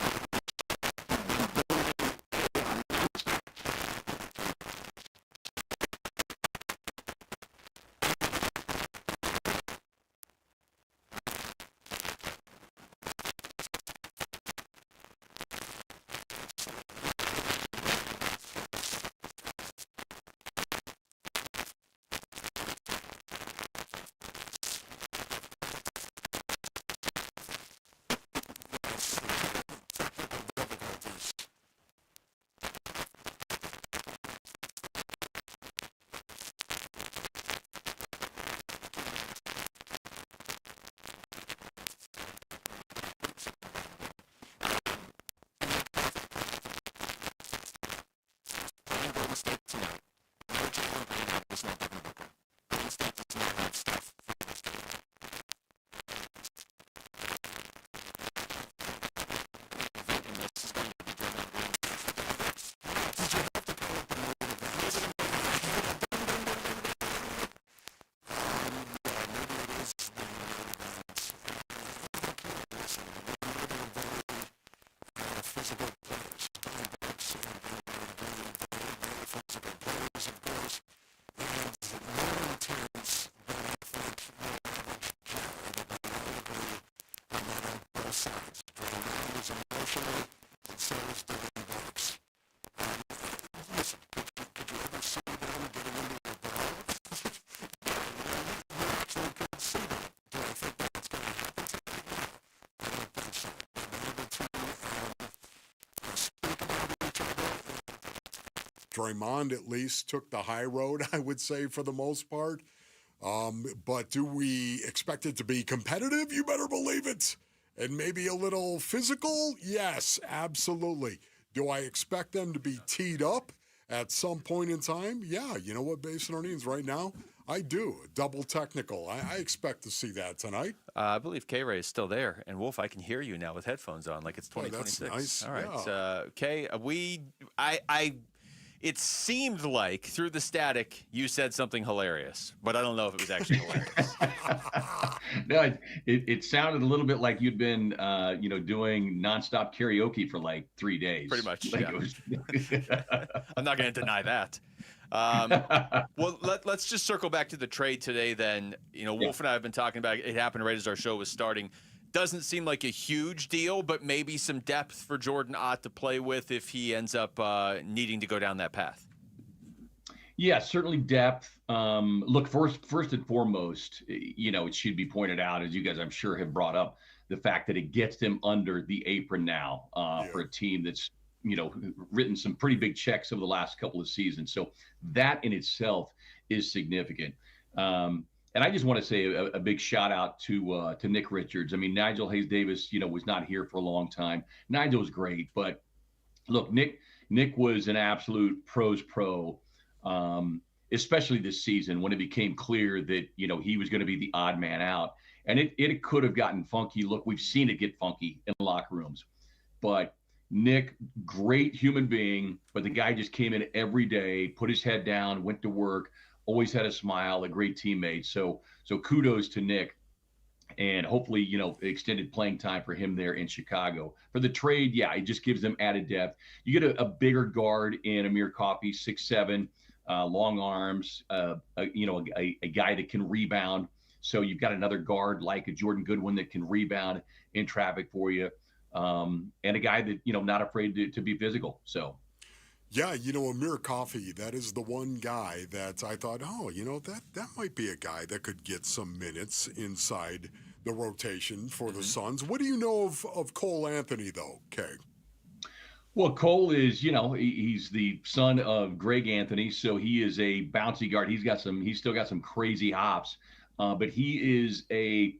Draymond at least took the high road, I would say, for the most part. But do we expect it to be competitive? You better believe it. And maybe a little physical? Yes, absolutely. Do I expect them to be teed up at some point in time? Yeah, you know what, Basin Orleans, right now? I do. Double technical. I expect to see that tonight. I believe K-Ray is still there. And, Wolf, I can hear you now with headphones on like it's 2026. Oh, that's nice. All right. Yeah. Kay, it seemed like through the static you said something hilarious, but I don't know if it was actually hilarious. No, it sounded a little bit like you'd been, doing nonstop karaoke for like 3 days. Pretty much. Like Yeah. I'm not going to deny that. Well, let's just circle back to the trade today then. Wolf and I have been talking about it. It happened right as our show was starting. Doesn't seem like a huge deal, but maybe some depth for Jordan Ott to play with if he ends up needing to go down that path. Yeah, certainly depth. Look, first and foremost, it should be pointed out, as you guys I'm sure have brought up, the fact that it gets them under the apron now for a team that's written some pretty big checks over the last couple of seasons. So that in itself is significant. And I just want to say a big shout out to Nick Richards. I mean, Nigel Hayes-Davis, was not here for a long time. Nigel was great, but look, Nick was an absolute pro's pro, especially this season when it became clear that, he was going to be the odd man out. And it could have gotten funky. Look, we've seen it get funky in locker rooms. But Nick, great human being, but the guy just came in every day, put his head down, went to work, always had a smile, a great teammate. So kudos to Nick, and hopefully, extended playing time for him there in Chicago. For the trade, yeah, it just gives them added depth. You get a bigger guard in Amir Coffey, 6'7", long arms, a guy that can rebound. So you've got another guard like a Jordan Goodwin that can rebound in traffic for you, and a guy that, not afraid to be physical. So. Yeah, Amir Coffey, that is the one guy that I thought, that might be a guy that could get some minutes inside the rotation for the Suns. What do you know of Cole Anthony, though, Kay? Well, Cole is, he's the son of Greg Anthony, so he is a bouncy guard. He's still got some crazy hops, but he is a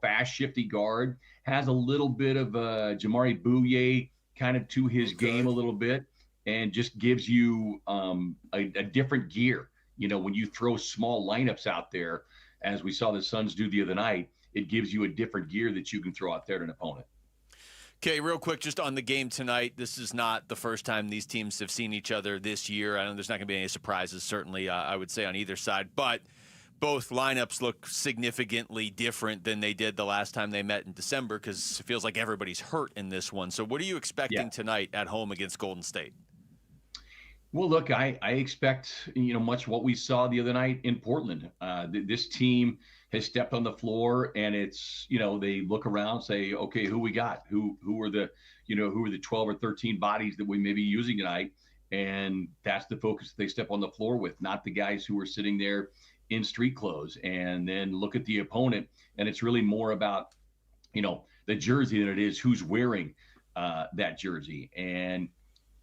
fast, shifty guard, has a little bit of Jamari Bouye kind of to his game a little bit and just gives you a different gear. You know, when you throw small lineups out there, as we saw the Suns do the other night, it gives you a different gear that you can throw out there to an opponent. Okay, real quick, just on the game tonight, this is not the first time these teams have seen each other this year. I know there's not going to be any surprises, certainly, I would say, on either side. But both lineups look significantly different than they did the last time they met in December because it feels like everybody's hurt in this one. So what are you expecting tonight at home against Golden State? Well, look, I expect, much what we saw the other night in Portland. This team has stepped on the floor, and it's, they look around, say, okay, who we got? Who are the 12 or 13 bodies that we may be using tonight? And that's the focus they step on the floor with, not the guys who are sitting there in street clothes. And then look at the opponent, and it's really more about, the jersey than it is who's wearing that jersey. And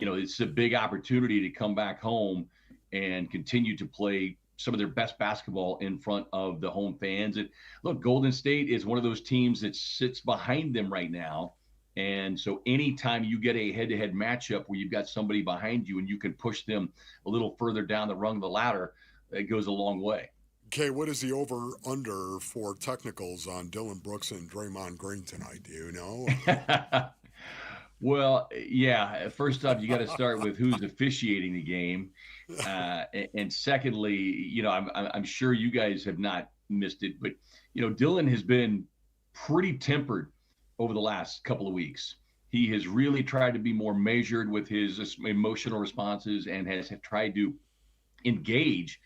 it's a big opportunity to come back home and continue to play some of their best basketball in front of the home fans. And look, Golden State is one of those teams that sits behind them right now. And so anytime you get a head-to-head matchup where you've got somebody behind you and you can push them a little further down the rung of the ladder, it goes a long way. Okay, what is the over-under for technicals on Dillon Brooks and Draymond Green tonight? Do you know? Well, yeah. First off, you got to start with who's officiating the game, and secondly, I'm sure you guys have not missed it, but Dillon has been pretty tempered over the last couple of weeks. He has really tried to be more measured with his emotional responses and has tried to engage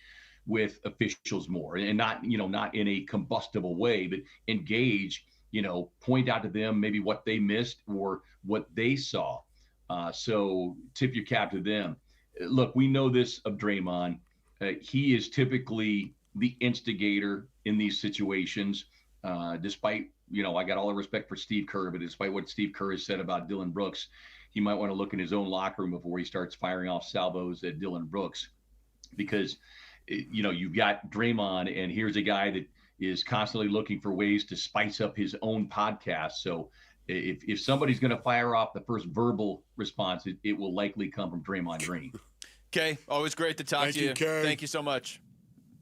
with officials more, and not in a combustible way, but engage. Point out to them maybe what they missed or what they saw. So tip your cap to them. Look, we know this of Draymond. He is typically the instigator in these situations, despite, I got all the respect for Steve Kerr, but despite what Steve Kerr has said about Dillon Brooks, he might want to look in his own locker room before he starts firing off salvos at Dillon Brooks, because, you've got Draymond, and here's a guy that is constantly looking for ways to spice up his own podcast. So if somebody's going to fire off the first verbal response, it will likely come from Draymond Green. Okay, always great to talk to you. Kay. Thank you so much.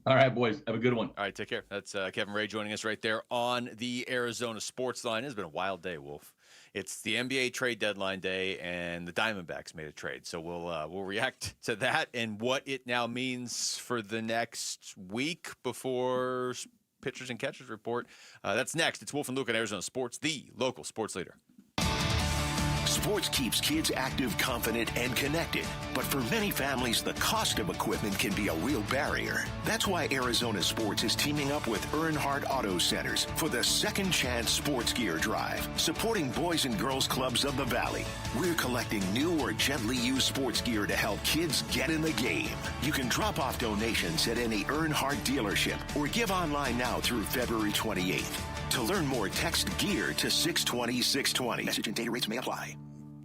All right, boys. Have a good one. All right, take care. That's Kevin Ray joining us right there on the Arizona Sports Line. It's been a wild day, Wolf. It's the NBA trade deadline day, and the Diamondbacks made a trade. So we'll react to that and what it now means for the next week before Pitchers and Catchers report. That's next. It's Wolf and Luke on Arizona Sports, the local sports leader. Sports keeps kids active, confident, and connected. But for many families, the cost of equipment can be a real barrier. That's why Arizona Sports is teaming up with Earnhardt Auto Centers for the Second Chance Sports Gear Drive, supporting boys and girls clubs of the Valley. We're collecting new or gently used sports gear to help kids get in the game. You can drop off donations at any Earnhardt dealership or give online now through February 28th. To learn more, text GEAR to 620-620. Message and data rates may apply.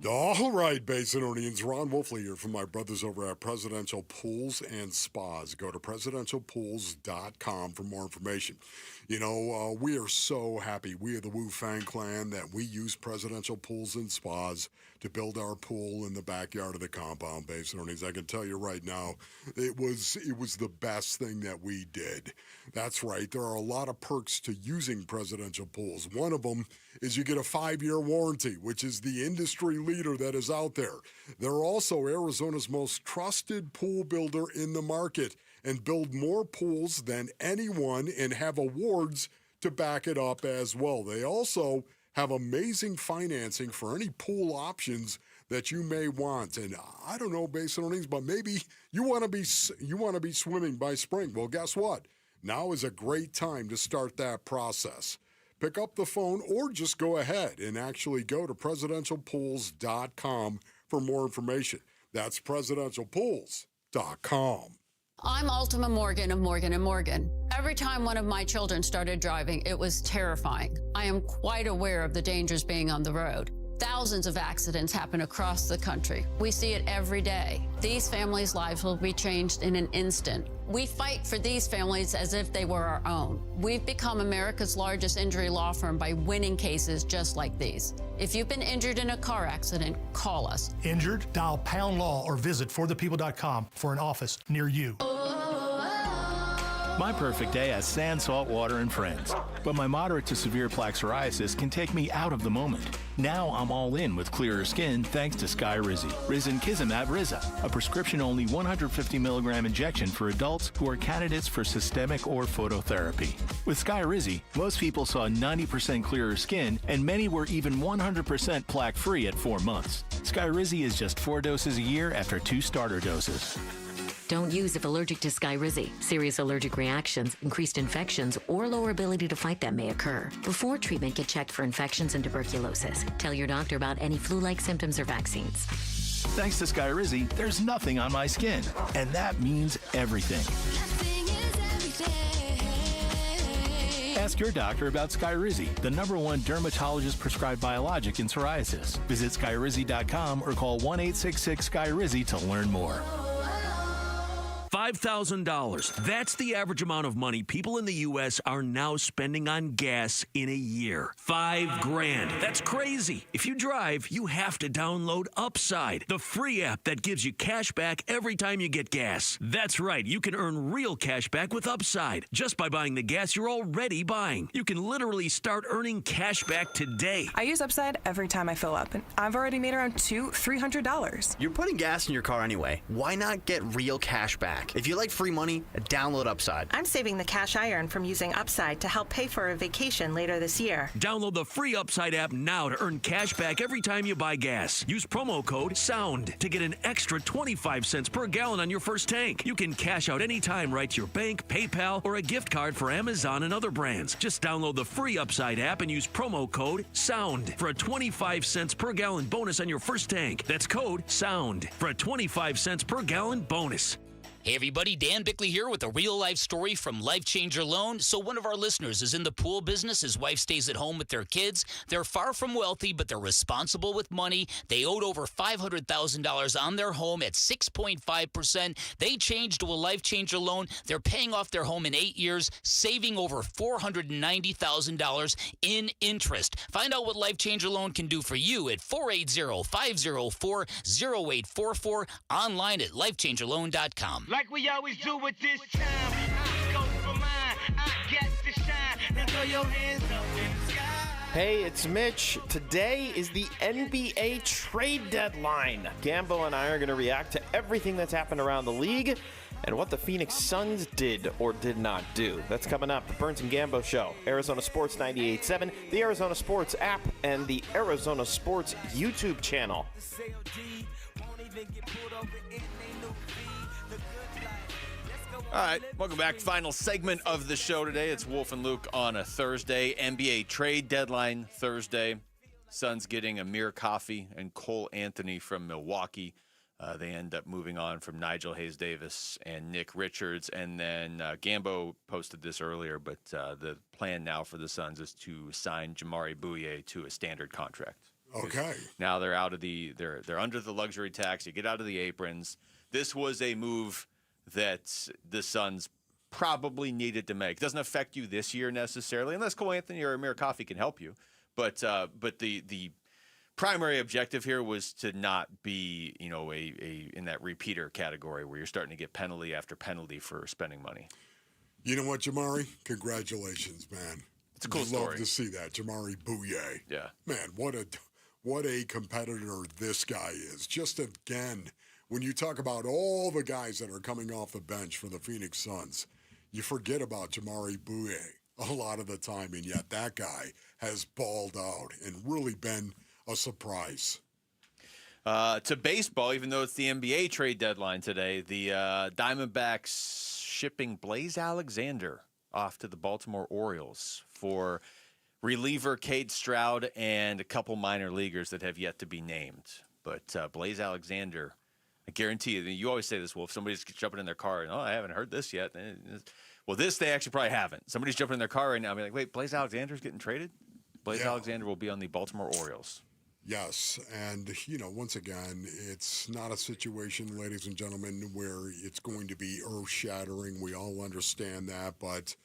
All right, Basinonians. Ron Wolfley here from my brothers over at Presidential Pools and Spas. Go to presidentialpools.com for more information. We are so happy. We are the Wu Fang clan that we use Presidential Pools and Spas to build our pool in the backyard of the compound, Basinonians. I can tell you right now, it was the best thing that we did. That's right. There are a lot of perks to using Presidential Pools. One of them is you get a 5-year warranty, which is the industry leader that is out there. They're also Arizona's most trusted pool builder in the market and build more pools than anyone and have awards to back it up as well. They also have amazing financing for any pool options that you may want. And I don't know, Basinonians, but maybe you want to be swimming by spring. Well, guess what? Now is a great time to start that process. Pick up the phone or just go ahead and actually go to presidentialpools.com for more information. That's presidentialpools.com. I'm Ultima Morgan of Morgan & Morgan. Every time one of my children started driving, it was terrifying. I am quite aware of the dangers being on the road. Thousands of accidents happen across the country. We see it every day. These families' lives will be changed in an instant. We fight for these families as if they were our own. We've become America's largest injury law firm by winning cases just like these. If you've been injured in a car accident, call us. Injured? Dial pound law or visit forthepeople.com for an office near you. My perfect day has sand, salt water, and friends. But my moderate to severe plaque psoriasis can take me out of the moment. Now I'm all in with clearer skin thanks to Skyrizi. Risankizumab Riza, a prescription-only 150 milligram injection for adults who are candidates for systemic or phototherapy. With Skyrizi, most people saw 90% clearer skin, and many were even 100% plaque-free at 4 months. Skyrizi is just 4 doses a year after 2 starter doses. Don't use if allergic to Skyrizi. Serious allergic reactions, increased infections, or lower ability to fight them may occur. Before treatment, get checked for infections and tuberculosis. Tell your doctor about any flu-like symptoms or vaccines. Thanks to Skyrizi, there's nothing on my skin, and that means everything. Ask your doctor about Skyrizi, the #1 dermatologist-prescribed biologic in psoriasis. Visit Skyrizi.com or call 1-866-SKYRIZI to learn more. $5,000. That's the average amount of money people in the U.S. are now spending on gas in a year. $5,000. That's crazy. If you drive, you have to download Upside, the free app that gives you cash back every time you get gas. That's right. You can earn real cash back with Upside just by buying the gas you're already buying. You can literally start earning cash back today. I use Upside every time I fill up, and I've already made around $200-300. You're putting gas in your car anyway. Why not get real cash back? If you like free money, download Upside. I'm saving the cash I earn from using Upside to help pay for a vacation later this year. Download the free Upside app now to earn cash back every time you buy gas. Use promo code SOUND to get an extra 25 cents per gallon on your first tank. You can cash out anytime right to your bank, PayPal, or a gift card for Amazon and other brands. Just download the free Upside app and use promo code SOUND for a 25 cents per gallon bonus on your first tank. That's code SOUND for a 25 cents per gallon bonus. Hey everybody, Dan Bickley here with a real-life story from Life Changer Loan. So one of our listeners is in the pool business. His wife stays at home with their kids. They're far from wealthy, but they're responsible with money. They owed over $500,000 on their home at 6.5%. They changed to a Life Changer Loan. They're paying off their home in 8 years, saving over $490,000 in interest. Find out what Life Changer Loan can do for you at 480-504-0844, online at lifechangerloan.com. Like we always do with this time, I go for mine, I get to shine. Now throw your hands up in the sky. Hey, it's Mitch. Today is the NBA trade deadline. Gambo and I are going to react to everything that's happened around the league and what the Phoenix Suns did or did not do. That's coming up. The Burns and Gambo Show. Arizona Sports 98.7, the Arizona Sports app, and the Arizona Sports YouTube channel. All right, welcome back. Final segment of the show today. It's Wolf and Luke on a Thursday. NBA trade deadline Thursday. Suns getting Amir Coffey and Cole Anthony from Milwaukee. They end up moving on from Nigel Hayes-Davis and Nick Richards. And then Gambo posted this earlier, but the plan now for the Suns is to sign Jamari Bouye to a standard contract. Okay. Now they're out of they're under the luxury tax. You get out of the aprons. This was a move that the Suns probably needed to make. Doesn't affect you this year necessarily, unless Cole Anthony or Amir Coffey can help you. But the primary objective here was to not be, a in that repeater category where you're starting to get penalty after penalty for spending money. You know what, Jamari? Congratulations, man. It's a cool story. Love to see that, Jamari Bouye. Yeah, man, what a competitor this guy is. Just again. When you talk about all the guys that are coming off the bench for the Phoenix Suns, you forget about Jamari Bouye a lot of the time, and yet that guy has balled out and really been a surprise. To baseball, even though it's the NBA trade deadline today, the Diamondbacks shipping Blaze Alexander off to the Baltimore Orioles for reliever Cade Stroud and a couple minor leaguers that have yet to be named. But Blaze Alexander, I guarantee you always say this, Wolf, somebody's jumping in their car and, I haven't heard this yet. Well, this they actually probably haven't. Somebody's jumping in their car right now and be like, wait, Blaze Alexander's getting traded? Blaze Alexander will be on the Baltimore Orioles. Yes, and, once again, it's not a situation, ladies and gentlemen, where it's going to be earth-shattering. We all understand that, but,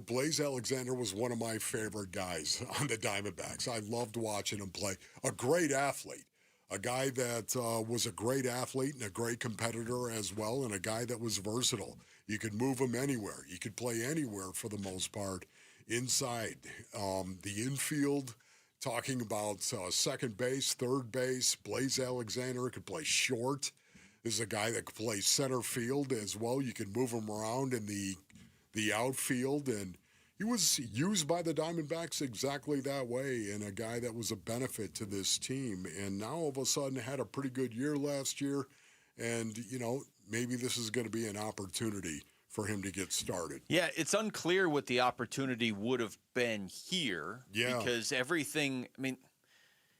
Blaze Alexander was one of my favorite guys on the Diamondbacks. I loved watching him play. A great athlete. A guy that was a great athlete and a great competitor as well, and a guy that was versatile. You could move him anywhere. You could play anywhere for the most part. Inside, the infield, talking about second base, third base, Blaze Alexander could play short. This is a guy that could play center field as well. You could move him around in the outfield, and he was used by the Diamondbacks exactly that way, and a guy that was a benefit to this team. And now all of a sudden had a pretty good year last year, and, maybe this is going to be an opportunity for him to get started. Yeah, it's unclear what the opportunity would have been here. Yeah. Because everything,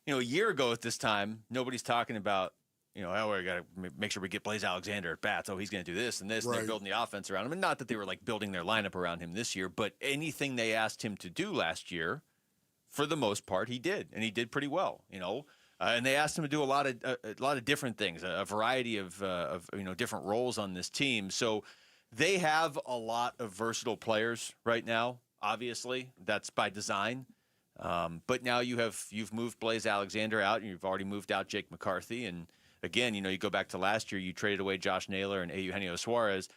a year ago at this time, nobody's talking about, we got to make sure we get Blaze Alexander at bats. Oh, he's going to do this and this. And they're building the offense around him. And not that they were building their lineup around him this year, but anything they asked him to do last year, for the most part, he did. And he did pretty well, and they asked him to do a lot of different things, a variety of different roles on this team. So they have a lot of versatile players right now. Obviously, that's by design. But now you've moved Blaze Alexander out, and you've already moved out Jake McCarthy. And again, you go back to last year, you traded away Josh Naylor and Eugenio Suarez.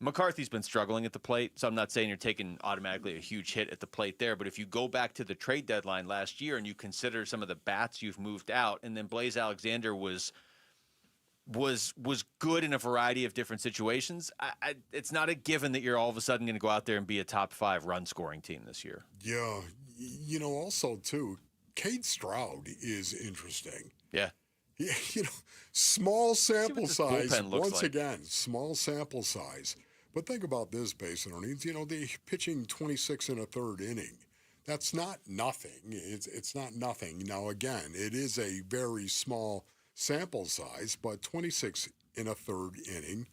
McCarthy's been struggling at the plate, so I'm not saying you're taking automatically a huge hit at the plate there. But if you go back to the trade deadline last year and you consider some of the bats you've moved out, and then Blaze Alexander was good in a variety of different situations, it's not a given that you're all of a sudden going to go out there and be a top 5 run scoring team this year. Yeah. Also, too, Cade Stroud is interesting. Yeah. Small sample size. Once again, small sample size. But think about this, Basin Earnings. They're pitching 26 in a third inning. That's not nothing. It's not nothing. Now, again, it is a very small sample size, but 26 in a third inning.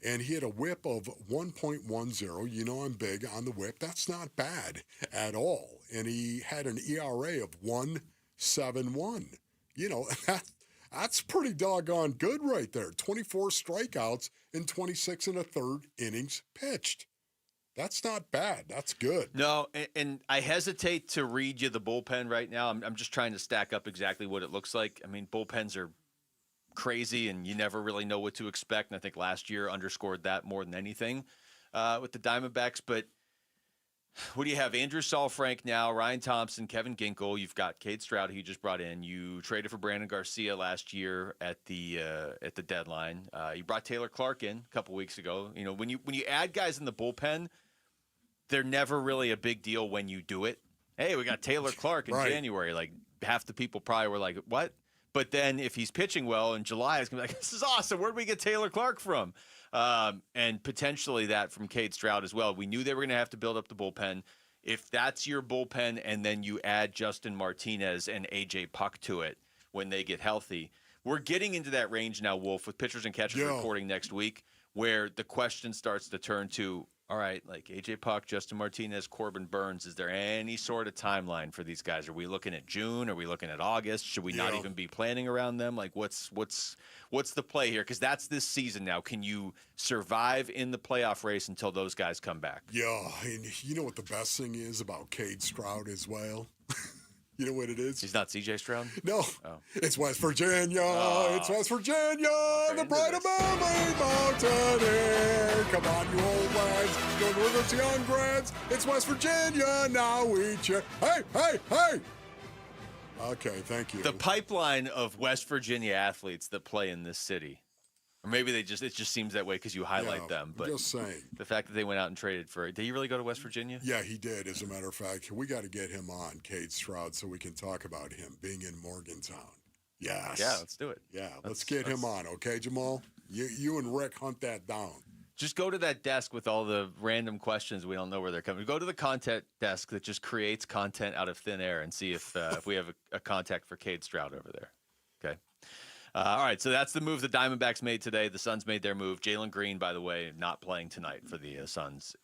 And he had a whip of 1.10. I'm big on the whip. That's not bad at all. And he had an ERA of 1.71. That's pretty doggone good right there. 24 strikeouts in 26 and a third innings pitched. That's not bad. That's good. No, and I hesitate to read you the bullpen right now. I'm just trying to stack up exactly what it looks like. Bullpens are crazy, and you never really know what to expect. And I think last year underscored that more than anything with the Diamondbacks. But what do you have? Andrew Saalfrank now, Ryan Thompson, Kevin Ginkel. You've got Cade Stroud, who you just brought in. You traded for Brandon Garcia last year at the deadline. You brought Taylor Clark in a couple weeks ago. When you add guys in the bullpen, they're never really a big deal when you do it. Hey, we got Taylor Clark in January. Half the people probably were like, what? But then if he's pitching well in July, it's going to be like, this is awesome. Where'd we get Taylor Clark from? And potentially that from Cade Stroud as well. We knew they were going to have to build up the bullpen. If that's your bullpen and then you add Justin Martinez and A.J. Puck to it when they get healthy, we're getting into that range now, Wolf, with pitchers and catchers reporting next week, where the question starts to turn to, all right, A.J. Puck, Justin Martinez, Corbin Burns, is there any sort of timeline for these guys? Are we looking at June? Are we looking at August? Should we not even be planning around them? What's the play here? Because that's this season now. Can you survive in the playoff race until those guys come back? Yeah, and you know what the best thing is about Cade Stroud as well? You know what it is? He's not C.J. Stroud? No. Oh. It's West Virginia. It's West Virginia. The pride of every mountaineer. Come on, you old lads. Don't look at young grads. It's West Virginia. Now we cheer. Hey, hey, hey. Okay, thank you. The pipeline of West Virginia athletes that play in this city. Or maybe it just seems that way because you highlight them. But just saying. The fact that they went out and traded for it. Did he really go to West Virginia? Yeah, he did, as a matter of fact. We got to get him on, Cade Stroud, so we can talk about him being in Morgantown. Yes. Yeah, let's do it. Yeah, let's get him on, okay, Jamal? You and Rick hunt that down. Just go to that desk with all the random questions we don't know where they're coming. Go to the content desk that just creates content out of thin air and see if we have a contact for Cade Stroud over there. Okay. All right, so that's the move the Diamondbacks made today. The Suns made their move. Jalen Green, by the way, not playing tonight for the Suns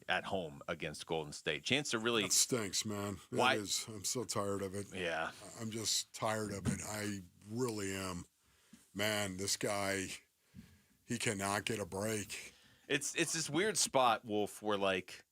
at home against Golden State. Chance to really... That stinks, man. Why? It is. I'm so tired of it. Yeah. I'm just tired of it. I really am. Man, this guy, he cannot get a break. It's this weird spot, Wolf, where, like,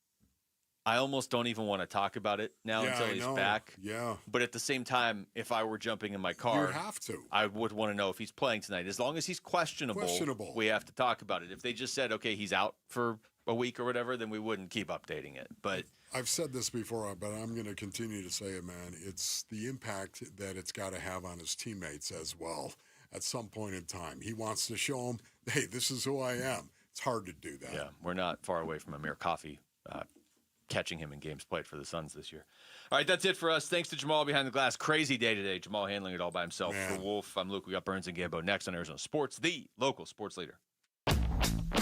I almost don't even want to talk about it now until he's back. Yeah. But at the same time, if I were jumping in my car, You have to. I would want to know if he's playing tonight. As long as he's questionable, we have to talk about it. If they just said, okay, he's out for a week or whatever, then we wouldn't keep updating it. But I've said this before, but I'm going to continue to say it, man. It's the impact that it's got to have on his teammates as well at some point in time. He wants to show them, hey, this is who I am. It's hard to do that. yeah, we're not far away from Amir Coffey catching him in games played for the Suns this year. All right, that's it for us. Thanks to Jamal behind the glass. Crazy day today. Jamal handling it all by himself. For Wolf, I'm Luke. We got Burns and Gambo next on Arizona Sports, the local sports leader.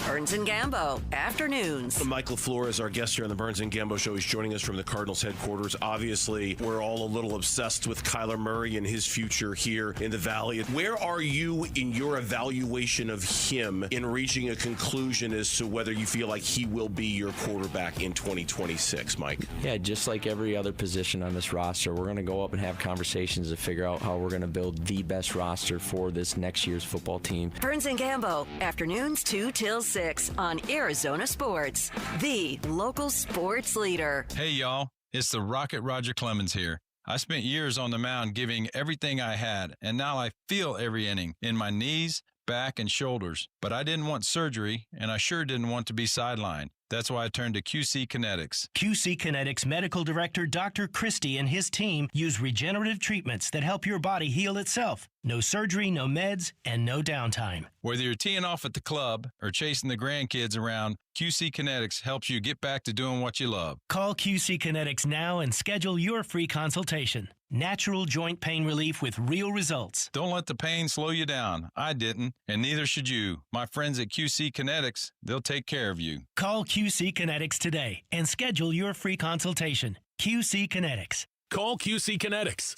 Burns and Gambo, afternoons. Mike LaFleur is our guest here on the Burns and Gambo Show. He's joining us from the Cardinals headquarters. Obviously, we're all a little obsessed with Kyler Murray and his future here in the Valley. Where are you in your evaluation of him in reaching a conclusion as to whether you feel like he will be your quarterback in 2026, Mike? Yeah, just like every other position on this roster, we're going to go up and have conversations to figure out how we're going to build the best roster for this next year's football team. Burns and Gambo, afternoons 2 till 6 on Arizona Sports, the local sports leader. Hey, y'all. It's the Rocket Roger Clemens here. I spent years on the mound giving everything I had, and now I feel every inning in my knees, back, and shoulders. But I didn't want surgery, and I sure didn't want to be sidelined. That's why I turned to QC Kinetics. QC Kinetics Medical Director Dr. Christie and his team use regenerative treatments that help your body heal itself. No surgery, no meds, and no downtime. Whether you're teeing off at the club or chasing the grandkids around, QC Kinetics helps you get back to doing what you love. Call QC Kinetics now and schedule your free consultation. Natural joint pain relief with real results. Don't let the pain slow you down. I didn't, and neither should you. My friends at QC Kinetics, they'll take care of you. Call QC Kinetics today and schedule your free consultation. QC Kinetics. Call QC Kinetics,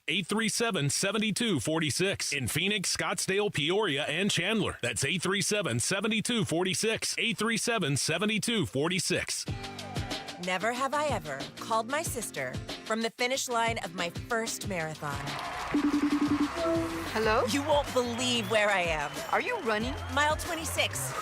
602-837-7246. In Phoenix, Scottsdale, Peoria, and Chandler. That's 837-7246. 837-7246. Never have I ever called my sister from the finish line of my first marathon. Hello? You won't believe where I am. Are you running? Mile 26.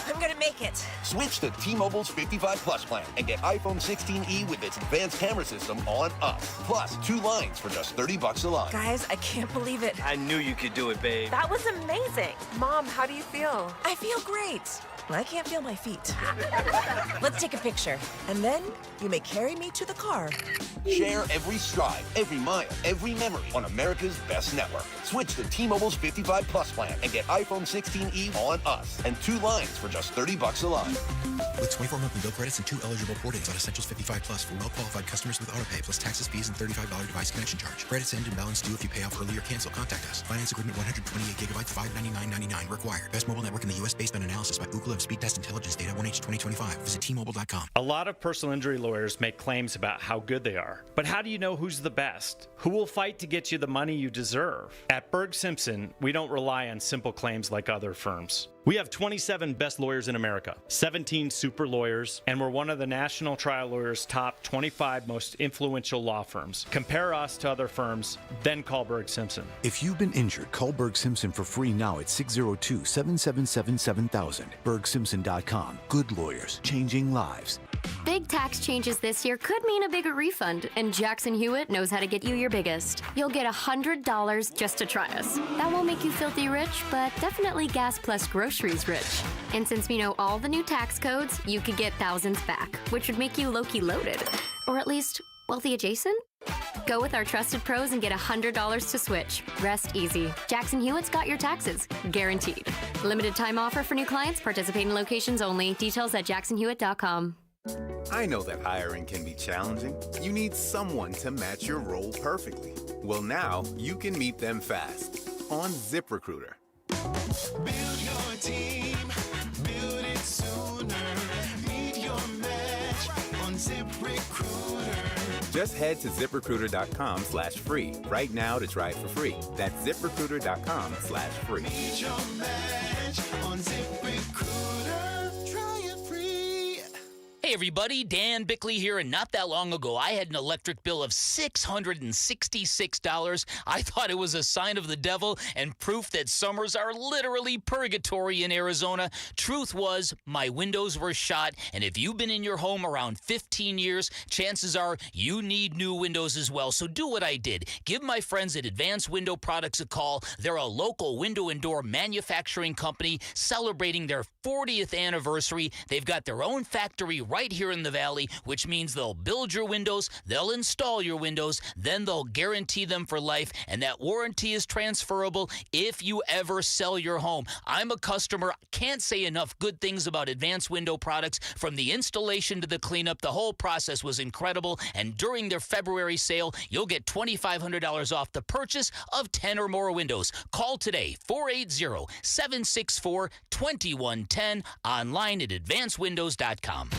I'm gonna make it. Switch to T-Mobile's 55 Plus plan and get iPhone 16e with its advanced camera system on us. Plus, 2 lines for just $30 a line. Guys, I can't believe it. I knew you could do it, babe. That was amazing. Mom, how do you feel? I feel great. I can't feel my feet. Let's take a picture. And then you may carry me to the car. Share every stride, every mile, every memory on America's best network. Switch to T-Mobile's 55 Plus plan and get iPhone 16e on us and 2 lines for just $30 a line. With 24 monthly bill credits and 2 eligible port-ins on Essentials 55 Plus for well-qualified customers with autopay plus taxes, fees, and $35 device connection charge. Credits end and balance due if you pay off early or cancel. Contact us. Finance agreement 128 gigabytes, $599.99 required. Best mobile network in the U.S. based on analysis by Ookla of Speed Test Intelligence data 1H 2025. Visit T-Mobile.com. A lot of personal injury lawyers make claims about how good they are. But how do you know who's the best? Who will fight to get you the money you deserve? At Berg Simpson, we don't rely on simple claims like other firms. We have 27 best lawyers in America, 17 super lawyers, and we're one of the National Trial Lawyers' top 25 most influential law firms. Compare us to other firms, then call Berg Simpson. If you've been injured, call Berg Simpson for free now at 602-777-7000. BergSimpson.com. Good lawyers, changing lives. Big tax changes this year could mean a bigger refund, and Jackson Hewitt knows how to get you your biggest. You'll get $100 just to try us. That won't make you filthy rich, but definitely gas plus groceries rich. And since we know all the new tax codes, you could get thousands back, which would make you low-key loaded. Or at least wealthy adjacent? Go with our trusted pros and get $100 to switch. Rest easy. Jackson Hewitt's got your taxes. Guaranteed. Limited time offer for new clients. Participating locations only. Details at jacksonhewitt.com. I know that hiring can be challenging. You need someone to match your role perfectly. Well, now you can meet them fast on ZipRecruiter. Build your team, build it sooner. Meet your match on ZipRecruiter. Just head to ZipRecruiter.com/free right now to try it for free. That's ZipRecruiter.com/free. Meet your match on ZipRecruiter. Try it free. Hey everybody, Dan Bickley here, and not that long ago I had an electric bill of $666. I thought it was a sign of the devil and proof that summers are literally purgatory in Arizona. Truth was, my windows were shot, and if you've been in your home around 15 years, chances are you need new windows as well. So do what I did. Give my friends at Advanced Window Products a call. They're a local window and door manufacturing company celebrating their 40th anniversary. They've got their own factory right here in the Valley, which means they'll build your windows, they'll install your windows, then they'll guarantee them for life, and that warranty is transferable if you ever sell your home. I'm a customer. Can't say enough good things about Advanced Window Products. From the installation to the cleanup, the whole process was incredible, and during their February sale, you'll get $2,500 off the purchase of 10 or more windows. Call today, 480-764-2110, online at advancedwindows.com.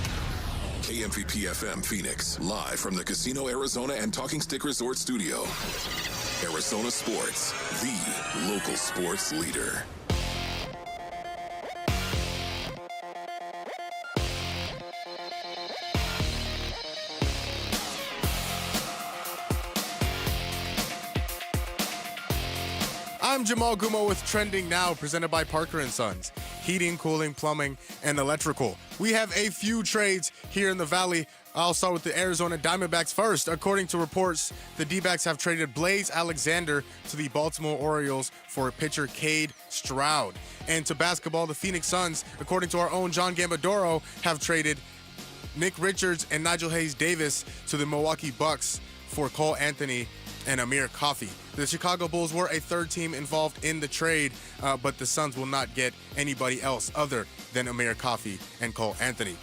KMVP-FM Phoenix, live from the Casino Arizona and Talking Stick Resort Studio. Arizona Sports, the local sports leader. I'm Jamal Gumo with Trending Now, presented by Parker & Sons. Heating, cooling, plumbing, and electrical. We have a few trades here in the Valley. I'll start with the Arizona Diamondbacks first. According to reports, the D-backs have traded Blaze Alexander to the Baltimore Orioles for pitcher Cade Stroud. And to basketball, the Phoenix Suns, according to our own John Gambadoro, have traded Nick Richards and Nigel Hayes-Davis to the Milwaukee Bucks for Cole Anthony and Amir Coffey. The Chicago Bulls were a third team involved in the trade, but the Suns will not get anybody else other than Amir Coffey and Cole Anthony.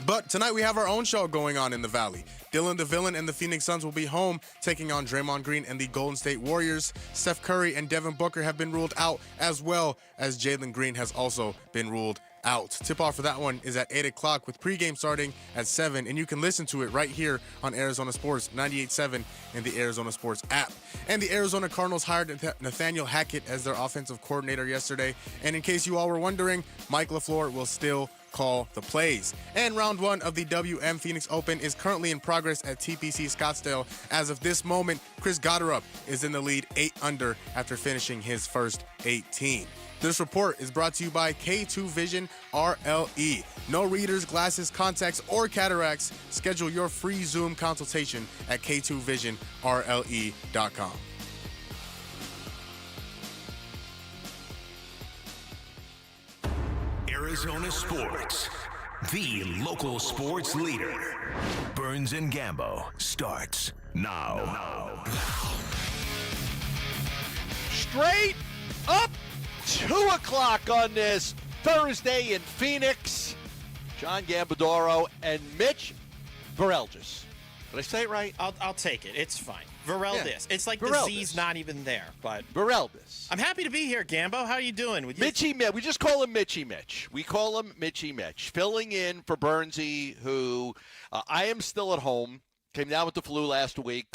But tonight we have our own show going on in the Valley. Dylan the Villain and the Phoenix Suns will be home taking on Draymond Green and the Golden State Warriors. Steph Curry and Devin Booker have been ruled out, as well as Jalen Green has also been ruled out. Tip-off for that one is at 8 o'clock with pregame starting at 7, and you can listen to it right here on Arizona Sports 98.7 and the Arizona Sports app. And the Arizona Cardinals hired Nathaniel Hackett as their offensive coordinator yesterday, and in case you all were wondering, Mike LaFleur will still call the plays. And round one of the WM Phoenix Open is currently in progress at TPC Scottsdale. As of this moment, Chris Gotterup is in the lead 8 under after finishing his first 18. This report is brought to you by K2 Vision RLE. No readers, glasses, contacts, or cataracts. Schedule your free Zoom consultation at K2VisionRLE.com. Arizona Sports, the local sports leader. Burns and Gambo starts now. Straight up 2 o'clock on this Thursday in Phoenix. John Gambadoro and Mitch Varelges. Did I say it right? I'll take it. It's fine. Vareldes. Yeah. It's like Vareldes. The Z's not even there, but Vareldes. I'm happy to be here, Gambo. How are you doing? Mitchy Mitch. We just call him Mitchy Mitch. We call him Mitchy Mitch. Filling in for Burnsy, who I am still at home. Came down with the flu last week.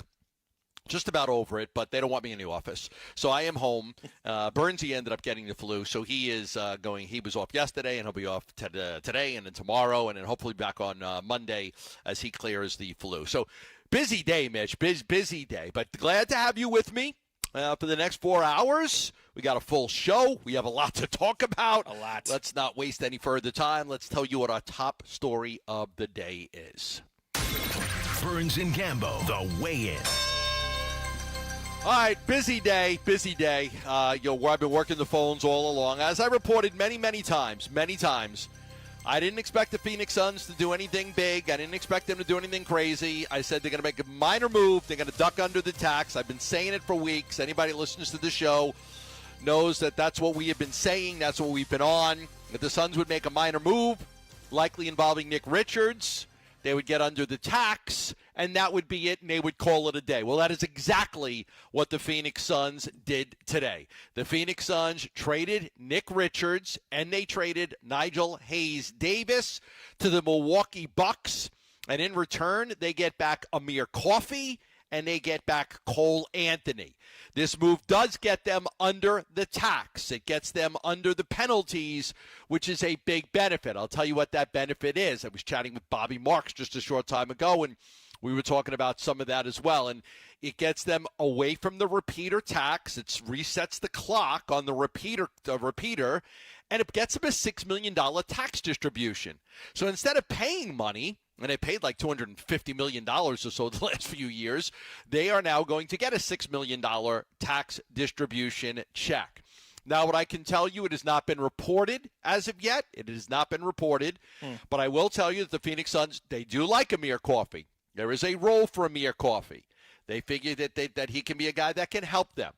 Just about over it, but they don't want me in the office. So I am home. Burnsy ended up getting the flu, so he is going. He was off yesterday, and he'll be off today and then tomorrow, and then hopefully back on Monday as he clears the flu. So busy day, Mitch. Busy day, but glad to have you with me for the next 4 hours. We got a full show. We have a lot to talk about. A lot. Let's not waste any further time. Let's tell you what our top story of the day is. Burns and Gambo, the weigh-in. All right, busy day. I've been working the phones all along. As I reported many times, I didn't expect the Phoenix Suns to do anything big. I didn't expect them to do anything crazy. I said they're going to make a minor move. They're going to duck under the tax. I've been saying it for weeks. Anybody who listens to the show knows that that's what we have been saying. That's what we've been on. That the Suns would make a minor move, likely involving Nick Richards. They would get under the tax, and that would be it, and they would call it a day. Well, that is exactly what the Phoenix Suns did today. The Phoenix Suns traded Nick Richards, and they traded Nigel Hayes-Davis to the Milwaukee Bucks. And in return, they get back Amir Coffey and they get back Cole Anthony. This move does get them under the tax. It gets them under the penalties, which is a big benefit. I'll tell you what that benefit is. I was chatting with Bobby Marks just a short time ago, and we were talking about some of that as well. And it gets them away from the repeater tax. It resets the clock on the repeater, and it gets them a $6 million tax distribution. So instead of paying money, and they paid like $250 million or so the last few years, they are now going to get a $6 million tax distribution check. Now, what I can tell you, it has not been reported as of yet. It has not been reported. But I will tell you that the Phoenix Suns, they do like Amir Coffey. There is a role for Amir Coffey. They figure that he can be a guy that can help them.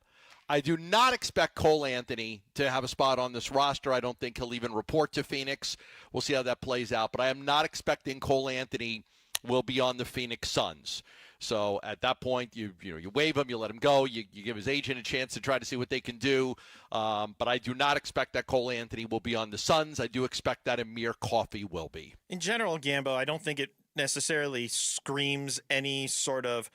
I do not expect Cole Anthony to have a spot on this roster. I don't think he'll even report to Phoenix. We'll see how that plays out. But I am not expecting Cole Anthony will be on the Phoenix Suns. So at that point, you waive him, you let him go, you give his agent a chance to try to see what they can do. But I do not expect that Cole Anthony will be on the Suns. I do expect that Amir Coffey will be. In general, Gambo, I don't think it necessarily screams any sort of,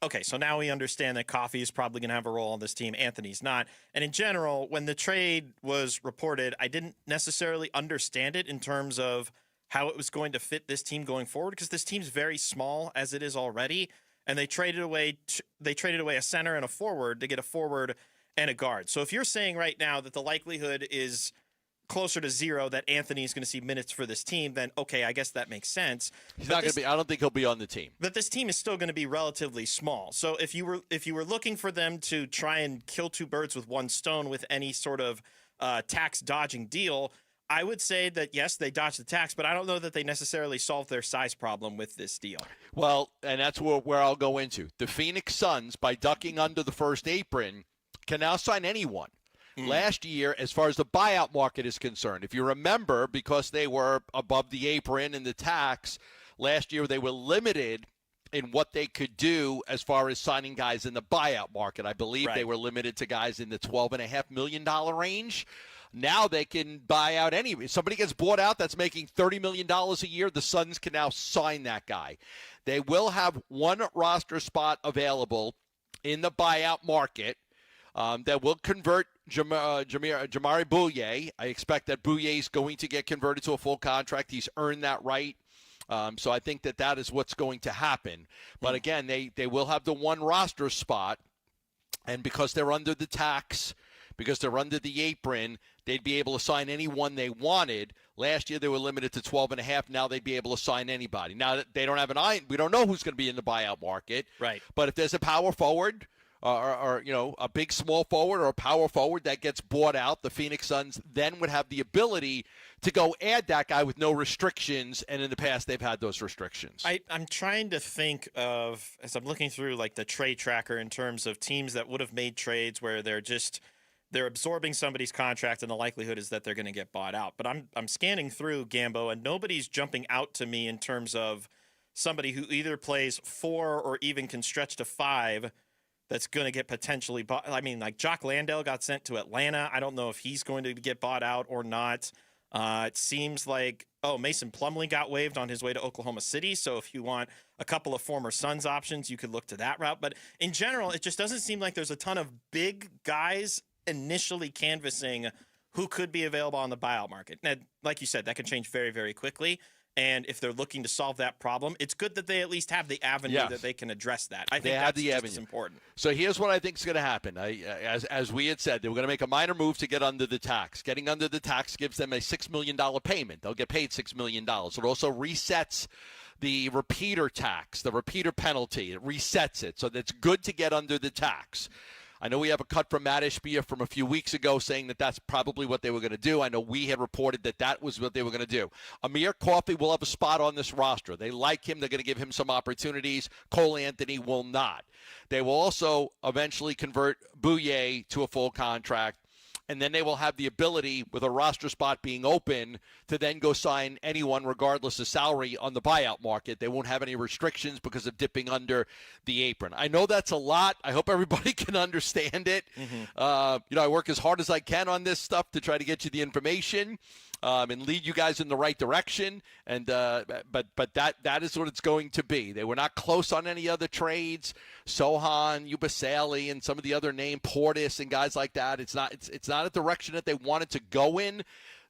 okay, so now we understand that Coffey is probably going to have a role on this team. Anthony's not. And in general, when the trade was reported, I didn't necessarily understand it in terms of how it was going to fit this team going forward, because this team's very small as it is already, and they traded away a center and a forward to get a forward and a guard. So if you're saying right now that the likelihood is closer to zero that Anthony's going to see minutes for this team, then okay, I guess that makes sense. He's not going to be. I don't think he'll be on the team. But this team is still going to be relatively small. So if you were looking for them to try and kill two birds with one stone with any sort of tax dodging deal, I would say that yes, they dodged the tax, but I don't know that they necessarily solved their size problem with this deal. Well, and that's where I'll go into. The Phoenix Suns, by ducking under the first apron, can now sign anyone. Last year, as far as the buyout market is concerned, if you remember, because they were above the apron and the tax, last year they were limited in what they could do as far as signing guys in the buyout market. I believe they were limited to guys in the $12.5 million range. Now they can buy out if somebody gets bought out that's making $30 million a year, the Suns can now sign that guy. They will have one roster spot available in the buyout market that will convert Jamari Bouye. I expect that Bouye is going to get converted to a full contract. He's earned that right. So I think that is what's going to happen. But again, they will have the one roster spot, and because they're under the tax, because they're under the apron, they'd be able to sign anyone they wanted. Last year they were limited to 12.5. Now they'd be able to sign anybody. Now they don't have an eye. We don't know who's going to be in the buyout market. Right. But if there's a power forward, or a big small forward or a power forward that gets bought out, the Phoenix Suns then would have the ability to go add that guy with no restrictions, and in the past they've had those restrictions. I'm trying to think of, as I'm looking through like the trade tracker, in terms of teams that would have made trades where they're absorbing somebody's contract and the likelihood is that they're going to get bought out. But I'm scanning through, Gambo, and nobody's jumping out to me in terms of somebody who either plays 4 or even can stretch to 5 that's going to get potentially bought. I mean, like Jock Landale got sent to Atlanta. I don't know if he's going to get bought out or not. It seems like, Mason Plumlee got waived on his way to Oklahoma City. So if you want a couple of former Suns options, you could look to that route. But in general, it just doesn't seem like there's a ton of big guys initially canvassing who could be available on the buyout market. Now, like you said, that can change very, very quickly. And if they're looking to solve that problem, it's good that they at least have the avenue that they can address that. I think that's just as important. So here's what I think is going to happen. As we had said, they were going to make a minor move to get under the tax. Getting under the tax gives them a $6 million payment. They'll get paid $6 million. It also resets the repeater tax, the repeater penalty. It resets it. So that's good to get under the tax. I know we have a cut from Matt Ishbia from a few weeks ago saying that that's probably what they were going to do. I know we had reported that was what they were going to do. Amir Coffey will have a spot on this roster. They like him. They're going to give him some opportunities. Cole Anthony will not. They will also eventually convert Bouye to a full contract. and then they will have the ability, with a roster spot being open, to then go sign anyone regardless of salary on the buyout market. They won't have any restrictions because of dipping under the apron. I know that's a lot. I hope everybody can understand it. I work as hard as I can on this stuff to try to get you the information and lead you guys in the right direction. And but that is what it's going to be. They were not close on any other trades. Sohan, Yubasali, and some of the other name, Portis, and guys like that. It's not a direction that they wanted to go in.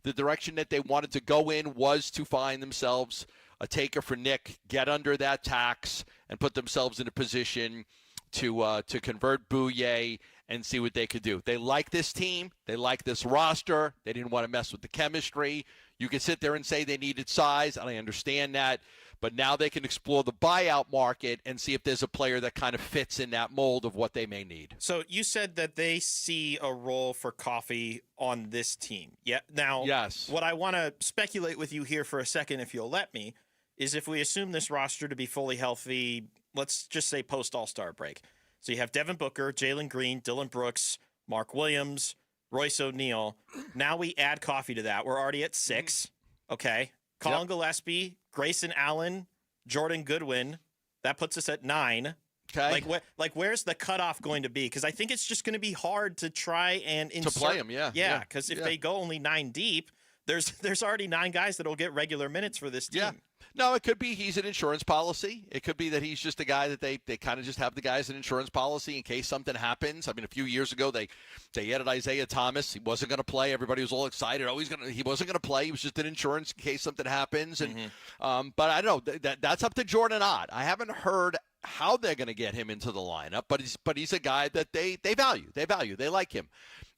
The direction that they wanted to go in was to find themselves a taker for Nick, get under that tax, and put themselves in a position to convert Bouye and see what they could do. They like this team. They like this roster. They didn't want to mess with the chemistry. You can sit there and say they needed size, and I understand that. But now they can explore the buyout market and see if there's a player that kind of fits in that mold of what they may need. So you said that they see a role for Coffey on this team. Yeah. Now, yes. What I want to speculate with you here for a second, if you'll let me, is if we assume this roster to be fully healthy, let's just say post-All-Star break. So you have Devin Booker, Jalen Green, Dylan Brooks, Mark Williams, Royce O'Neal. Now we add Coffey to that. We're already at 6. Okay. Colin Gillespie, Grayson Allen, Jordan Goodwin. That puts us at 9. Okay. Where's the cutoff going to be? Because I think it's just going to be hard to try and insert. To play them, yeah. Yeah, because if they go only 9 deep, there's already 9 guys that will get regular minutes for this team. Yeah. No, it could be he's an insurance policy. It could be that he's just a guy that they kind of just have the guy as an insurance policy in case something happens. I mean, a few years ago, they added Isaiah Thomas. He wasn't going to play. Everybody was all excited. He wasn't going to play. He was just an insurance in case something happens. And but I don't know. That's up to Jordan Ott. I haven't heard how they're going to get him into the lineup, but he's a guy that they value. They like him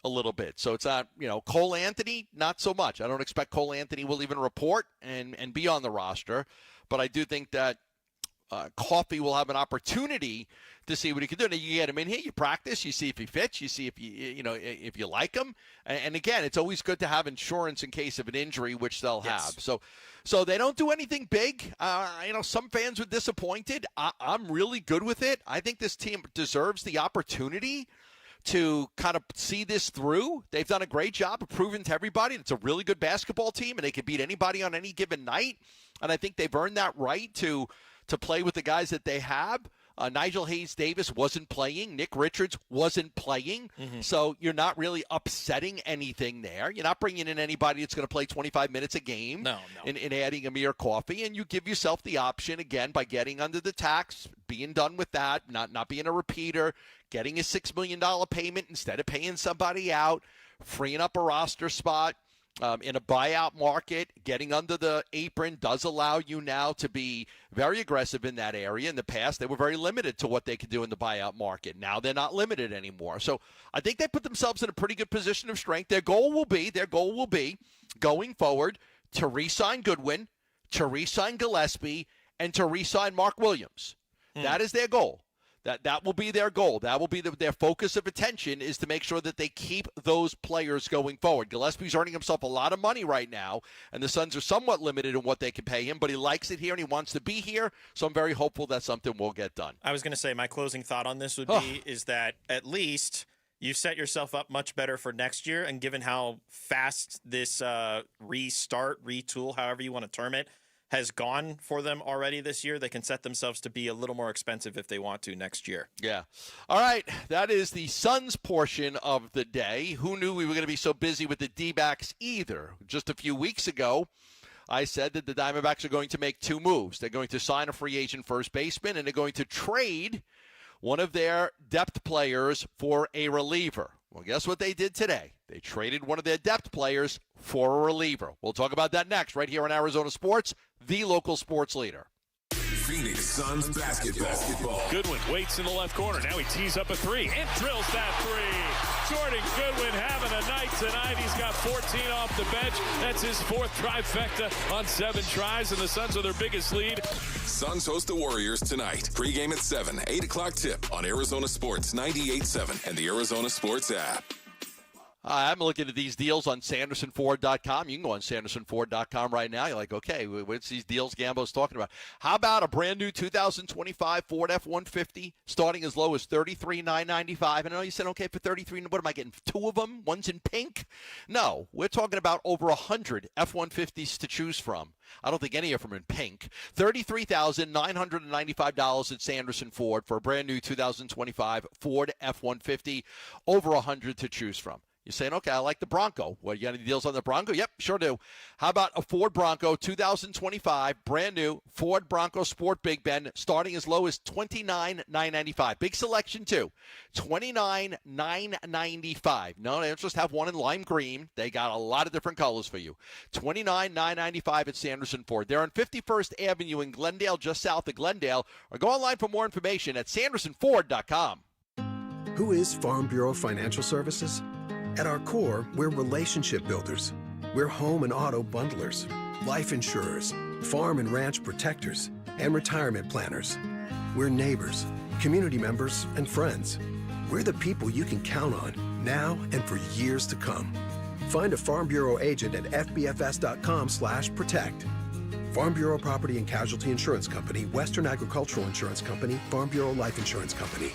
a little bit. So it's not, Cole Anthony, not so much. I don't expect Cole Anthony will even report and be on the roster, but I do think that Coffey will have an opportunity to see what he can do. Now, you get him in here, you practice, you see if he fits, you see if if you like him. And again, it's always good to have insurance in case of an injury, which they'll have. So they don't do anything big. Some fans were disappointed. I'm really good with it. I think this team deserves the opportunity to kind of see this through. They've done a great job of proving to everybody it's a really good basketball team and they can beat anybody on any given night. And I think they've earned that right to play with the guys that they have. Nigel Hayes-Davis wasn't playing. Nick Richards wasn't playing. So you're not really upsetting anything there. You're not bringing in anybody that's going to play 25 minutes a game in adding Amir Coffey. And you give yourself the option, again, by getting under the tax, being done with that, not being a repeater, getting a $6 million payment instead of paying somebody out, freeing up a roster spot. In a buyout market, getting under the apron does allow you now to be very aggressive in that area. In the past, they were very limited to what they could do in the buyout market. Now they're not limited anymore. So I think they put themselves in a pretty good position of strength. Their goal will be going forward to re-sign Goodwin, to re-sign Gillespie, and to re-sign Mark Williams. That is their goal. That will be their goal. That will be their focus of attention, is to make sure that they keep those players going forward. Gillespie's earning himself a lot of money right now, and the Suns are somewhat limited in what they can pay him, but he likes it here and he wants to be here, so I'm very hopeful that something will get done. I was going to say my closing thought on this would be is that at least you've set yourself up much better for next year, and given how fast this retool, however you want to term it, has gone for them already this year, they can set themselves to be a little more expensive if they want to next year. Yeah. All right. That is the Suns portion of the day. Who knew we were going to be so busy with the D-backs either? Just a few weeks ago, I said that the Diamondbacks are going to make 2 moves. They're going to sign a free agent first baseman, and they're going to trade one of their depth players for a reliever. Well, guess what they did today? They traded one of their depth players for a reliever. We'll talk about that next, right here on Arizona Sports, the local sports leader. Phoenix Suns basketball. Goodwin waits in the left corner. Now he tees up a 3 and drills that 3. Jordan Goodwin having a night tonight. He's got 14 off the bench. That's his 4th trifecta on 7 tries, and the Suns are their biggest lead. Suns host the Warriors tonight. Pre-game at 7, 8 o'clock tip on Arizona Sports 98.7 and the Arizona Sports app. I'm looking at these deals on SandersonFord.com. You can go on SandersonFord.com right now. You're like, okay, what's these deals Gambo's talking about? How about a brand new 2025 Ford F-150 starting as low as $33,995? I know you said, okay, for $33,000, what am I getting? 2 of them? One's in pink? No, we're talking about over 100 F-150s to choose from. I don't think any of them are in pink. $33,995 at Sanderson Ford for a brand new 2025 Ford F-150. Over 100 to choose from. You're saying, okay, I like the Bronco. Well, you got any deals on the Bronco? Yep, sure do. How about a Ford Bronco 2025, brand new Ford Bronco Sport Big Ben, starting as low as $29,995. Big selection, too. $29,995. No, they don't just have one in lime green. They got a lot of different colors for you. $29,995 at Sanderson Ford. They're on 51st Avenue in Glendale, just south of Glendale. Or go online for more information at SandersonFord.com. Who is Farm Bureau Financial Services? At our core, we're relationship builders. We're home and auto bundlers, life insurers, farm and ranch protectors, and retirement planners. We're neighbors, community members, and friends. We're the people you can count on now and for years to come. Find a Farm Bureau agent at fbfs.com/protect. Farm Bureau Property and Casualty Insurance Company, Western Agricultural Insurance Company, Farm Bureau Life Insurance Company.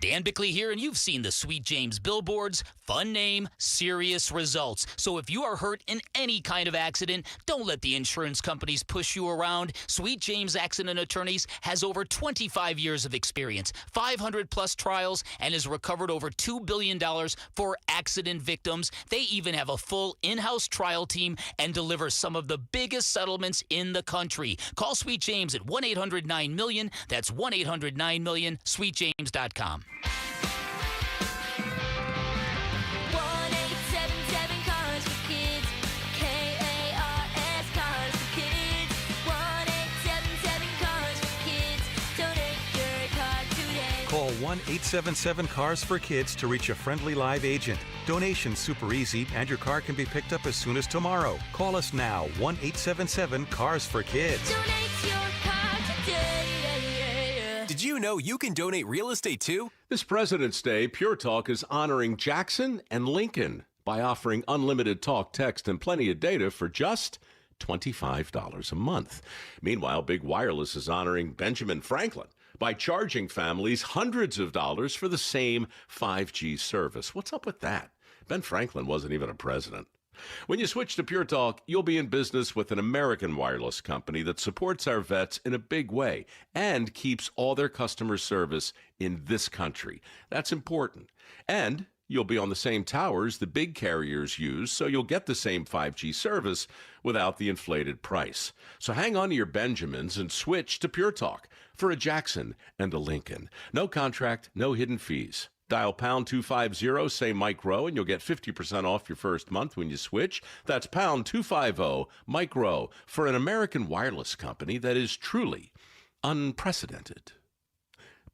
Dan Bickley here, and you've seen the Sweet James billboards. Fun name, serious results. So if you are hurt in any kind of accident, don't let the insurance companies push you around. Sweet James Accident Attorneys has over 25 years of experience, 500-plus trials, and has recovered over $2 billion for accident victims. They even have a full in-house trial team and deliver some of the biggest settlements in the country. Call Sweet James at 1-800-9-MILLION. That's 1-800-9-MILLION, sweetjames.com. 1-877 Cars for Kids, K-A-R-S, Cars for Kids. 1-877 Cars for Kids, donate your car today. Call 1-877-CARS-FOR-KIDS to reach a friendly live agent. Donation's super easy, and your car can be picked up as soon as tomorrow. Call us now, 1-877-CARS-FOR-KIDS. Donate your car today. Did you know you can donate real estate too? This President's Day, Pure Talk is honoring Jackson and Lincoln by offering unlimited talk, text, and plenty of data for just $25 a month. Meanwhile, Big Wireless is honoring Benjamin Franklin by charging families hundreds of dollars for the same 5G service. What's up with that? Ben Franklin wasn't even a president. When you switch to Pure Talk, you'll be in business with an American wireless company that supports our vets in a big way and keeps all their customer service in this country. That's important. And you'll be on the same towers the big carriers use, so you'll get the same 5G service without the inflated price. So hang on to your Benjamins and switch to Pure Talk for a Jackson and a Lincoln. No contract, no hidden fees. Dial pound 250, say Mike Rowe, and you'll get 50% off your first month when you switch. That's pound 250, Mike Rowe, for an American wireless company that is truly unprecedented.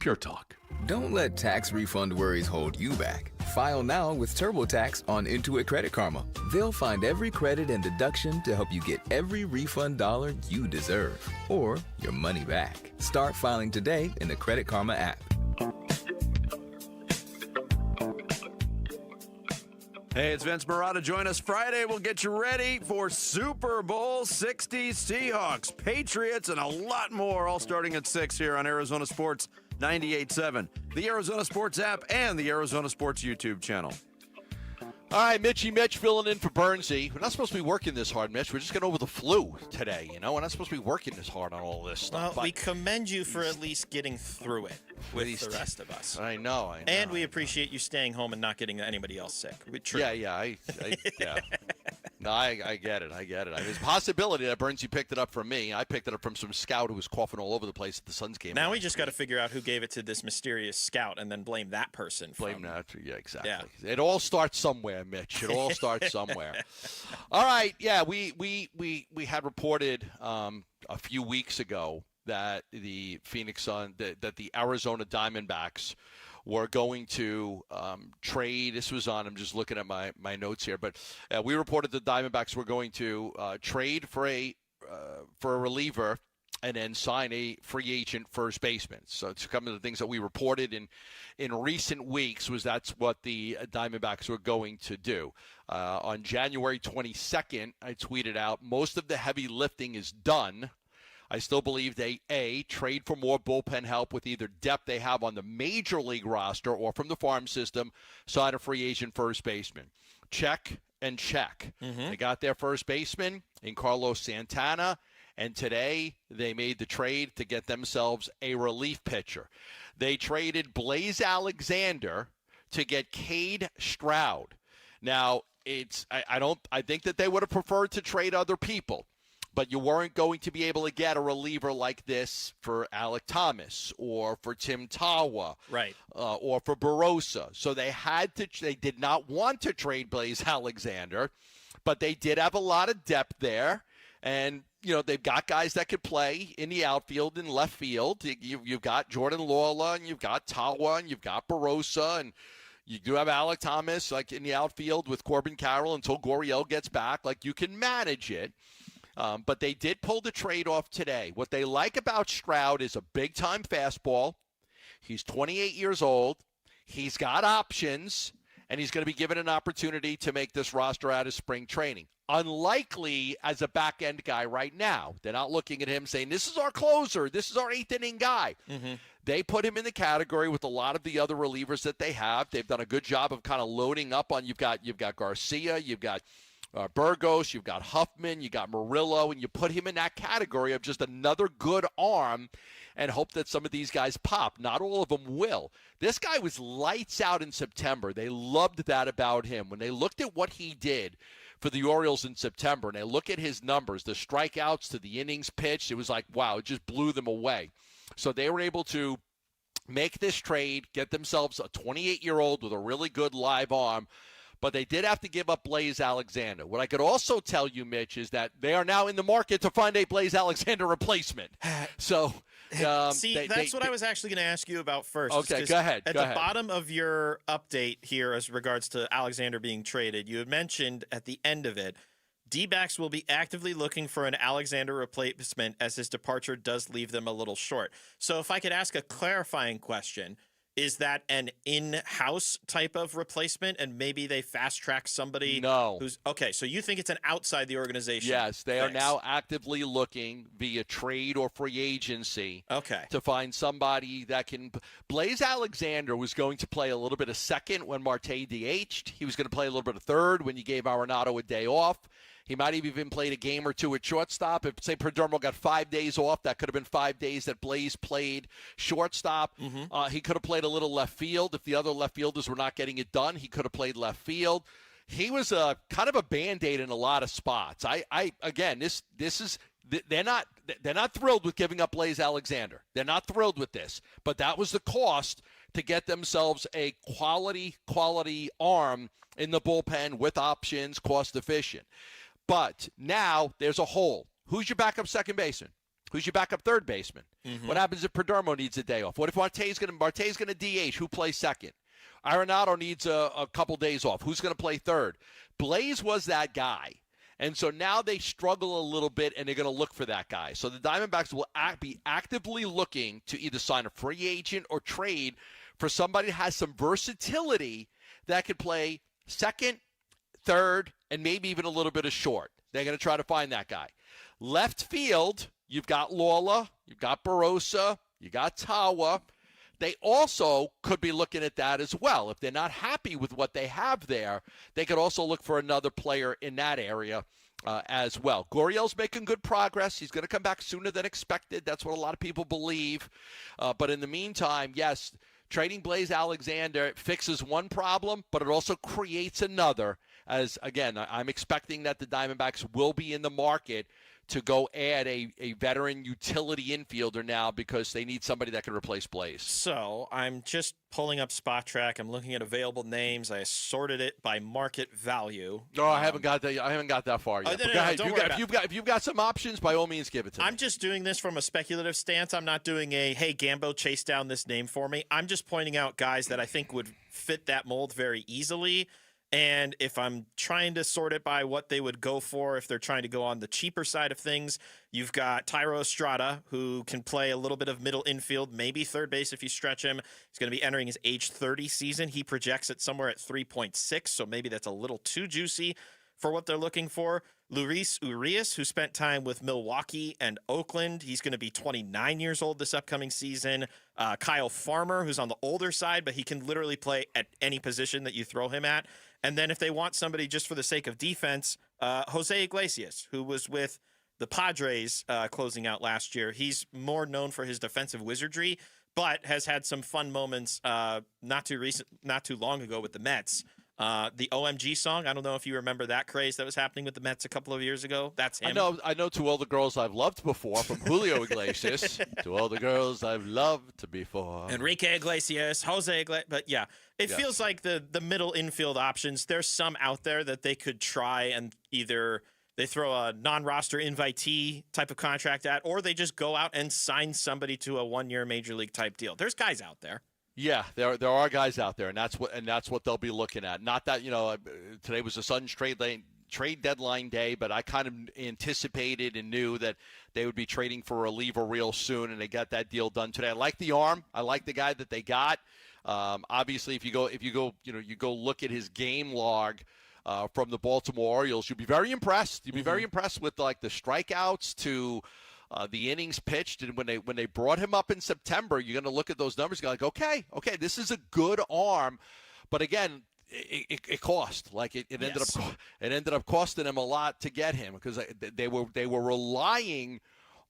Pure Talk. Don't let tax refund worries hold you back. File now with TurboTax on Intuit Credit Karma. They'll find every credit and deduction to help you get every refund dollar you deserve, or your money back. Start filing today in the Credit Karma app. Hey, it's Vince Marotta. Join us Friday. We'll get you ready for Super Bowl 60, Seahawks, Patriots, and a lot more, all starting at 6 here on Arizona Sports 98.7, the Arizona Sports app, and the Arizona Sports YouTube channel. All right, Mitch filling in for Bernsey. We're not supposed to be working this hard, Mitch. We're just getting over the flu today, you know? We're not supposed to be working this hard on all this stuff. Well, we commend you for at least getting through it with the rest of us. I know. And we appreciate you staying home and not getting anybody else sick. True. Yeah, yeah. No, I get it. I mean, there's a possibility that Bernsey picked it up from me. I picked it up from some scout who was coughing all over the place at the Suns game. Now we just got to figure out who gave it to this mysterious scout and then blame that person. Yeah, exactly. Yeah. It all starts somewhere, Mitch. It all starts somewhere. All right. Yeah, we had reported a few weeks ago that the Phoenix Suns, that the Arizona Diamondbacks were going to trade. This was on, I'm just looking at my notes here, but we reported the Diamondbacks were going to trade for a reliever and then sign a free agent first baseman. So it's some of the things that we reported in recent weeks was that's what the Diamondbacks were going to do. On January 22nd, I tweeted out, most of the heavy lifting is done. I still believe they, A, trade for more bullpen help with either depth they have on the major league roster or from the farm system, sign a free agent first baseman. Check and check. They got their first baseman in Carlos Santana, and today they made the trade to get themselves a relief pitcher. They traded Blaze Alexander to get Cade Stroud. Now, I think that they would have preferred to trade other people, but you weren't going to be able to get a reliever like this for Alek Thomas or for Tim Tawa, right? Or for Barossa. So they did not want to trade Blaze Alexander, but they did have a lot of depth there. And, they've got guys that could play in the outfield and left field. You've got Jordan Lawler, and you've got Tawa, and you've got Barossa, and you do have Alek Thomas, like, in the outfield with Corbin Carroll until Gurriel gets back. Like, you can manage it. But they did pull the trade off today. What they like about Stroud is a big-time fastball. He's 28 years old. He's got options, and he's going to be given an opportunity to make this roster out of spring training. Unlikely as a back-end guy right now. They're not looking at him saying, this is our closer, this is our eighth-inning guy. They put him in the category with a lot of the other relievers that they have. They've done a good job of kind of loading up on, you've got Garcia, you've got Burgos, you've got Huffman, you got Murillo, and you put him in that category of just another good arm and hope that some of these guys pop. Not all of them will. This guy was lights out in September. They loved that about him. When they looked at what he did for the Orioles in September, and they look at his numbers, the strikeouts to the innings pitched, it was like, wow, it just blew them away. So they were able to make this trade, get themselves a 28-year-old with a really good live arm, but they did have to give up Blaze Alexander. What I could also tell you, Mitch, is that they are now in the market to find a Blaze Alexander replacement. So, that's what I was actually going to ask you about first. Okay, go ahead. At the bottom of your update here as regards to Alexander being traded, you had mentioned at the end of it, D-backs will be actively looking for an Alexander replacement as his departure does leave them a little short. So if I could ask a clarifying question, is that an in-house type of replacement, and maybe they fast-track somebody? No. Okay, so you think it's an outside the organization? Yes, they are now actively looking via trade or free agency to find somebody that can – Blaze Alexander was going to play a little bit of second when Marte DH'd. He was going to play a little bit of third when you gave Arenado a day off. He might have even played a game or two at shortstop. If, say, Perdomo got 5 days off, that could have been 5 days that Blaze played shortstop. He could have played a little left field. If the other left fielders were not getting it done, he could have played left field. He was kind of a Band-Aid in a lot of spots. They're not thrilled with giving up Blaze Alexander. They're not thrilled with this. But that was the cost to get themselves a quality arm in the bullpen with options, cost efficient. But now there's a hole. Who's your backup second baseman? Who's your backup third baseman? What happens if Perdomo needs a day off? What if Marte's going to DH? Who plays second? Arenado needs a couple days off. Who's going to play third? Blaze was that guy. And so now they struggle a little bit, and they're going to look for that guy. So the Diamondbacks will be actively looking to either sign a free agent or trade for somebody that has some versatility that could play second, third, and maybe even a little bit of short. They're going to try to find that guy. Left field, you've got Lawler, you've got Barossa, you got Tawa. They also could be looking at that as well. If they're not happy with what they have there, they could also look for another player in that area as well. Gurriel's making good progress. He's going to come back sooner than expected. That's what a lot of people believe. But in the meantime, yes, trading Blaze Alexander fixes one problem, but it also creates another. As, again, I'm expecting that the Diamondbacks will be in the market to go add a veteran utility infielder now because they need somebody that can replace Blaze. So I'm just pulling up Spot Track. I'm looking at available names. I sorted it by market value. No, I haven't got that far yet. If you've got some options, by all means, give it to me. I'm just doing this from a speculative stance. I'm not doing hey, Gambo, chase down this name for me. I'm just pointing out guys that I think would fit that mold very easily. And if I'm trying to sort it by what they would go for, if they're trying to go on the cheaper side of things, you've got Tyro Estrada, who can play a little bit of middle infield, maybe third base if you stretch him. He's going to be entering his age 30 season. He projects it somewhere at 3.6, so maybe that's a little too juicy for what they're looking for. Luis Urias, who spent time with Milwaukee and Oakland. He's going to be 29 years old this upcoming season. Kyle Farmer, who's on the older side, but he can literally play at any position that you throw him at. And then if they want somebody just for the sake of defense, Jose Iglesias, who was with the Padres closing out last year. He's more known for his defensive wizardry, but has had some fun moments not too long ago with the Mets. The OMG song, I don't know if you remember that craze that was happening with the Mets a couple of years ago. That's him. I know To All the Girls I've Loved Before from Julio Iglesias. To All the Girls I've Loved Before. Enrique Iglesias, Jose Iglesias. But yeah, it feels like the middle infield options, there's some out there that they could try and either they throw a non-roster invitee type of contract at, or they just go out and sign somebody to a one-year major league type deal. There's guys out there. Yeah, there are guys out there, and that's what they'll be looking at. Not that today was the Suns trade deadline day, but I kind of anticipated and knew that they would be trading for a reliever real soon, and they got that deal done today. I like the arm. I like the guy that they got. Obviously, if you go look at his game log from the Baltimore Orioles, you'll be very impressed. You'll be very impressed with like the strikeouts to the innings pitched, and when they brought him up in September, you're going to look at those numbers and go like, okay, this is a good arm, but again, it cost. Like it ended up costing him a lot to get him because they were relying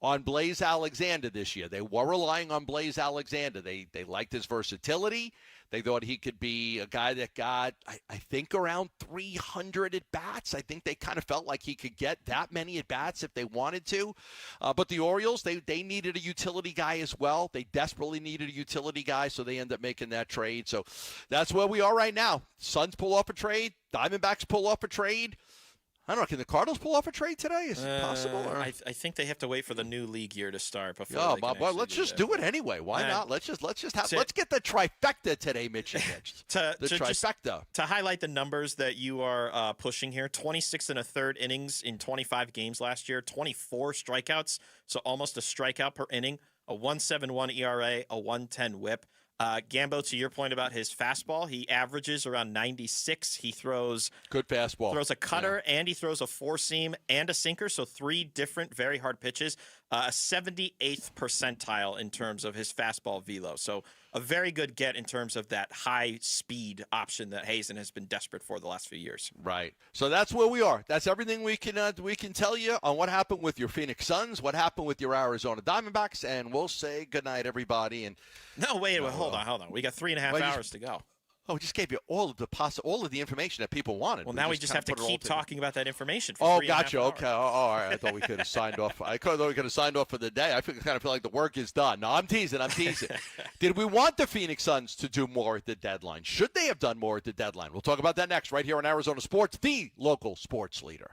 on Blaze Alexander this year. They were relying on Blaze Alexander. They liked his versatility. They thought he could be a guy that got, I think, around 300 at-bats. I think they kind of felt like he could get that many at-bats if they wanted to. But the Orioles, they needed a utility guy as well. They desperately needed a utility guy, so they end up making that trade. So that's where we are right now. Suns pull off a trade. Diamondbacks pull off a trade. I don't know. Can the Cardinals pull off a trade today? Is it possible? Or? I think they have to wait for the new league year to start before. Oh, well, let's just do it anyway. Why not? Let's get the trifecta today, Mitch and Mitch. The trifecta. To highlight the numbers that you are pushing here: 26 and a third innings in 25 games last year, 24 strikeouts, so almost a strikeout per inning, a 1.71 ERA, a 1.10 WHIP. Gambo, to your point about his fastball, he averages around 96. He throws good fastball, throws a cutter, and he throws a four seam and a sinker. So 3 different very hard pitches. A 78th percentile in terms of his fastball velo. So a very good get in terms of that high speed option that Hazen has been desperate for the last few years. Right. So that's where we are. That's everything we can tell you on what happened with your Phoenix Suns, what happened with your Arizona Diamondbacks, and we'll say goodnight, everybody. And no, wait, hold on. We got 3.5 hours to go. Oh, we just gave you all of the information that people wanted. Well, now we just have to keep talking about that information for 3.5 gotcha. hours. Okay. All right. I thought we could have signed off. I thought we could have signed off for the day. I kind of feel like the work is done. No, I'm teasing. Did we want the Phoenix Suns to do more at the deadline? Should they have done more at the deadline? We'll talk about that next right here on Arizona Sports, the local sports leader.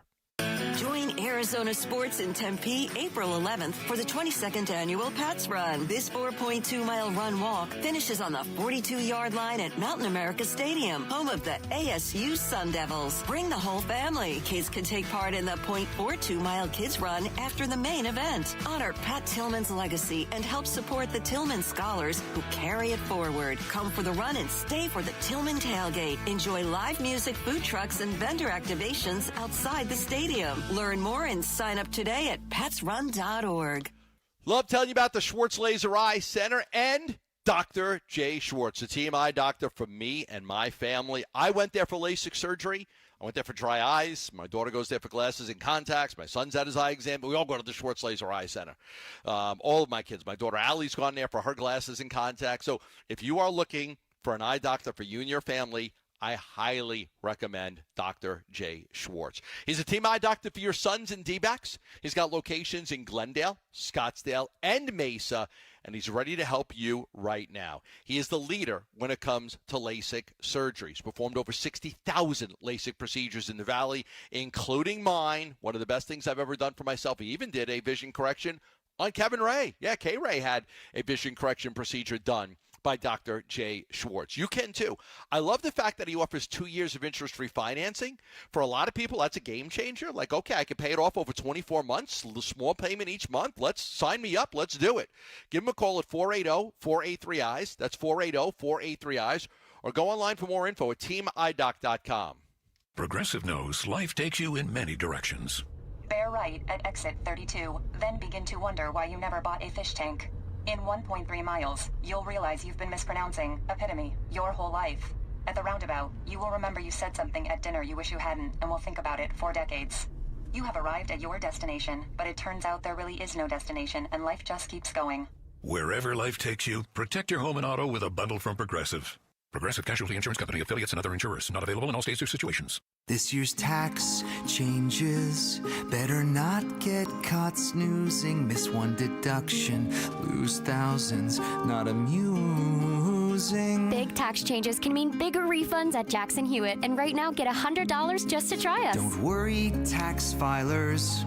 Join Arizona Sports in Tempe April 11th for the 22nd annual Pats Run. This 4.2-mile run-walk finishes on the 42-yard line at Mountain America Stadium, home of the ASU Sun Devils. Bring the whole family. Kids can take part in the 0.42-mile Kids Run after the main event. Honor Pat Tillman's legacy and help support the Tillman scholars who carry it forward. Come for the run and stay for the Tillman tailgate. Enjoy live music, food trucks, and vendor activations outside the stadium. Learn more and sign up today at petsrun.org. Love telling you about the Schwartz Laser Eye Center and Dr. Jay Schwartz, a TMI doctor for me and my family. I went there for LASIK surgery. I went there for dry eyes. My daughter goes there for glasses and contacts. My son's had his eye exam, but we all go to the Schwartz Laser Eye Center. All of my kids. My daughter Allie's gone there for her glasses and contacts. So if you are looking for an eye doctor for you and your family, I highly recommend Dr. Jay Schwartz. He's a team eye doctor for your Suns and D-backs. He's got locations in Glendale, Scottsdale, and Mesa, and he's ready to help you right now. He is the leader when it comes to LASIK surgery. He's performed over 60,000 LASIK procedures in the Valley, including mine. One of the best things I've ever done for myself. He even did a vision correction on Kevin Ray. Yeah, K-Ray had a vision correction procedure done by Dr. J. Schwartz. You can too. I love the fact that he offers 2 years of interest-free financing. For a lot of people, that's a game changer. Like, okay, I can pay it off over 24 months, small payment each month. Let's sign me up. Let's do it. Give him a call at 480-483-EYES. That's 480-483-EYES. Or go online for more info at teamidoc.com. Progressive knows life takes you in many directions. Bear right at exit 32, then begin to wonder why you never bought a fish tank. In 1.3 miles, you'll realize you've been mispronouncing epitome your whole life. At the roundabout, you will remember you said something at dinner you wish you hadn't and will think about it for decades. You have arrived at your destination, but it turns out there really is no destination and life just keeps going. Wherever life takes you, protect your home and auto with a bundle from Progressive. Progressive Casualty Insurance Company, affiliates, and other insurers. Not available in all states or situations. This year's tax changes. Better not get caught snoozing. Miss one deduction, lose thousands. Not amusing. Big tax changes can mean bigger refunds at Jackson Hewitt. And right now, get $100 just to try us. Don't worry, tax filers.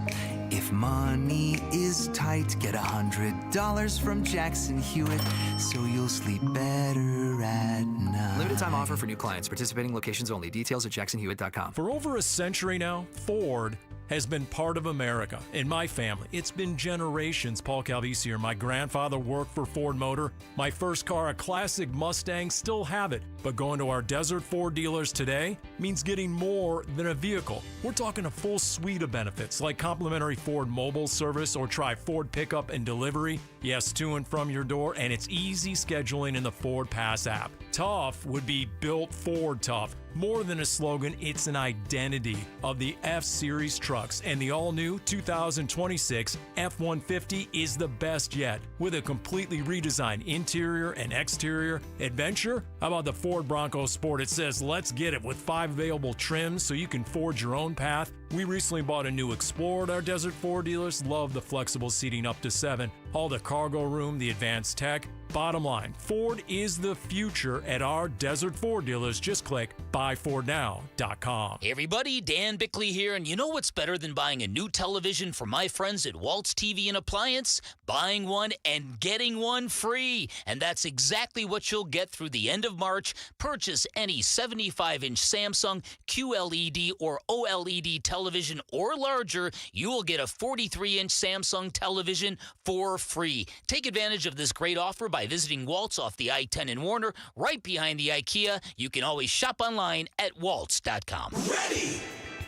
If money is tight, get $100 from Jackson Hewitt, so you'll sleep better at night. Limited time offer for new clients. Participating locations only. Details at jacksonhewitt.com. For over a century now, Ford has been part of America. In my family, it's been generations. Paul Calvisi here. My grandfather worked for Ford Motor. My first car, a classic Mustang, still have it. But going to our Desert Ford dealers today means getting more than a vehicle. We're talking a full suite of benefits like complimentary Ford mobile service or try Ford pickup and delivery. Yes, to and from your door, and it's easy scheduling in the Ford Pass app. Tough would be built Ford tough. More than a slogan, it's an identity of the F-Series trucks, and the all-new 2026 F-150 is the best yet. With a completely redesigned interior and exterior adventure, how about the Ford Bronco Sport? It says, let's get it, with 5 available trims so you can forge your own path. We recently bought a new Explorer at our Desert Ford dealers. Love the flexible seating up to 7. All the cargo room, the advanced tech. Bottom line, Ford is the future at our Desert Ford dealers. Just click buyfordnow.com. Hey everybody, Dan Bickley here, and you know what's better than buying a new television from my friends at Waltz TV and Appliance? Buying one and getting one free. And that's exactly what you'll get through the end of March. Purchase any 75-inch Samsung QLED or OLED television or larger, you will get a 43-inch Samsung television for free. Take advantage of this great offer by visiting Waltz off the I-10 in Warner, right behind the IKEA. You can always shop online at waltz.com. Ready!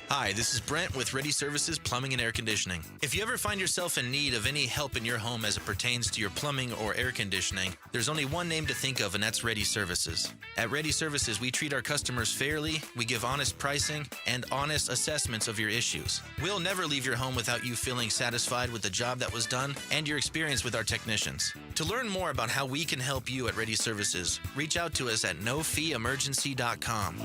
Hi, this is Brent with Ready Services Plumbing and Air Conditioning. If you ever find yourself in need of any help in your home as it pertains to your plumbing or air conditioning, there's only one name to think of, and that's Ready Services. At Ready Services, we treat our customers fairly, we give honest pricing, and honest assessments of your issues. We'll never leave your home without you feeling satisfied with the job that was done and your experience with our technicians. To learn more about how we can help you at Ready Services, reach out to us at nofeeemergency.com.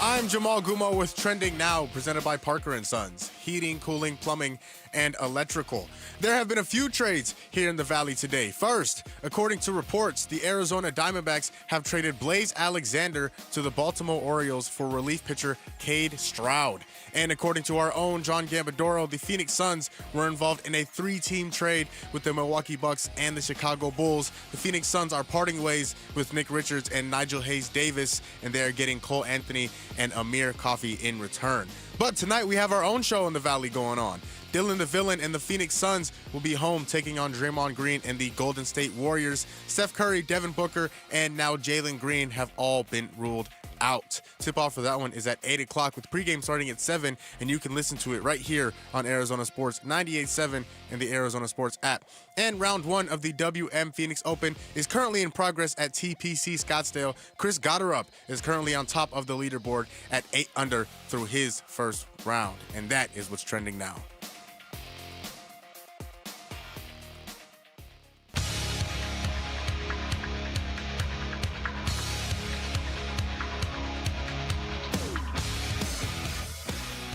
I'm Jamal Gumo with Trending Now, presented by Parker & Sons, heating, cooling, plumbing, and electrical. There have been a few trades here in the Valley today. First, according to reports, the Arizona Diamondbacks have traded Blaze Alexander to the Baltimore Orioles for relief pitcher Cade Stroud. And according to our own John Gambadoro, the Phoenix Suns were involved in a 3-team trade with the Milwaukee Bucks and the Chicago Bulls. The Phoenix Suns are parting ways with Nick Richards and Nigel Hayes Davis, and they are getting Cole Anthony and Amir Coffey in return. But tonight we have our own show in the Valley going on. Dylan the Villain and the Phoenix Suns will be home taking on Draymond Green and the Golden State Warriors. Steph Curry, Devin Booker, and now Jalen Green have all been ruled out. Tip-off for that one is at 8 o'clock with pregame starting at 7, and you can listen to it right here on Arizona Sports 98.7 and the Arizona Sports app. And round 1 of the WM Phoenix Open is currently in progress at TPC Scottsdale. Chris Gotterup is currently on top of the leaderboard at 8 under through his first round, and that is what's trending now.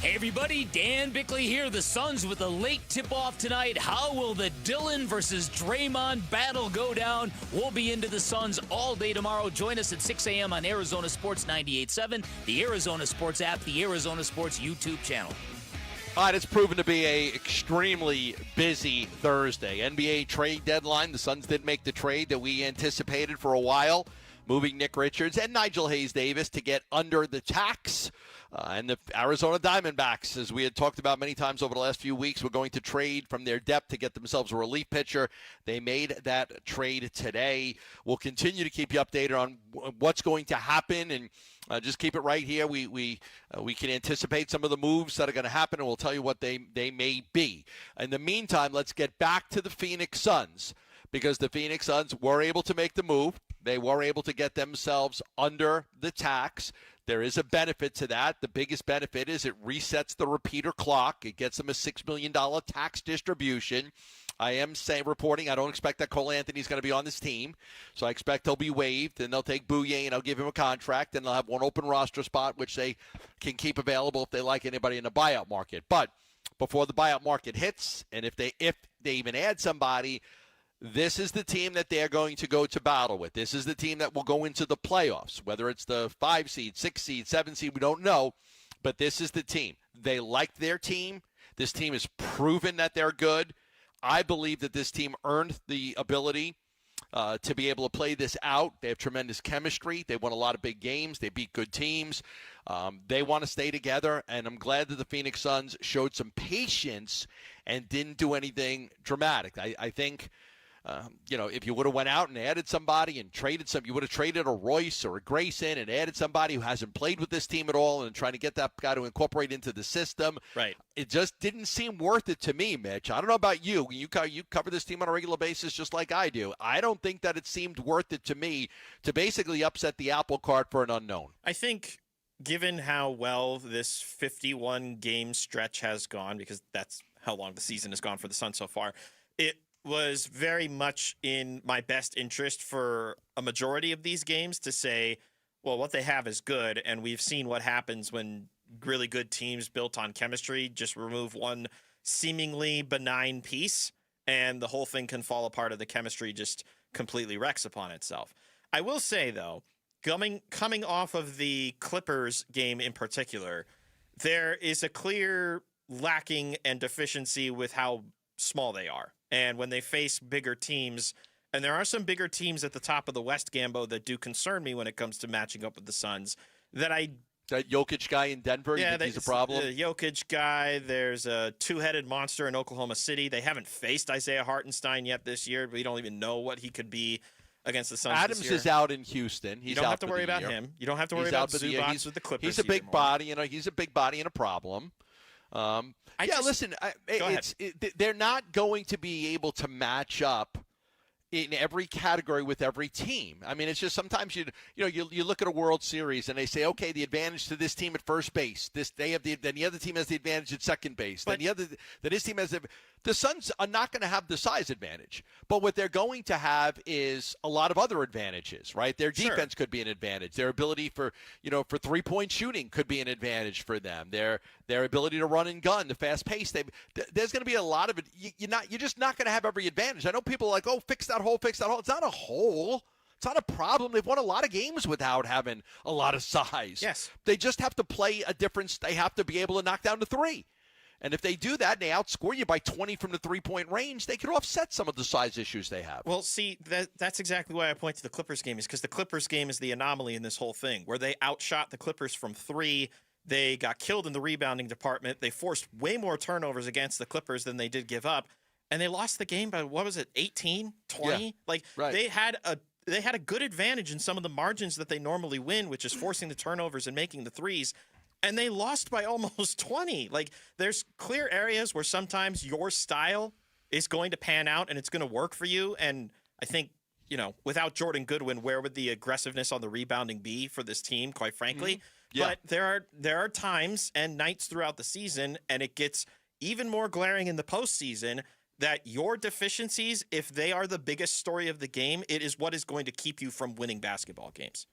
Hey everybody, Dan Bickley here. The Suns with a late tip-off tonight. How will the Dillon versus Draymond battle go down? We'll be into the Suns all day tomorrow. Join us at 6 a.m. on Arizona Sports 98.7, the Arizona Sports app, the Arizona Sports YouTube channel. All right, it's proven to be a extremely busy Thursday. NBA trade deadline. The Suns did make the trade that we anticipated for a while, moving Nick Richards and Nigel Hayes-Davis to get under the tax. And the Arizona Diamondbacks, as we had talked about many times over the last few weeks, were going to trade from their depth to get themselves a relief pitcher. They made that trade today. We'll continue to keep you updated on what's going to happen, and just keep it right here. We can anticipate some of the moves that are going to happen, and we'll tell you what they may be. In the meantime, let's get back to the Phoenix Suns, because the Phoenix Suns were able to make the move. They were able to get themselves under the tax. There is a benefit to that. The biggest benefit is it resets the repeater clock. It gets them a $6 million tax distribution. I am reporting I don't expect that Cole Anthony's going to be on this team. So I expect he'll be waived, and they'll take Bouye, and I'll give him a contract, and they'll have one open roster spot, which they can keep available if they like anybody in the buyout market. But before the buyout market hits, and if they even add somebody, this is the team that they're going to go to battle with. This is the team that will go into the playoffs, whether it's the 5 seed, 6 seed, 7 seed, we don't know. But this is the team. They like their team. This team has proven that they're good. I believe that this team earned the ability to be able to play this out. They have tremendous chemistry. They won a lot of big games. They beat good teams. They want to stay together, and I'm glad that the Phoenix Suns showed some patience and didn't do anything dramatic. I think if you would have went out and added somebody and traded you would have traded a Royce or a Grayson and added somebody who hasn't played with this team at all and trying to get that guy to incorporate into the system. Right. It just didn't seem worth it to me, Mitch. I don't know about you. You cover this team on a regular basis just like I do. I don't think that it seemed worth it to me to basically upset the apple cart for an unknown. I think given how well this 51-game stretch has gone, because that's how long the season has gone for the Suns so far, it was very much in my best interest for a majority of these games to say, well, what they have is good, and we've seen what happens when really good teams built on chemistry just remove one seemingly benign piece, and the whole thing can fall apart, or the chemistry just completely wrecks upon itself. I will say, though, coming off of the Clippers game in particular, there is a clear lacking and deficiency with how small they are. And when they face bigger teams, and there are some bigger teams at the top of the West, Gambo, that do concern me when it comes to matching up with the Suns, that Jokic guy in Denver, you think he's a problem? The Jokic guy, there's a two-headed monster in Oklahoma City. They haven't faced Isaiah Hartenstein yet this year. We don't even know what he could be against the Suns Adams this year. is out in Houston. You don't have to worry about him. You don't have to worry about Zubac with the Clippers. He's a big body. He's a big body and a problem. They're not going to be able to match up in every category with every team. I mean, it's just sometimes you look at a World Series and they say, okay, the advantage to this team at first base. Then the other team has the advantage at second base. Then this team has the Suns are not going to have the size advantage, but what they're going to have is a lot of other advantages, right? Their defense could be an advantage. Their ability for 3-point shooting could be an advantage for them. Their ability to run and gun, the fast pace. There's going to be a lot of it. You're just not going to have every advantage. I know people are like, oh, fix that hole. It's not a hole. It's not a problem. They've won a lot of games without having a lot of size. Yes. They just have to play a difference. They have to be able to knock down the three. And if they do that and they outscore you by 20 from the three-point range, they could offset some of the size issues they have. Well, see, that's exactly why I point to the Clippers game, is because the Clippers game is the anomaly in this whole thing, where they outshot the Clippers from three. They got killed in the rebounding department. They forced way more turnovers against the Clippers than they did give up. And they lost the game by, 18, 20? Yeah, they had a good advantage in some of the margins that they normally win, which is forcing the turnovers and making the threes. And they lost by almost 20. There's clear areas where sometimes your style is going to pan out and it's going to work for you. And I think, without Jordan Goodwin, where would the aggressiveness on the rebounding be for this team, quite frankly? Mm-hmm. Yeah. But there are times and nights throughout the season, and it gets even more glaring in the postseason, that your deficiencies, if they are the biggest story of the game, it is what is going to keep you from winning basketball games.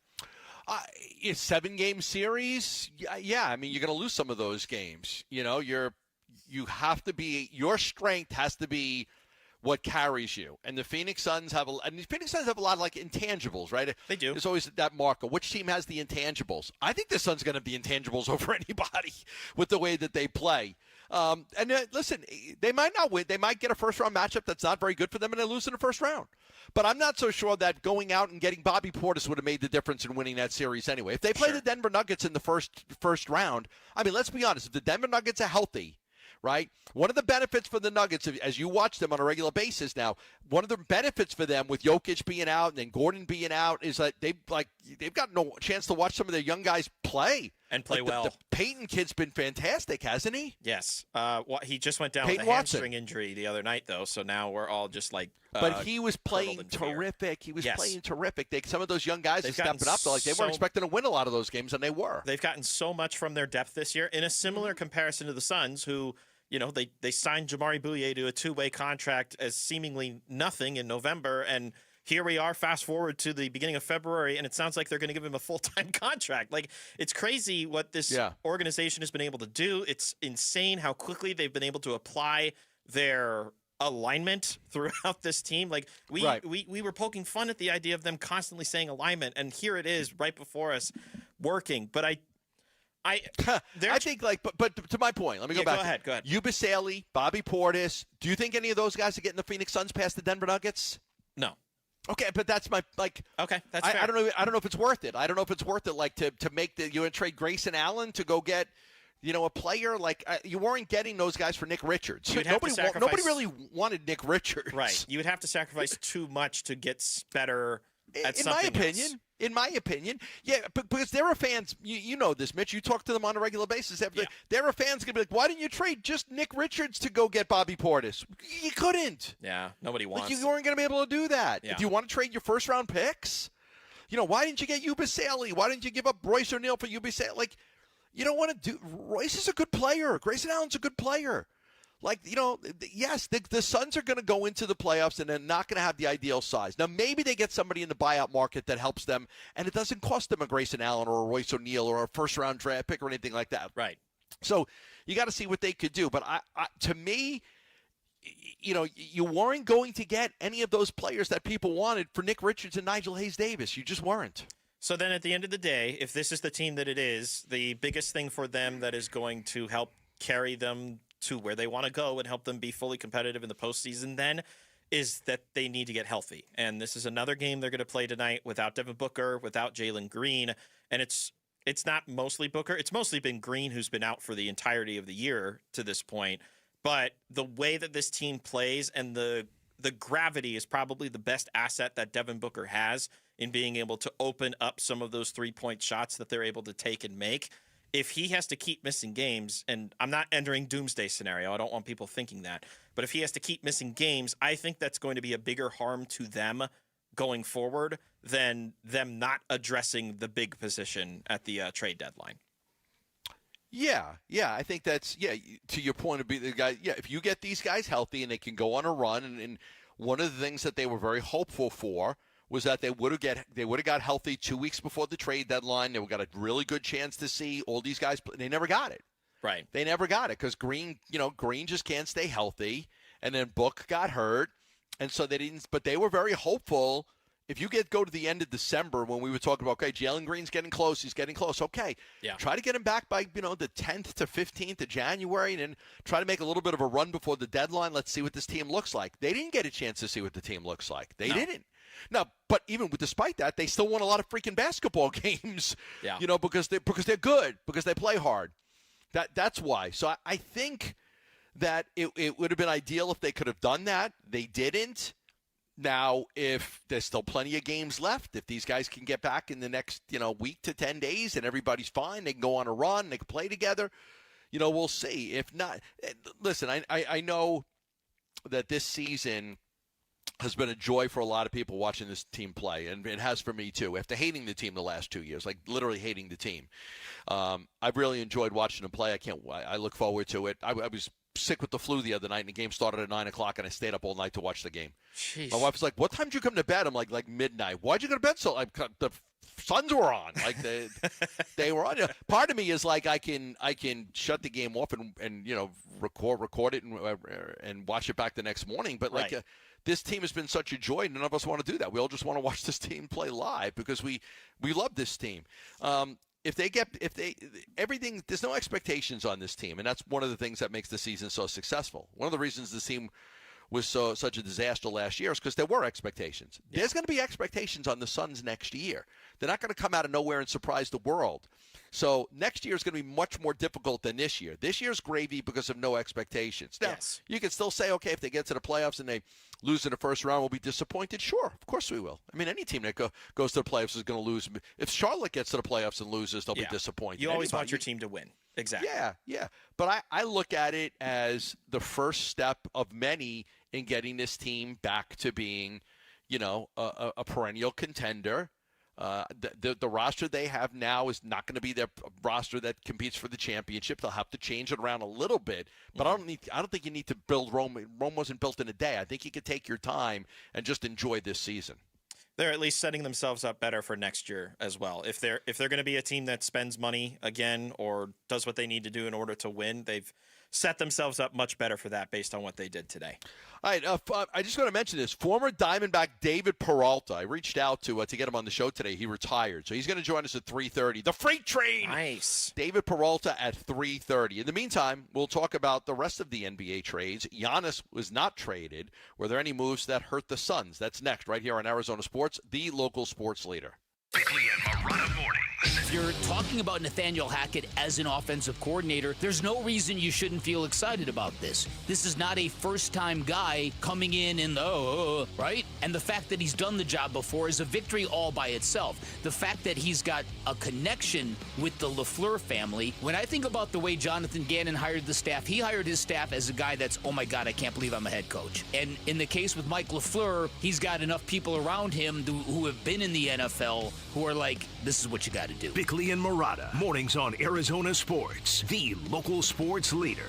It's 7-game series. Yeah, I mean, you're going to lose some of those games. You know, you have to be, your strength has to be what carries you. And the Phoenix Suns have a lot of like intangibles, right? They do. There's always that marker. Which team has the intangibles? I think the Suns going to have the intangibles over anybody with the way that they play. Listen, they might not win. They might get a first-round matchup that's not very good for them, and they lose in the first round. But I'm not so sure that going out and getting Bobby Portis would have made the difference in winning that series anyway. If they play the Denver Nuggets in the first round, I mean, let's be honest. If the Denver Nuggets are healthy, right, one of the benefits for the Nuggets, as you watch them on a regular basis now, one of the benefits for them with Jokic being out and then Gordon being out is that they've got no chance to watch some of their young guys play. And play well. The Peyton kid's been fantastic, hasn't he? Yes. He just went down Peyton with a Watson. hamstring injury the other night, though, so now we're all just like but he was playing terrific. He was playing terrific. Some of those young guys are stepping up. They weren't expecting to win a lot of those games, and they were. They've gotten so much from their depth this year in a similar comparison to the Suns, who, you know, they signed Jamari Bouye to a 2-way contract as seemingly nothing in November, and here we are, fast forward to the beginning of February, and it sounds like they're going to give him a full-time contract. Like, it's crazy what this organization has been able to do. It's insane how quickly they've been able to apply their alignment throughout this team. Like, we were poking fun at the idea of them constantly saying alignment, and here it is right before us working. But I think, but to my point, let me go back. Go ahead. Yubusele, Bobby Portis. Do you think any of those guys are getting the Phoenix Suns past the Denver Nuggets? No. Okay, but that's my Okay, that's fair. I don't know if it's worth it. I don't know if it's worth it. Like to make you want to trade Grayson Allen to go get, you know, a player like you weren't getting those guys for Nick Richards. Nobody really wanted Nick Richards. Right. You would have to sacrifice too much to get better at something else. In my opinion, yeah, because there are fans, you know this, Mitch, you talk to them on a regular basis. There are fans going to be like, why didn't you trade just Nick Richards to go get Bobby Portis? You couldn't. Yeah, nobody wants. You weren't going to be able to do that. Yeah. If you want to trade your first-round picks, you know, why didn't you get Yubusele? Why didn't you give up Royce O'Neal for Yubusele? Like, you don't want to do – Royce is a good player. Grayson Allen's a good player. Like, you know, yes, the Suns are going to go into the playoffs and they're not going to have the ideal size. Now, maybe they get somebody in the buyout market that helps them, and it doesn't cost them a Grayson Allen or a Royce O'Neal or a first-round draft pick or anything like that. Right. So you got to see what they could do. But to me, you know, you weren't going to get any of those players that people wanted for Nick Richards and Nigel Hayes-Davis. You just weren't. So then at the end of the day, if this is the team that it is, the biggest thing for them that is going to help carry them to where they want to go and help them be fully competitive in the postseason then is that they need to get healthy. And this is another game they're going to play tonight without Devin Booker, without Jalen Green. And it's not mostly Booker. It's mostly been Green who's been out for the entirety of the year to this point. But the way that this team plays and the gravity is probably the best asset that Devin Booker has in being able to open up some of those three-point shots that they're able to take and make. If he has to keep missing games, and I'm not entering doomsday scenario, I don't want people thinking that, but if he has to keep missing games, I think that's going to be a bigger harm to them going forward than them not addressing the big position at the trade deadline. Yeah, I think that's, to your point of being the guy, if you get these guys healthy and they can go on a run, and one of the things that they were very hopeful for was that they would have got healthy 2 weeks before the trade deadline. They would have got a really good chance to see all these guys play. They never got it. Right. They never got it because Green just can't stay healthy, and then Book got hurt, and so they didn't. But they were very hopeful. If you go to the end of December when we were talking about, okay, Jalen Green's getting close, he's getting close. Okay, try to get him back by the 10th to 15th of January, and then try to make a little bit of a run before the deadline. Let's see what this team looks like. They didn't get a chance to see what the team looks like. They didn't. Now, but despite that, they still won a lot of freaking basketball games. Yeah. You know, because they're good, because they play hard. That's why. So I think that it would have been ideal if they could have done that. They didn't. Now, if there's still plenty of games left, if these guys can get back in the next week to 10 days and everybody's fine, they can go on a run, they can play together. We'll see. If not, listen, I know that this season has been a joy for a lot of people watching this team play, and it has for me too. After hating the team the last 2 years, like literally hating the team, I've really enjoyed watching them play. I look forward to it. I was sick with the flu the other night, and the game started at 9 o'clock, and I stayed up all night to watch the game. Jeez. My wife was like, "What time did you come to bed?" I'm like midnight. Why'd you go to bed so? The Suns were on. Like they were on. Part of me is like I can shut the game off and record it and watch it back the next morning. But this team has been such a joy. None of us want to do that. We all just want to watch this team play live because we love this team. Everything, there's no expectations on this team, and that's one of the things that makes the season so successful. One of the reasons this team was such a disaster last year is because there were expectations. Yeah. There's going to be expectations on the Suns next year. They're not going to come out of nowhere and surprise the world. So next year is going to be much more difficult than this year. This year's gravy because of no expectations. Now, you can still say, okay, if they get to the playoffs and they lose in the first round, we'll be disappointed. Sure, of course we will. I mean, any team that goes to the playoffs is going to lose. If Charlotte gets to the playoffs and loses, they'll be disappointed. You always want your team to win. Exactly. Yeah. But I look at it as the first step of many in getting this team back to being, a perennial contender. The roster they have now is not going to be their roster that competes for the championship. They'll have to change it around a little bit, but I don't think you need to build Rome. Rome wasn't built in a day. I think you could take your time and just enjoy this season. They're at least setting themselves up better for next year as well. If they're going to be a team that spends money again or does what they need to do in order to win, they've set themselves up much better for that based on what they did today. All right, I just want to mention this. Former Diamondback David Peralta, I reached out to get him on the show today. He retired, so he's going to join us at 3:30. The Freight Train! Nice. David Peralta at 3:30. In the meantime, we'll talk about the rest of the NBA trades. Giannis was not traded. Were there any moves that hurt the Suns? That's next, right here on Arizona Sports, the local sports leader. Bickley and Marotta mornings. If you're talking about Nathaniel Hackett as an offensive coordinator, there's no reason you shouldn't feel excited about this. This is not a first-time guy coming in and, right? And the fact that he's done the job before is a victory all by itself. The fact that he's got a connection with the LaFleur family, when I think about the way Jonathan Gannon hired the staff, he hired his staff as a guy that's, oh my God, I can't believe I'm a head coach. And in the case with Mike LaFleur, he's got enough people around him who have been in the NFL who are like, this is what you got to do. Bickley and Marotta, mornings on Arizona Sports, the local sports leader.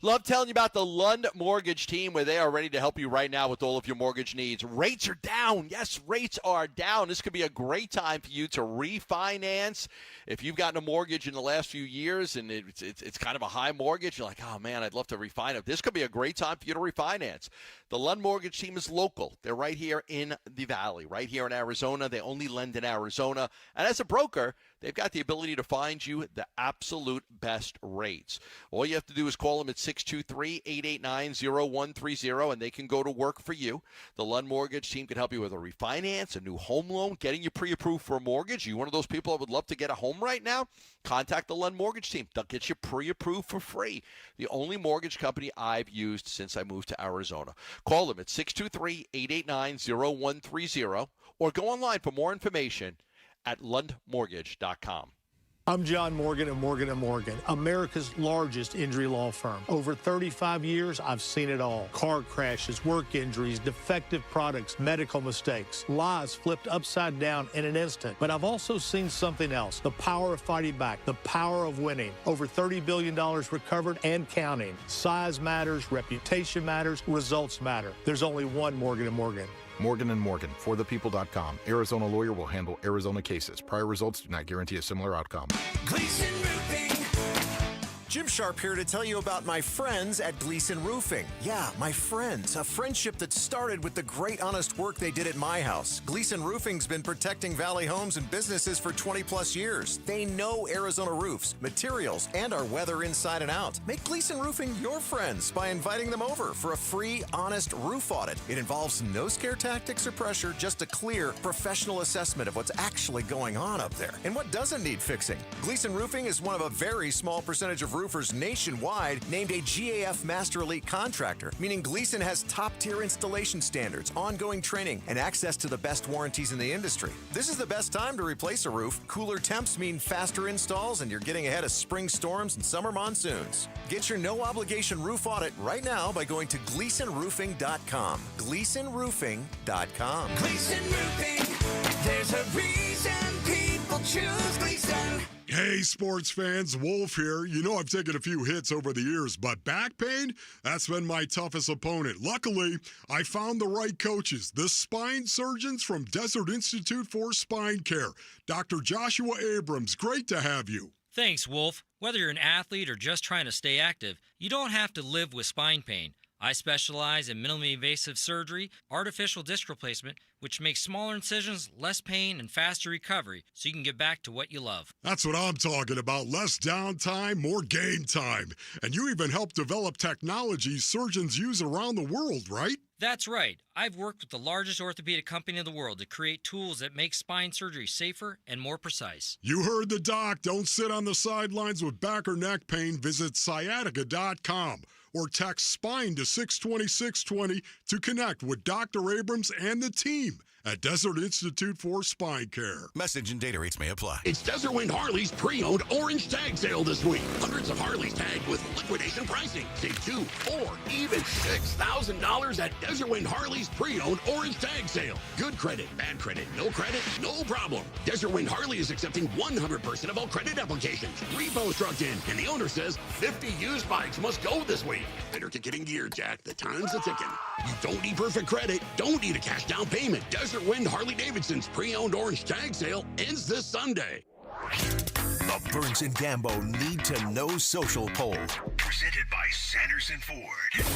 Love telling you about the Lund Mortgage team where they are ready to help you right now with all of your mortgage needs. Rates are down. Yes, rates are down. This could be a great time for you to refinance. If you've gotten a mortgage in the last few years and it's kind of a high mortgage, you're like, oh, man, I'd love to refinance. This could be a great time for you to refinance. The Lund Mortgage team is local. They're right here in the Valley, right here in Arizona. They only lend in Arizona. And as a broker, they've got the ability to find you the absolute best rates. All you have to do is call them at 623-889-0130, and they can go to work for you. The Lund Mortgage team can help you with a refinance, a new home loan, getting you pre-approved for a mortgage. You one of those people that would love to get a home right now? Contact the Lund Mortgage team. They'll get you pre-approved for free. The only mortgage company I've used since I moved to Arizona. Call them at 623-889-0130 or go online for more information at lundmortgage.com. I'm John Morgan of Morgan & Morgan, America's largest injury law firm. Over 35 years, I've seen it all. Car crashes, work injuries, defective products, medical mistakes, lies flipped upside down in an instant. But I've also seen something else, the power of fighting back, the power of winning. Over $30 billion recovered and counting. Size matters, reputation matters, results matter. There's only one Morgan & Morgan. Morgan & Morgan, forthepeople.com. Arizona lawyer will handle Arizona cases. Prior results do not guarantee a similar outcome. Gleason Roofing. Jim Sharp here to tell you about my friends at Gleason Roofing. Yeah, my friends. A friendship that started with the great honest work they did at my house. Gleason Roofing's been protecting Valley homes and businesses for 20 plus years. They know Arizona roofs, materials, and our weather inside and out. Make Gleason Roofing your friends by inviting them over for a free, honest roof audit. It involves no scare tactics or pressure, just a clear, professional assessment of what's actually going on up there and what doesn't need fixing. Gleason Roofing is one of a very small percentage of roofers nationwide named a GAF Master Elite contractor, meaning Gleason has top-tier installation standards, ongoing training, and access to the best warranties in the industry. This is the best time to replace a roof. Cooler temps mean faster installs, and you're getting ahead of spring storms and summer monsoons. Get your no-obligation roof audit right now by going to GleasonRoofing.com. GleasonRoofing.com. Gleason Roofing, there's a reason people choose Gleason. Hey, sports fans, Wolf here. You know I've taken a few hits over the years, but back pain, that's been my toughest opponent. Luckily, I found the right coaches, the spine surgeons from Desert Institute for Spine Care. Dr. Joshua Abrams, great to have you. Thanks, Wolf. Whether you're an athlete or just trying to stay active, you don't have to live with spine pain. I specialize in minimally invasive surgery, artificial disc replacement, which makes smaller incisions, less pain, and faster recovery, so you can get back to what you love. That's what I'm talking about. Less downtime, more game time. And you even help develop technology surgeons use around the world, right? That's right. I've worked with the largest orthopedic company in the world to create tools that make spine surgery safer and more precise. You heard the doc. Don't sit on the sidelines with back or neck pain. Visit sciatica.com or text SPINE to 620-620 to connect with Dr. Abrams and the team at Desert Institute for Spine Care. Message and data rates may apply. It's Desert Wind Harley's pre-owned orange tag sale this week. Hundreds of Harleys tagged with liquidation pricing. Save $2,000, $4,000, even $6,000 at Desert Wind Harley's pre-owned orange tag sale. Good credit, bad credit, no problem. Desert Wind Harley is accepting 100% of all credit applications. Repo trucked in, and the owner says 50 used bikes must go this week. Better get getting geared, Jack. The time's a-ticking. You don't need perfect credit, don't need a cash down payment. Desert Wind Harley-Davidson's pre-owned orange tag sale ends this Sunday. The Burns and Gambo Need to Know Social Poll. Presented by Sanderson Ford.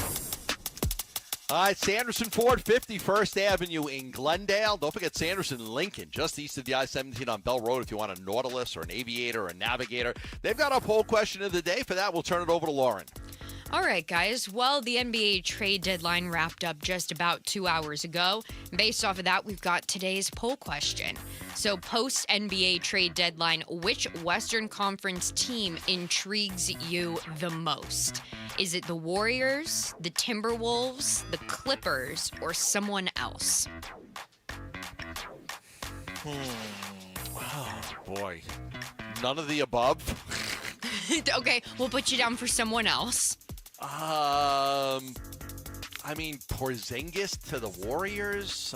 All right, Sanderson Ford, 51st Avenue in Glendale. Don't forget Sanderson Lincoln, just east of the I-17 on Bell Road if you want a Nautilus or an Aviator or a Navigator. They've got our poll question of the day. For that, we'll turn it over to Lauren. All right, guys. Well, the NBA trade deadline wrapped up just about 2 hours ago. Based off of that, we've got today's poll question. So, post-NBA trade deadline, which Western Conference team intrigues you the most? Is it the Warriors, the Timberwolves, the Clippers, or someone else? Oh, boy. None of the above? Okay, we'll put you down for someone else. I mean, Porzingis to the Warriors.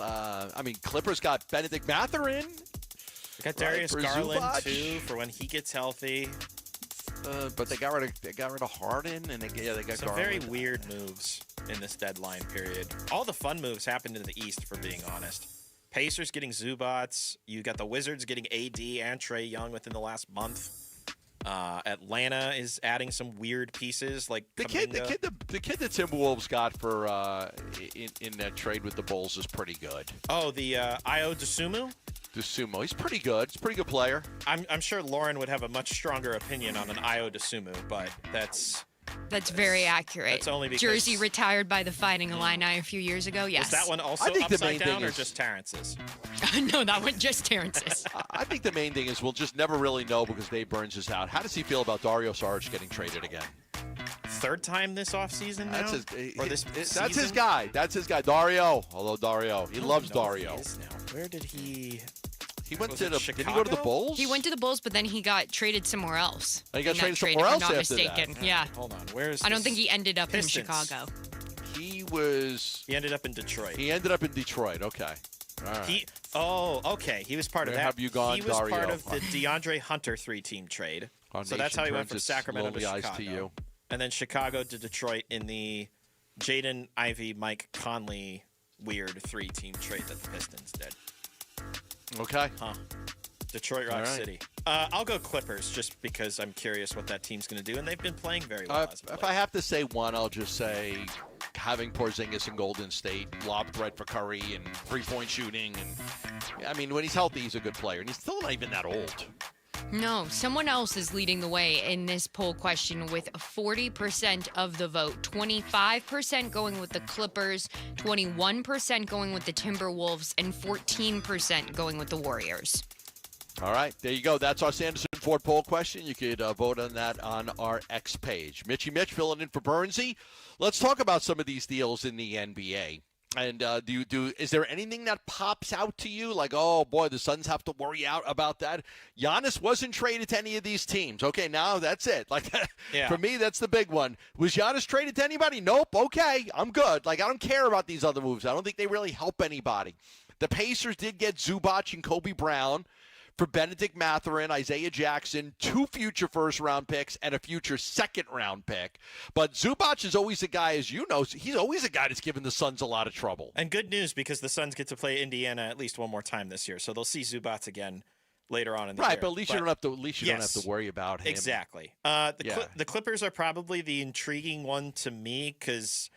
Clippers got Benedict Mathurin. They got Darius Garland too for when he gets healthy. But they got rid of Harden, and they got some Garland. very weird moves in this deadline period. All the fun moves happened in the East, for being honest. Pacers getting Zubats. You got the Wizards getting AD and Trae Young within the last month. Atlanta is adding some weird pieces like the kid the Timberwolves got for in that trade with the Bulls is pretty good. Oh, the Ayo Dosunmu? Dosunmu, he's pretty good. He's a pretty good player. I'm sure Lauren would have a much stronger opinion on an Ayo Dosunmu, but that's very accurate. That's only because Jersey retired by the Fighting Illini a few years ago. Yes. Is that one also upside down or just Terrence's? No, that one just Terrence's. I think the main thing is we'll just never really know because Dave Burns is out. How does he feel about Dario Saric getting traded again? Third time this offseason now? That's his guy. That's his guy. Dario. Hello, Dario. He loves Dario. He is now. Where did he... He went to the. Did he go to the Bulls? He went to the Bulls, but then he got traded somewhere else. He got traded somewhere else if I'm not after mistaken. that. Yeah. Hold on. Where is? I don't think he ended up Pistons. in Chicago. He ended up in Detroit. He ended up in Detroit. Okay. All right. Okay. He was part of Where that. have you gone, He was Dario? part of the DeAndre Hunter 3-team trade. Our So that's how he went turns from its Sacramento to lonely eyes Chicago. to you. And then Chicago to Detroit in the Jaden Ivey, Mike Conley weird 3-team trade that the Pistons did. Okay. Huh. Detroit Rock City. I'll go Clippers just because I'm curious what that team's going to do, and they've been playing very well. If I have to say one, I'll just say having Porzingis in Golden State, lob threat for Curry, and three-point shooting. And I mean, when he's healthy, he's a good player, and he's still not even that old. No, someone else is leading the way in this poll question with 40% of the vote. 25% going with the Clippers, 21% going with the Timberwolves, and 14% going with the Warriors. All right, there you go. That's our Sanderson Ford poll question. You could vote on that on our X page. Mitch filling in for Burnsy. Let's talk about some of these deals in the NBA. And is there anything that pops out to you? Like, oh, boy, the Suns have to worry out about that. Giannis wasn't traded to any of these teams. Okay, now that's it. Like, For me, that's the big one. Was Giannis traded to anybody? Nope. Okay, I'm good. Like, I don't care about these other moves. I don't think they really help anybody. The Pacers did get Zubac and Kobe Brown for Benedict Mathurin, Isaiah Jackson, 2 future first-round picks, and a future second-round pick. But Zubac is always a guy, as you know, he's always a guy that's given the Suns a lot of trouble. And good news, because the Suns get to play Indiana at least one more time this year, so they'll see Zubac again later on in the year. Right, but at least you don't have to worry about him. Exactly. The Clippers are probably the intriguing one to me because,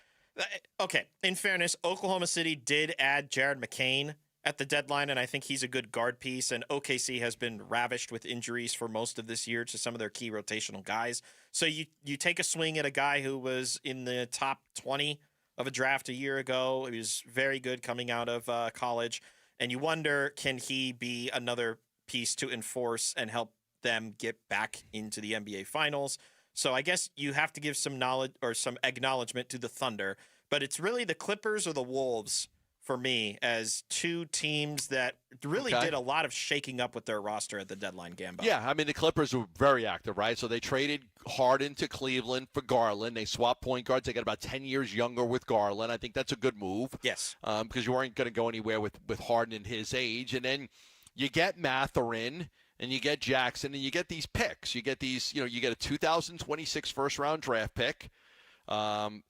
okay, in fairness, Oklahoma City did add Jared McCain at the deadline, and I think he's a good guard piece, and OKC has been ravished with injuries for most of this year to some of their key rotational guys. So you take a swing at a guy who was in the top 20 of a draft a year ago. He was very good coming out of college, and you wonder, can he be another piece to enforce and help them get back into the NBA Finals? So I guess you have to give some knowledge or some acknowledgement to the Thunder, but it's really the Clippers or the Wolves for me as 2 teams that really did a lot of shaking up with their roster at the deadline, Gambo. Yeah, I mean, the Clippers were very active, right? So they traded Harden to Cleveland for Garland. They swapped point guards. They got about 10 years younger with Garland. I think that's a good move. Yes. Because you weren't going to go anywhere with Harden in his age. And then you get Mathurin, and you get Jackson, and you get these picks. You get these, you get a 2026 first-round draft pick.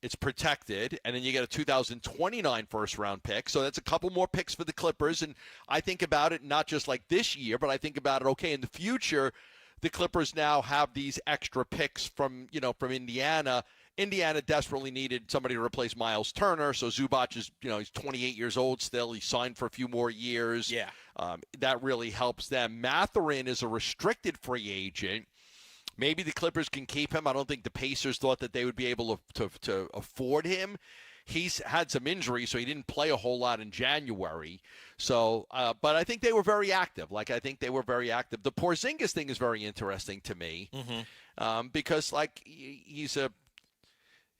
It's protected, and then you get a 2029 first-round pick. So that's a couple more picks for the Clippers, and I think about it not just like this year, but I think about it, okay, in the future, the Clippers now have these extra picks from Indiana. Indiana desperately needed somebody to replace Miles Turner, so Zubac is, he's 28 years old still. He signed for a few more years. Yeah. That really helps them. Mathurin is a restricted free agent. Maybe the Clippers can keep him. I don't think the Pacers thought that they would be able to afford him. He's had some injuries, so he didn't play a whole lot in January. So, but I think they were very active. The Porzingis thing is very interesting to me because,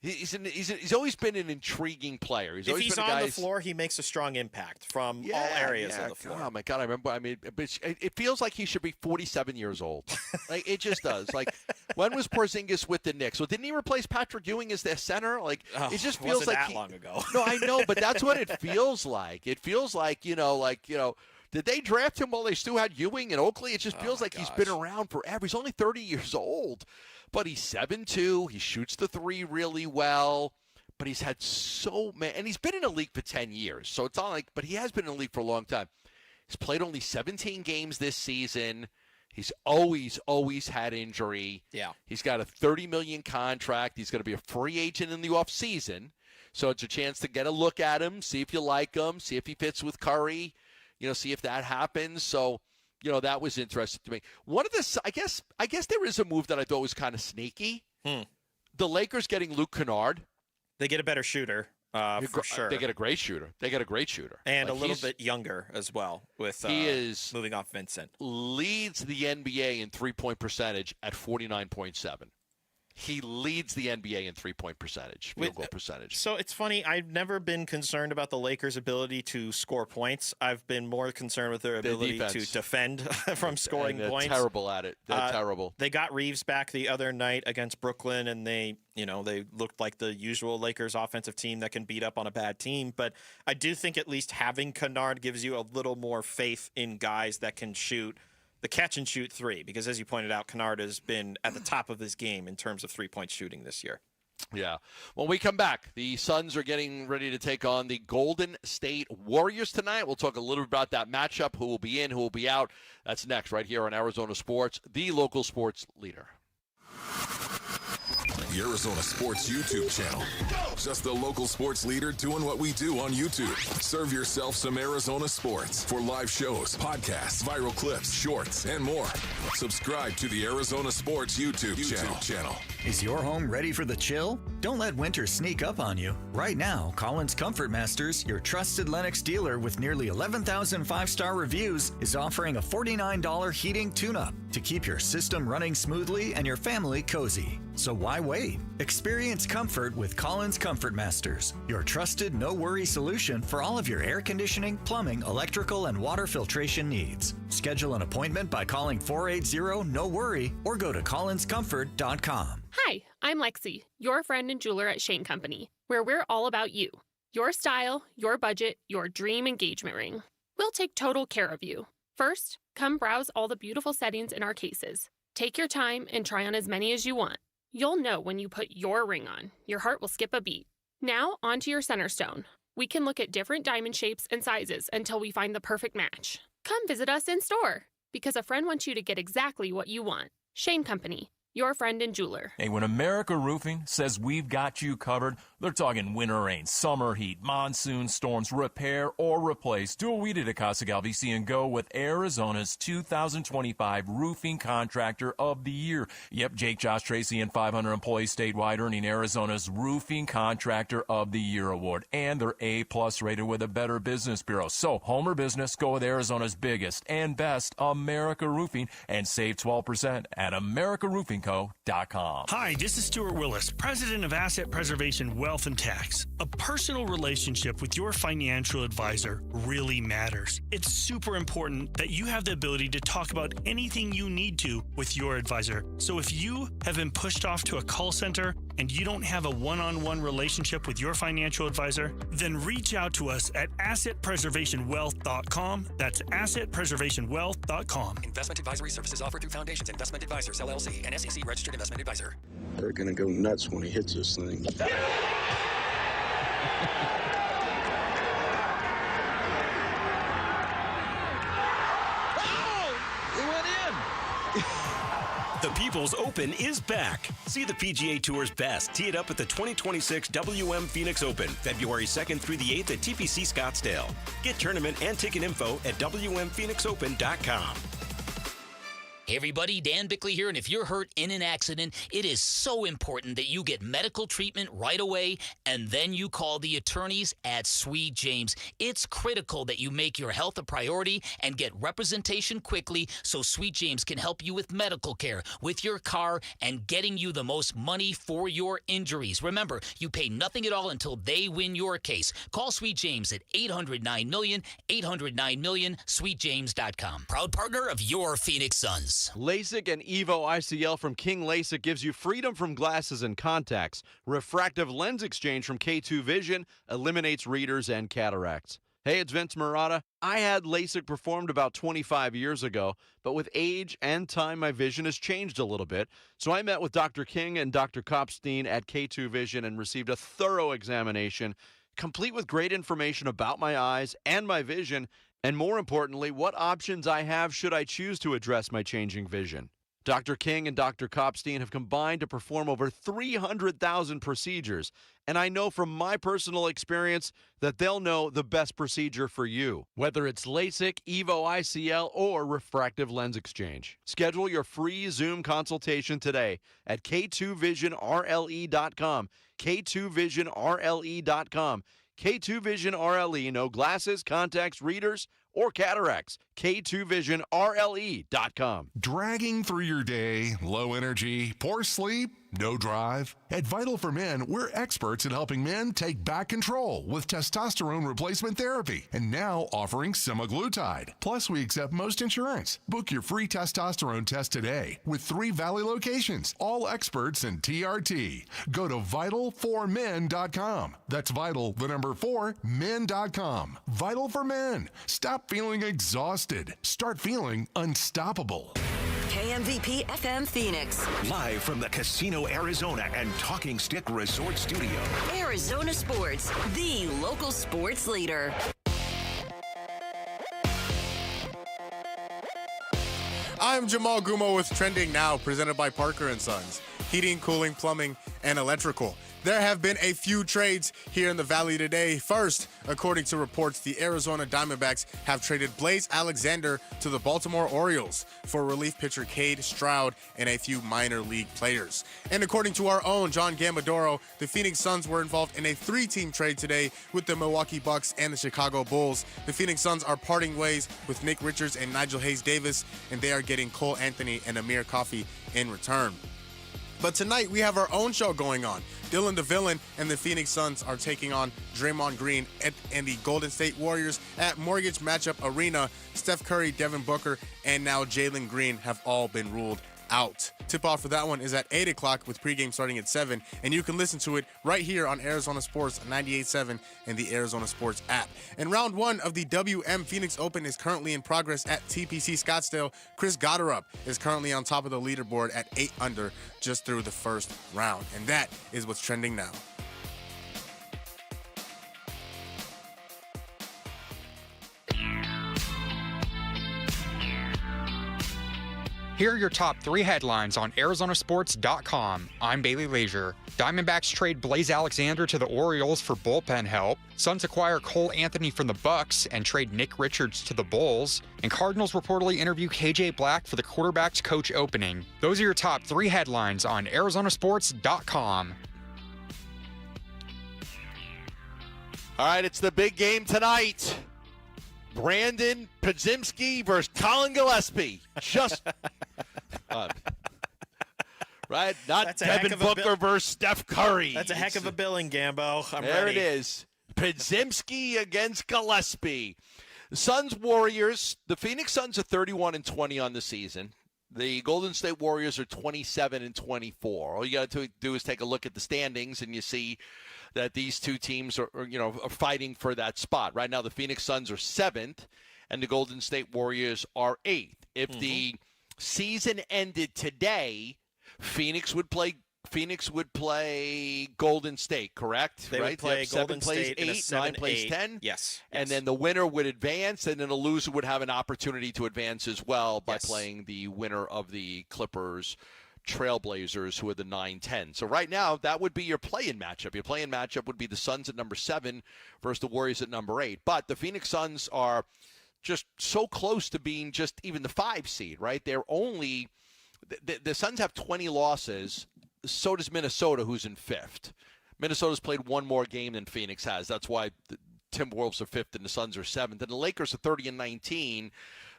he's always been an intriguing player. If he's on the floor, he makes a strong impact from all areas of the floor. Oh my God, I remember. I mean, it feels like he should be 47 years old. Like it just does. Like when was Porzingis with the Knicks? Well, didn't he replace Patrick Ewing as their center? Like it just feels like that long ago. No, I know, but that's what it feels like. It feels like did they draft him while they still had Ewing and Oakley? It just feels like he's been around forever. He's only 30 years old. But he's 7'2". He shoots the 3 really well. But he's had and he's been in the league for 10 years. So it's not like, but he has been in the league for a long time. He's played only 17 games this season. He's always had injury. Yeah. He's got a $30 million contract. He's going to be a free agent in the offseason. So it's a chance to get a look at him, see if you like him, see if he fits with Curry, see if that happens. So, that was interesting to me. One of the, I guess there is a move that I thought was kind of sneaky. The Lakers getting Luke Kennard. They get a better shooter, for sure. They get a great shooter. And a little bit younger as well with moving off Vincent. Leads the NBA in three-point percentage at 49.7. He leads the NBA in three-point percentage, field goal percentage. So it's funny. I've never been concerned about the Lakers' ability to score points. I've been more concerned with their ability to defend from scoring points. They're terrible at it. They're terrible. They got Reeves back the other night against Brooklyn, and they looked like the usual Lakers offensive team that can beat up on a bad team. But I do think at least having Kennard gives you a little more faith in guys that can shoot the catch-and-shoot 3, because as you pointed out, Kennard has been at the top of his game in terms of three-point shooting this year. Yeah. When we come back, the Suns are getting ready to take on the Golden State Warriors tonight. We'll talk a little bit about that matchup, who will be in, who will be out. That's next right here on Arizona Sports, the local sports leader. The Arizona Sports YouTube channel. Just the local sports leader doing what we do on YouTube. Serve yourself some Arizona sports for live shows, podcasts, viral clips, shorts, and more. Subscribe to the Arizona Sports YouTube channel. Is your home ready for the chill? Don't let winter sneak up on you. Right now, Collins Comfort Masters, your trusted Lennox dealer with nearly 11,000 five-star reviews, is offering a $49 heating tune-up to keep your system running smoothly and your family cozy. So why wait? Experience comfort with Collins Comfort Masters, your trusted no-worry solution for all of your air conditioning, plumbing, electrical, and water filtration needs. Schedule an appointment by calling 480-NO-WORRY or go to collinscomfort.com. Hi, I'm Lexi, your friend and jeweler at Shane Company, where we're all about you. Your style, your budget, your dream engagement ring. We'll take total care of you. First, come browse all the beautiful settings in our cases. Take your time and try on as many as you want. You'll know when you put your ring on. Your heart will skip a beat. Now, onto your center stone. We can look at different diamond shapes and sizes until we find the perfect match. Come visit us in store, because a friend wants you to get exactly what you want. Shane Company, your friend and jeweler. Hey, when America Roofing says we've got you covered, they're talking winter rain, summer heat, monsoon storms, repair or replace. Do what we did at Casa Galvisi and go with Arizona's 2025 Roofing Contractor of the Year. Yep, Jake, Josh, Tracy, and 500 employees statewide earning Arizona's Roofing Contractor of the Year award. And they're A-plus rated with a Better Business Bureau. So, home or business, go with Arizona's biggest and best, America Roofing, and save 12% at AmericaRoofingCo.com. Hi, this is Stuart Willis, president of Asset Preservation Wealth and Tax. A personal relationship with your financial advisor really matters. It's super important that you have the ability to talk about anything you need to with your advisor. So if you have been pushed off to a call center and you don't have a one-on-one relationship with your financial advisor, then reach out to us at AssetPreservationWealth.com. That's AssetPreservationWealth.com. Investment advisory services offered through Foundations Investment Advisors, LLC, an SEC registered investment advisor. They're going to go nuts when he hits this thing. He went in. The People's Open is back. See the PGA Tour's best tee it up at the 2026 WM Phoenix Open, February 2nd through the 8th at TPC Scottsdale. Get tournament and ticket info at WMPhoenixOpen.com. Hey everybody, Dan Bickley here, and if you're hurt in an accident, it is so important that you get medical treatment right away, and then you call the attorneys at Sweet James. It's critical that you make your health a priority and get representation quickly so Sweet James can help you with medical care, with your car, and getting you the most money for your injuries. Remember, you pay nothing at all until they win your case. Call Sweet James at 800-9-MILLION, 800-9-MILLION, sweetjames.com. Proud partner of your Phoenix Suns. LASIK and EVO ICL from King LASIK gives you freedom from glasses and contacts. Refractive lens exchange from K2 Vision eliminates readers and cataracts. Hey, it's Vince Murata. I had LASIK performed about 25 years ago, but with age and time, my vision has changed a little bit. So I met with Dr. King and Dr. Kopstein at K2 Vision and received a thorough examination, complete with great information about my eyes and my vision, and more importantly, what options I have should I choose to address my changing vision. Dr. King and Dr. Kopstein have combined to perform over 300,000 procedures, and I know from my personal experience that they'll know the best procedure for you, whether it's LASIK, EVO ICL, or refractive lens exchange. Schedule your free Zoom consultation today at K2VisionRLE.com, K2VisionRLE.com. K2 Vision RLE, no glasses, contacts, readers, or cataracts. K2VisionRLE.com. Dragging through your day, low energy, poor sleep, no drive? At Vital for Men, we're experts in helping men take back control with testosterone replacement therapy, and now offering semaglutide. Plus, we accept most insurance. Book your free testosterone test today with 3 Valley locations, all experts in TRT. Go to vital4men.com. That's vital, the number 4, men.com. Vital for Men. Stop feeling exhausted. Start feeling unstoppable. KMVP FM Phoenix. Live from the Casino Arizona and Talking Stick Resort Studio. Arizona Sports, the local sports leader. I'm Jamal Gumo with Trending Now, presented by Parker & Sons. Heating, cooling, plumbing, and electrical. There have been a few trades here in the Valley today. First, according to reports, the Arizona Diamondbacks have traded Blaze Alexander to the Baltimore Orioles for relief pitcher Cade Stroud and a few minor league players. And according to our own John Gambadoro, the Phoenix Suns were involved in a 3-team trade today with the Milwaukee Bucks and the Chicago Bulls. The Phoenix Suns are parting ways with Nick Richards and Nigel Hayes-Davis, and they are getting Cole Anthony and Amir Coffey in return. But tonight, we have our own show going on. Dylan the Villain and the Phoenix Suns are taking on Draymond Green and the Golden State Warriors at Mortgage Matchup Arena. Steph Curry, Devin Booker, and now Jalen Green have all been ruled out. Tip-off for that one is at 8 o'clock with pregame starting at 7, and you can listen to it right here on Arizona Sports 98.7 and the Arizona Sports app. And round 1 of the WM Phoenix Open is currently in progress at TPC Scottsdale. Chris Gotterup is currently on top of the leaderboard at 8 under just through the first round. And that is what's trending now. Here are your top 3 headlines on ArizonaSports.com. I'm Bailey Leisure. Diamondbacks trade Blaze Alexander to the Orioles for bullpen help. Suns acquire Cole Anthony from the Bucks and trade Nick Richards to the Bulls. And Cardinals reportedly interview KJ Black for the quarterback's coach opening. Those are your top 3 headlines on ArizonaSports.com. All right, it's the big game tonight. Brandon Podziemski versus Colin Gillespie. Just right, not Devin Booker versus Steph Curry. That's a heck of a billing, Gambo. There it is. Podziemski against Gillespie. Suns Warriors. The Phoenix Suns are 31-20 on the season. The Golden State Warriors are 27-24. All you got to do is take a look at the standings, and you see that these two teams are fighting for that spot. Right now, the Phoenix Suns are 7th, and the Golden State Warriors are 8th. If the season ended today, Phoenix would play Golden State, correct? They right? would play Golden 7 plays State in a 8, 9 plays 10. Yes. And then the winner would advance, and then the loser would have an opportunity to advance as well by playing the winner of the Clippers Trailblazers, who are the 9-10. So right now, that would be your play-in matchup. Your play-in matchup would be the Suns at number 7 versus the Warriors at number 8. But the Phoenix Suns are just so close to being just even the 5 seed, right? They're only the Suns have 20 losses. So does Minnesota, who's in 5th. Minnesota's played one more game than Phoenix has. That's why the Timberwolves are 5th and the Suns are 7th. And the Lakers are 30-19.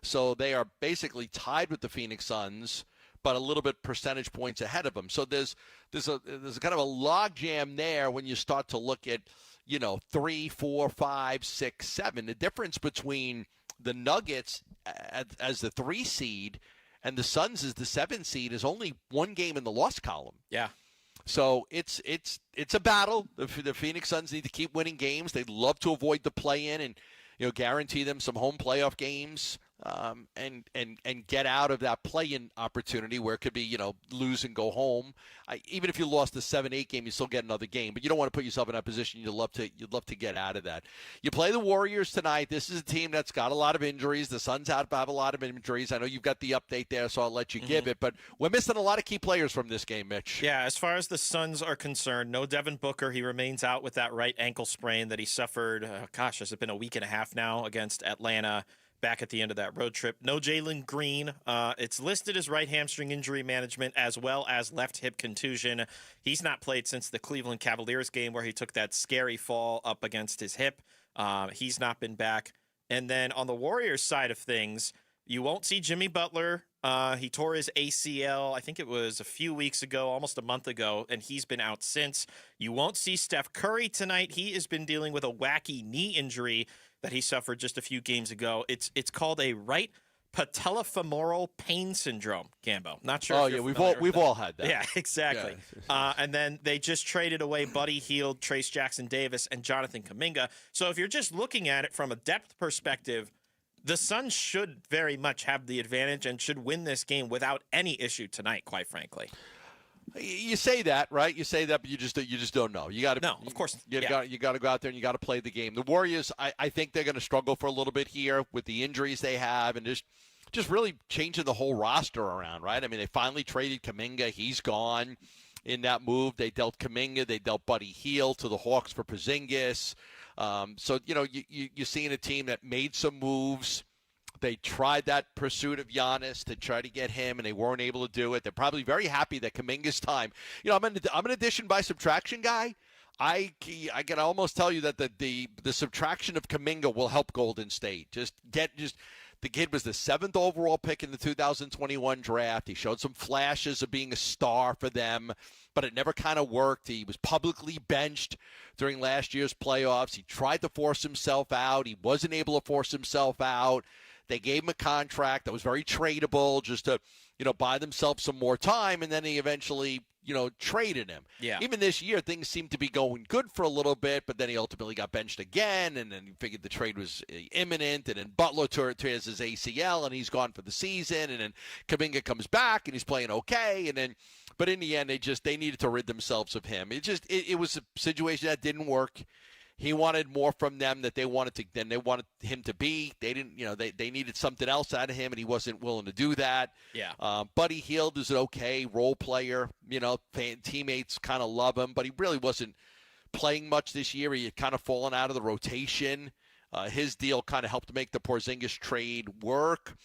So they are basically tied with the Phoenix Suns, but a little bit percentage points ahead of them. So there's a kind of a log jam there when you start to look at, 3, 4, 5, 6, 7. The difference between the Nuggets as the 3 seed and the Suns as the 7 seed is only one game in the loss column. Yeah. So it's a battle. The Phoenix Suns need to keep winning games. They'd love to avoid the play-in and guarantee them some home playoff games. And get out of that play-in opportunity where it could be, lose and go home. Even if you lost the 7-8 game, you still get another game. But you don't want to put yourself in that position. You'd love to get out of that. You play the Warriors tonight. This is a team that's got a lot of injuries. The Suns have a lot of injuries. I know you've got the update there, so I'll let you give it. But we're missing a lot of key players from this game, Mitch. Yeah, as far as the Suns are concerned, no Devin Booker. He remains out with that right ankle sprain that he suffered, has it been a week and a half now against Atlanta, back at the end of that road trip. No Jalen Green. It's listed as right hamstring injury management as well as left hip contusion. He's not played since the Cleveland Cavaliers game where he took that scary fall up against his hip. He's not been back. And then on the Warriors side of things, you won't see Jimmy Butler. He tore his ACL, I think it was a few weeks ago, almost a month ago, and he's been out since. You won't see Steph Curry tonight. He has been dealing with a wacky knee injury that he suffered just a few games ago. It's called a right patellofemoral pain syndrome, Gambo. Not sure. Oh yeah, we've all had that. Yeah, exactly. Yeah. And then they just traded away Buddy Hield, Trace Jackson Davis, and Jonathan Kuminga. So if you're just looking at it from a depth perspective, the Suns should very much have the advantage and should win this game without any issue tonight, quite frankly. You say that, right? You say that, but you just don't know. You got to no, of course. You got to go out there and you got to play the game. The Warriors, I think they're going to struggle for a little bit here with the injuries they have and just really changing the whole roster around, right? I mean, they finally traded Kuminga. He's gone in that move. They dealt Kuminga. They dealt Buddy Hield to the Hawks for Porzingis. So you're seeing a team that made some moves. They tried that pursuit of Giannis to try to get him, and they weren't able to do it. They're probably very happy that Kuminga's time. I'm an addition by subtraction guy. I can almost tell you that the subtraction of Kuminga will help Golden State. The kid was the 7th overall pick in the 2021 draft. He showed some flashes of being a star for them, but it never kind of worked. He was publicly benched during last year's playoffs. He tried to force himself out. He wasn't able to force himself out. They gave him a contract that was very tradable just to, buy themselves some more time, and then they eventually, traded him. Yeah. Even this year, things seemed to be going good for a little bit, but then he ultimately got benched again, and then he figured the trade was imminent, and then Butler tears his ACL, and he's gone for the season, and then Kuminga comes back, and he's playing okay, and then, but in the end, they needed to rid themselves of him. It was a situation that didn't work. He wanted more from them than they wanted him to be. They didn't, they needed something else out of him, and he wasn't willing to do that. Yeah. Buddy Hield is an okay role player. Teammates kind of love him, but he really wasn't playing much this year. He had kind of fallen out of the rotation. His deal kind of helped make the Porzingis trade work.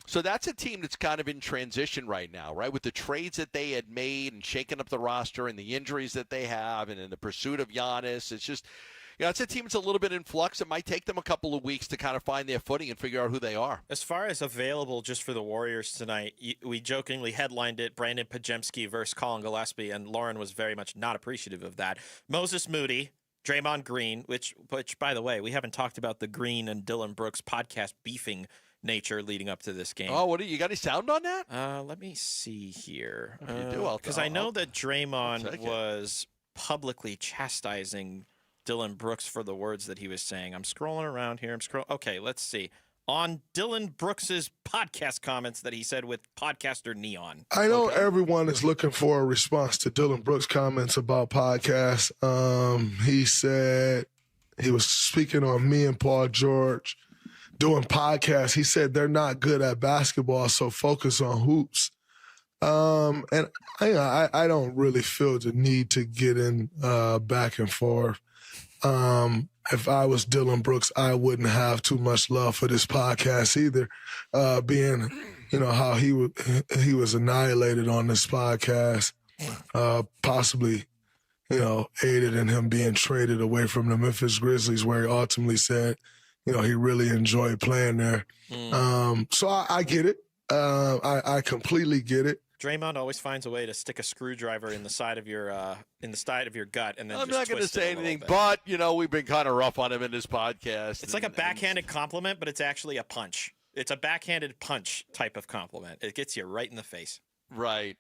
So that's a team that's kind of in transition right now, right? With the trades that they had made and shaking up the roster and the injuries that they have and in the pursuit of Giannis, it's just – it's a team that's a little bit in flux. It might take them a couple of weeks to kind of find their footing and figure out who they are. As far as available just for the Warriors tonight, we jokingly headlined it Brandon Pajemski versus Colin Gillespie, and Lauren was very much not appreciative of that. Moses Moody, Draymond Green, which by the way, we haven't talked about the Green and Dylan Brooks podcast beefing nature leading up to this game. Oh, you got any sound on that? Let me see here. If you do, because I know that Draymond was publicly chastising Dylan Brooks for the words that he was saying. I'm scrolling around here. Okay, let's see. On Dylan Brooks's podcast comments that he said with podcaster Neon. I know everyone is looking for a response to Dylan Brooks' comments about podcasts. He said he was speaking on me and Paul George doing podcasts. He said they're not good at basketball, so focus on hoops. And I don't really feel the need to get in back and forth. If I was Dylan Brooks, I wouldn't have too much love for this podcast either. Being, how he was annihilated on this podcast, possibly, aided in him being traded away from the Memphis Grizzlies, where he ultimately said, he really enjoyed playing there. So I get it. I completely get it. Draymond always finds a way to stick a screwdriver in the side of your gut, and then I'm just not going to twist it say a little anything, bit. but we've been kind of rough on him in this podcast. It's like a backhanded compliment, but it's actually a punch. It's a backhanded punch type of compliment. It gets you right in the face. Right.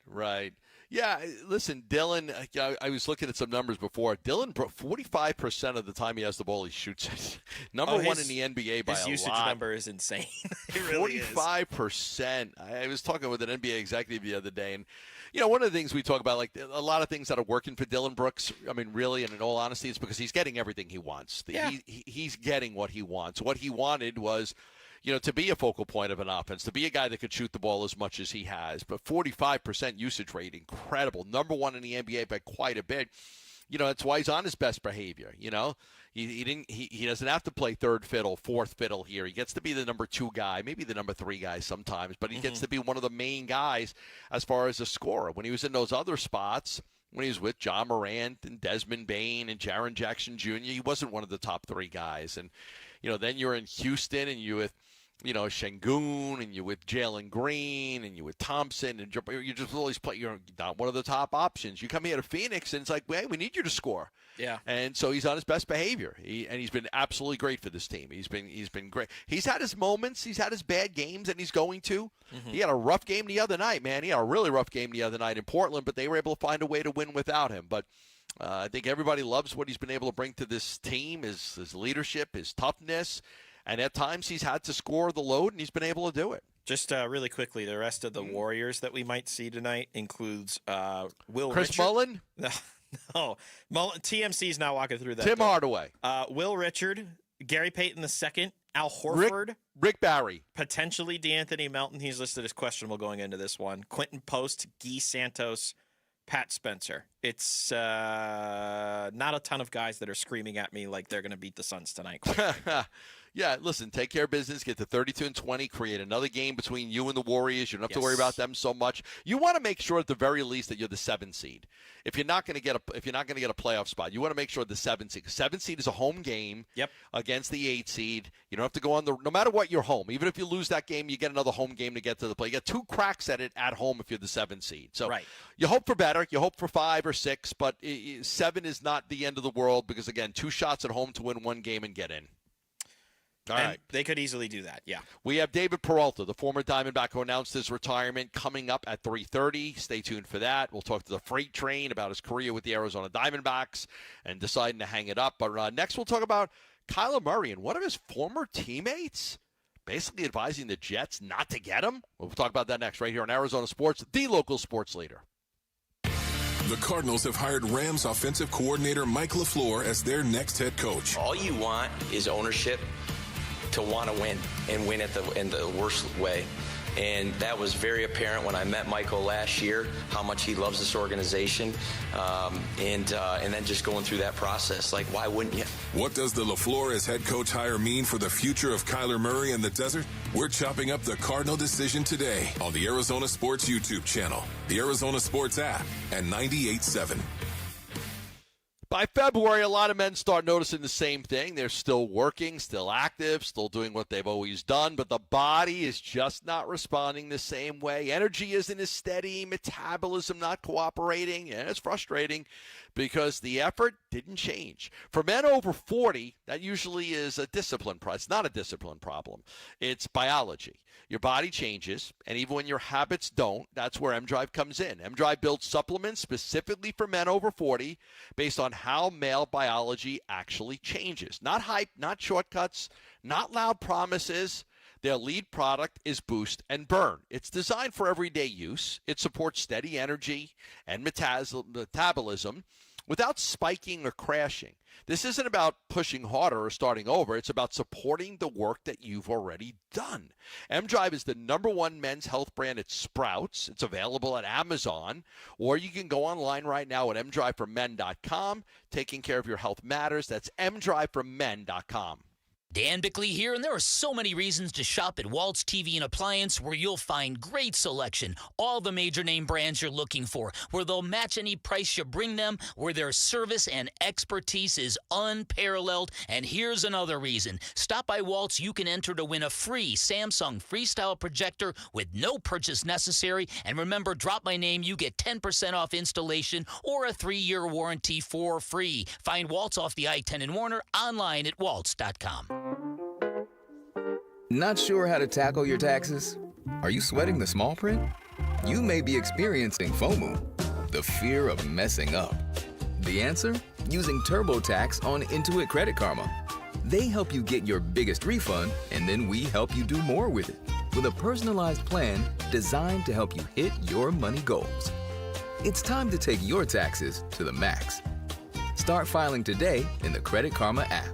Yeah, listen, Dylan, I was looking at some numbers before. Dylan, 45% of the time he has the ball, he shoots it. Number one in the NBA by a lot. His usage number is insane. It really 45%. I was talking with an NBA executive the other day, and, one of the things we talk about, like a lot of things that are working for Dylan Brooks, I mean, really, and in all honesty, it's because he's getting everything he wants. Yeah. He's getting what he wants. What he wanted was, to be a focal point of an offense, to be a guy that could shoot the ball as much as he has. But 45% usage rate, incredible. Number one in the NBA by quite a bit. That's why he's on his best behavior. He doesn't have to play third fiddle, fourth fiddle here. He gets to be the number two guy, maybe the number three guy sometimes, but he gets to be one of the main guys as far as a scorer. When he was in those other spots, when he was with John Morant and Desmond Bain and Jaren Jackson Jr., he wasn't one of the top three guys. And, then you're in Houston and you with, Şengün, and you with Jalen Green, and you with Thompson, and you just always play. You're not one of the top options. You come here to Phoenix, and it's like, hey, we need you to score. Yeah. And so he's on his best behavior. He's been absolutely great for this team. He's been great. He's had his moments. He's had his bad games, and he's going to. He had a rough game the other night, man. He had a really rough game the other night in Portland, but they were able to find a way to win without him. But I think everybody loves what he's been able to bring to this team, his leadership, his toughness. And at times he's had to score the load, and he's been able to do it. Just really quickly, the rest of the Warriors that we might see tonight includes Will Chris Richard. Mullin? No. TMC's now walking through that. Tim Hardaway. Will Richard, Gary Payton II, Al Horford. Rick Barry. Potentially DeAnthony Melton. He's listed as questionable going into this one. Quentin Post, Guy Santos, Pat Spencer. It's not a ton of guys that are screaming at me like they're going to beat the Suns tonight. Yeah, listen, take care of business, get to 32-20, create another game between you and the Warriors. You don't have to worry about them so much. You want to make sure at the very least that you're the 7 seed. If you're not going to get a playoff spot, you want to make sure the 7 seed. 7 seed is a home game against the 8 seed. You don't have to go on no matter what, you're home. Even if you lose that game, you get another home game to get to the play. You get 2 cracks at it at home if you're the 7 seed. So you hope for better. You hope for 5 or 6, but 7 is not the end of the world because, again, 2 shots at home to win 1 game and get in. All and right. They could easily do that, yeah. We have David Peralta, the former Diamondback, who announced his retirement, coming up at 3:30. Stay tuned for that. We'll talk to the freight train about his career with the Arizona Diamondbacks and deciding to hang it up. But next we'll talk about Kyler Murray and one of his former teammates basically advising the Jets not to get him. We'll talk about that next right here on Arizona Sports, the local sports leader. The Cardinals have hired Rams offensive coordinator Mike LaFleur as their next head coach. All you want is ownership to want to win and win in the worst way. And that was very apparent when I met Michael last year, how much he loves this organization, and then just going through that process. Like, why wouldn't you? What does the LaFleur as head coach hire mean for the future of Kyler Murray in the desert? We're chopping up the Cardinal decision today on the Arizona Sports YouTube channel, the Arizona Sports app, and 98.7. By February, a lot of men start noticing the same thing. They're still working, still active, still doing what they've always done, but the body is just not responding the same way. Energy isn't as steady, metabolism not cooperating, and it's frustrating because the effort didn't change. For men over 40, that usually is a discipline problem. It's not a discipline problem. It's biology. Your body changes, and even when your habits don't, that's where M-Drive comes in. M-Drive builds supplements specifically for men over 40 based on how male biology actually changes. Not hype, not shortcuts, not loud promises. Their lead product is Boost and Burn. It's designed for everyday use. It supports steady energy and metabolism without spiking or crashing. This isn't about pushing harder or starting over. It's about supporting the work that you've already done. M-Drive is the #1 men's health brand at Sprouts. It's available at Amazon, or you can go online right now at mdriveformen.com. Taking care of your health matters. That's mdriveformen.com. Dan Bickley here, and there are so many reasons to shop at Waltz TV and Appliance, where you'll find great selection, all the major name brands you're looking for, where they'll match any price you bring them, where their service and expertise is unparalleled. And here's another reason. Stop by Waltz, you can enter to win a free Samsung Freestyle projector with no purchase necessary. And remember, drop my name, you get 10% off installation or a 3-year warranty for free. Find Waltz off the I-10 in Warner, online at waltz.com. Not sure how to tackle your taxes? Are you sweating the small print? You may be experiencing FOMO, the fear of messing up. The answer? Using TurboTax on Intuit Credit Karma. They help you get your biggest refund, and then we help you do more with it, with a personalized plan designed to help you hit your money goals. It's time to take your taxes to the max. Start filing today in the Credit Karma app.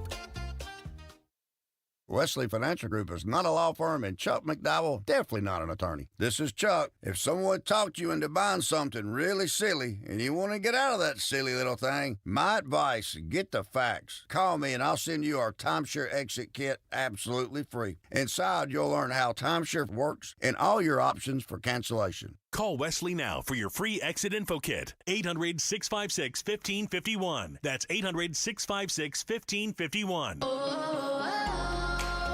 Wesley Financial Group is not a law firm, and Chuck McDowell definitely not an attorney. This is Chuck. If someone talked you into buying something really silly and you want to get out of that silly little thing, my advice, get the facts. Call me and I'll send you our timeshare exit kit absolutely free. Inside, you'll learn how timeshare works and all your options for cancellation. Call Wesley now for your free exit info kit. 800-656-1551. That's 800-656-1551.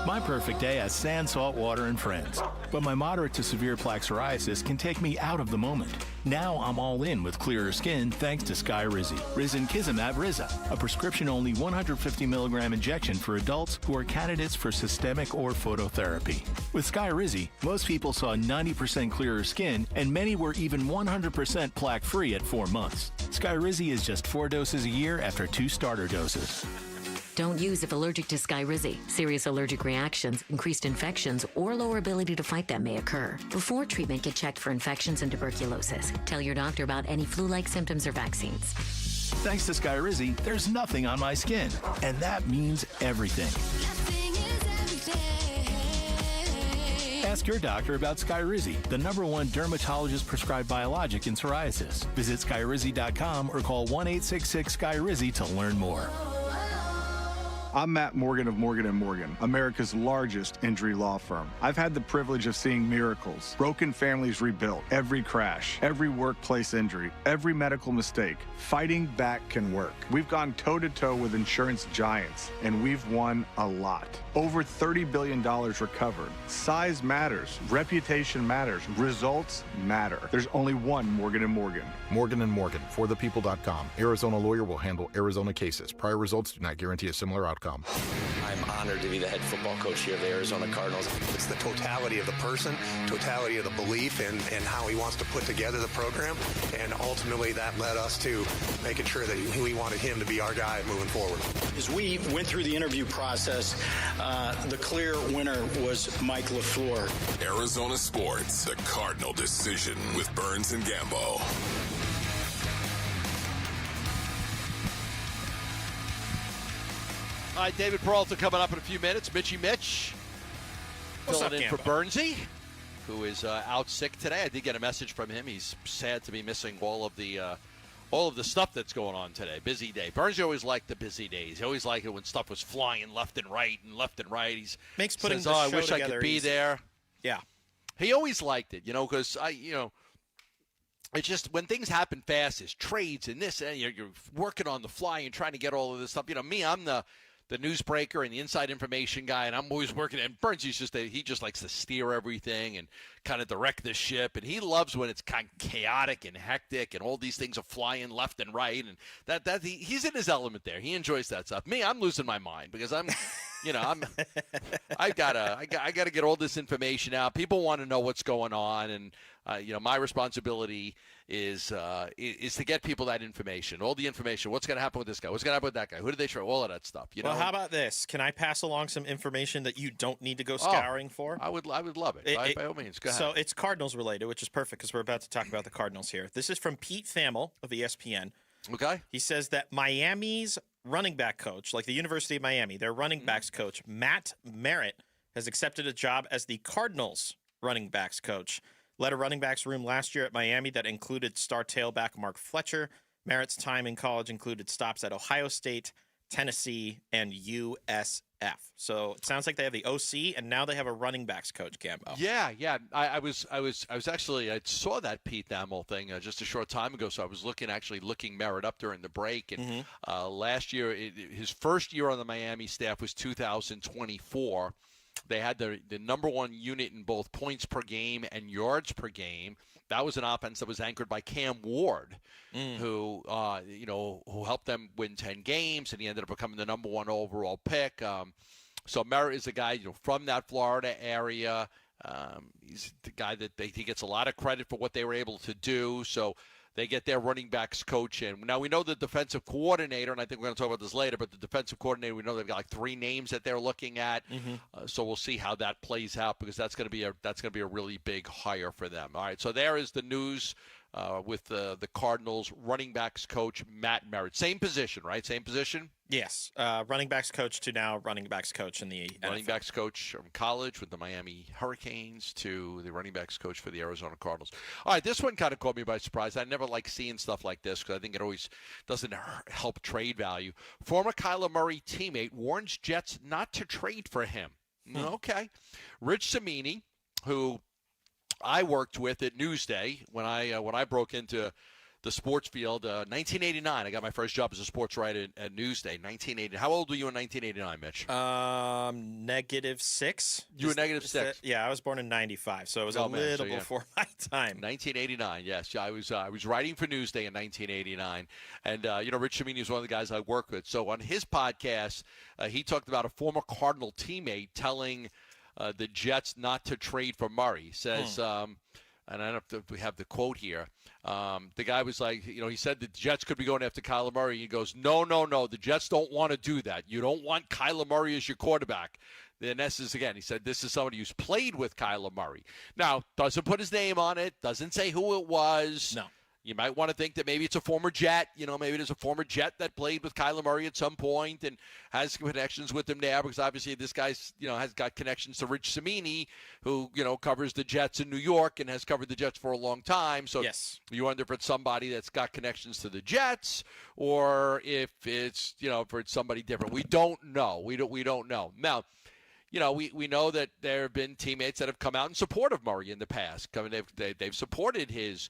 My perfect day has sand, salt water, and friends. But my moderate to severe plaque psoriasis can take me out of the moment. Now I'm all in with clearer skin thanks to Skyrizi. Risankizumab Riza, a prescription-only 150 milligram injection for adults who are candidates for systemic or phototherapy. With Skyrizi, most people saw 90% clearer skin, and many were even 100% plaque-free at 4 months. Skyrizi is just 4 doses a year after 2 starter doses. Don't use if allergic to Skyrizi. Serious allergic reactions, increased infections, or lower ability to fight them may occur. Before treatment, get checked for infections and tuberculosis. Tell your doctor about any flu-like symptoms or vaccines. Thanks to Skyrizi, there's nothing on my skin, and that means everything. Ask your doctor about Skyrizi, the #1 dermatologist-prescribed biologic in psoriasis. Visit Skyrizi.com or call 1-866-SKYRIZI to learn more. I'm Matt Morgan of Morgan & Morgan, America's largest injury law firm. I've had the privilege of seeing miracles, broken families rebuilt, every crash, every workplace injury, every medical mistake. Fighting back can work. We've gone toe-to-toe with insurance giants, and we've won a lot. Over $30 billion recovered. Size matters. Reputation matters. Results matter. There's only one Morgan & Morgan. Morgan & Morgan, forthepeople.com. Arizona lawyer will handle Arizona cases. Prior results do not guarantee a similar outcome. outcome. I'm honored to be the head football coach here of the Arizona Cardinals. It's the totality of the person, totality of the belief, and how he wants to put together the program. And ultimately, that led us to making sure that we wanted him to be our guy moving forward. As we went through the interview process, the clear winner was Mike LaFleur. Arizona Sports, the Cardinal Decision with Burns and Gambo. All right, David Peralta coming up in a few minutes. Mitch filling in for Burnsy, who is out sick today. I did get a message from him. He's sad to be missing all of the stuff that's going on today. Busy day. Burnsy always liked the busy days. He always liked it when stuff was flying left and right. He makes putting says, the show I wish I together could be easy. there. Yeah. He always liked it, because it's just when things happen fast, there's trades and this, and you're working on the fly and trying to get all of this stuff. Me, I'm the newsbreaker and the inside information guy, and I'm always working. And Burnsy's he just likes to steer everything and kind of direct the ship. And he loves when it's kind of chaotic and hectic, and all these things are flying left and right. And he's in his element there. He enjoys that stuff. Me, I'm losing my mind because I gotta get all this information out. People want to know what's going on, and my responsibility is to get people that information, all the information. What's going to happen with this guy? What's going to happen with that guy? Who did they trade? All of that stuff. Well, how about this? Can I pass along some information that you don't need to go scouring for? I would love it. By all means, go ahead. So it's Cardinals related, which is perfect because we're about to talk about the Cardinals here. This is from Pete Thamel of ESPN. Okay. He says that Miami's running back coach, like the University of Miami, their running backs coach, Matt Merritt, has accepted a job as the Cardinals running backs coach. Led a running backs room last year at Miami that included star tailback Mark Fletcher. Merritt's time in college included stops at Ohio State, Tennessee, and USF. So it sounds like they have the OC, and now they have a running backs coach, Gambo. Yeah. I was actually, I saw that Pete Thamel thing just a short time ago. So I was looking Merritt up during the break. And last year, his first year on the Miami staff was 2024. They had the number one unit in both points per game and yards per game. That was an offense that was anchored by Cam Ward, who helped them win 10 games, and he ended up becoming the number one overall pick. So Merritt is a guy from that Florida area. He's the guy that he gets a lot of credit for what they were able to do. So they get their running backs coach in. Now, we know the defensive coordinator, and I think we're going to talk about this later, but the defensive coordinator, we know they've got like 3 names that they're looking at. So we'll see how that plays out because that's going to be a really big hire for them. All right, so there is the news with the Cardinals running backs coach, Matt Merritt. Same position, right? Same position? Yes. Running backs coach to now running backs coach in the running NFL. backs coach from college with the Miami Hurricanes to the running backs coach for the Arizona Cardinals. All right, this one kind of caught me by surprise. I never like seeing stuff like this because I think it always doesn't help trade value. Former Kyler Murray teammate warns Jets not to trade for him. Okay. Rich Cimini, who I worked with at Newsday when I broke into the sports field, 1989. I got my first job as a sports writer at Newsday, 1980. How old were you in 1989, Mitch? -6. You were -6. Yeah, I was born in 95, so it was little before my time. 1989, yes. I was writing for Newsday in 1989, and Rich Cimini is one of the guys I work with. So on his podcast, he talked about a former Cardinal teammate telling the Jets not to trade for Murray. He says, and I don't know if we have the quote here. The guy was like, he said the Jets could be going after Kyler Murray. He goes, no. The Jets don't want to do that. You don't want Kyler Murray as your quarterback. Then this is, again, he said this is somebody who's played with Kyler Murray. Now, doesn't put his name on it. Doesn't say who it was. No. You might want to think that maybe it's a former Jet. Maybe there's a former Jet that played with Kyler Murray at some point and has connections with him now because obviously this guy's, has got connections to Rich Cimini, who, covers the Jets in New York and has covered the Jets for a long time. So yes. You wonder if it's somebody that's got connections to the Jets or if it's, if it's somebody different. We don't know. We don't know. Now, we know that there have been teammates that have come out in support of Murray in the past. They've supported his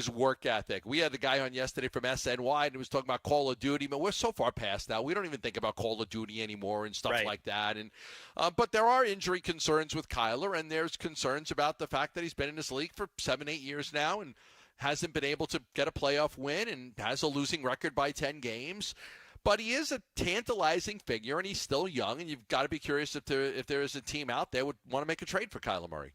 work ethic. We had the guy on yesterday from SNY and he was talking about Call of Duty, but we're so far past now. We don't even think about Call of Duty anymore and stuff like that. And but there are injury concerns with Kyler, and there's concerns about the fact that he's been in this league for 7-8 years now and hasn't been able to get a playoff win and has a losing record by 10 games. But he is a tantalizing figure, and he's still young, and you've got to be curious if there is a team out there would want to make a trade for Kyler Murray.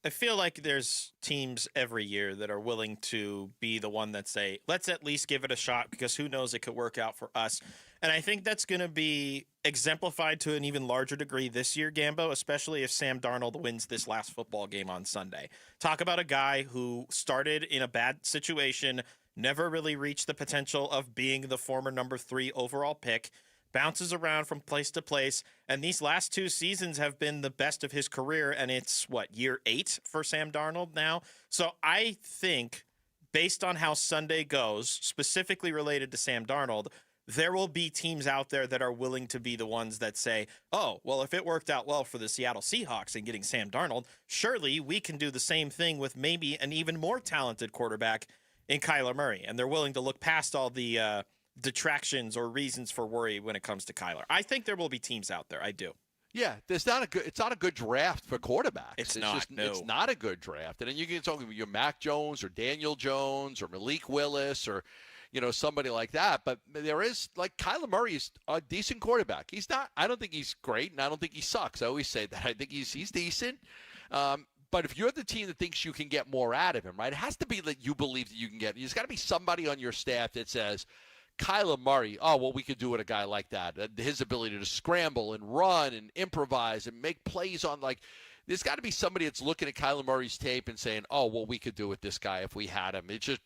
I feel like there's teams every year that are willing to be the one that say, let's at least give it a shot because who knows, it could work out for us. And I think that's going to be exemplified to an even larger degree this year, Gambo, especially if Sam Darnold wins this last football game on Sunday. Talk about a guy who started in a bad situation, never really reached the potential of being the former number 3 overall pick, bounces around from place to place, and these last 2 seasons have been the best of his career, and it's, year 8 for Sam Darnold now? So I think, based on how Sunday goes, specifically related to Sam Darnold, there will be teams out there that are willing to be the ones that say, oh, well, if it worked out well for the Seattle Seahawks in getting Sam Darnold, surely we can do the same thing with maybe an even more talented quarterback in Kyler Murray. And they're willing to look past all the detractions or reasons for worry when it comes to Kyler. I think there will be teams out there. I do. Yeah, it's not a good draft for quarterbacks. It's not a good draft. And then you can talk about your Mac Jones or Daniel Jones or Malik Willis or somebody like that. But there is, Kyler Murray is a decent quarterback. He's not, I don't think he's great, and I don't think he sucks. I always say that. I think he's decent. But if you're the team that thinks you can get more out of him, right, it has to be that you believe that you can get. There's got to be somebody on your staff that says, Kyler Murray, oh, well, we could do with a guy like that. His ability to scramble and run and improvise and make plays on, there's got to be somebody that's looking at Kyler Murray's tape and saying, oh, well, we could do with this guy if we had him. It's just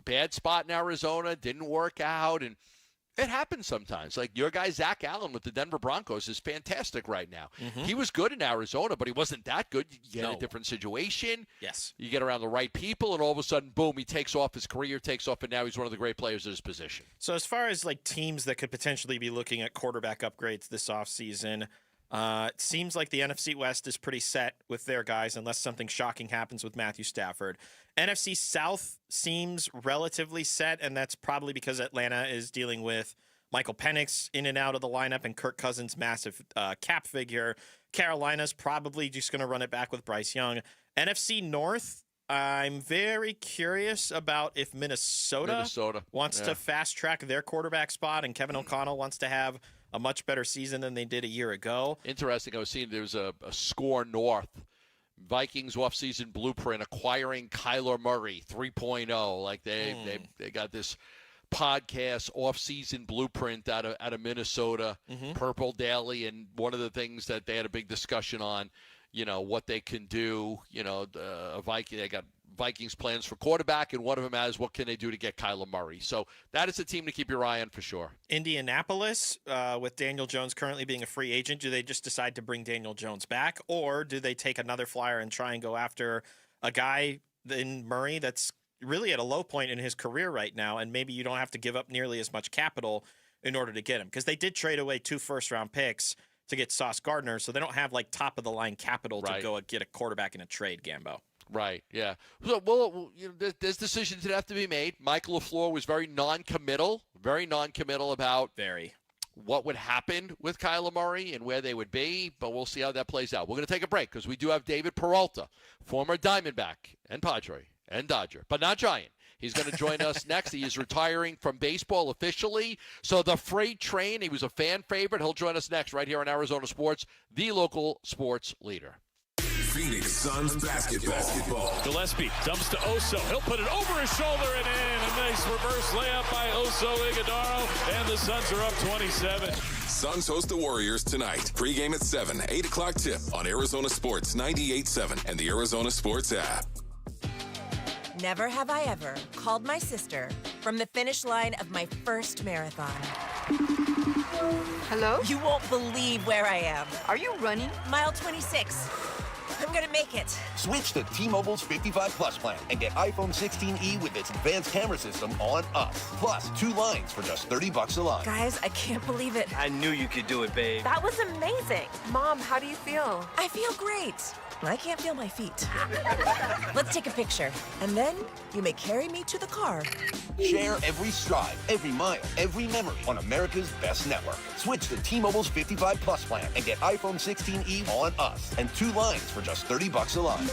bad spot in Arizona, didn't work out, and it happens sometimes. Like your guy Zach Allen with the Denver Broncos is fantastic right now. Mm-hmm. He was good in Arizona, but he wasn't that good. You get a different situation. Yes. You get around the right people, and all of a sudden, boom, he takes off. His career takes off, and now he's one of the great players at his position. So as far as teams that could potentially be looking at quarterback upgrades this offseason, it seems like the NFC West is pretty set with their guys unless something shocking happens with Matthew Stafford. NFC South seems relatively set, and that's probably because Atlanta is dealing with Michael Penix in and out of the lineup and Kirk Cousins' massive cap figure. Carolina's probably just going to run it back with Bryce Young. NFC North, I'm very curious about if Minnesota wants to fast-track their quarterback spot, and Kevin O'Connell wants to have a much better season than they did a year ago. Interesting. I was seeing there's a score north. Vikings offseason blueprint acquiring Kyler Murray 3.0. They got this podcast offseason blueprint out of Minnesota, Purple Daily, and one of the things that they had a big discussion on, what they can do. They got Vikings plans for quarterback, and one of them has what can they do to get Kyler Murray. So that is a team to keep your eye on for sure. Indianapolis, with Daniel Jones currently being a free agent, do they just decide to bring Daniel Jones back, or do they take another flyer and try and go after a guy in Murray that's really at a low point in his career right now, and maybe you don't have to give up nearly as much capital in order to get him? Because they did trade away 2 first-round picks to get Sauce Gardner, so they don't have top-of-the-line capital to go and get a quarterback in a trade, Gambo. Right, yeah. So, there's decisions that have to be made. Michael LaFleur was very non-committal about what would happen with Kyler Murray and where they would be, but we'll see how that plays out. We're going to take a break because we do have David Peralta, former Diamondback and Padre and Dodger, but not Giant. He's going to join us next. He is retiring from baseball officially. So the freight train, he was a fan favorite. He'll join us next right here on Arizona Sports, the local sports leader. Phoenix Suns basketball. Gillespie dumps to Oso. He'll put it over his shoulder and in. A nice reverse layup by Oso Ighodaro, and the Suns are up 27. Suns host the Warriors tonight. Pre-game at 7, 8 o'clock tip on Arizona Sports 98.7 and the Arizona Sports app. Never have I ever called my sister from the finish line of my first marathon. Hello? You won't believe where I am. Are you running? Mile 26. I'm gonna make it. Switch to T-Mobile's 55 Plus plan and get iPhone 16e with its advanced camera system on us. Plus, 2 lines for just $30 a line. Guys, I can't believe it. I knew you could do it, babe. That was amazing. Mom, how do you feel? I feel great. I can't feel my feet. Let's take a picture, and then you may carry me to the car. Share every stride, every mile, every memory on America's best network. Switch to T-Mobile's 55 Plus plan and get iPhone 16e on us and 2 lines for just just $30 a line.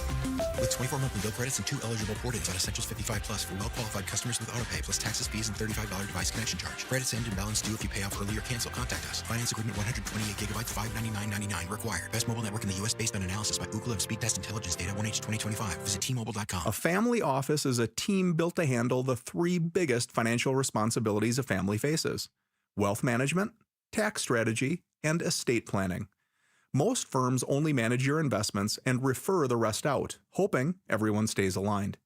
With 24 monthly bill credits and 2 eligible port-ins on Essentials 55 Plus for well-qualified customers with autopay plus taxes, fees, and $35 device connection charge. Credits end and balance due if you pay off early or cancel. Contact us. Finance agreement 128 gigabytes, $599.99 required. Best mobile network in the U.S. based on analysis by Ookla of Speed Test Intelligence data 1H 2025. Visit T-Mobile.com. A family office is a team built to handle the 3 biggest financial responsibilities a family faces: wealth management, tax strategy, and estate planning. Most firms only manage your investments and refer the rest out, hoping everyone stays aligned.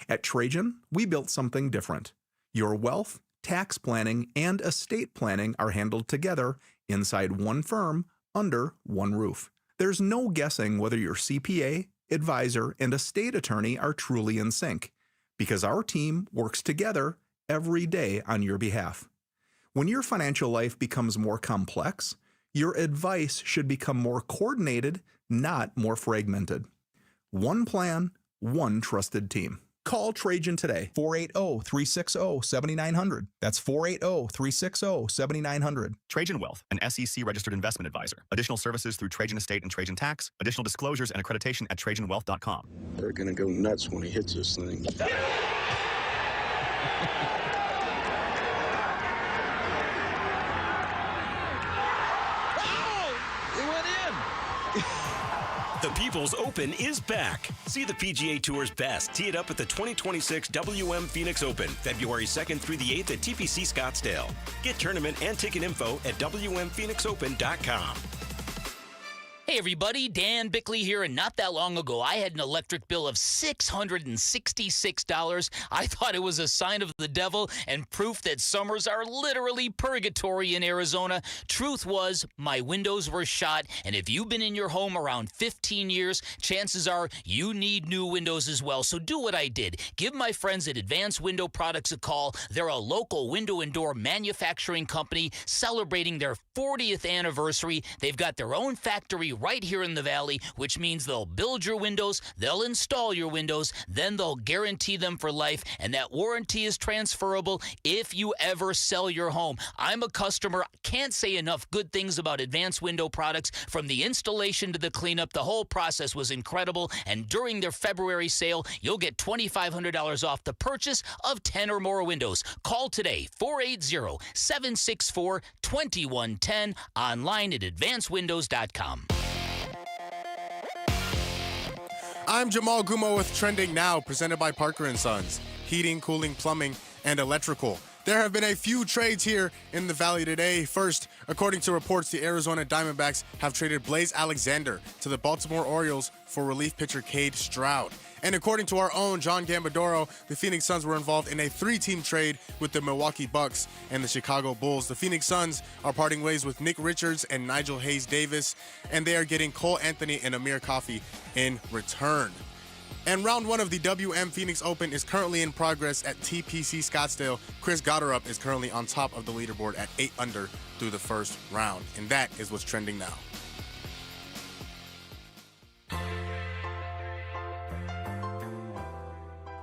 At Trajan, we built something different. Your wealth, tax planning, and estate planning are handled together inside one firm under one roof. There's no guessing whether your CPA, advisor, and estate attorney are truly in sync, because our team works together every day on your behalf. When your financial life becomes more complex, your advice should become more coordinated, not more fragmented. One plan, one trusted team. Call Trajan today, 480-360-7900. That's 480-360-7900. Trajan Wealth, an SEC-registered investment advisor. Additional services through Trajan Estate and Trajan Tax. Additional disclosures and accreditation at TrajanWealth.com. They're going to go nuts when he hits this thing. The People's Open is back. See the PGA Tour's best tee it up at the 2026 WM Phoenix Open, February 2nd through the 8th at TPC Scottsdale. Get tournament and ticket info at WMPhoenixOpen.com. Hey everybody, Dan Bickley here, and not that long ago I had an electric bill of $666. I thought it was a sign of the devil and proof that summers are literally purgatory in Arizona. Truth was, my windows were shot, and if you've been in your home around 15 years, chances are you need new windows as well. So do what I did. Give my friends at Advanced Window Products a call. They're a local window and door manufacturing company celebrating their 40th anniversary. They've got their own factory right here in the Valley, which means they'll build your windows, they'll install your windows, then they'll guarantee them for life, and that warranty is transferable if you ever sell your home. I'm a customer. Can't say enough good things about Advanced Window Products. From the installation to the cleanup, the whole process was incredible, and during their February sale, you'll get $2,500 off the purchase of 10 or more windows. Call today, 480-764-2110, online at advancedwindows.com. I'm Jamal Gumo with Trending Now, presented by Parker & Sons. Heating, cooling, plumbing, and electrical. There have been a few trades here in the Valley today. First, according to reports, the Arizona Diamondbacks have traded Blaze Alexander to the Baltimore Orioles for relief pitcher Cade Stroud. And according to our own John Gambadoro, the Phoenix Suns were involved in a 3-team trade with the Milwaukee Bucks and the Chicago Bulls. The Phoenix Suns are parting ways with Nick Richards and Nigel Hayes Davis, and they are getting Cole Anthony and Amir Coffey in return. And round 1 of the WM Phoenix Open is currently in progress at TPC Scottsdale. Chris Gotterup is currently on top of the leaderboard at 8 under through the first round. And that is what's trending now.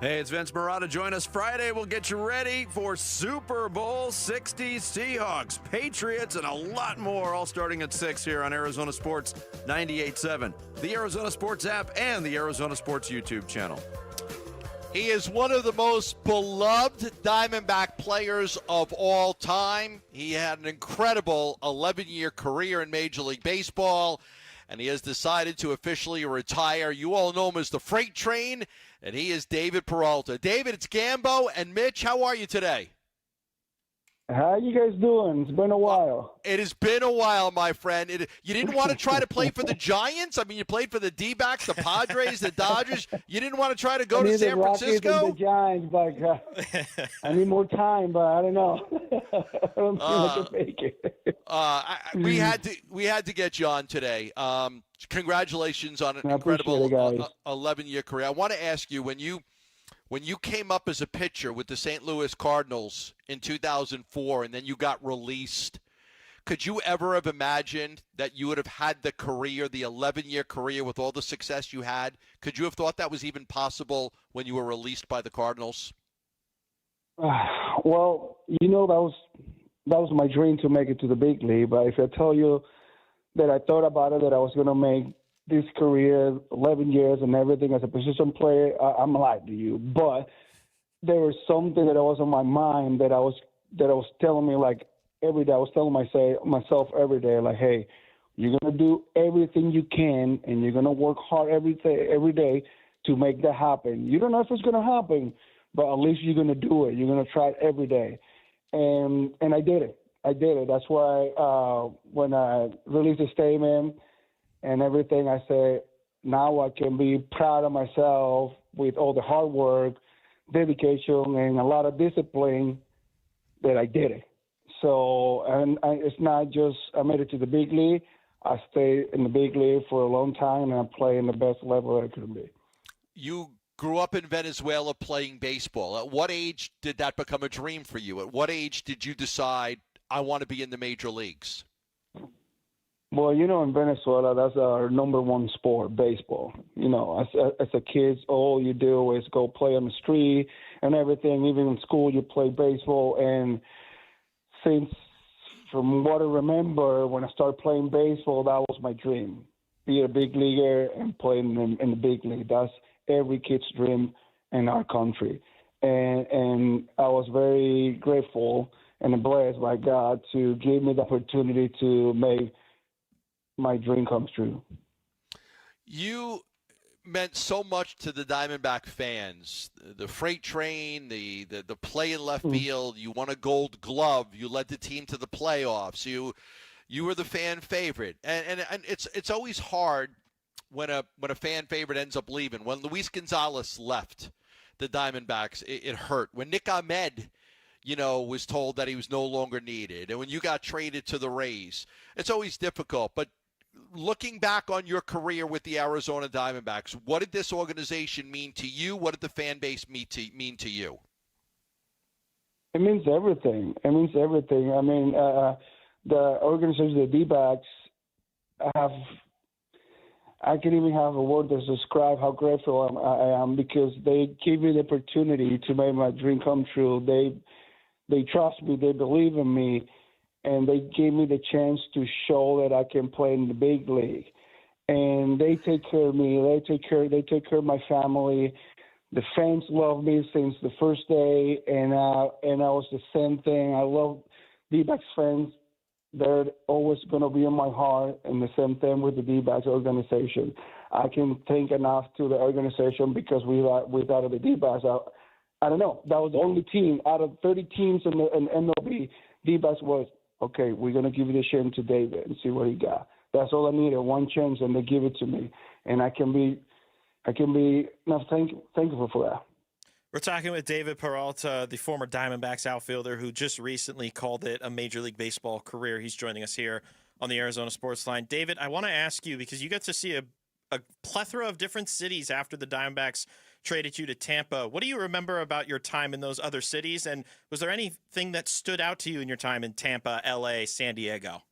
Hey, it's Vince Marotta. Join us Friday. We'll get you ready for Super Bowl 60 Seahawks, Patriots, and a lot more, all starting at 6 here on Arizona Sports 98.7, the Arizona Sports app, and the Arizona Sports YouTube channel. He is one of the most beloved Diamondback players of all time. He had an incredible 11-year career in Major League Baseball, and he has decided to officially retire. You all know him as the Freight Train, and he is David Peralta. David, it's Gambo and Mitch. How are you today? How you guys doing? It's been a while. It has been a while, my friend. You didn't want to try to play for the Giants? I mean, you played for the D-backs, the Padres, the Dodgers. You didn't want to try to go to San Francisco? The Giants, but I need more time, but I don't know. I don't think I can make it. We had to get you on today. Congratulations on an incredible 11-year career. I want to ask you, when you came up as a pitcher with the St. Louis Cardinals in 2004 and then you got released, could you ever have imagined that you would have had the career, the 11-year career with all the success you had? Could you have thought that was even possible when you were released by the Cardinals? Well, that was my dream to make it to the big league. But if I tell you that I thought about it, that I was going to make this career, 11 years and everything as a position player, I'm lying to you. But there was something that was on my mind that I was telling me like every day. I was telling myself every day, like, hey, you're gonna do everything you can, and you're gonna work hard every day to make that happen. You don't know if it's gonna happen, but at least you're gonna do it. You're gonna try it every day, and I did it. That's why when I released the statement and everything, I said, now I can be proud of myself with all the hard work, dedication, and a lot of discipline that I did it. So, it's not just I made it to the big league. I stayed in the big league for a long time, and I play in the best level I could be. You grew up in Venezuela playing baseball. At what age did that become a dream for you? At what age did you decide, I want to be in the major leagues? Well, in Venezuela, that's our number one sport, baseball. As a kid, all you do is go play on the street and everything. Even in school, you play baseball. And since, from what I remember, when I started playing baseball, that was my dream. Be a big leaguer and play in the big league. That's every kid's dream in our country. And I was very grateful and blessed by God to give me the opportunity to make my dream comes true. You meant so much to the Diamondback fans. The freight train, the play in left field. You won a Gold Glove. You led the team to the playoffs. You were the fan favorite, and it's always hard when a fan favorite ends up leaving. When Luis Gonzalez left the Diamondbacks, it hurt. When Nick Ahmed, was told that he was no longer needed, and when you got traded to the Rays, it's always difficult. But looking back on your career with the Arizona Diamondbacks, what did this organization mean to you? What did the fan base mean to you? It means everything. I mean, the organization, the D-backs, I can even have a word to describe how grateful I am because they gave me the opportunity to make my dream come true. They trust me. They believe in me. And they gave me the chance to show that I can play in the big league. And they take care of me. They take care of my family. The fans love me since the first day, and I was the same thing. I love D-backs fans. They're always going to be in my heart, and the same thing with the D-backs organization. I can thank enough to the organization because without the D-backs, I don't know. That was the only team out of 30 teams in MLB. D-backs was, okay, we're going to give you the chance to David and see what he got. That's all I needed, one chance, and they give it to me. And I can be thankful for that. We're talking with David Peralta, the former Diamondbacks outfielder who just recently called it a Major League Baseball career. He's joining us here on the Arizona Sports Line. David, I want to ask you, because you got to see a plethora of different cities after the Diamondbacks traded you to Tampa. What do you remember about your time in those other cities? And was there anything that stood out to you in your time in Tampa, LA, San Diego?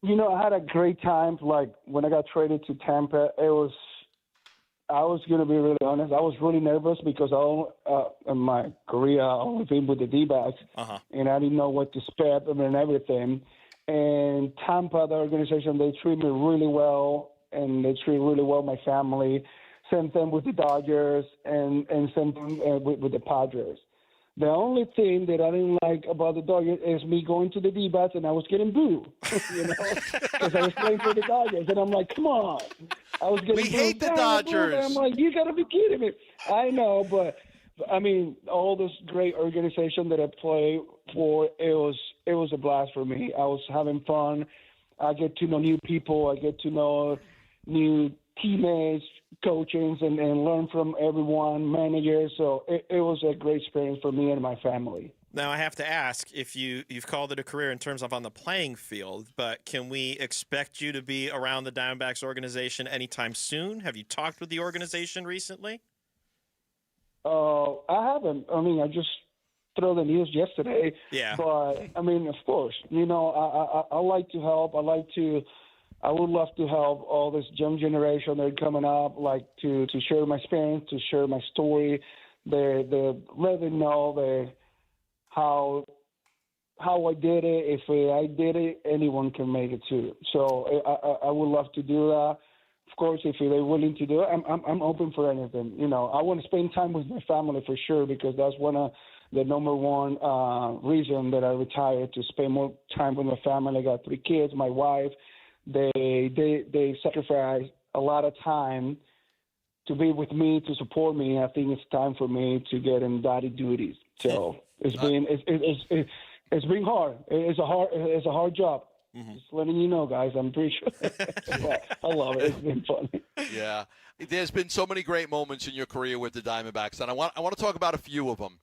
I had a great time. Like when I got traded to Tampa, I was going to be really honest. I was really nervous because in my career, I only been with the D-backs, and I didn't know what to expect and everything. And Tampa, the organization, they treat me really well, and they treat really well my family. Same thing with the Dodgers and same thing with the Padres. The only thing that I didn't like about the Dodgers is me going to the D-backs and I was getting booed, because I was playing for the Dodgers. And I'm like, come on. I was getting We hate the Dodgers. And I'm like, you got to be kidding me. I know, but, I mean, all this great organization that I play for, it was a blast for me. I was having fun. I get to know new people. I get to know new teammates, coaches, and learn from everyone, managers. So it was a great experience for me and my family. Now, I have to ask, if you've called it a career in terms of on the playing field, but can we expect you to be around the Diamondbacks organization anytime soon? Have you talked with the organization recently? I haven't. I mean, I just threw the news yesterday. Yeah. But, I mean, of course, I like to help. I would love to help all this young generation that are coming up, like to share my experience, to share my story, let them know how how I did it. If I did it, anyone can make it too. So I would love to do that. Of course, if they're willing to do it, I'm open for anything. You know, I want to spend time with my family for sure, because that's one of the number one reason that I retired, to spend more time with my family. I got 3 kids, my wife. They sacrifice a lot of time to be with me, to support me. I think it's time for me to get in daddy duties. So it's been hard. It's a hard job. Mm-hmm. Just letting you know, guys. I'm pretty sure. I love it. It's been fun. Yeah, there's been so many great moments in your career with the Diamondbacks, and I want to talk about a few of them.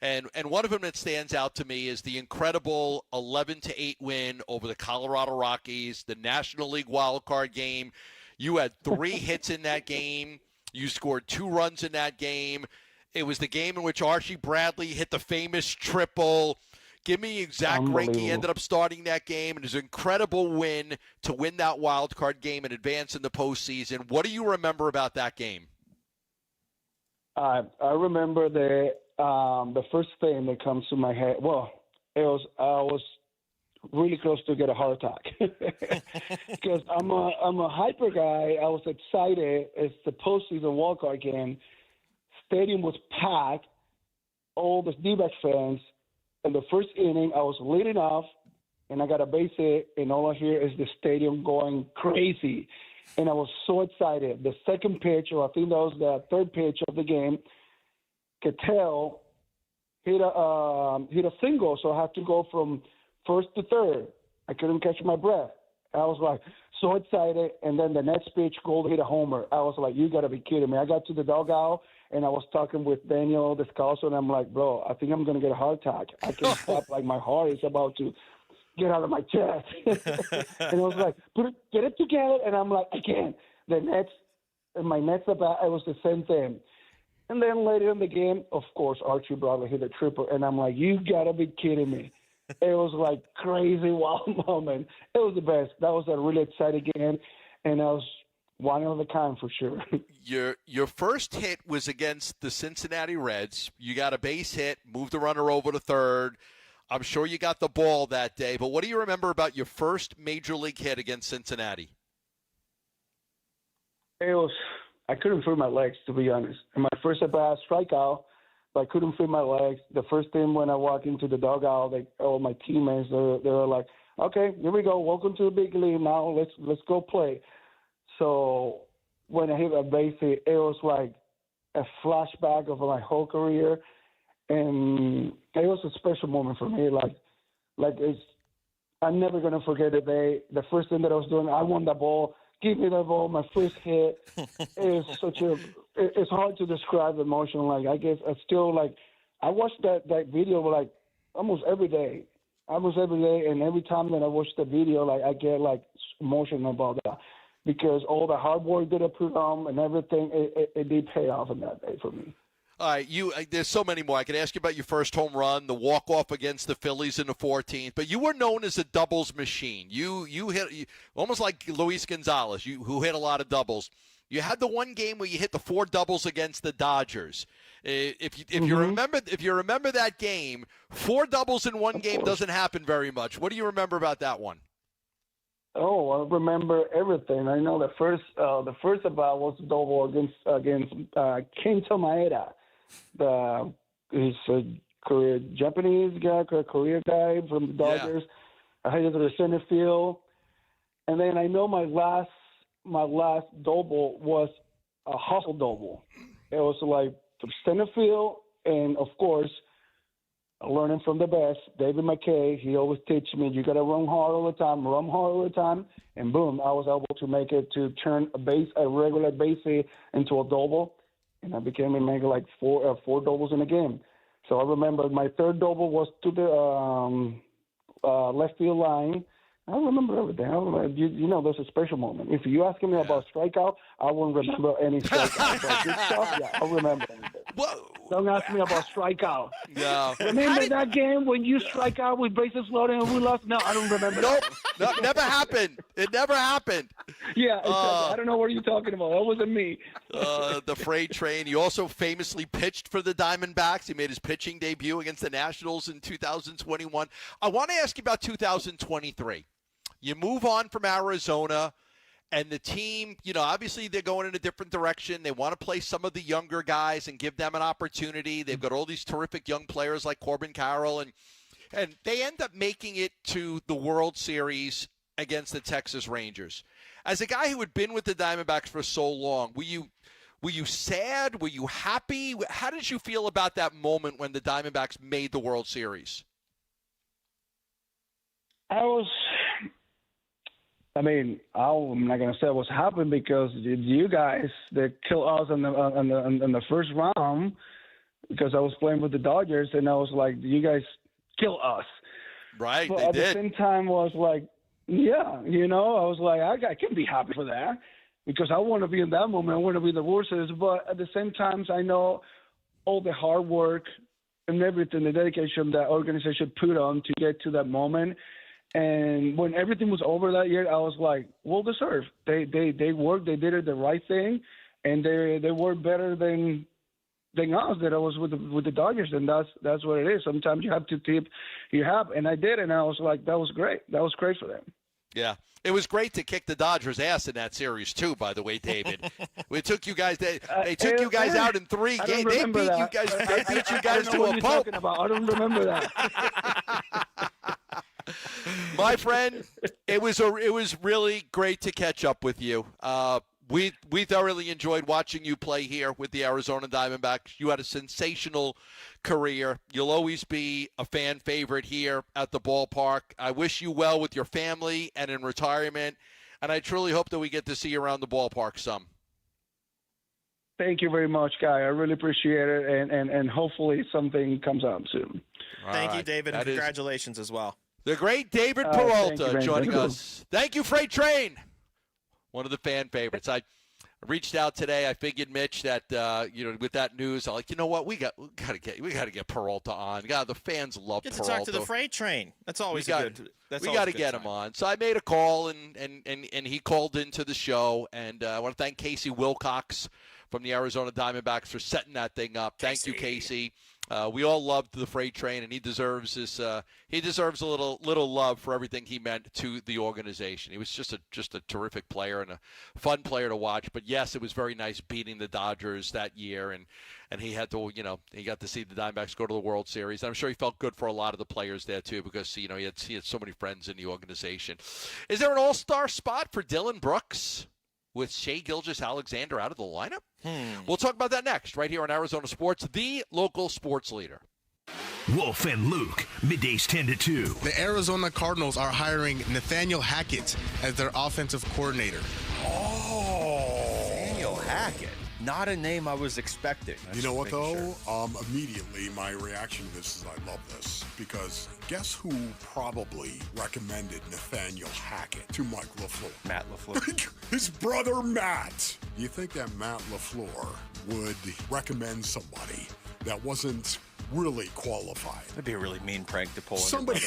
And one of them that stands out to me is the incredible 11-8 win over the Colorado Rockies, the National League wild card game. You had 3 hits in that game. You scored 2 runs in that game. It was the game in which Archie Bradley hit the famous triple. Give me Zach Greinke ended up starting that game, and it was an incredible win to win that wild card game and advance in the postseason. What do you remember about that game? I remember the first thing that comes to my head. Well, I was really close to get a heart attack because I'm a hyper guy. I was excited. It's the postseason wildcard game. Stadium was packed. All the D-backs fans. In the first inning, I was leading off, and I got a base hit, and all I hear is the stadium going crazy. And I was so excited. The second pitch, or I think that was the third pitch of the game, Cattell hit a single, so I had to go from first to third. I couldn't catch my breath. I was like so excited, and then the next pitch, Gold hit a homer. I was like, you got to be kidding me. I got to the dugout, and I was talking with Daniel Descalso, and I'm like, bro, I think I'm going to get a heart attack. I can't stop. Like, my heart is about to get out of my chest. And I was like, get it together. And I'm like, I can't. My next at-bat, it was the same thing. And then later in the game, of course, Archie Bradley hit a triple, and I'm like, you got to be kidding me. It was like crazy wild moment. It was the best. That was a really exciting game, and I was one of a kind for sure. Your first hit was against the Cincinnati Reds. You got a base hit, moved the runner over to third. I'm sure you got the ball that day, but what do you remember about your first major league hit against Cincinnati? I couldn't feel my legs, to be honest. And my first at-bat, strikeout, but I couldn't feel my legs. The first thing when I walked into the dugout, all my teammates, they were like, okay, here we go. Welcome to the big league now. Let's go play. So when I hit a base hit, it was like a flashback of my whole career. And it was a special moment for me. I'm never going to forget the day. The first thing that I was doing, I won the ball. Give me the ball, my first hit. It's hard to describe the emotion. Like, I guess I still, I watch that video, almost every day. And every time that I watch the video, I get, emotional about that. Because all the hard work that I put on and everything, it did pay off on that day for me. All right, there's so many more. I could ask you about your first home run, the walk-off against the Phillies in the 14th, but you were known as a doubles machine. You hit almost like Luis Gonzalez, who hit a lot of doubles. You had the one game where you hit the 4 doubles against the Dodgers. If you remember that game, 4 doubles in one game doesn't happen very much. What do you remember about that one? Oh, I remember everything. I know the first about was the double against Kento Maeda. He's a Japanese guy, Korean guy from the Dodgers. Yeah. I hit it to the center field, and then I know my last double was a hustle double. It was like to center field, and of course, learning from the best, David McKay. He always teaches me you got to run hard all the time, and boom, I was able to make it to turn a regular base hit into a double. And I became maybe four doubles in a game. So I remember my third double was to the left field line. I remember everything. There's a special moment. If you ask me about strikeout, I won't remember any strikeout. But this stuff, I remember everything. Don't ask me about strikeout. No. Remember that game when you strike out with bases loaded and we lost? No, I don't remember. Nope. No, never happened. It never happened. Yeah, exactly. I don't know what you're talking about. That wasn't me. The freight train. He also famously pitched for the Diamondbacks. He made his pitching debut against the Nationals in 2021. I want to ask you about 2023. You move on from Arizona, and the team, obviously they're going in a different direction. They want to play some of the younger guys and give them an opportunity. They've got all these terrific young players like Corbin Carroll, and they end up making it to the World Series against the Texas Rangers. As a guy who had been with the Diamondbacks for so long, were you sad? Were you happy? How did you feel about that moment when the Diamondbacks made the World Series? I'm not gonna say I was happy because you guys they killed us in the first round because I was playing with the Dodgers and I was like, you guys kill us. Right, but they at did. the same time, I was like, yeah, I was like, I can be happy for that because I want to be in that moment. I want to be in the World Series. But at the same time, I know all the hard work and everything, the dedication that organization put on to get to that moment. And when everything was over that year, I was like, well deserved. They worked, they did it the right thing, and they worked better than us. That I was with the Dodgers, and that's what it is. Sometimes you have to tip your hat, and I did, and I was like, that was great. That was great for them. Yeah. It was great to kick the Dodgers' ass in that series, too, by the way, David. We took you guys they took you guys out in 3 games. They beat you guys to a pulp. I don't remember that. My friend, it was really great to catch up with you. We thoroughly enjoyed watching you play here with the Arizona Diamondbacks. You had a sensational career. You'll always be a fan favorite here at the ballpark. I wish you well with your family and in retirement, and I truly hope that we get to see you around the ballpark some. Thank you very much, Guy. I really appreciate it, and hopefully something comes out soon. Thank you, David, and congratulations as well. The great David Peralta joining us. Thank you, Freight Train. One of the fan favorites. I reached out today. I figured, Mitch, that with that news, I'm like, you know what, we got to get Peralta on. God, the fans love Peralta. Get to talk to the Freight Train. That's always good. We got to get him on. So I made a call, and he called into the show. And I want to thank Casey Wilcox from the Arizona Diamondbacks for setting that thing up. Thank you, Casey. We all loved the Freight Train, and he deserves this. He deserves a little love for everything he meant to the organization. He was just a terrific player and a fun player to watch. But yes, it was very nice beating the Dodgers that year, and he had to, he got to see the Diamondbacks go to the World Series. And I'm sure he felt good for a lot of the players there too, because he had so many friends in the organization. Is there an all-star spot for Dylan Brooks with Shea Gilgeous-Alexander out of the lineup? We'll talk about that next, right here on Arizona Sports, the local sports leader. Wolf and Luke, middays 10 to 2. The Arizona Cardinals are hiring Nathaniel Hackett as their offensive coordinator. Nathaniel Hackett. Not a name I was expecting. You know what, though? Immediately, my reaction to this is I love this, because guess who probably recommended Nathaniel Hackett to Mike LaFleur? Matt LaFleur. His brother, Matt. You think that Matt LaFleur would recommend somebody that wasn't really qualified? That'd be a really mean prank to pull. Somebody,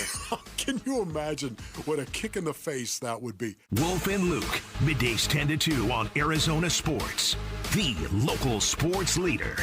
can you imagine what a kick in the face that would be? Wolf and Luke, middays 10 to 2 on Arizona Sports, the local sports leader.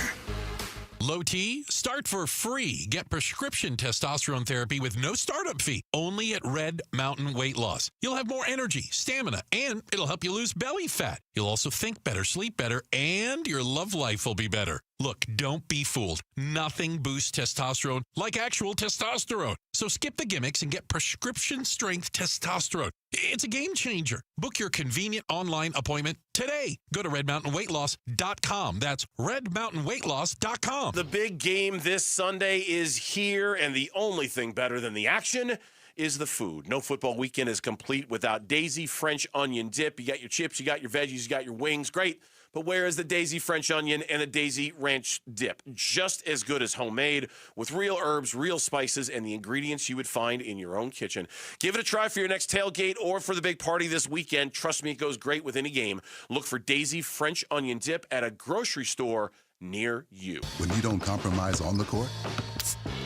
Low T, start for free. Get prescription testosterone therapy with no startup fee, only at Red Mountain Weight Loss. You'll have more energy, stamina, and it'll help you lose belly fat. You'll also think better, sleep better, and your love life will be better. Look, don't be fooled. Nothing boosts testosterone like actual testosterone. So skip the gimmicks and get prescription strength testosterone. It's a game changer. Book your convenient online appointment today. Go to redmountainweightloss.com. That's redmountainweightloss.com. The big game this Sunday is here, and the only thing better than the action is the food. No football weekend is complete without Daisy French onion dip. You got your chips, you got your veggies, you got your wings. Great. But where is the Daisy French onion and the Daisy Ranch dip? Just as good as homemade, with real herbs, real spices, and the ingredients you would find in your own kitchen. Give it a try for your next tailgate or for the big party this weekend. Trust me, it goes great with any game. Look for Daisy French onion dip at a grocery store near you. When you don't compromise on the court,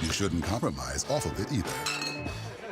you shouldn't compromise off of it either.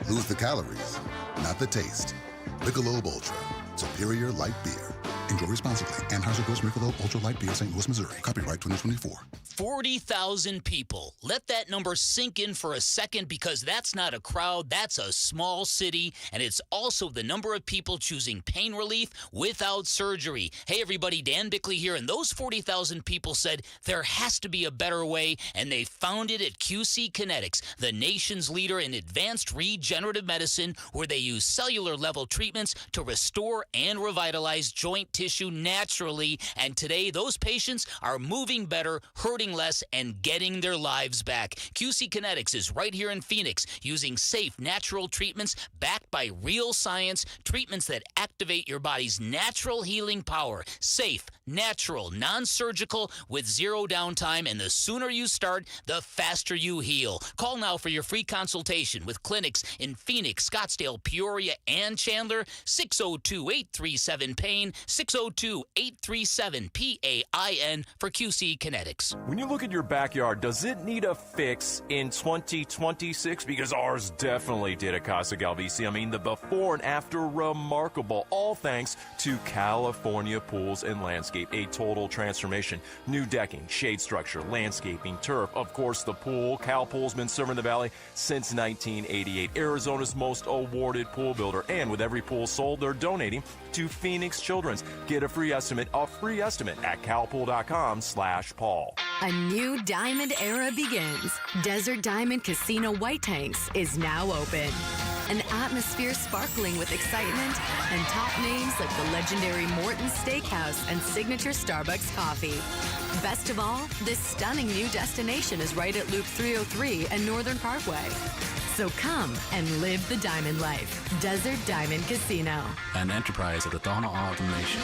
Lose the calories, not the taste. Michelob Ultra, superior light beer. Enjoy responsibly. Anheuser-Busch Michelob Ultra Light Beer, St. Louis, Missouri. Copyright 2024. 40,000 people. Let that number sink in for a second, because that's not a crowd, that's a small city, and it's also the number of people choosing pain relief without surgery. Hey everybody, Dan Bickley here, and those 40,000 people said there has to be a better way, and they found it at QC Kinetics, the nation's leader in advanced regenerative medicine, where they use cellular level treatments to restore and revitalize joint tissue naturally, and today those patients are moving better, hurting less, and getting their lives back. QC Kinetics is right here in Phoenix, using safe, natural treatments backed by real science, treatments that activate your body's natural healing power. Safe, natural, non-surgical, with zero downtime, and the sooner you start, the faster you heal. Call now for your free consultation with clinics in Phoenix, Scottsdale, Peoria, and Chandler. 602-837-PAIN, 602-837-PAIN for QC Kinetics. When you look at your backyard, does it need a fix in 2026? Because ours definitely did at Casa Galvisi. I mean, the before and after, remarkable. All thanks to California Pools and Landscape. A total transformation. New decking, shade structure, landscaping, turf. Of course, the pool. Cal Pool's been serving the Valley since 1988. Arizona's most awarded pool builder. And with every pool sold, they're donating to Phoenix Children's. Get a free estimate at calpool.com/Paul. A new diamond era begins. Desert Diamond Casino White Tanks is now open. An atmosphere sparkling with excitement and top names like the legendary Morton's Steakhouse and signature Starbucks coffee. Best of all, this stunning new destination is right at Loop 303 and Northern Parkway. So come and live the diamond life. Desert Diamond Casino. An enterprise of the Donna Automation.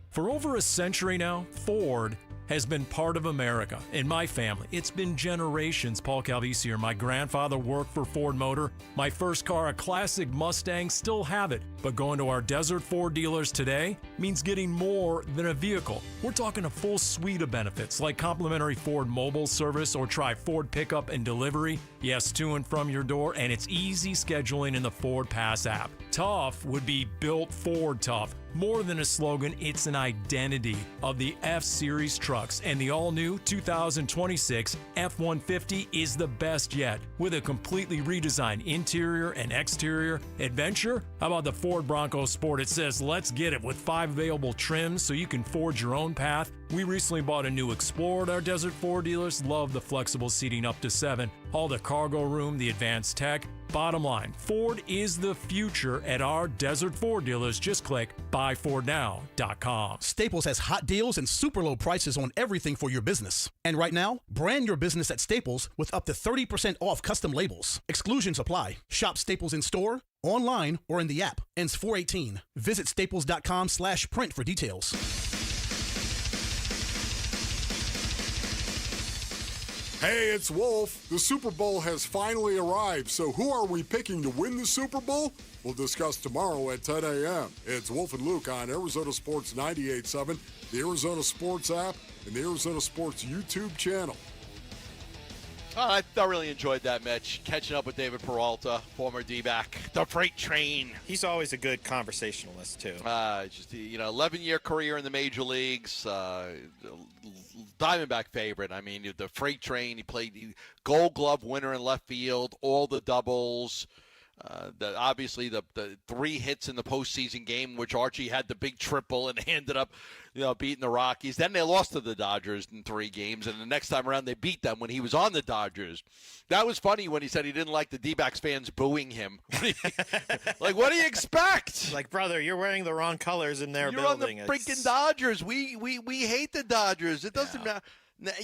For over a century now, Ford has been part of America. In my family, it's been generations. Paul Calvisier, my grandfather worked for Ford Motor. My first car, a classic Mustang, still have it. But going to our Desert Ford dealers today means getting more than a vehicle. We're talking a full suite of benefits like complimentary Ford mobile service, or try Ford pickup and delivery. Yes, to and from your door, and it's easy scheduling in the Ford Pass app. Tough would be built Ford tough. More than a slogan, it's an identity of the F-Series trucks, and the all-new 2026 F-150 is the best yet. With a completely redesigned interior and exterior. Adventure? How about the Ford Bronco Sport? It says, let's get it, with 5 available trims so you can forge your own path. We recently bought a new Explorer at our Desert Ford dealers. Love the flexible seating up to 7. All the cargo room, the advanced tech. Bottom line, Ford is the future at our Desert Ford dealers. Just click buyfordnow.com. Staples has hot deals and super low prices on everything for your business. And right now, brand your business at Staples with up to 30% off custom labels. Exclusions apply. Shop Staples in store, online, or in the app. Ends 4/18. Visit staples.com/print for details. Hey, it's Wolf. The Super Bowl has finally arrived, so who are we picking to win the Super Bowl? We'll discuss tomorrow at 10 a.m. It's Wolf and Luke on Arizona Sports 98.7, the Arizona Sports app, and the Arizona Sports YouTube channel. I thoroughly enjoyed that, Mitch. Catching up with David Peralta, former D-back, the freight train. He's always a good conversationalist, too. Just 11-year career in the major leagues. Diamondback favorite. I mean, the freight train. He played Gold Glove winner in left field, all the doubles. Obviously, the 3 hits in the postseason game, which Archie had the big triple and ended up, beating the Rockies. Then they lost to the Dodgers in 3 games, and the next time around they beat them when he was on the Dodgers. That was funny when he said he didn't like the D-backs fans booing him. Like, what do you expect? Like, brother, you're wearing the wrong colors in their building. You're on the freaking Dodgers. We hate the Dodgers. It doesn't matter.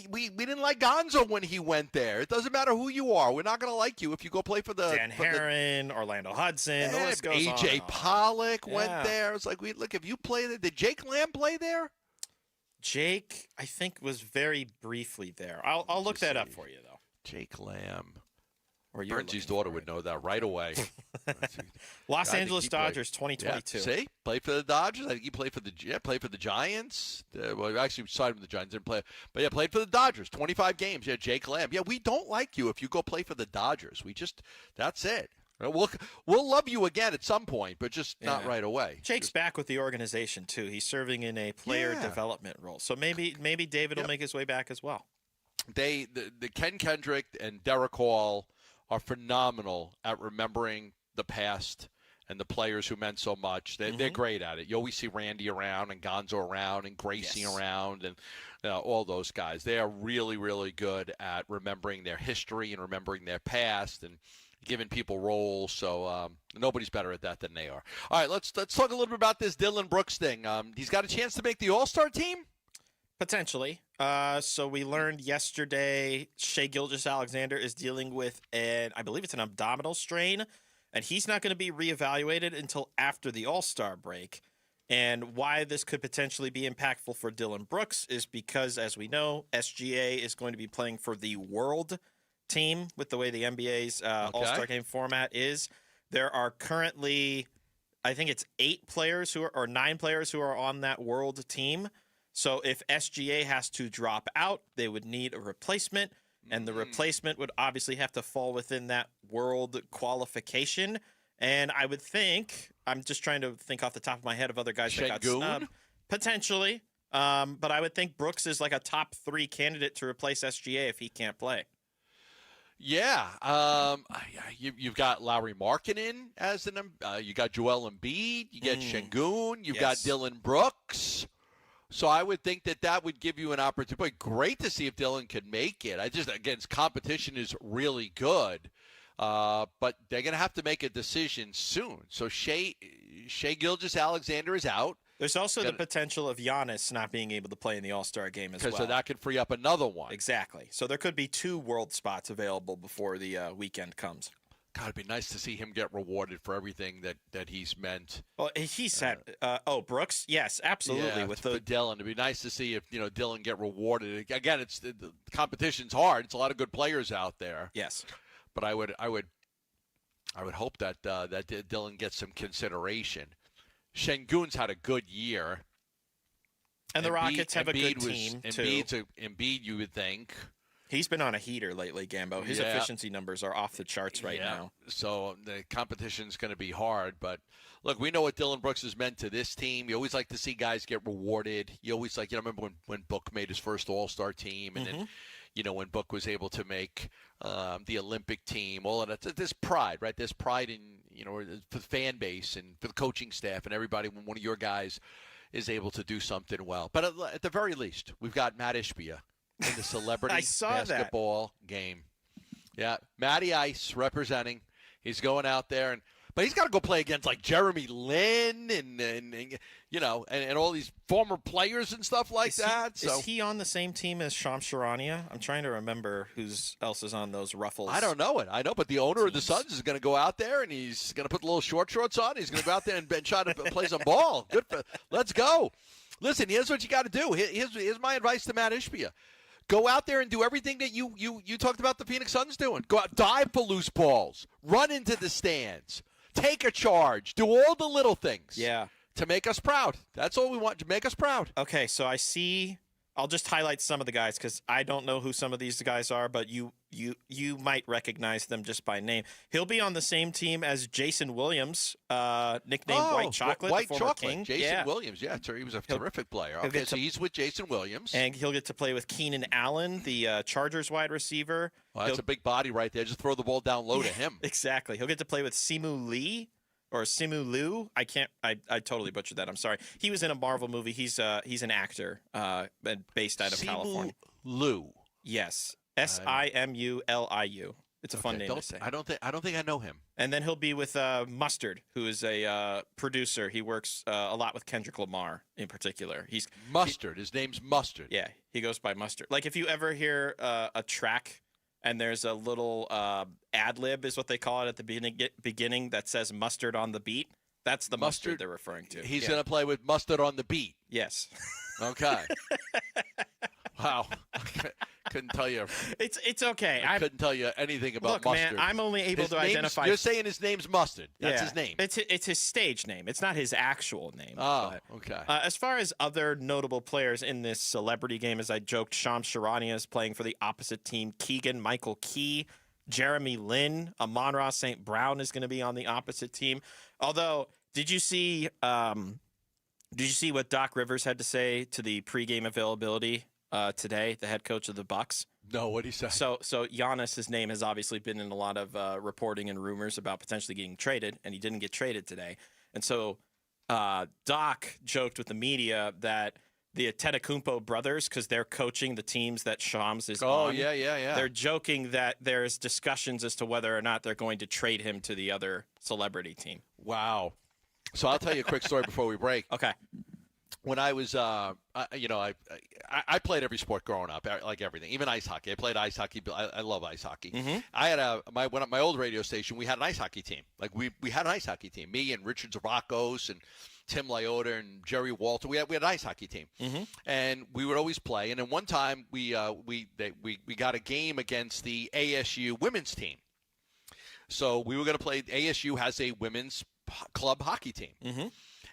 We didn't like Gonzo when he went there. It doesn't matter who you are. We're not going to like you if you go play for the Dan Herron, Orlando Hudson. The list goes on. A.J. Pollock went there. It's like, look, if you play there, did Jake Lamb play there? Jake, I think, was very briefly there. I'll look that up for you, though. Jake Lamb. Or you're Burnsy's daughter would know that right away. Los Angeles Dodgers 2022. Yeah. See, play for the Dodgers. I think he played for the Giants. Well, actually signed with the Giants, didn't play, but played for the Dodgers. 25 games. Yeah, Jake Lamb. Yeah, we don't like you if you go play for the Dodgers. That's it. We'll love you again at some point, but just not right away. Jake's back with the organization too. He's serving in a player development role, so maybe David will make his way back as well. The Ken Kendrick and Derek Hall are phenomenal at remembering the past and the players who meant so much. They're great at it. You always see Randy around and Gonzo around and Gracie around and all those guys. They are really, really good at remembering their history and remembering their past and giving people roles. So nobody's better at that than they are. All right, let's talk a little bit about this Dylan Brooks thing. He's got a chance to make the All-Star team? Potentially. So we learned yesterday Shai Gilgeous-Alexander is dealing with I believe it's an abdominal strain, and he's not going to be reevaluated until after the All-Star break. And why this could potentially be impactful for Dylan Brooks is because, as we know, SGA is going to be playing for the World team with the way the NBA's All-Star game format is. There are currently, I think it's 9 players who are on that World team. So if SGA has to drop out, they would need a replacement, and the replacement would obviously have to fall within that World qualification. And I would think, I'm just trying to think off the top of my head of other guys that got snubbed. Potentially. But I would think Brooks is like a top 3 candidate to replace SGA if he can't play. Yeah. You've got Lauri Markkanen as you got Joel Embiid, you got Şengün, you've got Dylan Brooks. So I would think that would give you an opportunity. Great to see if Dylan could make it. Competition is really good. But they're going to have to make a decision soon. So Shai Gilgeous-Alexander is out. There's also the potential of Giannis not being able to play in the All-Star game as well. So that could free up another one. Exactly. So there could be 2 World spots available before the weekend comes. God, it'd be nice to see him get rewarded for everything that he's meant. Well, he said, Brooks? Yes, absolutely. Yeah, with Dylan. It'd be nice to see if Dylan get rewarded. Again, the competition's hard. It's a lot of good players out there. Yes. But I would hope that Dylan gets some consideration. Şengün's had a good year. And the Rockets have a good team, too. Embiid, you would think. He's been on a heater lately, Gambo. His efficiency numbers are off the charts right now. So the competition's going to be hard. But, look, we know what Dylan Brooks has meant to this team. You always like to see guys get rewarded. You always remember when Book made his first All-Star team and then, when Book was able to make the Olympic team, all of that. There's pride, right? There's pride in, for the fan base and for the coaching staff and everybody when one of your guys is able to do something well. But at the very least, we've got Matt Ishbia in the celebrity basketball game. Yeah, Matty Ice representing. He's going out there, but he's got to go play against like Jeremy Lin and all these former players and stuff like that. Is he on the same team as Shams Charania? I'm trying to remember who else is on those Ruffles. I don't know it. I know, but the owner of the Suns is going to go out there and he's going to put the little shorts on. He's going to go out there and try to play some ball. Let's go. Listen, here's what you got to do. Here's my advice to Matt Ishbia. Go out there and do everything that you talked about the Phoenix Suns doing. Go out, dive for loose balls, run into the stands, take a charge, do all the little things. Yeah. To make us proud. That's all we want, to make us proud. Okay, so I'll just highlight some of the guys because I don't know who some of these guys are, but you might recognize them just by name. He'll be on the same team as Jason Williams, nicknamed White Chocolate, White the former Chocolate. King. Jason Williams, he was a terrific player. Okay, so he's with Jason Williams. And he'll get to play with Keenan Allen, the Chargers wide receiver. Well, that's a big body right there. Just throw the ball down low to him. Exactly. He'll get to play with Simu Lee. Or Simu Liu. I totally butchered that. I'm sorry. He was in a Marvel movie. He's an actor based out of California. Liu. Yes. Simuliu. It's a fun name to say. I don't think I know him. And then he'll be with Mustard, who is a producer. He works a lot with Kendrick Lamar in particular. Mustard. His name's Mustard. Yeah, he goes by Mustard. Like if you ever hear a track and there's a little ad lib, is what they call it at the beginning, that says mustard on the beat. That's the mustard they're referring to. He's going to play with mustard on the beat. Yes. Okay. Wow. couldn't tell you. It's okay. I couldn't tell you anything about Look, Mustard. man, I'm only able to identify. You're saying his name's Mustard. That's Yeah. his name. It's his stage name. It's not his actual name. Oh, okay. As far as other notable players in this celebrity game, as I joked, Shams Charania is playing for the opposite team. Keegan Michael Key, Jeremy Lin, Amon-Ra St. Brown is going to be on the opposite team. Although, did you see what Doc Rivers had to say to the pregame availability today, the head coach of the Bucks? No, what did he say? So Giannis, his name has obviously been in a lot of reporting and rumors about potentially getting traded, and he didn't get traded today. And so Doc joked with the media that the Antetokounmpo brothers, because they're coaching the teams that Shams is on. Oh, yeah. They're joking that there's discussions as to whether or not they're going to trade him to the other celebrity team. Wow. So I'll tell you a quick story before we break. Okay. When I was, I played every sport growing up, like everything, even ice hockey. I played ice hockey. I love ice hockey. Mm-hmm. I had my old radio station. We had an ice hockey team. Like we had an ice hockey team. Me and Richard Zavakos and Tim Lyota and Jerry Walter. We had an ice hockey team, and we would always play. And then one time we got a game against the ASU women's team. So we were going to play. ASU has a women's club hockey team. Mm-hmm.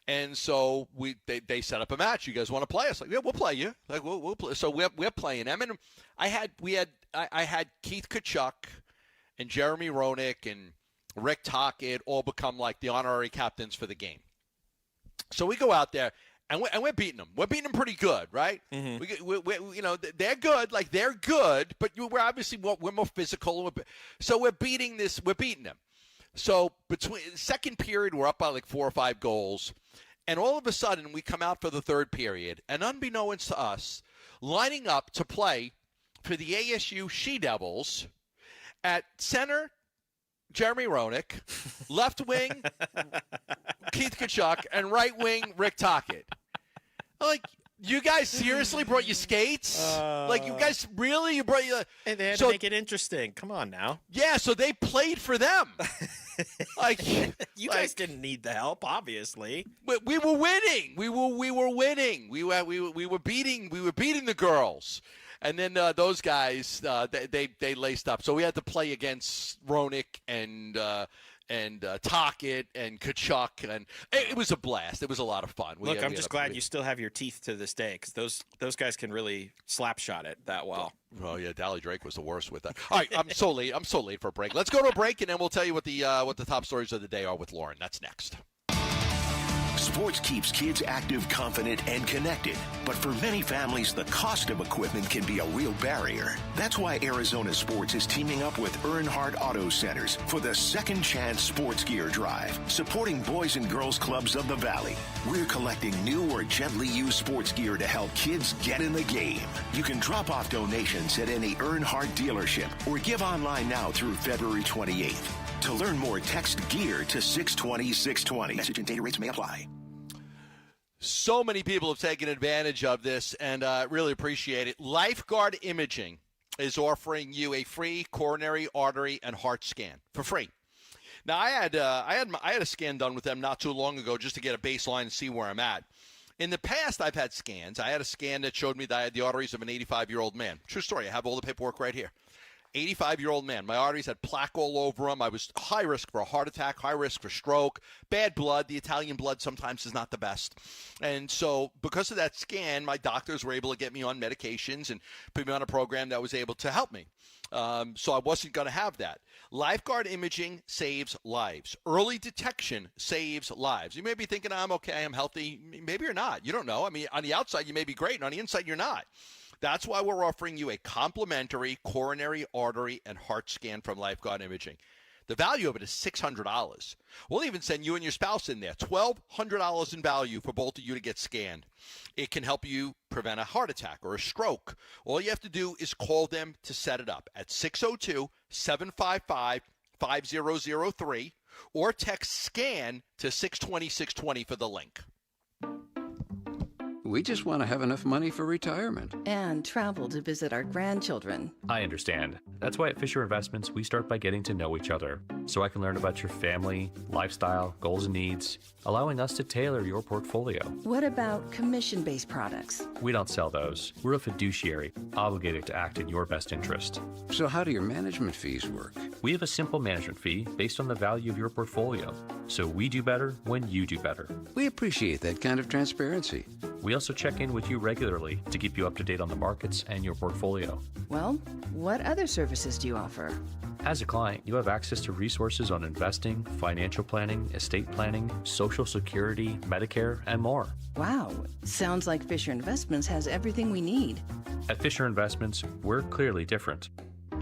And so they set up a match. You guys want to play us? Like, yeah, we'll play you. Like, we'll play. So we're playing them. And I had Keith Kachuk and Jeremy Roenick and Rick Tocchet all become like the honorary captains for the game. So we go out there and we're beating them. We're beating them pretty good, right? Mm-hmm. We they're good. Like they're good, but we're obviously we're more physical. So we're beating them. So between second period, we're up by like 4 or 5 goals. And all of a sudden, we come out for the third period. And unbeknownst to us, lining up to play for the ASU She-Devils at center, Jeremy Roenick, left wing, Keith Kachuk, and right wing, Rick Tocchet. Like, you guys seriously brought your skates? Like, you guys really? You brought your... And they had to make it interesting. Come on now. Yeah, so they played for them. Like you guys didn't need the help, obviously. We were winning. We were winning. We were beating the girls. And then those guys they laced up. So we had to play against Roenick and Tocchet and Kachuk, and it was a blast. It was a lot of fun. Look, I'm just glad you still have your teeth to this day, because those guys can really slap shot it that well. Oh yeah, Dally Drake was the worst with that. All right, I'm so late for a break. Let's go to a break, and then we'll tell you what the top stories of the day are with Lauren. That's next. Sports keeps kids active, confident, and connected. But for many families, the cost of equipment can be a real barrier. That's why Arizona Sports is teaming up with Earnhardt Auto Centers for the Second Chance Sports Gear Drive, supporting boys and girls clubs of the Valley. We're collecting new or gently used sports gear to help kids get in the game. You can drop off donations at any Earnhardt dealership or give online now through February 28th. To learn more, text GEAR to 620-620. Message and data rates may apply. So many people have taken advantage of this, and really appreciate it. Lifeguard Imaging is offering you a free coronary artery and heart scan for free. Now, I had a scan done with them not too long ago just to get a baseline and see where I'm at. In the past, I've had scans. I had a scan that showed me that I had the arteries of an 85-year-old man. True story. I have all the paperwork right here. 85-year-old man. My arteries had plaque all over them. I was high risk for a heart attack, high risk for stroke, bad blood. The Italian blood sometimes is not the best. And so because of that scan, my doctors were able to get me on medications and put me on a program that was able to help me. So I wasn't going to have that. Lifeguard Imaging saves lives. Early detection saves lives. You may be thinking, I'm okay, I'm healthy. Maybe you're not. You don't know. I mean, on the outside, you may be great, and on the inside, you're not. That's why we're offering you a complimentary coronary artery and heart scan from Lifeguard Imaging. The value of it is $600. We'll even send you and your spouse in there. $1,200 in value for both of you to get scanned. It can help you prevent a heart attack or a stroke. All you have to do is call them to set it up at 602-755-5003 or text SCAN to 620-620 for the link. We just want to have enough money for retirement. And travel to visit our grandchildren. I understand. That's why at Fisher Investments, we start by getting to know each other. so I can learn about your family, lifestyle, goals, and needs, allowing us to tailor your portfolio. What about commission-based products? We don't sell those. We're a fiduciary, obligated to act in your best interest. So how do your management fees work? We have a simple management fee based on the value of your portfolio. So we do better when you do better. We appreciate that kind of transparency. We also check in with you regularly to keep you up to date on the markets and your portfolio. Well, what other services do you offer? As a client, you have access to resources on investing, financial planning, estate planning, Social Security, Medicare, and more. Wow, sounds like Fisher Investments has everything we need. At Fisher Investments, we're clearly different.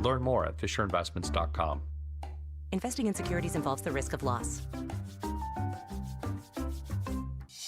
Learn more at FisherInvestments.com. Investing in securities involves the risk of loss.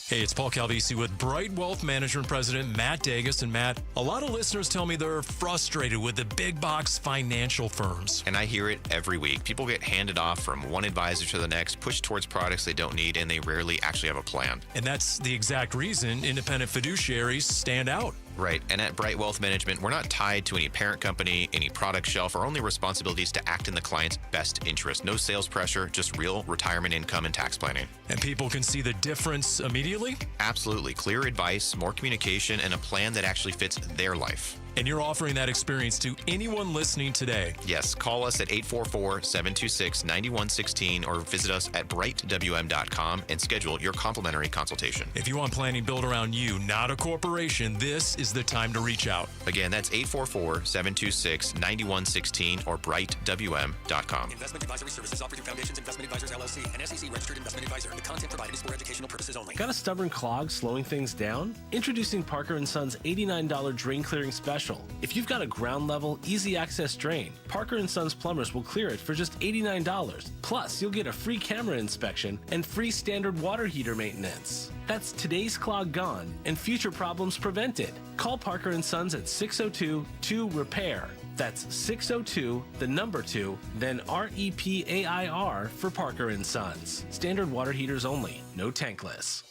Hey, it's Paul Calvisi with Bright Wealth Management President Matt Dagas. And Matt, a lot of listeners tell me they're frustrated with the big box financial firms. And I hear it every week. People get handed off from one advisor to the next, pushed towards products they don't need, and they rarely actually have a plan. And that's the exact reason independent fiduciaries stand out. Right. And at Bright Wealth Management, we're not tied to any parent company, any product shelf. Our only responsibility is to act in the client's best interest. No sales pressure, just real retirement income and tax planning. And people can see the difference immediately? Absolutely. Clear advice, more communication, and a plan that actually fits their life. And you're offering that experience to anyone listening today. Yes, call us at 844-726-9116 or visit us at brightwm.com and schedule your complimentary consultation. If you want planning built around you, not a corporation, this is the time to reach out. Again, that's 844-726-9116 or brightwm.com. Investment advisory services offered through Foundations Investment Advisors LLC, an SEC registered investment advisor. The content provided is for educational purposes only. Got a stubborn clog slowing things down? Introducing Parker & Son's $89 drain clearing special. If you've got a ground level, easy access drain, Parker & Sons plumbers will clear it for just $89. Plus, you'll get a free camera inspection and free standard water heater maintenance. That's today's clog gone and future problems prevented. Call Parker & Sons at 602-2-REPAIR. That's 602, the number 2, then REPAIR for Parker & Sons. Standard water heaters only, no tankless.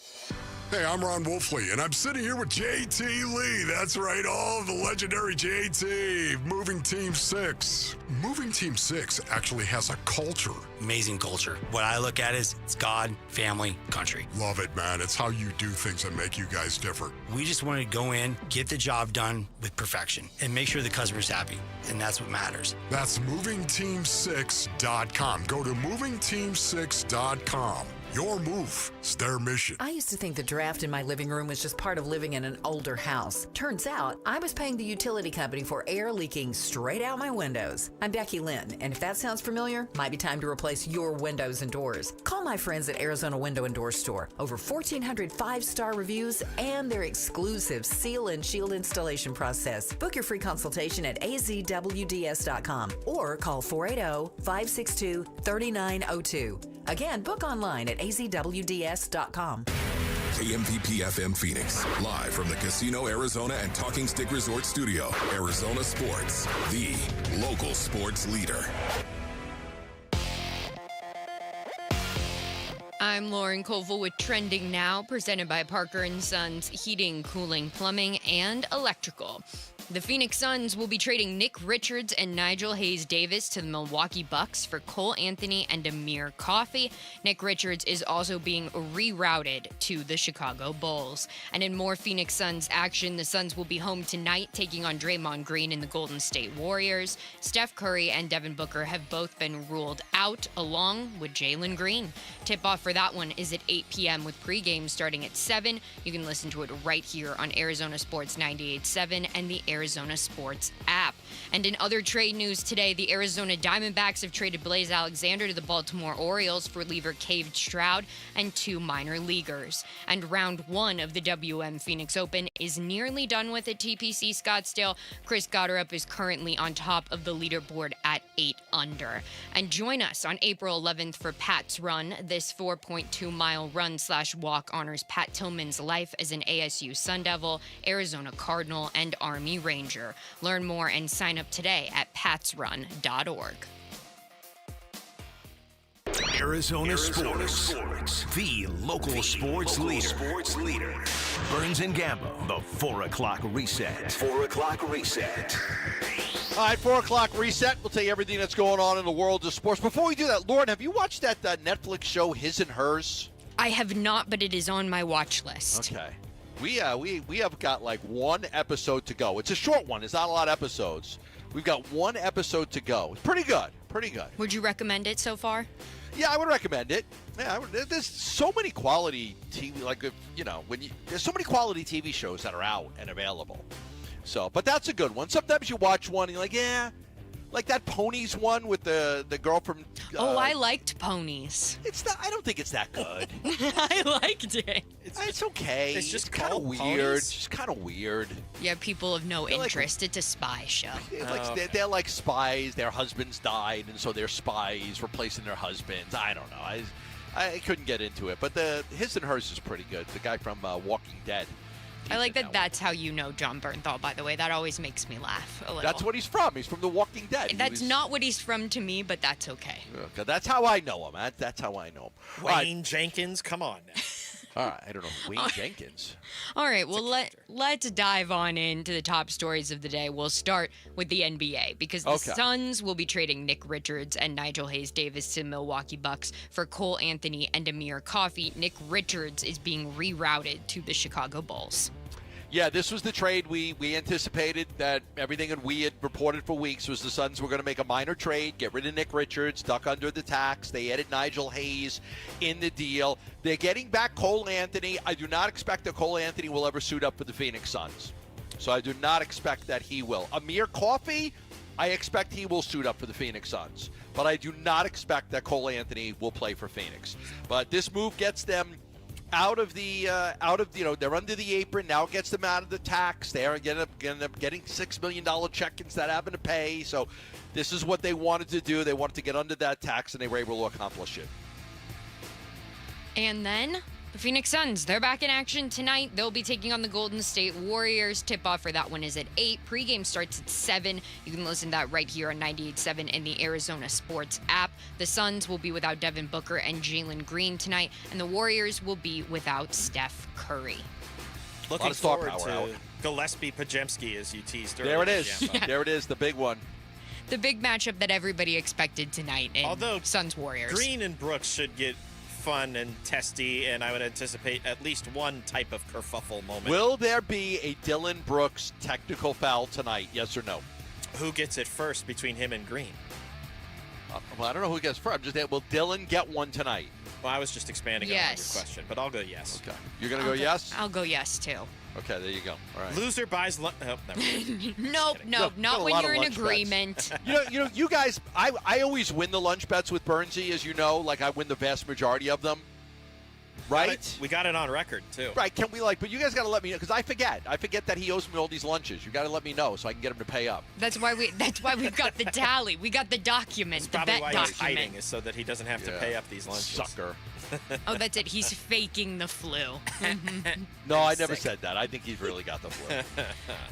Hey, I'm Ron Wolfley, and I'm sitting here with JT Lee. That's right, all of the legendary JT, Moving Team 6. Moving Team 6 actually has a culture. Amazing culture. What I look at is it's God, family, country. Love it, man. It's how you do things that make you guys different. We just want to go in, get the job done with perfection, and make sure the customer's happy, and that's what matters. That's movingteam6.com. Go to movingteam6.com. Your move. It's their mission. I used to think the draft in my living room was just part of living in an older house. Turns out, I was paying the utility company for air leaking straight out my windows. I'm Becky Lynn, and if that sounds familiar, might be time to replace your windows and doors. Call my friends at Arizona Window and Door Store. Over 1,400 5-star reviews and their exclusive seal and shield installation process. Book your free consultation at azwds.com or call 480-562-3902. Again, book online at azwds.com. KMVP FM Phoenix, live from the Casino Arizona and Talking Stick Resort Studio. Arizona Sports, the local sports leader. I'm Lauren Koval with Trending Now, presented by Parker & Sons Heating, Cooling, Plumbing, and Electrical. The Phoenix Suns will be trading Nick Richards and Nigel Hayes-Davis to the Milwaukee Bucks for Cole Anthony and Amir Coffey. Nick Richards is also being rerouted to the Chicago Bulls. And in more Phoenix Suns action, the Suns will be home tonight, taking on Draymond Green and the Golden State Warriors. Steph Curry and Devin Booker have both been ruled out, along with Jalen Green. Tip-off for that one is at 8 p.m. with pregame starting at 7. You can listen to it right here on Arizona Sports 98.7 and the Arizona Sports app. And in other trade news today, the Arizona Diamondbacks have traded Blaze Alexander to the Baltimore Orioles for reliever Cade Stroud and 2 minor leaguers. And round 1 of the WM Phoenix Open is nearly done with at TPC Scottsdale. Chris Gotterup is currently on top of the leaderboard at 8 under. And join us on April 11th for Pat's Run. This 4.2-mile run/walk honors Pat Tillman's life as an ASU Sun Devil, Arizona Cardinal, and Army Ranger. Learn more and sign up today at patsrun.org. Arizona Sports, the local sports leader. Burns and Gambo, the 4 o'clock reset. 4 o'clock reset. All right, 4 o'clock reset. We'll tell you everything that's going on in the world of sports. Before we do that, Lauren, have you watched that Netflix show, His and Hers? I have not, but it is on my watch list. Okay. We have got like one episode to go. It's a short one. It's not a lot of episodes. We've got one episode to go. It's pretty good. Pretty good. Would you recommend it so far? Yeah, I would recommend it. Yeah, there's so many quality TV, there's so many quality TV shows that are out and available. So, but that's a good one. Sometimes you watch one and you're like, yeah, like that Ponies one with the girl from. I liked Ponies. It's not. I don't think it's that good. I liked it. It's okay. It's just kind of called weird. Ponies? Just kind of weird. Yeah, people of no interest. It's a spy show. They're like spies. Their husbands died, and so they're spies replacing their husbands. I don't know. I couldn't get into it, but His and Hers is pretty good. The guy from Walking Dead. I like that that's how you know John Bernthal, by the way. That always makes me laugh a little. That's what he's from. He's from The Walking Dead. That's not what he's from to me, but that's okay. Okay, that's how I know him. That's how I know him. Wayne Jenkins, come on now. All right, I don't know. Wayne Jenkins. All right, well, let's dive on into the top stories of the day. We'll start with the NBA because the Suns will be trading Nick Richards and Nigel Hayes-Davis to Milwaukee Bucks for Cole Anthony and Amir Coffey. Nick Richards is being rerouted to the Chicago Bulls. Yeah, this was the trade we anticipated, that everything that we had reported for weeks was the Suns were going to make a minor trade, get rid of Nick Richards, duck under the tax. They added Nigel Hayes in the deal. They're getting back Cole Anthony. I do not expect that Cole Anthony will ever suit up for the Phoenix Suns. So I do not expect that he will. Amir Coffey, I expect he will suit up for the Phoenix Suns. But I do not expect that Cole Anthony will play for Phoenix. But this move gets them they're under the apron. Now it gets them out of the tax. They're getting $6 million check instead of having to pay. So this is what they wanted to do. They wanted to get under that tax, and they were able to accomplish it. And then the Phoenix Suns, they're back in action tonight. They'll be taking on the Golden State Warriors. Tip-off for that one is at 8. Pre-game starts at 7. You can listen to that right here on 98.7 in the Arizona Sports app. The Suns will be without Devin Booker and Jalen Green tonight, and the Warriors will be without Steph Curry. Looking forward to Gillespie Pajemski, as you teased earlier. There it is. Yeah. There it is, the big one. The big matchup that everybody expected tonight in Suns-Warriors. Green and Brooks should get fun and testy, and I would anticipate at least one type of kerfuffle moment. Will there be a Dylan Brooks technical foul tonight, yes or no? Who gets it first between him and Green? Well, I don't know who gets first. I'm just saying, will Dylan get one tonight? Well, I was just expanding on your question, but I'll go yes. Okay. You're going to go yes? I'll go yes, too. Okay, there you go. All right. Loser buys lunch. Oh, Nope, not when you're in agreement. You guys, I always win the lunch bets with Bernsey, as you know. Like, I win the vast majority of them. Right? We got it on record, too. Right. Can we, but you guys got to let me know, because I forget. I forget that he owes me all these lunches. You got to let me know so I can get him to pay up. That's why we've got the tally. We got the document, That's the bet why document. He's hiding, is so that he doesn't have to pay up these lunches. Sucker. Oh, that's it. He's faking the flu. No, I never said that. I think he's really got the flu.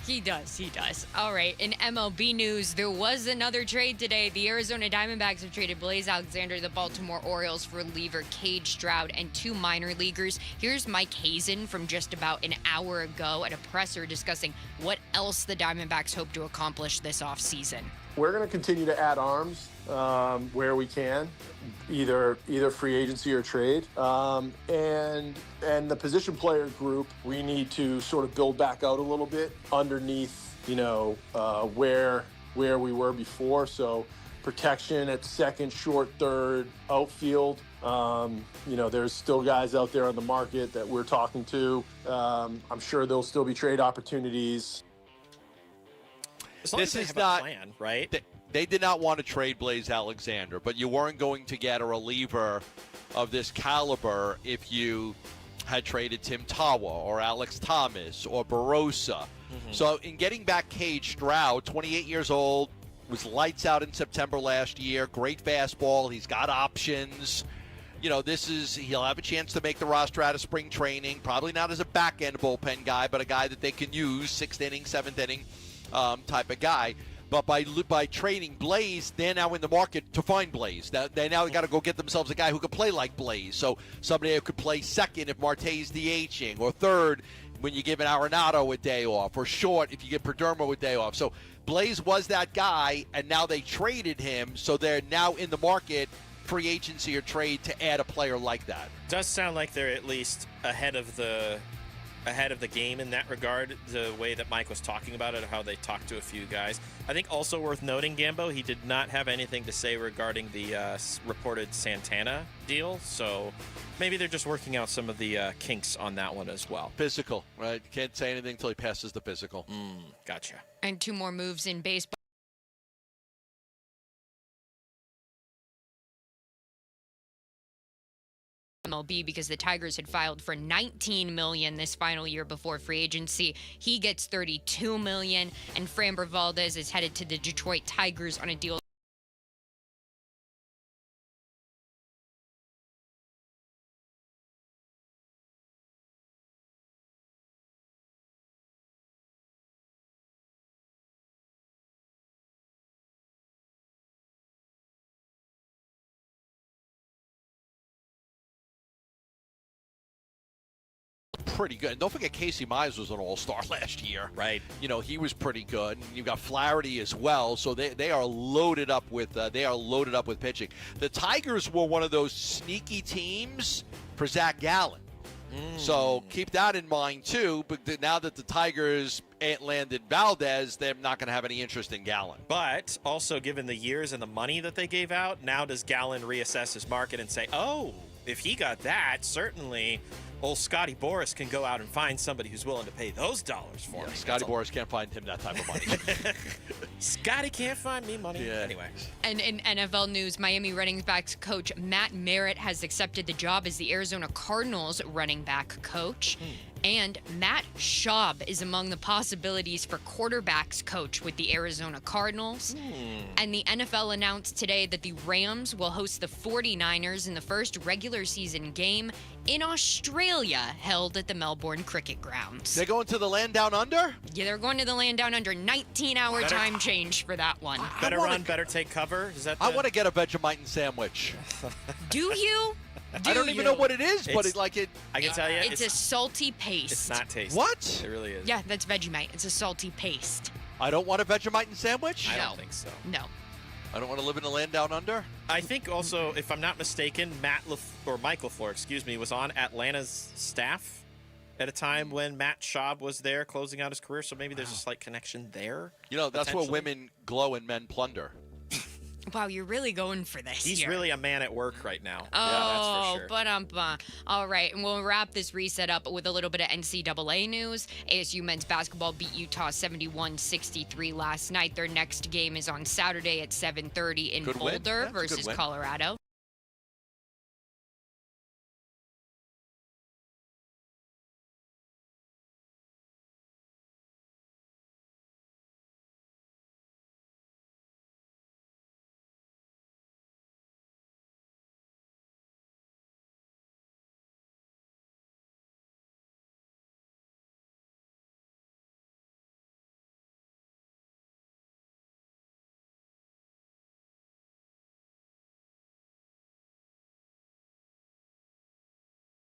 He does. All right. In MLB news, there was another trade today. The Arizona Diamondbacks have traded Blaze Alexander, the Baltimore Orioles, for reliever Cage Stroud and 2 minor leaguers. Here's Mike Hazen from just about an hour ago at a presser discussing what else the Diamondbacks hope to accomplish this offseason. We're going to continue to add arms where we can, either free agency or trade. And the position player group, we need to sort of build back out a little bit underneath, where we were before. So protection at second, short, third, outfield. There's still guys out there on the market that we're talking to. I'm sure there'll still be trade opportunities. This is not a plan, right? They did not want to trade Blaze Alexander, but you weren't going to get a reliever of this caliber if you had traded Tim Tawa or Alex Thomas or Barossa. Mm-hmm. So in getting back Cage Stroud, 28 years old, was lights out in September last year, great fastball, he's got options. He'll have a chance to make the roster out of spring training, probably not as a back-end bullpen guy, but a guy that they can use, 6th inning, 7th inning type of guy. But by trading Blaze, they're now in the market to find Blaze. They now got to go get themselves a guy who could play like Blaze. So somebody who could play second if Marte's DHing, or third when you give an Arenado a day off, or short if you give Perdomo a day off. So Blaze was that guy, and now they traded him, so they're now in the market, free agency or trade, to add a player like that. Does sound like they're at least ahead of the game in that regard, the way that Mike was talking about it, how they talked to a few guys. I think also worth noting, Gambo, he did not have anything to say regarding the reported Santana deal, so maybe they're just working out some of the kinks on that one as well. Physical, right? Can't say anything until he passes the physical. Gotcha. And 2 more moves in baseball. MLB, because the Tigers had filed for $19 million this final year before free agency. He gets $32 million, and Framber Valdez is headed to the Detroit Tigers on a deal. Pretty good. And don't forget, Casey Mize was an all-star last year. Right. You know, he was pretty good. And you've got Flaherty as well. So they are loaded up with pitching. The Tigers were one of those sneaky teams for Zach Gallen. So keep that in mind too. But now that the Tigers landed Valdez, they're not going to have any interest in Gallen. But also, given the years and the money that they gave out, now does Gallen reassess his market and say, oh, if he got that, certainly old Scotty Boras can go out and find somebody who's willing to pay those dollars for me. Scotty Boras can't find him that type of money. Scotty can't find me money. Yeah. Anyway. And in NFL news, Miami running backs coach Matt Merritt has accepted the job as the Arizona Cardinals running back coach. And Matt Schaub is among the possibilities for quarterbacks coach with the Arizona Cardinals. And the NFL announced today that the Rams will host the 49ers in the first regular season game in Australia, held at the Melbourne Cricket Grounds. They're going to the land down under? Yeah, they're going to the land down under. 19-hour time change for that one. Better run, better take cover. Is that? I want to get a Vegemite sandwich. Do you? I don't even know what it is, but it's like it. I can tell you, it's a salty paste. It's not tasty. What? It really is. Yeah, that's Vegemite. It's a salty paste. I don't want a Vegemite sandwich? I don't think so. No. I don't want to live in the land down under? I think also, if I'm not mistaken, Mike LaFleur, was on Atlanta's staff at a time when Matt Schaub was there closing out his career, so maybe there's a slight connection there. You know, that's where women glow and men plunder. Wow, you're really going for this. He's here. really a man at work right now. Oh, yeah, that's for sure. All right, and we'll wrap this reset up with a little bit of NCAA news. ASU men's basketball beat Utah 71-63 last night. Their next game is on Saturday at 7:30 in Boulder versus Colorado.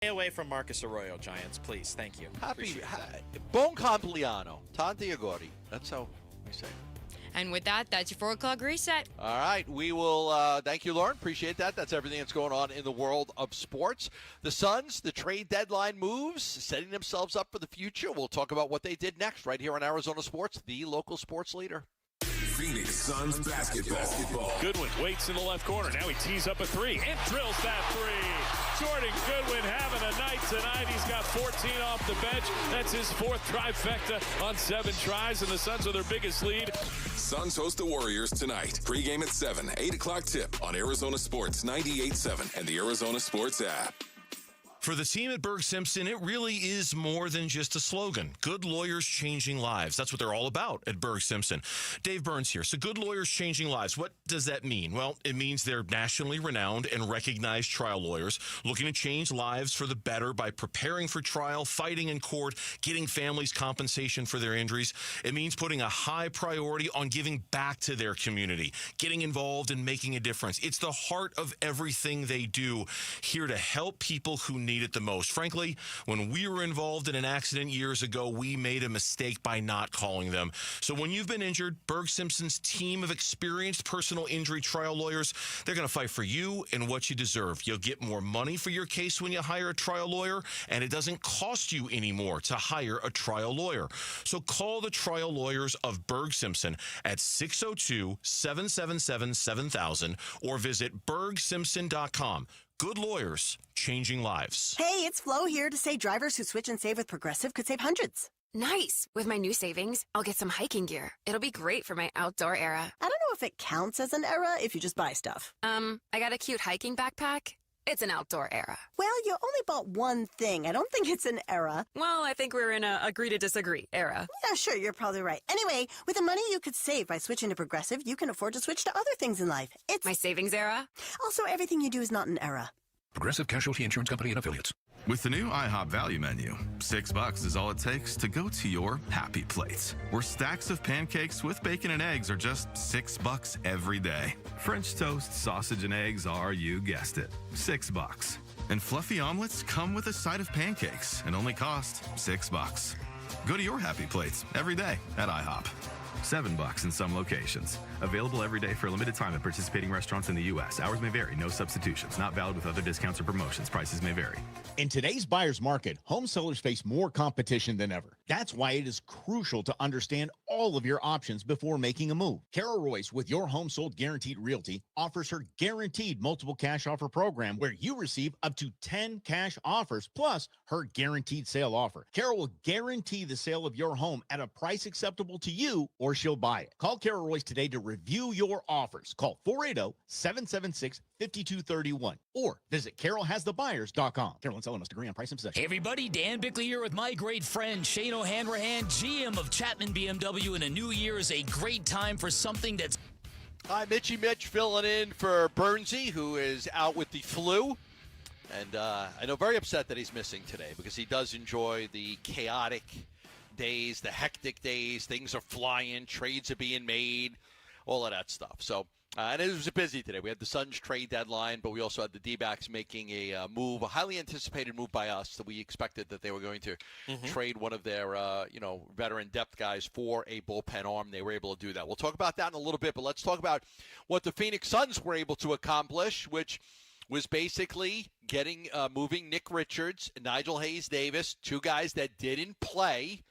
Stay away from Marcus Arroyo, Giants, please. Thank you. Buon compleanno. Tanti auguri. That's how we say it. And with that, that's your 4 o'clock reset. All right. We will thank you, Lauren. Appreciate that. That's everything that's going on in the world of sports. The Suns, the trade deadline moves, setting themselves up for the future. We'll talk about what they did next right here on Arizona Sports, the local sports leader. Phoenix Suns basketball. Goodwin waits in the left corner. Now he tees up a three and drills that three. Jordan Goodwin having a night tonight. He's got 14 off the bench. That's his 4th trifecta on 7 tries, and the Suns are their biggest lead. Suns host the Warriors tonight. Pre-game at 7, 8 o'clock tip on Arizona Sports 98.7 and the Arizona Sports app. For the team at Berg Simpson, it really is more than just a slogan. Good lawyers changing lives. That's what they're all about at Berg Simpson. Dave Burns here. So good lawyers changing lives. What does that mean? Well, it means they're nationally renowned and recognized trial lawyers looking to change lives for the better by preparing for trial, fighting in court, getting families compensation for their injuries. It means putting a high priority on giving back to their community, getting involved and making a difference. It's the heart of everything they do, here to help people who need need it the most. Frankly, when we were involved in an accident years ago, we made a mistake by not calling them. So when you've been injured, Berg Simpson's team of experienced personal injury trial lawyers, they're going to fight for you and what you deserve. You'll get more money for your case when you hire a trial lawyer, and it doesn't cost you anymore to hire a trial lawyer. So call the trial lawyers of Berg Simpson at 602-777-7000 or visit bergsimpson.com. Good lawyers, changing lives. Hey, it's Flo here to say drivers who switch and save with Progressive could save hundreds. Nice. With my new savings, I'll get some hiking gear. It'll be great for my outdoor era. I don't know if it counts as an era if you just buy stuff. I got a cute hiking backpack. It's an outdoor era. Well, you only bought one thing. I don't think it's an era. Well, I think we're in a agree to disagree era. Yeah, sure, you're probably right. Anyway, with the money you could save by switching to Progressive, you can afford to switch to other things in life. It's my savings era. Also, everything you do is not an era. Progressive Casualty Insurance Company and Affiliates. With the new IHOP value menu, $6 is all it takes to go to your happy place, where stacks of pancakes with bacon and eggs are just $6 every day. French toast, sausage, and eggs are, you guessed it, $6. And fluffy omelets come with a side of pancakes and only cost $6. Go to your happy plates every day at IHOP. $7 in some locations. Available every day for a limited time at participating restaurants in the U.S. Hours may vary. No substitutions. Not valid with other discounts or promotions. Prices may vary. In today's buyer's market, home sellers face more competition than ever. That's why it is crucial to understand all of your options before making a move. Carol Royce with Your Home Sold Guaranteed Realty offers her guaranteed multiple cash offer program where you receive up to 10 cash offers plus her guaranteed sale offer. Carol will guarantee the sale of your home at a price acceptable to you or she'll buy it. Call Carol Royce today to review your offers. Call 480-776-5231 or visit carolhasthebuyers.com. Carol and seller must agree on price and possession. Hey everybody, Dan Bickley here with my great friend Shane O'Hanrahan, GM of Chapman BMW, and a new year is a great time for something that's... Hi, Mitch filling in for Bernsey, who is out with the flu. And I know very upset that he's missing today because he does enjoy the chaotic days, the hectic days. Things are flying, trades are being made, all of that stuff. So, and it was busy today. We had the Suns trade deadline, but we also had the D-backs making a move, a highly anticipated move by us that we expected that they were going to trade one of their, veteran depth guys for a bullpen arm. They were able to do that. We'll talk about that in a little bit, but let's talk about what the Phoenix Suns were able to accomplish, which was basically moving Nick Richards and Nigel Hayes-Davis, two guys that didn't play,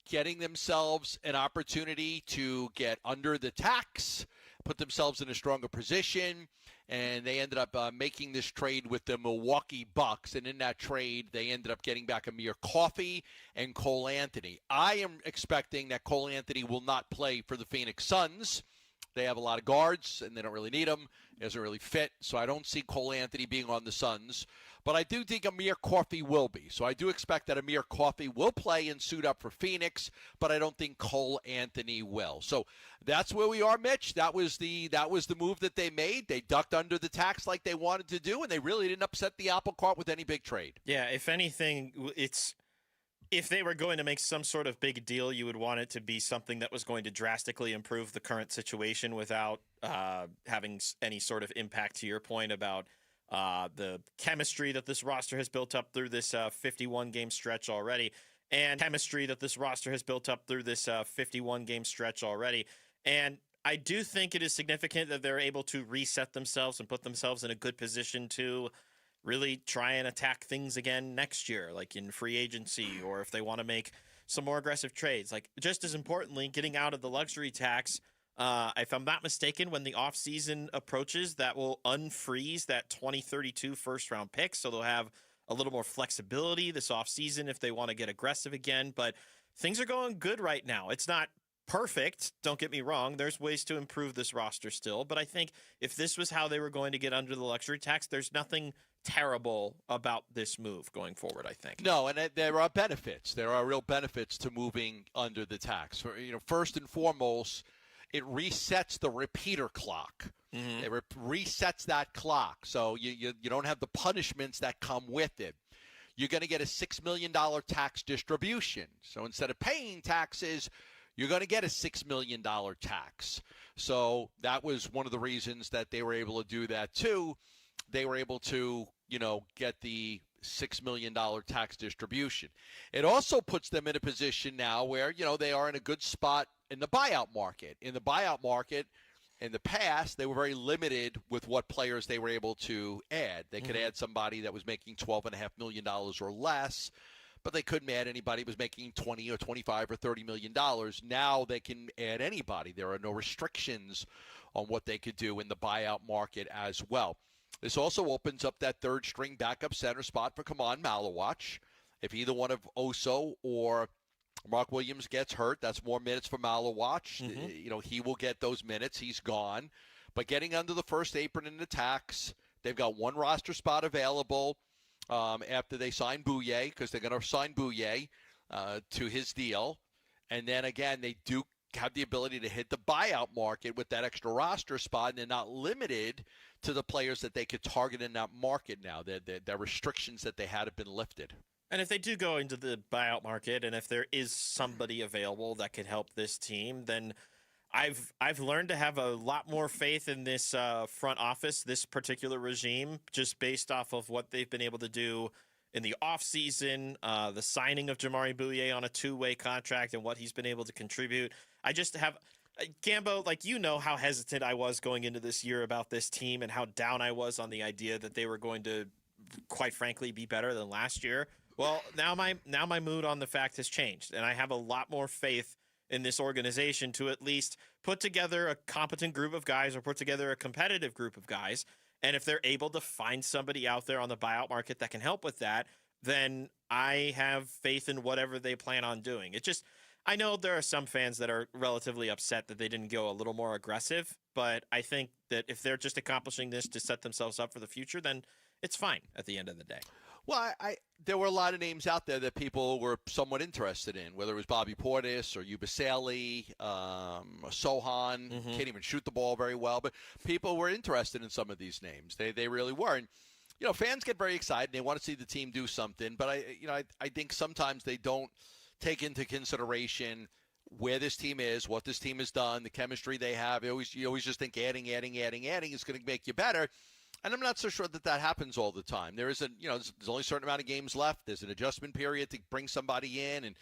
getting themselves an opportunity to get under the tax, put themselves in a stronger position, and they ended up making this trade with the Milwaukee Bucks. And in that trade, they ended up getting back Amir Coffey and Cole Anthony. I am expecting that Cole Anthony will not play for the Phoenix Suns. They have a lot of guards, and they don't really need him. He doesn't really fit, so I don't see Cole Anthony being on the Suns. But I do think Amir Coffey will be. So I do expect that Amir Coffey will play and suit up for Phoenix, but I don't think Cole Anthony will. So that's where we are, Mitch. That was the move that they made. They ducked under the tax like they wanted to do, and they really didn't upset the apple cart with any big trade. Yeah, if anything, if they were going to make some sort of big deal, you would want it to be something that was going to drastically improve the current situation without having any sort of impact, to your point about the chemistry that this roster has built up through this 51-game stretch already, and And I do think it is significant that they're able to reset themselves and put themselves in a good position to really try and attack things again next year, like in free agency, or if they want to make some more aggressive trades. Like, just as importantly, getting out of the luxury tax. If I'm not mistaken, when the offseason approaches, that will unfreeze that 2032 first-round pick, so they'll have a little more flexibility this offseason if they want to get aggressive again. But things are going good right now. It's not perfect, don't get me wrong. There's ways to improve this roster still. But I think if this was how they were going to get under the luxury tax, there's nothing terrible about this move going forward, I think. No, and there are benefits. There are real benefits to moving under the tax. First and foremost, it resets the repeater clock. It resets that clock, so you don't have the punishments that come with it. You're going to get a $6 million tax distribution. So instead of paying taxes, you're going to get a $6 million tax. So that was one of the reasons that they were able to do that too. They were able to, get the $6 million tax distribution. It also puts them in a position now where, they are in a good spot in the buyout market. In the buyout market, in the past, they were very limited with what players they were able to add. They could add somebody that was making $12.5 million or less, but they couldn't add anybody who was making $20 or $25 or $30 million. Now they can add anybody. There are no restrictions on what they could do in the buyout market as well. This also opens up that third-string backup center spot for Kaman Malawach. If either one of Oso or Mark Williams gets hurt, that's more minutes for Malawach. He will get those minutes. He's gone. But getting under the first apron in the tax, they've got one roster spot available after they sign Bouye, because they're going to sign Bouye to his deal. And then, again, they do have the ability to hit the buyout market with that extra roster spot, and they're not limited to the players that they could target in that market now. The restrictions that they had have been lifted. And if they do go into the buyout market, and if there is somebody available that could help this team, then I've learned to have a lot more faith in this front office, this particular regime, just based off of what they've been able to do in the offseason, the signing of Jamari Bouye on a 2-way contract and what he's been able to contribute. I just have Gambo, how hesitant I was going into this year about this team and how down I was on the idea that they were going to, quite frankly, be better than last year. Well, now my mood on the fact has changed, and I have a lot more faith in this organization to at least put together a competent group of guys or put together a competitive group of guys. And if they're able to find somebody out there on the buyout market that can help with that, then I have faith in whatever they plan on doing. I know there are some fans that are relatively upset that they didn't go a little more aggressive, but I think that if they're just accomplishing this to set themselves up for the future, then it's fine at the end of the day. Well, there were a lot of names out there that people were somewhat interested in, whether it was Bobby Portis or Ubaseli, Sohan. Can't even shoot the ball very well, but people were interested in some of these names. They really were. And, fans get very excited. They want to see the team do something, but I think sometimes they don't take into consideration where this team is, what this team has done, the chemistry they have. You always just think adding is going to make you better. And I'm not so sure that happens all the time. There's only a certain amount of games left. There's an adjustment period to bring somebody in. And,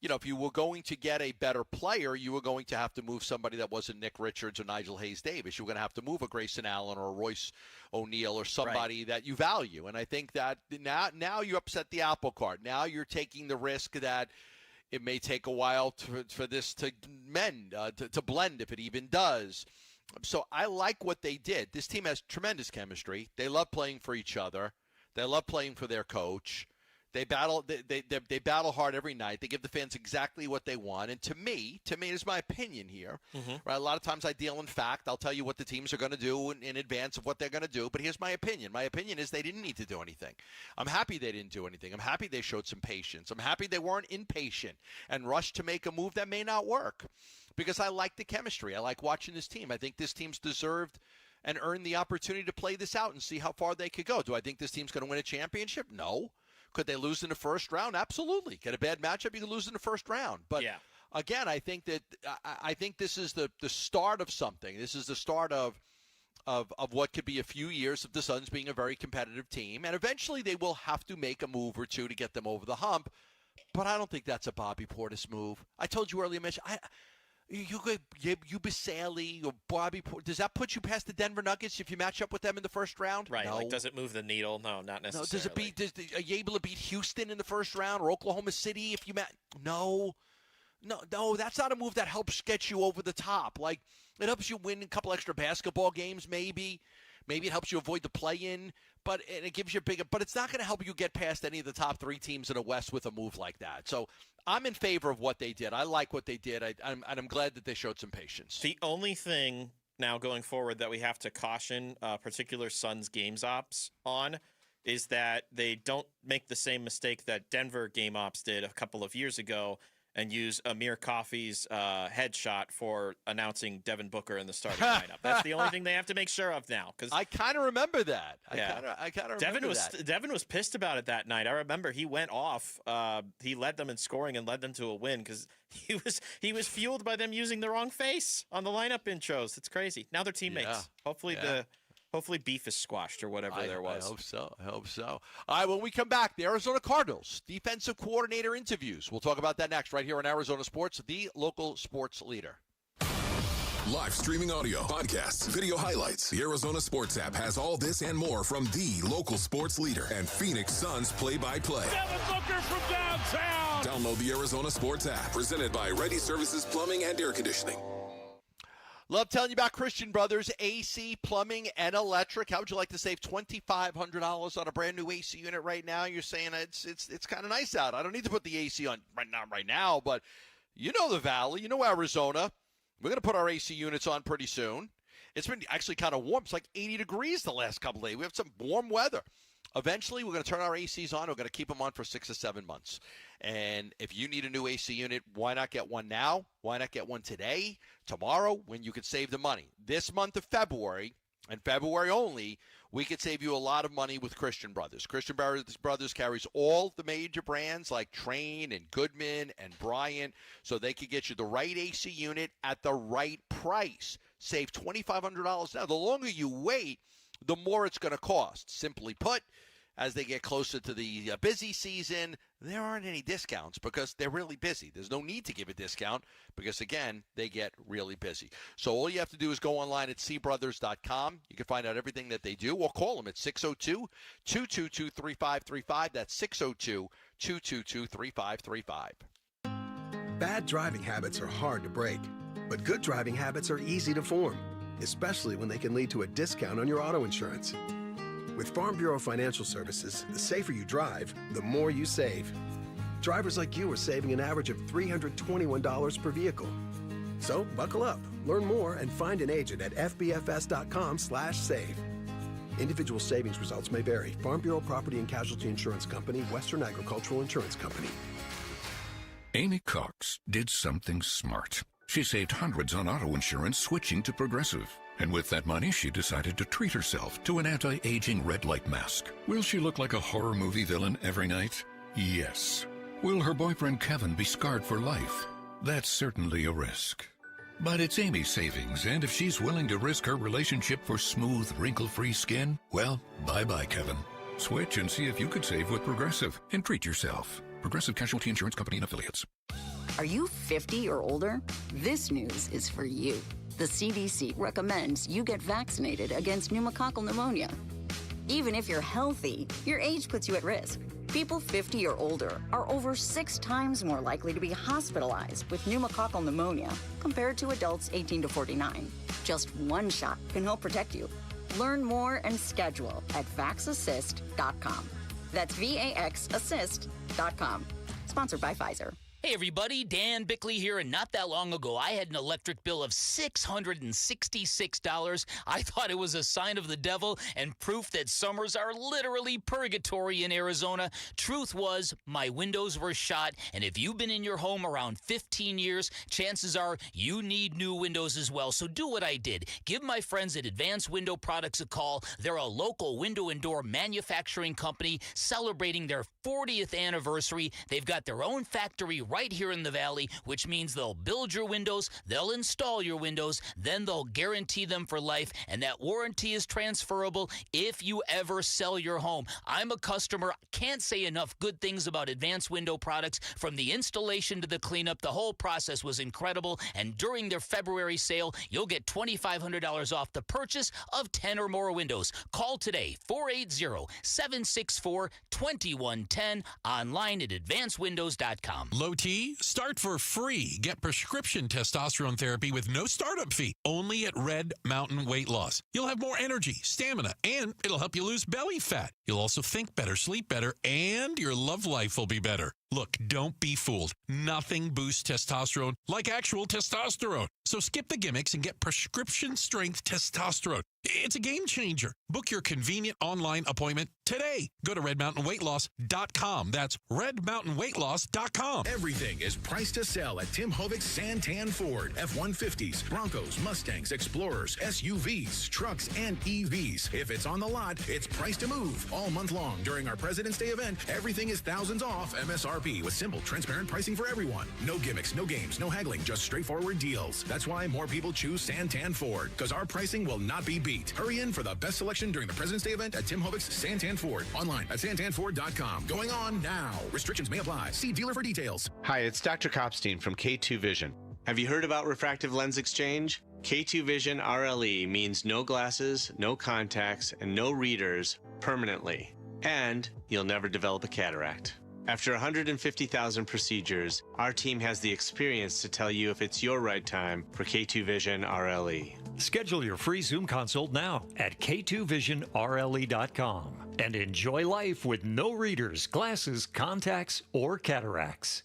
if you were going to get a better player, you were going to have to move somebody that wasn't Nick Richards or Nigel Hayes-Davis. You were going to have to move a Grayson Allen or a Royce O'Neal or somebody that you value. And I think that now you upset the apple cart. Now you're taking the risk that it may take a while for this to mend, to blend, if it even does. So I like what they did. This team has tremendous chemistry. They love playing for each other. They love playing for their coach. They battle. They battle hard every night. They give the fans exactly what they want. And to me, it's my opinion here. Right? A lot of times I deal in fact. I'll tell you what the teams are going to do in advance of what they're going to do. But here's my opinion. My opinion is they didn't need to do anything. I'm happy they didn't do anything. I'm happy they showed some patience. I'm happy they weren't impatient and rushed to make a move that may not work. Because I like the chemistry. I like watching this team. I think this team's deserved and earned the opportunity to play this out and see how far they could go. Do I think this team's going to win a championship? No. Could they lose in the first round? Absolutely. Get a bad matchup, you can lose in the first round. But again, I think this is the start of something. This is the start of what could be a few years of the Suns being a very competitive team. And eventually they will have to make a move or two to get them over the hump. But I don't think that's a Bobby Portis move. I told you earlier, Mitch, you could Ubaseli or Bobby Portis. Does that put you past the Denver Nuggets if you match up with them in the first round? Right. No. Does it move the needle? No, not necessarily. Are you able to beat Houston in the first round or Oklahoma City if you match? No, that's not a move that helps get you over the top. Like, it helps you win a couple extra basketball games, maybe. Maybe it helps you avoid the play-in, but it gives you but it's not going to help you get past any of the top three teams in the West with a move like that. So I'm in favor of what they did. I like what they did, and I'm glad that they showed some patience. The only thing now going forward that we have to caution particular Suns games ops on is that they don't make the same mistake that Denver game ops did a couple of years ago and use Amir Coffey's headshot for announcing Devin Booker in the starting lineup. That's the only thing they have to make sure of now. Because I kind of remember that. I kind of remember that. Devin was pissed about it that night. I remember he went off. He led them in scoring and led them to a win because he was fueled by them using the wrong face on the lineup intros. It's crazy. Now they're teammates. Hopefully Hopefully beef is squashed or whatever there was. I hope so. All right, when we come back, the Arizona Cardinals defensive coordinator interviews. We'll talk about that next right here on Arizona Sports, the local sports leader. Live streaming audio, podcasts, video highlights. The Arizona Sports app has all this and more from the local sports leader and Phoenix Suns play-by-play. Devin Booker from downtown. Download the Arizona Sports app, presented by Ready Services Plumbing and Air Conditioning. Love telling you about Christian Brothers AC, Plumbing, and Electric. How would you like to save $2,500 on a brand new AC unit right now? You're saying it's kind of nice out. I don't need to put the AC on right now, but you know the Valley, you know Arizona. We're going to put our AC units on pretty soon. It's been actually kind of warm. It's like 80 degrees the last couple of days. We have some warm weather. Eventually, we're going to turn our ACs on. We're going to keep them on for 6 to 7 months. And if you need a new AC unit, why not get one now? Why not get one today, tomorrow, when you could save the money? This month of February, and February only, we could save you a lot of money with Christian Brothers. Christian Brothers carries all the major brands like Trane and Goodman and Bryant, so they could get you the right AC unit at the right price. Save $2,500 now. The longer you wait, the more it's going to cost. Simply put, as they get closer to the busy season, there aren't any discounts because they're really busy. There's no need to give a discount because, again, they get really busy. So all you have to do is go online at cbrothers.com. You can find out everything that they do, or call them at 602-222-3535. That's 602-222-3535. Bad driving habits are hard to break, but good driving habits are easy to form, especially when they can lead to a discount on your auto insurance. With Farm Bureau Financial Services, the safer you drive, the more you save. Drivers like you are saving an average of $321 per vehicle. So buckle up, learn more, and find an agent at fbfs.com/save. Individual savings results may vary. Farm Bureau Property and Casualty Insurance Company, Western Agricultural Insurance Company. Amy Cox did something smart. She saved hundreds on auto insurance switching to Progressive. And with that money, she decided to treat herself to an anti-aging red light mask. Will she look like a horror movie villain every night? Yes. Will her boyfriend Kevin be scarred for life? That's certainly a risk. But it's Amy's savings, and if she's willing to risk her relationship for smooth, wrinkle-free skin, well, bye-bye, Kevin. Switch and see if you could save with Progressive and treat yourself. Progressive Casualty Insurance Company and Affiliates. Are you 50 or older? This news is for you. The CDC recommends you get vaccinated against pneumococcal pneumonia. Even if you're healthy, your age puts you at risk. People 50 or older are over 6 times more likely to be hospitalized with pneumococcal pneumonia compared to adults 18 to 49. Just one shot can help protect you. Learn more and schedule at vaxassist.com. That's VAXassist.com. Sponsored by Pfizer. Hey everybody, Dan Bickley here, and not that long ago I had an electric bill of $666. I thought it was a sign of the devil and proof that summers are literally purgatory in Arizona. Truth was, my windows were shot, and if you've been in your home around 15 years, chances are you need new windows as well. So do what I did. Give my friends at Advanced Window Products a call. They're a local window and door manufacturing company celebrating their 40th anniversary. They've got their own factory right here in the Valley, which means they'll build your windows, they'll install your windows, then they'll guarantee them for life, and that warranty is transferable if you ever sell your home. I'm a customer. Can't say enough good things about Advanced Window Products. From the installation to the cleanup, the whole process was incredible, and during their February sale, you'll get $2,500 off the purchase of 10 or more windows. Call today, 480-764-2110, online at advancedwindows.com. Low T, start for free. Get prescription testosterone therapy with no startup fee, only at Red Mountain Weight Loss. You'll have more energy, stamina, and it'll help you lose belly fat. You'll also think better, sleep better, and your love life will be better. Look, don't be fooled. Nothing boosts testosterone like actual testosterone. So skip the gimmicks and get prescription-strength testosterone. It's a game changer. Book your convenient online appointment today. Go to redmountainweightloss.com. That's redmountainweightloss.com. Everything is priced to sell at Tim Hovig's Santan Ford. F-150s, Broncos, Mustangs, Explorers, SUVs, trucks, and EVs. If it's on the lot, it's priced to move. All month long during our President's Day event, everything is thousands off MSRP with simple, transparent pricing for everyone. No gimmicks, no games, no haggling, just straightforward deals. That's why more people choose Santan Ford, because our pricing will not be beat. beat. Hurry in for the best selection during the President's Day event at Tim Hovig's Santan Ford. Online at santanford.com. Going on now. Restrictions may apply. See dealer for details. Hi, it's Dr. Kopstein from K2 Vision. Have you heard about refractive lens exchange? K2 Vision RLE means no glasses, no contacts, and no readers permanently. And you'll never develop a cataract. After 150,000 procedures, our team has the experience to tell you if it's your right time for K2 Vision RLE. Schedule your free Zoom consult now at k2visionrle.com and enjoy life with no readers, glasses, contacts, or cataracts.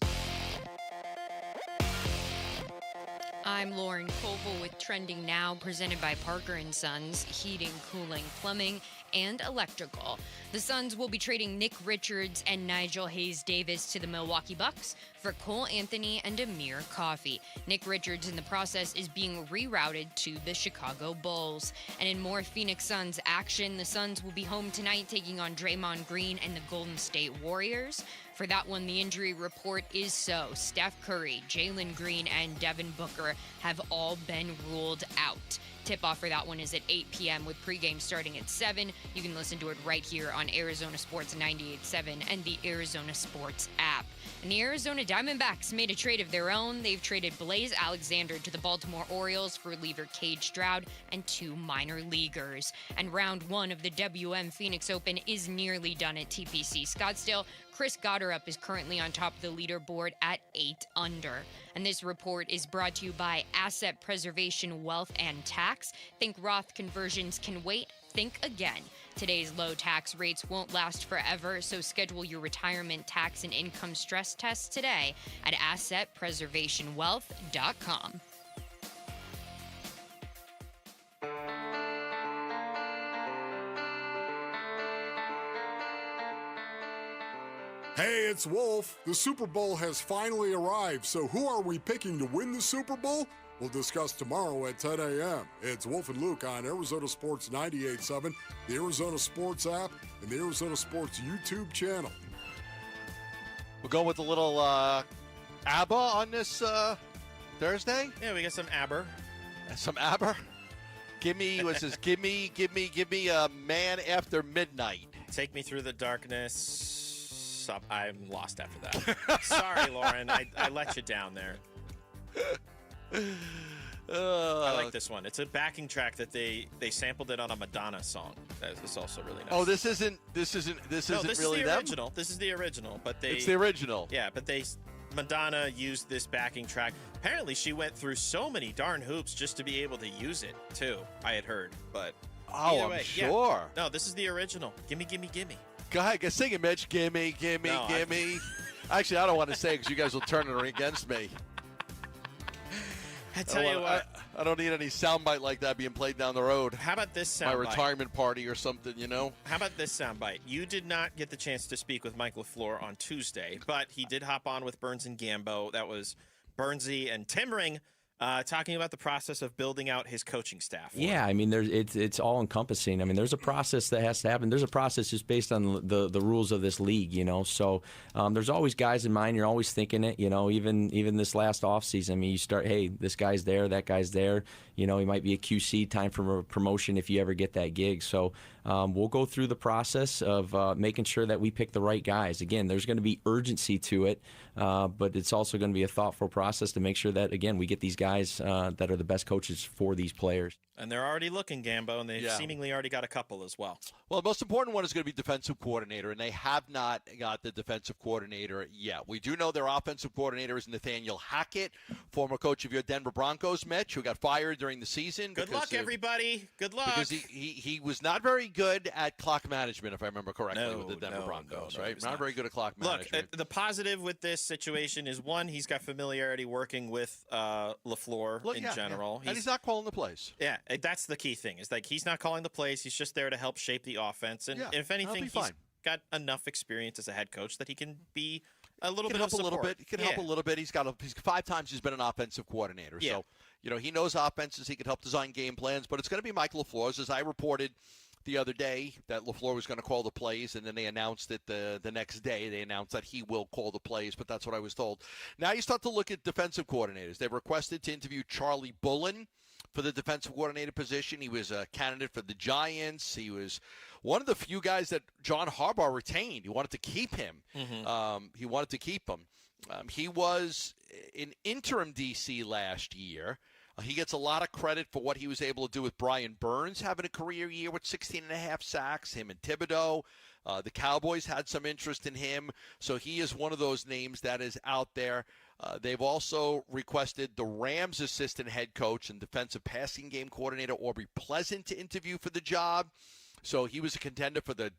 I'm Lauren Koval with Trending Now, presented by Parker & Sons, Heating, Cooling, Plumbing, and Electrical. The Suns will be trading Nick Richards and Nigel Hayes-Davis to the Milwaukee Bucks for Cole Anthony and Amir Coffey. Nick Richards, in the process, is being rerouted to the Chicago Bulls. And in more Phoenix Suns action, the Suns will be home tonight taking on Draymond Green and the Golden State Warriors. For that one, the injury report is so. Steph Curry, Jalen Green, and Devin Booker have all been ruled out. Tip-off for that one is at 8 p.m. with pregame starting at 7. You can listen to it right here on Arizona Sports 98.7 and the Arizona Sports app. And the Arizona Diamondbacks made a trade of their own. They've traded Blaze Alexander to the Baltimore Orioles for reliever Cade Stroud and 2 minor leaguers. And round 1 of the WM Phoenix Open is nearly done at TPC Scottsdale. Chris Gotterup is currently on top of the leaderboard at 8 under. And this report is brought to you by Asset Preservation Wealth and Tax. Think Roth conversions can wait? Think again. Today's low tax rates won't last forever, so schedule your retirement tax and income stress tests today at assetpreservationwealth.com. Hey, it's Wolf. The Super Bowl has finally arrived, so who are we picking to win the Super Bowl? We'll discuss tomorrow at 10 a.m. It's Wolf and Luke on Arizona Sports 98.7, the Arizona Sports app, and the Arizona Sports YouTube channel. We'll go with a little ABBA on this Thursday. Yeah, we got some ABBA. Some ABBA? Give me a Man After Midnight. Take me through the darkness. I'm lost after that. Sorry, Lauren. I let you down there. I like this one. It's a backing track that they sampled it on a Madonna song. That's also really nice. Oh, this isn't really them? Original. This is the original, but it's the original. Yeah, but Madonna used this backing track. Apparently, she went through so many darn hoops just to be able to use it too. I had heard, but I'm sure. Yeah. No, this is the original. Gimme, gimme, gimme. Go ahead, sing it, Mitch. Gimme, gimme, gimme. Actually, I don't want to say it because you guys will turn it against me. I tell you what. I don't need any soundbite like that being played down the road. How about this soundbite? My retirement party or something, you know? How about this soundbite? You did not get the chance to speak with Mike LaFleur on Tuesday, but he did hop on with Burns and Gambo. That was Burnsy and Tim Ring talking about the process of building out his coaching staff. Yeah, I mean, it's all encompassing. I mean, there's a process that has to happen. There's a process just based on the rules of this league, you know. So there's always guys in mind. You're always thinking it, you know. Even this last offseason, I mean, you start, hey, this guy's there, that guy's there. You know, he might be a QC, time for a promotion if you ever get that gig. So we'll go through the process of making sure that we pick the right guys. Again, there's going to be urgency to it, but it's also going to be a thoughtful process to make sure that, again, we get these guys that are the best coaches for these players. And they're already looking, Gambo, and they've seemingly already got a couple as well. Well, the most important one is going to be defensive coordinator, and they have not got the defensive coordinator yet. We do know their offensive coordinator is Nathaniel Hackett, former coach of your Denver Broncos, Mitch, who got fired during the season. Good luck, everybody. Good luck. Because he was not very good at clock management, if I remember correctly, with the Denver Broncos, right? Not very good at clock management. Look, the positive with this situation is, one, he's got familiarity working with LaFleur in general. And he's not calling the plays. Yeah, that's the key thing. Is like he's not calling the plays. He's just there to help shape the offense. And if anything, he's got enough experience as a head coach that he can be a little bit of support. He can help a little bit. He's 5 times he's been an offensive coordinator. Yeah. So, you know, he knows offenses. He can help design game plans. But it's going to be Mike LaFleur's. As I reported the other day that LaFleur was going to call the plays, and then they announced it the next day. They announced that he will call the plays, but that's what I was told. Now you start to look at defensive coordinators. They've requested to interview Charlie Bullen, for the defensive coordinator position. He was a candidate for the Giants. He was one of the few guys that John Harbaugh retained. He wanted to keep him. He wanted to keep him. He was an interim DC last year. He gets a lot of credit for what he was able to do with Brian Burns having a career year with 16.5 sacks, him and Thibodeau. The Cowboys had some interest in him, so he is one of those names that is out there. They've also requested the Rams assistant head coach and defensive passing game coordinator, Aubrey Pleasant, to interview for the job. So he was a contender for the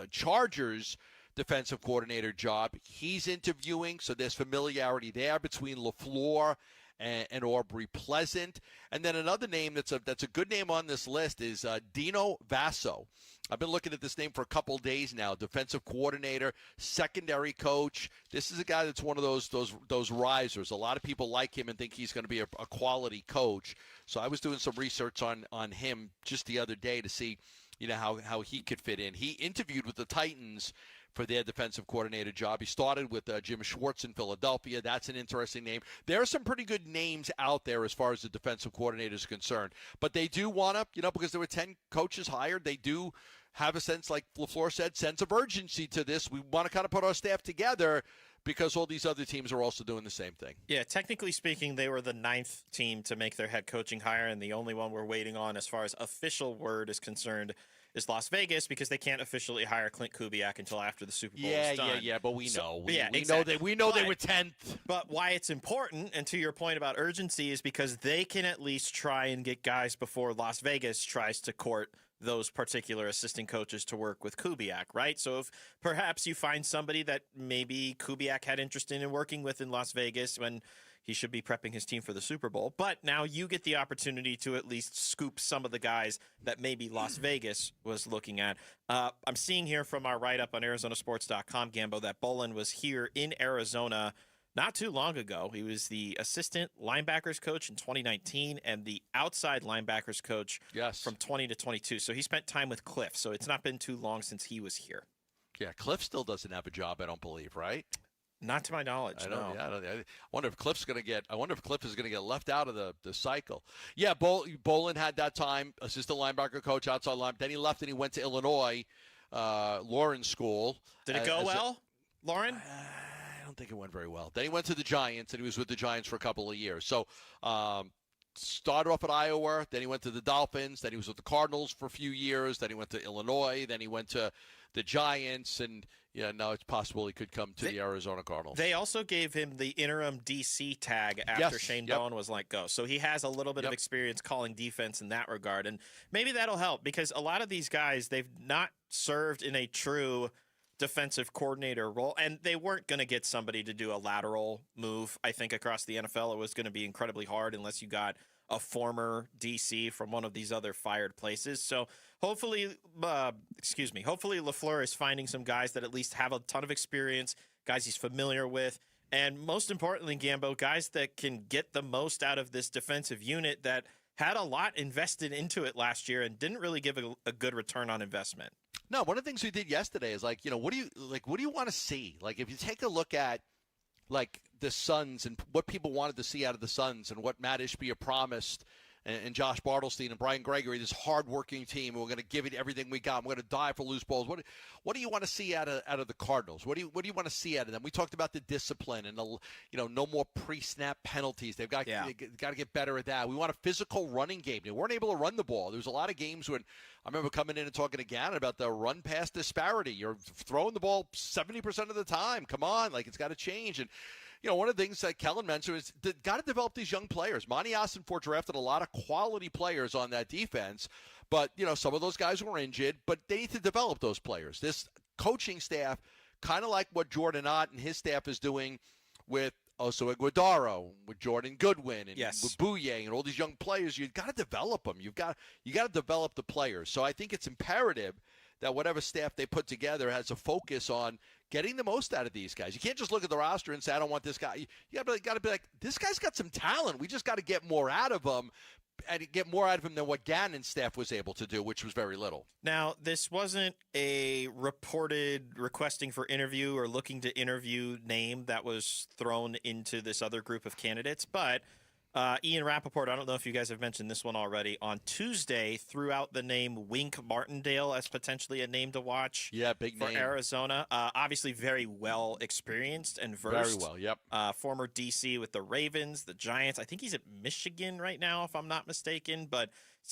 Chargers defensive coordinator job. He's interviewing, so there's familiarity there between LaFleur and Aubrey Pleasant. And then another name that's a good name on this list is Dino Vasso. I've been looking at this name for a couple days now. Defensive coordinator, secondary coach. This is a guy that's one of those risers. A lot of people like him and think he's going to be a quality coach. So I was doing some research on him just the other day to see, how he could fit in. He interviewed with the Titans for their defensive coordinator job. He started with Jim Schwartz in Philadelphia. That's an interesting name. There are some pretty good names out there as far as the defensive coordinator is concerned. But they do want to, because there were 10 coaches hired, they do have a sense, like LaFleur said, sense of urgency to this. We want to kind of put our staff together because all these other teams are also doing the same thing. Yeah, technically speaking, they were the 9th team to make their head coaching hire, and the only one we're waiting on as far as official word is concerned is Las Vegas, because they can't officially hire Clint Kubiak until after the Super Bowl is done. Yeah, but we know. Exactly. We know they were 10th. But why it's important, and to your point about urgency, is because they can at least try and get guys before Las Vegas tries to court those particular assistant coaches to work with Kubiak, right? So if perhaps you find somebody that maybe Kubiak had interest in working with in Las Vegas when he should be prepping his team for the Super Bowl, but now you get the opportunity to at least scoop some of the guys that maybe Las Vegas was looking at. I'm seeing here from our write-up on ArizonaSports.com, Gambo, that Bolin was here in Arizona not too long ago. He was the assistant linebackers coach in 2019 and the outside linebackers coach from 20 to 22. So he spent time with Cliff. So it's not been too long since he was here. Yeah, Cliff still doesn't have a job, I don't believe, right? Not to my knowledge, no. I wonder if Cliff is going to get left out of the cycle. Yeah, Bolin had that time, assistant linebacker coach, outside linebacker. Then he left and he went to Illinois, Lauren School. Did it go well, Lauren? I don't think it went very well. Then he went to the Giants, and he was with the Giants for a couple of years. So started off at Iowa, then he went to the Dolphins, then he was with the Cardinals for a few years, then he went to Illinois, then he went to the Giants, and now it's possible he could come to the Arizona Cardinals. They also gave him the interim DC tag after Shane Bowen was let go. So he has a little bit of experience calling defense in that regard, and maybe that'll help, because a lot of these guys, they've not served in a true defensive coordinator role, and they weren't going to get somebody to do a lateral move. I think across the NFL it was going to be incredibly hard unless you got a former DC from one of these other fired places. So hopefully LaFleur is finding some guys that at least have a ton of experience, guys he's familiar with, and most importantly, Gambo, guys that can get the most out of this defensive unit that had a lot invested into it last year and didn't really give a good return on investment. No, one of the things we did yesterday is what do you want to see? Like, if you take a look at the Suns and what people wanted to see out of the Suns and what Matt Ishbia promised and Josh Bartelstein and Brian Gregory, this hardworking team, we're going to give it everything we got. We're going to die for loose balls. What do you want to see out of the Cardinals? What do you want to see out of them? We talked about the discipline and no more pre-snap penalties. They've got to get better at that. We want a physical running game. They weren't able to run the ball. There was a lot of games when I remember coming in and talking to Gannon about the run pass disparity. You're throwing the ball 70% of the time. Come on, it's got to change. And one of the things that Kellen mentioned is got to develop these young players. Monty Ossenfort drafted a lot of quality players on that defense, but, some of those guys were injured, but they need to develop those players. This coaching staff, kind of like what Jordan Ott and his staff is doing with Oso Iguodaro, with Jordan Goodwin, and with Bouye, and all these young players, you've got to develop them. You got to develop the players. So I think it's imperative that whatever staff they put together has a focus on getting the most out of these guys. You can't just look at the roster and say, I don't want this guy. You got to be like, this guy's got some talent. We just got to get more out of him and get more out of him than what Gannon's staff was able to do, which was very little. Now, this wasn't a reported requesting for interview or looking to interview name that was thrown into this other group of candidates, but Ian Rappaport, I don't know if you guys have mentioned this one already, on Tuesday threw out the name Wink Martindale as potentially a name to watch. Yeah, big for name. Arizona. Obviously very well experienced and versed. Very well, yep. Former DC with the Ravens, the Giants. I think he's at Michigan right now, if I'm not mistaken. But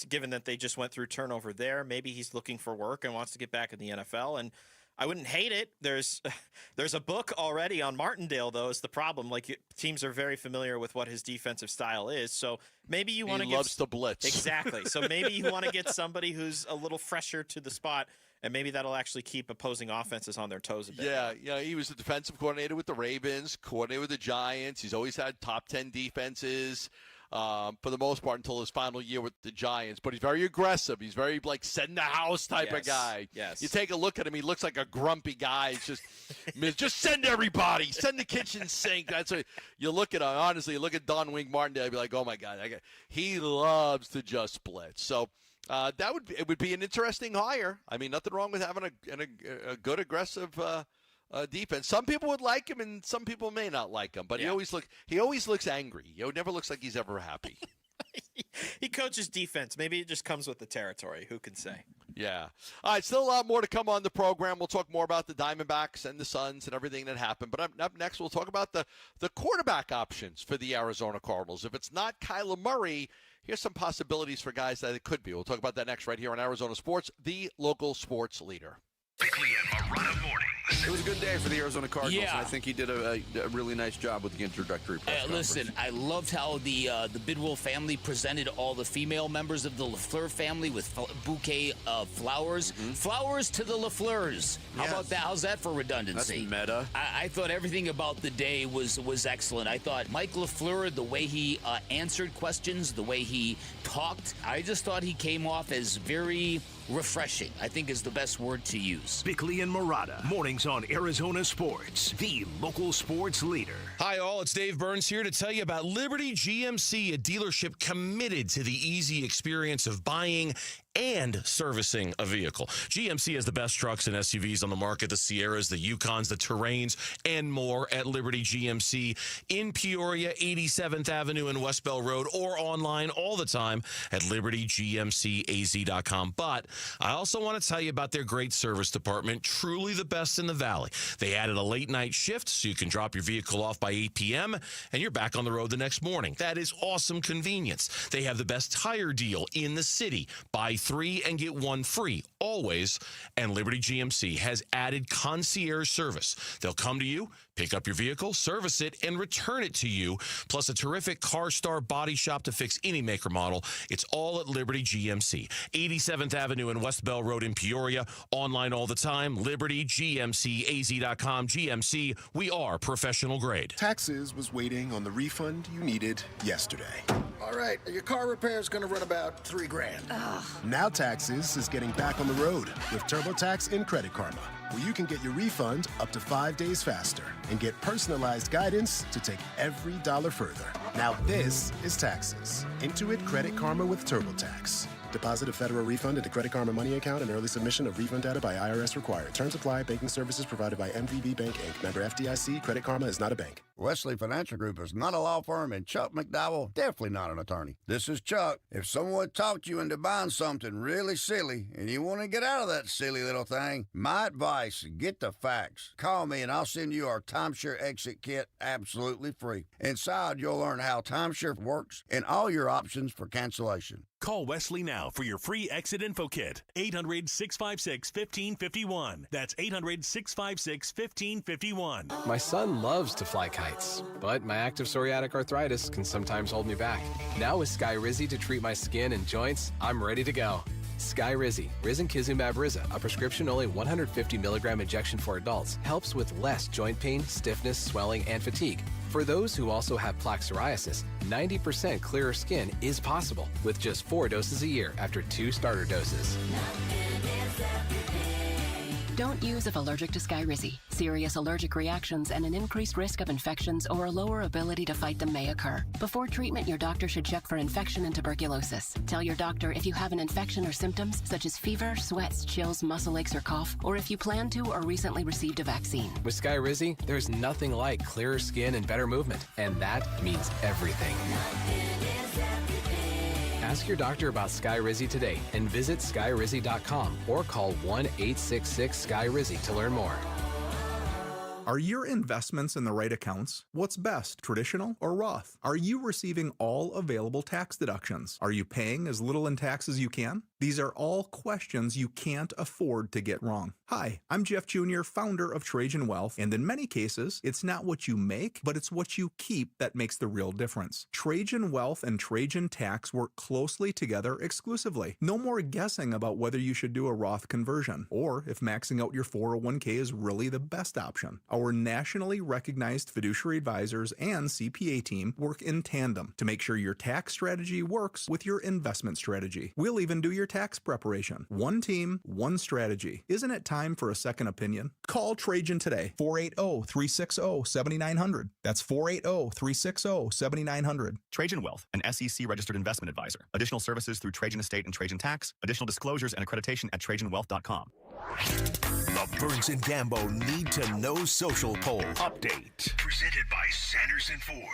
given that they just went through turnover there, maybe he's looking for work and wants to get back in the NFL. And I wouldn't hate it. There's a book already on Martindale, though, is the problem. Like, teams are very familiar with what his defensive style is. So maybe you want to He loves to blitz. Exactly. So maybe you want to get somebody who's a little fresher to the spot, and maybe that'll actually keep opposing offenses on their toes a bit. Yeah, he was the defensive coordinator with the Ravens, coordinator with the Giants. He's always had top 10 defenses. For the most part until his final year with the Giants. But he's very aggressive. He's very, send the house type of guy. Yes. You take a look at him, he looks like a grumpy guy. It's just send everybody. Send the kitchen sink. That's what you look at him. Honestly, you look at Don Wink Martindale, you'd be like, oh, my God. He loves to just blitz. So it would be an interesting hire. I mean, nothing wrong with having a good, aggressive defense. Some people would like him, and some people may not like him. But he always looks angry. He never looks like he's ever happy. He coaches defense. Maybe it just comes with the territory. Who can say? Yeah. All right, still a lot more to come on the program. We'll talk more about the Diamondbacks and the Suns and everything that happened. But up next, we'll talk about the quarterback options for the Arizona Cardinals. If it's not Kyler Murray, here's some possibilities for guys that it could be. We'll talk about that next right here on Arizona Sports, the local sports leader. Bickley and Morana mornings. It was a good day for the Arizona Cardinals, Yeah. and I think he did a really nice job with the introductory press conference. Listen, I loved how the Bidwell family presented all the female members of the LaFleur family with bouquet of flowers. Flowers to the LaFleurs. How about that? How's that for redundancy? That's meta. I thought everything about the day was excellent. I thought Mike LaFleur, the way he answered questions, the way he talked, I just thought he came off as very refreshing, I think is the best word to use. Bickley and Morana mornings on Arizona Sports, the local sports leader. Hi, all. It's Dave Burns here to tell you about Liberty GMC, a dealership committed to the easy experience of buying and servicing a vehicle. GMC has the best trucks and SUVs on the market, the Sierras, the Yukons, the Terrains, and more at Liberty GMC in Peoria, 87th Avenue and West Bell Road, or online all the time at libertygmcaz.com. But I also want to tell you about their great service department, truly the best in the Valley. They added a late night shift so you can drop your vehicle off by 8 p.m. and you're back on the road the next morning. That is awesome convenience. They have the best tire deal in the city. Buy 3 and get 1 free, always. And Liberty GMC has added concierge service. They'll come to you, pick up your vehicle, service it, and return it to you, plus a terrific CarStar body shop to fix any make or model. It's all at Liberty GMC, 87th Avenue and West Bell Road in Peoria. Online all the time, libertygmcaz.com. GMC, we are professional grade. Taxes was waiting on the refund you needed yesterday. All right, your car repair is going to run about $3 grand. Now Taxes is getting back on the road with TurboTax and Credit Karma, where you can get your refund up to 5 days faster and get personalized guidance to take every dollar further. Now this is Taxes. Intuit Credit Karma with TurboTax. Deposit a federal refund into Credit Karma money account and early submission of refund data by IRS required. Terms apply. Banking services provided by MVB Bank, Inc. Member FDIC. Credit Karma is not a bank. Wesley Financial Group is not a law firm, and Chuck McDowell definitely not an attorney. This is Chuck. If someone talked you into buying something really silly and you want to get out of that silly little thing, my advice, get the facts. Call me and I'll send you our timeshare exit kit absolutely free. Inside, you'll learn how timeshare works and all your options for cancellation. Call Wesley now for your free exit info kit. 800-656-1551. That's 800-656-1551. My son loves to fly kites, but my active psoriatic arthritis can sometimes hold me back. Now with Skyrizi to treat my skin and joints, I'm ready to go. Skyrizi, risankizumab Riza, a prescription-only 150 milligram injection for adults, helps with less joint pain, stiffness, swelling, and fatigue. For those who also have plaque psoriasis, 90% clearer skin is possible with just 4 doses a year after 2 starter doses. Don't use if allergic to Skyrizi. Serious allergic reactions and an increased risk of infections or a lower ability to fight them may occur. Before treatment, your doctor should check for infection and tuberculosis. Tell your doctor if you have an infection or symptoms such as fever, sweats, chills, muscle aches, or cough, or if you plan to or recently received a vaccine. With Skyrizi, there's nothing like clearer skin and better movement, and that means everything. Ask your doctor about Skyrizi today and visit skyrizi.com or call 1-866-SKY-RIZZI to learn more. Are your investments in the right accounts? What's best, traditional or Roth? Are you receiving all available tax deductions? Are you paying as little in tax as you can? These are all questions you can't afford to get wrong. Hi, I'm Jeff Jr., founder of Trajan Wealth, and in many cases, it's not what you make, but it's what you keep that makes the real difference. Trajan Wealth and Trajan Tax work closely together exclusively. No more guessing about whether you should do a Roth conversion, or if maxing out your 401k is really the best option. Our nationally recognized fiduciary advisors and CPA team work in tandem to make sure your tax strategy works with your investment strategy. We'll even do your tax preparation. One team, one strategy. Isn't it time for a second opinion? Call Trajan today, 480-360-7900. That's 480-360-7900. Trajan Wealth, an SEC-registered investment advisor. Additional services through Trajan Estate and Trajan Tax. Additional disclosures and accreditation at TrajanWealth.com. The Burns and Gambo Need to Know Social Poll Update. Presented by Sanderson Ford.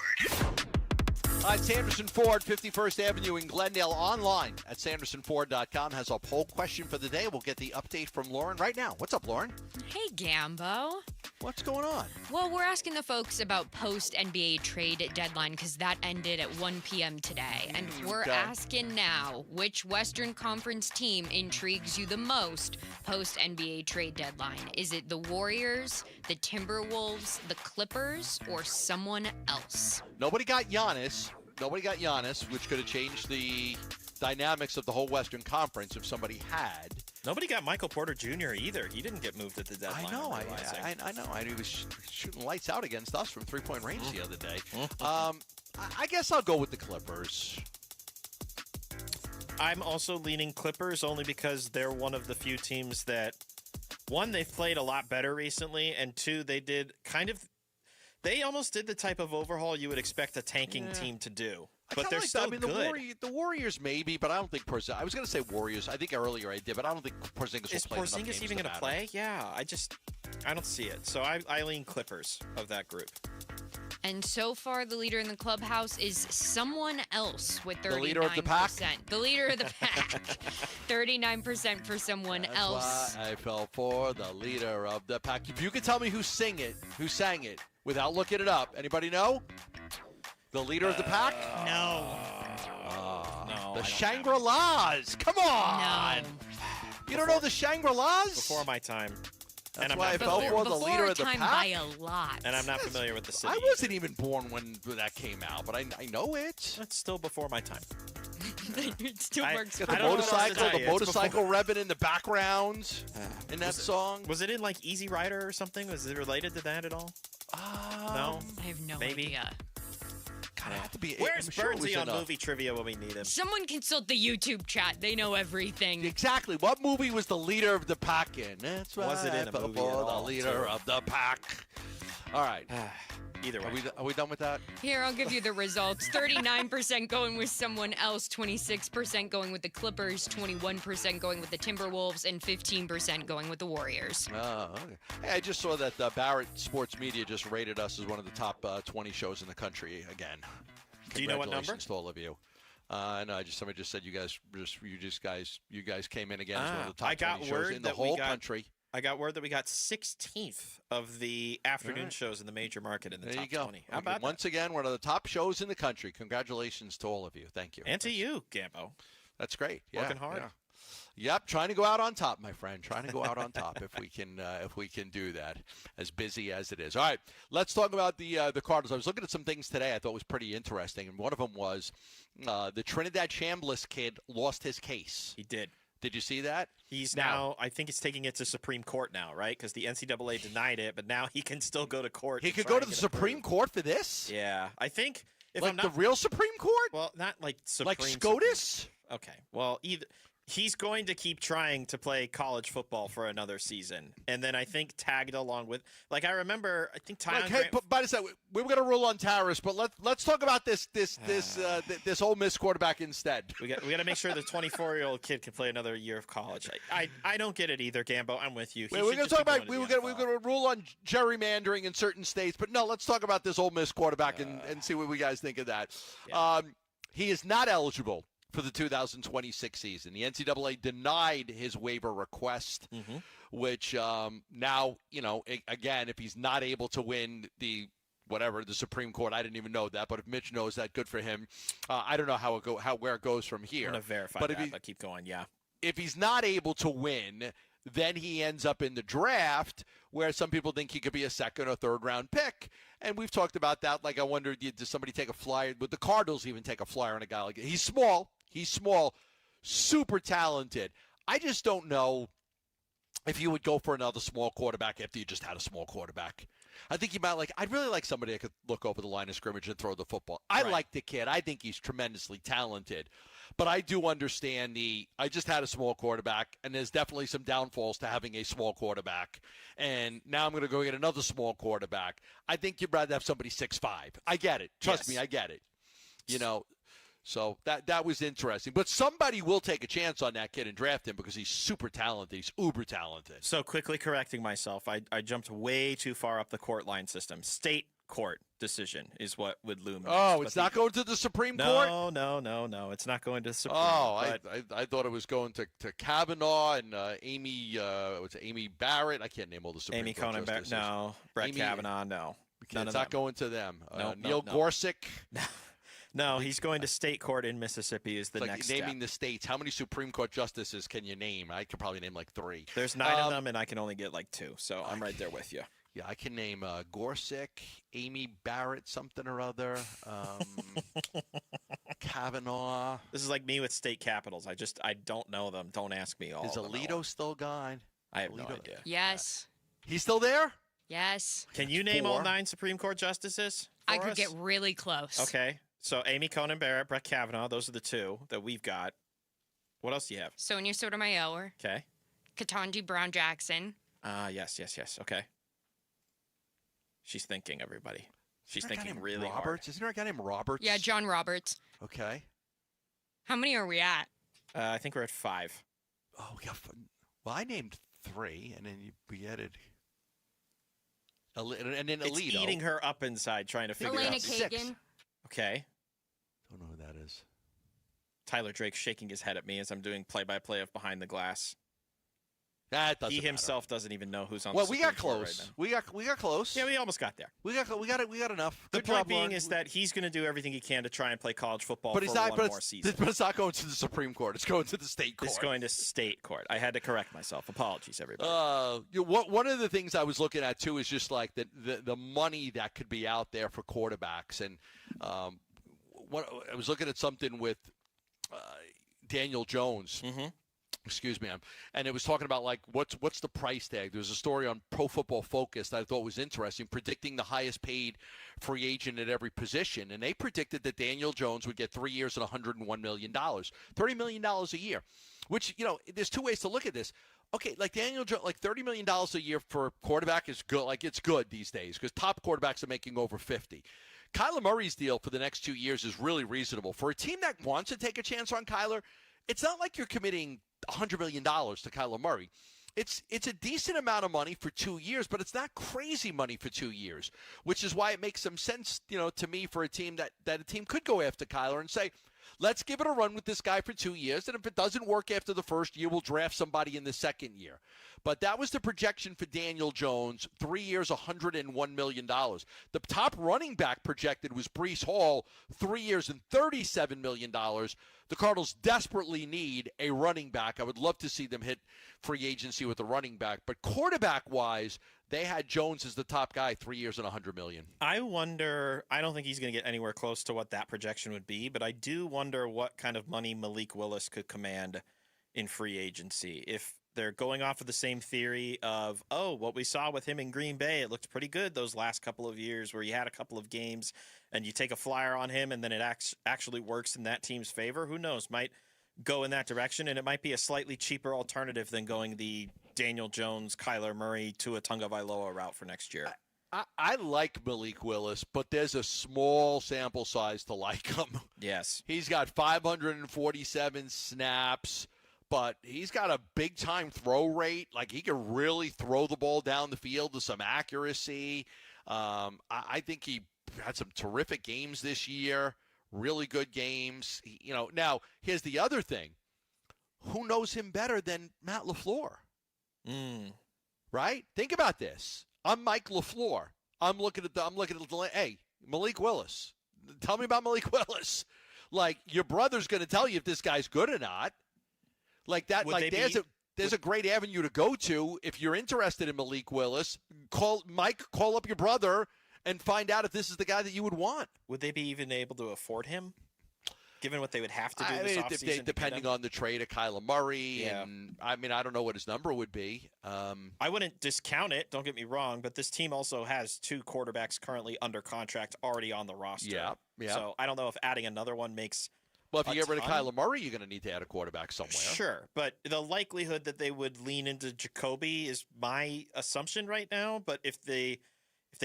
Sanderson Ford, 51st Avenue in Glendale, online at sandersonford.com, has a poll question for the day. We'll get the update from Lauren right now. What's up, Lauren? Hey, Gambo. What's going on? Well, we're asking the folks about post-NBA trade deadline because that ended at 1 p.m. today. And we're asking now, which Western Conference team intrigues you the most post-NBA trade deadline? Is it the Warriors, the Timberwolves, the Clippers, or someone else? Nobody got Giannis, which could have changed the dynamics of the whole Western Conference if somebody had. Nobody got Michael Porter Jr. either. He didn't get moved at the deadline. I know. I know. He was shooting lights out against us from three-point range the other day. I guess I'll go with the Clippers. I'm also leaning Clippers only because they're one of the few teams that, one, they've played a lot better recently, and two, they almost did the type of overhaul you would expect a tanking team to do. But they're still good. The Warriors maybe, but I don't think Porzingis. I was going to say Warriors. I think earlier I did, but I don't think Porzingis will play enough games. Is Porzingis even going to play? Yeah, I don't see it. So I lean Clippers of that group. And so far, the leader in the clubhouse is someone else with 39%. The leader of the pack? The leader of the pack. 39% for someone else. Why I fell for the leader of the pack. If you could tell me who sang it, without looking it up. Anybody know? The leader of the pack? No. The Shangri-Las. Come on. No. You don't know the Shangri-Las? Before my time. That's why I fell for the leader of the pack. By a lot. And I'm not familiar with the city. I wasn't even born when that came out, but I know it. That's still before my time. It still works. The motorcycle revving in the background in that song. Was it in like Easy Rider or something? Was it related to that at all? No. I have no Maybe. idea. God, it had to be. Where's Bernsey on movie trivia when we need him? Someone consult the YouTube chat. They know everything. Exactly. What movie was the leader of the pack in? That's why Was it in a movie at all, the leader of the pack. All right. Either way. Are we done with that? Here, I'll give you the results. 39% going with someone else, 26% going with the Clippers, 21% going with the Timberwolves, and 15% going with the Warriors. Oh, okay. Hey, I just saw that Barrett Sports Media just rated us as one of the top 20 shows in the country again. Do you know what number? Congratulations to all of you. No, somebody just said you guys came in again as one of the top 20 shows in the whole country. I got word that we got 16th of the afternoon shows in the major market in the top 20. How about Once again, one of the top shows in the country. Congratulations to all of you. Thank you. And to you, Gambo. That's great. Yeah, working hard. Yeah. Yep, trying to go out on top, my friend. Trying to go out on top if we can do that. As busy as it is. All right, let's talk about the Cardinals. I was looking at some things today I thought was pretty interesting, and one of them was the Trinidad Chambliss kid lost his case. He did. Did you see that? He's now, I think he's taking it to Supreme Court now, right? Because the NCAA denied it, but now he can still go to court. He could go to the Supreme Court for this? Yeah. I think if like I'm not, the real Supreme Court? Well, not like Supreme. Like SCOTUS? Okay. Well, either He's going to keep trying to play college football for another season, and then I think tagged along with, like, I remember, I think Tyon Hey, but we were going to rule on Tyrus, but let's talk about this Ole Miss quarterback instead. We got to make sure the 24-year-old kid can play another year of college. I don't get it either, Gambo. I'm with you. We're going to talk about we were going to rule on gerrymandering in certain states, but no, let's talk about this Ole Miss quarterback and see what we guys think of that. Yeah. He is not eligible for the 2026 season. The NCAA denied his waiver request, which now, again, if he's not able to win the Supreme Court, I didn't even know that, but if Mitch knows that, good for him. I don't know where it goes from here. I'm going to verify that, but keep going, yeah. If he's not able to win, then he ends up in the draft where some people think he could be a second or third round pick. And we've talked about that. Like, I wonder, does somebody take a flyer? Would the Cardinals even take a flyer on a guy like that? He's small, super talented. I just don't know if you would go for another small quarterback after you just had a small quarterback. I think you might I'd really like somebody that could look over the line of scrimmage and throw the football. I like the kid. I think he's tremendously talented. But I do understand I just had a small quarterback, and there's definitely some downfalls to having a small quarterback. And now I'm going to go get another small quarterback. I think you'd rather have somebody 6'5". I get it. Trust me, I get it. So that was interesting. But somebody will take a chance on that kid and draft him because he's super talented. He's uber talented. So quickly correcting myself, I jumped way too far up the court line system. State court decision is what would loom next. Oh, it's not going to the Supreme Court? No. It's not going to the Supreme Court. I thought it was going to Kavanaugh and Amy Barrett. I can't name all the Supreme Court Conan justices. No. Brett Kavanaugh, no. It's not going to them. Neil Gorsuch. No, he's going to state court in Mississippi is the next naming step. the states. How many Supreme Court justices can you name? I could probably name 3. There's 9 of them, and I can only get 2. So I'm right there with you. Yeah, I can name Gorsuch, Amy Barrett, something or other, Kavanaugh. This is like me with state capitals. I don't know them. Don't ask me all. Is Alito still gone? I have no idea. Yes. He's still there? Yes. Can you name all 9 Supreme Court justices? I could get really close. Okay. So Amy Coney Barrett, Brett Kavanaugh, those are the 2 that we've got. What else do you have? Sonia Sotomayor. Okay. Ketanji Brown Jackson. Yes. Okay. She's thinking, everybody. She's thinking really Roberts? hard. Isn't there a guy named Roberts? Yeah, John Roberts. Okay. How many are we at? I think we're at 5. Oh, we got. Well, I named 3, and then we added. And then Alito. It's eating her up inside trying to figure Elena out. Kagan. 6. Okay. Don't know who that is. Tyler Drake shaking his head at me as I'm doing play-by-play of Behind the Glass. That doesn't He himself matter. doesn't even know who's on. Well, the we Supreme got Court close. Right now. We got close. Yeah, we almost got there. We got enough. The Good point job, being Lauren. is that he's going to do everything he can to try and play college football but for it's not, one more season. But it's not going to the Supreme Court. It's going to the state court. It's going to state court. I had to correct myself. Apologies, everybody. One of the things I was looking at too is just like the money that could be out there for quarterbacks, and I was looking at something with Daniel Jones. Mm-hmm. Excuse me, and it was talking about like what's the price tag. There was a story on Pro Football Focus that I thought was interesting, predicting the highest paid free agent at every position, and they predicted that Daniel Jones would get 3 years at $101 million, $30 million a year. Which, there's 2 ways to look at this. Okay, like Daniel Jones, like $30 million a year for a quarterback is good. Like it's good these days because top quarterbacks are making over 50. Kyler Murray's deal for the next 2 years is really reasonable for a team that wants to take a chance on Kyler. It's not like you're committing $100 million to Kyler Murray. It's a decent amount of money for 2 years, but it's not crazy money for 2 years, which is why it makes some sense, to me for a team that a team could go after Kyler and say, let's give it a run with this guy for 2 years, and if it doesn't work after the first year, we'll draft somebody in the second year. But that was the projection for Daniel Jones, 3 years, $101 million. The top running back projected was Breece Hall, 3 years and $37 million. The Cardinals desperately need a running back. I would love to see them hit free agency with a running back. But quarterback-wise, they had Jones as the top guy, 3 years and $100 million. I wonder, I don't think he's going to get anywhere close to what that projection would be, but I do wonder what kind of money Malik Willis could command in free agency. If they're going off of the same theory of, what we saw with him in Green Bay, it looked pretty good those last couple of years where he had a couple of games and you take a flyer on him and then it actually works in that team's favor. Who knows? Might go in that direction, and it might be a slightly cheaper alternative than going the Daniel Jones, Kyler Murray, Tua Tagovailoa route for next year. I like Malik Willis, but there's a small sample size to like him. Yes. He's got 547 snaps, but he's got a big-time throw rate. Like, he can really throw the ball down the field with some accuracy. I think he had some terrific games this year, really good games. Now, here's the other thing. Who knows him better than Matt LaFleur? Right? Think about this. I'm Mike LaFleur. I'm looking at the hey, Malik Willis. Tell me about Malik Willis. Like, your brother's going to tell you if this guy's good or not. Like that. There's a great avenue to go to if you're interested in Malik Willis. Call up your brother and find out if this is the guy that you would want. Would they be even able to afford him? Given what they would have to do this offseason, depending on the trade of Kyler Murray, and I don't know what his number would be. I wouldn't discount it. Don't get me wrong, but this team also has 2 quarterbacks currently under contract already on the roster. Yeah. So I don't know if adding another one makes. Well, if you get rid of Kyler Murray, you're going to need to add a quarterback somewhere. Sure, but the likelihood that they would lean into Jacoby is my assumption right now. But if they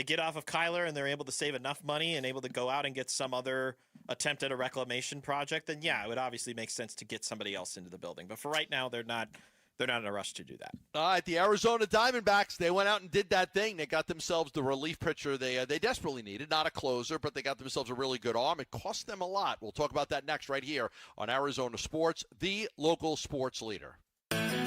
get off of Kyler and they're able to save enough money and able to go out and get some other attempt at a reclamation project, then yeah, it would obviously make sense to get somebody else into the building. But for right now, they're not in a rush to do that. All right, the Arizona Diamondbacks, they went out and did that thing. They got themselves the relief pitcher they desperately needed, not a closer, but they got themselves a really good arm. It cost them a lot. We'll talk about that next right here on Arizona Sports, the local sports leader.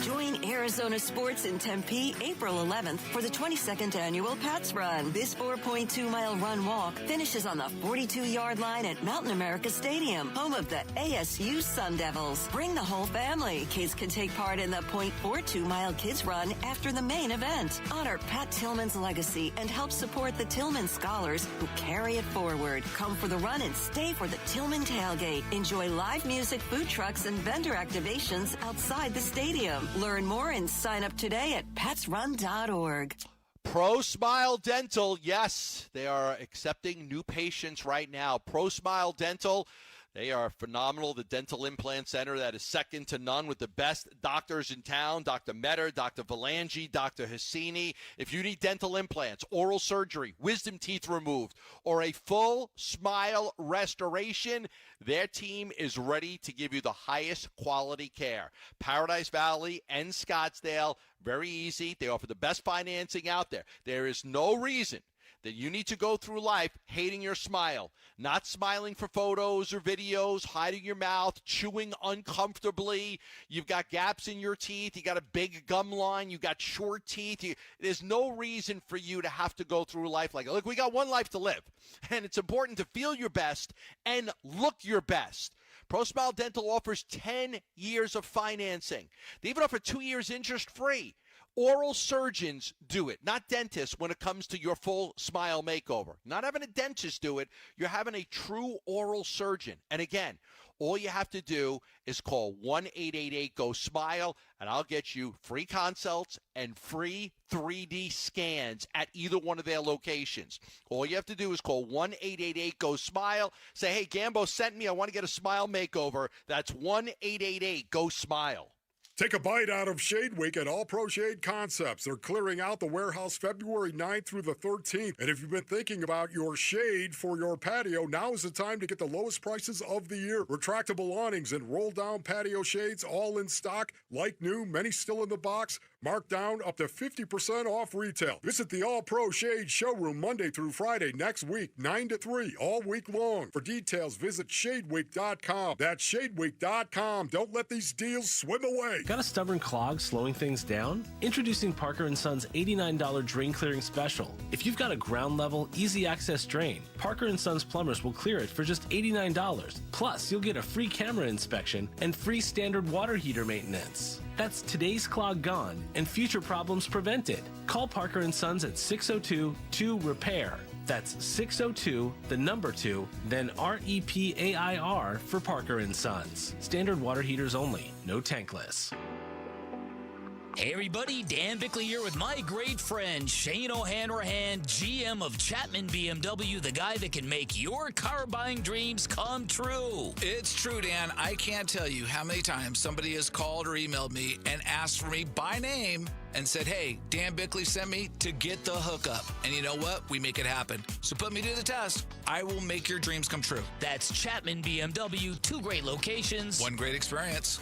Join Arizona Sports in Tempe April 11th for the 22nd annual Pats Run. This 4.2-mile run-walk finishes on the 42-yard line at Mountain America Stadium, home of the ASU Sun Devils. Bring the whole family. Kids can take part in the 0.42-mile Kids Run after the main event. Honor Pat Tillman's legacy and help support the Tillman scholars who carry it forward. Come for the run and stay for the Tillman tailgate. Enjoy live music, food trucks, and vendor activations outside the stadium. Learn more and sign up today at petsrun.org. Pro Smile Dental, yes, they are accepting new patients right now. Pro Smile Dental, they are phenomenal. The dental implant center that is second to none with the best doctors in town, Dr. Metter, Dr. Valangi, Dr. Hassini. If you need dental implants, oral surgery, wisdom teeth removed, or a full smile restoration, their team is ready to give you the highest quality care. Paradise Valley and Scottsdale, very easy. They offer the best financing out there. There is no reason that you need to go through life hating your smile, not smiling for photos or videos, hiding your mouth, chewing uncomfortably. You've got gaps in your teeth. You got a big gum line. You got short teeth. There's no reason for you to have to go through life like, look, we got one life to live, and it's important to feel your best and look your best. Pro Smile Dental offers 10 years of financing. They even offer 2 years interest-free. Oral surgeons do it, not dentists, when it comes to your full smile makeover. Not having a dentist do it, you're having a true oral surgeon. And again, all you have to do is call 1-888-GO-SMILE, and I'll get you free consults and free 3D scans at either one of their locations. All you have to do is call 1-888-GO-SMILE. Say, hey, Gambo sent me. I want to get a smile makeover. That's 1-888-GO-SMILE. Take a bite out of Shade Week at All Pro Shade Concepts. They're clearing out the warehouse February 9th through the 13th. And if you've been thinking about your shade for your patio, now is the time to get the lowest prices of the year. Retractable awnings and roll-down patio shades, all in stock, like new, many still in the box. Marked down up to 50% off retail. Visit the All Pro Shade showroom Monday through Friday next week, 9 to 3, all week long. For details, visit shadeweek.com. That's shadeweek.com. Don't let these deals swim away. Got a stubborn clog slowing things down? Introducing Parker & Son's $89 drain clearing special. If you've got a ground level, easy access drain, Parker & Son's plumbers will clear it for just $89. Plus, you'll get a free camera inspection and free standard water heater maintenance. That's today's clog gone and future problems prevented. Call Parker & Sons at 602-2-REPAIR. That's 602, the number 2, then REPAIR for Parker & Sons. Standard water heaters only, no tankless. Hey everybody, Dan Bickley here with my great friend Shane O'Hanrahan, GM of Chapman BMW, the guy that can make your car buying dreams come true. It's true, Dan. I can't tell you how many times somebody has called or emailed me and asked for me by name and said, hey, Dan Bickley sent me to get the hookup. And you know what? We make it happen. So put me to the test. I will make your dreams come true. That's Chapman BMW, 2 great locations. 1 great experience.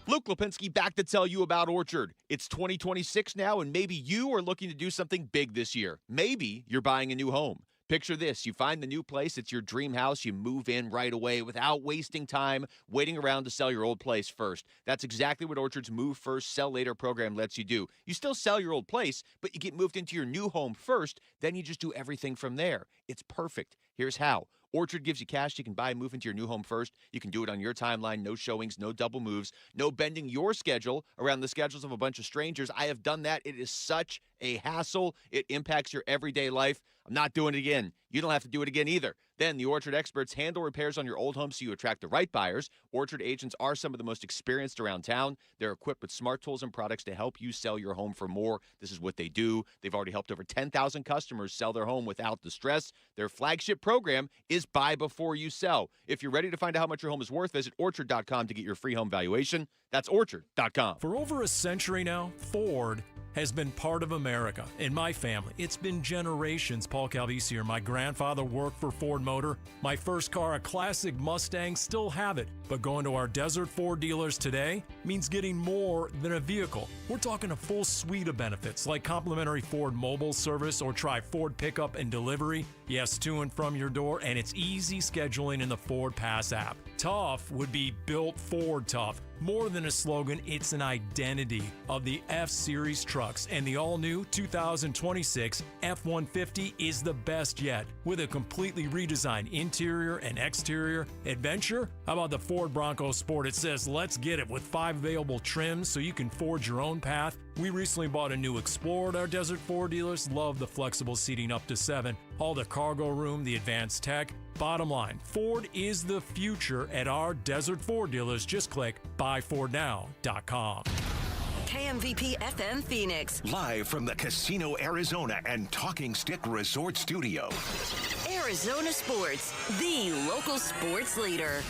Luke Lipinski back to tell you about Orchard. It's 2026 now, and maybe you are looking to do something big this year. Maybe you're buying a new home. Picture this. You find the new place. It's your dream house. You move in right away without wasting time waiting around to sell your old place first. That's exactly what Orchard's Move First, Sell Later program lets you do. You still sell your old place, but you get moved into your new home first. Then you just do everything from there. It's perfect. Here's how. Orchard gives you cash you can buy and move into your new home first. You can do it on your timeline, no showings, no double moves, no bending your schedule around the schedules of a bunch of strangers. I have done that. It is such a hassle. It impacts your everyday life. I'm not doing it again. You don't have to do it again either. Then the Orchard experts handle repairs on your old home so you attract the right buyers. Orchard agents are some of the most experienced around town. They're equipped with smart tools and products to help you sell your home for more. This is what they do. They've already helped over 10,000 customers sell their home without the stress. Their flagship program is buy before you sell. If you're ready to find out how much your home is worth, visit Orchard.com to get your free home valuation. That's Orchard.com. For over a century now, Ford has been part of America. In my family, it's been generations. Paul Calvisi here. My grandfather worked for Ford Motor. My first car, a classic Mustang, still have it. But going to our Desert Ford dealers today means getting more than a vehicle. We're talking a full suite of benefits like complimentary Ford mobile service or try Ford pickup and delivery. Yes, to and from your door, and it's easy scheduling in the Ford Pass app. Tough would be built Ford tough. More than a slogan, it's an identity of the F-Series trucks, and the all-new 2026 F-150 is the best yet. With a completely redesigned interior and exterior adventure, how about the Ford Bronco Sport? It says, let's get it, with 5 available trims so you can forge your own path. We recently bought a new Explorer at our Desert Ford dealers. Love the flexible seating up to 7. All the cargo room, the advanced tech. Bottom line, Ford is the future at our Desert Ford dealers. Just click buyfordnow.com. KMVP FM Phoenix. Live from the Casino Arizona and Talking Stick Resort Studio. Arizona Sports, the local sports leader.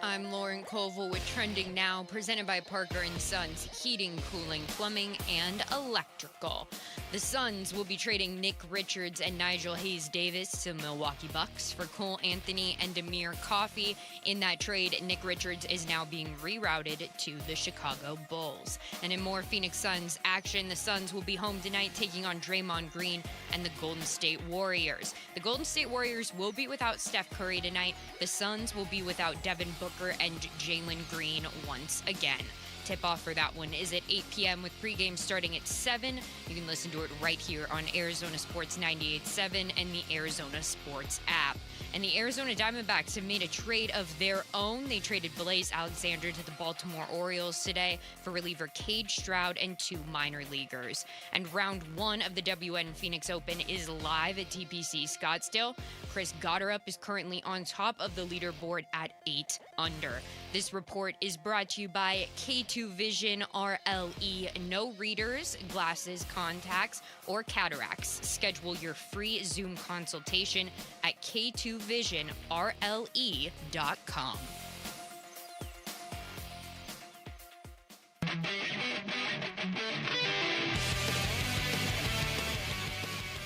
I'm Lauren Colville with Trending Now, presented by Parker & Sons Heating, Cooling, Plumbing, and Electrical. The Suns will be trading Nick Richards and Nigel Hayes-Davis to Milwaukee Bucks for Cole Anthony and Demir Coffey. In that trade, Nick Richards is now being rerouted to the Chicago Bulls. And in more Phoenix Suns action, the Suns will be home tonight taking on Draymond Green and the Golden State Warriors. The Golden State Warriors will be without Steph Curry tonight. The Suns will be without Devin Booker and Jalen Green once again. Tip-off for that one is at 8 p.m. with pregame starting at 7. You can listen to it right here on Arizona Sports 98.7 and the Arizona Sports app. And the Arizona Diamondbacks have made a trade of their own. They traded Blaze Alexander to the Baltimore Orioles today for reliever Cage Stroud and 2 minor leaguers. And round 1 of the WN Phoenix Open is live at TPC Scottsdale. Chris Gotterup is currently on top of the leaderboard at 8 under. This report is brought to you by K2 Vision RLE. No readers, glasses, contacts, or cataracts. Schedule your free Zoom consultation at K2VisionRLE.com.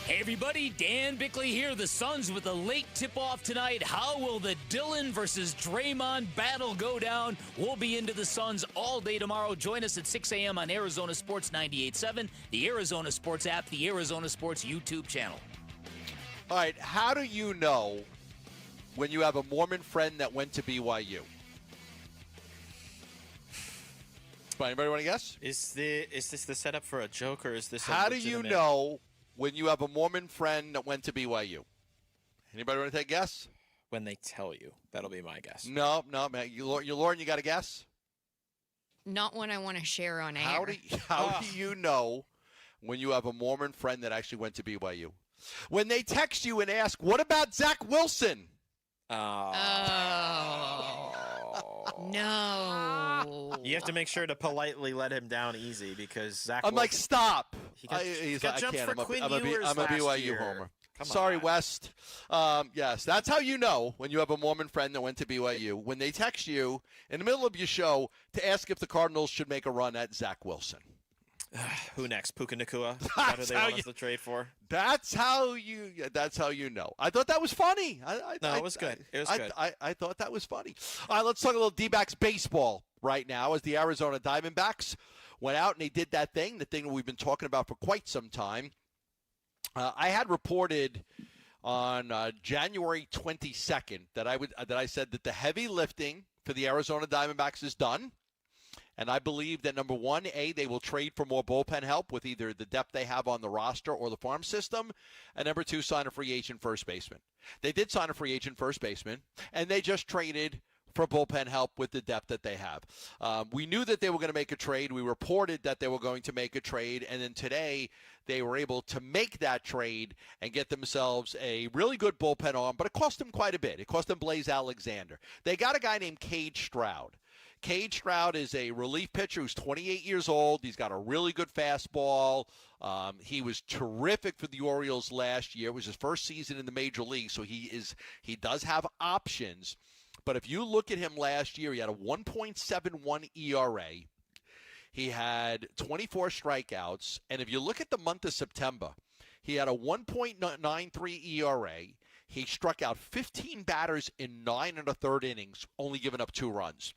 Hey everybody, Dan Bickley here. The Suns with a late tip-off tonight. How will the Dillon versus Draymond battle go down? We'll be into the Suns all day tomorrow. Join us at 6 a.m. on Arizona Sports 98.7, the Arizona Sports app, the Arizona Sports YouTube channel. All right, how do you know when you have a Mormon friend that went to BYU? Anybody want to guess? Is this the setup for a joke, or is this How do you know when you have a Mormon friend that went to BYU? Anybody want to take a guess? When they tell you. That'll be my guess. No, man. Lauren, you got a guess? Not one I want to share on air. How do you know when you have a Mormon friend that actually went to BYU? When they text you and ask, what about Zach Wilson? Oh. No. You have to make sure to politely let him down easy because Zach. I'm like, stop. He got jumped for Quinn I'm a Ewers BYU last year. homer. Come Sorry, on. West. Yes, that's how you know when you have a Mormon friend that went to BYU. When they text you in the middle of your show to ask if the Cardinals should make a run at Zach Wilson. Who next? Puka Nacua? Is that who they want us to trade for? That's how you know. I thought that was funny. It was good. It was good. I thought that was funny. All right, let's talk a little D-backs baseball right now as the Arizona Diamondbacks went out and they did that thing, the thing we've been talking about for quite some time. I had reported on January 22nd that I said that the heavy lifting for the Arizona Diamondbacks is done. And I believe that, number one, they will trade for more bullpen help with either the depth they have on the roster or the farm system. And number two, sign a free agent first baseman. They did sign a free agent first baseman, and they just traded for bullpen help with the depth that they have. We knew that they were going to make a trade. We reported that they were going to make a trade. And then today they were able to make that trade and get themselves a really good bullpen arm. But it cost them quite a bit. It cost them Blaze Alexander. They got a guy named Cade Stroud. Cade Stroud is a relief pitcher who's 28 years old. He's got a really good fastball. He was terrific for the Orioles last year. It was his first season in the major league, so he does have options. But if you look at him last year, he had a 1.71 ERA. He had 24 strikeouts. And if you look at the month of September, he had a 1.93 ERA. He struck out 15 batters in 9 1/3 innings, only giving up 2 runs.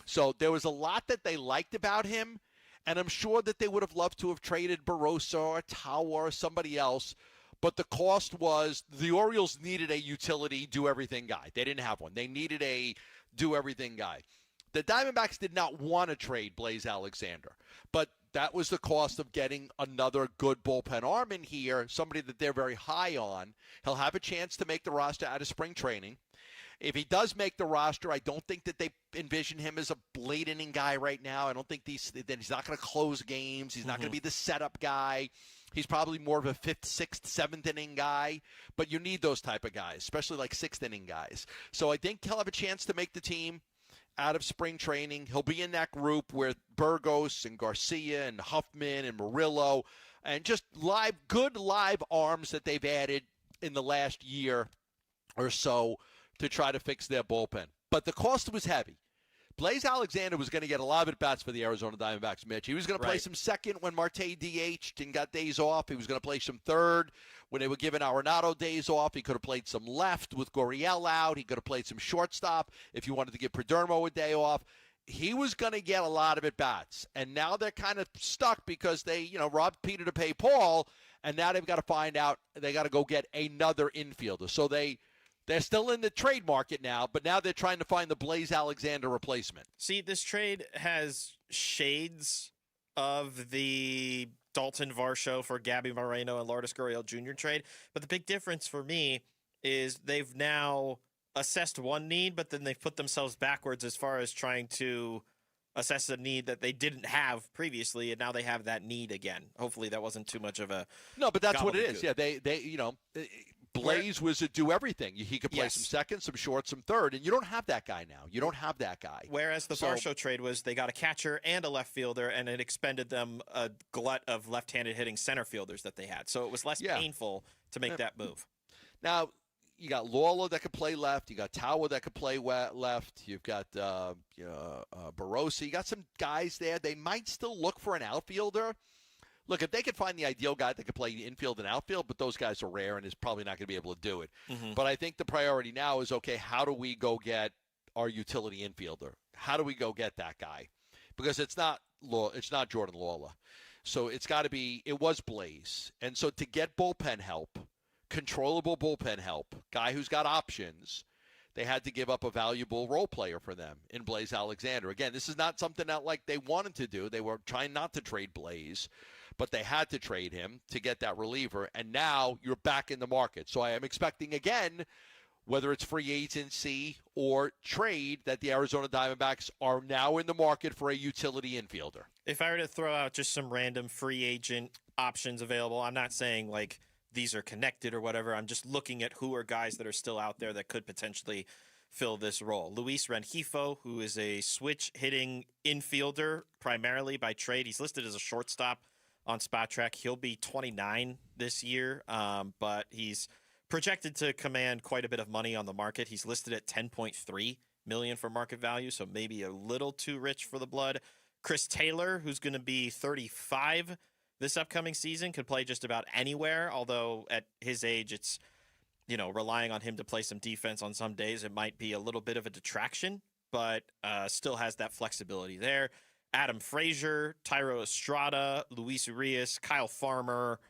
So there was a lot that they liked about him, and I'm sure that they would have loved to have traded Barossa or Tawa or somebody else, but the cost was the Orioles needed a utility do-everything guy. They didn't have one. They needed a do-everything guy. The Diamondbacks did not want to trade Blaze Alexander, but that was the cost of getting another good bullpen arm in here, somebody that they're very high on. He'll have a chance to make the roster out of spring training. If he does make the roster, I don't think that they envision him as a late inning guy right now. I don't think he's not going to close games. He's not going to be the setup guy. He's probably more of a 5th, 6th, 7th inning guy. But you need those type of guys, especially like 6th inning guys. So I think he'll have a chance to make the team out of spring training. He'll be in that group with Burgos and Garcia and Huffman and Murillo and just good live arms that they've added in the last year or so to try to fix their bullpen. But the cost was heavy. Blaze Alexander was going to get a lot of at-bats for the Arizona Diamondbacks, Mitch. He was going to play some second when Marte DH'd and got days off. He was going to play some third when they were giving Arenado days off. He could have played some left with Gurriel out. He could have played some shortstop if you wanted to give Perdomo a day off. He was going to get a lot of at-bats. And now they're kind of stuck because they, robbed Peter to pay Paul, and now they've got to find out they got to go get another infielder. So they're still in the trade market now, but now they're trying to find the Blaze Alexander replacement. See, this trade has shades of the Dalton Varsho for Gabby Moreno and Lourdes Gurriel Jr. trade, but the big difference for me is they've now assessed one need, but then they've put themselves backwards as far as trying to assess a need that they didn't have previously, and now they have that need again. Hopefully that wasn't too much of a No, but that's what it is. Yeah, they Blaze was a do-everything. He could play some second, some short, some third, and you don't have that guy now. You don't have that guy. Whereas the Varsho trade was they got a catcher and a left fielder, and it expended them a glut of left-handed hitting center fielders that they had. So it was less painful to make that move. Now, you got Lawler that could play left. You got Tawa that could play left. You've got Barossa. You got some guys there. They might still look for an outfielder. Look, if they could find the ideal guy that could play infield and outfield, but those guys are rare and is probably not going to be able to do it. But I think the priority now is, okay, how do we go get our utility infielder? How do we go get that guy? Because it's not Jordan Lawler. So it's got to be – it was Blaze. And so to get bullpen help, controllable bullpen help, guy who's got options, they had to give up a valuable role player for them in Blaze Alexander. Again, this is not something that like they wanted to do. They were trying not to trade Blaze, but they had to trade him to get that reliever, and now you're back in the market. So I am expecting, again, whether it's free agency or trade, that the Arizona Diamondbacks are now in the market for a utility infielder. If I were to throw out just some random free agent options available, I'm not saying like these are connected or whatever. I'm just looking at who are guys that are still out there that could potentially fill this role. Luis Rengifo, who is a switch-hitting infielder primarily by trade. He's listed as a shortstop on SpotTrack. He'll be 29 this year, but he's projected to command quite a bit of money on the market. He's listed at $10.3 million for market value, so maybe a little too rich for the blood. Chris Taylor, who's going to be 35 this upcoming season, could play just about anywhere, although at his age, it's, relying on him to play some defense on some days, it might be a little bit of a detraction, but still has that flexibility there. Adam Frazier, Tyro Estrada, Luis Urias, Kyle Farmer.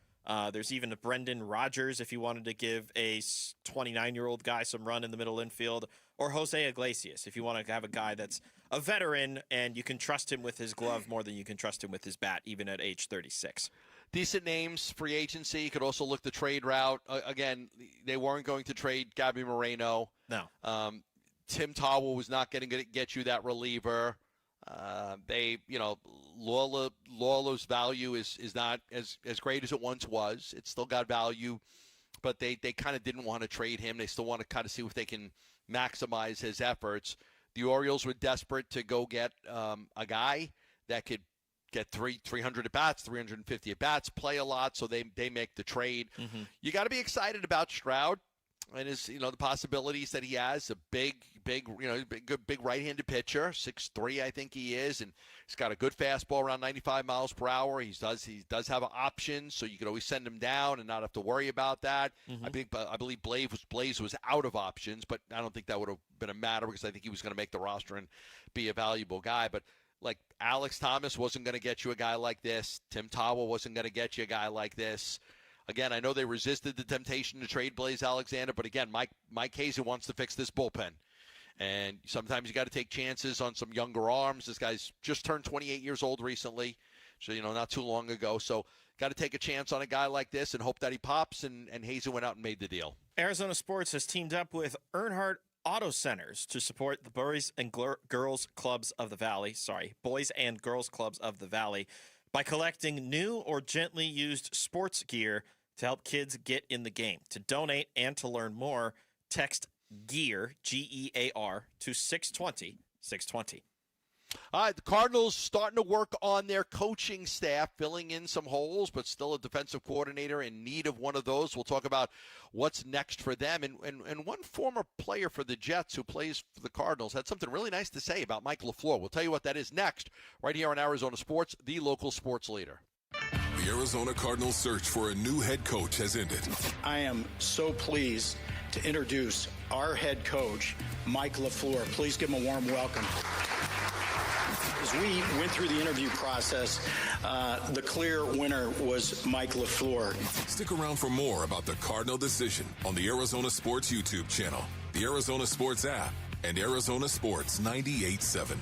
There's even a Brendan Rodgers if you wanted to give a 29-year-old guy some run in the middle infield, or Jose Iglesias if you want to have a guy that's a veteran and you can trust him with his glove more than you can trust him with his bat, even at age 36. Decent names, free agency. You could also look the trade route. Again, they weren't going to trade Gabby Moreno. No. Tim Towell was not going to get you that reliever. Lawler's value is not as great as it once was. It's still got value, but they kind of didn't want to trade him. They still want to kind of see if they can maximize his efforts. The Orioles were desperate to go get a guy that could get 300 at-bats, 350 at-bats, play a lot, so they make the trade. Mm-hmm. You got to be excited about Stroud and his, the possibilities that he has. A big right-handed pitcher, 6'3", I think he is, and he's got a good fastball around 95 miles per hour. He does have options, so you could always send him down and not have to worry about that. Mm-hmm. I believe Blaze was out of options, but I don't think that would have been a matter because I think he was going to make the roster and be a valuable guy. But like Alex Thomas wasn't going to get you a guy like this. Tim Towell wasn't going to get you a guy like this. Again, I know they resisted the temptation to trade Blaze Alexander, but again, Mike Hazen wants to fix this bullpen. And sometimes you got to take chances on some younger arms. This guy's just turned 28 years old recently, so, not too long ago. So got to take a chance on a guy like this and hope that he pops, and Hazen went out and made the deal. Arizona Sports has teamed up with Earnhardt Auto Centers to support the Boys and Girls Clubs of the Valley. Boys and Girls Clubs of the Valley by collecting new or gently used sports gear to help kids get in the game. To donate and to learn more, text GEAR, GEAR, to 620-620. All right, the Cardinals starting to work on their coaching staff, filling in some holes, but still a defensive coordinator in need of one of those. We'll talk about what's next for them. And one former player for the Jets who plays for the Cardinals had something really nice to say about Mike LaFleur. We'll tell you what that is next, right here on Arizona Sports, the local sports leader. The Arizona Cardinals search for a new head coach has ended. I am so pleased to introduce our head coach, Mike LaFleur. Please give him a warm welcome. As we went through the interview process, the clear winner was Mike LaFleur. Stick around for more about the Cardinal decision on the Arizona Sports YouTube channel, the Arizona Sports app, and Arizona Sports 98.7.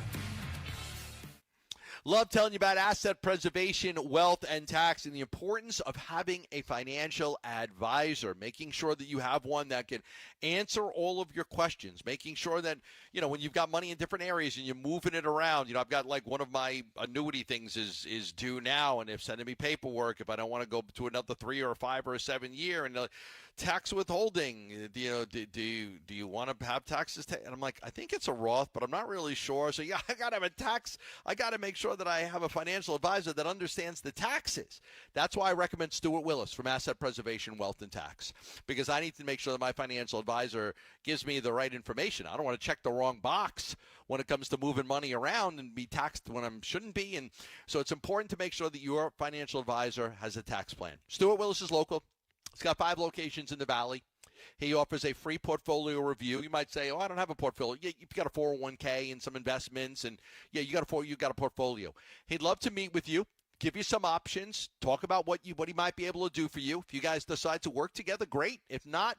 Love telling you about asset preservation, wealth, and tax, and the importance of having a financial advisor, making sure that you have one that can answer all of your questions, making sure that, when you've got money in different areas and you're moving it around, I've got like one of my annuity things is due now, and they're sending me paperwork if I don't want to go to another 3 or 5 or 7 year, and tax withholding, do you want to have taxes? And I'm like, I think it's a Roth, but I'm not really sure. So I got to have a tax. I got to make sure that I have a financial advisor that understands the taxes. That's why I recommend Stuart Willis from Asset Preservation, Wealth, and Tax, because I need to make sure that my financial advisor gives me the right information. I don't want to check the wrong box when it comes to moving money around and be taxed when I shouldn't be. And so it's important to make sure that your financial advisor has a tax plan. Stuart Willis is local. He's got 5 locations in the Valley. He offers a free portfolio review. You might say, I don't have a portfolio. Yeah, you've got a 401k and some investments, and you got a portfolio. He'd love to meet with you, give you some options, talk about what he might be able to do for you. If you guys decide to work together, great. If not,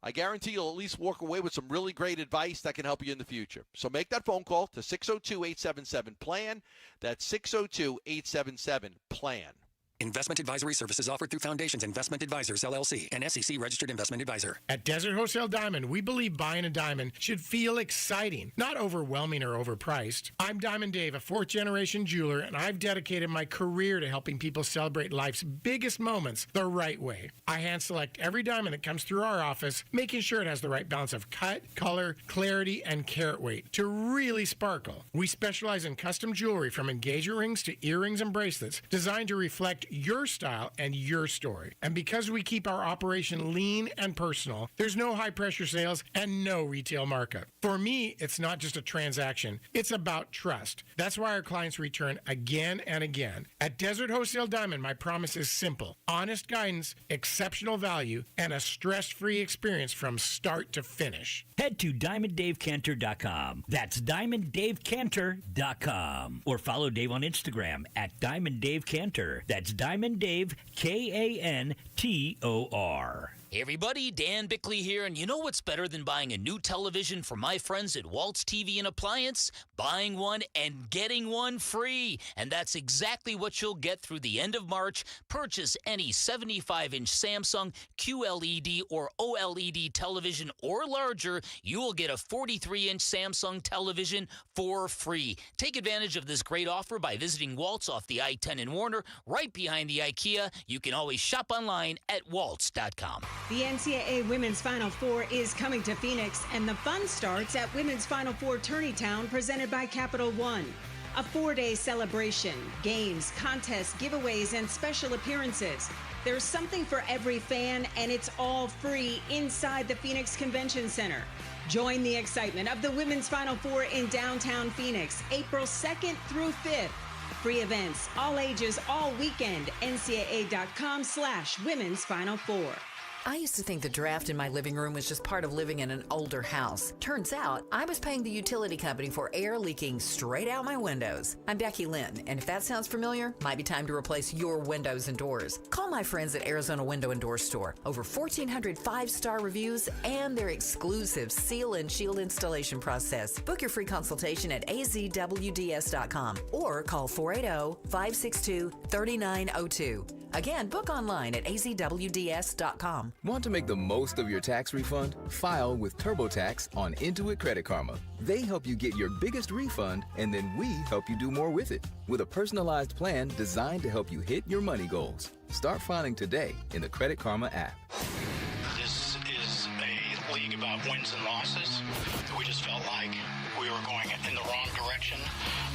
I guarantee you'll at least walk away with some really great advice that can help you in the future. So make that phone call to 602-877-PLAN. That's 602-877-PLAN. Investment advisory services offered through Foundations Investment Advisors, LLC, an SEC-registered investment advisor. At Desert Wholesale Diamond, we believe buying a diamond should feel exciting, not overwhelming or overpriced. I'm Diamond Dave, a fourth-generation jeweler, and I've dedicated my career to helping people celebrate life's biggest moments the right way. I hand-select every diamond that comes through our office, making sure it has the right balance of cut, color, clarity, and carat weight to really sparkle. We specialize in custom jewelry from engagement rings to earrings and bracelets designed to reflect your style and your story. And because we keep our operation lean and personal, there's no high-pressure sales and no retail markup. For me, it's not just a transaction. It's about trust. That's why our clients return again and again. At Desert Wholesale Diamond, my promise is simple. Honest guidance, exceptional value, and a stress-free experience from start to finish. Head to DiamondDaveCantor.com. That's DiamondDaveCantor.com. Or follow Dave on Instagram at DiamondDaveCantor. That's Diamond Dave, Kantor. Hey everybody, Dan Bickley here, and you know what's better than buying a new television from my friends at Waltz TV and Appliance? Buying one and getting one free. And that's exactly what you'll get through the end of March. Purchase any 75-inch Samsung QLED or OLED television or larger, you will get a 43-inch Samsung television for free. Take advantage of this great offer by visiting Waltz off the I-10 in Warner, right behind the IKEA. You can always shop online at waltz.com. The NCAA Women's Final Four is coming to Phoenix, and the fun starts at Women's Final Four Tourneytown, presented by Capital One. A 4-day celebration, games, contests, giveaways, and special appearances. There's something for every fan, and it's all free inside the Phoenix Convention Center. Join the excitement of the Women's Final Four in downtown Phoenix, April 2nd through 5th. Free events, all ages, all weekend. NCAA.com/Women's Final Four. I used to think the draft in my living room was just part of living in an older house. Turns out, I was paying the utility company for air leaking straight out my windows. I'm Becky Lynn, and if that sounds familiar, might be time to replace your windows and doors. Call my friends at Arizona Window and Door Store. Over 1,400 5-star reviews and their exclusive seal and shield installation process. Book your free consultation at azwds.com or call 480-562-3902. Again, book online at azwds.com. Want to make the most of your tax refund? File with TurboTax on Intuit Credit Karma. They help you get your biggest refund, and then we help you do more with it with a personalized plan designed to help you hit your money goals. Start filing today in the Credit Karma app. This is a league about wins and losses. We just felt like we were going in the wrong direction,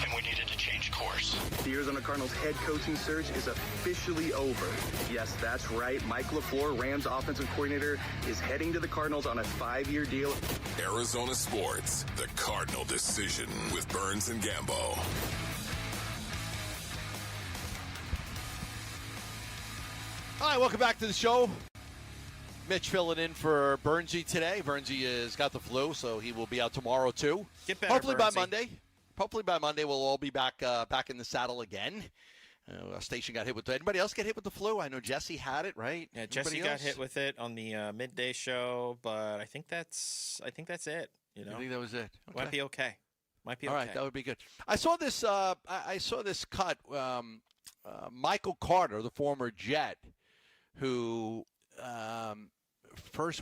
and we needed to change course. The Arizona Cardinals head coaching surge is officially over. Yes, that's right. Mike LaFleur, Rams offensive coordinator, is heading to the Cardinals on a 5-year deal. Arizona Sports, the Cardinal Decision with Burns and Gambo. All right, welcome back to the show. Mitch filling in for Burnsy today. Burnsy has got the flu, so he will be out tomorrow too. Get better, Hopefully Burnsy. by Monday, we'll all be back in the saddle again. Our station got hit with. Anybody else get hit with the flu? I know Jesse had it, right? Yeah, Jesse got hit with it on the midday show, but I think that's it. You know, I think that was it. Okay. Might be okay. All right, that would be good. I saw this. I saw this cut. Michael Carter, the former Jet, who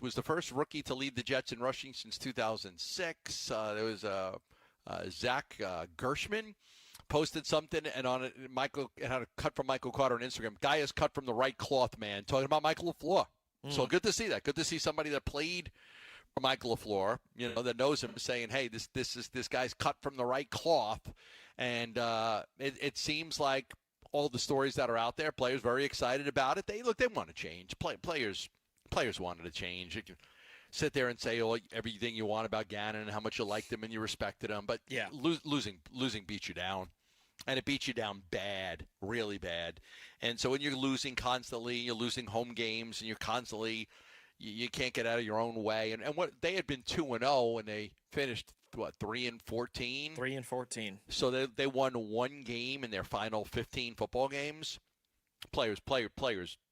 was the first rookie to lead the Jets in rushing since 2006. There was Zach Gershman posted something, and on it, it had a cut from Michael Carter on Instagram. Guy is cut from the right cloth, man. Talking about Michael LaFleur. So good to see that. Good to see somebody that played for Michael LaFleur, that knows him, saying, "Hey, this guy's cut from the right cloth." And it seems like all the stories that are out there, players very excited about it. They want to change. Players wanted to change. You can sit there and say everything you want about Gannon and how much you liked him and you respected him, but yeah, losing beat you down. And it beat you down bad, really bad. And so when you're losing constantly, you're losing home games, and you're constantly, you can't get out of your own way. And what they had been 2-0, and they finished 3-14. 3-14. So they won one game in their final 15 football games. Players.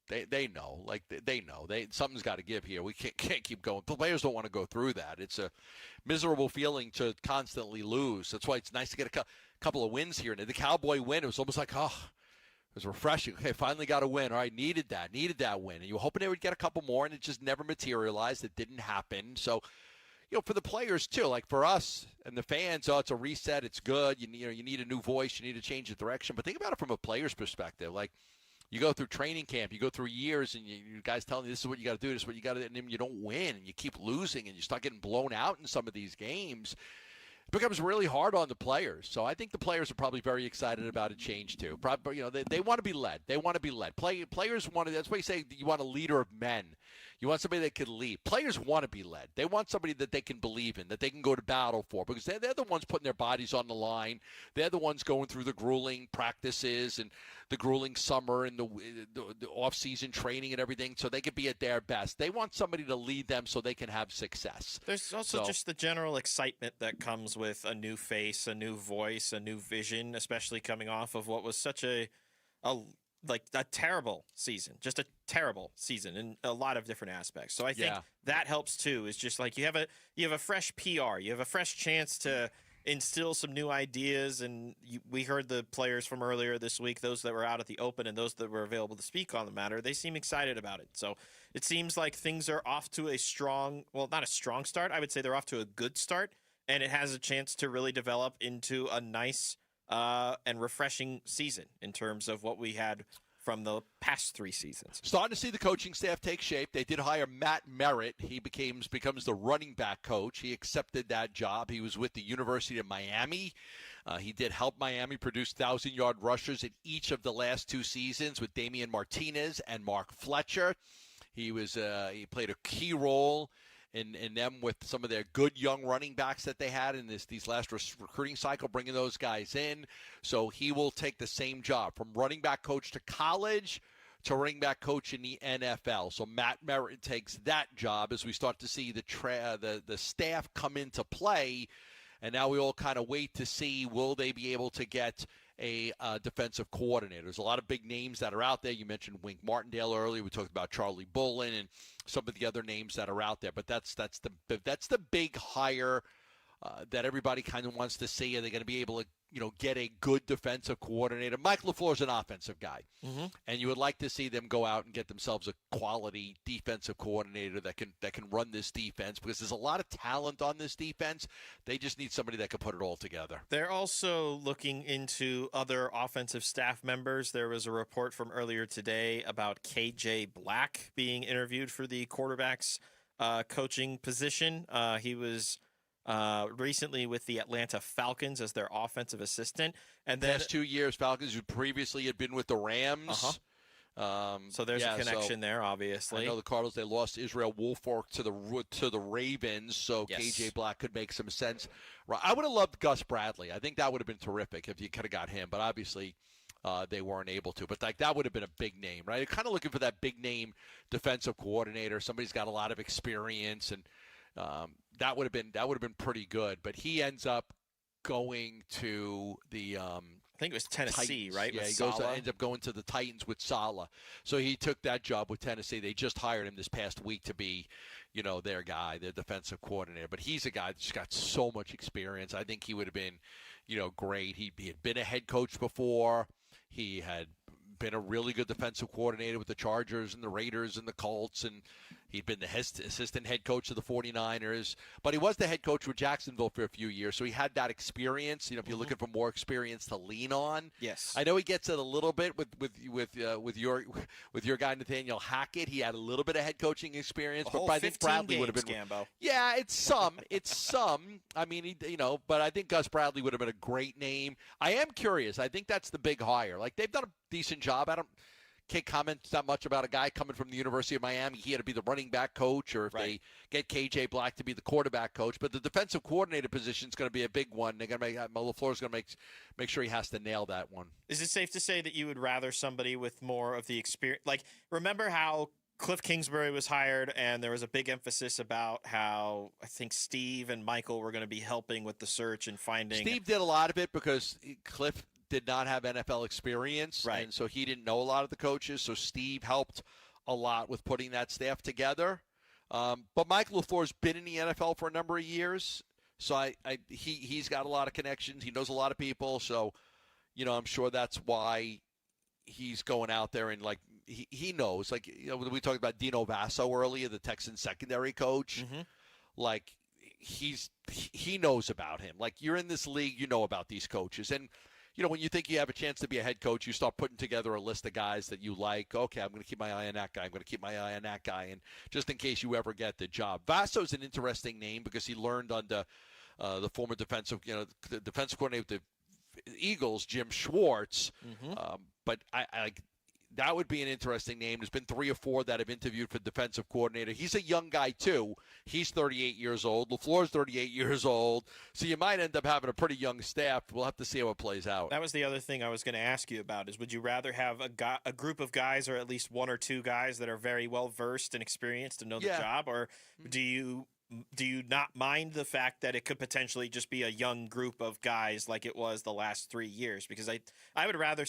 They know, they know something's got to give here. We can't keep going. The players don't want to go through that. It's a miserable feeling to constantly lose. That's why it's nice to get a couple of wins here. And the Cowboy win, it was almost like, was refreshing. Okay, finally got a win. All right, needed that win. And you were hoping they would get a couple more, and it just never materialized. It didn't happen. So, for the players too, like for us and the fans, it's a reset. It's good. You need a new voice. You need to change the direction. But think about it from a player's perspective. Like, you go through training camp, you go through years, and you guys telling you this is what you got to do, this is what you got to do, and then you don't win, and you keep losing, and you start getting blown out in some of these games. It becomes really hard on the players. So I think the players are probably very excited about a change too. Probably, they want to be led. They want to be led. Players want to. That's why you say you want a leader of men. You want somebody that can lead. Players want to be led. They want somebody that they can believe in, that they can go to battle for, because they're the ones putting their bodies on the line. They're the ones going through the grueling practices and the grueling summer and the off-season training and everything, so they can be at their best. They want somebody to lead them so they can have success. There's also just the general excitement that comes with a new face, a new voice, a new vision, especially coming off of what was such a terrible season, just a terrible season in a lot of different aspects. So I think that helps too. Is just like you have a fresh PR, you have a fresh chance to instill some new ideas. And we heard the players from earlier this week, those that were out at the Open and those that were available to speak on the matter. They seem excited about it. So it seems like things are off to a strong, well, not a strong start. I would say they're off to a good start, and it has a chance to really develop into a nice and refreshing season in terms of what we had from the past 3 seasons. Starting to see the coaching staff take shape. They did hire Matt Merritt. He becomes the running back coach. He accepted that job. He was with the University of Miami. He did help Miami produce 1,000-yard rushers in each of the last 2 seasons with Damian Martinez and Mark Fletcher. He played a key role in them with some of their good young running backs that they had in these last recruiting cycle, bringing those guys in. So he will take the same job from running back coach to college to running back coach in the NFL. So Matt Merritt takes that job as we start to see the staff come into play. And now we all kind of wait to see, will they be able to get a defensive coordinator? There's a lot of big names that are out there. You mentioned Wink Martindale earlier. We talked about Charlie Bullen and some of the other names that are out there. But that's the big hire that everybody kind of wants to see. Are they going to be able to get a good defensive coordinator? Mike LaFleur's an offensive guy, and you would like to see them go out and get themselves a quality defensive coordinator that can run this defense, because there's a lot of talent on this defense. They just need somebody that can put it all together. They're also looking into other offensive staff members. There was a report from earlier today about KJ Black being interviewed for the quarterback's coaching position. He was recently with the Atlanta Falcons as their offensive assistant. And then past 2 years, Falcons, who previously had been with the Rams. So there's a connection there, obviously. I know the Cardinals, they lost Israel Wolfork to the Ravens, so Yes. KJ Black could make some sense. I would have loved Gus Bradley. I think that would have been terrific if you could have got him, but obviously they weren't able to. But that would have been a big name, right? You're kind of looking for that big name defensive coordinator. Somebody's got a lot of experience, and that would have been pretty good. But he ends up going to the I think it was Tennessee, Titans. right? Yeah, with ends up going to the Titans with Saleh. So he took that job with Tennessee. They just hired him this past week to be, their guy, their defensive coordinator. But he's a guy that's got so much experience. I think he would have been, great. He had been a head coach before. He had been a really good defensive coordinator with the Chargers and the Raiders and the Colts, and he'd been the assistant head coach of the 49ers. But he was the head coach with Jacksonville for a few years, so he had that experience. If you're looking for more experience to lean on, yes, I know he gets it a little bit with your guy Nathaniel Hackett. He had a little bit of head coaching experience, but I think Bradley would have been. Gambo. Yeah, it's some. I mean, but I think Gus Bradley would have been a great name. I am curious. I think that's the big hire. Like, they've done a decent job. Can't comment that much about a guy coming from the University of Miami. He had to be the running back coach, or if they get KJ Black to be the quarterback coach. But the defensive coordinator position is going to be a big one. They're going to LaFleur's going to make sure he has to nail that one. Is it safe to say that you would rather somebody with more of the experience? Like, remember how Cliff Kingsbury was hired, and there was a big emphasis about how I think Steve and Michael were going to be helping with the search and finding. Steve did a lot of it because Cliff did not have NFL experience, and so he didn't know a lot of the coaches. So Steve helped a lot with putting that staff together. But Mike LaFleur's been in the NFL for a number of years, so he's got a lot of connections. He knows a lot of people, so I'm sure that's why he's going out there and, like, he knows. Like, you know, we talked about Dino Vasso earlier, the Texans secondary coach. Mm-hmm. Like, he knows about him. Like, you're in this league, you know about these coaches. And, you know, when you think you have a chance to be a head coach, you start putting together a list of guys that you like. Okay, I'm going to keep my eye on that guy. I'm going to keep my eye on that guy. And just in case you ever get the job. Vasso's an interesting name because he learned under the former defensive coordinator with the Eagles, Jim Schwartz. Mm-hmm. But I that would be an interesting name. There's been 3 or 4 that have interviewed for defensive coordinator. He's a young guy, too. He's 38 years old. LaFleur's 38 years old. So you might end up having a pretty young staff. We'll have to see how it plays out. That was the other thing I was going to ask you about is would you rather have a group of guys or at least 1 or 2 guys that are very well-versed and experienced and know the job? Or do you not mind the fact that it could potentially just be a young group of guys like it was the last 3 years? Because I would rather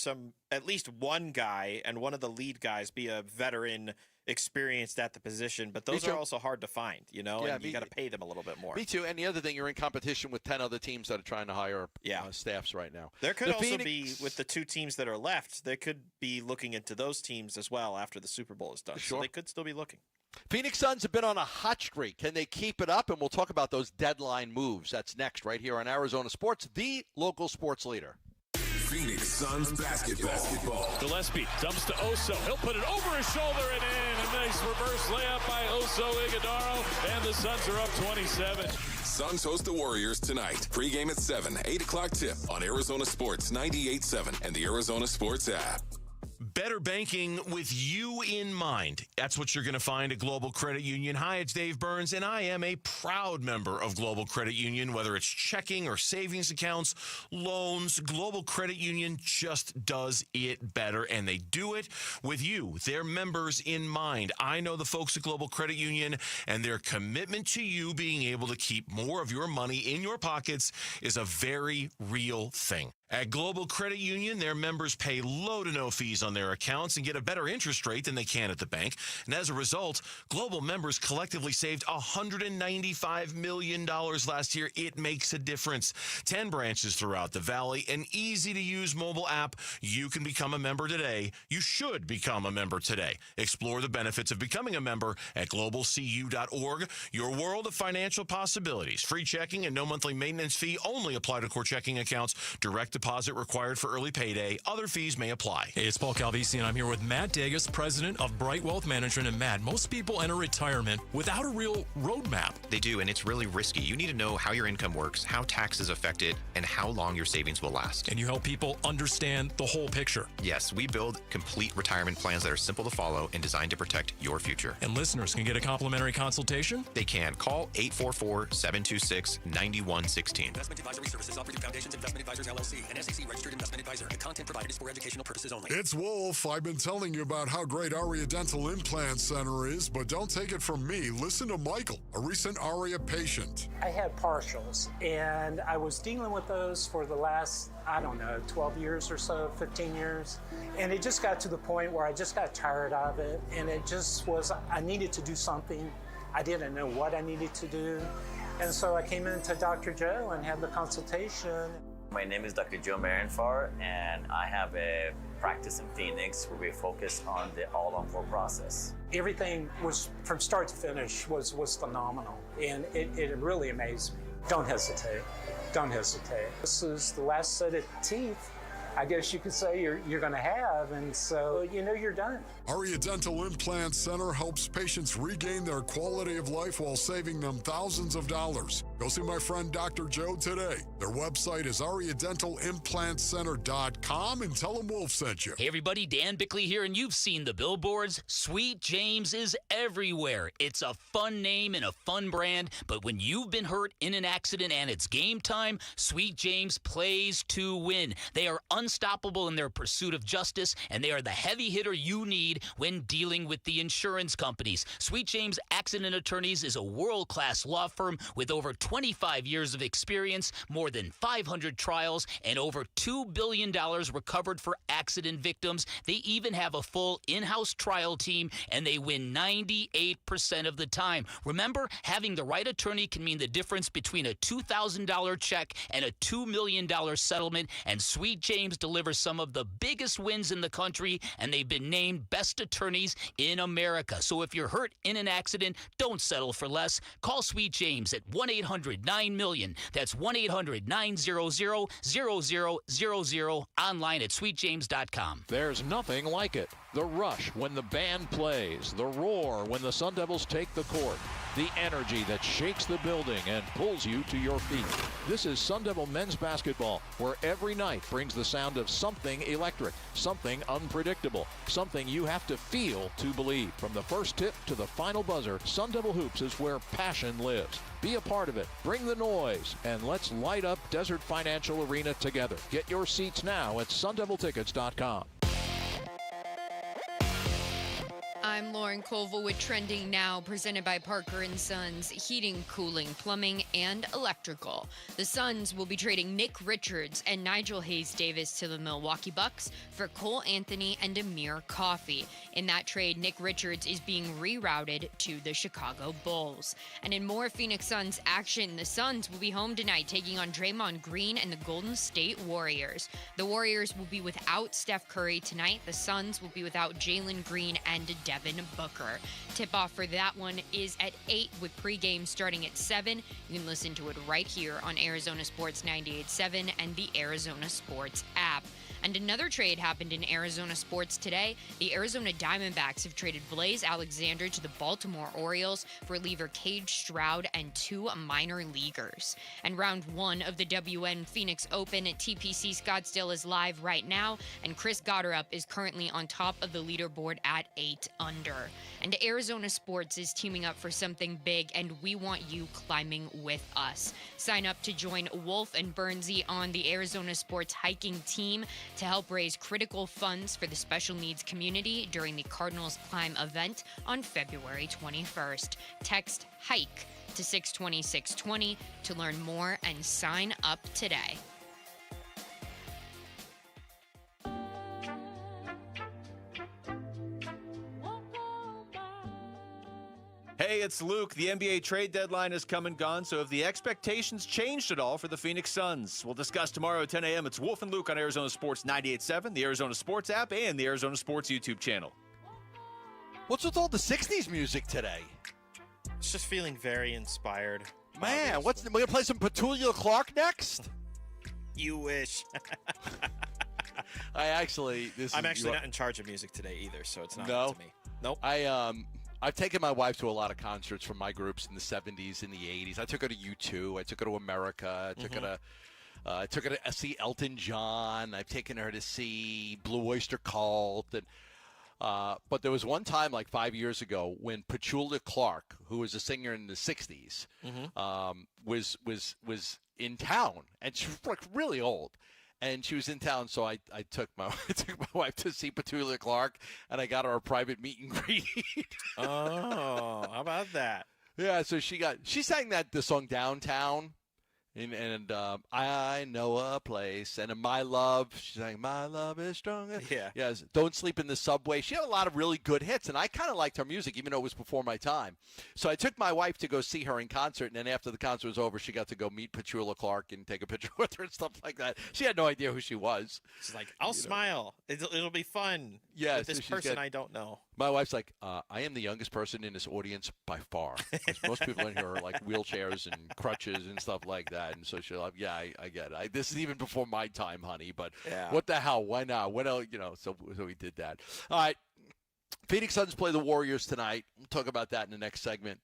at least one guy and one of the lead guys be a veteran experienced at the position, but those are also hard to find, you know, and you got to pay them a little bit more. Me too. And the other thing, you're in competition with 10 other teams that are trying to hire staffs right now. There could also be, with the 2 teams that are left, they could be looking into those teams as well after the Super Bowl is done. Sure. So they could still be looking. Phoenix Suns have been on a hot streak. Can they keep it up? And we'll talk about those deadline moves. That's next right here on Arizona Sports, the local sports leader. Phoenix Suns basketball. Gillespie dumps to Oso. He'll put it over his shoulder and in. A nice reverse layup by Oso Iguodaro, and the Suns are up 27. Suns host the Warriors tonight. Pre-game at 7, 8 o'clock tip on Arizona Sports 98.7 and the Arizona Sports app. Better banking with you in mind. That's what you're going to find at Global Credit Union. Hi, it's Dave Burns, and I am a proud member of Global Credit Union. Whether it's checking or savings accounts, loans, Global Credit Union just does it better, and they do it with you, their members, in mind. I know the folks at Global Credit Union, and their commitment to you being able to keep more of your money in your pockets is a very real thing. At Global Credit Union, their members pay low to no fees on their accounts and get a better interest rate than they can at the bank. And as a result, Global members collectively saved $195 million last year. It makes a difference. 10 branches throughout the valley, an easy-to-use mobile app. You can become a member today. You should become a member today. Explore the benefits of becoming a member at globalcu.org. Your world of financial possibilities. Free checking and no monthly maintenance fee only apply to core checking accounts. Direct deposit required for early payday. Other fees may apply. Hey, it's Paul Calvisi, and I'm here with Matt Dagas, president of Bright Wealth Management. And Matt, most people enter retirement without a real roadmap. They do, and it's really risky. You need to know how your income works, how taxes affect it, and how long your savings will last. And you help people understand the whole picture. Yes, we build complete retirement plans that are simple to follow and designed to protect your future. And listeners can get a complimentary consultation? They can. Call 844-726-9116. Investment advisory services offered through Foundations Investment Advisors, LLC, an SEC registered investment advisor. The content provided is for educational purposes only. It's Wolf. I've been telling you about how great Aria Dental Implant Center is, but don't take it from me. Listen to Michael, a recent Aria patient. I had partials, and I was dealing with those for the last, 12 years or so, 15 years. And it just got to the point where I just got tired of it, and it just was, I needed to do something. I didn't know what I needed to do. And so I came into Dr. Joe and had the consultation. My name is Dr. Joe Marinfar, and I have a practice in Phoenix where we focus on the all-on-4 process. Everything was, from start to finish, was phenomenal, and it really amazed me. Don't hesitate. Don't hesitate. This is the last set of teeth, I guess you could say, you're going to have, and so you're done. Aria Dental Implant Center helps patients regain their quality of life while saving them thousands of dollars. Go see my friend Dr. Joe today. Their website is ariadentalimplantcenter.com, and tell them Wolf sent you. Hey everybody, Dan Bickley here, and you've seen the billboards. Sweet James is everywhere. It's a fun name and a fun brand, but when you've been hurt in an accident and it's game time, Sweet James plays to win. They are unstoppable in their pursuit of justice, and they are the heavy hitter you need when dealing with the insurance companies. Sweet James Accident Attorneys is a world-class law firm with over 25 years of experience, more than 500 trials, and over $2 billion recovered for accident victims. They even have a full in-house trial team, and they win 98% of the time. Remember, having the right attorney can mean the difference between a $2,000 check and a $2 million settlement, and Sweet James delivers some of the biggest wins in the country, and they've been named best attorneys in America. So if you're hurt in an accident, don't settle for less. Call Sweet James at 1-800-9-MILLION. That's 1-800-900-0000, online at sweetjames.com. There's nothing like it. The rush when the band plays, the roar when the Sun Devils take the court, the energy that shakes the building and pulls you to your feet. This is Sun Devil men's basketball, where every night brings the sound of something electric, something unpredictable, something you have to feel to believe. From the first tip to the final buzzer, Sun Devil Hoops is where passion lives. Be a part of it. Bring the noise, and let's light up Desert Financial Arena together. Get your seats now at sundeviltickets.com. I'm Lauren Colville with Trending Now, presented by Parker & Sons, heating, cooling, plumbing, and electrical. The Suns will be trading Nick Richards and Nigel Hayes-Davis to the Milwaukee Bucks for Cole Anthony and Amir Coffey. In that trade, Nick Richards is being rerouted to the Chicago Bulls. And in more Phoenix Suns action, the Suns will be home tonight taking on Draymond Green and the Golden State Warriors. The Warriors will be without Steph Curry tonight. The Suns will be without Jalen Green and Devin Booker. Tip-off for that one is at 8 with pregame starting at 7. You can listen to it right here on Arizona Sports 98.7 and the Arizona Sports app. And another trade happened in Arizona sports today. The Arizona Diamondbacks have traded Blaze Alexander to the Baltimore Orioles for reliever Cade Stroud and 2 minor leaguers. And round 1 of the WN Phoenix Open at TPC Scottsdale is live right now, and Chris Gotterup is currently on top of the leaderboard at 8 under. And Arizona Sports is teaming up for something big, and we want you climbing with us. Sign up to join Wolf and Bernsey on the Arizona Sports hiking team to help raise critical funds for the special needs community during the Cardinals Climb event on February 21st. Text HIKE to 620-620 to learn more and sign up today. Hey, it's Luke. The NBA trade deadline has come and gone, so have the expectations changed at all for the Phoenix Suns? We'll discuss tomorrow at 10 a.m. It's Wolf and Luke on Arizona Sports 98.7, the Arizona Sports app, and the Arizona Sports YouTube channel. What's with all the 60s music today? It's just feeling very inspired. Man, we're going to play some Petulia Clark next? You wish. I'm actually not in charge of music today either, so it's not up to me. Nope. I've taken my wife to a lot of concerts from my groups in the 70s and the 80s. I took her to U2. I took her to America. I took her to see Elton John. I've taken her to see Blue Oyster Cult. But there was one time, like 5 years ago, when Petulia Clark, who was a singer in the 60s, was in town. And she was like really old. And she was in town, so I took my wife to see Petulia Clark, and I got her a private meet and greet. Oh, how about that? Yeah, so she sang the song Downtown, and I know a place, and in My Love, she sang My Love is Stronger. Yeah. Yes, Don't Sleep in the Subway. She had a lot of really good hits, and I kind of liked her music, even though it was before my time. So I took my wife to go see her in concert, and then after the concert was over, she got to go meet Petulia Clark and take a picture with her and stuff like that. She had no idea who she was. She's like, I'll smile. It'll be fun. Yeah, with this person I don't know. My wife's like, I am the youngest person in this audience by far. Most people in here are like wheelchairs and crutches and stuff like that. And so she'll like, yeah, I get it. This is even before my time, honey. But what the hell? Why not? What else? So we did that. All right. Phoenix Suns play the Warriors tonight. We'll talk about that in the next segment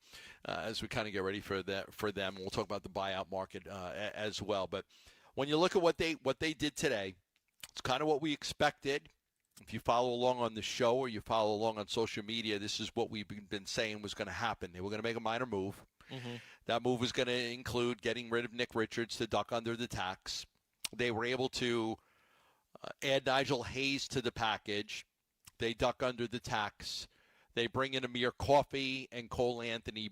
as we kind of get ready for them. We'll talk about the buyout market as well. But when you look at what they did today, it's kind of what we expected. If you follow along on the show or you follow along on social media, this is what we've been saying was going to happen. They were going to make a minor move. Mm-hmm. That move was going to include getting rid of Nick Richards to duck under the tax. They were able to add Nigel Hayes to the package. They duck under the tax. They bring in Amir Coffey and Cole Anthony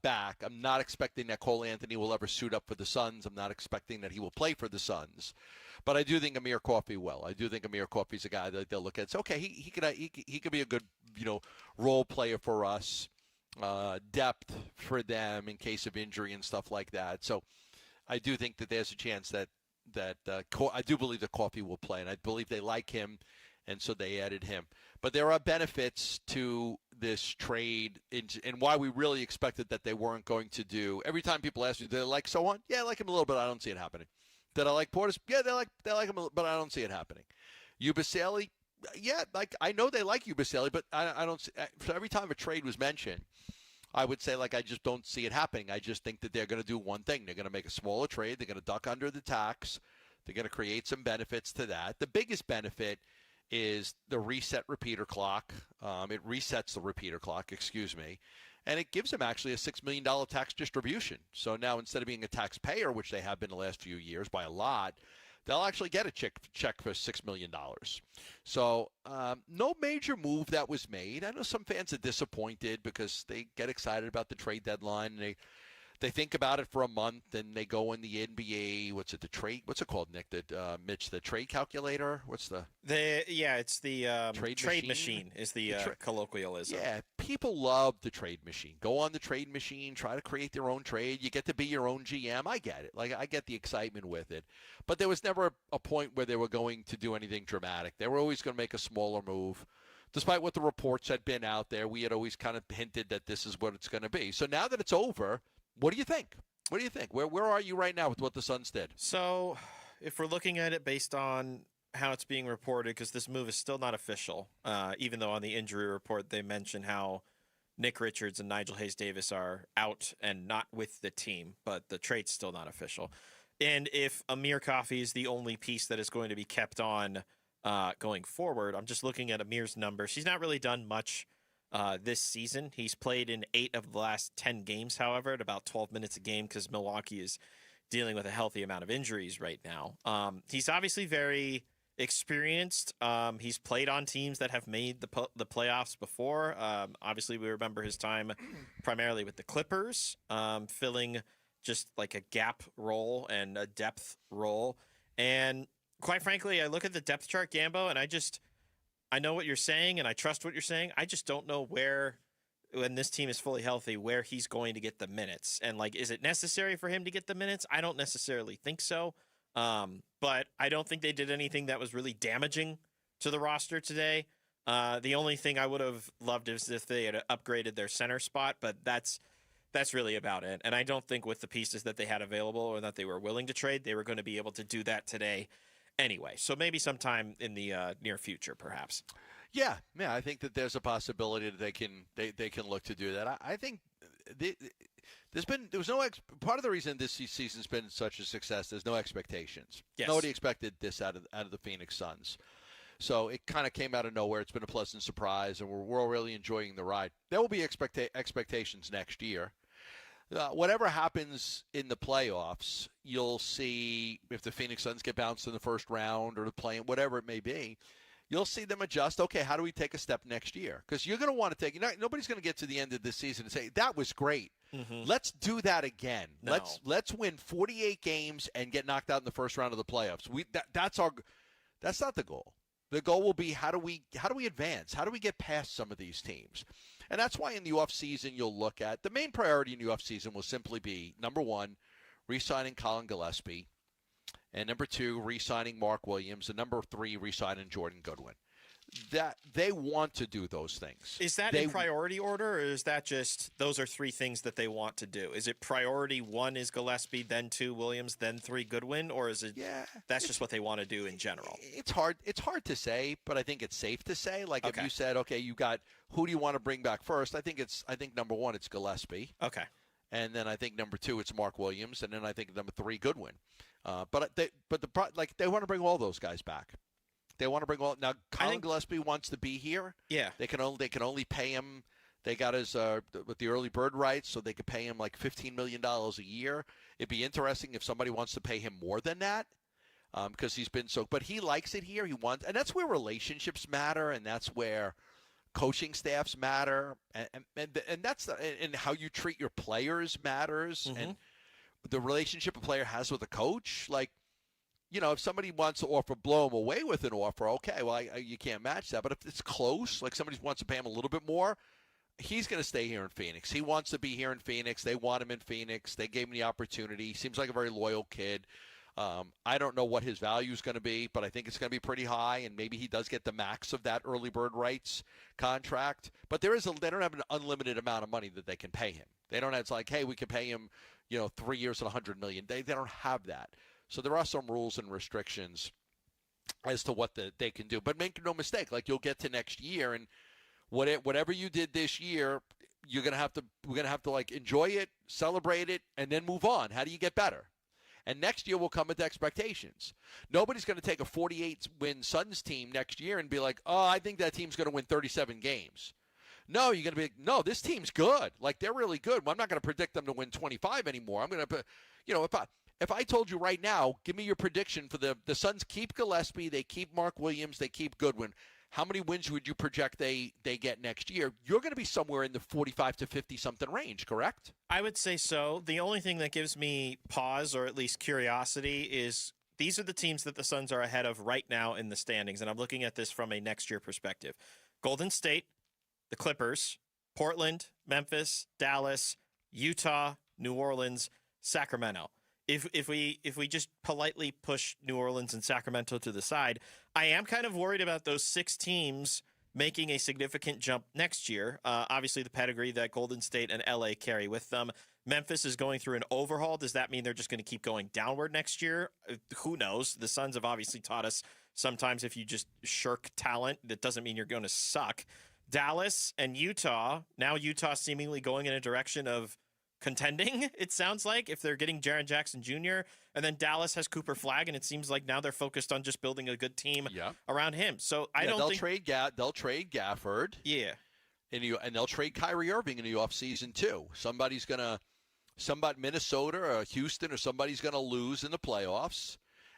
back. I'm not expecting that Cole Anthony will ever suit up for the Suns. I'm not expecting that he will play for the Suns. But I do think Amir Coffey will. I do think Amir Coffey's a guy that they'll look at. So, okay, he could be a good, role player for us, depth for them in case of injury and stuff like that. So I do think that there's a chance that I do believe that Coffey will play, and I believe they like him, and so they added him. But there are benefits to this trade, and why we really expected that they weren't going to do. Every time people ask me, do they like Sohan? Yeah, I like him a little bit. I don't see it happening. Did I like Portis? Yeah, they like him, but I don't see it happening. Yubaseli, yeah, I know they like Yubaseli, but I don't. So every time a trade was mentioned, I would say I just don't see it happening. I just think that they're going to do one thing. They're going to make a smaller trade. They're going to duck under the tax. They're going to create some benefits to that. The biggest benefit is the reset repeater clock. It resets the repeater clock, and it gives them actually a $6 million tax distribution. So now instead of being a taxpayer, which they have been the last few years by a lot, they'll actually get a check for $6 million. So no major move that was made. I know some fans are disappointed because they get excited about the trade deadline, and they think about it for a month, and they go in the NBA. What's it called, Nick? Mitch, the trade calculator. It's the trade machine is the colloquialism. Yeah, people love the trade machine. Go on the trade machine, try to create their own trade. You get to be your own GM. I get it. I get the excitement with it. But there was never a point where they were going to do anything dramatic. They were always going to make a smaller move. Despite what the reports had been out there, we had always kind of hinted that this is what it's going to be. So now that it's over, what do you think? Where are you right now with what the Suns did? So if we're looking at it based on how it's being reported, because this move is still not official, even though on the injury report they mention how Nick Richards and Nigel Hayes-Davis are out and not with the team, but the trade's still not official. And if Amir Coffey is the only piece that is going to be kept on going forward, I'm just looking at Amir's numbers. He's not really done much this season. He's played in 8 of the last 10 games, however, at about 12 minutes a game because Milwaukee is dealing with a healthy amount of injuries right now. He's obviously very experienced. He's played on teams that have made the playoffs before. Obviously, we remember his time primarily with the Clippers, filling just like a gap role and a depth role. And quite frankly, I look at the depth chart, Gambo, and I know what you're saying, and I trust what you're saying. I just don't know where, when this team is fully healthy, where he's going to get the minutes. And, is it necessary for him to get the minutes? I don't necessarily think so. But I don't think they did anything that was really damaging to the roster today. The only thing I would have loved is if they had upgraded their center spot, but that's really about it. And I don't think with the pieces that they had available or that they were willing to trade, they were going to be able to do that today. Anyway, so maybe sometime in the near future, perhaps. Yeah, I think that there's a possibility that they can look to do that. I think part of the reason this season's been such a success. There's no expectations. Yes. Nobody expected this out of the Phoenix Suns, so it kind of came out of nowhere. It's been a pleasant surprise, and we're all really enjoying the ride. There will be expectations next year. Whatever happens in the playoffs, you'll see if the Phoenix Suns get bounced in the first round or the play-in, whatever it may be, you'll see them adjust. Okay, how do we take a step next year? Because you're going to want to take – nobody's going to get to the end of this season and say, that was great. Mm-hmm. Let's do that again. No. Let's win 48 games and get knocked out in the first round of the playoffs. That's not the goal. The goal will be how do we advance? How do we get past some of these teams? And that's why in the offseason you'll look at – the main priority in the offseason will simply be, number one, re-signing Colin Gillespie, and number 2, re-signing Mark Williams, and number 3, re-signing Jordan Goodwin. That they want to do those things. Is that in priority order, or is that just those are 3 things that they want to do? Is it priority 1 is Gillespie, then 2 Williams, then 3 Goodwin, or is it that's just what they want to do in general? It's hard to say, but I think it's safe to say. If you said, okay, you got who do you want to bring back first? I think number 1 it's Gillespie. Okay. And then I think number 2 it's Mark Williams, and then I think number 3 Goodwin. But they want to bring all those guys back. They want to bring all now. Colin Gillespie wants to be here. Yeah, they can only pay him. They got his with the early bird rights, so they could pay him like $15 million a year. It'd be interesting if somebody wants to pay him more than that, because he's been so. But he likes it here. He wants, and that's where relationships matter, and that's where coaching staffs matter, and that's and how you treat your players matters, and the relationship a player has with a coach. Like, if somebody wants to blow him away with an offer, okay, well, you can't match that. But if it's close, like somebody wants to pay him a little bit more, he's going to stay here in Phoenix. He wants to be here in Phoenix. They want him in Phoenix. They gave him the opportunity. He seems like a very loyal kid. I don't know what his value is going to be, but I think it's going to be pretty high, and maybe he does get the max of that early bird rights contract. But they don't have an unlimited amount of money that they can pay him. They don't have, it's like, hey, we can pay him, 3 years at $100 million. They don't have that. So there are some rules and restrictions as to what they can do. But make no mistake, like, you'll get to next year, and whatever you did this year, we're gonna have to like enjoy it, celebrate it, and then move on. How do you get better? And next year will come with expectations. Nobody's going to take a 48-win Suns team next year and be like, oh, I think that team's going to win 37 games. No, you're going to be like, no, this team's good. Like, they're really good. Well, I'm not going to predict them to win 25 anymore. I'm going to, if I told you right now, give me your prediction for the Suns keep Gillespie, they keep Mark Williams, they keep Goodwin. How many wins would you project they get next year? You're going to be somewhere in the 45 to 50-something range, correct? I would say so. The only thing that gives me pause, or at least curiosity, is these are the teams that the Suns are ahead of right now in the standings, and I'm looking at this from a next year perspective. Golden State, the Clippers, Portland, Memphis, Dallas, Utah, New Orleans, Sacramento. If we just politely push New Orleans and Sacramento to the side, I am kind of worried about those 6 teams making a significant jump next year. Obviously, the pedigree that Golden State and LA carry with them. Memphis is going through an overhaul. Does that mean they're just going to keep going downward next year? Who knows? The Suns have obviously taught us sometimes if you just shirk talent, that doesn't mean you're going to suck. Dallas and Utah, now Utah seemingly going in a direction of contending, it sounds like, if they're getting Jaren Jackson Jr. And then Dallas has Cooper Flagg, and it seems like now they're focused on just building a good team around him. So they'll trade Gafford. Yeah. And they'll trade Kyrie Irving in the offseason too. Minnesota or Houston or somebody's gonna lose in the playoffs,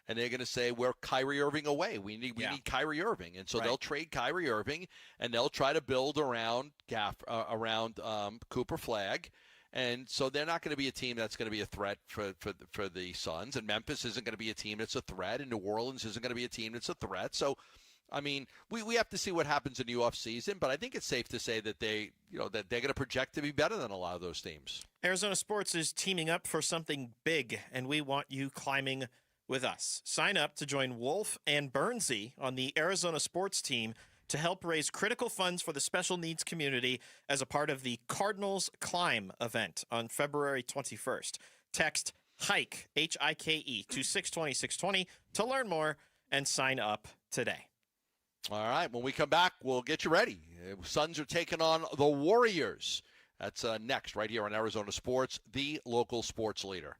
and they're gonna say, we're Kyrie Irving away. We need Kyrie Irving, and so they'll trade Kyrie Irving, and they'll try to build around Cooper Flagg. And so they're not going to be a team that's going to be a threat for the Suns. And Memphis isn't going to be a team that's a threat. And New Orleans isn't going to be a team that's a threat. So, I mean, we have to see what happens in the offseason. But I think it's safe to say that they're going to project to be better than a lot of those teams. Arizona Sports is teaming up for something big, and we want you climbing with us. Sign up to join Wolf and Bernsey on the Arizona Sports team to help raise critical funds for the special needs community as a part of the Cardinals Climb event on February 21st. Text HIKE, H-I-K-E, to 620-620 to learn more and sign up today. All right, when we come back, we'll get you ready. Suns are taking on the Warriors. That's next right here on Arizona Sports, the local sports leader.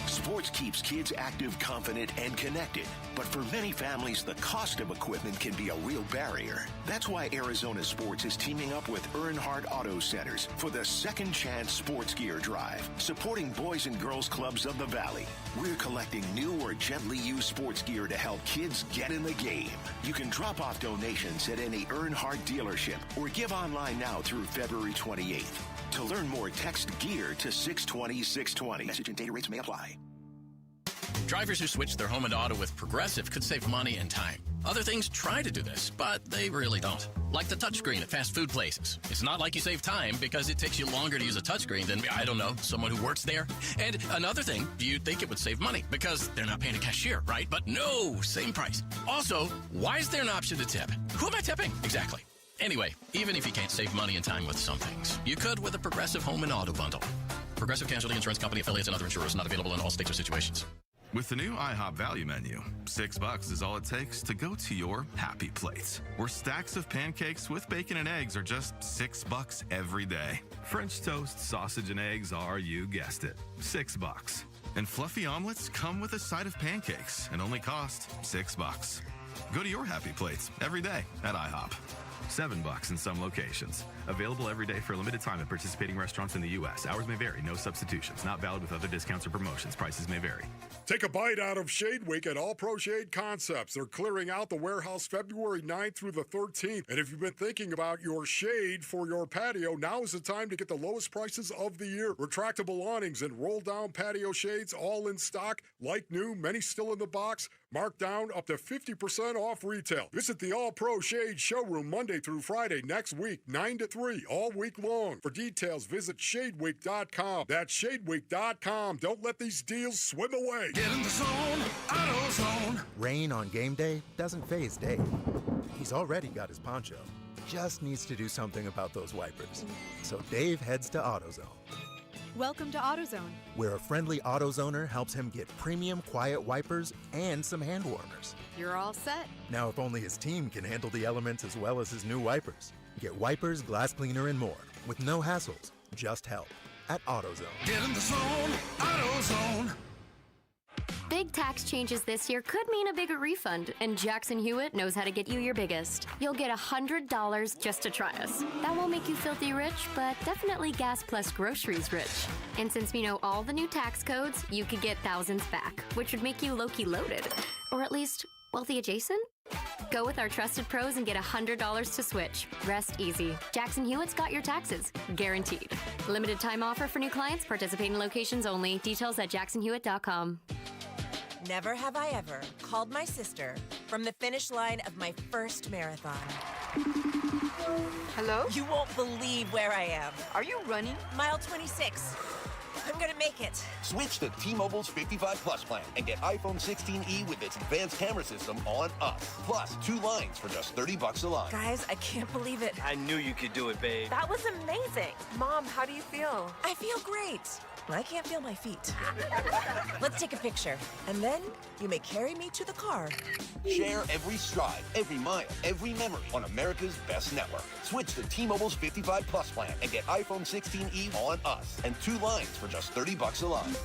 Sports keeps kids active, confident, and connected. But for many families, the cost of equipment can be a real barrier. That's why Arizona Sports is teaming up with Earnhardt Auto Centers for the Second Chance Sports Gear Drive, supporting Boys and Girls Clubs of the Valley. We're collecting new or gently used sports gear to help kids get in the game. You can drop off donations at any Earnhardt dealership or give online now through February 28th. To learn more, text GEAR to 620-620. Message and data rates may apply. Drivers who switch their home and auto with Progressive could save money and time. Other things try to do this, but they really don't. Like the touchscreen at fast food places. It's not like you save time because it takes you longer to use a touchscreen than, I don't know, someone who works there. And another thing, you'd think it would save money because they're not paying a cashier, right? But no, same price. Also, why is there an option to tip? Who am I tipping? Exactly. Anyway, even if you can't save money and time with some things, you could with a Progressive Home and Auto Bundle. Progressive Casualty Insurance Company, affiliates, and other insurers not available in all states or situations. With the new IHOP value menu, $6 is all it takes to go to your happy place, where stacks of pancakes with bacon and eggs are just $6 every day. French toast, sausage, and eggs are, you guessed it, $6. And fluffy omelets come with a side of pancakes and only cost $6. Go to your happy place every day at IHOP. $7 in some locations. Available every day for a limited time at participating restaurants in the U.S. Hours may vary. No substitutions. Not valid with other discounts or promotions. Prices may vary. Take a bite out of Shade Week at All Pro Shade Concepts. They're clearing out the warehouse February 9th through the 13th. And if you've been thinking about your shade for your patio, now is the time to get the lowest prices of the year. Retractable awnings and roll-down patio shades, all in stock, like new, many still in the box. Marked down up to 50% off retail. Visit the All Pro Shade showroom Monday through Friday next week, 9 to 3, all week long. For details, visit shadeweek.com. That's shadeweek.com. Don't let these deals swim away. Get in the zone, AutoZone. Rain on game day doesn't faze Dave. He's already got his poncho. Just needs to do something about those wipers. So Dave heads to AutoZone. Welcome to AutoZone, where a friendly AutoZoner helps him get premium quiet wipers and some hand warmers. You're all set. Now, if only his team can handle the elements as well as his new wipers. Get wipers, glass cleaner, and more with no hassles, just help at AutoZone. Get in the zone, AutoZone. Big tax changes this year could mean a bigger refund, and Jackson Hewitt knows how to get you your biggest. You'll get $100 just to try us. That won't make you filthy rich, but definitely gas plus groceries rich. And since we know all the new tax codes, you could get thousands back, which would make you low-key loaded. Or at least wealthy adjacent? Go with our trusted pros and get $100 to switch. Rest easy. Jackson Hewitt's got your taxes. Guaranteed. Limited time offer for new clients. Participating locations only. Details at jacksonhewitt.com. Never have I ever called my sister from the finish line of my first marathon. Hello? You won't believe where I am. Are you running? Mile 26. I'm gonna make it. Switch to T-Mobile's 55 Plus plan and get iPhone 16e with its advanced camera system on us. Plus, 2 lines for just $30 a line. Guys, I can't believe it. I knew you could do it, babe. That was amazing. Mom, how do you feel? I feel great. I can't feel my feet. Let's take a picture, and then you may carry me to the car. Share every stride, every mile, every memory on America's best network. Switch to T-Mobile's 55 Plus plan and get iPhone 16e on us and 2 lines for just $30 a line.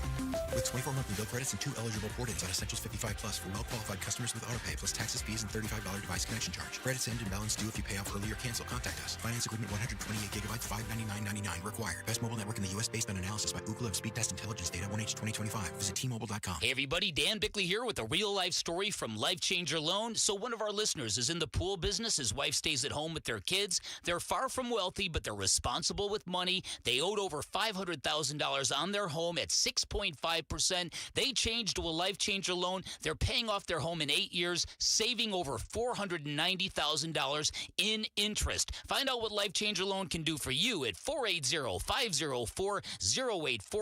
With 24 monthly bill credits and 2 eligible port-ins on Essentials 55 Plus for well-qualified customers with autopay plus taxes, fees, and $35 device connection charge. Credits end and balance due if you pay off early or cancel. Contact us. Finance agreement 128 gigabytes, $599.99 required. Best mobile network in the U.S. based on analysis by Ookla of speed test intelligence data 1H 2025. Visit T-Mobile.com. Hey everybody, Dan Bickley here with a real-life story from Life Changer Loan. So one of our listeners is in the pool business. His wife stays at home with their kids. They're far from wealthy, but they're responsible with money. They owed over $500,000 on their home at 6.5%. They changed to a Life Changer Loan. They're paying off their home in 8 years, saving over $490,000 in interest. Find out what Life Changer Loan can do for you at 480-504-0844,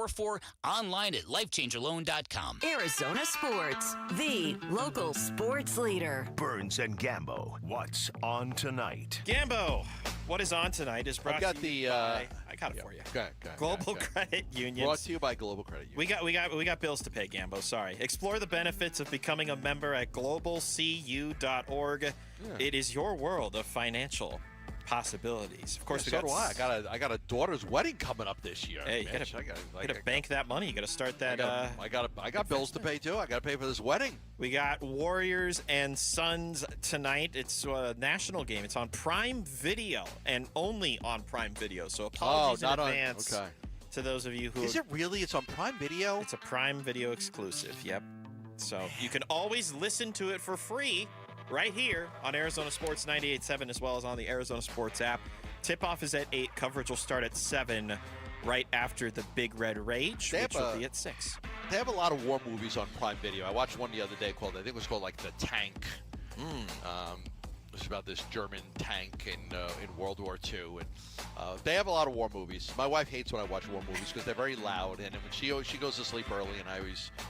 online at lifechangerloan.com. Arizona Sports, the local sports leader. Burns and Gambo, what's on tonight? Gambo, what is on tonight is brought to you by, I got it for you. Global Credit Union. Brought to you by Global Credit Union. We got bills to pay, Gambo. Sorry. Explore the benefits of becoming a member at globalcu.org. Yeah. It is your world of financial possibilities. Of course, so do I. I got a daughter's wedding coming up this year. Hey, you gotta bank that money. You gotta start that. I got bills to pay too. I gotta pay for this wedding. We got Warriors and Suns tonight. It's a national game. It's on Prime Video and only on Prime Video. So apologies in advance to those of you who. Is it really? It's on Prime Video. It's a Prime Video exclusive. Yep. So you can always listen to it for free. Right here on Arizona Sports 98.7, as well as on the Arizona Sports app. Tip-off is at 8. Coverage will start at 7, right after the Big Red Rage, which will be at 6. They have a lot of war movies on Prime Video. I watched one the other day called, I think it was called like The Tank. It was about this German tank in World War II. And they have a lot of war movies. My wife hates when I watch war movies because they're very loud. And when she goes to sleep early, and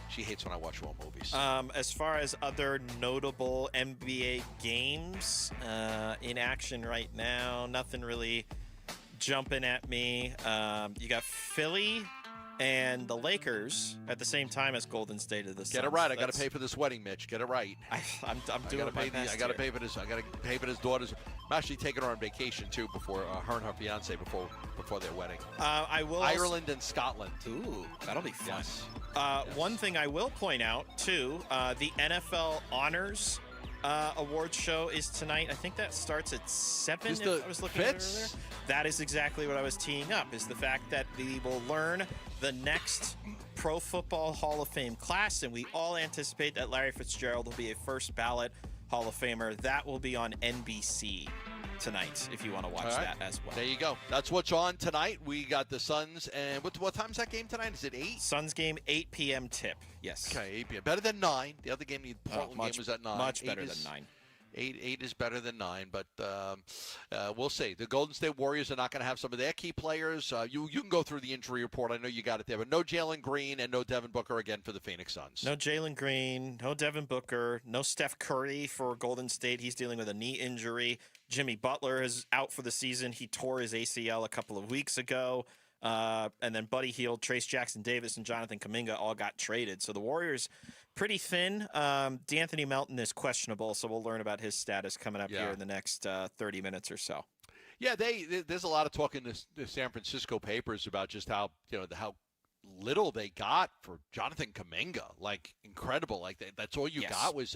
she hates when I watch war movies. As far as other notable NBA games in action right now, nothing really jumping at me. You got Philly and the Lakers at the same time as Golden State of the Suns. Get it right. I got to pay for this wedding, Mitch. Get it right. I'm doing my best. I got to pay for this. I got to pay for his daughter's. I'm actually taking her on vacation too before her and her fiance before their wedding. I will Ireland and Scotland. Ooh, that'll be fun. Yes. One thing I will point out too: the NFL honors award show is tonight. I think that starts at 7. Is If I was looking at it earlier. That is exactly what I was teeing up, is the fact that we will learn the next Pro Football Hall of Fame class, and we all anticipate that Larry Fitzgerald will be a first ballot Hall of Famer. That will be on NBC tonight if you want to watch that as well. There you go. That's what's on tonight. We got the Suns, and what time's that game tonight? Is it 8? Suns game, 8 p.m. tip. Yes. Okay, 8 p.m. Better than 9. The other game, the Portland game, was at 9. Much better than 9. 8 is better than 9, but we'll see. The Golden State Warriors are not going to have some of their key players. You can go through the injury report. I know you got it there, but no Jalen Green and no Devin Booker again for the Phoenix Suns. No Jalen Green, no Devin Booker, no Steph Curry for Golden State. He's dealing with a knee injury. Jimmy Butler is out for the season. He tore his ACL a couple of weeks ago. And then Buddy Hield, Trace Jackson-Davis, and Jonathan Kuminga all got traded. So the Warriors pretty thin. D'Anthony Melton is questionable, so we'll learn about his status coming up here in the next 30 minutes or so. Yeah, there's a lot of talk in the San Francisco papers about just how how little they got for Jonathan Kuminga. Like, incredible. Like, that's all you got was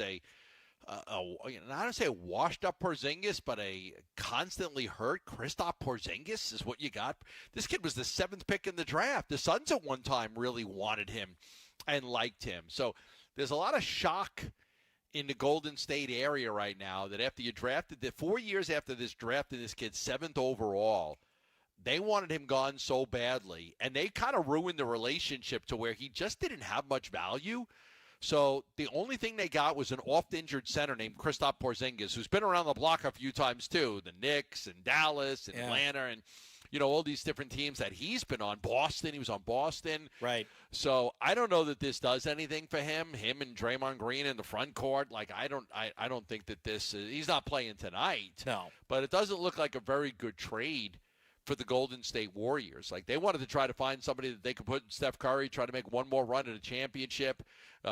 not to say a washed-up Porzingis, but a constantly hurt Kristaps Porzingis is what you got. This kid was the 7th pick in the draft. The Suns at one time really wanted him and liked him. So there's a lot of shock in the Golden State area right now that after you drafted, 4 years after this drafting this kid 7th overall, they wanted him gone so badly, and they kind of ruined the relationship to where he just didn't have much value. So the only thing they got was an oft-injured center named Kristaps Porzingis, who's been around the block a few times too, the Knicks and Dallas and Atlanta and all these different teams that he's been on. Boston, he was on Boston. Right. So I don't know that this does anything for him and Draymond Green in the front court. Like, I don't think that he's not playing tonight. No. But it doesn't look like a very good trade for the Golden State Warriors. Like, they wanted to try to find somebody that they could put in Steph Curry, try to make one more run at a championship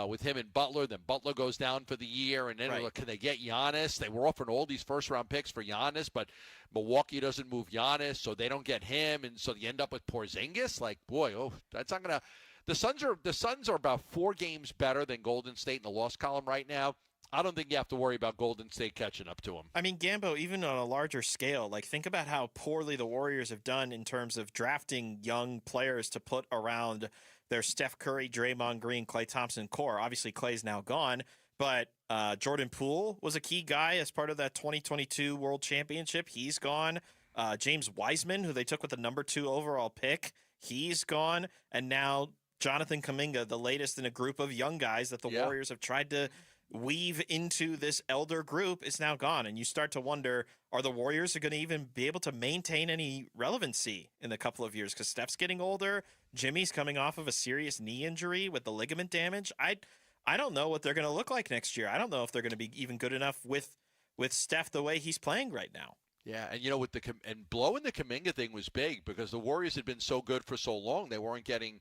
with him and Butler. Then Butler goes down for the year, and then can they get Giannis? They were offering all these first-round picks for Giannis, but Milwaukee doesn't move Giannis, so they don't get him, and so you end up with Porzingis. Like, boy, that's not going to – the Suns are about 4 games better than Golden State in the loss column right now. I don't think you have to worry about Golden State catching up to them. I mean, Gambo, even on a larger scale, like, think about how poorly the Warriors have done in terms of drafting young players to put around their Steph Curry, Draymond Green, Klay Thompson core. Obviously, Klay's now gone, but Jordan Poole was a key guy as part of that 2022 World Championship. He's gone. James Wiseman, who they took with the number 2 overall pick, he's gone. And now Jonathan Kuminga, the latest in a group of young guys that the Warriors have tried to weave into this elder group, is now gone. And you start to wonder, are the Warriors going to even be able to maintain any relevancy in a couple of years? Because Steph's getting older. Jimmy's coming off of a serious knee injury with the ligament damage. I don't know what they're going to look like next year. I don't know if they're going to be even good enough with Steph the way he's playing right now. Yeah, and with blowing the Kuminga thing was big because the Warriors had been so good for so long. They weren't getting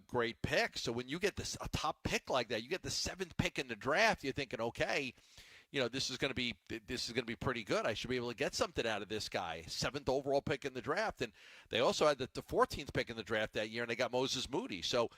great picks. So when you get a top pick like that, you get the 7th pick in the draft, you're thinking, okay, this is going to be pretty good. I should be able to get something out of this guy. 7th overall pick in the draft, and they also had the 14th pick in the draft that year, and they got Moses Moody. So,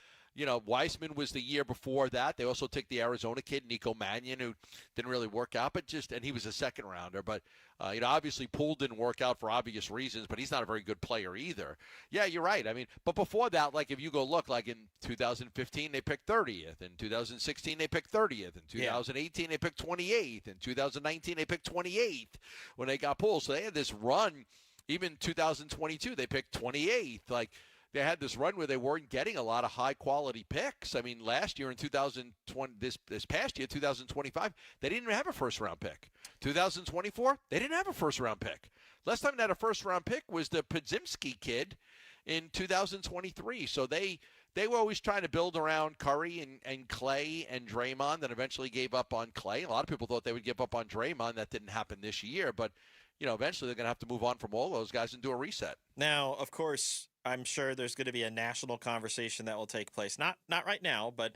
Wiseman was the year before that. They also took the Arizona kid, Nico Mannion, who didn't really work out, and he was a second rounder. But, obviously Poole didn't work out for obvious reasons, but he's not a very good player either. Yeah, you're right. I mean, but before that, like if you go look, like in 2015, they picked 30th. In 2016, they picked 30th. In 2018, they picked 28th. In 2019, they picked 28th when they got Poole. So they had this run. Even 2022, they picked 28th. Like, they had this run where they weren't getting a lot of high-quality picks. I mean, last year in 2020, this past year, 2025, they didn't even have a first-round pick. 2024, they didn't have a first-round pick. Last time they had a first-round pick was the Podziemski kid in 2023. So they were always trying to build around Curry and Klay and Draymond, and eventually gave up on Klay. A lot of people thought they would give up on Draymond. That didn't happen this year. But, eventually they're going to have to move on from all those guys and do a reset. Now, of course, I'm sure there's going to be a national conversation that will take place. Not right now, but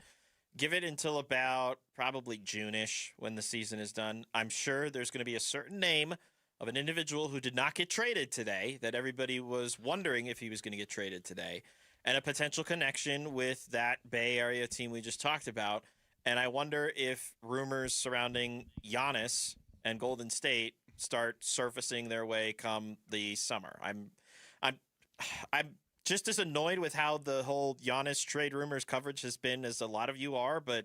give it until about probably June-ish when the season is done. I'm sure there's going to be a certain name of an individual who did not get traded today that everybody was wondering if he was going to get traded today, and a potential connection with that Bay Area team we just talked about. And I wonder if rumors surrounding Giannis and Golden State start surfacing their way come the summer. I'm just as annoyed with how the whole Giannis trade rumors coverage has been as a lot of you are, but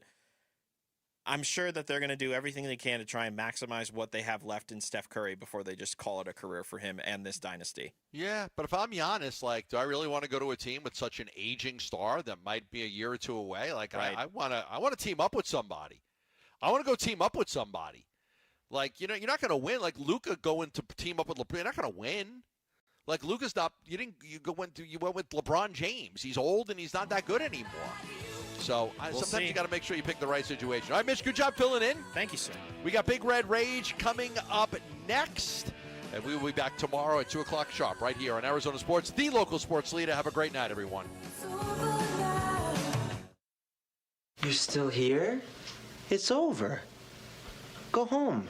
I'm sure that they're going to do everything they can to try and maximize what they have left in Steph Curry before they just call it a career for him and this dynasty. Yeah, but if I'm Giannis, like, do I really want to go to a team with such an aging star that might be a year or two away? Like, right. I want to team up with somebody. I want to go team up with somebody. Like, you know, you're not going to win. Like Luka going to team up with LeBron, you're not going to win. Like Luka's not. You went with LeBron James. He's old and he's not that good anymore. So sometimes you got to make sure you pick the right situation. All right, Mitch, good job filling in. Thank you, sir. We got Big Red Rage coming up next, and we will be back tomorrow at 2 o'clock sharp right here on Arizona Sports, the local sports leader. Have a great night, everyone. You're still here? It's over. Go home.